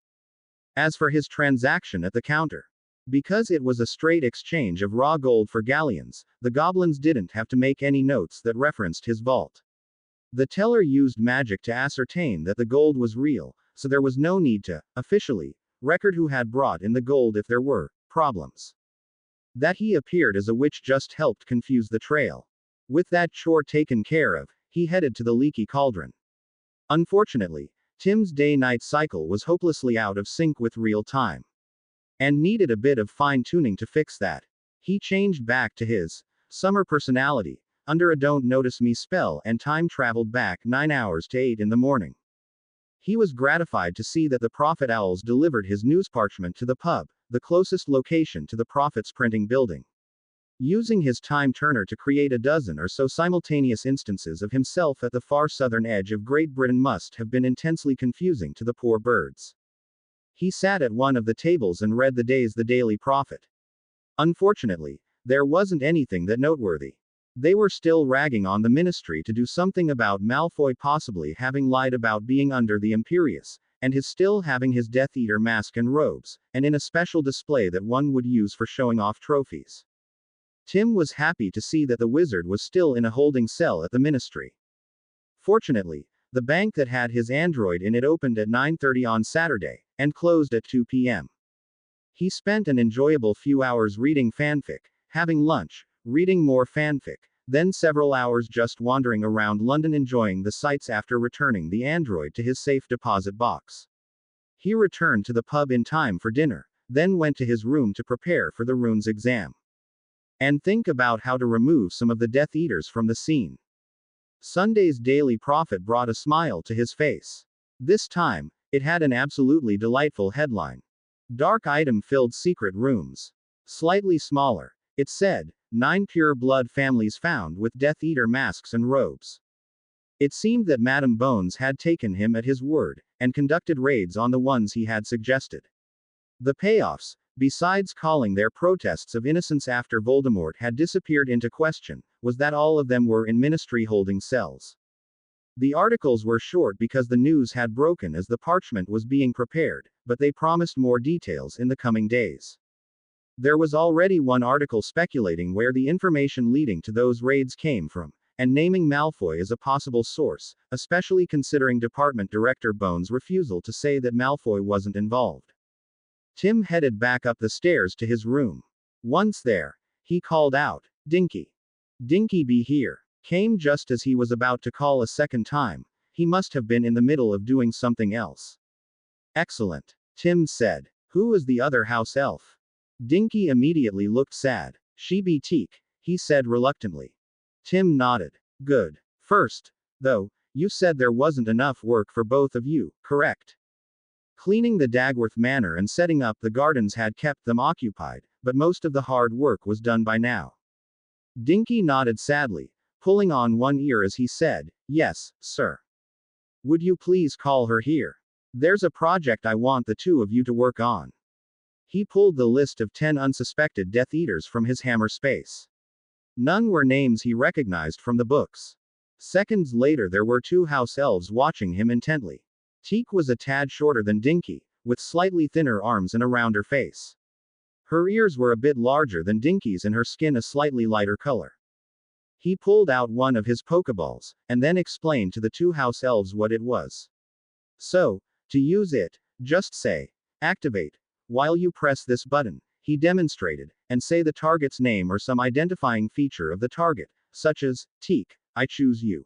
As for his transaction at the counter, because it was a straight exchange of raw gold for galleons, the goblins didn't have to make any notes that referenced his vault. The teller used magic to ascertain that the gold was real, so there was no need to, officially, record who had brought in the gold if there were problems. That he appeared as a witch just helped confuse the trail. With that chore taken care of, he headed to the Leaky Cauldron. Unfortunately, Tim's day-night cycle was hopelessly out of sync with real time. And needed a bit of fine-tuning to fix that. He changed back to his summer personality, under a don't notice me spell, and time traveled back 9 hours to 8 in the morning. He was gratified to see that the Prophet Owls delivered his news parchment to the pub, the closest location to the Prophet's printing building. Using his time turner to create a dozen or so simultaneous instances of himself at the far southern edge of Great Britain must have been intensely confusing to the poor birds. He sat at one of the tables and read the Daily Prophet. Unfortunately, there wasn't anything that noteworthy. They were still ragging on the ministry to do something about Malfoy possibly having lied about being under the Imperius, and his still having his Death Eater mask and robes, and in a special display that one would use for showing off trophies. Tim was happy to see that the wizard was still in a holding cell at the ministry. Fortunately, the bank that had his android in it opened at 9:30 on Saturday, and closed at 2 p.m. He spent an enjoyable few hours reading fanfic, having lunch, reading more fanfic, then several hours just wandering around London enjoying the sights after returning the android to his safe deposit box. He returned to the pub in time for dinner, then went to his room to prepare for the runes exam. And think about how to remove some of the Death Eaters from the scene. Sunday's Daily Prophet brought a smile to his face. This time, it had an absolutely delightful headline. Dark item filled secret rooms. Slightly smaller, it said, 9 pure blood families found with Death Eater masks and robes. It seemed that Madame Bones had taken him at his word, and conducted raids on the ones he had suggested. The payoffs, besides calling their protests of innocence after Voldemort had disappeared into question, was that all of them were in ministry holding cells. The articles were short because the news had broken as the parchment was being prepared, but they promised more details in the coming days. There was already one article speculating where the information leading to those raids came from, and naming Malfoy as a possible source, especially considering Department Director Bones' refusal to say that Malfoy wasn't involved. Tim headed back up the stairs to his room. Once there, he called out, "Dinky. Dinky be here." Came just as he was about to call a second time. He must have been in the middle of doing something else. "Excellent," Tim said. "Who is the other house elf?" Dinky immediately looked sad. "She be Teak," he said reluctantly. Tim nodded. "Good. First, though, you said there wasn't enough work for both of you, correct? Cleaning the Dagworth Manor and setting up the gardens had kept them occupied, but most of the hard work was done by now." Dinky nodded sadly, pulling on one ear as he said, "Yes, sir. Would you please call her here? There's a project I want the two of you to work on." He pulled the list of 10 unsuspected Death Eaters from his hammer space. None were names he recognized from the books. Seconds later there were 2 house elves watching him intently. Teak was a tad shorter than Dinky, with slightly thinner arms and a rounder face. Her ears were a bit larger than Dinky's and her skin a slightly lighter color. He pulled out one of his Pokeballs, and then explained to the 2 house elves what it was. "So, to use it, just say, 'Activate,' while you press this button," he demonstrated, "and say the target's name or some identifying feature of the target, such as, 'Teak, I choose you.'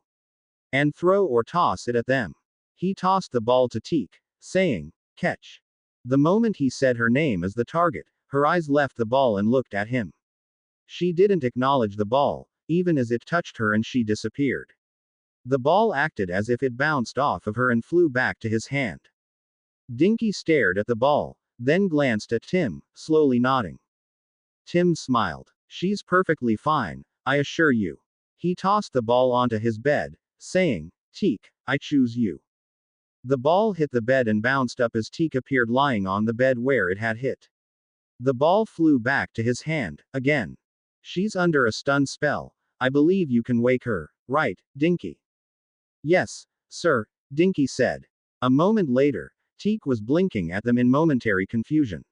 And throw or toss it at them." He tossed the ball to Teak, saying, "Catch." The moment he said her name as the target, her eyes left the ball and looked at him. She didn't acknowledge the ball, even as it touched her, and she disappeared. The ball acted as if it bounced off of her and flew back to his hand. Dinky stared at the ball, then glanced at Tim, slowly nodding. Tim smiled. "She's perfectly fine, I assure you." He tossed the ball onto his bed, saying, "Teak, I choose you." The ball hit the bed and bounced up as Teak appeared lying on the bed where it had hit. The ball flew back to his hand, again. "She's under a stun spell. I believe you can wake her, right, Dinky?" "Yes, sir," Dinky said. A moment later, Teak was blinking at them in momentary confusion.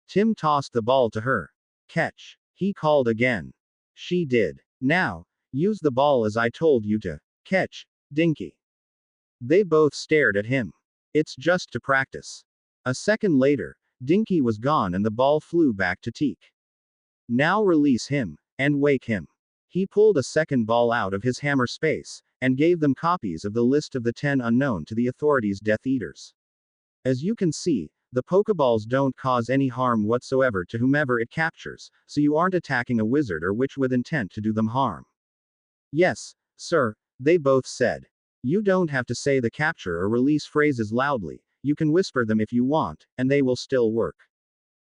Tim tossed the ball to her. "Catch," he called again. She did. "Now, use the ball as I told you to. Catch, Dinky." They both stared at him. "It's just to practice." A second later, Dinky was gone and the ball flew back to Teak. "Now release him, and wake him." He pulled a second ball out of his hammer space, and gave them copies of the list of the 10 unknown to the authorities' Death Eaters. As you can see, the Pokeballs don't cause any harm whatsoever to whomever it captures, so you aren't attacking a wizard or witch with intent to do them harm. "Yes, sir," they both said. "You don't have to say the capture or release phrases loudly, you can whisper them if you want, and they will still work.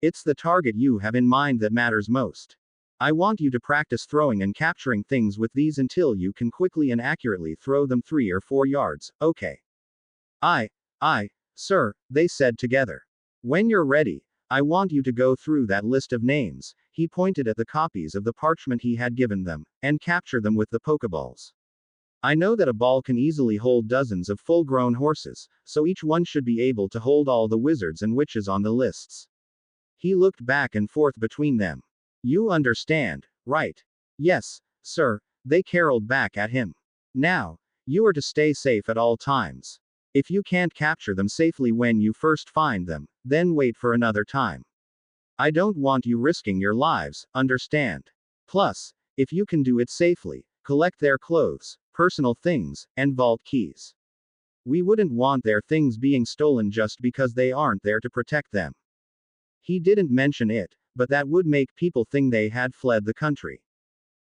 It's the target you have in mind that matters most. I want you to practice throwing and capturing things with these until you can quickly and accurately throw them 3 or 4 yards, okay?" Aye, sir," they said together. "When you're ready, I want you to go through that list of names," he pointed at the copies of the parchment he had given them, "and capture them with the Pokeballs. I know that a ball can easily hold dozens of full-grown horses, so each one should be able to hold all the wizards and witches on the lists. He looked back and forth between them. You understand, right? Yes, sir, they caroled back at him. Now, you are to stay safe at all times. If you can't capture them safely when you first find them, then wait for another time. I don't want you risking your lives, understand? Plus, if you can do it safely, collect their clothes, personal things, and vault keys. We wouldn't want their things being stolen just because they aren't there to protect them. He didn't mention it, but that would make people think they had fled the country.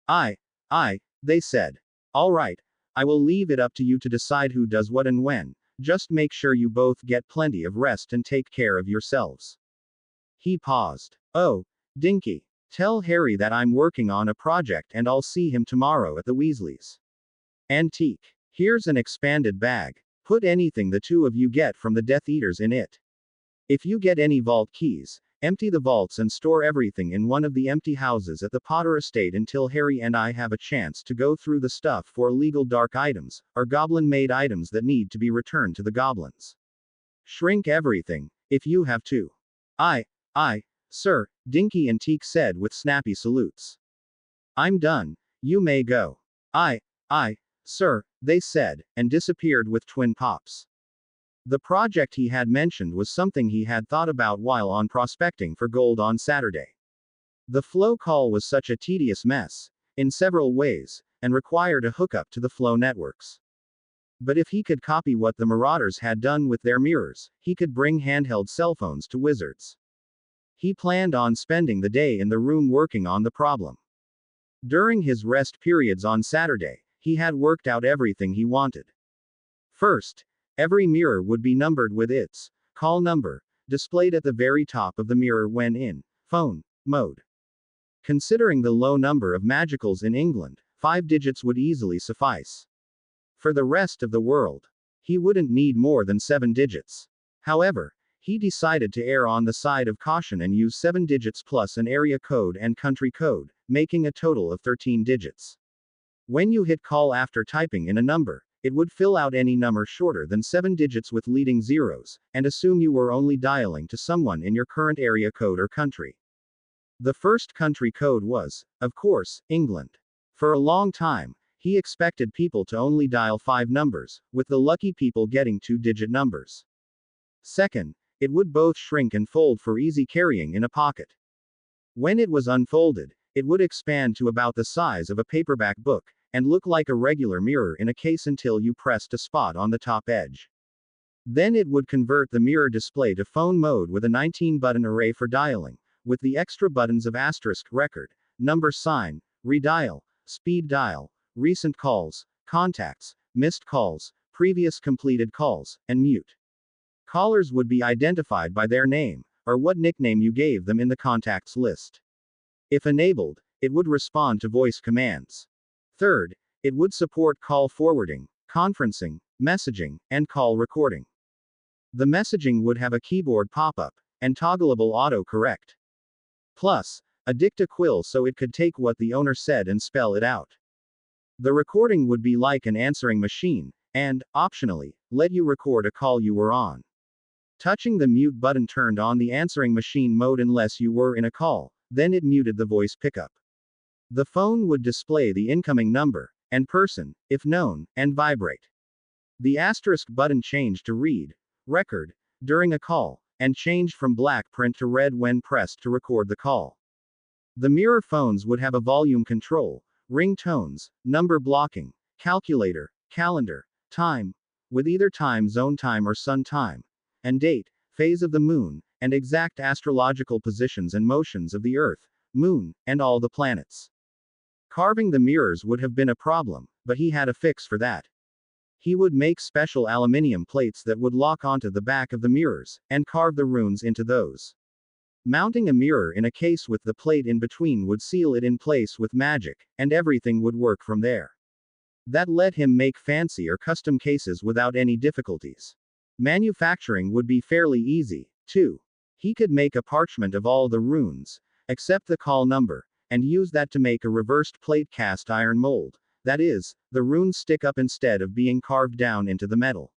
They said. All right, I will leave it up to you to decide who does what and when. Just make sure you both get plenty of rest and take care of yourselves. He paused. Oh, Dinky. Tell Harry that I'm working on a project and I'll see him tomorrow at the Weasleys'. Antique. Here's an expanded bag. Put anything the two of you get from the Death Eaters in it. If you get any vault keys, empty the vaults and store everything in one of the empty houses at the Potter estate until Harry and I have a chance to go through the stuff for illegal dark items, or goblin-made items that need to be returned to the goblins. Shrink everything, if you have to. Aye, sir, Dinky and Teak said with snappy salutes. I'm done, you may go. Aye, sir, they said, and disappeared with twin pops. The project he had mentioned was something he had thought about while on prospecting for gold on Saturday. The flow call was such a tedious mess, in several ways, and required a hookup to the flow networks. But if he could copy what the Marauders had done with their mirrors, he could bring handheld cell phones to wizards. He planned on spending the day in the room working on the problem. During his rest periods on Saturday, he had worked out everything he wanted. First, every mirror would be numbered with its call number, displayed at the very top of the mirror when in phone mode. Considering the low number of magicals in England, 5 digits would easily suffice. For the rest of the world, he wouldn't need more than 7 digits. However, he decided to err on the side of caution and use 7 digits plus an area code and country code, making a total of 13 digits. When you hit call after typing in a number, it would fill out any number shorter than 7 digits with leading zeros, and assume you were only dialing to someone in your current area code or country. The first country code was, of course, England. For a long time, he expected people to only dial 5 numbers, with the lucky people getting 2-digit numbers. Second, it would both shrink and fold for easy carrying in a pocket. When it was unfolded, it would expand to about the size of a paperback book, and look like a regular mirror in a case until you pressed a spot on the top edge. Then it would convert the mirror display to phone mode with a 19-button array for dialing, with the extra buttons of asterisk, record, number sign, redial, speed dial, recent calls, contacts, missed calls, previous completed calls, and mute. Callers would be identified by their name, or what nickname you gave them in the contacts list. If enabled, it would respond to voice commands. Third, it would support call forwarding, conferencing, messaging, and call recording. The messaging would have a keyboard pop-up, and toggleable auto-correct. Plus, a dicta quill so it could take what the owner said and spell it out. The recording would be like an answering machine, and, optionally, let you record a call you were on. Touching the mute button turned on the answering machine mode unless you were in a call, then it muted the voice pickup. The phone would display the incoming number, and person, if known, and vibrate. The asterisk button changed to read, record, during a call, and changed from black print to red when pressed to record the call. The mirror phones would have a volume control, ring tones, number blocking, calculator, calendar, time, with either time zone time or sun time, and date, phase of the moon, and exact astrological positions and motions of the Earth, moon, and all the planets. Carving the mirrors would have been a problem, but he had a fix for that. He would make special aluminium plates that would lock onto the back of the mirrors, and carve the runes into those. Mounting a mirror in a case with the plate in between would seal it in place with magic, and everything would work from there. That let him make fancy or custom cases without any difficulties. Manufacturing would be fairly easy, too. He could make a parchment of all the runes, except the call number, and use that to make a reversed plate cast iron mold, That is, the runes stick up instead of being carved down into the metal.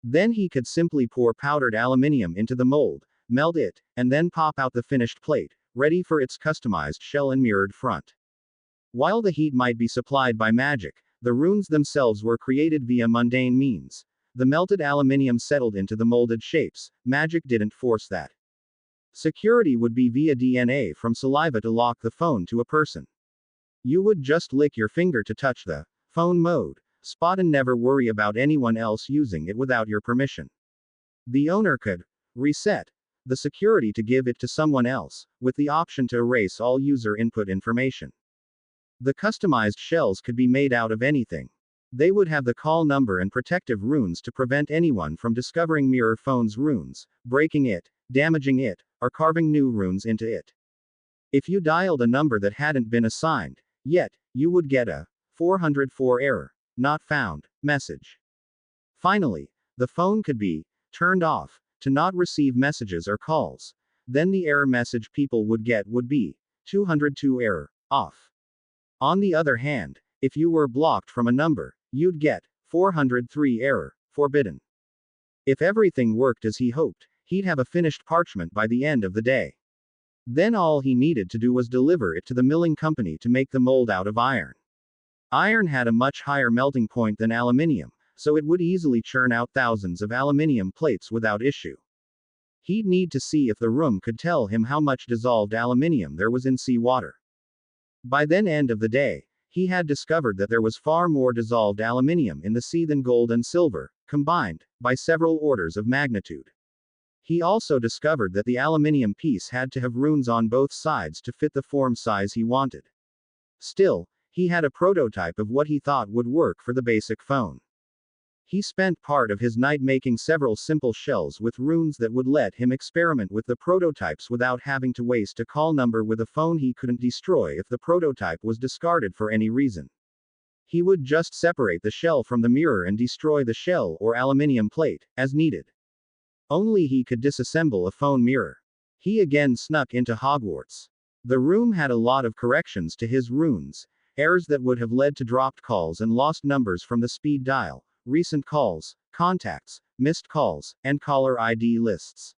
Then he could simply pour powdered aluminium into the mold, melt it, and then pop out the finished plate, ready for its customized shell and mirrored front. While the heat might be supplied by magic, the runes themselves were created via mundane means. The melted aluminium settled into the molded shapes, magic didn't force that. Security would be via DNA from saliva to lock the phone to a person. You would just lick your finger to touch the phone mode spot and never worry about anyone else using it without your permission. The owner could reset the security to give it to someone else, with the option to erase all user input information. The customized shells could be made out of anything. They would have the call number and protective runes to prevent anyone from discovering mirror phone's runes, breaking it, damaging it, or carving new runes into it. If you dialed a number that hadn't been assigned yet, you would get a 404 error, not found, message. Finally, the phone could be turned off to not receive messages or calls. Then the error message people would get would be 202 error, off. On the other hand, if you were blocked from a number, you'd get 403 error, forbidden. If everything worked as he hoped, he'd have a finished parchment by the end of the day. Then all he needed to do was deliver it to the milling company to make the mold out of iron. Iron had a much higher melting point than aluminium, so it would easily churn out thousands of aluminium plates without issue. He'd need to see if the room could tell him how much dissolved aluminium there was in seawater. By then end of the day, he had discovered that there was far more dissolved aluminium in the sea than gold and silver, combined, by several orders of magnitude. He also discovered that the aluminium piece had to have runes on both sides to fit the form size he wanted. Still, he had a prototype of what he thought would work for the basic phone. He spent part of his night making several simple shells with runes that would let him experiment with the prototypes without having to waste a call number with a phone he couldn't destroy if the prototype was discarded for any reason. He would just separate the shell from the mirror and destroy the shell or aluminium plate, as needed. Only he could disassemble a phone mirror. He again snuck into Hogwarts. The room had a lot of corrections to his runes, errors that would have led to dropped calls and lost numbers from the speed dial, recent calls, contacts, missed calls, and caller ID lists.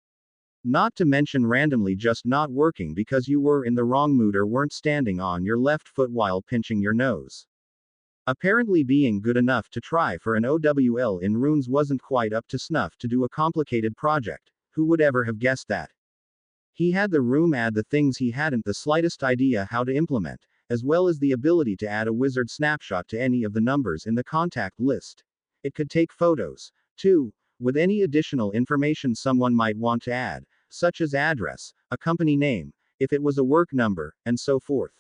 Not to mention randomly just not working because you were in the wrong mood or weren't standing on your left foot while pinching your nose. Apparently being good enough to try for an OWL in runes wasn't quite up to snuff to do a complicated project. Who would ever have guessed that? He had the room add the things he hadn't the slightest idea how to implement, as well as the ability to add a wizard snapshot to any of the numbers in the contact list. It could take photos, too, with any additional information someone might want to add, such as address, a company name, if it was a work number, and so forth.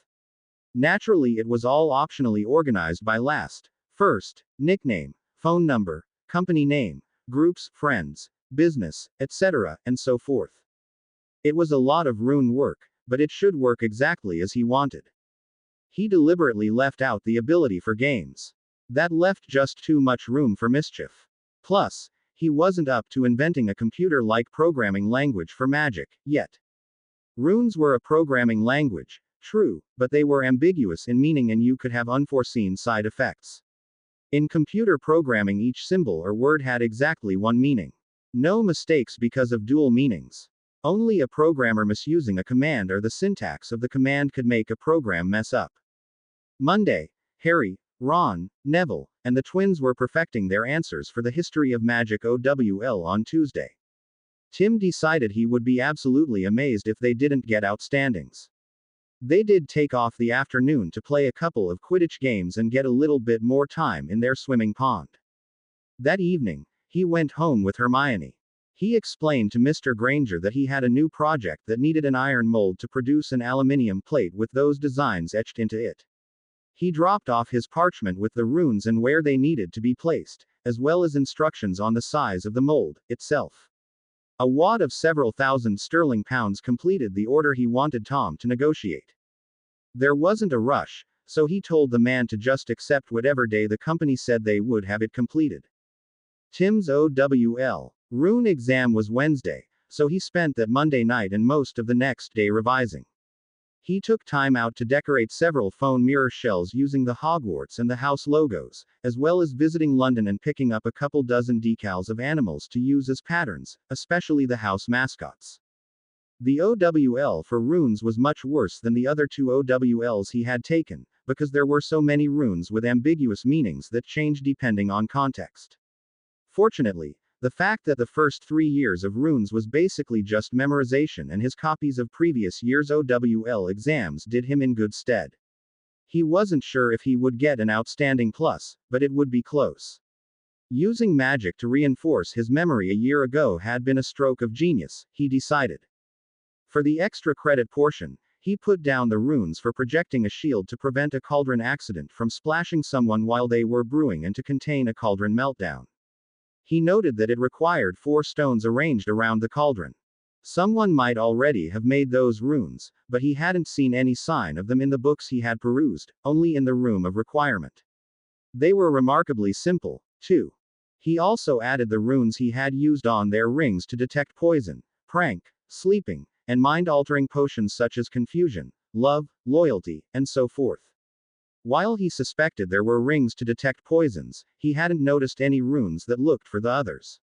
Naturally, it was all optionally organized by last, first, nickname, phone number, company name, groups, friends, business, etc., and so forth. It was a lot of rune work, but it should work exactly as he wanted. He deliberately left out the ability for games. That left just too much room for mischief. Plus, he wasn't up to inventing a computer-like programming language for magic, yet. Runes were a programming language, true, but they were ambiguous in meaning and you could have unforeseen side effects. In computer programming, each symbol or word had exactly one meaning. No mistakes because of dual meanings. Only a programmer misusing a command or the syntax of the command could make a program mess up. Monday, Harry, Ron, Neville, and the twins were perfecting their answers for the history of magic OWL on Tuesday. Tim decided he would be absolutely amazed if they didn't get outstandings. They did take off the afternoon to play a couple of Quidditch games and get a little bit more time in their swimming pond. That evening, he went home with Hermione. He explained to Mr. Granger that he had a new project that needed an iron mold to produce an aluminium plate with those designs etched into it. He dropped off his parchment with the runes and where they needed to be placed, as well as instructions on the size of the mold itself. A wad of several thousand sterling pounds completed the order he wanted Tom to negotiate. There wasn't a rush, so he told the man to just accept whatever day the company said they would have it completed. Tim's OWL rune exam was Wednesday, so he spent that Monday night and most of the next day revising. He took time out to decorate several phone mirror shells using the Hogwarts and the house logos, as well as visiting London and picking up a couple dozen decals of animals to use as patterns, especially the house mascots. The OWL for runes was much worse than the other two OWLs he had taken, because there were so many runes with ambiguous meanings that changed depending on context. Fortunately, the fact that the first 3 years of runes was basically just memorization and his copies of previous year's OWL exams did him in good stead. He wasn't sure if he would get an outstanding plus, but it would be close. Using magic to reinforce his memory a year ago had been a stroke of genius, he decided. For the extra credit portion, he put down the runes for projecting a shield to prevent a cauldron accident from splashing someone while they were brewing and to contain a cauldron meltdown. He noted that it required 4 stones arranged around the cauldron. Someone might already have made those runes, but he hadn't seen any sign of them in the books he had perused, only in the room of requirement. They were remarkably simple, too. He also added the runes he had used on their rings to detect poison, prank, sleeping, and mind-altering potions such as confusion, love, loyalty, and so forth. While he suspected there were rings to detect poisons, he hadn't noticed any runes that looked for the others.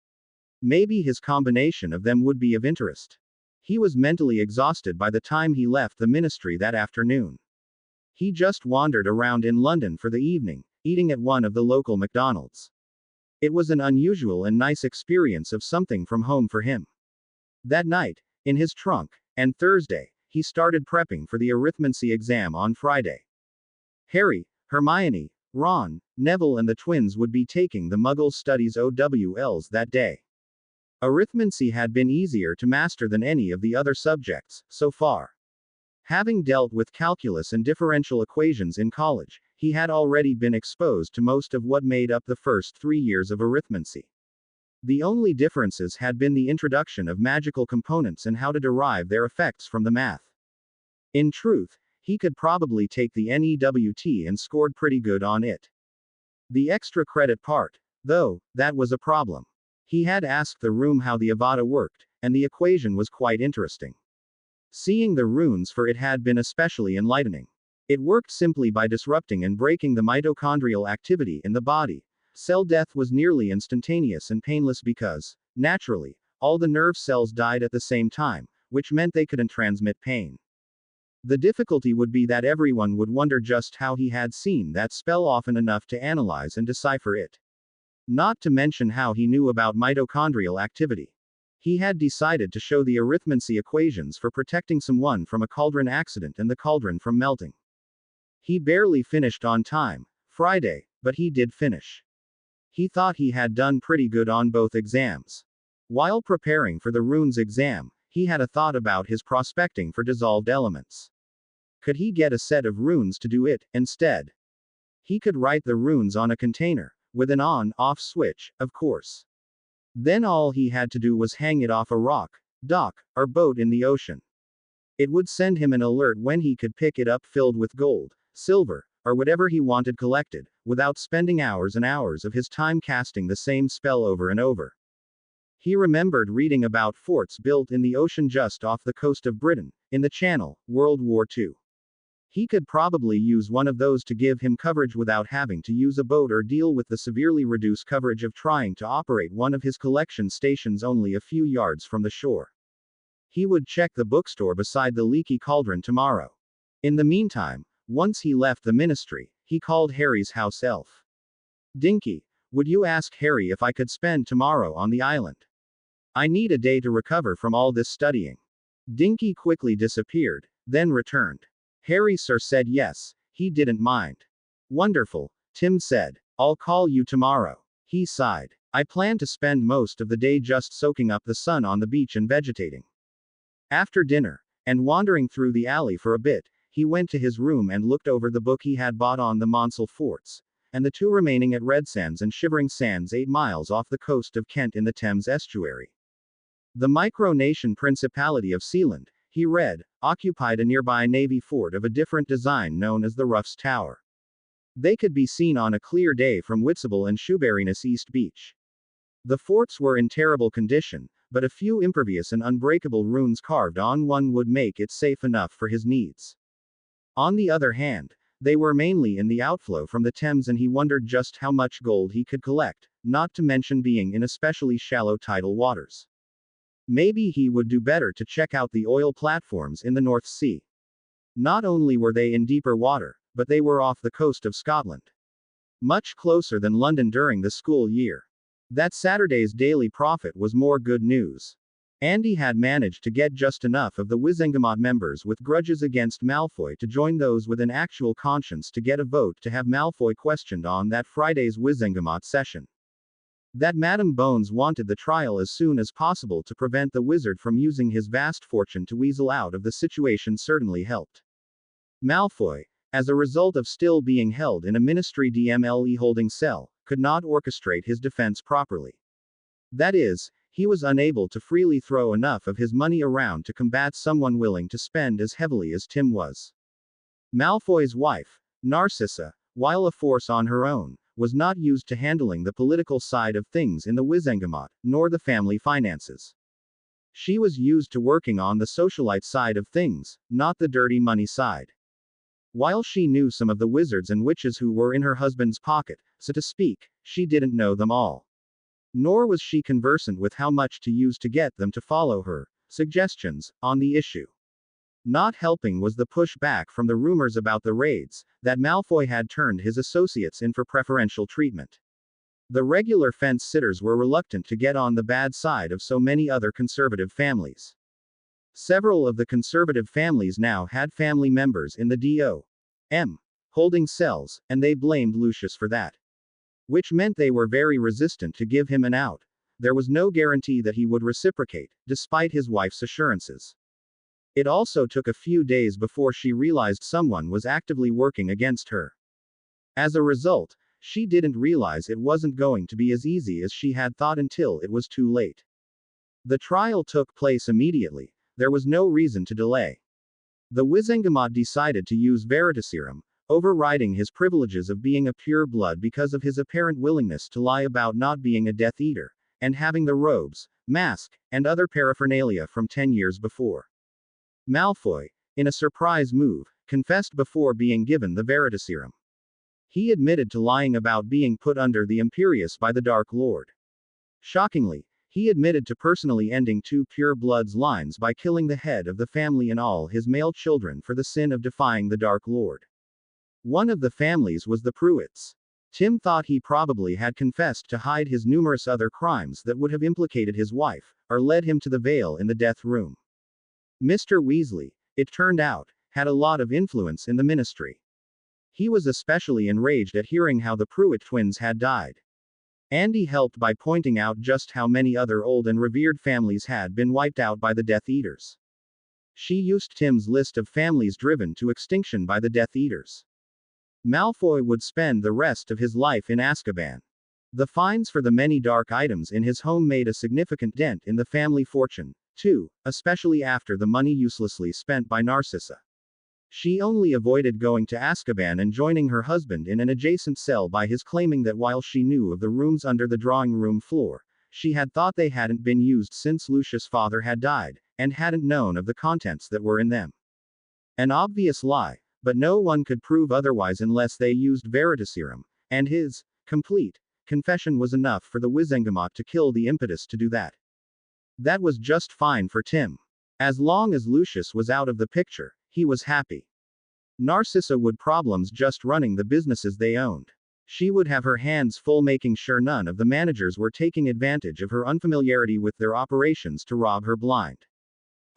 Maybe his combination of them would be of interest. He was mentally exhausted by the time he left the ministry that afternoon. He just wandered around in London for the evening, eating at one of the local McDonald's. It was an unusual and nice experience of something from home for him. That night, in his trunk, and Thursday, he started prepping for the arithmancy exam on Friday. Harry, Hermione, Ron, Neville and the twins would be taking the Muggle Studies OWLs that day. Arithmancy had been easier to master than any of the other subjects, so far. Having dealt with calculus and differential equations in college, he had already been exposed to most of what made up the first 3 years of arithmancy. The only differences had been the introduction of magical components and how to derive their effects from the math. In truth, he could probably take the NEWT and scored pretty good on it. The extra credit part, though, that was a problem. He had asked the room how the Avada worked, and the equation was quite interesting. Seeing the runes for it had been especially enlightening. It worked simply by disrupting and breaking the mitochondrial activity in the body. Cell death was nearly instantaneous and painless because, naturally, all the nerve cells died at the same time, which meant they couldn't transmit pain. The difficulty would be that everyone would wonder just how he had seen that spell often enough to analyze and decipher it. Not to mention how he knew about mitochondrial activity. He had decided to show the arithmancy equations for protecting someone from a cauldron accident and the cauldron from melting. He barely finished on time, Friday, but he did finish. He thought he had done pretty good on both exams. While preparing for the runes exam, he had a thought about his prospecting for dissolved elements. Could he get a set of runes to do it, instead? He could write the runes on a container, with an on-off switch, of course. Then all he had to do was hang it off a rock, dock, or boat in the ocean. It would send him an alert when he could pick it up filled with gold, silver, or whatever he wanted collected, without spending hours and hours of his time casting the same spell over and over. He remembered reading about forts built in the ocean just off the coast of Britain, in the Channel, World War II. He could probably use one of those to give him coverage without having to use a boat or deal with the severely reduced coverage of trying to operate one of his collection stations only a few yards from the shore. He would check the bookstore beside the leaky cauldron tomorrow. In the meantime, once he left the ministry, he called Harry's house elf. Dinky, would you ask Harry if I could spend tomorrow on the island? I need a day to recover from all this studying. Dinky quickly disappeared, then returned. Harry sir said yes, he didn't mind. Wonderful, Tim said. I'll call you tomorrow. He sighed. I plan to spend most of the day just soaking up the sun on the beach and vegetating. After dinner, and wandering through the alley for a bit, he went to his room and looked over the book he had bought on the Monsell forts, and the 2 remaining at Red Sands and Shivering Sands 8 miles off the coast of Kent in the Thames estuary. The micronation Principality of Sealand, he read, occupied a nearby navy fort of a different design known as the Ruff's Tower. They could be seen on a clear day from Whitstable and Shoeburyness East Beach. The forts were in terrible condition, but a few impervious and unbreakable runes carved on one would make it safe enough for his needs. On the other hand, they were mainly in the outflow from the Thames, and he wondered just how much gold he could collect, not to mention being in especially shallow tidal waters. Maybe he would do better to check out the oil platforms in the North Sea. Not only were they in deeper water, but they were off the coast of Scotland. Much closer than London during the school year. That Saturday's daily profit was more good news. Andy had managed to get just enough of the Wizengamot members with grudges against Malfoy to join those with an actual conscience to get a vote to have Malfoy questioned on that Friday's Wizengamot session. That Madame Bones wanted the trial as soon as possible to prevent the wizard from using his vast fortune to weasel out of the situation certainly helped. Malfoy, as a result of still being held in a Ministry DMLE holding cell, could not orchestrate his defense properly. That is, he was unable to freely throw enough of his money around to combat someone willing to spend as heavily as Tim was. Malfoy's wife, Narcissa, while a force on her own, was not used to handling the political side of things in the Wizengamot, nor the family finances. She was used to working on the socialite side of things, not the dirty money side. While she knew some of the wizards and witches who were in her husband's pocket, so to speak, she didn't know them all. Nor was she conversant with how much to use to get them to follow her suggestions on the issue. Not helping was the pushback from the rumors about the raids, that Malfoy had turned his associates in for preferential treatment. The regular fence-sitters were reluctant to get on the bad side of so many other conservative families. Several of the conservative families now had family members in the DOM holding cells, and they blamed Lucius for that. Which meant they were very resistant to give him an out. There was no guarantee that he would reciprocate, despite his wife's assurances. It also took a few days before she realized someone was actively working against her. As a result, she didn't realize it wasn't going to be as easy as she had thought until it was too late. The trial took place immediately. There was no reason to delay. The Wizengamot decided to use Veritaserum, overriding his privileges of being a pure blood because of his apparent willingness to lie about not being a Death Eater, and having the robes, mask, and other paraphernalia from 10 years before. Malfoy, in a surprise move, confessed before being given the Veritaserum. He admitted to lying about being put under the Imperius by the Dark Lord. Shockingly, he admitted to personally ending 2 pure blood's lines by killing the head of the family and all his male children for the sin of defying the Dark Lord. One of the families was the Pruitts. Tim thought he probably had confessed to hide his numerous other crimes that would have implicated his wife, or led him to the veil in the death room. Mr. Weasley, it turned out, had a lot of influence in the ministry. He was especially enraged at hearing how the Pruitt twins had died. Andy helped by pointing out just how many other old and revered families had been wiped out by the Death Eaters. She used Tim's list of families driven to extinction by the Death Eaters. Malfoy would spend the rest of his life in Azkaban. The fines for the many dark items in his home made a significant dent in the family fortune, too, especially after the money uselessly spent by Narcissa. She only avoided going to Azkaban and joining her husband in an adjacent cell by his claiming that while she knew of the rooms under the drawing room floor, she had thought they hadn't been used since Lucius' father had died, and hadn't known of the contents that were in them. An obvious lie, but no one could prove otherwise unless they used Veritaserum, and his complete confession was enough for the Wizengamot to kill the impetus to do that. That was just fine for Tim. As long as Lucius was out of the picture, he was happy. Narcissa would problems just running the businesses they owned. She would have her hands full making sure none of the managers were taking advantage of her unfamiliarity with their operations to rob her blind.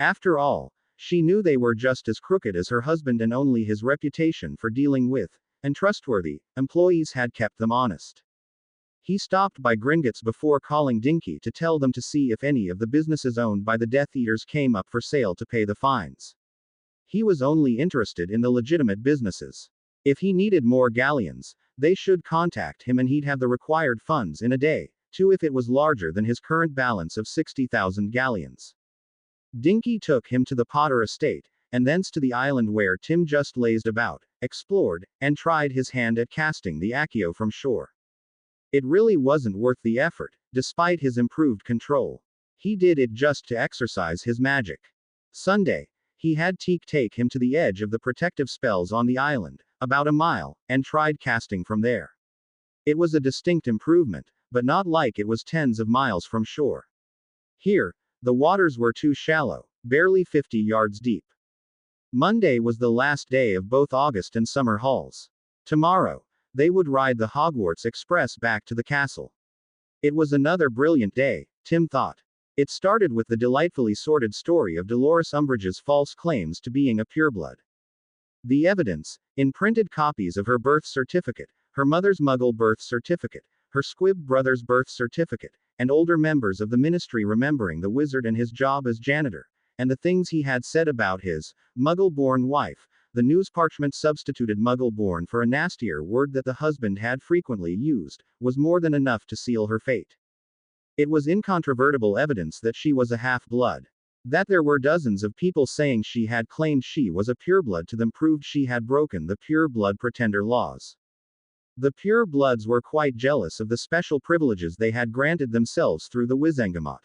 After all, she knew they were just as crooked as her husband, and only his reputation for dealing with and trustworthy employees had kept them honest. He stopped by Gringotts before calling Dinky to tell them to see if any of the businesses owned by the Death Eaters came up for sale to pay the fines. He was only interested in the legitimate businesses. If he needed more galleons, they should contact him and he'd have the required funds in a day, too, if it was larger than his current balance of 60,000 galleons. Dinky took him to the Potter estate, and thence to the island where Tim just lazed about, explored, and tried his hand at casting the Accio from shore. It really wasn't worth the effort, despite his improved control. He did it just to exercise his magic. Sunday, He had Teak take him to the edge of the protective spells on the island, about a mile, and tried casting from there. It was a distinct improvement, but not like it was tens of miles from shore. Here, the waters were too shallow, barely 50 yards deep. Monday was the last day of both August and summer halls. Tomorrow, they would ride the Hogwarts Express back to the castle. It was another brilliant day, Tim thought. It started with the delightfully sordid story of Dolores Umbridge's false claims to being a pureblood. The evidence, in printed copies of her birth certificate, her mother's Muggle birth certificate, her Squib brother's birth certificate, and older members of the ministry remembering the wizard and his job as janitor, and the things he had said about his Muggle-born wife. The news parchment substituted Muggle-born for a nastier word that the husband had frequently used, was more than enough to seal her fate. It was incontrovertible evidence that she was a half-blood. That there were dozens of people saying she had claimed she was a pureblood to them proved she had broken the pure blood pretender laws. The pure bloods were quite jealous of the special privileges they had granted themselves through the Wizengamot.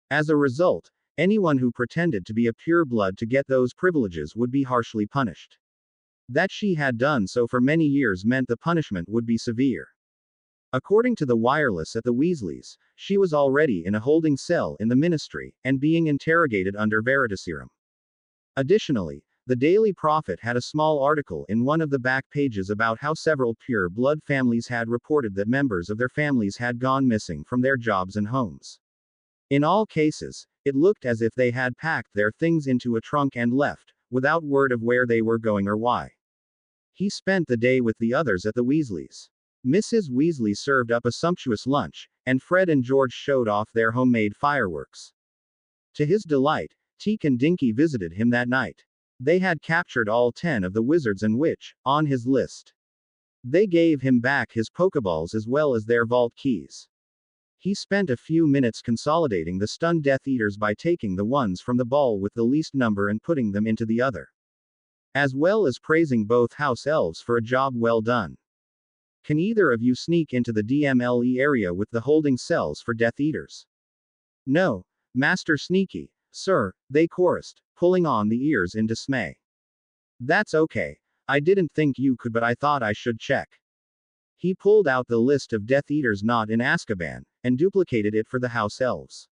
As a result, anyone who pretended to be a pure blood to get those privileges would be harshly punished. That she had done so for many years meant the punishment would be severe. According to the wireless at the Weasleys, she was already in a holding cell in the ministry, and being interrogated under Veritaserum. Additionally, the Daily Prophet had a small article in one of the back pages about how several pure blood families had reported that members of their families had gone missing from their jobs and homes. In all cases, it looked as if they had packed their things into a trunk and left, without word of where they were going or why. He spent the day with the others at the Weasleys. Mrs. Weasley served up a sumptuous lunch, and Fred and George showed off their homemade fireworks. To his delight, Teak and Dinky visited him that night. They had captured all 10 of the wizards and witch, on his list. They gave him back his Pokeballs as well as their vault keys. He spent a few minutes consolidating the stunned Death Eaters by taking the ones from the ball with the least number and putting them into the other. As well as praising both house elves for a job well done. Can either of you sneak into the DMLE area with the holding cells for Death Eaters? No, Master Sneaky, sir, they chorused, pulling on the ears in dismay. That's okay. I didn't think you could, but I thought I should check. He pulled out the list of Death Eaters not in Azkaban, and duplicated it for the house elves.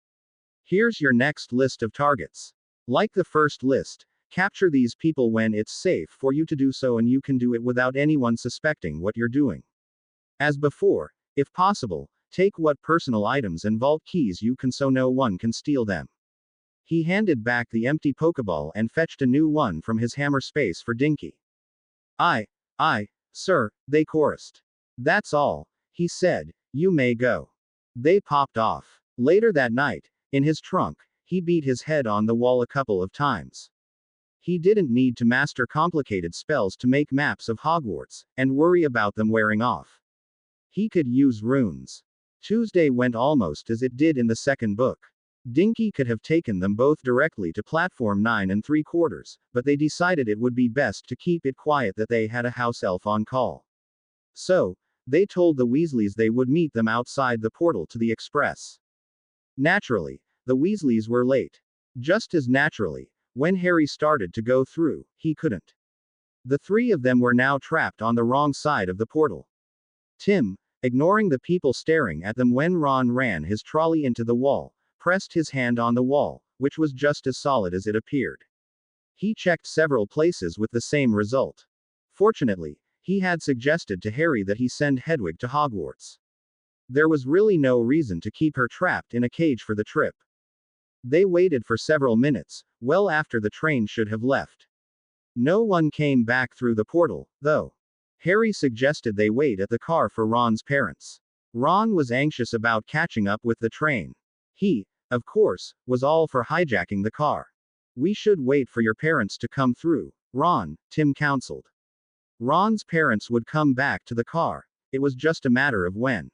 Here's your next list of targets. Like the first list, capture these people when it's safe for you to do so, and you can do it without anyone suspecting what you're doing. As before, if possible, take what personal items and vault keys you can so no one can steal them. He handed back the empty Pokeball and fetched a new one from his hammer space for Dinky. Aye, sir, they chorused. That's all, he said, you may go. They popped off. Later that night, in his trunk, he beat his head on the wall a couple of times. He didn't need to master complicated spells to make maps of Hogwarts, and worry about them wearing off. He could use runes. Tuesday went almost as it did in the second book. Dinky could have taken them both directly to platform 9 3/4, but they decided it would be best to keep it quiet that they had a house elf on call. So, they told the Weasleys they would meet them outside the portal to the Express. Naturally, the Weasleys were late. Just as naturally, when Harry started to go through, he couldn't. The three of them were now trapped on the wrong side of the portal. Tim, ignoring the people staring at them when Ron ran his trolley into the wall, pressed his hand on the wall, which was just as solid as it appeared. He checked several places with the same result. Fortunately, he had suggested to Harry that he send Hedwig to Hogwarts. There was really no reason to keep her trapped in a cage for the trip. They waited for several minutes, well after the train should have left. No one came back through the portal, though. Harry suggested they wait at the car for Ron's parents. Ron was anxious about catching up with the train. He, of course, was all for hijacking the car. We should wait for your parents to come through, Ron, Tim counseled. Ron's parents would come back to the car. It was just a matter of when.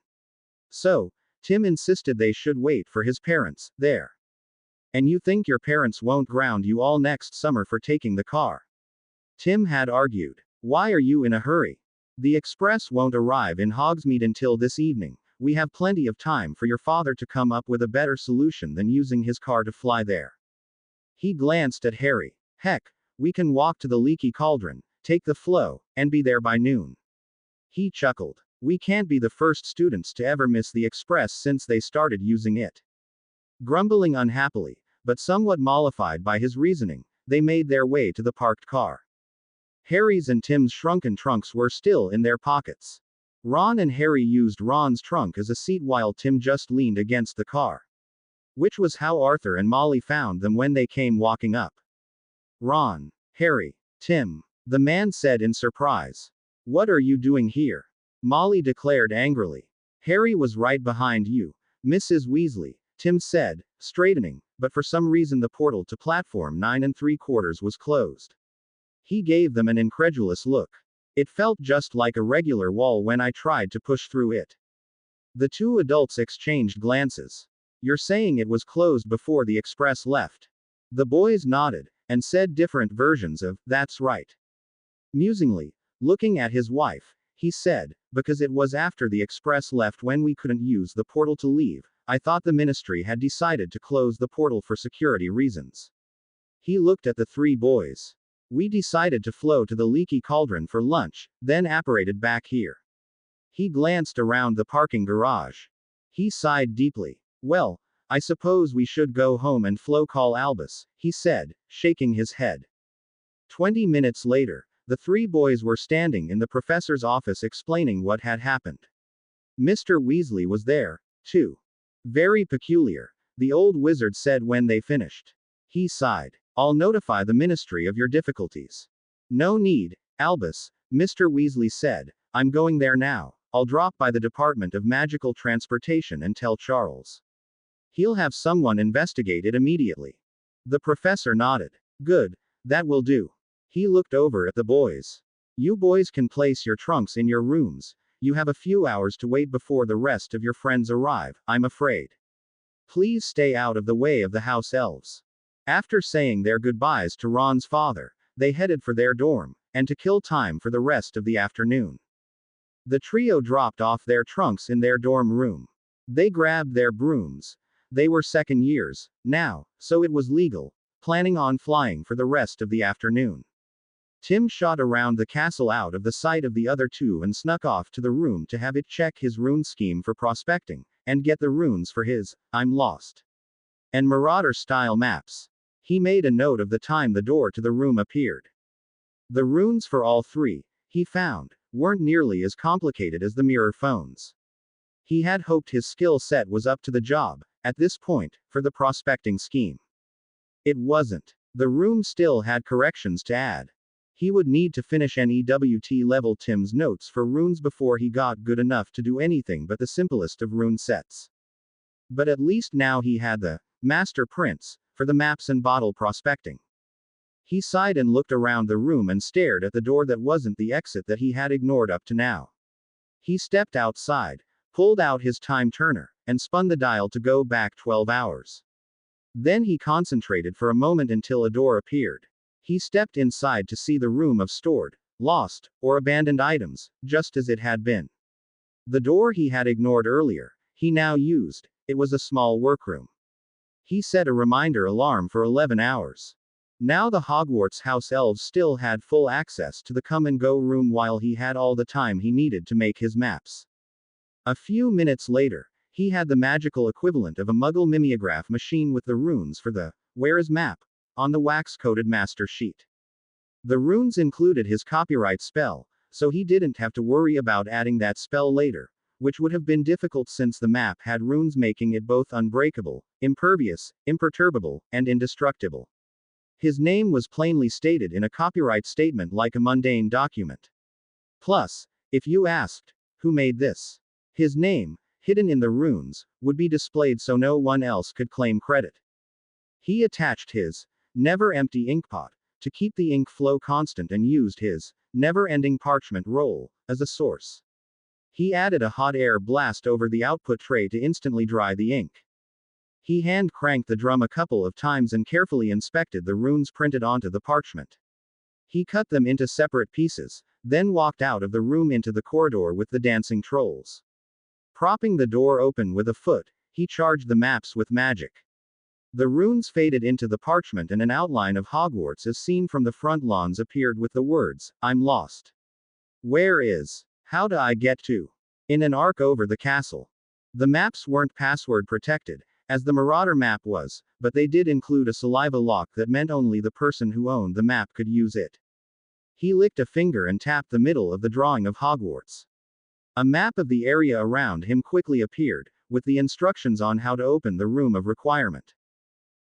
So, Tim insisted they should wait for his parents, there. And you think your parents won't ground you all next summer for taking the car? Tim had argued. Why are you in a hurry? The express won't arrive in Hogsmeade until this evening. We have plenty of time for your father to come up with a better solution than using his car to fly there. He glanced at Harry. Heck, we can walk to the leaky cauldron, take the flow, and be there by noon. He chuckled. We can't be the first students to ever miss the express since they started using it. Grumbling unhappily, but somewhat mollified by his reasoning, they made their way to the parked car. Harry's and Tim's shrunken trunks were still in their pockets. Ron and Harry used Ron's trunk as a seat while Tim just leaned against the car. Which was how Arthur and Molly found them when they came walking up. Ron, Harry, Tim, the man said in surprise. What are you doing here? Molly declared angrily. Harry was right behind you, Mrs. Weasley, Tim said, straightening, but for some reason the portal to platform 9 3/4 was closed. He gave them an incredulous look. It felt just like a regular wall when I tried to push through it. The two adults exchanged glances. You're saying it was closed before the express left? The boys nodded, and said different versions of, that's right. Musingly, looking at his wife, he said, because it was after the express left when we couldn't use the portal to leave, I thought the ministry had decided to close the portal for security reasons. He looked at the three boys. We decided to flow to the leaky cauldron for lunch, then apparated back here. He glanced around the parking garage. He sighed deeply. Well, I suppose we should go home and flow call Albus, he said, shaking his head. 20 minutes later, the three boys were standing in the professor's office explaining what had happened. Mr. Weasley was there, too. Very peculiar, the old wizard said when they finished. He sighed. I'll notify the ministry of your difficulties. No need, Albus, Mr. Weasley said. I'm going there now. I'll drop by the Department of Magical Transportation and tell Charles. He'll have someone investigate it immediately. The professor nodded. Good, that will do. He looked over at the boys. You boys can place your trunks in your rooms. You have a few hours to wait before the rest of your friends arrive, I'm afraid. Please stay out of the way of the house elves. After saying their goodbyes to Ron's father, they headed for their dorm, and to kill time for the rest of the afternoon. The trio dropped off their trunks in their dorm room. They grabbed their brooms. They were second years, now, so it was legal, planning on flying for the rest of the afternoon. Tim shot around the castle out of the sight of the other two and snuck off to the room to have it check his rune scheme for prospecting, and get the runes for his, I'm lost, and Marauder-style maps. He made a note of the time the door to the room appeared. The runes for all three, he found, weren't nearly as complicated as the mirror phones. He had hoped his skill set was up to the job, at this point, for the prospecting scheme. It wasn't. The room still had corrections to add. He would need to finish NEWT level Tim's notes for runes before he got good enough to do anything but the simplest of rune sets. But at least now he had the master prints for the maps and bottle prospecting. He sighed and looked around the room and stared at the door that wasn't the exit that he had ignored up to now. He stepped outside, pulled out his time turner, and spun the dial to go back 12 hours. Then he concentrated for a moment until a door appeared. He stepped inside to see the room of stored, lost, or abandoned items, just as it had been. The door he had ignored earlier, he now used. It was a small workroom. He set a reminder alarm for 11 hours. Now the Hogwarts house elves still had full access to the come-and-go room while he had all the time he needed to make his maps. A few minutes later, he had the magical equivalent of a Muggle mimeograph machine with the runes for the "Where is map?" on the wax-coated master sheet. The runes included his copyright spell, so he didn't have to worry about adding that spell later, which would have been difficult since the map had runes making it both unbreakable, impervious, imperturbable, and indestructible. His name was plainly stated in a copyright statement like a mundane document. Plus, if you asked, who made this? His name, hidden in the runes, would be displayed so no one else could claim credit. He attached his never-empty inkpot to keep the ink flow constant and used his never-ending parchment roll as a source. He added a hot air blast over the output tray to instantly dry the ink. He hand-cranked the drum a couple of times and carefully inspected the runes printed onto the parchment. He cut them into separate pieces, then walked out of the room into the corridor with the dancing trolls. Propping the door open with a foot, he charged the maps with magic. The runes faded into the parchment and an outline of Hogwarts as seen from the front lawns appeared with the words, "I'm lost. Where is? How do I get to?" In an arc over the castle. The maps weren't password protected, as the Marauder map was, but they did include a saliva lock that meant only the person who owned the map could use it. He licked a finger and tapped the middle of the drawing of Hogwarts. A map of the area around him quickly appeared, with the instructions on how to open the room of requirement.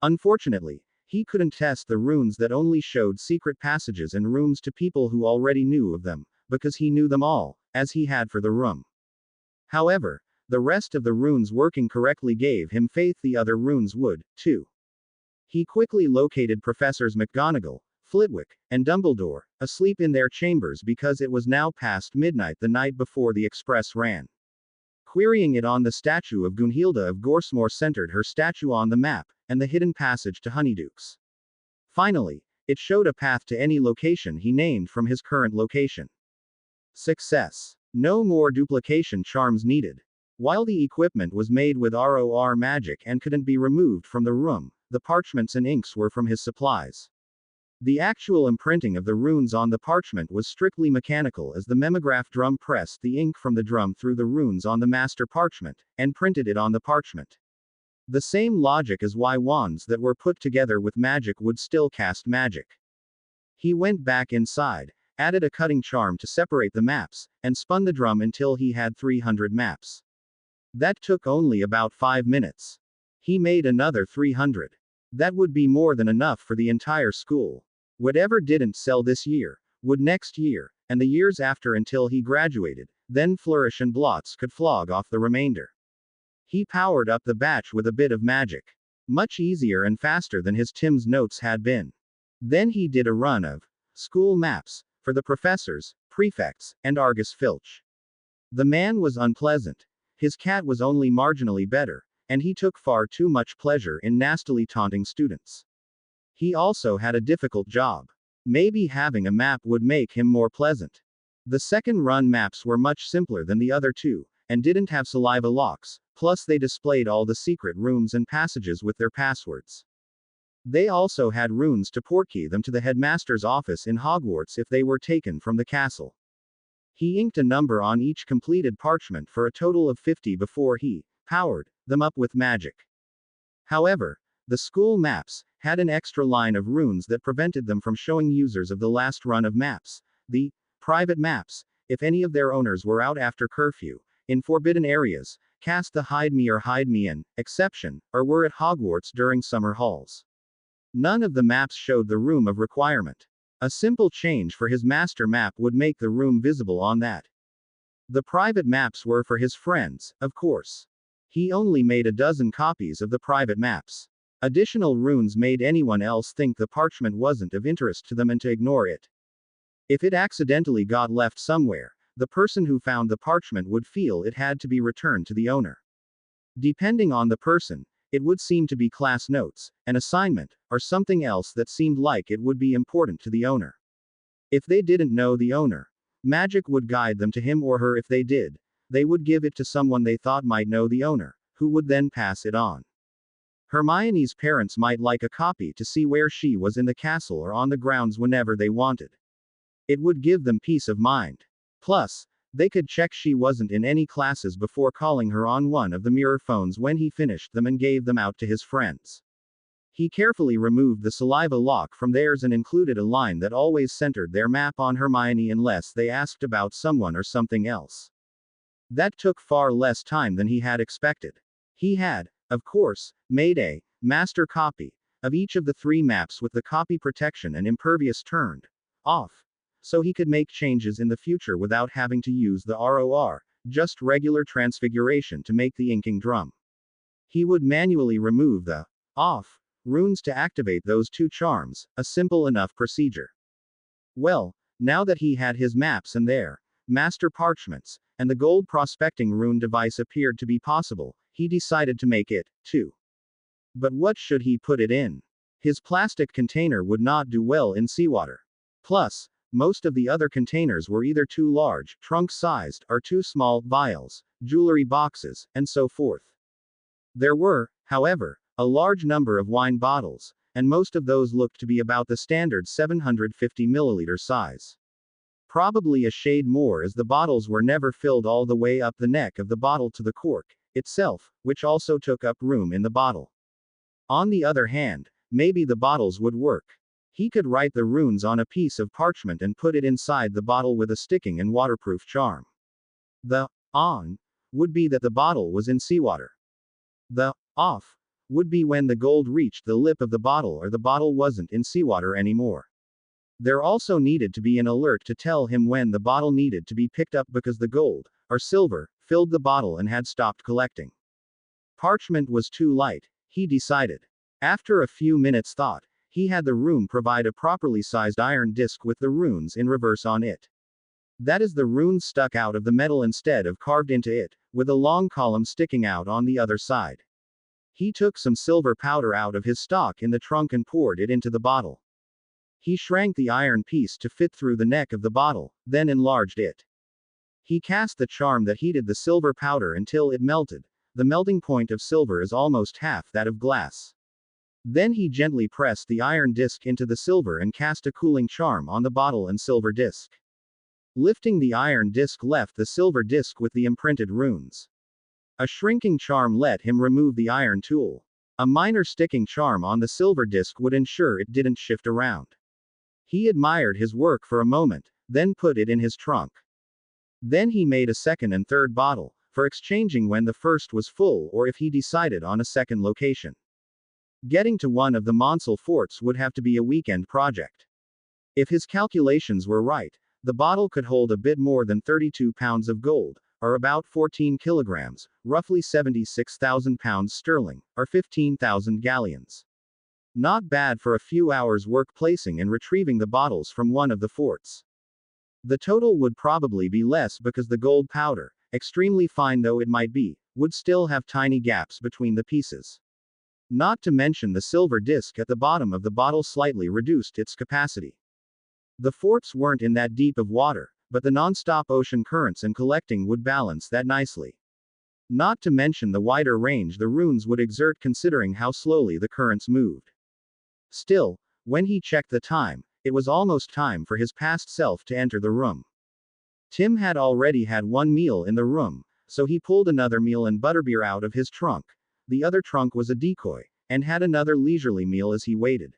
Unfortunately, he couldn't test the runes that only showed secret passages and rooms to people who already knew of them, because he knew them all, as he had for the room. However, the rest of the runes working correctly gave him faith the other runes would, too. He quickly located Professors McGonagall, Flitwick, and Dumbledore, asleep in their chambers because it was now past midnight the night before the express ran. Querying it on the statue of Gunhilda of Gorsmore centered her statue on the map, and the hidden passage to Honeydukes. Finally, it showed a path to any location he named from his current location. Success. No more duplication charms needed. While the equipment was made with ROR magic and couldn't be removed from the room, the parchments and inks were from his supplies. The actual imprinting of the runes on the parchment was strictly mechanical as the memograph drum pressed the ink from the drum through the runes on the master parchment, and printed it on the parchment. The same logic as why wands that were put together with magic would still cast magic. He went back inside, added a cutting charm to separate the maps, and spun the drum until he had 300 maps. That took only about 5 minutes. He made another 300. That would be more than enough for the entire school. Whatever didn't sell this year, would next year, and the years after until he graduated, then Flourish and Blots could flog off the remainder. He powered up the batch with a bit of magic. Much easier and faster than his Tim's notes had been. Then he did a run of school maps, for the professors, prefects, and Argus Filch. The man was unpleasant. His cat was only marginally better, and he took far too much pleasure in nastily taunting students. He also had a difficult job. Maybe having a map would make him more pleasant. The second run maps were much simpler than the other two, and didn't have saliva locks, plus they displayed all the secret rooms and passages with their passwords. They also had runes to portkey them to the headmaster's office in Hogwarts if they were taken from the castle. He inked a number on each completed parchment for a total of 50 before he powered them up with magic. However, the school maps had an extra line of runes that prevented them from showing users of the last run of maps, the private maps, if any of their owners were out after curfew, in forbidden areas, cast the hide me or hide me in exception, or were at Hogwarts during summer halls. None of the maps showed the room of requirement. A simple change for his master map would make the room visible on that. The private maps were for his friends, of course. He only made a dozen copies of the private maps. Additional runes made anyone else think the parchment wasn't of interest to them and to ignore it. If it accidentally got left somewhere, the person who found the parchment would feel it had to be returned to the owner. Depending on the person, it would seem to be class notes, an assignment, or something else that seemed like it would be important to the owner. If they didn't know the owner, magic would guide them to him or her. If they did, they would give it to someone they thought might know the owner, who would then pass it on. Hermione's parents might like a copy to see where she was in the castle or on the grounds whenever they wanted. It would give them peace of mind. Plus, they could check she wasn't in any classes before calling her on one of the mirror phones when he finished them and gave them out to his friends. He carefully removed the saliva lock from theirs and included a line that always centered their map on Hermione unless they asked about someone or something else. That took far less time than he had expected. He had, of course, made a master copy of each of the 3 maps with the copy protection and impervious turned off, so he could make changes in the future without having to use the ROR, just regular transfiguration to make the inking drum. He would manually remove the off runes to activate those 2 charms, a simple enough procedure. Well, now that he had his maps and their master parchments, and the gold prospecting rune device appeared to be possible, he decided to make it, too. But what should he put it in? His plastic container would not do well in seawater. Plus, most of the other containers were either too large, trunk-sized, or too small, vials, jewelry boxes, and so forth. There were, however, a large number of wine bottles, and most of those looked to be about the standard 750 milliliter size. Probably a shade more, as the bottles were never filled all the way up the neck of the bottle to the cork itself, which also took up room in the bottle. On the other hand, maybe the bottles would work. He could write the runes on a piece of parchment and put it inside the bottle with a sticking and waterproof charm. The on would be that the bottle was in seawater. The off would be when the gold reached the lip of the bottle or the bottle wasn't in seawater anymore. There also needed to be an alert to tell him when the bottle needed to be picked up because the gold, or silver, filled the bottle and had stopped collecting. Parchment was too light, he decided. After a few minutes' thought, he had the room provide a properly sized iron disc with the runes in reverse on it. That is, the runes stuck out of the metal instead of carved into it, with a long column sticking out on the other side. He took some silver powder out of his stock in the trunk and poured it into the bottle. He shrank the iron piece to fit through the neck of the bottle, then enlarged it. He cast the charm that heated the silver powder until it melted. The melting point of silver is almost half that of glass. Then he gently pressed the iron disc into the silver and cast a cooling charm on the bottle and silver disc. Lifting the iron disc left the silver disc with the imprinted runes. A shrinking charm let him remove the iron tool. A minor sticking charm on the silver disc would ensure it didn't shift around. He admired his work for a moment, then put it in his trunk. Then he made a second and third bottle, for exchanging when the first was full or if he decided on a second location. Getting to one of the Monsal forts would have to be a weekend project. If his calculations were right, the bottle could hold a bit more than 32 pounds of gold, or about 14 kilograms, roughly 76,000 pounds sterling, or 15,000 galleons. Not bad for a few hours' work placing and retrieving the bottles from one of the forts. The total would probably be less because the gold powder, extremely fine though it might be, would still have tiny gaps between the pieces. Not to mention the silver disc at the bottom of the bottle slightly reduced its capacity. The forts weren't in that deep of water, but the non-stop ocean currents and collecting would balance that nicely. Not to mention the wider range the runes would exert considering how slowly the currents moved. Still, when he checked the time, it was almost time for his past self to enter the room. Tim had already had one meal in the room, so he pulled another meal and butterbeer out of his trunk. The other trunk was a decoy, and had another leisurely meal as he waited.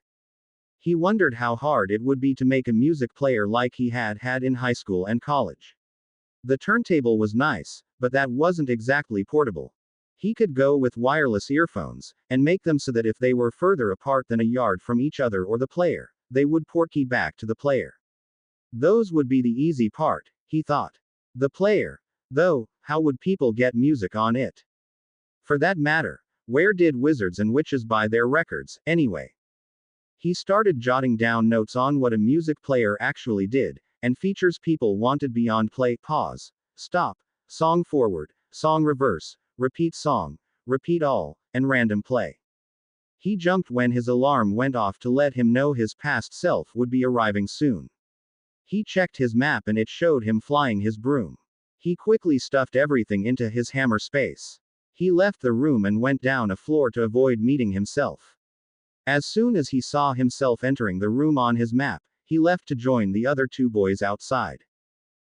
He wondered how hard it would be to make a music player like he had had in high school and college. The turntable was nice, but that wasn't exactly portable. He could go with wireless earphones, and make them so that if they were further apart than a yard from each other or the player, they would portkey back to the player. Those would be the easy part, he thought. The player, though, how would people get music on it? For that matter, where did wizards and witches buy their records, anyway? He started jotting down notes on what a music player actually did, and features people wanted beyond play, pause, stop, song forward, song reverse, repeat song, repeat all, and random play. He jumped when his alarm went off to let him know his past self would be arriving soon. He checked his map and it showed him flying his broom. He quickly stuffed everything into his hammer space. He left the room and went down a floor to avoid meeting himself. As soon as he saw himself entering the room on his map, he left to join the other two boys outside.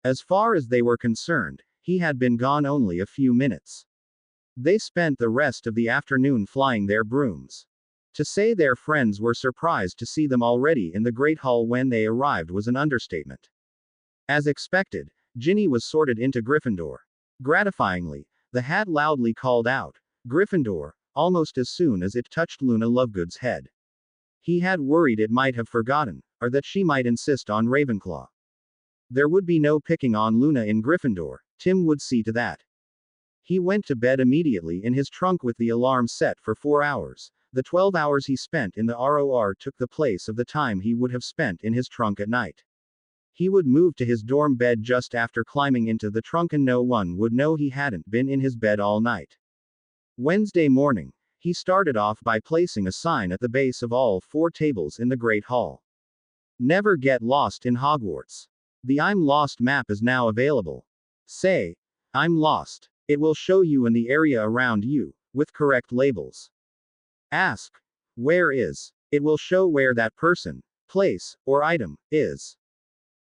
As far as they were concerned, he had been gone only a few minutes. They spent the rest of the afternoon flying their brooms. To say their friends were surprised to see them already in the Great Hall when they arrived was an understatement. As expected, Ginny was sorted into Gryffindor. Gratifyingly, the hat loudly called out, "Gryffindor," almost as soon as it touched Luna Lovegood's head. He had worried it might have forgotten, or that she might insist on Ravenclaw. There would be no picking on Luna in Gryffindor, Tim would see to that. He went to bed immediately in his trunk with the alarm set for 4 hours. The 12 hours he spent in the ROR took the place of the time he would have spent in his trunk at night. He would move to his dorm bed just after climbing into the trunk and no one would know he hadn't been in his bed all night. Wednesday morning, he started off by placing a sign at the base of all 4 tables in the Great Hall. Never get lost in Hogwarts. The I'm Lost map is now available. Say, "I'm lost." It will show you in the area around you, with correct labels. Ask, where is? It will show where that person, place, or item is.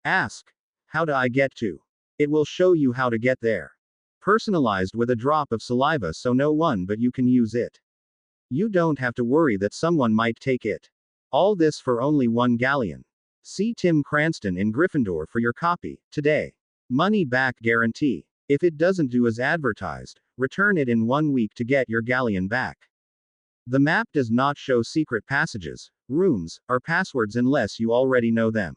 Ask, how do I get to? It will show you how to get there. Personalized with a drop of saliva so no one but you can use it. You don't have to worry that someone might take it. All this for only 1 galleon. See Tim Cranston in Gryffindor for your copy, today. Money back guarantee. If it doesn't do as advertised, return it in 1 week to get your galleon back. The map does not show secret passages, rooms, or passwords unless you already know them.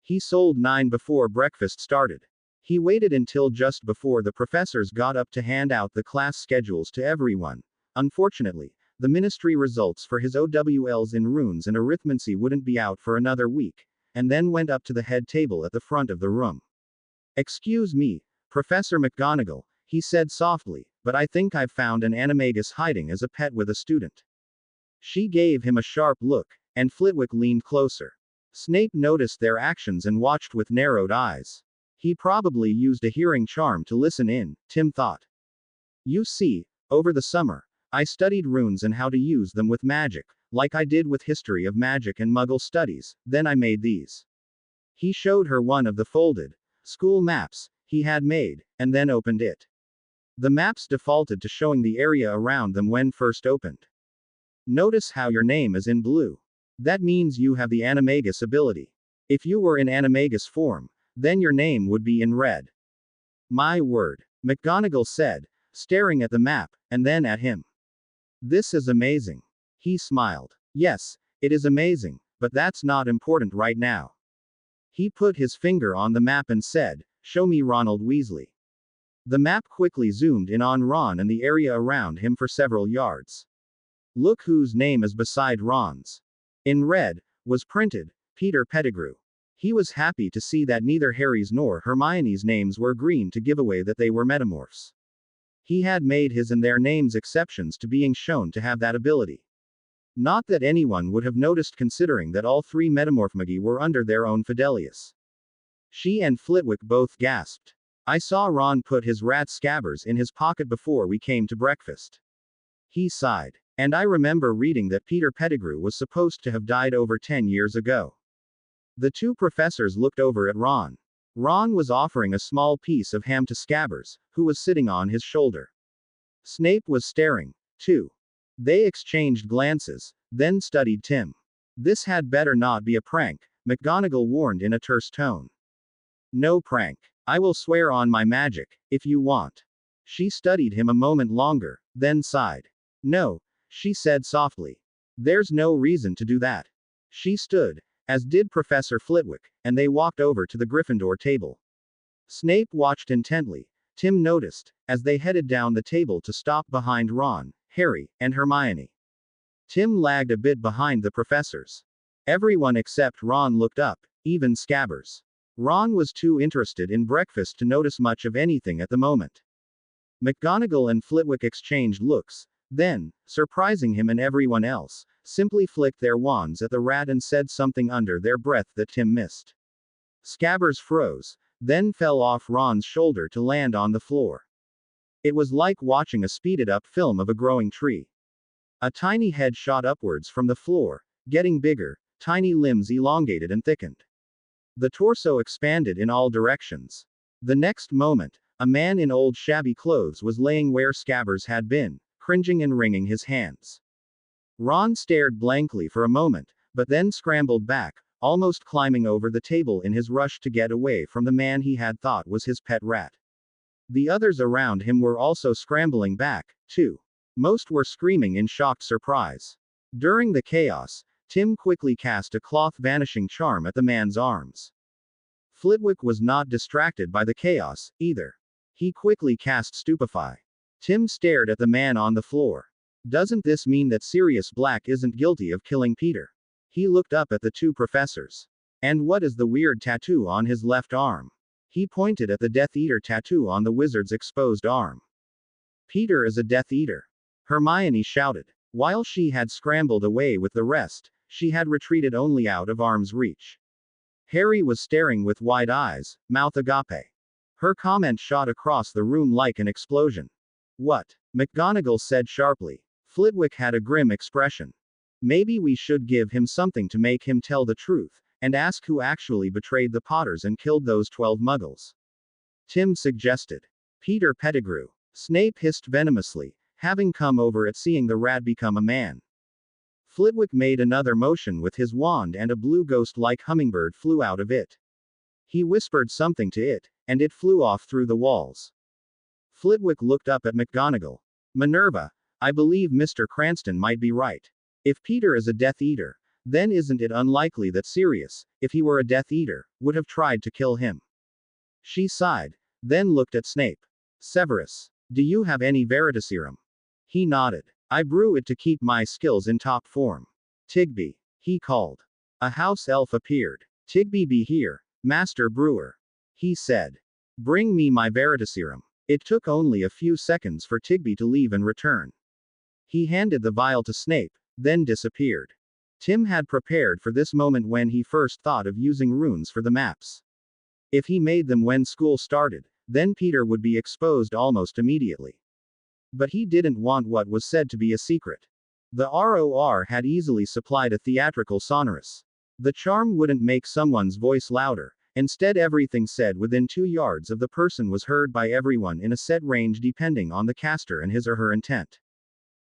He sold 9 before breakfast started. He waited until just before the professors got up to hand out the class schedules to everyone. Unfortunately, the ministry results for his OWLs in runes and arithmancy wouldn't be out for another week, and then went up to the head table at the front of the room. Excuse me, Professor McGonagall, he said softly, but I think I've found an animagus hiding as a pet with a student. She gave him a sharp look, and Flitwick leaned closer. Snape noticed their actions and watched with narrowed eyes. He probably used a hearing charm to listen in, Tim thought. You see, over the summer, I studied runes and how to use them with magic, like I did with history of magic and Muggle studies, then I made these. He showed her one of the folded school maps he had made, and then opened it. The maps defaulted to showing the area around them when first opened. Notice how your name is in blue. That means you have the animagus ability. If you were in animagus form, then your name would be in red. My word, McGonagall said, staring at the map, and then at him. This is amazing. He smiled. Yes, it is amazing, but that's not important right now. He put his finger on the map and said, show me Ronald Weasley. The map quickly zoomed in on Ron and the area around him for several yards. Look whose name is beside Ron's. In red, was printed, Peter Pettigrew. He was happy to see that neither Harry's nor Hermione's names were green to give away that they were metamorphs. He had made his and their names exceptions to being shown to have that ability. Not that anyone would have noticed considering that all 3 metamorphmagi were under their own Fidelius. She and Flitwick both gasped. I saw Ron put his rat scabbers in his pocket before we came to breakfast. He sighed. And I remember reading that Peter Pettigrew was supposed to have died over 10 years ago. The 2 professors looked over at Ron. Ron was offering a small piece of ham to Scabbers, who was sitting on his shoulder. Snape was staring, too. They exchanged glances, then studied Tim. This had better not be a prank, McGonagall warned in a terse tone. No prank. I will swear on my magic, if you want. She studied him a moment longer, then sighed. No, she said softly. There's no reason to do that. She stood, as did Professor Flitwick, and they walked over to the Gryffindor table. Snape watched intently. Tim noticed, as they headed down the table to stop behind Ron, Harry, and Hermione. Tim lagged a bit behind the professors. Everyone except Ron looked up, even Scabbers. Ron was too interested in breakfast to notice much of anything at the moment. McGonagall and Flitwick exchanged looks, then, surprising him and everyone else, simply flicked their wands at the rat and said something under their breath that Tim missed. Scabbers froze, then fell off Ron's shoulder to land on the floor. It was like watching a speeded-up film of a growing tree. A tiny head shot upwards from the floor, getting bigger, tiny limbs elongated and thickened. The torso expanded in all directions. The next moment, a man in old shabby clothes was laying where Scabbers had been, cringing and wringing his hands. Ron stared blankly for a moment, but then scrambled back, almost climbing over the table in his rush to get away from the man he had thought was his pet rat. The others around him were also scrambling back, too. Most were screaming in shocked surprise. During the chaos, Tim quickly cast a cloth vanishing charm at the man's arms. Flitwick was not distracted by the chaos, either. He quickly cast Stupefy. Tim stared at the man on the floor. Doesn't this mean that Sirius Black isn't guilty of killing Peter? He looked up at the 2 professors. And what is the weird tattoo on his left arm? He pointed at the Death Eater tattoo on the wizard's exposed arm. Peter is a Death Eater. Hermione shouted. While she had scrambled away with the rest, she had retreated only out of arm's reach. Harry was staring with wide eyes, mouth agape. Her comment shot across the room like an explosion. What? McGonagall said sharply. Flitwick had a grim expression. Maybe we should give him something to make him tell the truth, and ask who actually betrayed the Potters and killed those 12 Muggles. Tim suggested. Peter Pettigrew. Snape hissed venomously, having come over at seeing the rat become a man. Flitwick made another motion with his wand and a blue ghost-like hummingbird flew out of it. He whispered something to it, and it flew off through the walls. Flitwick looked up at McGonagall. Minerva, I believe Mr. Cranston might be right. If Peter is a Death Eater, then isn't it unlikely that Sirius, if he were a Death Eater, would have tried to kill him? She sighed, then looked at Snape. Severus, do you have any Veritaserum? He nodded. I brew it to keep my skills in top form. Tigby, he called. A house elf appeared. Tigby be here, Master Brewer. He said. Bring me my Veritaserum. It took only a few seconds for Tigby to leave and return. He handed the vial to Snape, then disappeared. Tim had prepared for this moment when he first thought of using runes for the maps. If he made them when school started, then Peter would be exposed almost immediately. But he didn't want what was said to be a secret. The ROR had easily supplied a theatrical sonorous. The charm wouldn't make someone's voice louder, instead everything said within 2 yards of the person was heard by everyone in a set range depending on the caster and his or her intent.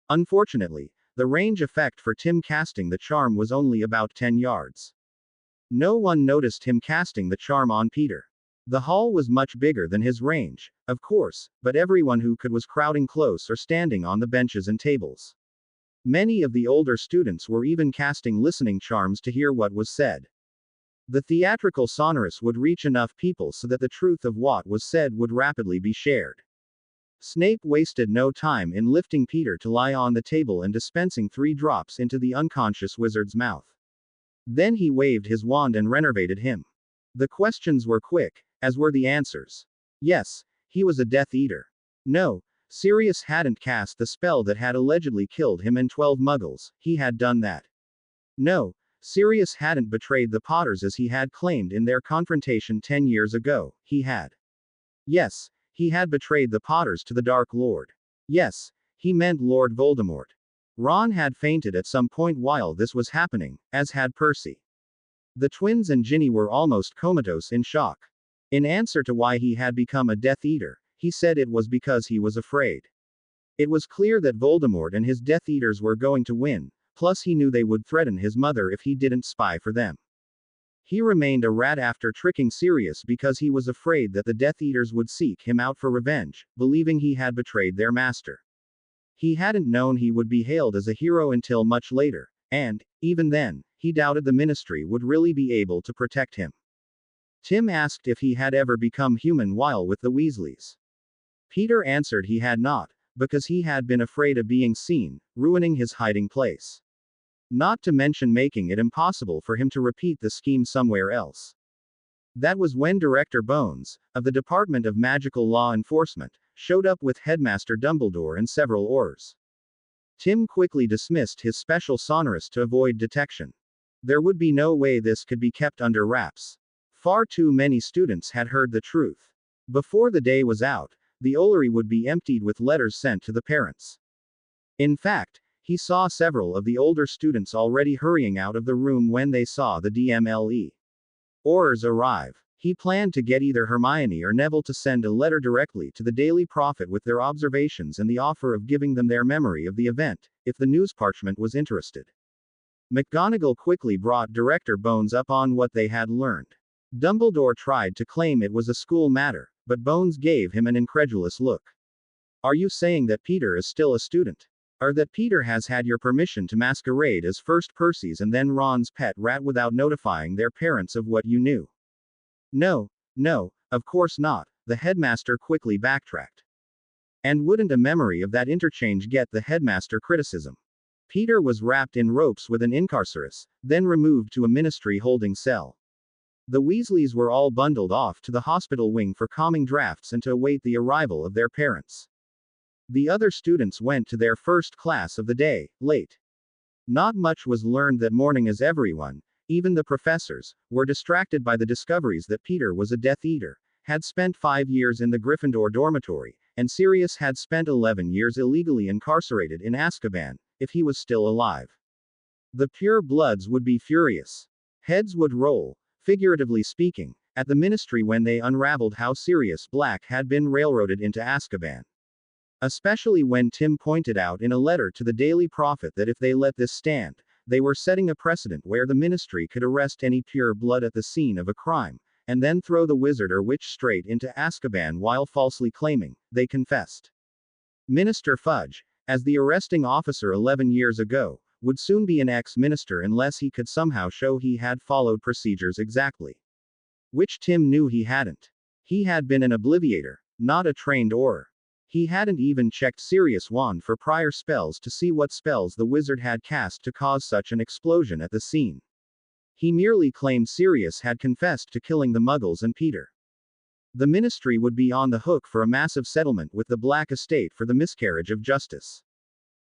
Unfortunately, the range effect for Tim casting the charm was only about 10 yards. No one noticed him casting the charm on Peter. The hall was much bigger than his range, of course, but everyone who could was crowding close or standing on the benches and tables. Many of the older students were even casting listening charms to hear what was said. The theatrical sonorous would reach enough people so that the truth of what was said would rapidly be shared. Snape wasted no time in lifting Peter to lie on the table and dispensing 3 drops into the unconscious wizard's mouth. Then he waved his wand and renovated him. The questions were quick, as were the answers. Yes, he was a Death Eater. No, Sirius hadn't cast the spell that had allegedly killed him and 12 Muggles, he had done that. No, Sirius hadn't betrayed the Potters as he had claimed in their confrontation 10 years ago, he had. Yes, he had betrayed the Potters to the Dark Lord. Yes, he meant Lord Voldemort. Ron had fainted at some point while this was happening, as had Percy. The twins and Ginny were almost comatose in shock. In answer to why he had become a Death Eater, he said it was because he was afraid. It was clear that Voldemort and his Death Eaters were going to win, plus he knew they would threaten his mother if he didn't spy for them. He remained a rat after tricking Sirius because he was afraid that the Death Eaters would seek him out for revenge, believing he had betrayed their master. He hadn't known he would be hailed as a hero until much later, and, even then, he doubted the Ministry would really be able to protect him. Tim asked if he had ever become human while with the Weasleys. Peter answered he had not, because he had been afraid of being seen, ruining his hiding place. Not to mention making it impossible for him to repeat the scheme somewhere else. That was when Director Bones, of the Department of Magical Law Enforcement, showed up with Headmaster Dumbledore and several Aurors. Tim quickly dismissed his special sonorous to avoid detection. There would be no way this could be kept under wraps. Far too many students had heard the truth. Before the day was out, the Ollery would be emptied with letters sent to the parents. In fact, he saw several of the older students already hurrying out of the room when they saw the DMLE Aurors arrive. He planned to get either Hermione or Neville to send a letter directly to the Daily Prophet with their observations and the offer of giving them their memory of the event, if the news parchment was interested. McGonagall quickly brought Director Bones up on what they had learned. Dumbledore tried to claim it was a school matter, but Bones gave him an incredulous look. Are you saying that Peter is still a student? Or that Peter has had your permission to masquerade as first Percy's and then Ron's pet rat without notifying their parents of what you knew? No, of course not, the headmaster quickly backtracked. And wouldn't a memory of that interchange get the headmaster criticism? Peter was wrapped in ropes with an incarcerus, then removed to a ministry holding cell. The Weasleys were all bundled off to the hospital wing for calming drafts and to await the arrival of their parents. The other students went to their first class of the day, late. Not much was learned that morning as everyone, even the professors, were distracted by the discoveries that Peter was a Death Eater, had spent 5 years in the Gryffindor dormitory, and Sirius had spent 11 years illegally incarcerated in Azkaban, if he was still alive. The pure bloods would be furious. Heads would roll, figuratively speaking, at the ministry when they unraveled how Sirius Black had been railroaded into Azkaban. Especially when Tim pointed out in a letter to the Daily Prophet that if they let this stand, they were setting a precedent where the ministry could arrest any pure blood at the scene of a crime, and then throw the wizard or witch straight into Azkaban while falsely claiming they confessed. Minister Fudge, as the arresting officer 11 years ago, would soon be an ex-minister unless he could somehow show he had followed procedures exactly. Which Tim knew he hadn't. He had been an obliviator, not a trained Auror. He hadn't even checked Sirius Wand for prior spells to see what spells the wizard had cast to cause such an explosion at the scene. He merely claimed Sirius had confessed to killing the Muggles and Peter. The ministry would be on the hook for a massive settlement with the Black Estate for the miscarriage of justice.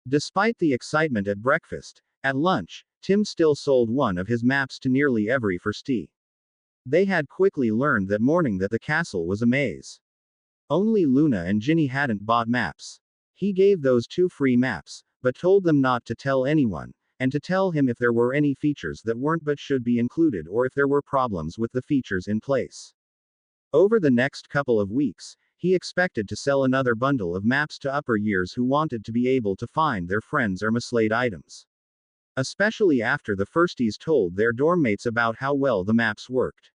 Despite the excitement at breakfast, at lunch, Tim still sold one of his maps to nearly every firstee. They had quickly learned that morning that the castle was a maze. Only Luna and Ginny hadn't bought maps. He gave those two free maps, but told them not to tell anyone, and to tell him if there were any features that weren't but should be included or if there were problems with the features in place. Over the next couple of weeks, he expected to sell another bundle of maps to upper years who wanted to be able to find their friends or mislaid items. Especially after the firsties told their dorm mates about how well the maps worked.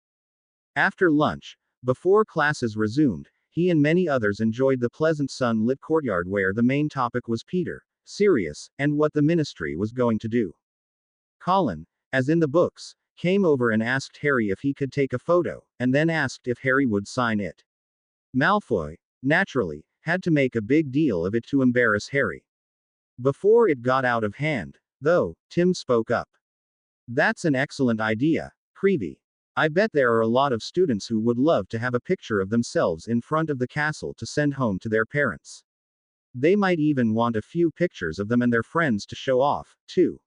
After lunch, before classes resumed, he and many others enjoyed the pleasant sun-lit courtyard where the main topic was Peter, Sirius, and what the ministry was going to do. Colin, as in the books, came over and asked Harry if he could take a photo, and then asked if Harry would sign it. Malfoy, naturally, had to make a big deal of it to embarrass Harry. Before it got out of hand, though, Tim spoke up. "That's an excellent idea, Creevy. I bet there are a lot of students who would love to have a picture of themselves in front of the castle to send home to their parents. They might even want a few pictures of them and their friends to show off, too."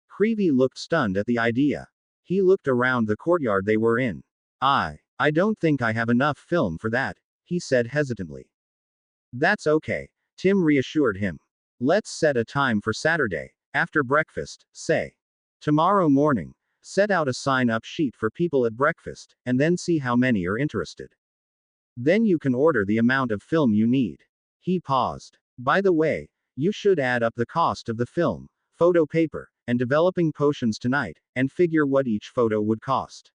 Creevy looked stunned at the idea. He looked around the courtyard they were in. I don't think I have enough film for that," he said hesitantly. "That's okay," Tim reassured him. "Let's set a time for Saturday, after breakfast, say. Tomorrow morning. Set out a sign-up sheet for people at breakfast, and then see how many are interested. Then you can order the amount of film you need." He paused. "By the way, you should add up the cost of the film, photo paper, and developing potions tonight, and figure what each photo would cost.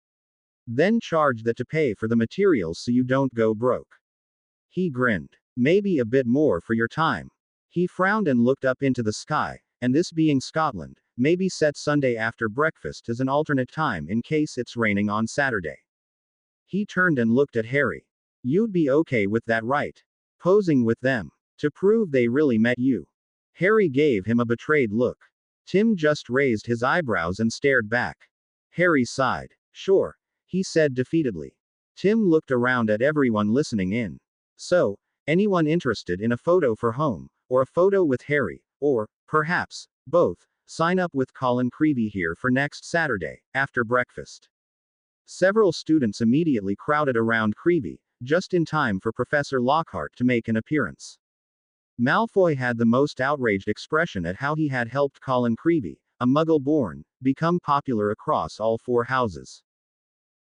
Then charge that to pay for the materials so you don't go broke." He grinned. "Maybe a bit more for your time." He frowned and looked up into the sky, and this being Scotland, maybe set Sunday after breakfast as an alternate time in case it's raining on Saturday. He turned and looked at Harry. "You'd be okay with that, right? Posing with them. To prove they really met you." Harry gave him a betrayed look. Tim just raised his eyebrows and stared back. Harry sighed. "Sure," he said defeatedly. Tim looked around at everyone listening in. "So, anyone interested in a photo for home, or a photo with Harry, or, perhaps, both, sign up with Colin Creevy here for next Saturday, after breakfast." Several students immediately crowded around Creevy, just in time for Professor Lockhart to make an appearance. Malfoy had the most outraged expression at how he had helped Colin Creevy, a Muggle-born, become popular across all four houses.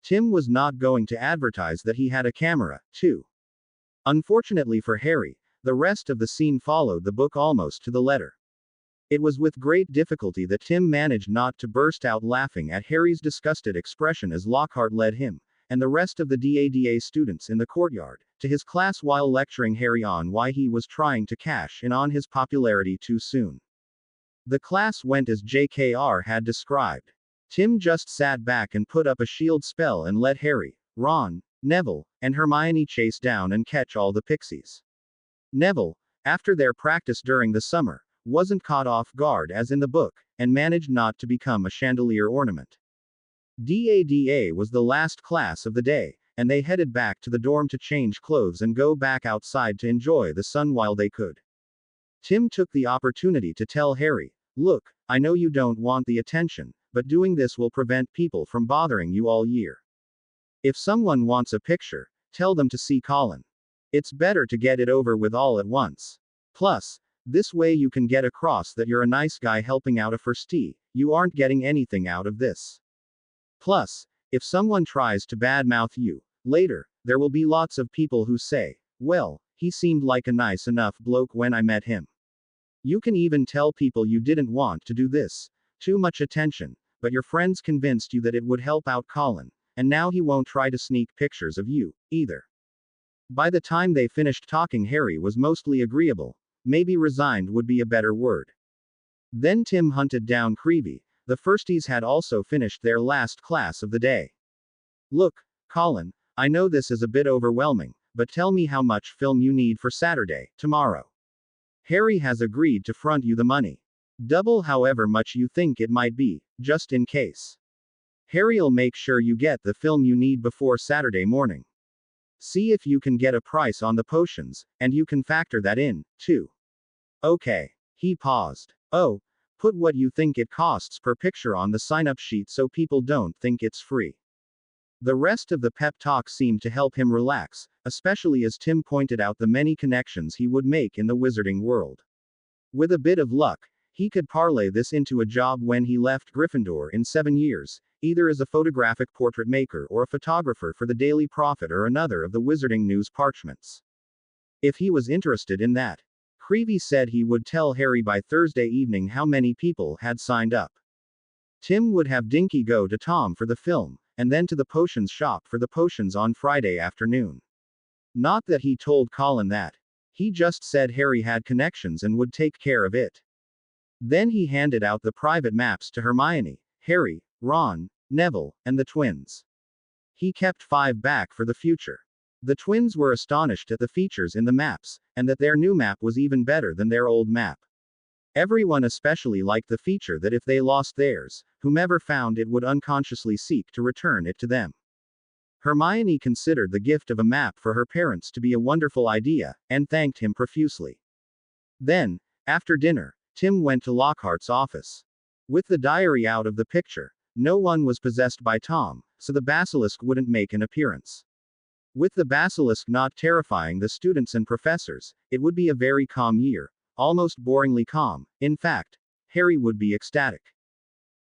Tim was not going to advertise that he had a camera, too. Unfortunately for Harry, the rest of the scene followed the book almost to the letter. It was with great difficulty that Tim managed not to burst out laughing at Harry's disgusted expression as Lockhart led him, and the rest of the DADA students in the courtyard, to his class while lecturing Harry on why he was trying to cash in on his popularity too soon. The class went as JKR had described. Tim just sat back and put up a shield spell and let Harry, Ron, Neville, and Hermione chase down and catch all the pixies. Neville, after their practice during the summer, wasn't caught off guard as in the book, and managed not to become a chandelier ornament. DADA was the last class of the day, and they headed back to the dorm to change clothes and go back outside to enjoy the sun while they could. Tim took the opportunity to tell Harry, "Look, I know you don't want the attention, but doing this will prevent people from bothering you all year. If someone wants a picture, tell them to see Colin. It's better to get it over with all at once. Plus, This way you can get across that you're a nice guy helping out a firstie. You aren't getting anything out of this. Plus, if someone tries to badmouth you, later, there will be lots of people who say, well, he seemed like a nice enough bloke when I met him. You can even tell people you didn't want to do this. Too much attention, but your friends convinced you that it would help out Colin, and now he won't try to sneak pictures of you, either. By the time they finished talking, Harry was mostly agreeable. Maybe resigned would be a better word. Then Tim hunted down Creevy. The firsties had also finished their last class of the day. Look, Colin, I know this is a bit overwhelming, but tell me how much film you need for Saturday, tomorrow. Harry has agreed to front you the money. Double however much you think it might be, just in case. Harry'll make sure you get the film you need before Saturday morning. See if you can get a price on the potions, and you can factor that in, too. Okay. He paused. Oh, put what you think it costs per picture on the sign-up sheet so people don't think it's free. The rest of the pep talk seemed to help him relax, especially as Tim pointed out the many connections he would make in the wizarding world. With a bit of luck, he could parlay this into a job when he left Gryffindor in 7 years, either as a photographic portrait maker or a photographer for the Daily Prophet or another of the Wizarding News parchments. If he was interested in that. Creevy said he would tell Harry by Thursday evening how many people had signed up. Tim would have Dinky go to Tom for the film, and then to the potions shop for the potions on Friday afternoon. Not that he told Colin that. He just said Harry had connections and would take care of it. Then he handed out the private maps to Hermione, Harry, Ron, Neville, and the twins. He kept 5 back for the future. The twins were astonished at the features in the maps, and that their new map was even better than their old map. Everyone especially liked the feature that if they lost theirs, whomever found it would unconsciously seek to return it to them. Hermione considered the gift of a map for her parents to be a wonderful idea, and thanked him profusely. Then, after dinner, Tim went to Lockhart's office. With the diary out of the picture, no one was possessed by Tom, so the basilisk wouldn't make an appearance. With the basilisk not terrifying the students and professors, it would be a very calm year, almost boringly calm. In fact, Harry would be ecstatic.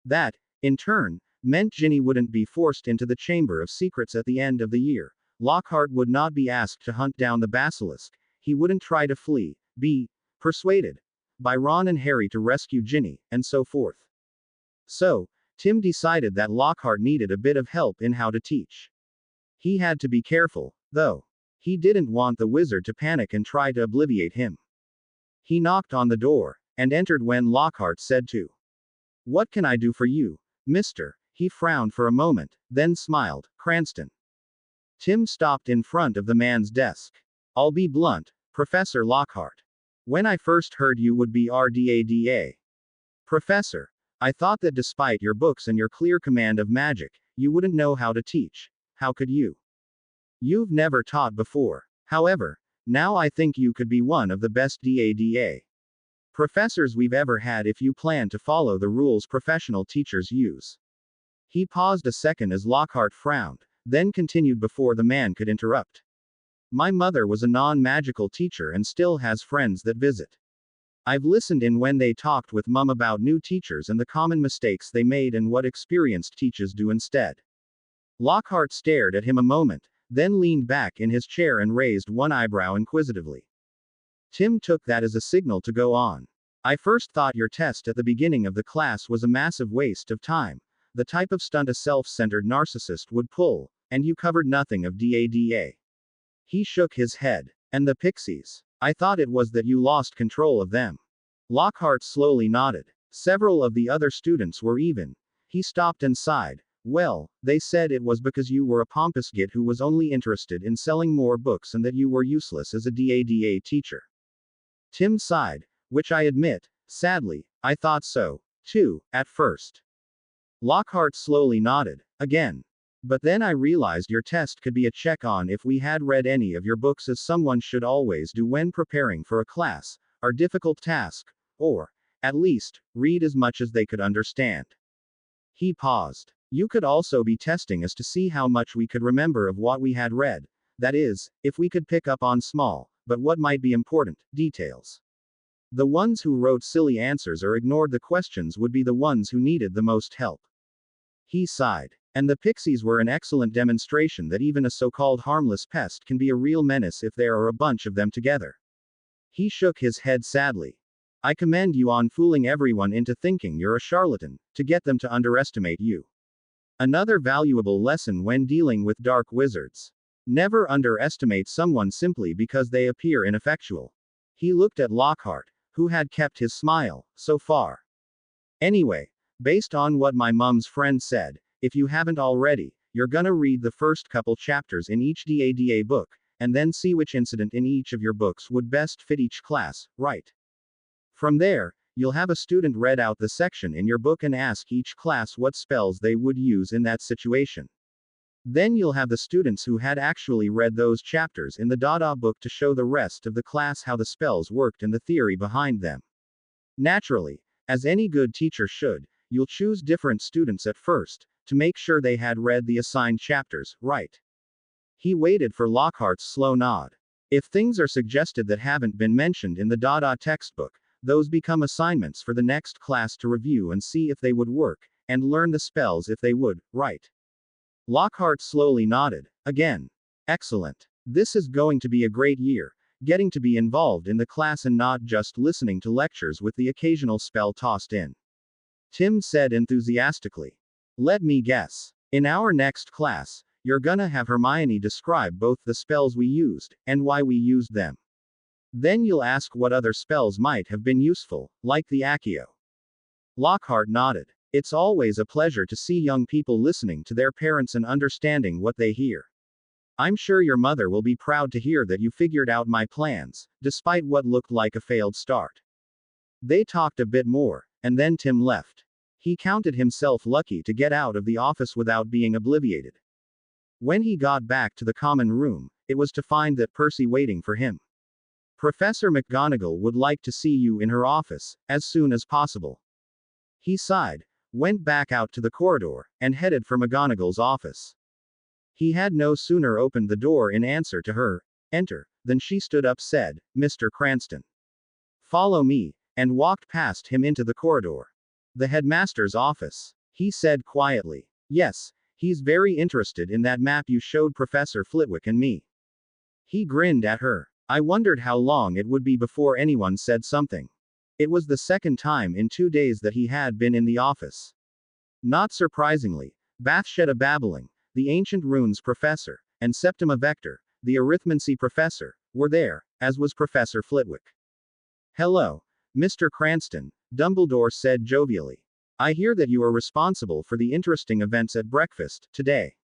That, in turn, meant Ginny wouldn't be forced into the Chamber of Secrets at the end of the year. Lockhart would not be asked to hunt down the basilisk, he wouldn't try to flee, be persuaded by Ron and Harry to rescue Ginny, and so forth. So, Tim decided that Lockhart needed a bit of help in how to teach. He had to be careful, though. He didn't want the wizard to panic and try to obliviate him. He knocked on the door, and entered when Lockhart said to. What can I do for you, mister? He frowned for a moment, then smiled. Cranston. Tim stopped in front of the man's desk. I'll be blunt, Professor Lockhart. When I first heard you would be RDADA. Professor, I thought that despite your books and your clear command of magic, you wouldn't know how to teach. How could you? You've never taught before. However, now I think you could be one of the best DADA professors we've ever had if you plan to follow the rules professional teachers use. He paused a second as Lockhart frowned, then continued before the man could interrupt. My mother was a non-magical teacher and still has friends that visit. I've listened in when they talked with Mum about new teachers and the common mistakes they made and what experienced teachers do instead. Lockhart stared at him a moment, then leaned back in his chair and raised one eyebrow inquisitively. Tim took that as a signal to go on. I first thought your test at the beginning of the class was a massive waste of time, the type of stunt a self-centered narcissist would pull, and you covered nothing of DADA. He shook his head. And the pixies. I thought it was that you lost control of them. Lockhart slowly nodded. Several of the other students were even. He stopped and sighed. Well, they said it was because you were a pompous git who was only interested in selling more books and that you were useless as a DADA teacher. Tim sighed, which I admit, sadly, I thought so, too, at first. Lockhart slowly nodded. Again. But then I realized your test could be a check on if we had read any of your books, as someone should always do when preparing for a class, or difficult task, or, at least, read as much as they could understand. He paused. You could also be testing us to see how much we could remember of what we had read, that is, if we could pick up on small, but what might be important, details. The ones who wrote silly answers or ignored the questions would be the ones who needed the most help. He sighed. And the pixies were an excellent demonstration that even a so-called harmless pest can be a real menace if there are a bunch of them together. He shook his head sadly. I commend you on fooling everyone into thinking you're a charlatan, to get them to underestimate you. Another valuable lesson when dealing with dark wizards. Never underestimate someone simply because they appear ineffectual. He looked at Lockhart, who had kept his smile, so far. Anyway, based on what my mum's friend said, if you haven't already, you're gonna read the first couple chapters in each DADA book, and then see which incident in each of your books would best fit each class, right? From there, you'll have a student read out the section in your book and ask each class what spells they would use in that situation. Then you'll have the students who had actually read those chapters in the Dada book to show the rest of the class how the spells worked and the theory behind them. Naturally, as any good teacher should, you'll choose different students at first, to make sure they had read the assigned chapters, right? He waited for Lockhart's slow nod. If things are suggested that haven't been mentioned in the Dada textbook, those become assignments for the next class to review and see if they would work, and learn the spells if they would, right? Lockhart slowly nodded. Again. Excellent. This is going to be a great year, getting to be involved in the class and not just listening to lectures with the occasional spell tossed in. Tim said enthusiastically. Let me guess. In our next class, you're gonna have Hermione describe both the spells we used, and why we used them. Then you'll ask what other spells might have been useful, like the Accio. Lockhart nodded. It's always a pleasure to see young people listening to their parents and understanding what they hear. I'm sure your mother will be proud to hear that you figured out my plans, despite what looked like a failed start. They talked a bit more, and then Tim left. He counted himself lucky to get out of the office without being obliviated. When he got back to the common room, it was to find that Percy waiting for him. Professor McGonagall would like to see you in her office, as soon as possible. He sighed, went back out to the corridor, and headed for McGonagall's office. He had no sooner opened the door in answer to her, enter, than she stood up said, Mr. Cranston. Follow me, and walked past him into the corridor. The headmaster's office. He said quietly. Yes, he's very interested in that map you showed Professor Flitwick and me. He grinned at her. I wondered how long it would be before anyone said something. It was the second time in 2 days that he had been in the office. Not surprisingly, Bathsheba Babbling, the ancient runes professor, and Septima Vector, the arithmancy professor, were there, as was Professor Flitwick. Hello, Mr. Cranston, Dumbledore said jovially. I hear that you are responsible for the interesting events at breakfast today.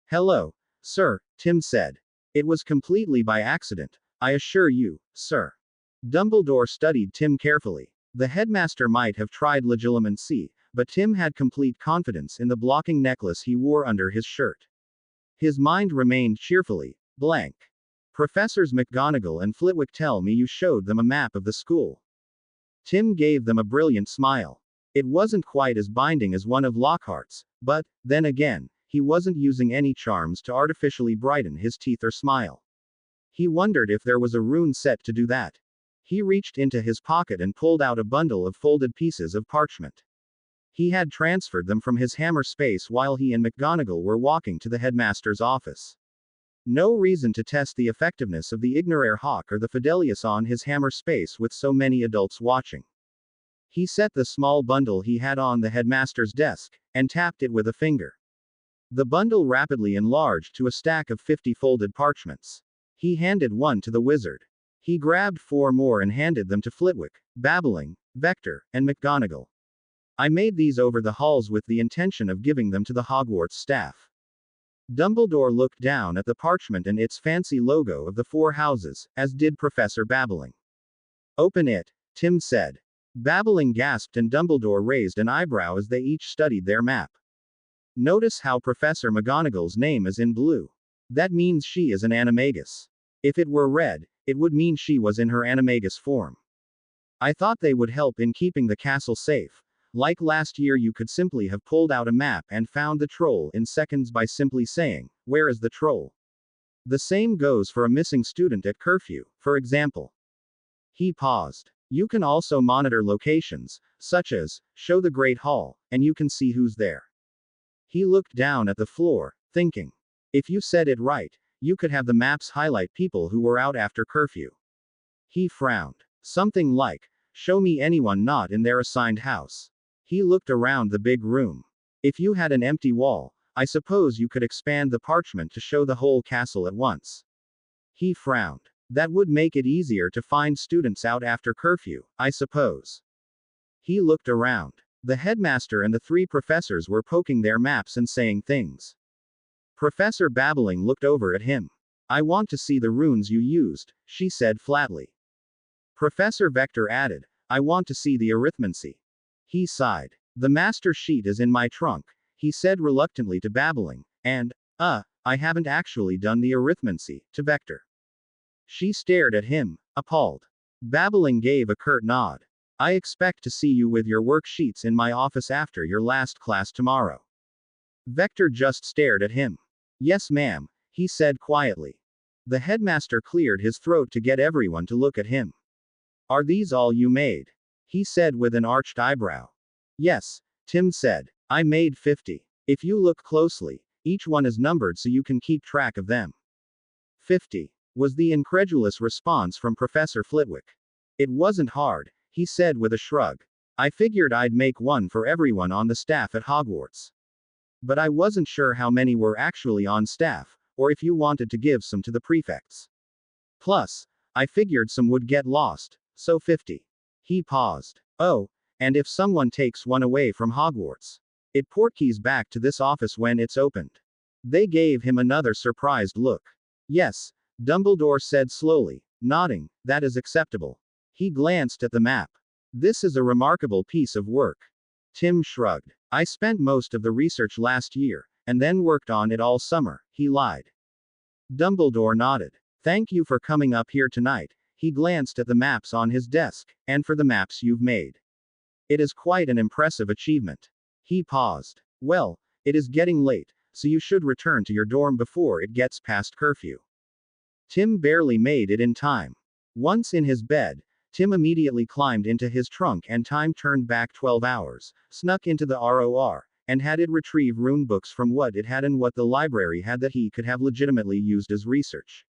Hello, sir, Tim said. It was completely by accident, I assure you, sir. Dumbledore studied Tim carefully. The headmaster might have tried legilimency, but Tim had complete confidence in the blocking necklace he wore under his shirt. His mind remained cheerfully blank. Professors McGonagall and Flitwick tell me you showed them a map of the school. Tim gave them a brilliant smile. It wasn't quite as binding as one of Lockhart's, but, then again, he wasn't using any charms to artificially brighten his teeth or smile. He wondered if there was a rune set to do that. He reached into his pocket and pulled out a bundle of folded pieces of parchment. He had transferred them from his hammer space while he and McGonagall were walking to the headmaster's office. No reason to test the effectiveness of the Ignoraire Hawk or the Fidelius on his hammer space with so many adults watching. He set the small bundle he had on the headmaster's desk, and tapped it with a finger. The bundle rapidly enlarged to a stack of 50 folded parchments. He handed one to the wizard. He grabbed 4 more and handed them to Flitwick, Babbling, Vector, and McGonagall. I made these over the halls with the intention of giving them to the Hogwarts staff. Dumbledore looked down at the parchment and its fancy logo of the 4 houses, as did Professor Babbling. Open it, Tim said. Babbling gasped and Dumbledore raised an eyebrow as they each studied their map. Notice how Professor McGonagall's name is in blue. That means she is an animagus. If it were red, it would mean she was in her animagus form. I thought they would help in keeping the castle safe. Like last year, you could simply have pulled out a map and found the troll in seconds by simply saying, "Where is the troll?" The same goes for a missing student at curfew, for example. He paused. You can also monitor locations, such as, show the Great Hall, and you can see who's there. He looked down at the floor, thinking. If you said it right, you could have the maps highlight people who were out after curfew. He frowned. Something like, show me anyone not in their assigned house. He looked around the big room. If you had an empty wall, I suppose you could expand the parchment to show the whole castle at once. He frowned. That would make it easier to find students out after curfew, I suppose. He looked around. The headmaster and the three professors were poking their maps and saying things. Professor Babbling looked over at him. I want to see the runes you used, she said flatly. Professor Vector added, I want to see the arithmancy. He sighed. The master sheet is in my trunk, he said reluctantly to Babbling, and, I haven't actually done the arithmancy, to Vector. She stared at him, appalled. Babbling gave a curt nod. I expect to see you with your worksheets in my office after your last class tomorrow. Vector just stared at him. Yes, ma'am, he said quietly. The headmaster cleared his throat to get everyone to look at him. Are these all you made? He said with an arched eyebrow. Yes, Tim said. I made 50. If you look closely, each one is numbered so you can keep track of them. 50, was the incredulous response from Professor Flitwick. It wasn't hard, he said with a shrug. I figured I'd make one for everyone on the staff at Hogwarts. But I wasn't sure how many were actually on staff, or if you wanted to give some to the prefects. Plus, I figured some would get lost, so 50. He paused. Oh, and if someone takes one away from Hogwarts, it portkeys back to this office when it's opened. They gave him another surprised look. Yes, Dumbledore said slowly, nodding, that is acceptable. He glanced at the map. This is a remarkable piece of work. Tim shrugged. I spent most of the research last year, and then worked on it all summer, he lied. Dumbledore nodded. Thank you for coming up here tonight. He glanced at the maps on his desk, and for the maps you've made. It is quite an impressive achievement. He paused. Well, it is getting late, so you should return to your dorm before it gets past curfew. Tim barely made it in time. Once in his bed, Tim immediately climbed into his trunk and time turned back 12 hours, snuck into the ROR, and had it retrieve rune books from what it had and what the library had that he could have legitimately used as research.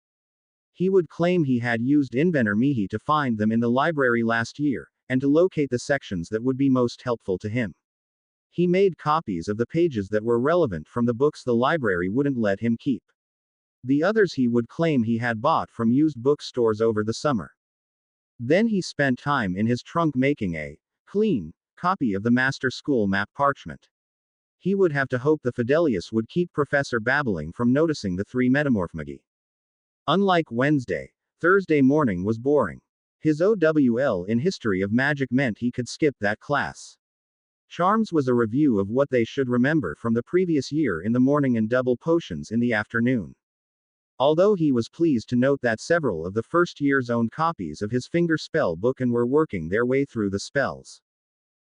He would claim he had used Inventor Mihi to find them in the library last year, and to locate the sections that would be most helpful to him. He made copies of the pages that were relevant from the books the library wouldn't let him keep. The others he would claim he had bought from used bookstores over the summer. Then he spent time in his trunk making a clean copy of the Master School map parchment. He would have to hope the Fidelius would keep Professor Babbling from noticing the three metamorphmagi. Unlike Wednesday, Thursday morning was boring. His OWL in History of Magic meant he could skip that class. Charms was a review of what they should remember from the previous year in the morning and double potions in the afternoon. Although he was pleased to note that several of the first year's owned copies of his finger spell book and were working their way through the spells.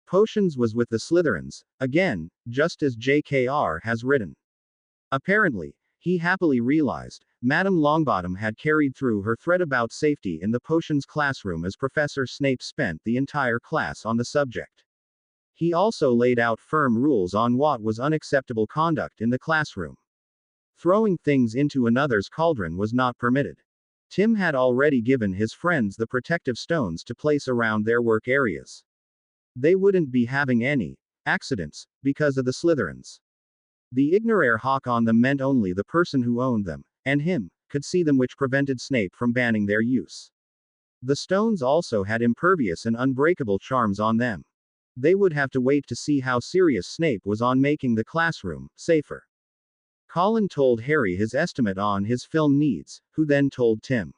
Potions was with the Slytherins, again, just as JKR has written. Apparently, he happily realized, Madame Longbottom had carried through her thread about safety in the potions classroom as Professor Snape spent the entire class on the subject. He also laid out firm rules on what was unacceptable conduct in the classroom. Throwing things into another's cauldron was not permitted. Tim had already given his friends the protective stones to place around their work areas. They wouldn't be having any accidents because of the Slytherins. The Ignorair hawk on them meant only the person who owned them, and him, could see them, which prevented Snape from banning their use. The stones also had impervious and unbreakable charms on them. They would have to wait to see how serious Snape was on making the classroom safer. Colin told Harry his estimate on his film needs, who then told Tim.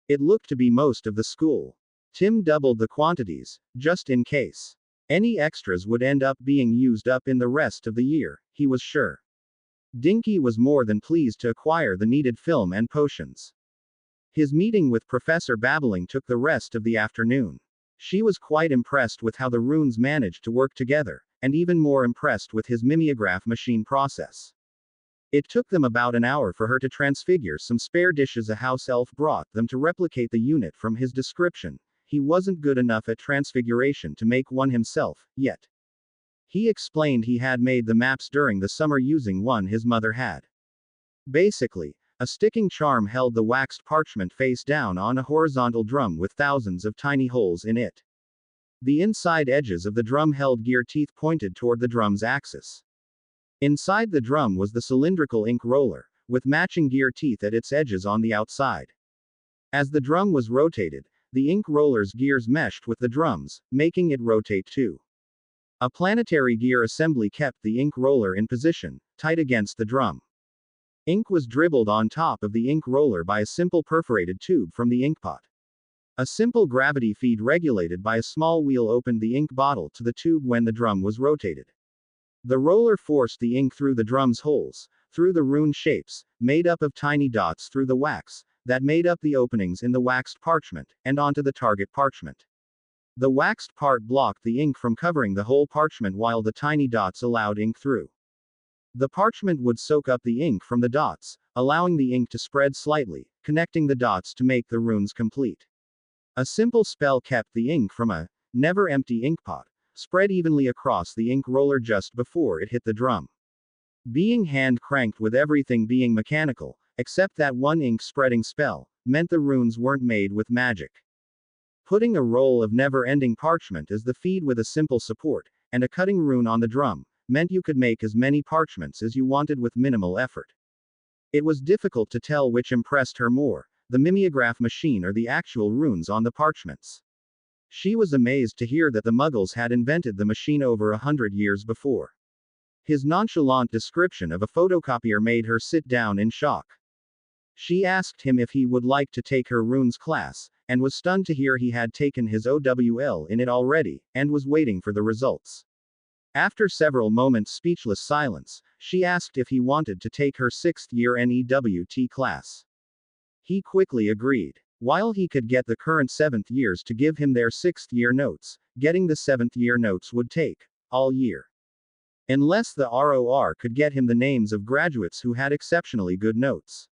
It looked to be most of the school. Tim doubled the quantities, just in case. Any extras would end up being used up in the rest of the year, he was sure. Dinky was more than pleased to acquire the needed film and potions. His meeting with Professor Babbling took the rest of the afternoon. She was quite impressed with how the runes managed to work together, and even more impressed with his mimeograph machine process. It took them about an hour for her to transfigure some spare dishes a house elf brought them to replicate the unit from his description. he wasn't good enough at transfiguration to make one himself, yet. He explained he had made the maps during the summer using one his mother had. Basically, a sticking charm held the waxed parchment face down on a horizontal drum with thousands of tiny holes in it. The inside edges of the drum held gear teeth pointed toward the drum's axis. Inside the drum was the cylindrical ink roller, with matching gear teeth at its edges on the outside. As the drum was rotated, the ink roller's gears meshed with the drum's, making it rotate too. A planetary gear assembly kept the ink roller in position, tight against the drum. Ink was dribbled on top of the ink roller by a simple perforated tube from the inkpot. A simple gravity feed regulated by a small wheel opened the ink bottle to the tube when the drum was rotated. The roller forced the ink through the drum's holes, through the rune shapes, made up of tiny dots through the wax, that made up the openings in the waxed parchment, and onto the target parchment. The waxed part blocked the ink from covering the whole parchment while the tiny dots allowed ink through. The parchment would soak up the ink from the dots, allowing the ink to spread slightly, connecting the dots to make the runes complete. A simple spell kept the ink from a never-empty inkpot, spread evenly across the ink roller just before it hit the drum. Being hand-cranked with everything being mechanical, except that one ink-spreading spell, meant the runes weren't made with magic. Putting a roll of never-ending parchment as the feed with a simple support, and a cutting rune on the drum, meant you could make as many parchments as you wanted with minimal effort. It was difficult to tell which impressed her more, the mimeograph machine or the actual runes on the parchments. She was amazed to hear that the Muggles had invented the machine over 100 years before. His nonchalant description of a photocopier made her sit down in shock. She asked him if he would like to take her runes class, and was stunned to hear he had taken his OWL in it already, and was waiting for the results. After several moments' speechless silence, she asked if he wanted to take her 6th year NEWT class. He quickly agreed. While he could get the current 7th years to give him their 6th year notes, getting the 7th year notes would take all year. Unless the ROR could get him the names of graduates who had exceptionally good notes.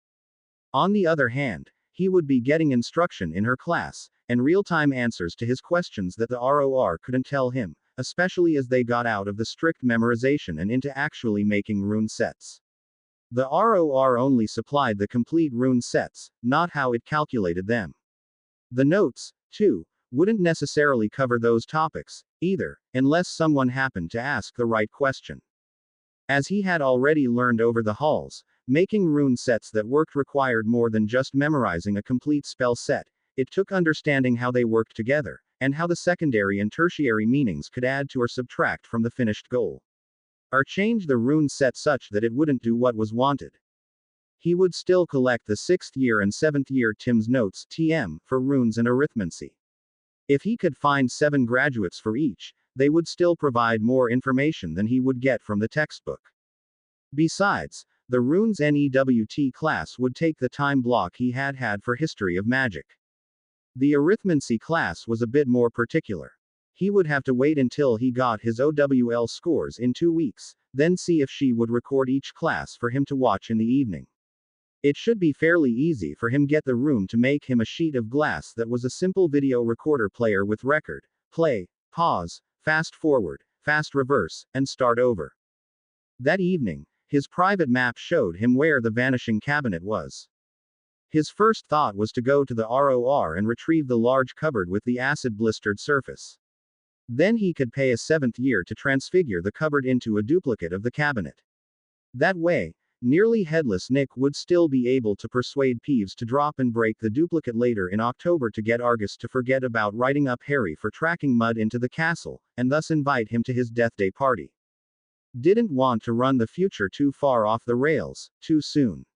On the other hand, he would be getting instruction in her class, and real-time answers to his questions that the ROR couldn't tell him, especially as they got out of the strict memorization and into actually making rune sets. The ROR only supplied the complete rune sets, not how it calculated them. The notes, too, wouldn't necessarily cover those topics, either, unless someone happened to ask the right question. As he had already learned over the halls, making rune sets that worked required more than just memorizing a complete spell set. It took understanding how they worked together, and how the secondary and tertiary meanings could add to or subtract from the finished goal. Or change the rune set such that it wouldn't do what was wanted. He would still collect the 6th year and 7th year Tim's notes (TM) for runes and arithmancy. If he could find 7 graduates for each, they would still provide more information than he would get from the textbook. Besides, the runes NEWT class would take the time block he had had for history of magic. The arithmancy class was a bit more particular. He would have to wait until he got his OWL scores in 2 weeks, then see if she would record each class for him to watch in the evening. It should be fairly easy for him get the room to make him a sheet of glass that was a simple video recorder player with record, play, pause, fast forward, fast reverse, and start over. That evening, his private map showed him where the vanishing cabinet was. His first thought was to go to the ROR and retrieve the large cupboard with the acid-blistered surface. Then he could pay a 7th year to transfigure the cupboard into a duplicate of the cabinet. That way, nearly headless Nick would still be able to persuade Peeves to drop and break the duplicate later in October to get Argus to forget about writing up Harry for tracking Mud into the castle, and thus invite him to his Death Day party. Didn't want to run the future too far off the rails, too soon.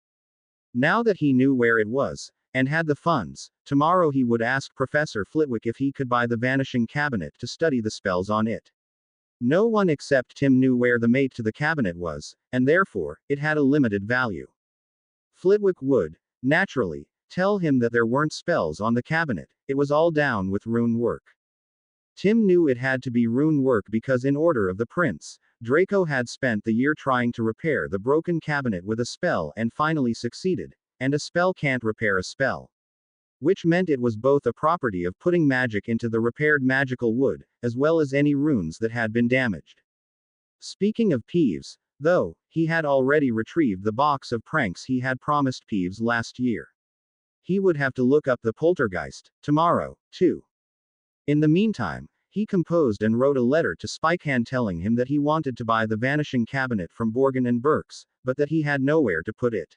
Now that he knew where it was, and had the funds, tomorrow he would ask Professor Flitwick if he could buy the vanishing cabinet to study the spells on it. No one except Tim knew where the mate to the cabinet was, and therefore, it had a limited value. Flitwick would, naturally, tell him that there weren't spells on the cabinet, it was all down with rune work. Tim knew it had to be rune work because in Order of the Prince, Draco had spent the year trying to repair the broken cabinet with a spell and finally succeeded, and a spell can't repair a spell. which meant it was both a property of putting magic into the repaired magical wood, as well as any runes that had been damaged. Speaking of Peeves, though, he had already retrieved the box of pranks he had promised Peeves last year. He would have to look up the poltergeist tomorrow, too. In the meantime, he composed and wrote a letter to Spikehand telling him that he wanted to buy the vanishing cabinet from Borgin and Burke's, but that he had nowhere to put it.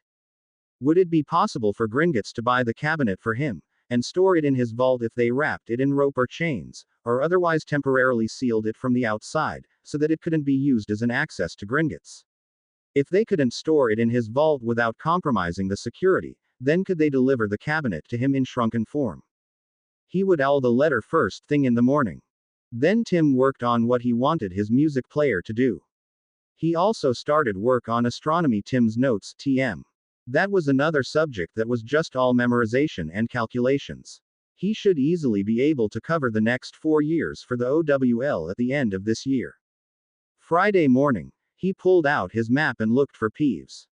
Would it be possible for Gringotts to buy the cabinet for him, and store it in his vault if they wrapped it in rope or chains, or otherwise temporarily sealed it from the outside, so that it couldn't be used as an access to Gringotts? If they couldn't store it in his vault without compromising the security, then could they deliver the cabinet to him in shrunken form? He would owl the letter first thing in the morning. Then Tim worked on what he wanted his music player to do. He also started work on astronomy. Tim's notes, TM. That was another subject that was just all memorization and calculations. He should easily be able to cover the next 4 years for the OWL at the end of this year. Friday morning, he pulled out his map and looked for Peeves.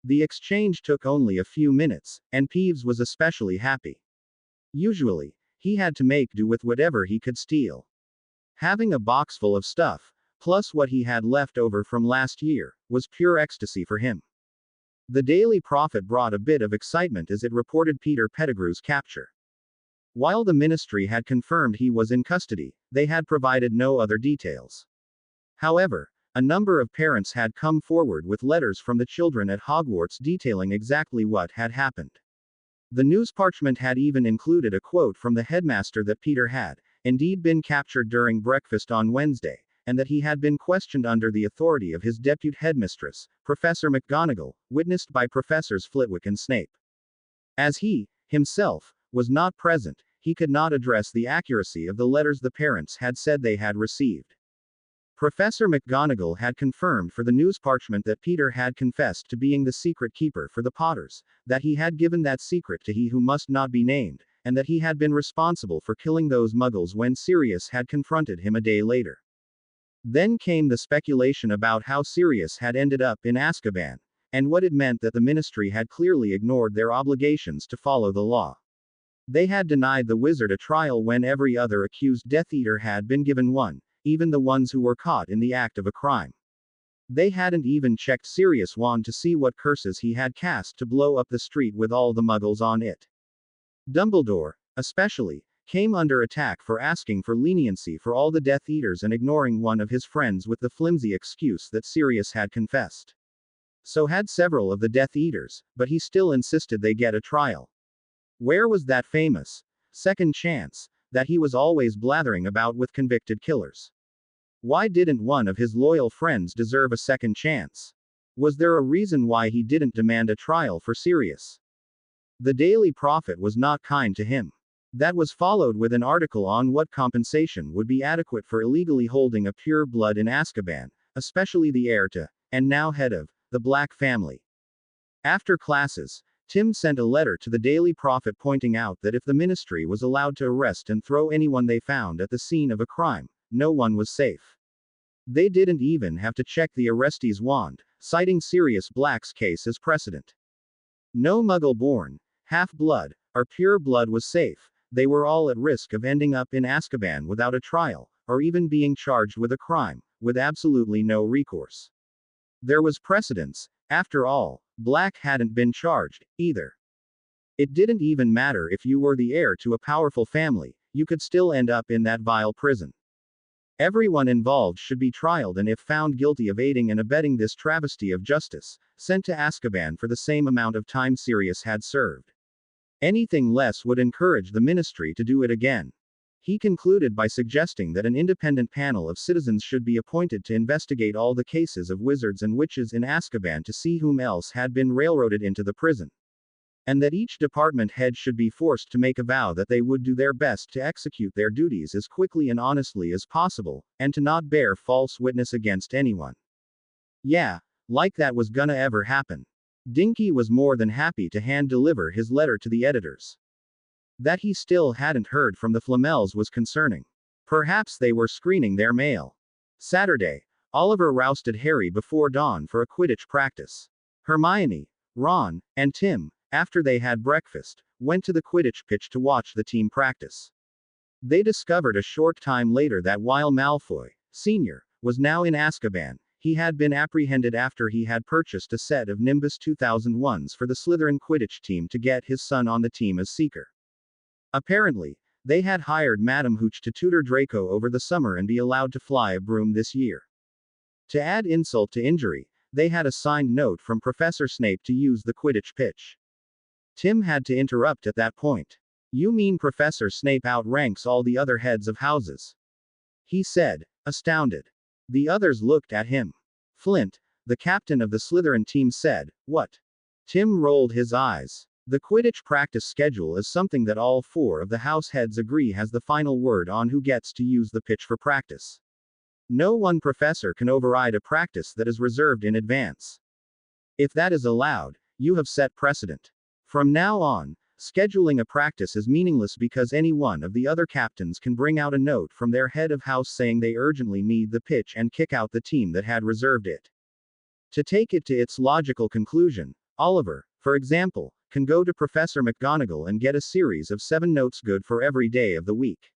The exchange took only a few minutes, and Peeves was especially happy. Usually, he had to make do with whatever he could steal. Having a box full of stuff, plus what he had left over from last year, was pure ecstasy for him. The Daily Prophet brought a bit of excitement as it reported Peter Pettigrew's capture. While the ministry had confirmed he was in custody, they had provided no other details. However, a number of parents had come forward with letters from the children at Hogwarts detailing exactly what had happened. The news parchment had even included a quote from the headmaster that Peter had, indeed, been captured during breakfast on Wednesday, and that he had been questioned under the authority of his depute headmistress, Professor McGonagall, witnessed by Professors Flitwick and Snape. As he, himself, was not present, he could not address the accuracy of the letters the parents had said they had received. Professor McGonagall had confirmed for the news parchment that Peter had confessed to being the secret keeper for the Potters, that he had given that secret to he who must not be named, and that he had been responsible for killing those Muggles when Sirius had confronted him a day later. Then came the speculation about how Sirius had ended up in Azkaban, and what it meant that the ministry had clearly ignored their obligations to follow the law. They had denied the wizard a trial when every other accused Death Eater had been given one, even the ones who were caught in the act of a crime. They hadn't even checked Sirius' wand to see what curses he had cast to blow up the street with all the Muggles on it. Dumbledore, especially, came under attack for asking for leniency for all the Death Eaters and ignoring one of his friends with the flimsy excuse that Sirius had confessed. So had several of the Death Eaters, but he still insisted they get a trial. Where was that famous second chance that he was always blathering about with convicted killers? Why didn't one of his loyal friends deserve a second chance? Was there a reason why he didn't demand a trial for Sirius? The Daily Prophet was not kind to him. That was followed with an article on what compensation would be adequate for illegally holding a pure blood in Azkaban, especially the heir to, and now head of, the Black family. After classes, Tim sent a letter to the Daily Prophet pointing out that if the ministry was allowed to arrest and throw anyone they found at the scene of a crime, no one was safe. They didn't even have to check the arrestee's wand, citing Sirius Black's case as precedent. No Muggle-born, half-blood, or pure blood was safe. They were all at risk of ending up in Azkaban without a trial, or even being charged with a crime, with absolutely no recourse. There was precedence. After all, Black hadn't been charged, either. It didn't even matter if you were the heir to a powerful family, you could still end up in that vile prison. Everyone involved should be trialed and if found guilty of aiding and abetting this travesty of justice, sent to Azkaban for the same amount of time Sirius had served. Anything less would encourage the ministry to do it again. He concluded by suggesting that an independent panel of citizens should be appointed to investigate all the cases of wizards and witches in Azkaban to see whom else had been railroaded into the prison. And that each department head should be forced to make a vow that they would do their best to execute their duties as quickly and honestly as possible, and to not bear false witness against anyone. Yeah, like that was gonna ever happen. Dinky was more than happy to hand-deliver his letter to the editors. That he still hadn't heard from the Flamels was concerning. Perhaps they were screening their mail. Saturday, Oliver rousted Harry before dawn for a Quidditch practice. Hermione, Ron, and Tim, after they had breakfast, went to the Quidditch pitch to watch the team practice. They discovered a short time later that while Malfoy, Sr., was now in Azkaban, he had been apprehended after he had purchased a set of Nimbus 2001s for the Slytherin Quidditch team to get his son on the team as Seeker. Apparently, they had hired Madame Hooch to tutor Draco over the summer and be allowed to fly a broom this year. To add insult to injury, they had a signed note from Professor Snape to use the Quidditch pitch. Tim had to interrupt at that point. "You mean Professor Snape outranks all the other heads of houses?" he said, astounded. The others looked at him. Flint, the captain of the Slytherin team, said, "What?" Tim rolled his eyes. The Quidditch practice schedule is something that all four of the house heads agree has the final word on who gets to use the pitch for practice. No one professor can override a practice that is reserved in advance. If that is allowed, you have set precedent. From now on, scheduling a practice is meaningless because any one of the other captains can bring out a note from their head of house saying they urgently need the pitch and kick out the team that had reserved it. To take it to its logical conclusion, Oliver, for example, can go to Professor McGonagall and get a series of 7 notes good for every day of the week.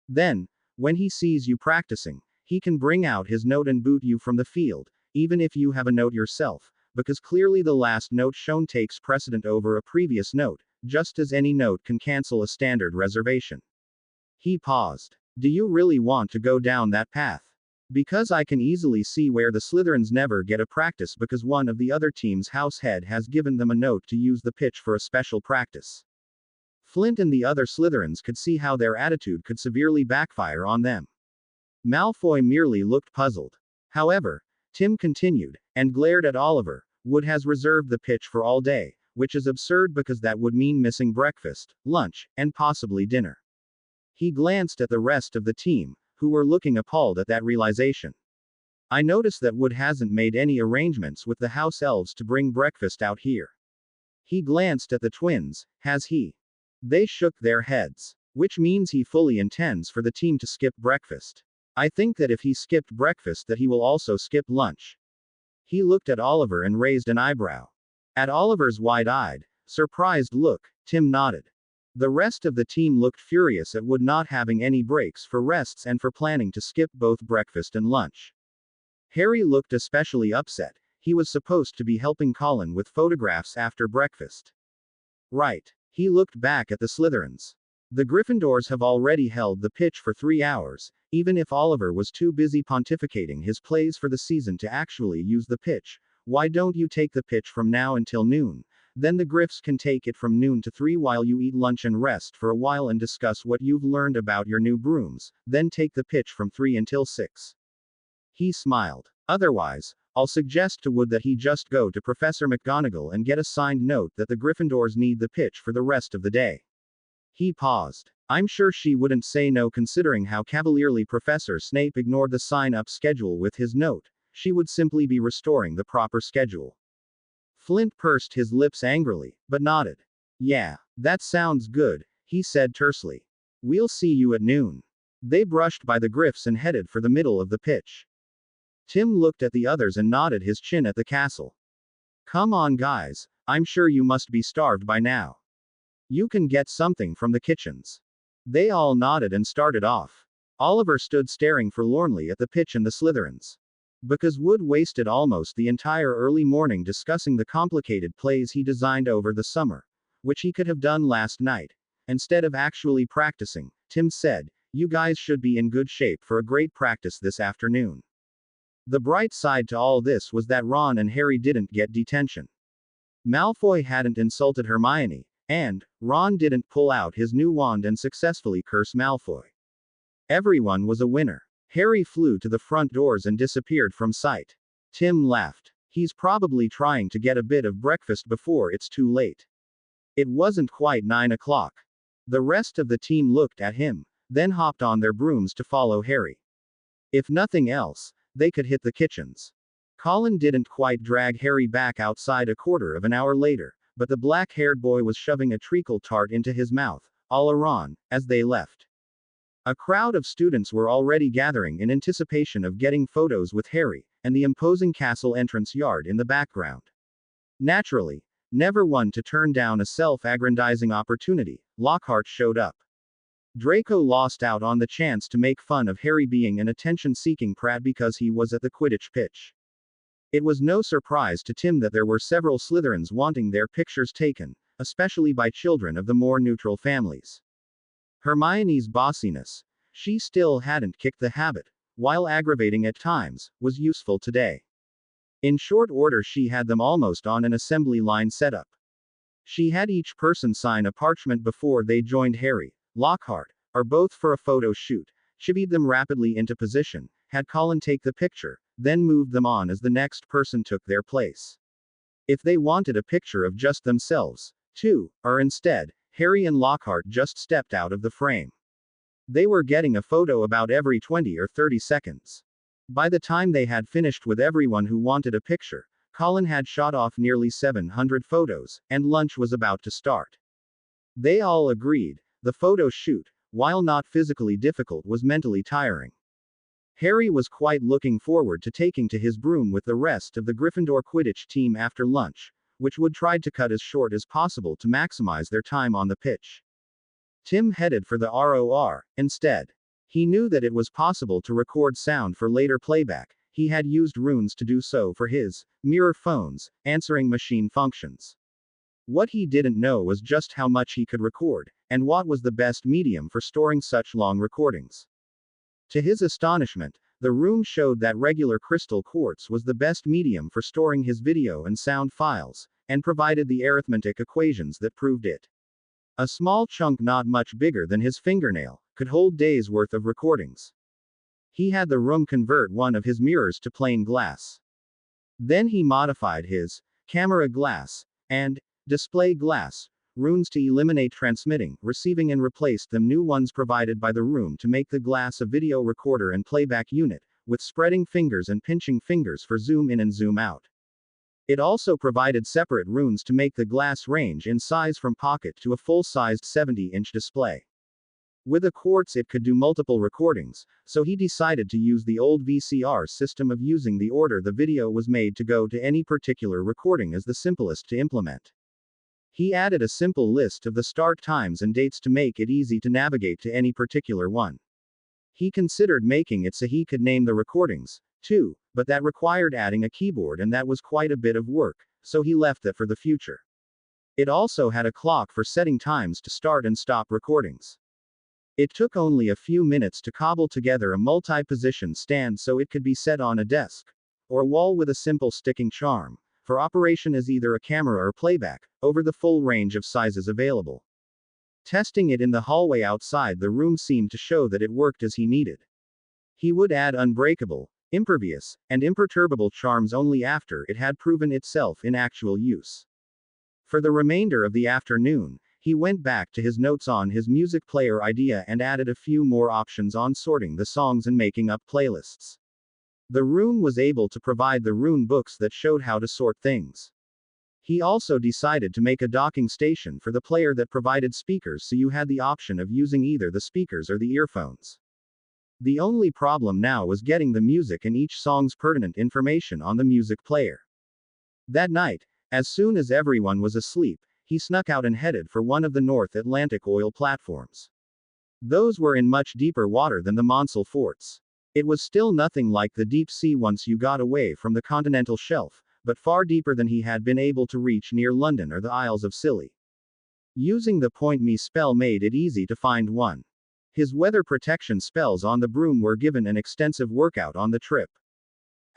Then, when he sees you practicing, he can bring out his note and boot you from the field, even if you have a note yourself, because clearly the last note shown takes precedent over a previous note, just as any note can cancel a standard reservation. He paused. "Do you really want to go down that path? Because I can easily see where the Slytherins never get a practice because one of the other team's house head has given them a note to use the pitch for a special practice." Flint and the other Slytherins could see how their attitude could severely backfire on them. Malfoy merely looked puzzled. However, Tim continued, and glared at Oliver. "Wood has reserved the pitch for all day, which is absurd because that would mean missing breakfast, lunch, and possibly dinner." He glanced at the rest of the team, who were looking appalled at that realization. "I notice that Wood hasn't made any arrangements with the house elves to bring breakfast out here." He glanced at the twins. "Has he?" They shook their heads. "Which means he fully intends for the team to skip breakfast. I think that if he skipped breakfast that he will also skip lunch." He looked at Oliver and raised an eyebrow. At Oliver's wide-eyed, surprised look, Tim nodded. The rest of the team looked furious at Wood not having any breaks for rests and for planning to skip both breakfast and lunch. Harry looked especially upset. He was supposed to be helping Colin with photographs after breakfast. Right. He looked back at the Slytherins. The Gryffindors have already held the pitch for 3 hours, even if Oliver was too busy pontificating his plays for the season to actually use the pitch. Why don't you take the pitch from now until noon? Then the Griffs can take it from noon to 3 while you eat lunch and rest for a while and discuss what you've learned about your new brooms, then take the pitch from 3 until 6. He smiled. Otherwise, I'll suggest to Wood that he just go to Professor McGonagall and get a signed note that the Gryffindors need the pitch for the rest of the day. He paused. I'm sure she wouldn't say no considering how cavalierly Professor Snape ignored the sign-up schedule with his note. She would simply be restoring the proper schedule. Flint pursed his lips angrily, but nodded. Yeah, that sounds good, he said tersely. We'll see you at noon. They brushed by the Griffs and headed for the middle of the pitch. Tim looked at the others and nodded his chin at the castle. Come on guys, I'm sure you must be starved by now. You can get something from the kitchens. They all nodded and started off. Oliver stood staring forlornly at the pitch and the Slytherins. Because Wood wasted almost the entire early morning discussing the complicated plays he designed over the summer, which he could have done last night, instead of actually practicing, Tim said, you guys should be in good shape for a great practice this afternoon. The bright side to all this was that Ron and Harry didn't get detention. Malfoy hadn't insulted Hermione, and Ron didn't pull out his new wand and successfully curse Malfoy. Everyone was a winner. Harry flew to the front doors and disappeared from sight. Tim laughed. He's probably trying to get a bit of breakfast before it's too late. It wasn't quite 9 o'clock. The rest of the team looked at him, then hopped on their brooms to follow Harry. If nothing else, they could hit the kitchens. Colin didn't quite drag Harry back outside a quarter of an hour later, but the black-haired boy was shoving a treacle tart into his mouth, a la Ron, as they left. A crowd of students were already gathering in anticipation of getting photos with Harry, and the imposing castle entrance yard in the background. Naturally, Never one to turn down a self-aggrandizing opportunity, Lockhart showed up. Draco lost out on the chance to make fun of Harry being an attention-seeking prat because he was at the Quidditch pitch. It was no surprise to Tim that there were several Slytherins wanting their pictures taken, especially by children of the more neutral families. Hermione's bossiness, she still hadn't kicked the habit, while aggravating at times, was useful today. In short order, she had them almost on an assembly line setup. She had each person sign a parchment before they joined Harry, Lockhart, or both for a photo shoot, chivied them rapidly into position, had Colin take the picture, then moved them on as the next person took their place. If they wanted a picture of just themselves, too, or instead, Harry and Lockhart just stepped out of the frame. They were getting a photo about every 20 or 30 seconds. By the time they had finished with everyone who wanted a picture, Colin had shot off nearly 700 photos, and lunch was about to start. They all agreed, the photo shoot, while not physically difficult, was mentally tiring. Harry was quite looking forward to taking to his broom with the rest of the Gryffindor Quidditch team after lunch, which would try to cut as short as possible to maximize their time on the pitch. Tim headed for the ROR, instead. He knew that it was possible to record sound for later playback. He had used runes to do so for his mirror phone's answering machine functions. What he didn't know was just how much he could record, and what was the best medium for storing such long recordings. To his astonishment, the room showed that regular crystal quartz was the best medium for storing his video and sound files, and provided the arithmetic equations that proved it. A small chunk not much bigger than his fingernail could hold days' worth of recordings. He had the room convert one of his mirrors to plain glass. Then he modified his camera glass and display glass runes to eliminate transmitting, receiving, and replaced them new ones provided by the room to make the glass a video recorder and playback unit, with spreading fingers and pinching fingers for zoom in and zoom out. It also provided separate runes to make the glass range in size from pocket to a full-sized 70-inch display. With a quartz it could do multiple recordings, so he decided to use the old VCR system of using the order the video was made to go to any particular recording as the simplest to implement. He added a simple list of the start times and dates to make it easy to navigate to any particular one. He considered making it so he could name the recordings, too, but that required adding a keyboard and that was quite a bit of work, so he left that for the future. It also had a clock for setting times to start and stop recordings. It took only a few minutes to cobble together a multi-position stand so it could be set on a desk, or a wall with a simple sticking charm, for operation as either a camera or playback, over the full range of sizes available. Testing it in the hallway outside the room seemed to show that it worked as he needed. He would add unbreakable, impervious, and imperturbable charms only after it had proven itself in actual use. For the remainder of the afternoon, he went back to his notes on his music player idea and added a few more options on sorting the songs and making up playlists. The room was able to provide the rune books that showed how to sort things. He also decided to make a docking station for the player that provided speakers so you had the option of using either the speakers or the earphones. The only problem now was getting the music and each song's pertinent information on the music player. That night, as soon as everyone was asleep, he snuck out and headed for one of the North Atlantic oil platforms. Those were in much deeper water than the Monsell forts. It was still nothing like the deep sea once you got away from the continental shelf, but far deeper than he had been able to reach near London or the Isles of Scilly. Using the Point Me spell made it easy to find one. His weather protection spells on the broom were given an extensive workout on the trip.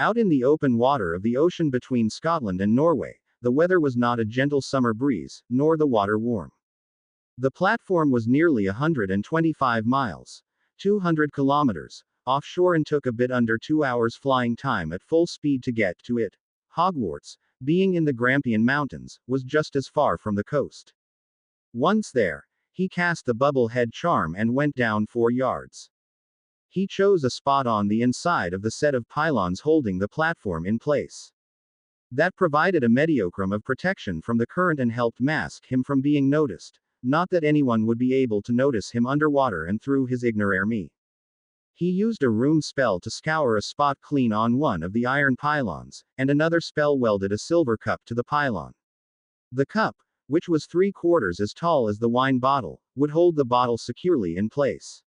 Out in the open water of the ocean between Scotland and Norway, the weather was not a gentle summer breeze, nor the water warm. The platform was nearly 125 miles, 200 kilometers, offshore and took a bit under 2 hours flying time at full speed to get to it. Hogwarts, being in the Grampian Mountains, was just as far from the coast. Once there, he cast the bubble head charm and went down 4 yards. He chose a spot on the inside of the set of pylons holding the platform in place. That provided a mediocrum of protection from the current and helped mask him from being noticed, not that anyone would be able to notice him underwater and through his ignorare. He used a room spell to scour a spot clean on one of the iron pylons, and another spell welded a silver cup to the pylon. The cup, which was 3/4 as tall as the wine bottle, would hold the bottle securely in place.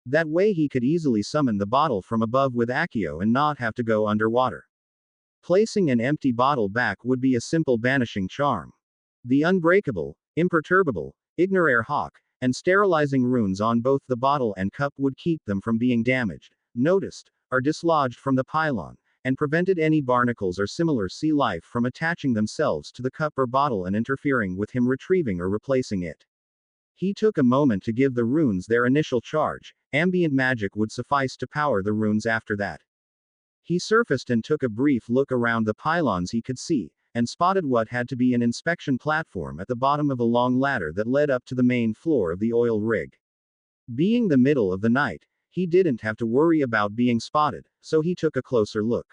That way he could easily summon the bottle from above with Accio and not have to go underwater. Placing an empty bottle back would be a simple banishing charm. The unbreakable, imperturbable, ignorare hawk, and sterilizing runes on both the bottle and cup would keep them from being damaged, noticed, or dislodged from the pylon, and prevented any barnacles or similar sea life from attaching themselves to the cup or bottle and interfering with him retrieving or replacing it. He took a moment to give the runes their initial charge. Ambient magic would suffice to power the runes after that. He surfaced and took a brief look around the pylons he could see, and spotted what had to be an inspection platform at the bottom of a long ladder that led up to the main floor of the oil rig. Being the middle of the night, he didn't have to worry about being spotted, so he took a closer look.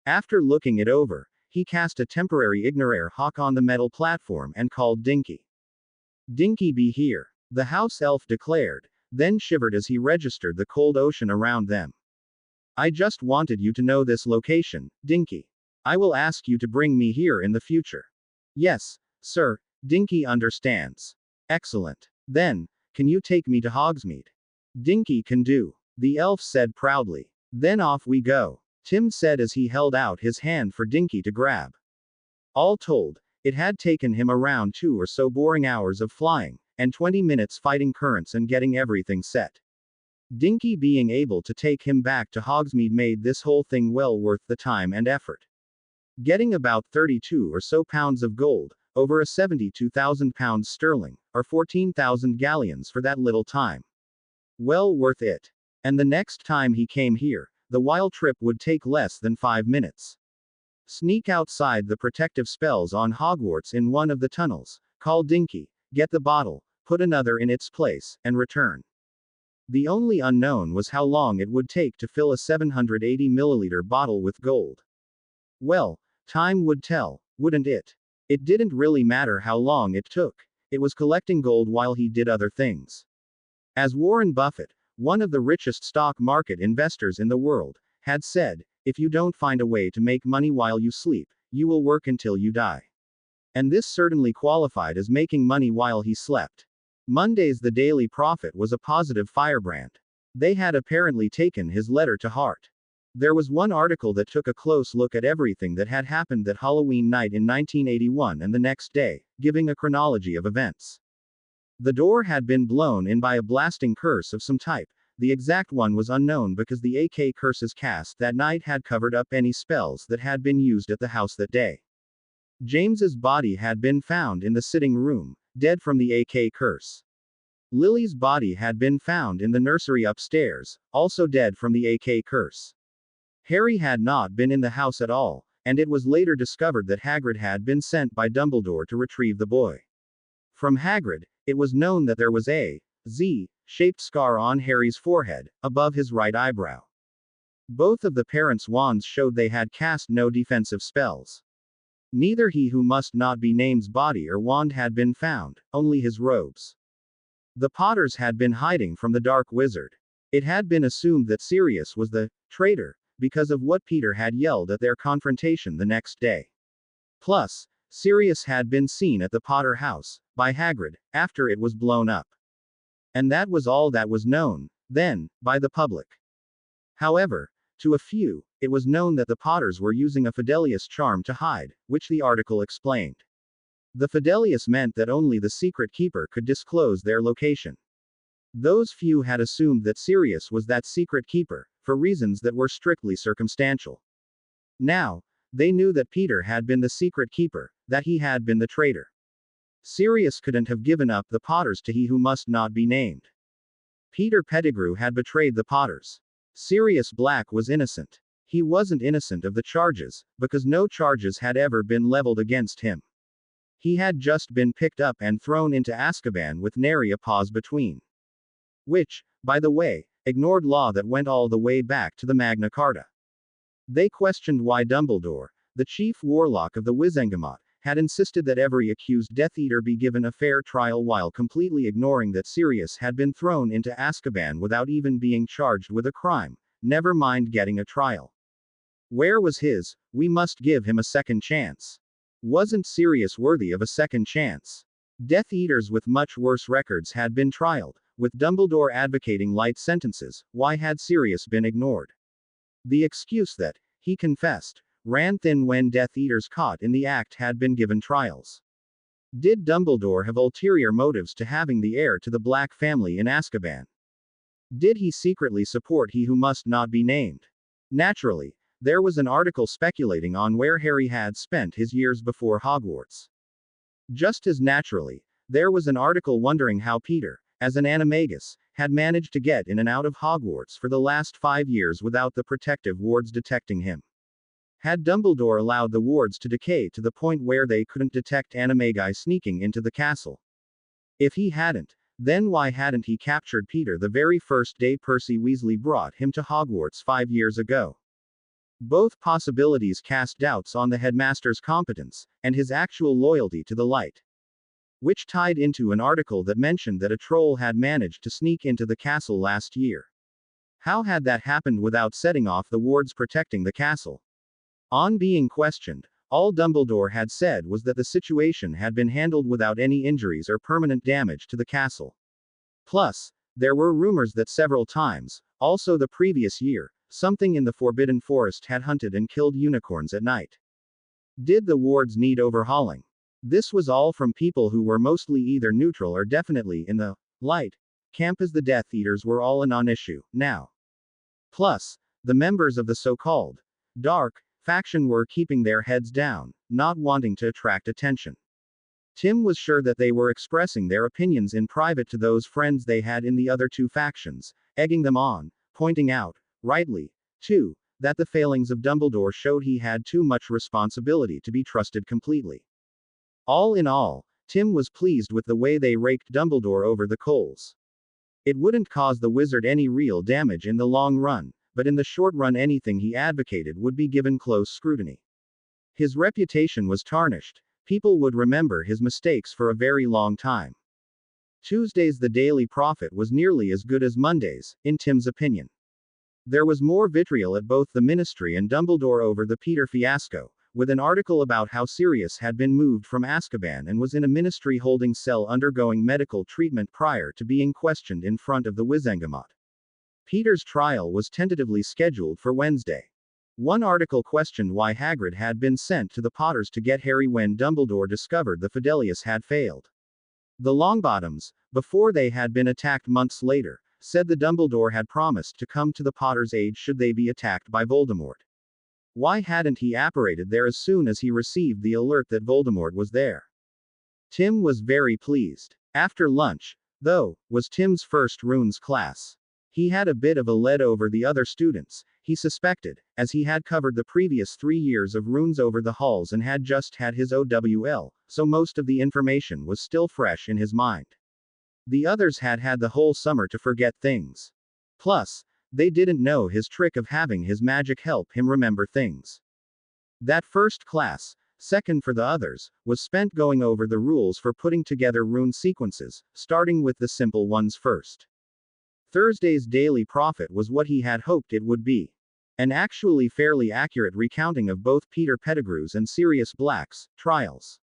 After looking it over, he cast a temporary ignorare hawk on the metal platform and called Dinky. Dinky, be here, the house elf declared, then shivered as he registered the cold ocean around them. I just wanted you to know this location, Dinky. I will ask you to bring me here in the future. Yes, sir, Dinky understands. Excellent. Then, can you take me to Hogsmeade? Dinky can do, the elf said proudly. Then off we go, Tim said as he held out his hand for Dinky to grab. All told, it had taken him around 2 or so boring hours of flying, and 20 minutes fighting currents and getting everything set. Dinky being able to take him back to Hogsmeade made this whole thing well worth the time and effort. Getting about 32 or so pounds of gold, over a 72,000 pounds sterling, or 14,000 galleons for that little time. Well worth it. And the next time he came here, the wild trip would take less than 5 minutes. Sneak outside the protective spells on Hogwarts in one of the tunnels, call Dinky, get the bottle, put another in its place, and return. The only unknown was how long it would take to fill a 780 milliliter bottle with gold. Well, time would tell, wouldn't it? It didn't really matter how long it took. It was collecting gold while he did other things. As Warren Buffett, one of the richest stock market investors in the world, had said, if you don't find a way to make money while you sleep, you will work until you die. And this certainly qualified as making money while he slept. Monday's The Daily Prophet was a positive firebrand. They had apparently taken his letter to heart. There was one article that took a close look at everything that had happened that Halloween night in 1981 and the next day, giving a chronology of events. The door had been blown in by a blasting curse of some type. The exact one was unknown because the AK curses cast that night had covered up any spells that had been used at the house that day. James's body had been found in the sitting room, dead from the AK curse. Lily's body had been found in the nursery upstairs, also dead from the AK curse. Harry had not been in the house at all, and it was later discovered that Hagrid had been sent by Dumbledore to retrieve the boy. From Hagrid, it was known that there was a Z-shaped scar on Harry's forehead, above his right eyebrow. Both of the parents' wands showed they had cast no defensive spells. Neither he who must not be named's body or wand had been found, only his robes. The Potters had been hiding from the Dark Wizard. It had been assumed that Sirius was the traitor, because of what Peter had yelled at their confrontation the next day. Plus, Sirius had been seen at the Potter house, by Hagrid, after it was blown up. And that was all that was known, then, by the public. However, to a few, it was known that the Potters were using a Fidelius charm to hide, which the article explained. The Fidelius meant that only the secret keeper could disclose their location. Those few had assumed that Sirius was that secret keeper, for reasons that were strictly circumstantial. Now, they knew that Peter had been the secret keeper, that he had been the traitor. Sirius couldn't have given up the Potters to he who must not be named. Peter Pettigrew had betrayed the Potters. Sirius Black was innocent. He wasn't innocent of the charges, because no charges had ever been leveled against him. He had just been picked up and thrown into Azkaban with nary a pause between. Which, by the way, ignored law that went all the way back to the Magna Carta. They questioned why Dumbledore, the chief warlock of the Wizengamot, had insisted that every accused Death Eater be given a fair trial while completely ignoring that Sirius had been thrown into Azkaban without even being charged with a crime, never mind getting a trial. Where was his, we must give him a second chance? Wasn't Sirius worthy of a second chance? Death Eaters with much worse records had been trialed, with Dumbledore advocating light sentences. Why had Sirius been ignored? The excuse that, he confessed, ran thin when Death Eaters caught in the act had been given trials. Did Dumbledore have ulterior motives to having the heir to the Black family in Azkaban? Did he secretly support he who must not be named? Naturally, there was an article speculating on where Harry had spent his years before Hogwarts. Just as naturally, there was an article wondering how Peter, as an animagus, had managed to get in and out of Hogwarts for the last 5 years without the protective wards detecting him. Had Dumbledore allowed the wards to decay to the point where they couldn't detect animagi sneaking into the castle? If he hadn't, then why hadn't he captured Peter the very first day Percy Weasley brought him to Hogwarts 5 years ago? Both possibilities cast doubts on the headmaster's competence, and his actual loyalty to the light. Which tied into an article that mentioned that a troll had managed to sneak into the castle last year. How had that happened without setting off the wards protecting the castle? On being questioned, all Dumbledore had said was that the situation had been handled without any injuries or permanent damage to the castle. Plus, there were rumors that several times, also the previous year, something in the Forbidden Forest had hunted and killed unicorns at night. Did the wards need overhauling? This was all from people who were mostly either neutral or definitely in the light camp, as the Death Eaters were all a non-issue now. Plus, the members of the so-called dark faction were keeping their heads down, not wanting to attract attention. Tim was sure that they were expressing their opinions in private to those friends they had in the other two factions, egging them on, pointing out, rightly, too, that the failings of Dumbledore showed he had too much responsibility to be trusted completely. All in all, Tim was pleased with the way they raked Dumbledore over the coals. It wouldn't cause the wizard any real damage in the long run, but in the short run anything he advocated would be given close scrutiny. His reputation was tarnished. People would remember his mistakes for a very long time. Tuesday's The Daily Prophet was nearly as good as Monday's, in Tim's opinion. There was more vitriol at both the Ministry and Dumbledore over the Peter fiasco, with an article about how Sirius had been moved from Azkaban and was in a Ministry holding cell undergoing medical treatment prior to being questioned in front of the Wizengamot. Peter's trial was tentatively scheduled for Wednesday. One article questioned why Hagrid had been sent to the Potters to get Harry when Dumbledore discovered the Fidelius had failed. The Longbottoms, before they had been attacked months later, said the Dumbledore had promised to come to the Potters' aid should they be attacked by Voldemort. Why hadn't he apparated there as soon as he received the alert that Voldemort was there? Tim was very pleased. After lunch, though, was Tim's first runes class. He had a bit of a lead over the other students, he suspected, as he had covered the previous 3 years of runes over the halls and had just had his OWL, so most of the information was still fresh in his mind. The others had had the whole summer to forget things. Plus, they didn't know his trick of having his magic help him remember things. That first class, second for the others, was spent going over the rules for putting together rune sequences, starting with the simple ones first. Thursday's Daily Prophet was what he had hoped it would be. An actually fairly accurate recounting of both Peter Pettigrew's and Sirius Black's trials.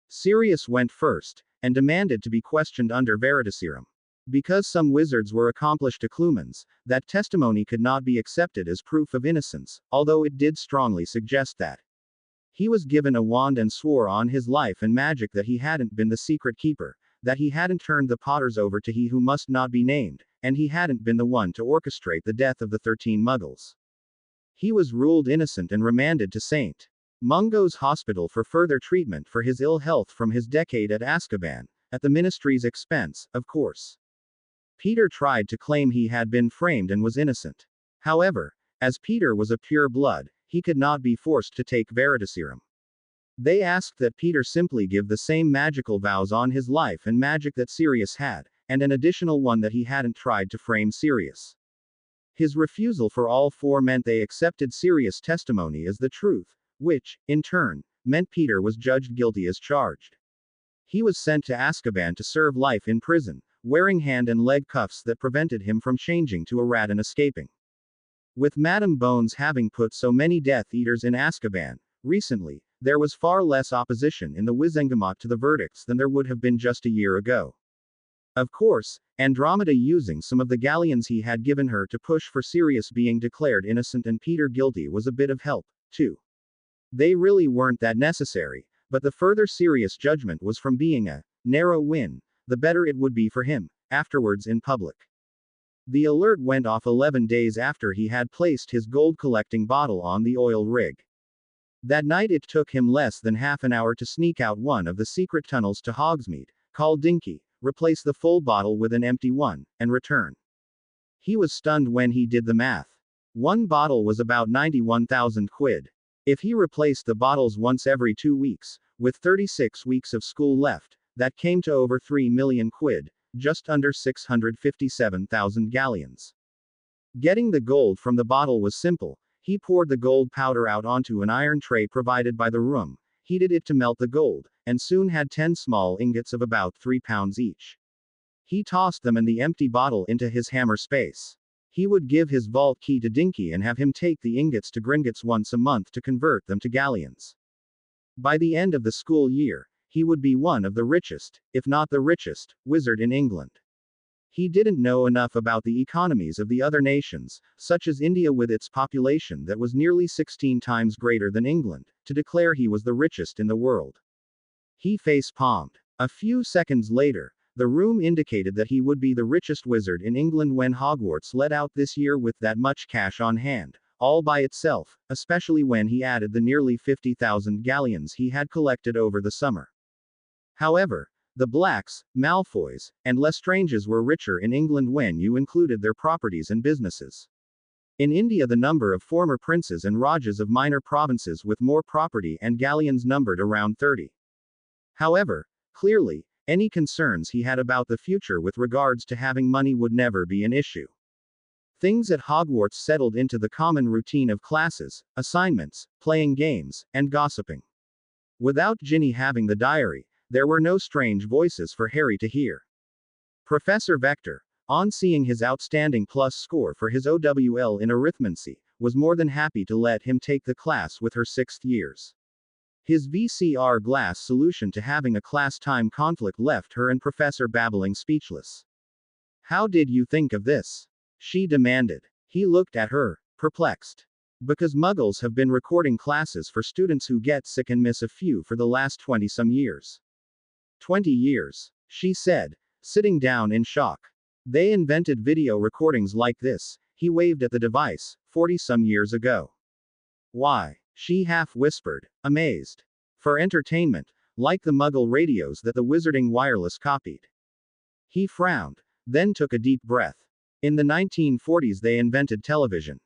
Sirius went first, and demanded to be questioned under Veritaserum. Because some wizards were accomplished Occlumens, that testimony could not be accepted as proof of innocence, although it did strongly suggest that he was given a wand and swore on his life and magic that he hadn't been the secret keeper, that he hadn't turned the Potters over to he who must not be named, and he hadn't been the one to orchestrate the death of the 13 Muggles. He was ruled innocent and remanded to St. Mungo's Hospital for further treatment for his ill health from his decade at Azkaban, at the Ministry's expense, of course. Peter tried to claim he had been framed and was innocent. However, as Peter was a pure blood, he could not be forced to take Veritaserum. They asked that Peter simply give the same magical vows on his life and magic that Sirius had, and an additional one that he hadn't tried to frame Sirius. His refusal for all four meant they accepted Sirius' testimony as the truth, which, in turn, meant Peter was judged guilty as charged. He was sent to Azkaban to serve life in prison, wearing hand and leg cuffs that prevented him from changing to a rat and escaping. With Madame Bones having put so many Death Eaters in Azkaban recently, There was far less opposition in the Wizengamot to the verdicts than there would have been just a year ago. Of course, Andromeda using some of the galleons he had given her to push for Sirius being declared innocent and Peter guilty was a bit of help, too. They really weren't that necessary, but the further Sirius judgment was from being a narrow win, the better it would be for him, afterwards in public. The alert went off 11 days after he had placed his gold collecting bottle on the oil rig. That night it took him less than half an hour to sneak out one of the secret tunnels to Hogsmeade, call Dinky, replace the full bottle with an empty one, and return. He was stunned when he did the math. One bottle was about 91,000 quid. If he replaced the bottles once every 2 weeks, with 36 weeks of school left, that came to over 3 million quid, just under 657,000 galleons. Getting the gold from the bottle was simple. He poured the gold powder out onto an iron tray provided by the room, heated it to melt the gold, and soon had 10 small ingots of about 3 pounds each. He tossed them and the empty bottle into his hammer space. He would give his vault key to Dinky and have him take the ingots to Gringotts once a month to convert them to galleons. By the end of the school year, he would be one of the richest, if not the richest, wizard in England. He didn't know enough about the economies of the other nations, such as India with its population that was nearly 16 times greater than England, to declare he was the richest in the world. He face-palmed. A few seconds later, the room indicated that he would be the richest wizard in England when Hogwarts let out this year with that much cash on hand, all by itself, especially when he added the nearly 50,000 galleons he had collected over the summer. However, the Blacks, Malfoys, and Lestranges were richer in England when you included their properties and businesses. In India the number of former princes and rajas of minor provinces with more property and galleons numbered around 30. However, clearly, any concerns he had about the future with regards to having money would never be an issue. Things at Hogwarts settled into the common routine of classes, assignments, playing games, and gossiping. Without Ginny having the diary, there were no strange voices for Harry to hear. Professor Vector, on seeing his outstanding plus score for his OWL in arithmancy, was more than happy to let him take the class with her 6th years. His VCR glass solution to having a class time conflict left her and Professor babbling speechless. How did you think of this? She demanded. He looked at her, perplexed. Because Muggles have been recording classes for students who get sick and miss a few for the last 20-some years. 20 years, she said, sitting down in shock. They invented video recordings like this, he waved at the device, 40-some years ago. Why? She half whispered, amazed. For entertainment, like the Muggle radios that the Wizarding Wireless copied. He frowned, then took a deep breath. In the 1940s they invented television.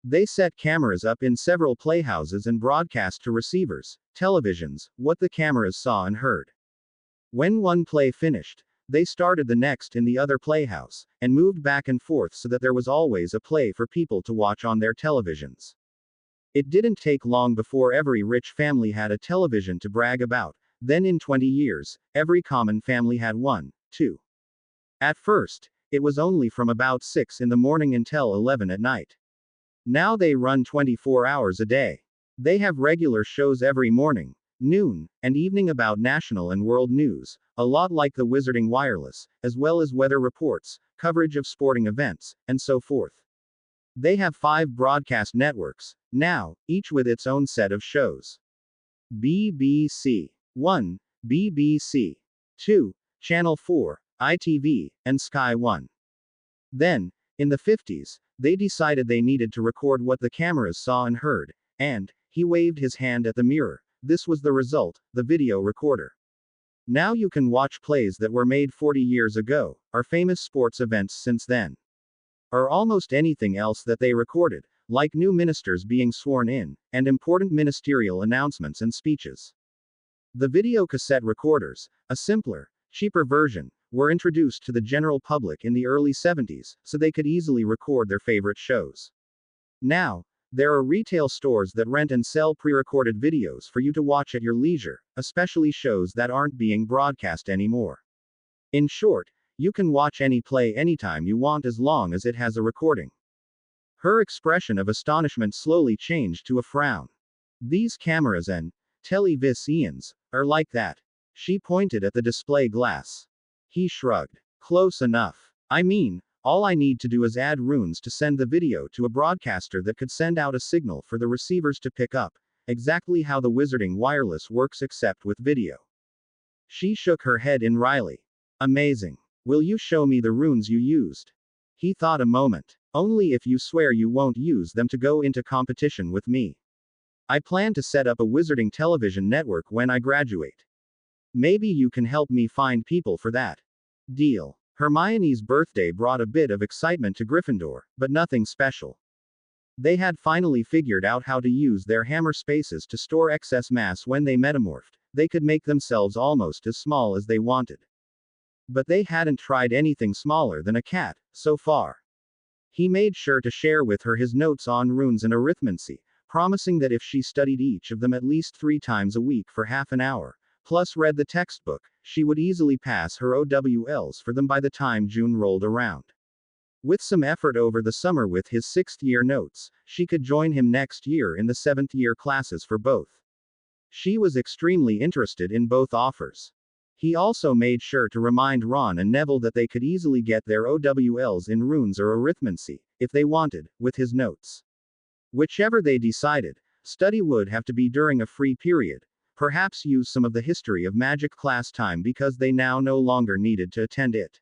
They set cameras up in several playhouses and broadcast to receivers, televisions, what the cameras saw and heard. When one play finished, they started the next in the other playhouse, and moved back and forth so that there was always a play for people to watch on their televisions. It didn't take long before every rich family had a television to brag about, then in 20 years, every common family had one, too. At first, it was only from about 6 in the morning until 11 at night. Now they run 24 hours a day. They have regular shows every morning, noon, and evening about national and world news, a lot like the Wizarding Wireless, as well as weather reports, coverage of sporting events, and so forth. They have 5 broadcast networks, now, each with its own set of shows. BBC 1, BBC 2, Channel 4, ITV, and Sky 1. Then, in the 50s, they decided they needed to record what the cameras saw and heard, and, he waved his hand at the mirror. This was the result, the video recorder. Now you can watch plays that were made 40 years ago, or famous sports events since then. Or almost anything else that they recorded, like new ministers being sworn in, and important ministerial announcements and speeches. The video cassette recorders, a simpler, cheaper version, were introduced to the general public in the early 70s, so they could easily record their favorite shows. Now, there are retail stores that rent and sell pre-recorded videos for you to watch at your leisure, especially shows that aren't being broadcast anymore. In short, you can watch any play anytime you want as long as it has a recording. Her expression of astonishment slowly changed to a frown. These cameras and Televisians are like that. She pointed at the display glass. He shrugged. Close enough. I mean, all I need to do is add runes to send the video to a broadcaster that could send out a signal for the receivers to pick up, exactly how the Wizarding wireless works except with video. She shook her head in Riley. Amazing. Will you show me the runes you used? He thought a moment. Only if you swear you won't use them to go into competition with me. I plan to set up a Wizarding television network when I graduate. Maybe you can help me find people for that. Deal. Hermione's birthday brought a bit of excitement to Gryffindor, but nothing special. They had finally figured out how to use their hammer spaces to store excess mass when they metamorphed. They could make themselves almost as small as they wanted. But they hadn't tried anything smaller than a cat, so far. He made sure to share with her his notes on runes and arithmancy, promising that if she studied each of them at least 3 times a week for half an hour, plus read the textbook, she would easily pass her OWLs for them by the time June rolled around. With some effort over the summer with his 6th year notes, she could join him next year in the 7th year classes for both. She was extremely interested in both offers. He also made sure to remind Ron and Neville that they could easily get their OWLs in runes or arithmancy, if they wanted, with his notes. Whichever they decided, study would have to be during a free period, perhaps use some of the history of magic class time because they now no longer needed to attend it.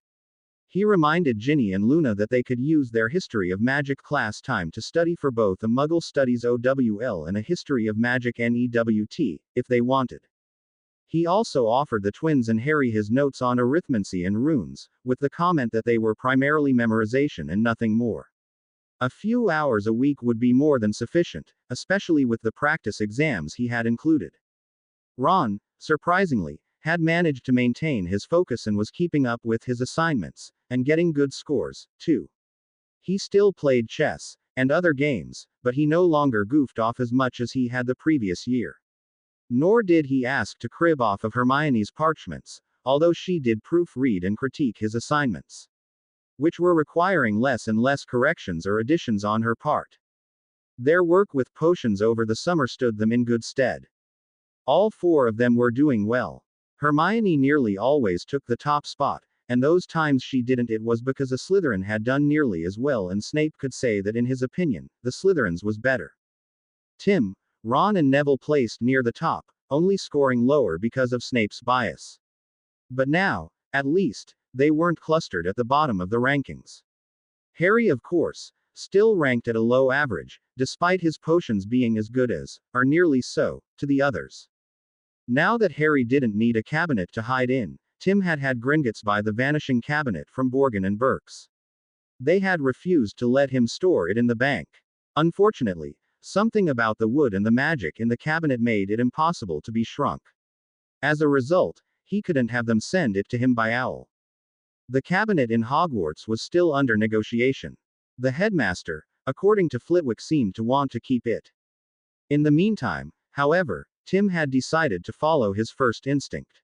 He reminded Ginny and Luna that they could use their history of magic class time to study for both a Muggle Studies OWL and a History of Magic NEWT, if they wanted. He also offered the twins and Harry his notes on arithmancy and runes, with the comment that they were primarily memorization and nothing more. A few hours a week would be more than sufficient, especially with the practice exams he had included. Ron, surprisingly, had managed to maintain his focus and was keeping up with his assignments, and getting good scores, too. He still played chess, and other games, but he no longer goofed off as much as he had the previous year. Nor did he ask to crib off of Hermione's parchments, although she did proofread and critique his assignments, which were requiring less and less corrections or additions on her part. Their work with potions over the summer stood them in good stead. All 4 of them were doing well. Hermione nearly always took the top spot, and those times she didn't it was because a Slytherin had done nearly as well and Snape could say that in his opinion, the Slytherins was better. Tim, Ron and Neville placed near the top, only scoring lower because of Snape's bias. But now, at least, they weren't clustered at the bottom of the rankings. Harry, of course, still ranked at a low average, despite his potions being as good as, or nearly so, to the others. Now that Harry didn't need a cabinet to hide in, Tim had Gringotts by the vanishing cabinet from Borgin and Burke's. They had refused to let him store it in the bank. Unfortunately, something about the wood and the magic in the cabinet made it impossible to be shrunk. As a result, he couldn't have them send it to him by owl. The cabinet in Hogwarts was still under negotiation. The headmaster, according to Flitwick, seemed to want to keep it. In the meantime, however, Tim had decided to follow his first instinct.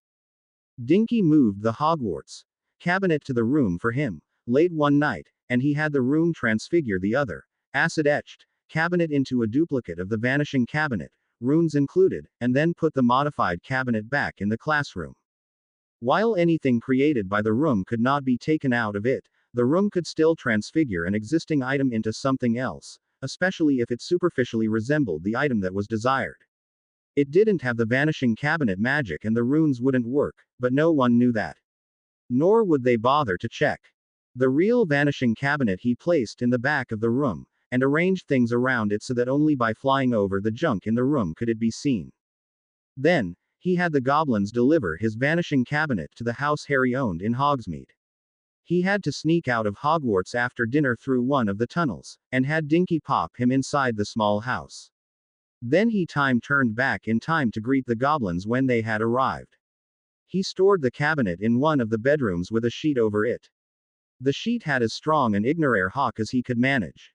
Dinky moved the Hogwarts cabinet to the room for him, late one night, and he had the room transfigure the other, acid-etched, cabinet into a duplicate of the vanishing cabinet, runes included, and then put the modified cabinet back in the classroom. While anything created by the room could not be taken out of it, the room could still transfigure an existing item into something else, especially if it superficially resembled the item that was desired. It didn't have the vanishing cabinet magic and the runes wouldn't work, but no one knew that. Nor would they bother to check. The real vanishing cabinet he placed in the back of the room, and arranged things around it so that only by flying over the junk in the room could it be seen. Then, he had the goblins deliver his vanishing cabinet to the house Harry owned in Hogsmeade. He had to sneak out of Hogwarts after dinner through one of the tunnels, and had Dinky pop him inside the small house. Then he turned back in time to greet the goblins when they had arrived. He stored the cabinet in one of the bedrooms with a sheet over it. The sheet had as strong an Ignore hawk as he could manage.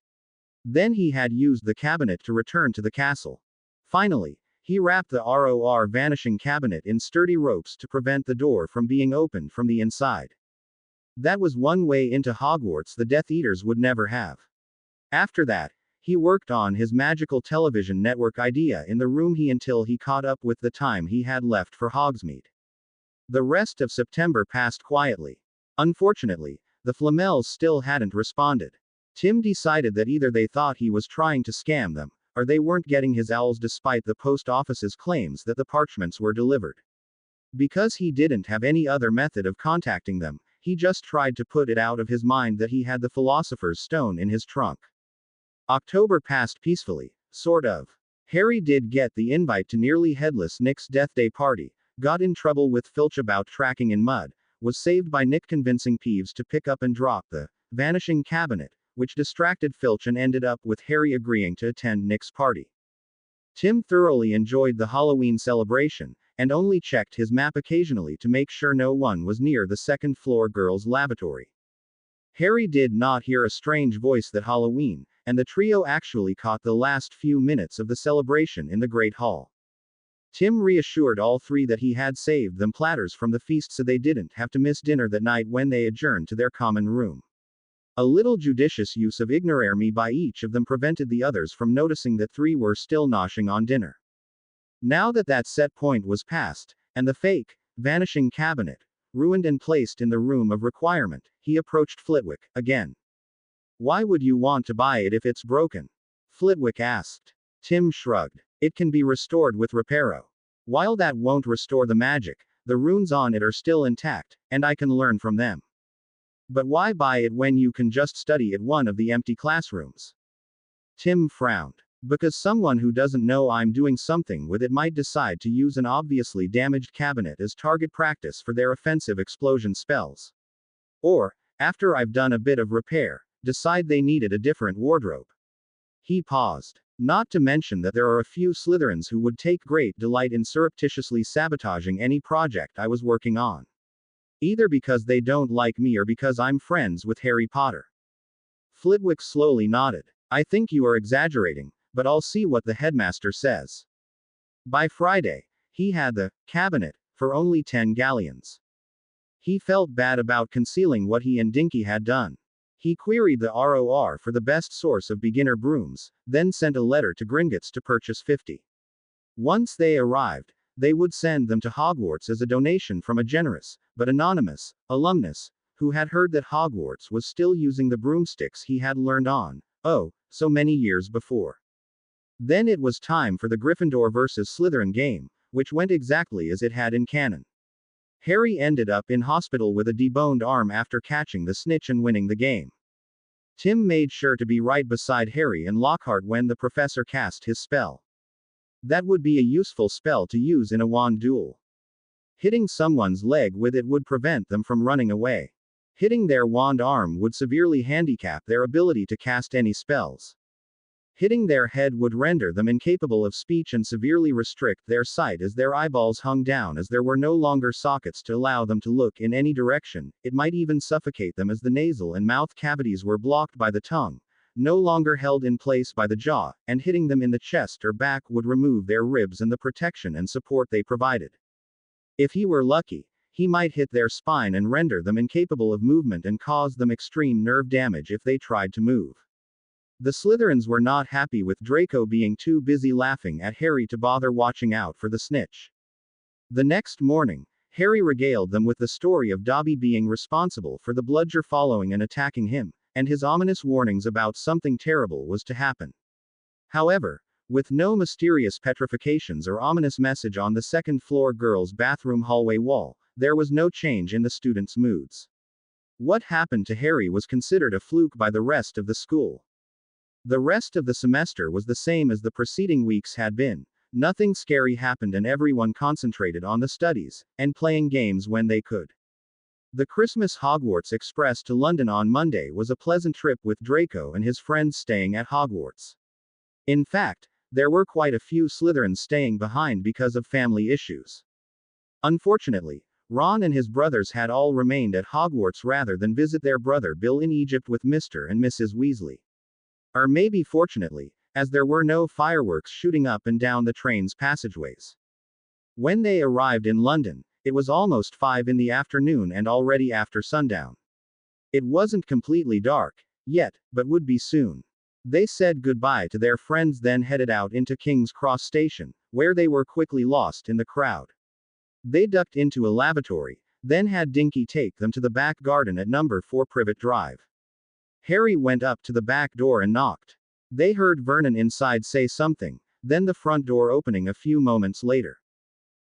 Then he had used the cabinet to return to the castle. Finally, he wrapped the ROR vanishing cabinet in sturdy ropes to prevent the door from being opened from the inside. That was one way into Hogwarts the Death Eaters would never have. After that, He worked on his magical television network idea in the room until he caught up with the time he had left for Hogsmeade. The rest of September passed quietly. Unfortunately, the Flamels still hadn't responded. Tim decided that either they thought he was trying to scam them, or they weren't getting his owls despite the post office's claims that the parchments were delivered. Because he didn't have any other method of contacting them, he just tried to put it out of his mind that he had the Philosopher's Stone in his trunk. October passed peacefully, sort of. Harry did get the invite to nearly headless Nick's Death Day party, got in trouble with Filch about tracking in mud, was saved by Nick convincing Peeves to pick up and drop the vanishing cabinet, which distracted Filch and ended up with Harry agreeing to attend Nick's party. Tim thoroughly enjoyed the Halloween celebration, and only checked his map occasionally to make sure no one was near the second-floor girls' lavatory. Harry did not hear a strange voice that Halloween, and the trio actually caught the last few minutes of the celebration in the Great Hall. Tim reassured all three that he had saved them platters from the feast so they didn't have to miss dinner that night when they adjourned to their common room. A little judicious use of ignore me by each of them prevented the others from noticing that three were still noshing on dinner. Now that that set point was past, and the fake, vanishing cabinet, ruined and placed in the room of requirement, he approached Flitwick, again. Why would you want to buy it if it's broken? Flitwick asked. Tim shrugged. It can be restored with reparo. While that won't restore the magic, the runes on it are still intact, and I can learn from them. But why buy it when you can just study at one of the empty classrooms? Tim frowned. Because someone who doesn't know I'm doing something with it might decide to use an obviously damaged cabinet as target practice for their offensive explosion spells. Or, after I've done a bit of repair, decide they needed a different wardrobe. He paused. Not to mention that there are a few Slytherins who would take great delight in surreptitiously sabotaging any project I was working on. Either because they don't like me or because I'm friends with Harry Potter. Flitwick slowly nodded. I think you are exaggerating, but I'll see what the headmaster says. By Friday, he had the cabinet for only 10 galleons. He felt bad about concealing what he and Dinky had done. He queried the ROR for the best source of beginner brooms, then sent a letter to Gringotts to purchase 50. Once they arrived, they would send them to Hogwarts as a donation from a generous, but anonymous, alumnus, who had heard that Hogwarts was still using the broomsticks he had learned on, oh, so many years before. Then it was time for the Gryffindor vs. Slytherin game, which went exactly as it had in canon. Harry ended up in hospital with a deboned arm after catching the snitch and winning the game. Tim made sure to be right beside Harry and Lockhart when the professor cast his spell. That would be a useful spell to use in a wand duel. Hitting someone's leg with it would prevent them from running away. Hitting their wand arm would severely handicap their ability to cast any spells. Hitting their head would render them incapable of speech and severely restrict their sight as their eyeballs hung down as there were no longer sockets to allow them to look in any direction. It might even suffocate them as the nasal and mouth cavities were blocked by the tongue, no longer held in place by the jaw, and hitting them in the chest or back would remove their ribs and the protection and support they provided. If he were lucky, he might hit their spine and render them incapable of movement and cause them extreme nerve damage if they tried to move. The Slytherins were not happy with Draco being too busy laughing at Harry to bother watching out for the snitch. The next morning, Harry regaled them with the story of Dobby being responsible for the bludger following and attacking him, and his ominous warnings about something terrible was to happen. However, with no mysterious petrifications or ominous message on the second-floor girls' bathroom hallway wall, there was no change in the students' moods. What happened to Harry was considered a fluke by the rest of the school. The rest of the semester was the same as the preceding weeks had been. Nothing scary happened and everyone concentrated on the studies, and playing games when they could. The Christmas Hogwarts Express to London on Monday was a pleasant trip with Draco and his friends staying at Hogwarts. In fact, there were quite a few Slytherins staying behind because of family issues. Unfortunately, Ron and his brothers had all remained at Hogwarts rather than visit their brother Bill in Egypt with Mr. and Mrs. Weasley. Or maybe fortunately, as there were no fireworks shooting up and down the train's passageways. When they arrived in London, it was almost 5 in the afternoon and already after sundown. It wasn't completely dark yet, but would be soon. They said goodbye to their friends, then headed out into King's Cross Station, where they were quickly lost in the crowd. They ducked into a lavatory, then had Dinky take them to the back garden at number 4 Privet Drive. Harry went up to the back door and knocked. They heard Vernon inside say something, then the front door opening a few moments later.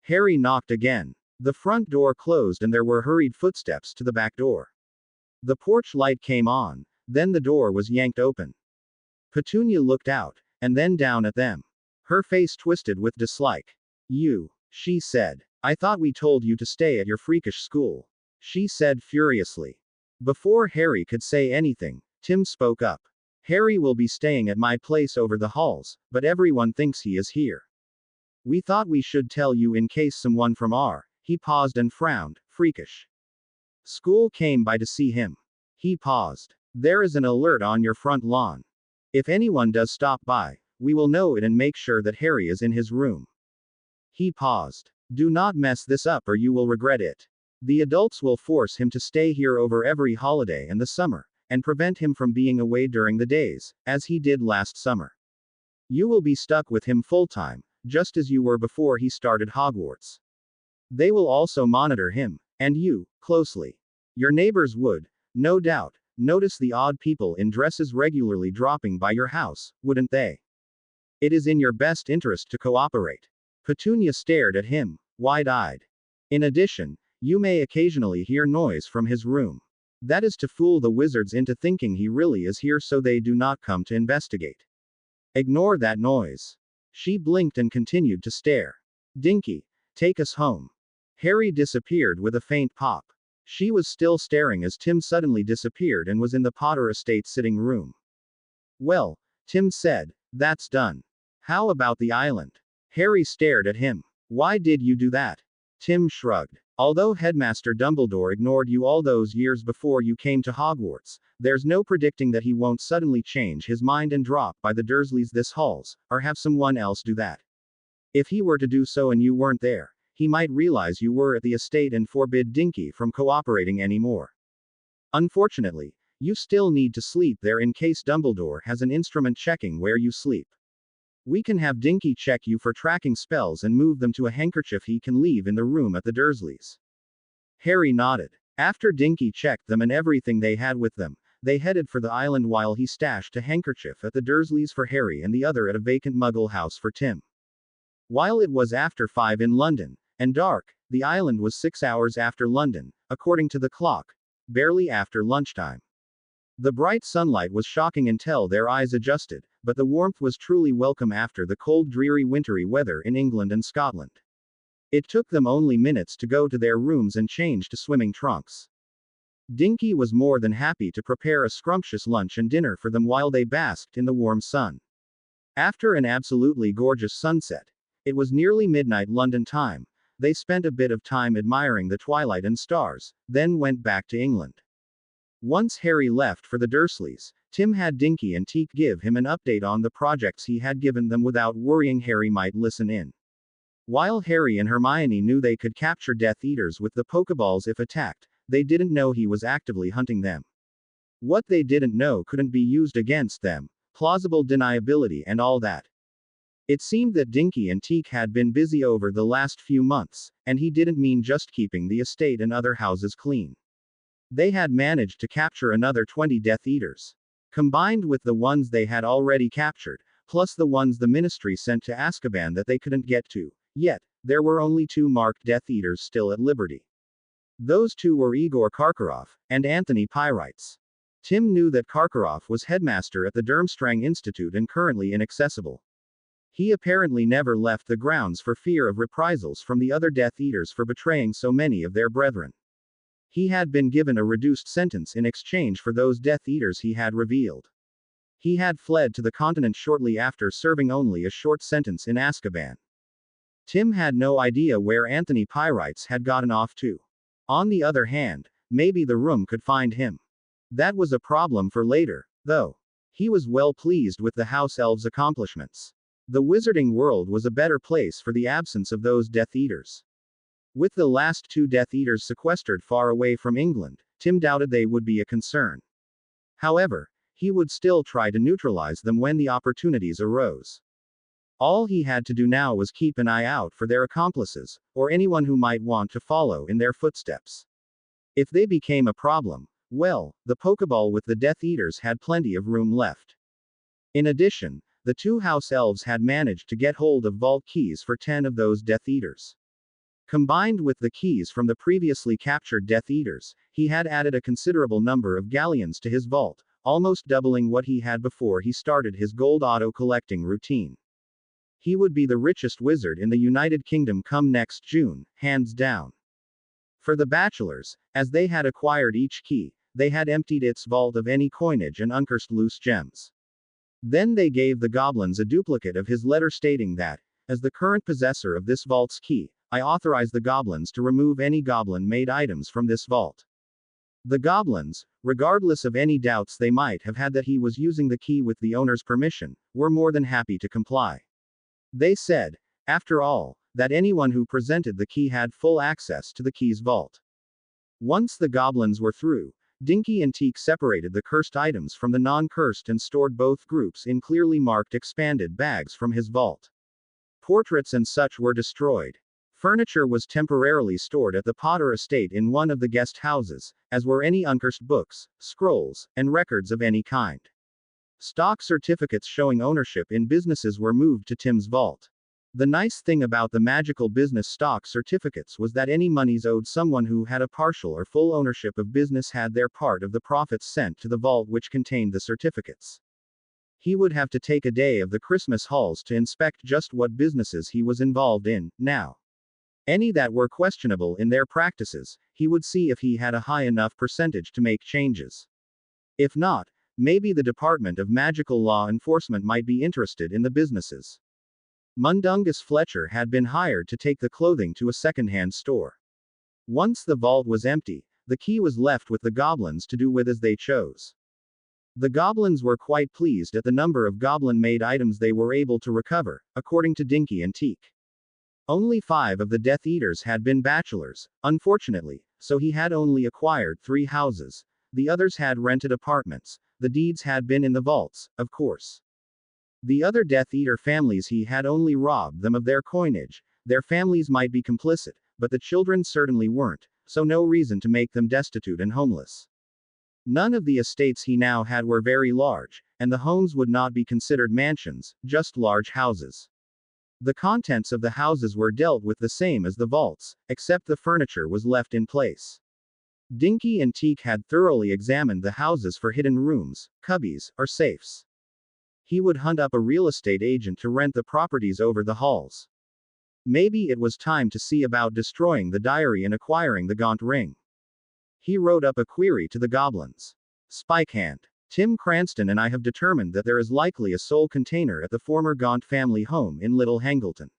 Harry knocked again. The front door closed and there were hurried footsteps to the back door. The porch light came on, then the door was yanked open. Petunia looked out, and then down at them. Her face twisted with dislike. "You," she said. "I thought we told you to stay at your freakish school," she said furiously. Before Harry could say anything, Tim spoke up. "Harry will be staying at my place over the halls, but everyone thinks he is here. We thought we should tell you in case someone from our," he paused and frowned, "freakish school came by to see him." He paused. "There is an alert on your front lawn. If anyone does stop by, we will know it and make sure that Harry is in his room." He paused. "Do not mess this up or you will regret it. The adults will force him to stay here over every holiday and the summer, and prevent him from being away during the days, as he did last summer. You will be stuck with him full time, just as you were before he started Hogwarts. They will also monitor him, and you, closely. Your neighbors would, no doubt, notice the odd people in dresses regularly dropping by your house, wouldn't they? It is in your best interest to cooperate." Petunia stared at him, wide-eyed. "In addition, you may occasionally hear noise from his room. That is to fool the wizards into thinking he really is here so they do not come to investigate. Ignore that noise." She blinked and continued to stare. "Dinky, take us home." Harry disappeared with a faint pop. She was still staring as Tim suddenly disappeared and was in the Potter estate sitting room. "Well," Tim said, "that's done. How about the island?" Harry stared at him. "Why did you do that?" Tim shrugged. "Although Headmaster Dumbledore ignored you all those years before you came to Hogwarts, there's no predicting that he won't suddenly change his mind and drop by the Dursleys this halls, or have someone else do that. If he were to do so and you weren't there, he might realize you were at the estate and forbid Dinky from cooperating anymore. Unfortunately, you still need to sleep there in case Dumbledore has an instrument checking where you sleep. We can have Dinky check you for tracking spells and move them to a handkerchief he can leave in the room at the Dursleys." Harry nodded. After Dinky checked them and everything they had with them, they headed for the island while he stashed a handkerchief at the Dursleys for Harry and the other at a vacant Muggle house for Tim. While it was after 5 in London, and dark, the island was 6 hours after London, according to the clock, barely after lunchtime. The bright sunlight was shocking until their eyes adjusted, but the warmth was truly welcome after the cold, dreary, wintry weather in England and Scotland. It took them only minutes to go to their rooms and change to swimming trunks. Dinky was more than happy to prepare a scrumptious lunch and dinner for them while they basked in the warm sun. After an absolutely gorgeous sunset, it was nearly midnight London time, they spent a bit of time admiring the twilight and stars, then went back to England. Once Harry left for the Dursleys, Tim had Dinky and Teak give him an update on the projects he had given them without worrying Harry might listen in. While Harry and Hermione knew they could capture Death Eaters with the Pokeballs if attacked, they didn't know he was actively hunting them. What they didn't know couldn't be used against them, plausible deniability and all that. It seemed that Dinky and Teak had been busy over the last few months, and he didn't mean just keeping the estate and other houses clean. They had managed to capture another 20 Death Eaters. Combined with the ones they had already captured, plus the ones the Ministry sent to Azkaban that they couldn't get to, yet, there were only 2 marked Death Eaters still at liberty. Those 2 were Igor Karkaroff, and Anthony Pyrites. Tim knew that Karkaroff was headmaster at the Durmstrang Institute and currently inaccessible. He apparently never left the grounds for fear of reprisals from the other Death Eaters for betraying so many of their brethren. He had been given a reduced sentence in exchange for those Death Eaters he had revealed. He had fled to the continent shortly after serving only a short sentence in Azkaban. Tim had no idea where Anthony Pyrites had gotten off to. On the other hand, maybe the room could find him. That was a problem for later, though. He was well pleased with the House Elves' accomplishments. The wizarding world was a better place for the absence of those Death Eaters. With the last 2 Death Eaters sequestered far away from England, Tim doubted they would be a concern. However, He would still try to neutralize them when the opportunities arose. All he had to do now was keep an eye out for their accomplices, or anyone who might want to follow in their footsteps. If they became a problem, well, the Pokeball with the Death Eaters had plenty of room left. In addition, the two house elves had managed to get hold of vault keys for 10 of those Death Eaters. Combined with the keys from the previously captured Death Eaters, he had added a considerable number of galleons to his vault, almost doubling what he had before he started his gold auto collecting routine. He would be the richest wizard in the United Kingdom come next June, hands down. For the bachelors, as they had acquired each key, they had emptied its vault of any coinage and uncursed loose gems. Then they gave the goblins a duplicate of his letter stating that, as the current possessor of this vault's key, I authorize the goblins to remove any goblin-made items from this vault. The goblins, regardless of any doubts they might have had that he was using the key with the owner's permission, were more than happy to comply. They said, after all, that anyone who presented the key had full access to the key's vault. Once the goblins were through, Dinky and Teak separated the cursed items from the non-cursed and stored both groups in clearly marked expanded bags from his vault. Portraits and such were destroyed. Furniture was temporarily stored at the Potter estate in one of the guest houses, as were any uncursed books, scrolls, and records of any kind. Stock certificates showing ownership in businesses were moved to Tim's vault. The nice thing about the magical business stock certificates was that any monies owed someone who had a partial or full ownership of business had their part of the profits sent to the vault which contained the certificates. He would have to take a day of the Christmas hauls to inspect just what businesses he was involved in, now. Any that were questionable in their practices, he would see if he had a high enough percentage to make changes. If not, maybe the Department of Magical Law Enforcement might be interested in the businesses. Mundungus Fletcher had been hired to take the clothing to a second-hand store. Once the vault was empty, the key was left with the goblins to do with as they chose. The goblins were quite pleased at the number of goblin-made items they were able to recover, according to Dinky and Teak. Only 5 of the Death Eaters had been bachelors, unfortunately, so he had only acquired 3 houses. The others had rented apartments. The deeds had been in the vaults, of course. The other Death Eater families he had only robbed them of their coinage. Their families might be complicit, but the children certainly weren't, so no reason to make them destitute and homeless. None of the estates he now had were very large, and the homes would not be considered mansions, just large houses. The contents of the houses were dealt with the same as the vaults, except the furniture was left in place. Dinky and Teak had thoroughly examined the houses for hidden rooms, cubbies, or safes. He would hunt up a real estate agent to rent the properties over the halls. Maybe it was time to see about destroying the diary and acquiring the gaunt ring. He wrote up a query to the goblins. Spikehand. Tim Cranston and I have determined that there is likely a soul container at the former Gaunt family home in Little Hangleton.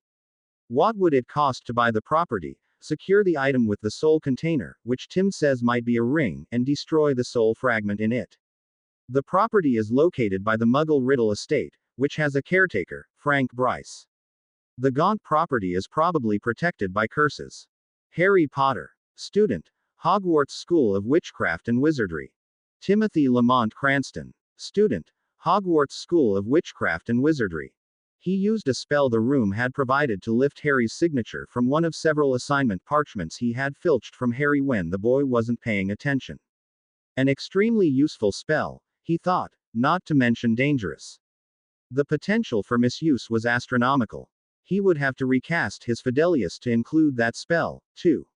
What would it cost to buy the property, secure the item with the soul container, which Tim says might be a ring, and destroy the soul fragment in it? The property is located by the Muggle Riddle estate, which has a caretaker, Frank Bryce. The Gaunt property is probably protected by curses. Harry Potter. Student. Hogwarts School of Witchcraft and Wizardry. Timothy Lamont Cranston. Student. Hogwarts School of Witchcraft and Wizardry. He used a spell the room had provided to lift Harry's signature from one of several assignment parchments he had filched from Harry when the boy wasn't paying attention. An extremely useful spell, he thought, not to mention dangerous. The potential for misuse was astronomical. He would have to recast his Fidelius to include that spell, too.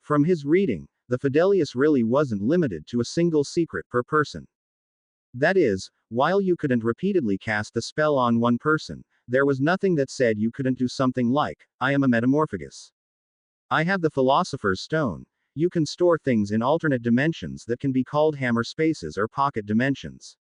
From his reading, the Fidelius really wasn't limited to a single secret per person. That is, while you couldn't repeatedly cast the spell on one person, there was nothing that said you couldn't do something like, I am a metamorphagus. I have the Philosopher's Stone. You can store things in alternate dimensions that can be called hammer spaces or pocket dimensions.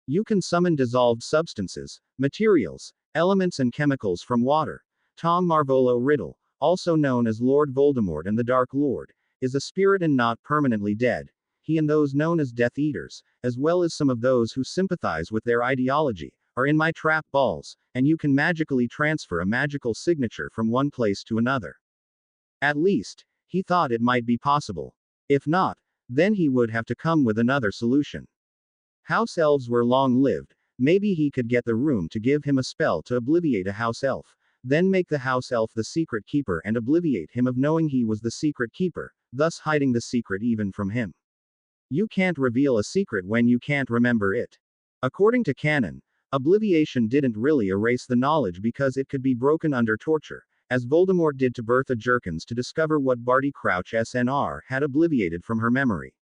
You can summon dissolved substances, materials, elements and chemicals from water. Tom Marvolo Riddle, also known as Lord Voldemort and the Dark Lord, is a spirit and not permanently dead. He and those known as Death Eaters, as well as some of those who sympathize with their ideology, are in my trap balls, and you can magically transfer a magical signature from one place to another. At least, he thought it might be possible. If not, then he would have to come with another solution. House elves were long-lived. Maybe he could get the room to give him a spell to obliviate a house elf, then make the house elf the secret keeper and obliviate him of knowing he was the secret keeper, thus hiding the secret even from him. You can't reveal a secret when you can't remember it. According to canon, obliviation didn't really erase the knowledge because it could be broken under torture, as Voldemort did to Bertha Jerkins to discover what Barty Crouch SNR had obliviated from her memory.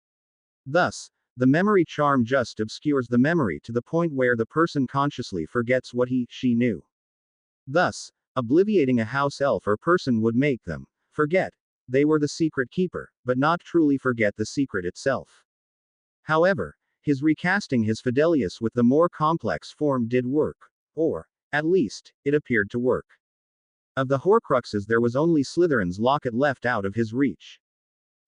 Thus, the memory charm just obscures the memory to the point where the person consciously forgets what she knew. Thus, obliviating a house elf or person would make them forget they were the secret keeper, but not truly forget the secret itself. However, his recasting his Fidelius with the more complex form did work. Or, at least, it appeared to work. Of the Horcruxes there was only Slytherin's locket left out of his reach.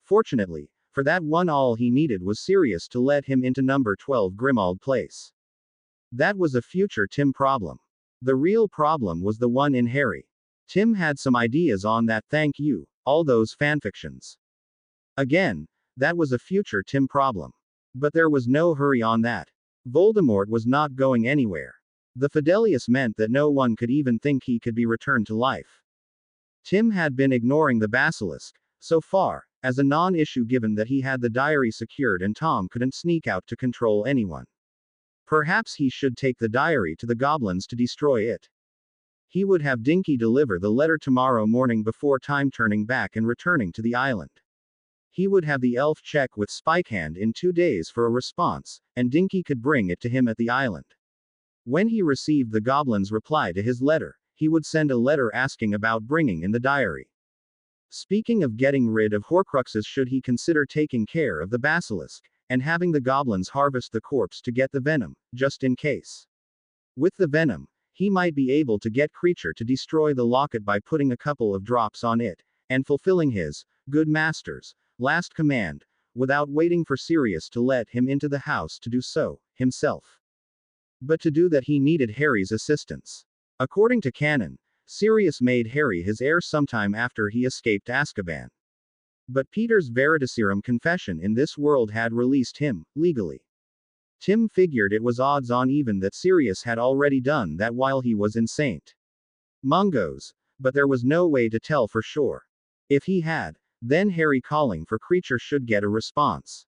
Fortunately, for that one all he needed was Sirius to let him into number 12 Grimmauld Place. That was a future Tim problem. The real problem was the one in Harry. Tim had some ideas on that, thank you, all those fanfictions. Again, that was a future Tim problem. But there was no hurry on that. Voldemort was not going anywhere. The Fidelius meant that no one could even think he could be returned to life. Tim had been ignoring the basilisk, so far, as a non-issue given that he had the diary secured and Tom couldn't sneak out to control anyone. Perhaps he should take the diary to the goblins to destroy it. He would have Dinky deliver the letter tomorrow morning before time turning back and returning to the island. He would have the elf check with Spikehand in 2 days for a response, and Dinky could bring it to him at the island. When he received the goblin's reply to his letter, he would send a letter asking about bringing in the diary. Speaking of getting rid of Horcruxes, should he consider taking care of the basilisk, and having the goblins harvest the corpse to get the venom, just in case? With the venom, he might be able to get Creature to destroy the locket by putting a couple of drops on it, and fulfilling his good master's last command, without waiting for Sirius to let him into the house to do so, himself. But to do that he needed Harry's assistance. According to canon, Sirius made Harry his heir sometime after he escaped Azkaban. But Peter's Veritaserum confession in this world had released him, legally. Tim figured it was odds-on even that Sirius had already done that while he was in St. Mungo's, but there was no way to tell for sure. If he had, then Harry calling for Creature should get a response.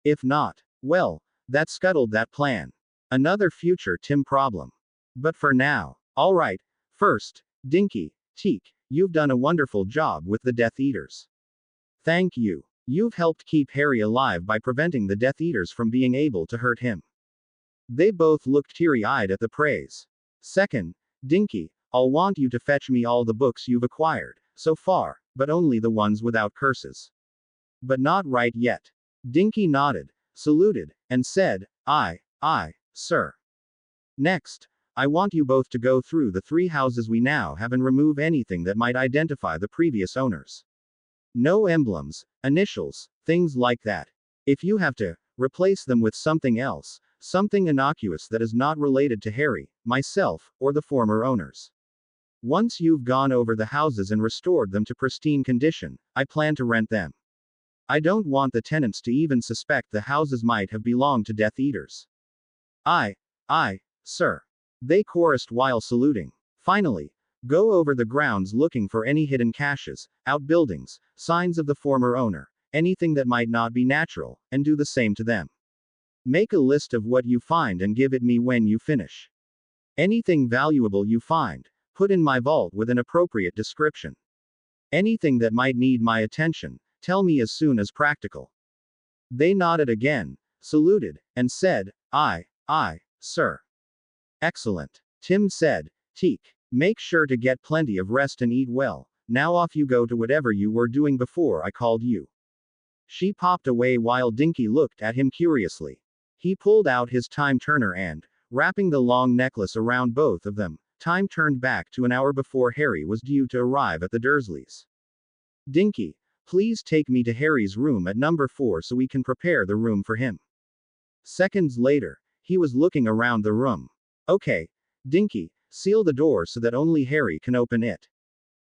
If not, well, that scuttled that plan. Another future Tim problem. But for now, alright, first, Dinky, Teak, you've done a wonderful job with the Death Eaters. Thank you. You've helped keep Harry alive by preventing the Death Eaters from being able to hurt him. They both looked teary-eyed at the praise. Second, Dinky, I'll want you to fetch me all the books you've acquired, so far, but only the ones without curses. But not right yet. Dinky nodded, saluted, and said, Aye, sir. Next, I want you both to go through the 3 houses we now have and remove anything that might identify the previous owners. No emblems, initials, things like that. If you have to, replace them with something else, something innocuous that is not related to Harry, myself, or the former owners. Once you've gone over the houses and restored them to pristine condition, I plan to rent them. I don't want the tenants to even suspect the houses might have belonged to Death Eaters. Aye, sir. They chorused while saluting. Finally, go over the grounds looking for any hidden caches, outbuildings, signs of the former owner, anything that might not be natural, and do the same to them. Make a list of what you find and give it me when you finish. Anything valuable you find, put in my vault with an appropriate description. Anything that might need my attention, tell me as soon as practical. They nodded again, saluted, and said, Aye, sir. Excellent. Tim said, Teak, make sure to get plenty of rest and eat well. Now off you go to whatever you were doing before I called you. She popped away while Dinky looked at him curiously. He pulled out his time turner and, wrapping the long necklace around both of them, time turned back to an hour before Harry was due to arrive at the Dursleys. Dinky, please take me to Harry's room at number 4 so we can prepare the room for him. Seconds later, he was looking around the room. Okay, Dinky, seal the door so that only Harry can open it.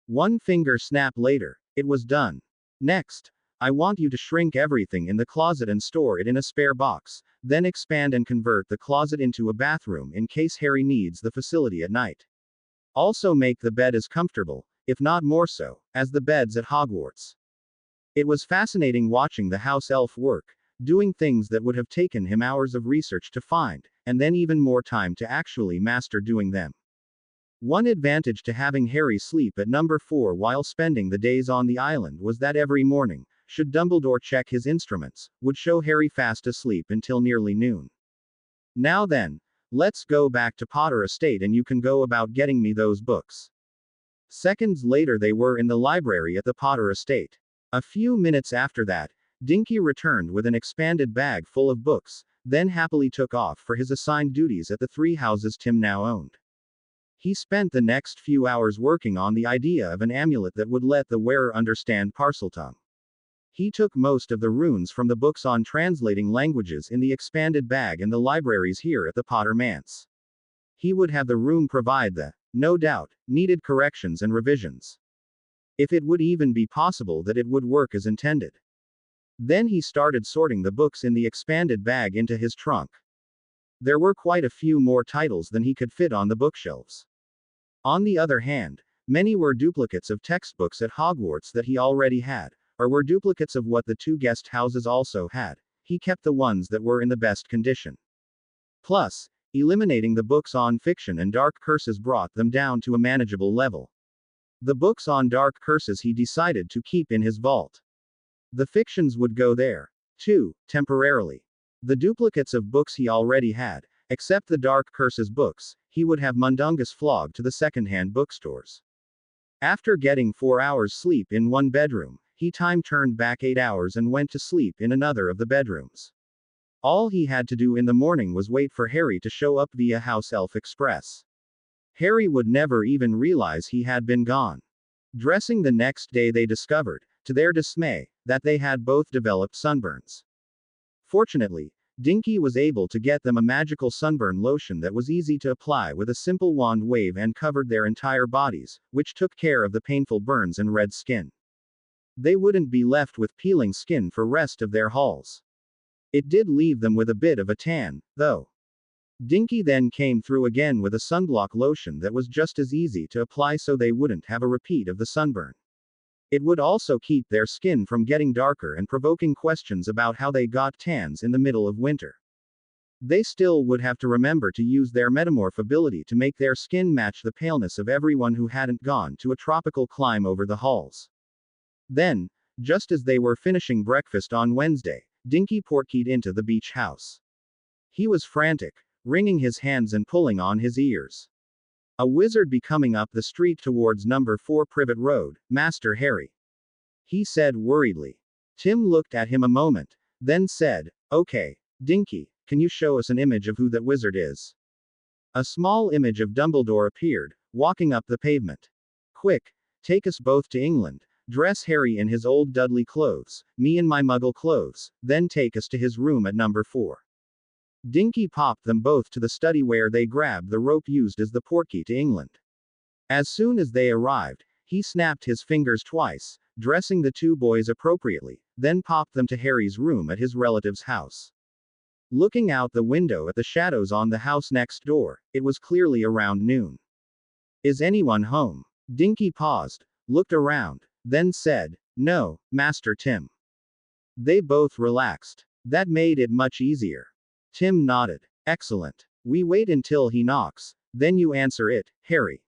One finger snap later, it was done. Next, I want you to shrink everything in the closet and store it in a spare box, then expand and convert the closet into a bathroom in case Harry needs the facility at night. Also make the bed as comfortable, if not more so, as the beds at Hogwarts. It was fascinating watching the house elf work, doing things that would have taken him hours of research to find, and then even more time to actually master doing them. One advantage to having Harry sleep at number 4 while spending the days on the island was that every morning, should Dumbledore check his instruments, would show Harry fast asleep until nearly noon. Now then, let's go back to Potter Estate and you can go about getting me those books. Seconds later they were in the library at the Potter Estate. A few minutes after that, Dinky returned with an expanded bag full of books, then happily took off for his assigned duties at the 3 houses Tim now owned. He spent the next few hours working on the idea of an amulet that would let the wearer understand Parseltongue. He took most of the runes from the books on translating languages in the expanded bag in the libraries here at the Potter Manse. He would have the room provide the, no doubt, needed corrections and revisions. If it would even be possible that it would work as intended. Then he started sorting the books in the expanded bag into his trunk. There were quite a few more titles than he could fit on the bookshelves. On the other hand, many were duplicates of textbooks at Hogwarts that he already had, or were duplicates of what the 2 guest houses also had. He kept the ones that were in the best condition. Plus, eliminating the books on fiction and dark curses brought them down to a manageable level. The books on dark curses he decided to keep in his vault. The fictions would go there, too, temporarily. The duplicates of books he already had, except the dark curses books, he would have Mundungus flogged to the second-hand bookstores. After getting 4 hours sleep in one bedroom, he turned back 8 hours and went to sleep in another of the bedrooms. All he had to do in the morning was wait for Harry to show up via House Elf Express. Harry would never even realize he had been gone. Dressing the next day they discovered, to their dismay, that they had both developed sunburns. Fortunately, Dinky was able to get them a magical sunburn lotion that was easy to apply with a simple wand wave and covered their entire bodies, which took care of the painful burns and red skin. They wouldn't be left with peeling skin for rest of their hauls. It did leave them with a bit of a tan, though. Dinky then came through again with a sunblock lotion that was just as easy to apply so they wouldn't have a repeat of the sunburn. It would also keep their skin from getting darker and provoking questions about how they got tans in the middle of winter. They still would have to remember to use their metamorph ability to make their skin match the paleness of everyone who hadn't gone to a tropical climb over the halls. Then, just as they were finishing breakfast on Wednesday, Dinky portkeyed into the beach house. He was frantic, wringing his hands and pulling on his ears. A wizard be coming up the street towards number 4 Privet Road, Master Harry. He said worriedly. Tim looked at him a moment, then said, "Okay, Dinky, can you show us an image of who that wizard is?" A small image of Dumbledore appeared, walking up the pavement. "Quick, take us both to England, dress Harry in his old Dudley clothes, me in my Muggle clothes, then take us to his room at number 4. Dinky popped them both to the study where they grabbed the rope used as the portkey to England. As soon as they arrived, he snapped his fingers twice, dressing the 2 boys appropriately, then popped them to Harry's room at his relative's house. Looking out the window at the shadows on the house next door, it was clearly around noon. "Is anyone home?" Dinky paused, looked around, then said, "No, Master Tim." They both relaxed. That made it much easier. Tim nodded. "Excellent. We wait until he knocks, then you answer it, Harry.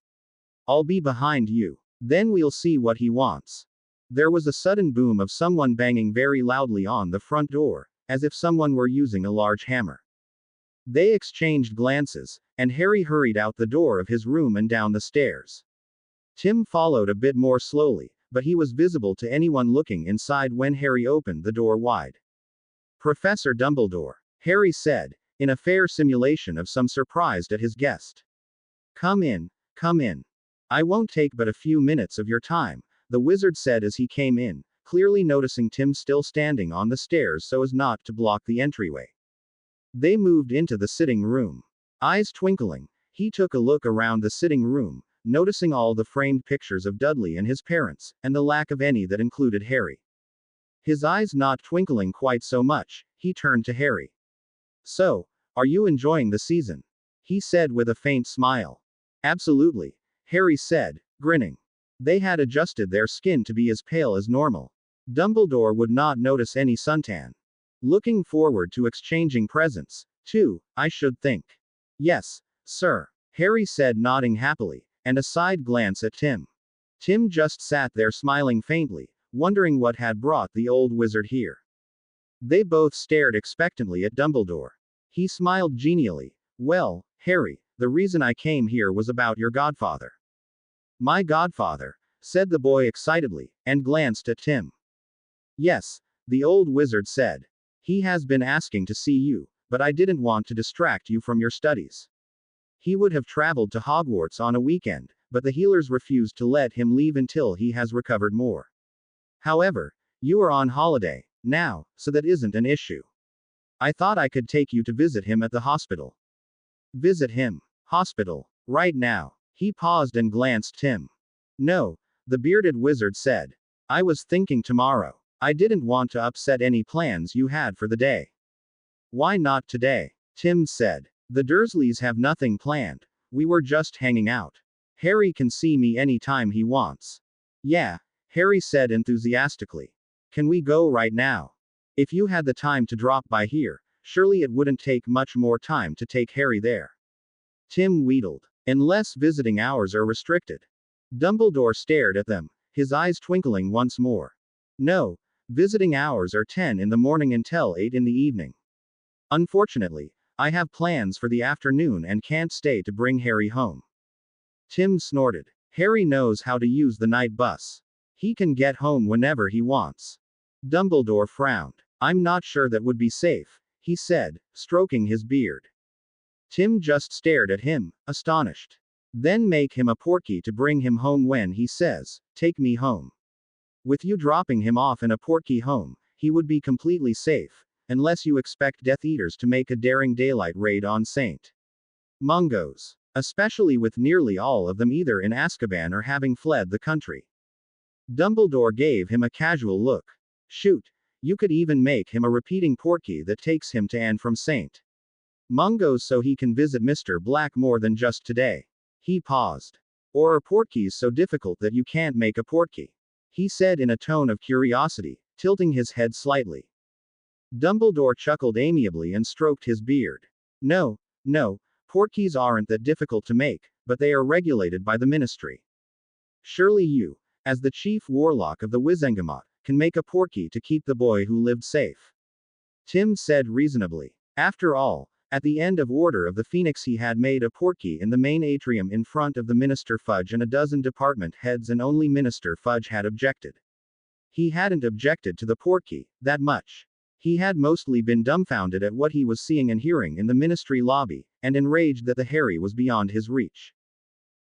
I'll be behind you. Then we'll see what he wants." There was a sudden boom of someone banging very loudly on the front door, as if someone were using a large hammer. They exchanged glances, and Harry hurried out the door of his room and down the stairs. Tim followed a bit more slowly, but he was visible to anyone looking inside when Harry opened the door wide. "Professor Dumbledore," Harry said, in a fair simulation of some surprise at his guest. Come in, come in. I won't take but a few minutes of your time," the wizard said as he came in, clearly noticing Tim still standing on the stairs so as not to block the entryway. They moved into the sitting room. Eyes twinkling, he took a look around the sitting room, noticing all the framed pictures of Dudley and his parents, and the lack of any that included Harry. His eyes not twinkling quite so much, he turned to Harry. So, are you enjoying the season? He said with a faint smile. Absolutely, Harry said, grinning. They had adjusted their skin to be as pale as normal. Dumbledore would not notice any suntan. Looking forward to exchanging presents, too, I should think. Yes, sir, Harry said, nodding happily, and a side glance at Tim. Tim just sat there smiling faintly, wondering what had brought the old wizard here. They both stared expectantly at Dumbledore. He smiled genially. Well, Harry, the reason I came here was about your godfather. My godfather, said the boy excitedly, and glanced at Tim. Yes, the old wizard said. He has been asking to see you, but I didn't want to distract you from your studies. He would have traveled to Hogwarts on a weekend, but the healers refused to let him leave until he has recovered more. However, you are on holiday now, so that isn't an issue. I thought I could take you to visit him at the hospital. Visit him. Hospital. Right now. He paused and glanced Tim. No, the bearded wizard said. I was thinking tomorrow. I didn't want to upset any plans you had for the day. Why not today? Tim said. The Dursleys have nothing planned. We were just hanging out. Harry can see me any time he wants. Yeah, Harry said enthusiastically. Can we go right now? If you had the time to drop by here, surely it wouldn't take much more time to take Harry there. Tim wheedled. Unless visiting hours are restricted. Dumbledore stared at them, his eyes twinkling once more. No, visiting hours are 10 in the morning until 8 in the evening. Unfortunately, I have plans for the afternoon and can't stay to bring Harry home. Tim snorted. Harry knows how to use the night bus. He can get home whenever he wants. Dumbledore frowned. I'm not sure that would be safe, he said, stroking his beard. Tim just stared at him, astonished. Then make him a portkey to bring him home when he says, take me home. With you dropping him off in a portkey home, he would be completely safe, unless you expect Death Eaters to make a daring daylight raid on St. Mungo's. Especially with nearly all of them either in Azkaban or having fled the country. Dumbledore gave him a casual look. Shoot, you could even make him a repeating portkey that takes him to and from St. Mungo's so he can visit Mr. Black more than just today. He paused. Or are portkeys so difficult that you can't make a portkey? He said in a tone of curiosity, tilting his head slightly. Dumbledore chuckled amiably and stroked his beard. No, portkeys aren't that difficult to make, but they are regulated by the ministry. Surely you, as the chief warlock of the Wizengamot, can make a portkey to keep the boy who lived safe. Tim said reasonably. After all, at the end of Order of the Phoenix he had made a portkey in the main atrium in front of the Minister Fudge and a dozen department heads, and only Minister Fudge had objected. He hadn't objected to the portkey that much. He had mostly been dumbfounded at what he was seeing and hearing in the ministry lobby, and enraged that the Harry was beyond his reach.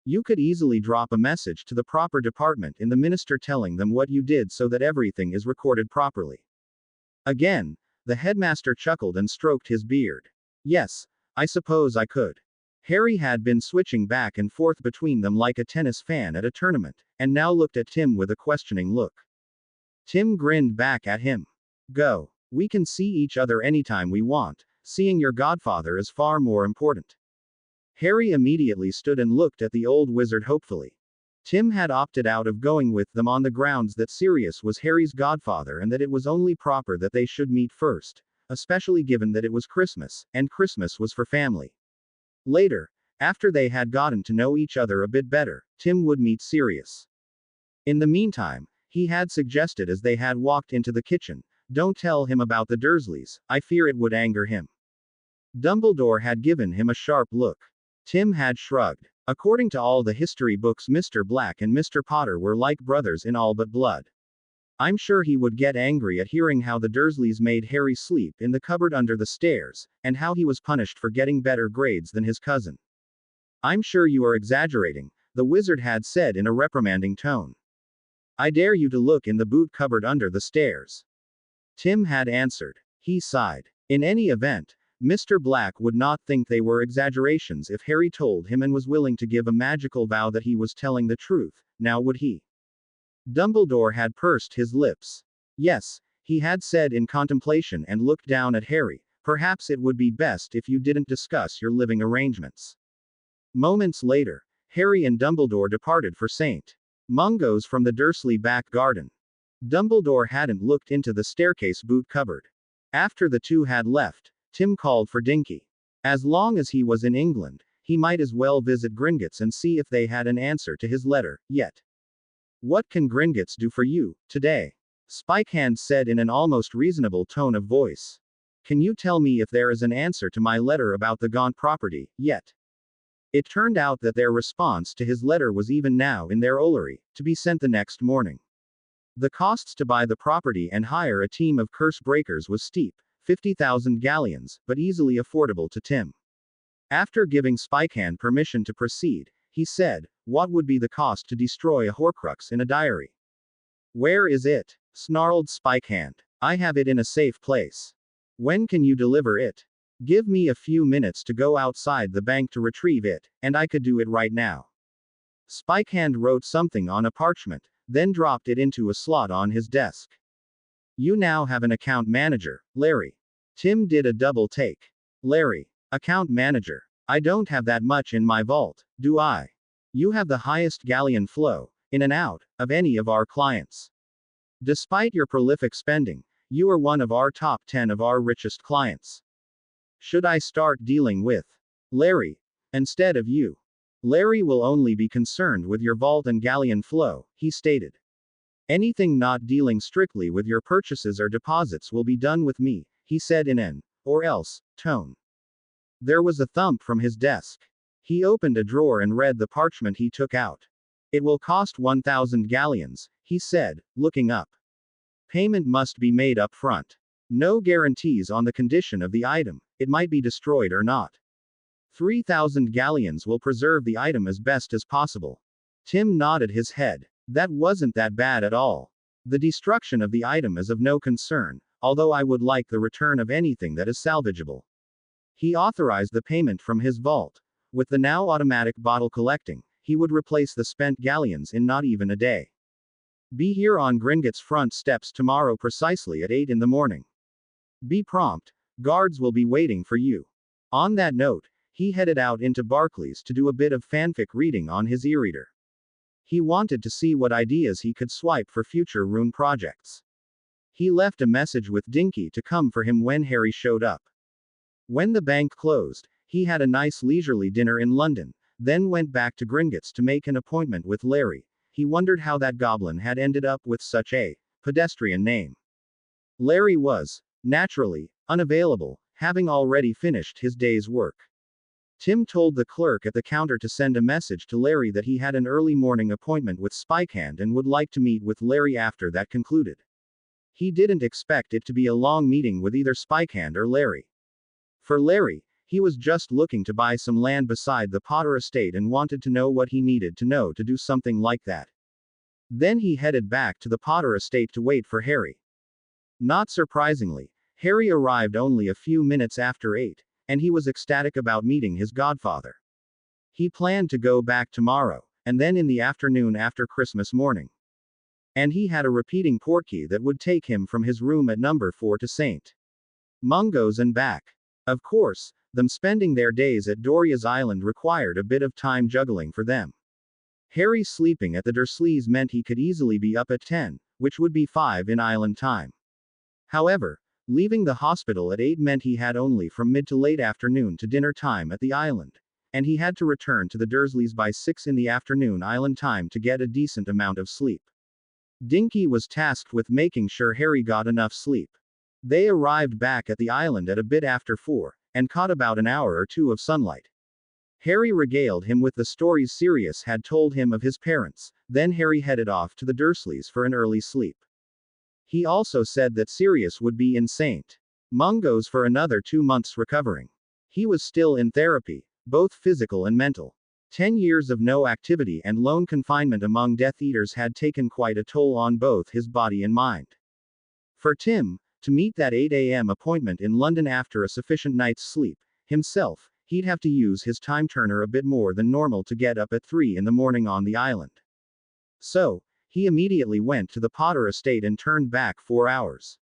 You could easily drop a message to the proper department in the minister telling them what you did so that everything is recorded properly. Again, the headmaster chuckled and stroked his beard. Yes, I suppose I could. Harry had been switching back and forth between them like a tennis fan at a tournament, and now looked at Tim with a questioning look. Tim grinned back at him. Go. We can see each other anytime we want. Seeing your godfather is far more important. Harry immediately stood and looked at the old wizard hopefully. Tim had opted out of going with them on the grounds that Sirius was Harry's godfather and that it was only proper that they should meet first, especially given that it was Christmas, and Christmas was for family. Later, after they had gotten to know each other a bit better, Tim would meet Sirius. In the meantime, he had suggested as they had walked into the kitchen, don't tell him about the Dursleys, I fear it would anger him. Dumbledore had given him a sharp look. Tim had shrugged. According to all the history books, Mr. Black and Mr. Potter were like brothers in all but blood. I'm sure he would get angry at hearing how the Dursleys made Harry sleep in the cupboard under the stairs, and how he was punished for getting better grades than his cousin. I'm sure you are exaggerating, the wizard had said in a reprimanding tone. I dare you to look in the boot cupboard under the stairs. Tim had answered. He sighed. In any event, Mr. Black would not think they were exaggerations if Harry told him and was willing to give a magical vow that he was telling the truth, now would he? Dumbledore had pursed his lips. Yes, he had said in contemplation and looked down at Harry. Perhaps it would be best if you didn't discuss your living arrangements. Moments later, Harry and Dumbledore departed for St. Mungo's from the Dursley back garden. Dumbledore hadn't looked into the staircase boot cupboard. After the two had left, Tim called for Dinky. As long as he was in England, he might as well visit Gringotts and see if they had an answer to his letter, yet. What can Gringotts do for you, today? Spikehand said in an almost reasonable tone of voice. Can you tell me if there is an answer to my letter about the Gaunt property, yet? It turned out that their response to his letter was even now in their Ollery, to be sent the next morning. The costs to buy the property and hire a team of curse breakers was steep, 50,000 galleons, but easily affordable to Tim. After giving Spikehand permission to proceed, he said, what would be the cost to destroy a Horcrux in a diary? Where is it? Snarled Spikehand. I have it in a safe place. When can you deliver it? Give me a few minutes to go outside the bank to retrieve it, and I could do it right now. Spikehand wrote something on a parchment, then dropped it into a slot on his desk. You now have an account manager, Larry. Tim did a double take. Larry, account manager. I don't have that much in my vault, do I? You have the highest galleon flow, in and out, of any of our clients. Despite your prolific spending, you are one of our top 10 of our richest clients. Should I start dealing with Larry instead of you? Larry will only be concerned with your vault and galleon flow, he stated. Anything not dealing strictly with your purchases or deposits will be done with me, he said in an or else tone. There was a thump from his desk. He opened a drawer and read the parchment he took out. It will cost 1,000 galleons, he said, looking up. Payment must be made up front. No guarantees on the condition of the item, it might be destroyed or not. 3,000 galleons will preserve the item as best as possible. Tim nodded his head. That wasn't that bad at all. The destruction of the item is of no concern, although I would like the return of anything that is salvageable. He authorized the payment from his vault. With the now automatic bottle collecting, he would replace the spent galleons in not even a day. Be here on Gringotts front steps tomorrow precisely at 8 in the morning. Be prompt, guards will be waiting for you. On that note, he headed out into Barclays to do a bit of fanfic reading on his e-reader. He wanted to see what ideas he could swipe for future rune projects. He left a message with Dinky to come for him when Harry showed up. When the bank closed, he had a nice leisurely dinner in London, then went back to Gringotts to make an appointment with Larry. He wondered how that goblin had ended up with such a pedestrian name. Larry was, naturally, unavailable, having already finished his day's work. Tim told the clerk at the counter to send a message to Larry that he had an early morning appointment with Spikehand and would like to meet with Larry after that concluded. He didn't expect it to be a long meeting with either Spikehand or Larry. For Larry, he was just looking to buy some land beside the Potter estate and wanted to know what he needed to know to do something like that. Then he headed back to the Potter estate to wait for Harry. Not surprisingly, Harry arrived only a few minutes after 8, and he was ecstatic about meeting his godfather. He planned to go back tomorrow, and then in the afternoon after Christmas morning. And he had a repeating portkey that would take him from his room at number 4 to St. Mungo's and back. Of course, them spending their days at Doria's Island required a bit of time juggling for them. Harry sleeping at the Dursleys meant he could easily be up at 10, which would be 5 in island time. However, leaving the hospital at 8 meant he had only from mid to late afternoon to dinner time at the island, and he had to return to the Dursleys by 6 in the afternoon island time to get a decent amount of sleep. Dinky was tasked with making sure Harry got enough sleep. They arrived back at the island at a bit after 4, and caught about an hour or two of sunlight. Harry regaled him with the stories Sirius had told him of his parents, then Harry headed off to the Dursleys for an early sleep. He also said that Sirius would be in St. Mungo's for another 2 months recovering. He was still in therapy, both physical and mental. 10 years of no activity and lone confinement among Death Eaters had taken quite a toll on both his body and mind. For Tim, to meet that 8 a.m. appointment in London after a sufficient night's sleep, himself, he'd have to use his time turner a bit more than normal to get up at 3 in the morning on the island. So, he immediately went to the Potter estate and turned back 4 hours.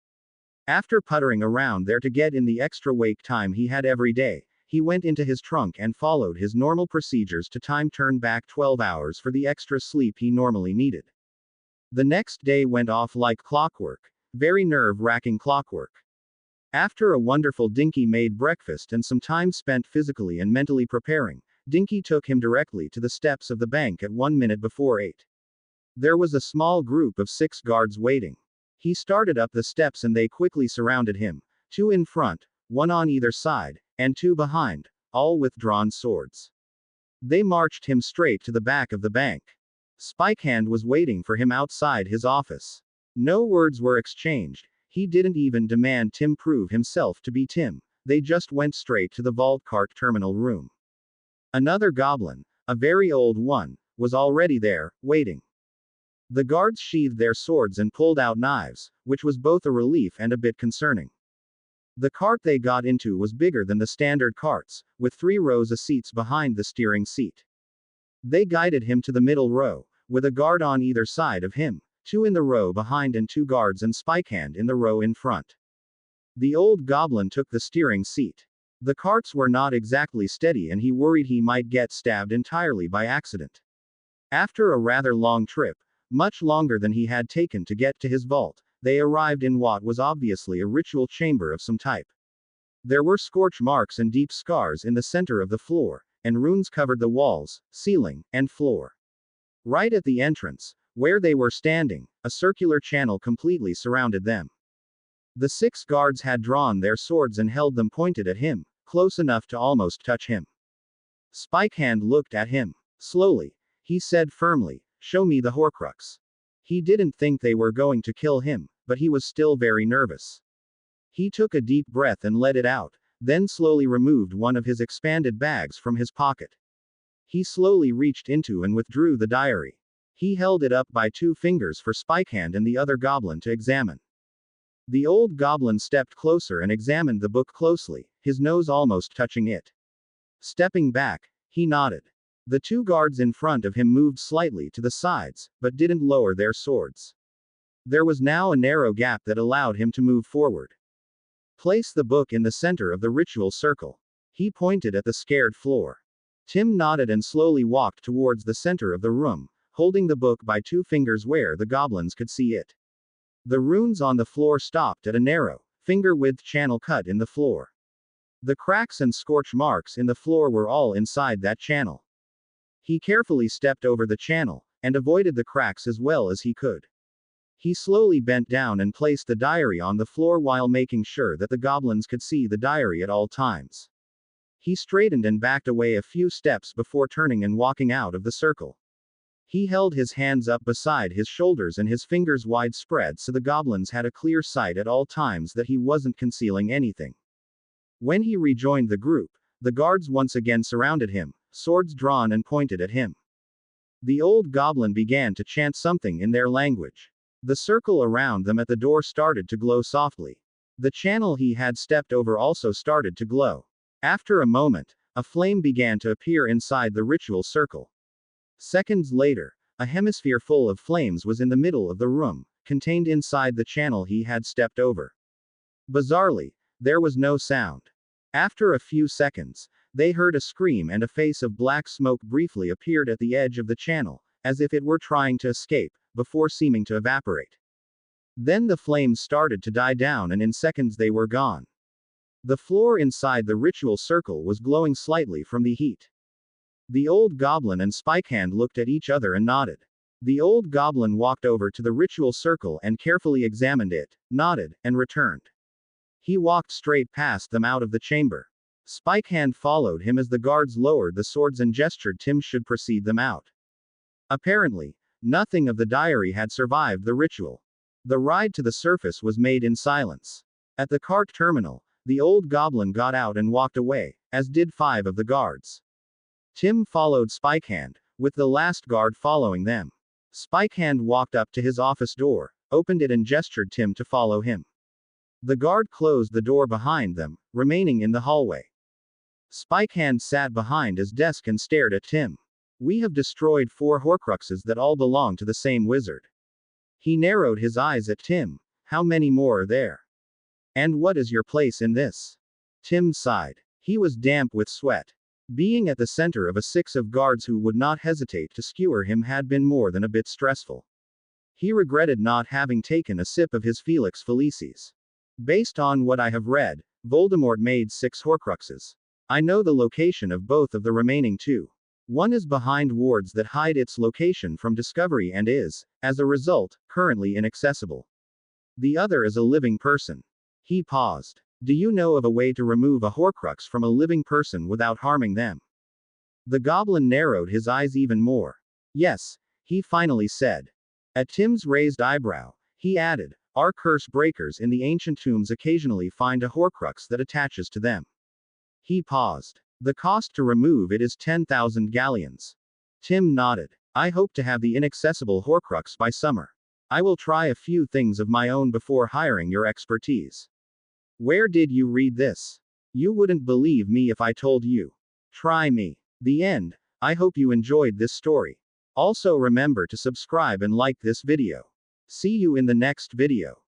After puttering around there to get in the extra wake time he had every day, he went into his trunk and followed his normal procedures to time turn back 12 hours for the extra sleep he normally needed. The next day went off like clockwork. Very nerve-wracking clockwork. After a wonderful Dinky made breakfast and some time spent physically and mentally preparing, Dinky took him directly to the steps of the bank at 1 minute before 8. There was a small group of 6 guards waiting. He started up the steps and they quickly surrounded him, 2 in front, 1 on either side, and 2 behind, all with drawn swords. They marched him straight to the back of the bank. Spikehand was waiting for him outside his office. No words were exchanged. He didn't even demand Tim prove himself to be Tim. They just went straight to the vault cart terminal room. Another goblin, a very old one, was already there, waiting. The guards sheathed their swords and pulled out knives, which was both a relief and a bit concerning. The cart they got into was bigger than the standard carts, with 3 rows of seats behind the steering seat. They guided him to the middle row, with a guard on either side of him, 2 in the row behind and 2 guards and Spikehand in the row in front. The old goblin took the steering seat. The carts were not exactly steady and he worried he might get stabbed entirely by accident. After a rather long trip, much longer than he had taken to get to his vault, they arrived in what was obviously a ritual chamber of some type. There were scorch marks and deep scars in the center of the floor, and runes covered the walls, ceiling, and floor. Right at the entrance, where they were standing, a circular channel completely surrounded them. The 6 guards had drawn their swords and held them pointed at him, close enough to almost touch him. Spikehand looked at him. Slowly, he said firmly, "Show me the Horcrux." He didn't think they were going to kill him, but he was still very nervous. He took a deep breath and let it out, then slowly removed one of his expanded bags from his pocket. He slowly reached into and withdrew the diary. He held it up by 2 fingers for Spikehand and the other goblin to examine. The old goblin stepped closer and examined the book closely, his nose almost touching it. Stepping back, he nodded. The 2 guards in front of him moved slightly to the sides, but didn't lower their swords. There was now a narrow gap that allowed him to move forward. Place the book in the center of the ritual circle. He pointed at the scared floor. Tim nodded and slowly walked towards the center of the room, holding the book by 2 fingers where the goblins could see it. The runes on the floor stopped at a narrow, finger-width channel cut in the floor. The cracks and scorch marks in the floor were all inside that channel. He carefully stepped over the channel, and avoided the cracks as well as he could. He slowly bent down and placed the diary on the floor while making sure that the goblins could see the diary at all times. He straightened and backed away a few steps before turning and walking out of the circle. He held his hands up beside his shoulders and his fingers wide spread so the goblins had a clear sight at all times that he wasn't concealing anything. When he rejoined the group, the guards once again surrounded him, swords drawn and pointed at him. The old goblin began to chant something in their language. The circle around them at the door started to glow softly. The channel he had stepped over also started to glow. After a moment, a flame began to appear inside the ritual circle. Seconds later, a hemisphere full of flames was in the middle of the room, contained inside the channel he had stepped over. Bizarrely, there was no sound. After a few seconds, they heard a scream and a face of black smoke briefly appeared at the edge of the channel, as if it were trying to escape, before seeming to evaporate. Then the flames started to die down and in seconds they were gone. The floor inside the ritual circle was glowing slightly from the heat. The old goblin and Spikehand looked at each other and nodded. The old goblin walked over to the ritual circle and carefully examined it, nodded, and returned. He walked straight past them out of the chamber. Spikehand followed him as the guards lowered the swords and gestured Tim should precede them out. Apparently, nothing of the diary had survived the ritual. The ride to the surface was made in silence. At the cart terminal, the old goblin got out and walked away, as did 5 of the guards. Tim followed Spikehand, with the last guard following them. Spikehand walked up to his office door, opened it and gestured Tim to follow him. The guard closed the door behind them, remaining in the hallway. Spikehand sat behind his desk and stared at Tim. "We have destroyed 4 Horcruxes that all belong to the same wizard." He narrowed his eyes at Tim. "How many more are there?" And what is your place in this? Tim sighed. He was damp with sweat. Being at the center of a six of guards who would not hesitate to skewer him had been more than a bit stressful. He regretted not having taken a sip of his Felix Felicis. Based on what I have read, Voldemort made 6 Horcruxes. I know the location of both of the remaining 2. One is behind wards that hide its location from discovery and is, as a result, currently inaccessible. The other is a living person. He paused. Do you know of a way to remove a Horcrux from a living person without harming them? The goblin narrowed his eyes even more. Yes, he finally said. At Tim's raised eyebrow, he added, our curse breakers in the ancient tombs occasionally find a Horcrux that attaches to them. He paused. The cost to remove it is 10,000 galleons. Tim nodded. I hope to have the inaccessible Horcrux by summer. I will try a few things of my own before hiring your expertise. Where did you read this? You wouldn't believe me if I told you. Try me. The end. I hope you enjoyed this story. Also remember to subscribe and like this video. See you in the next video.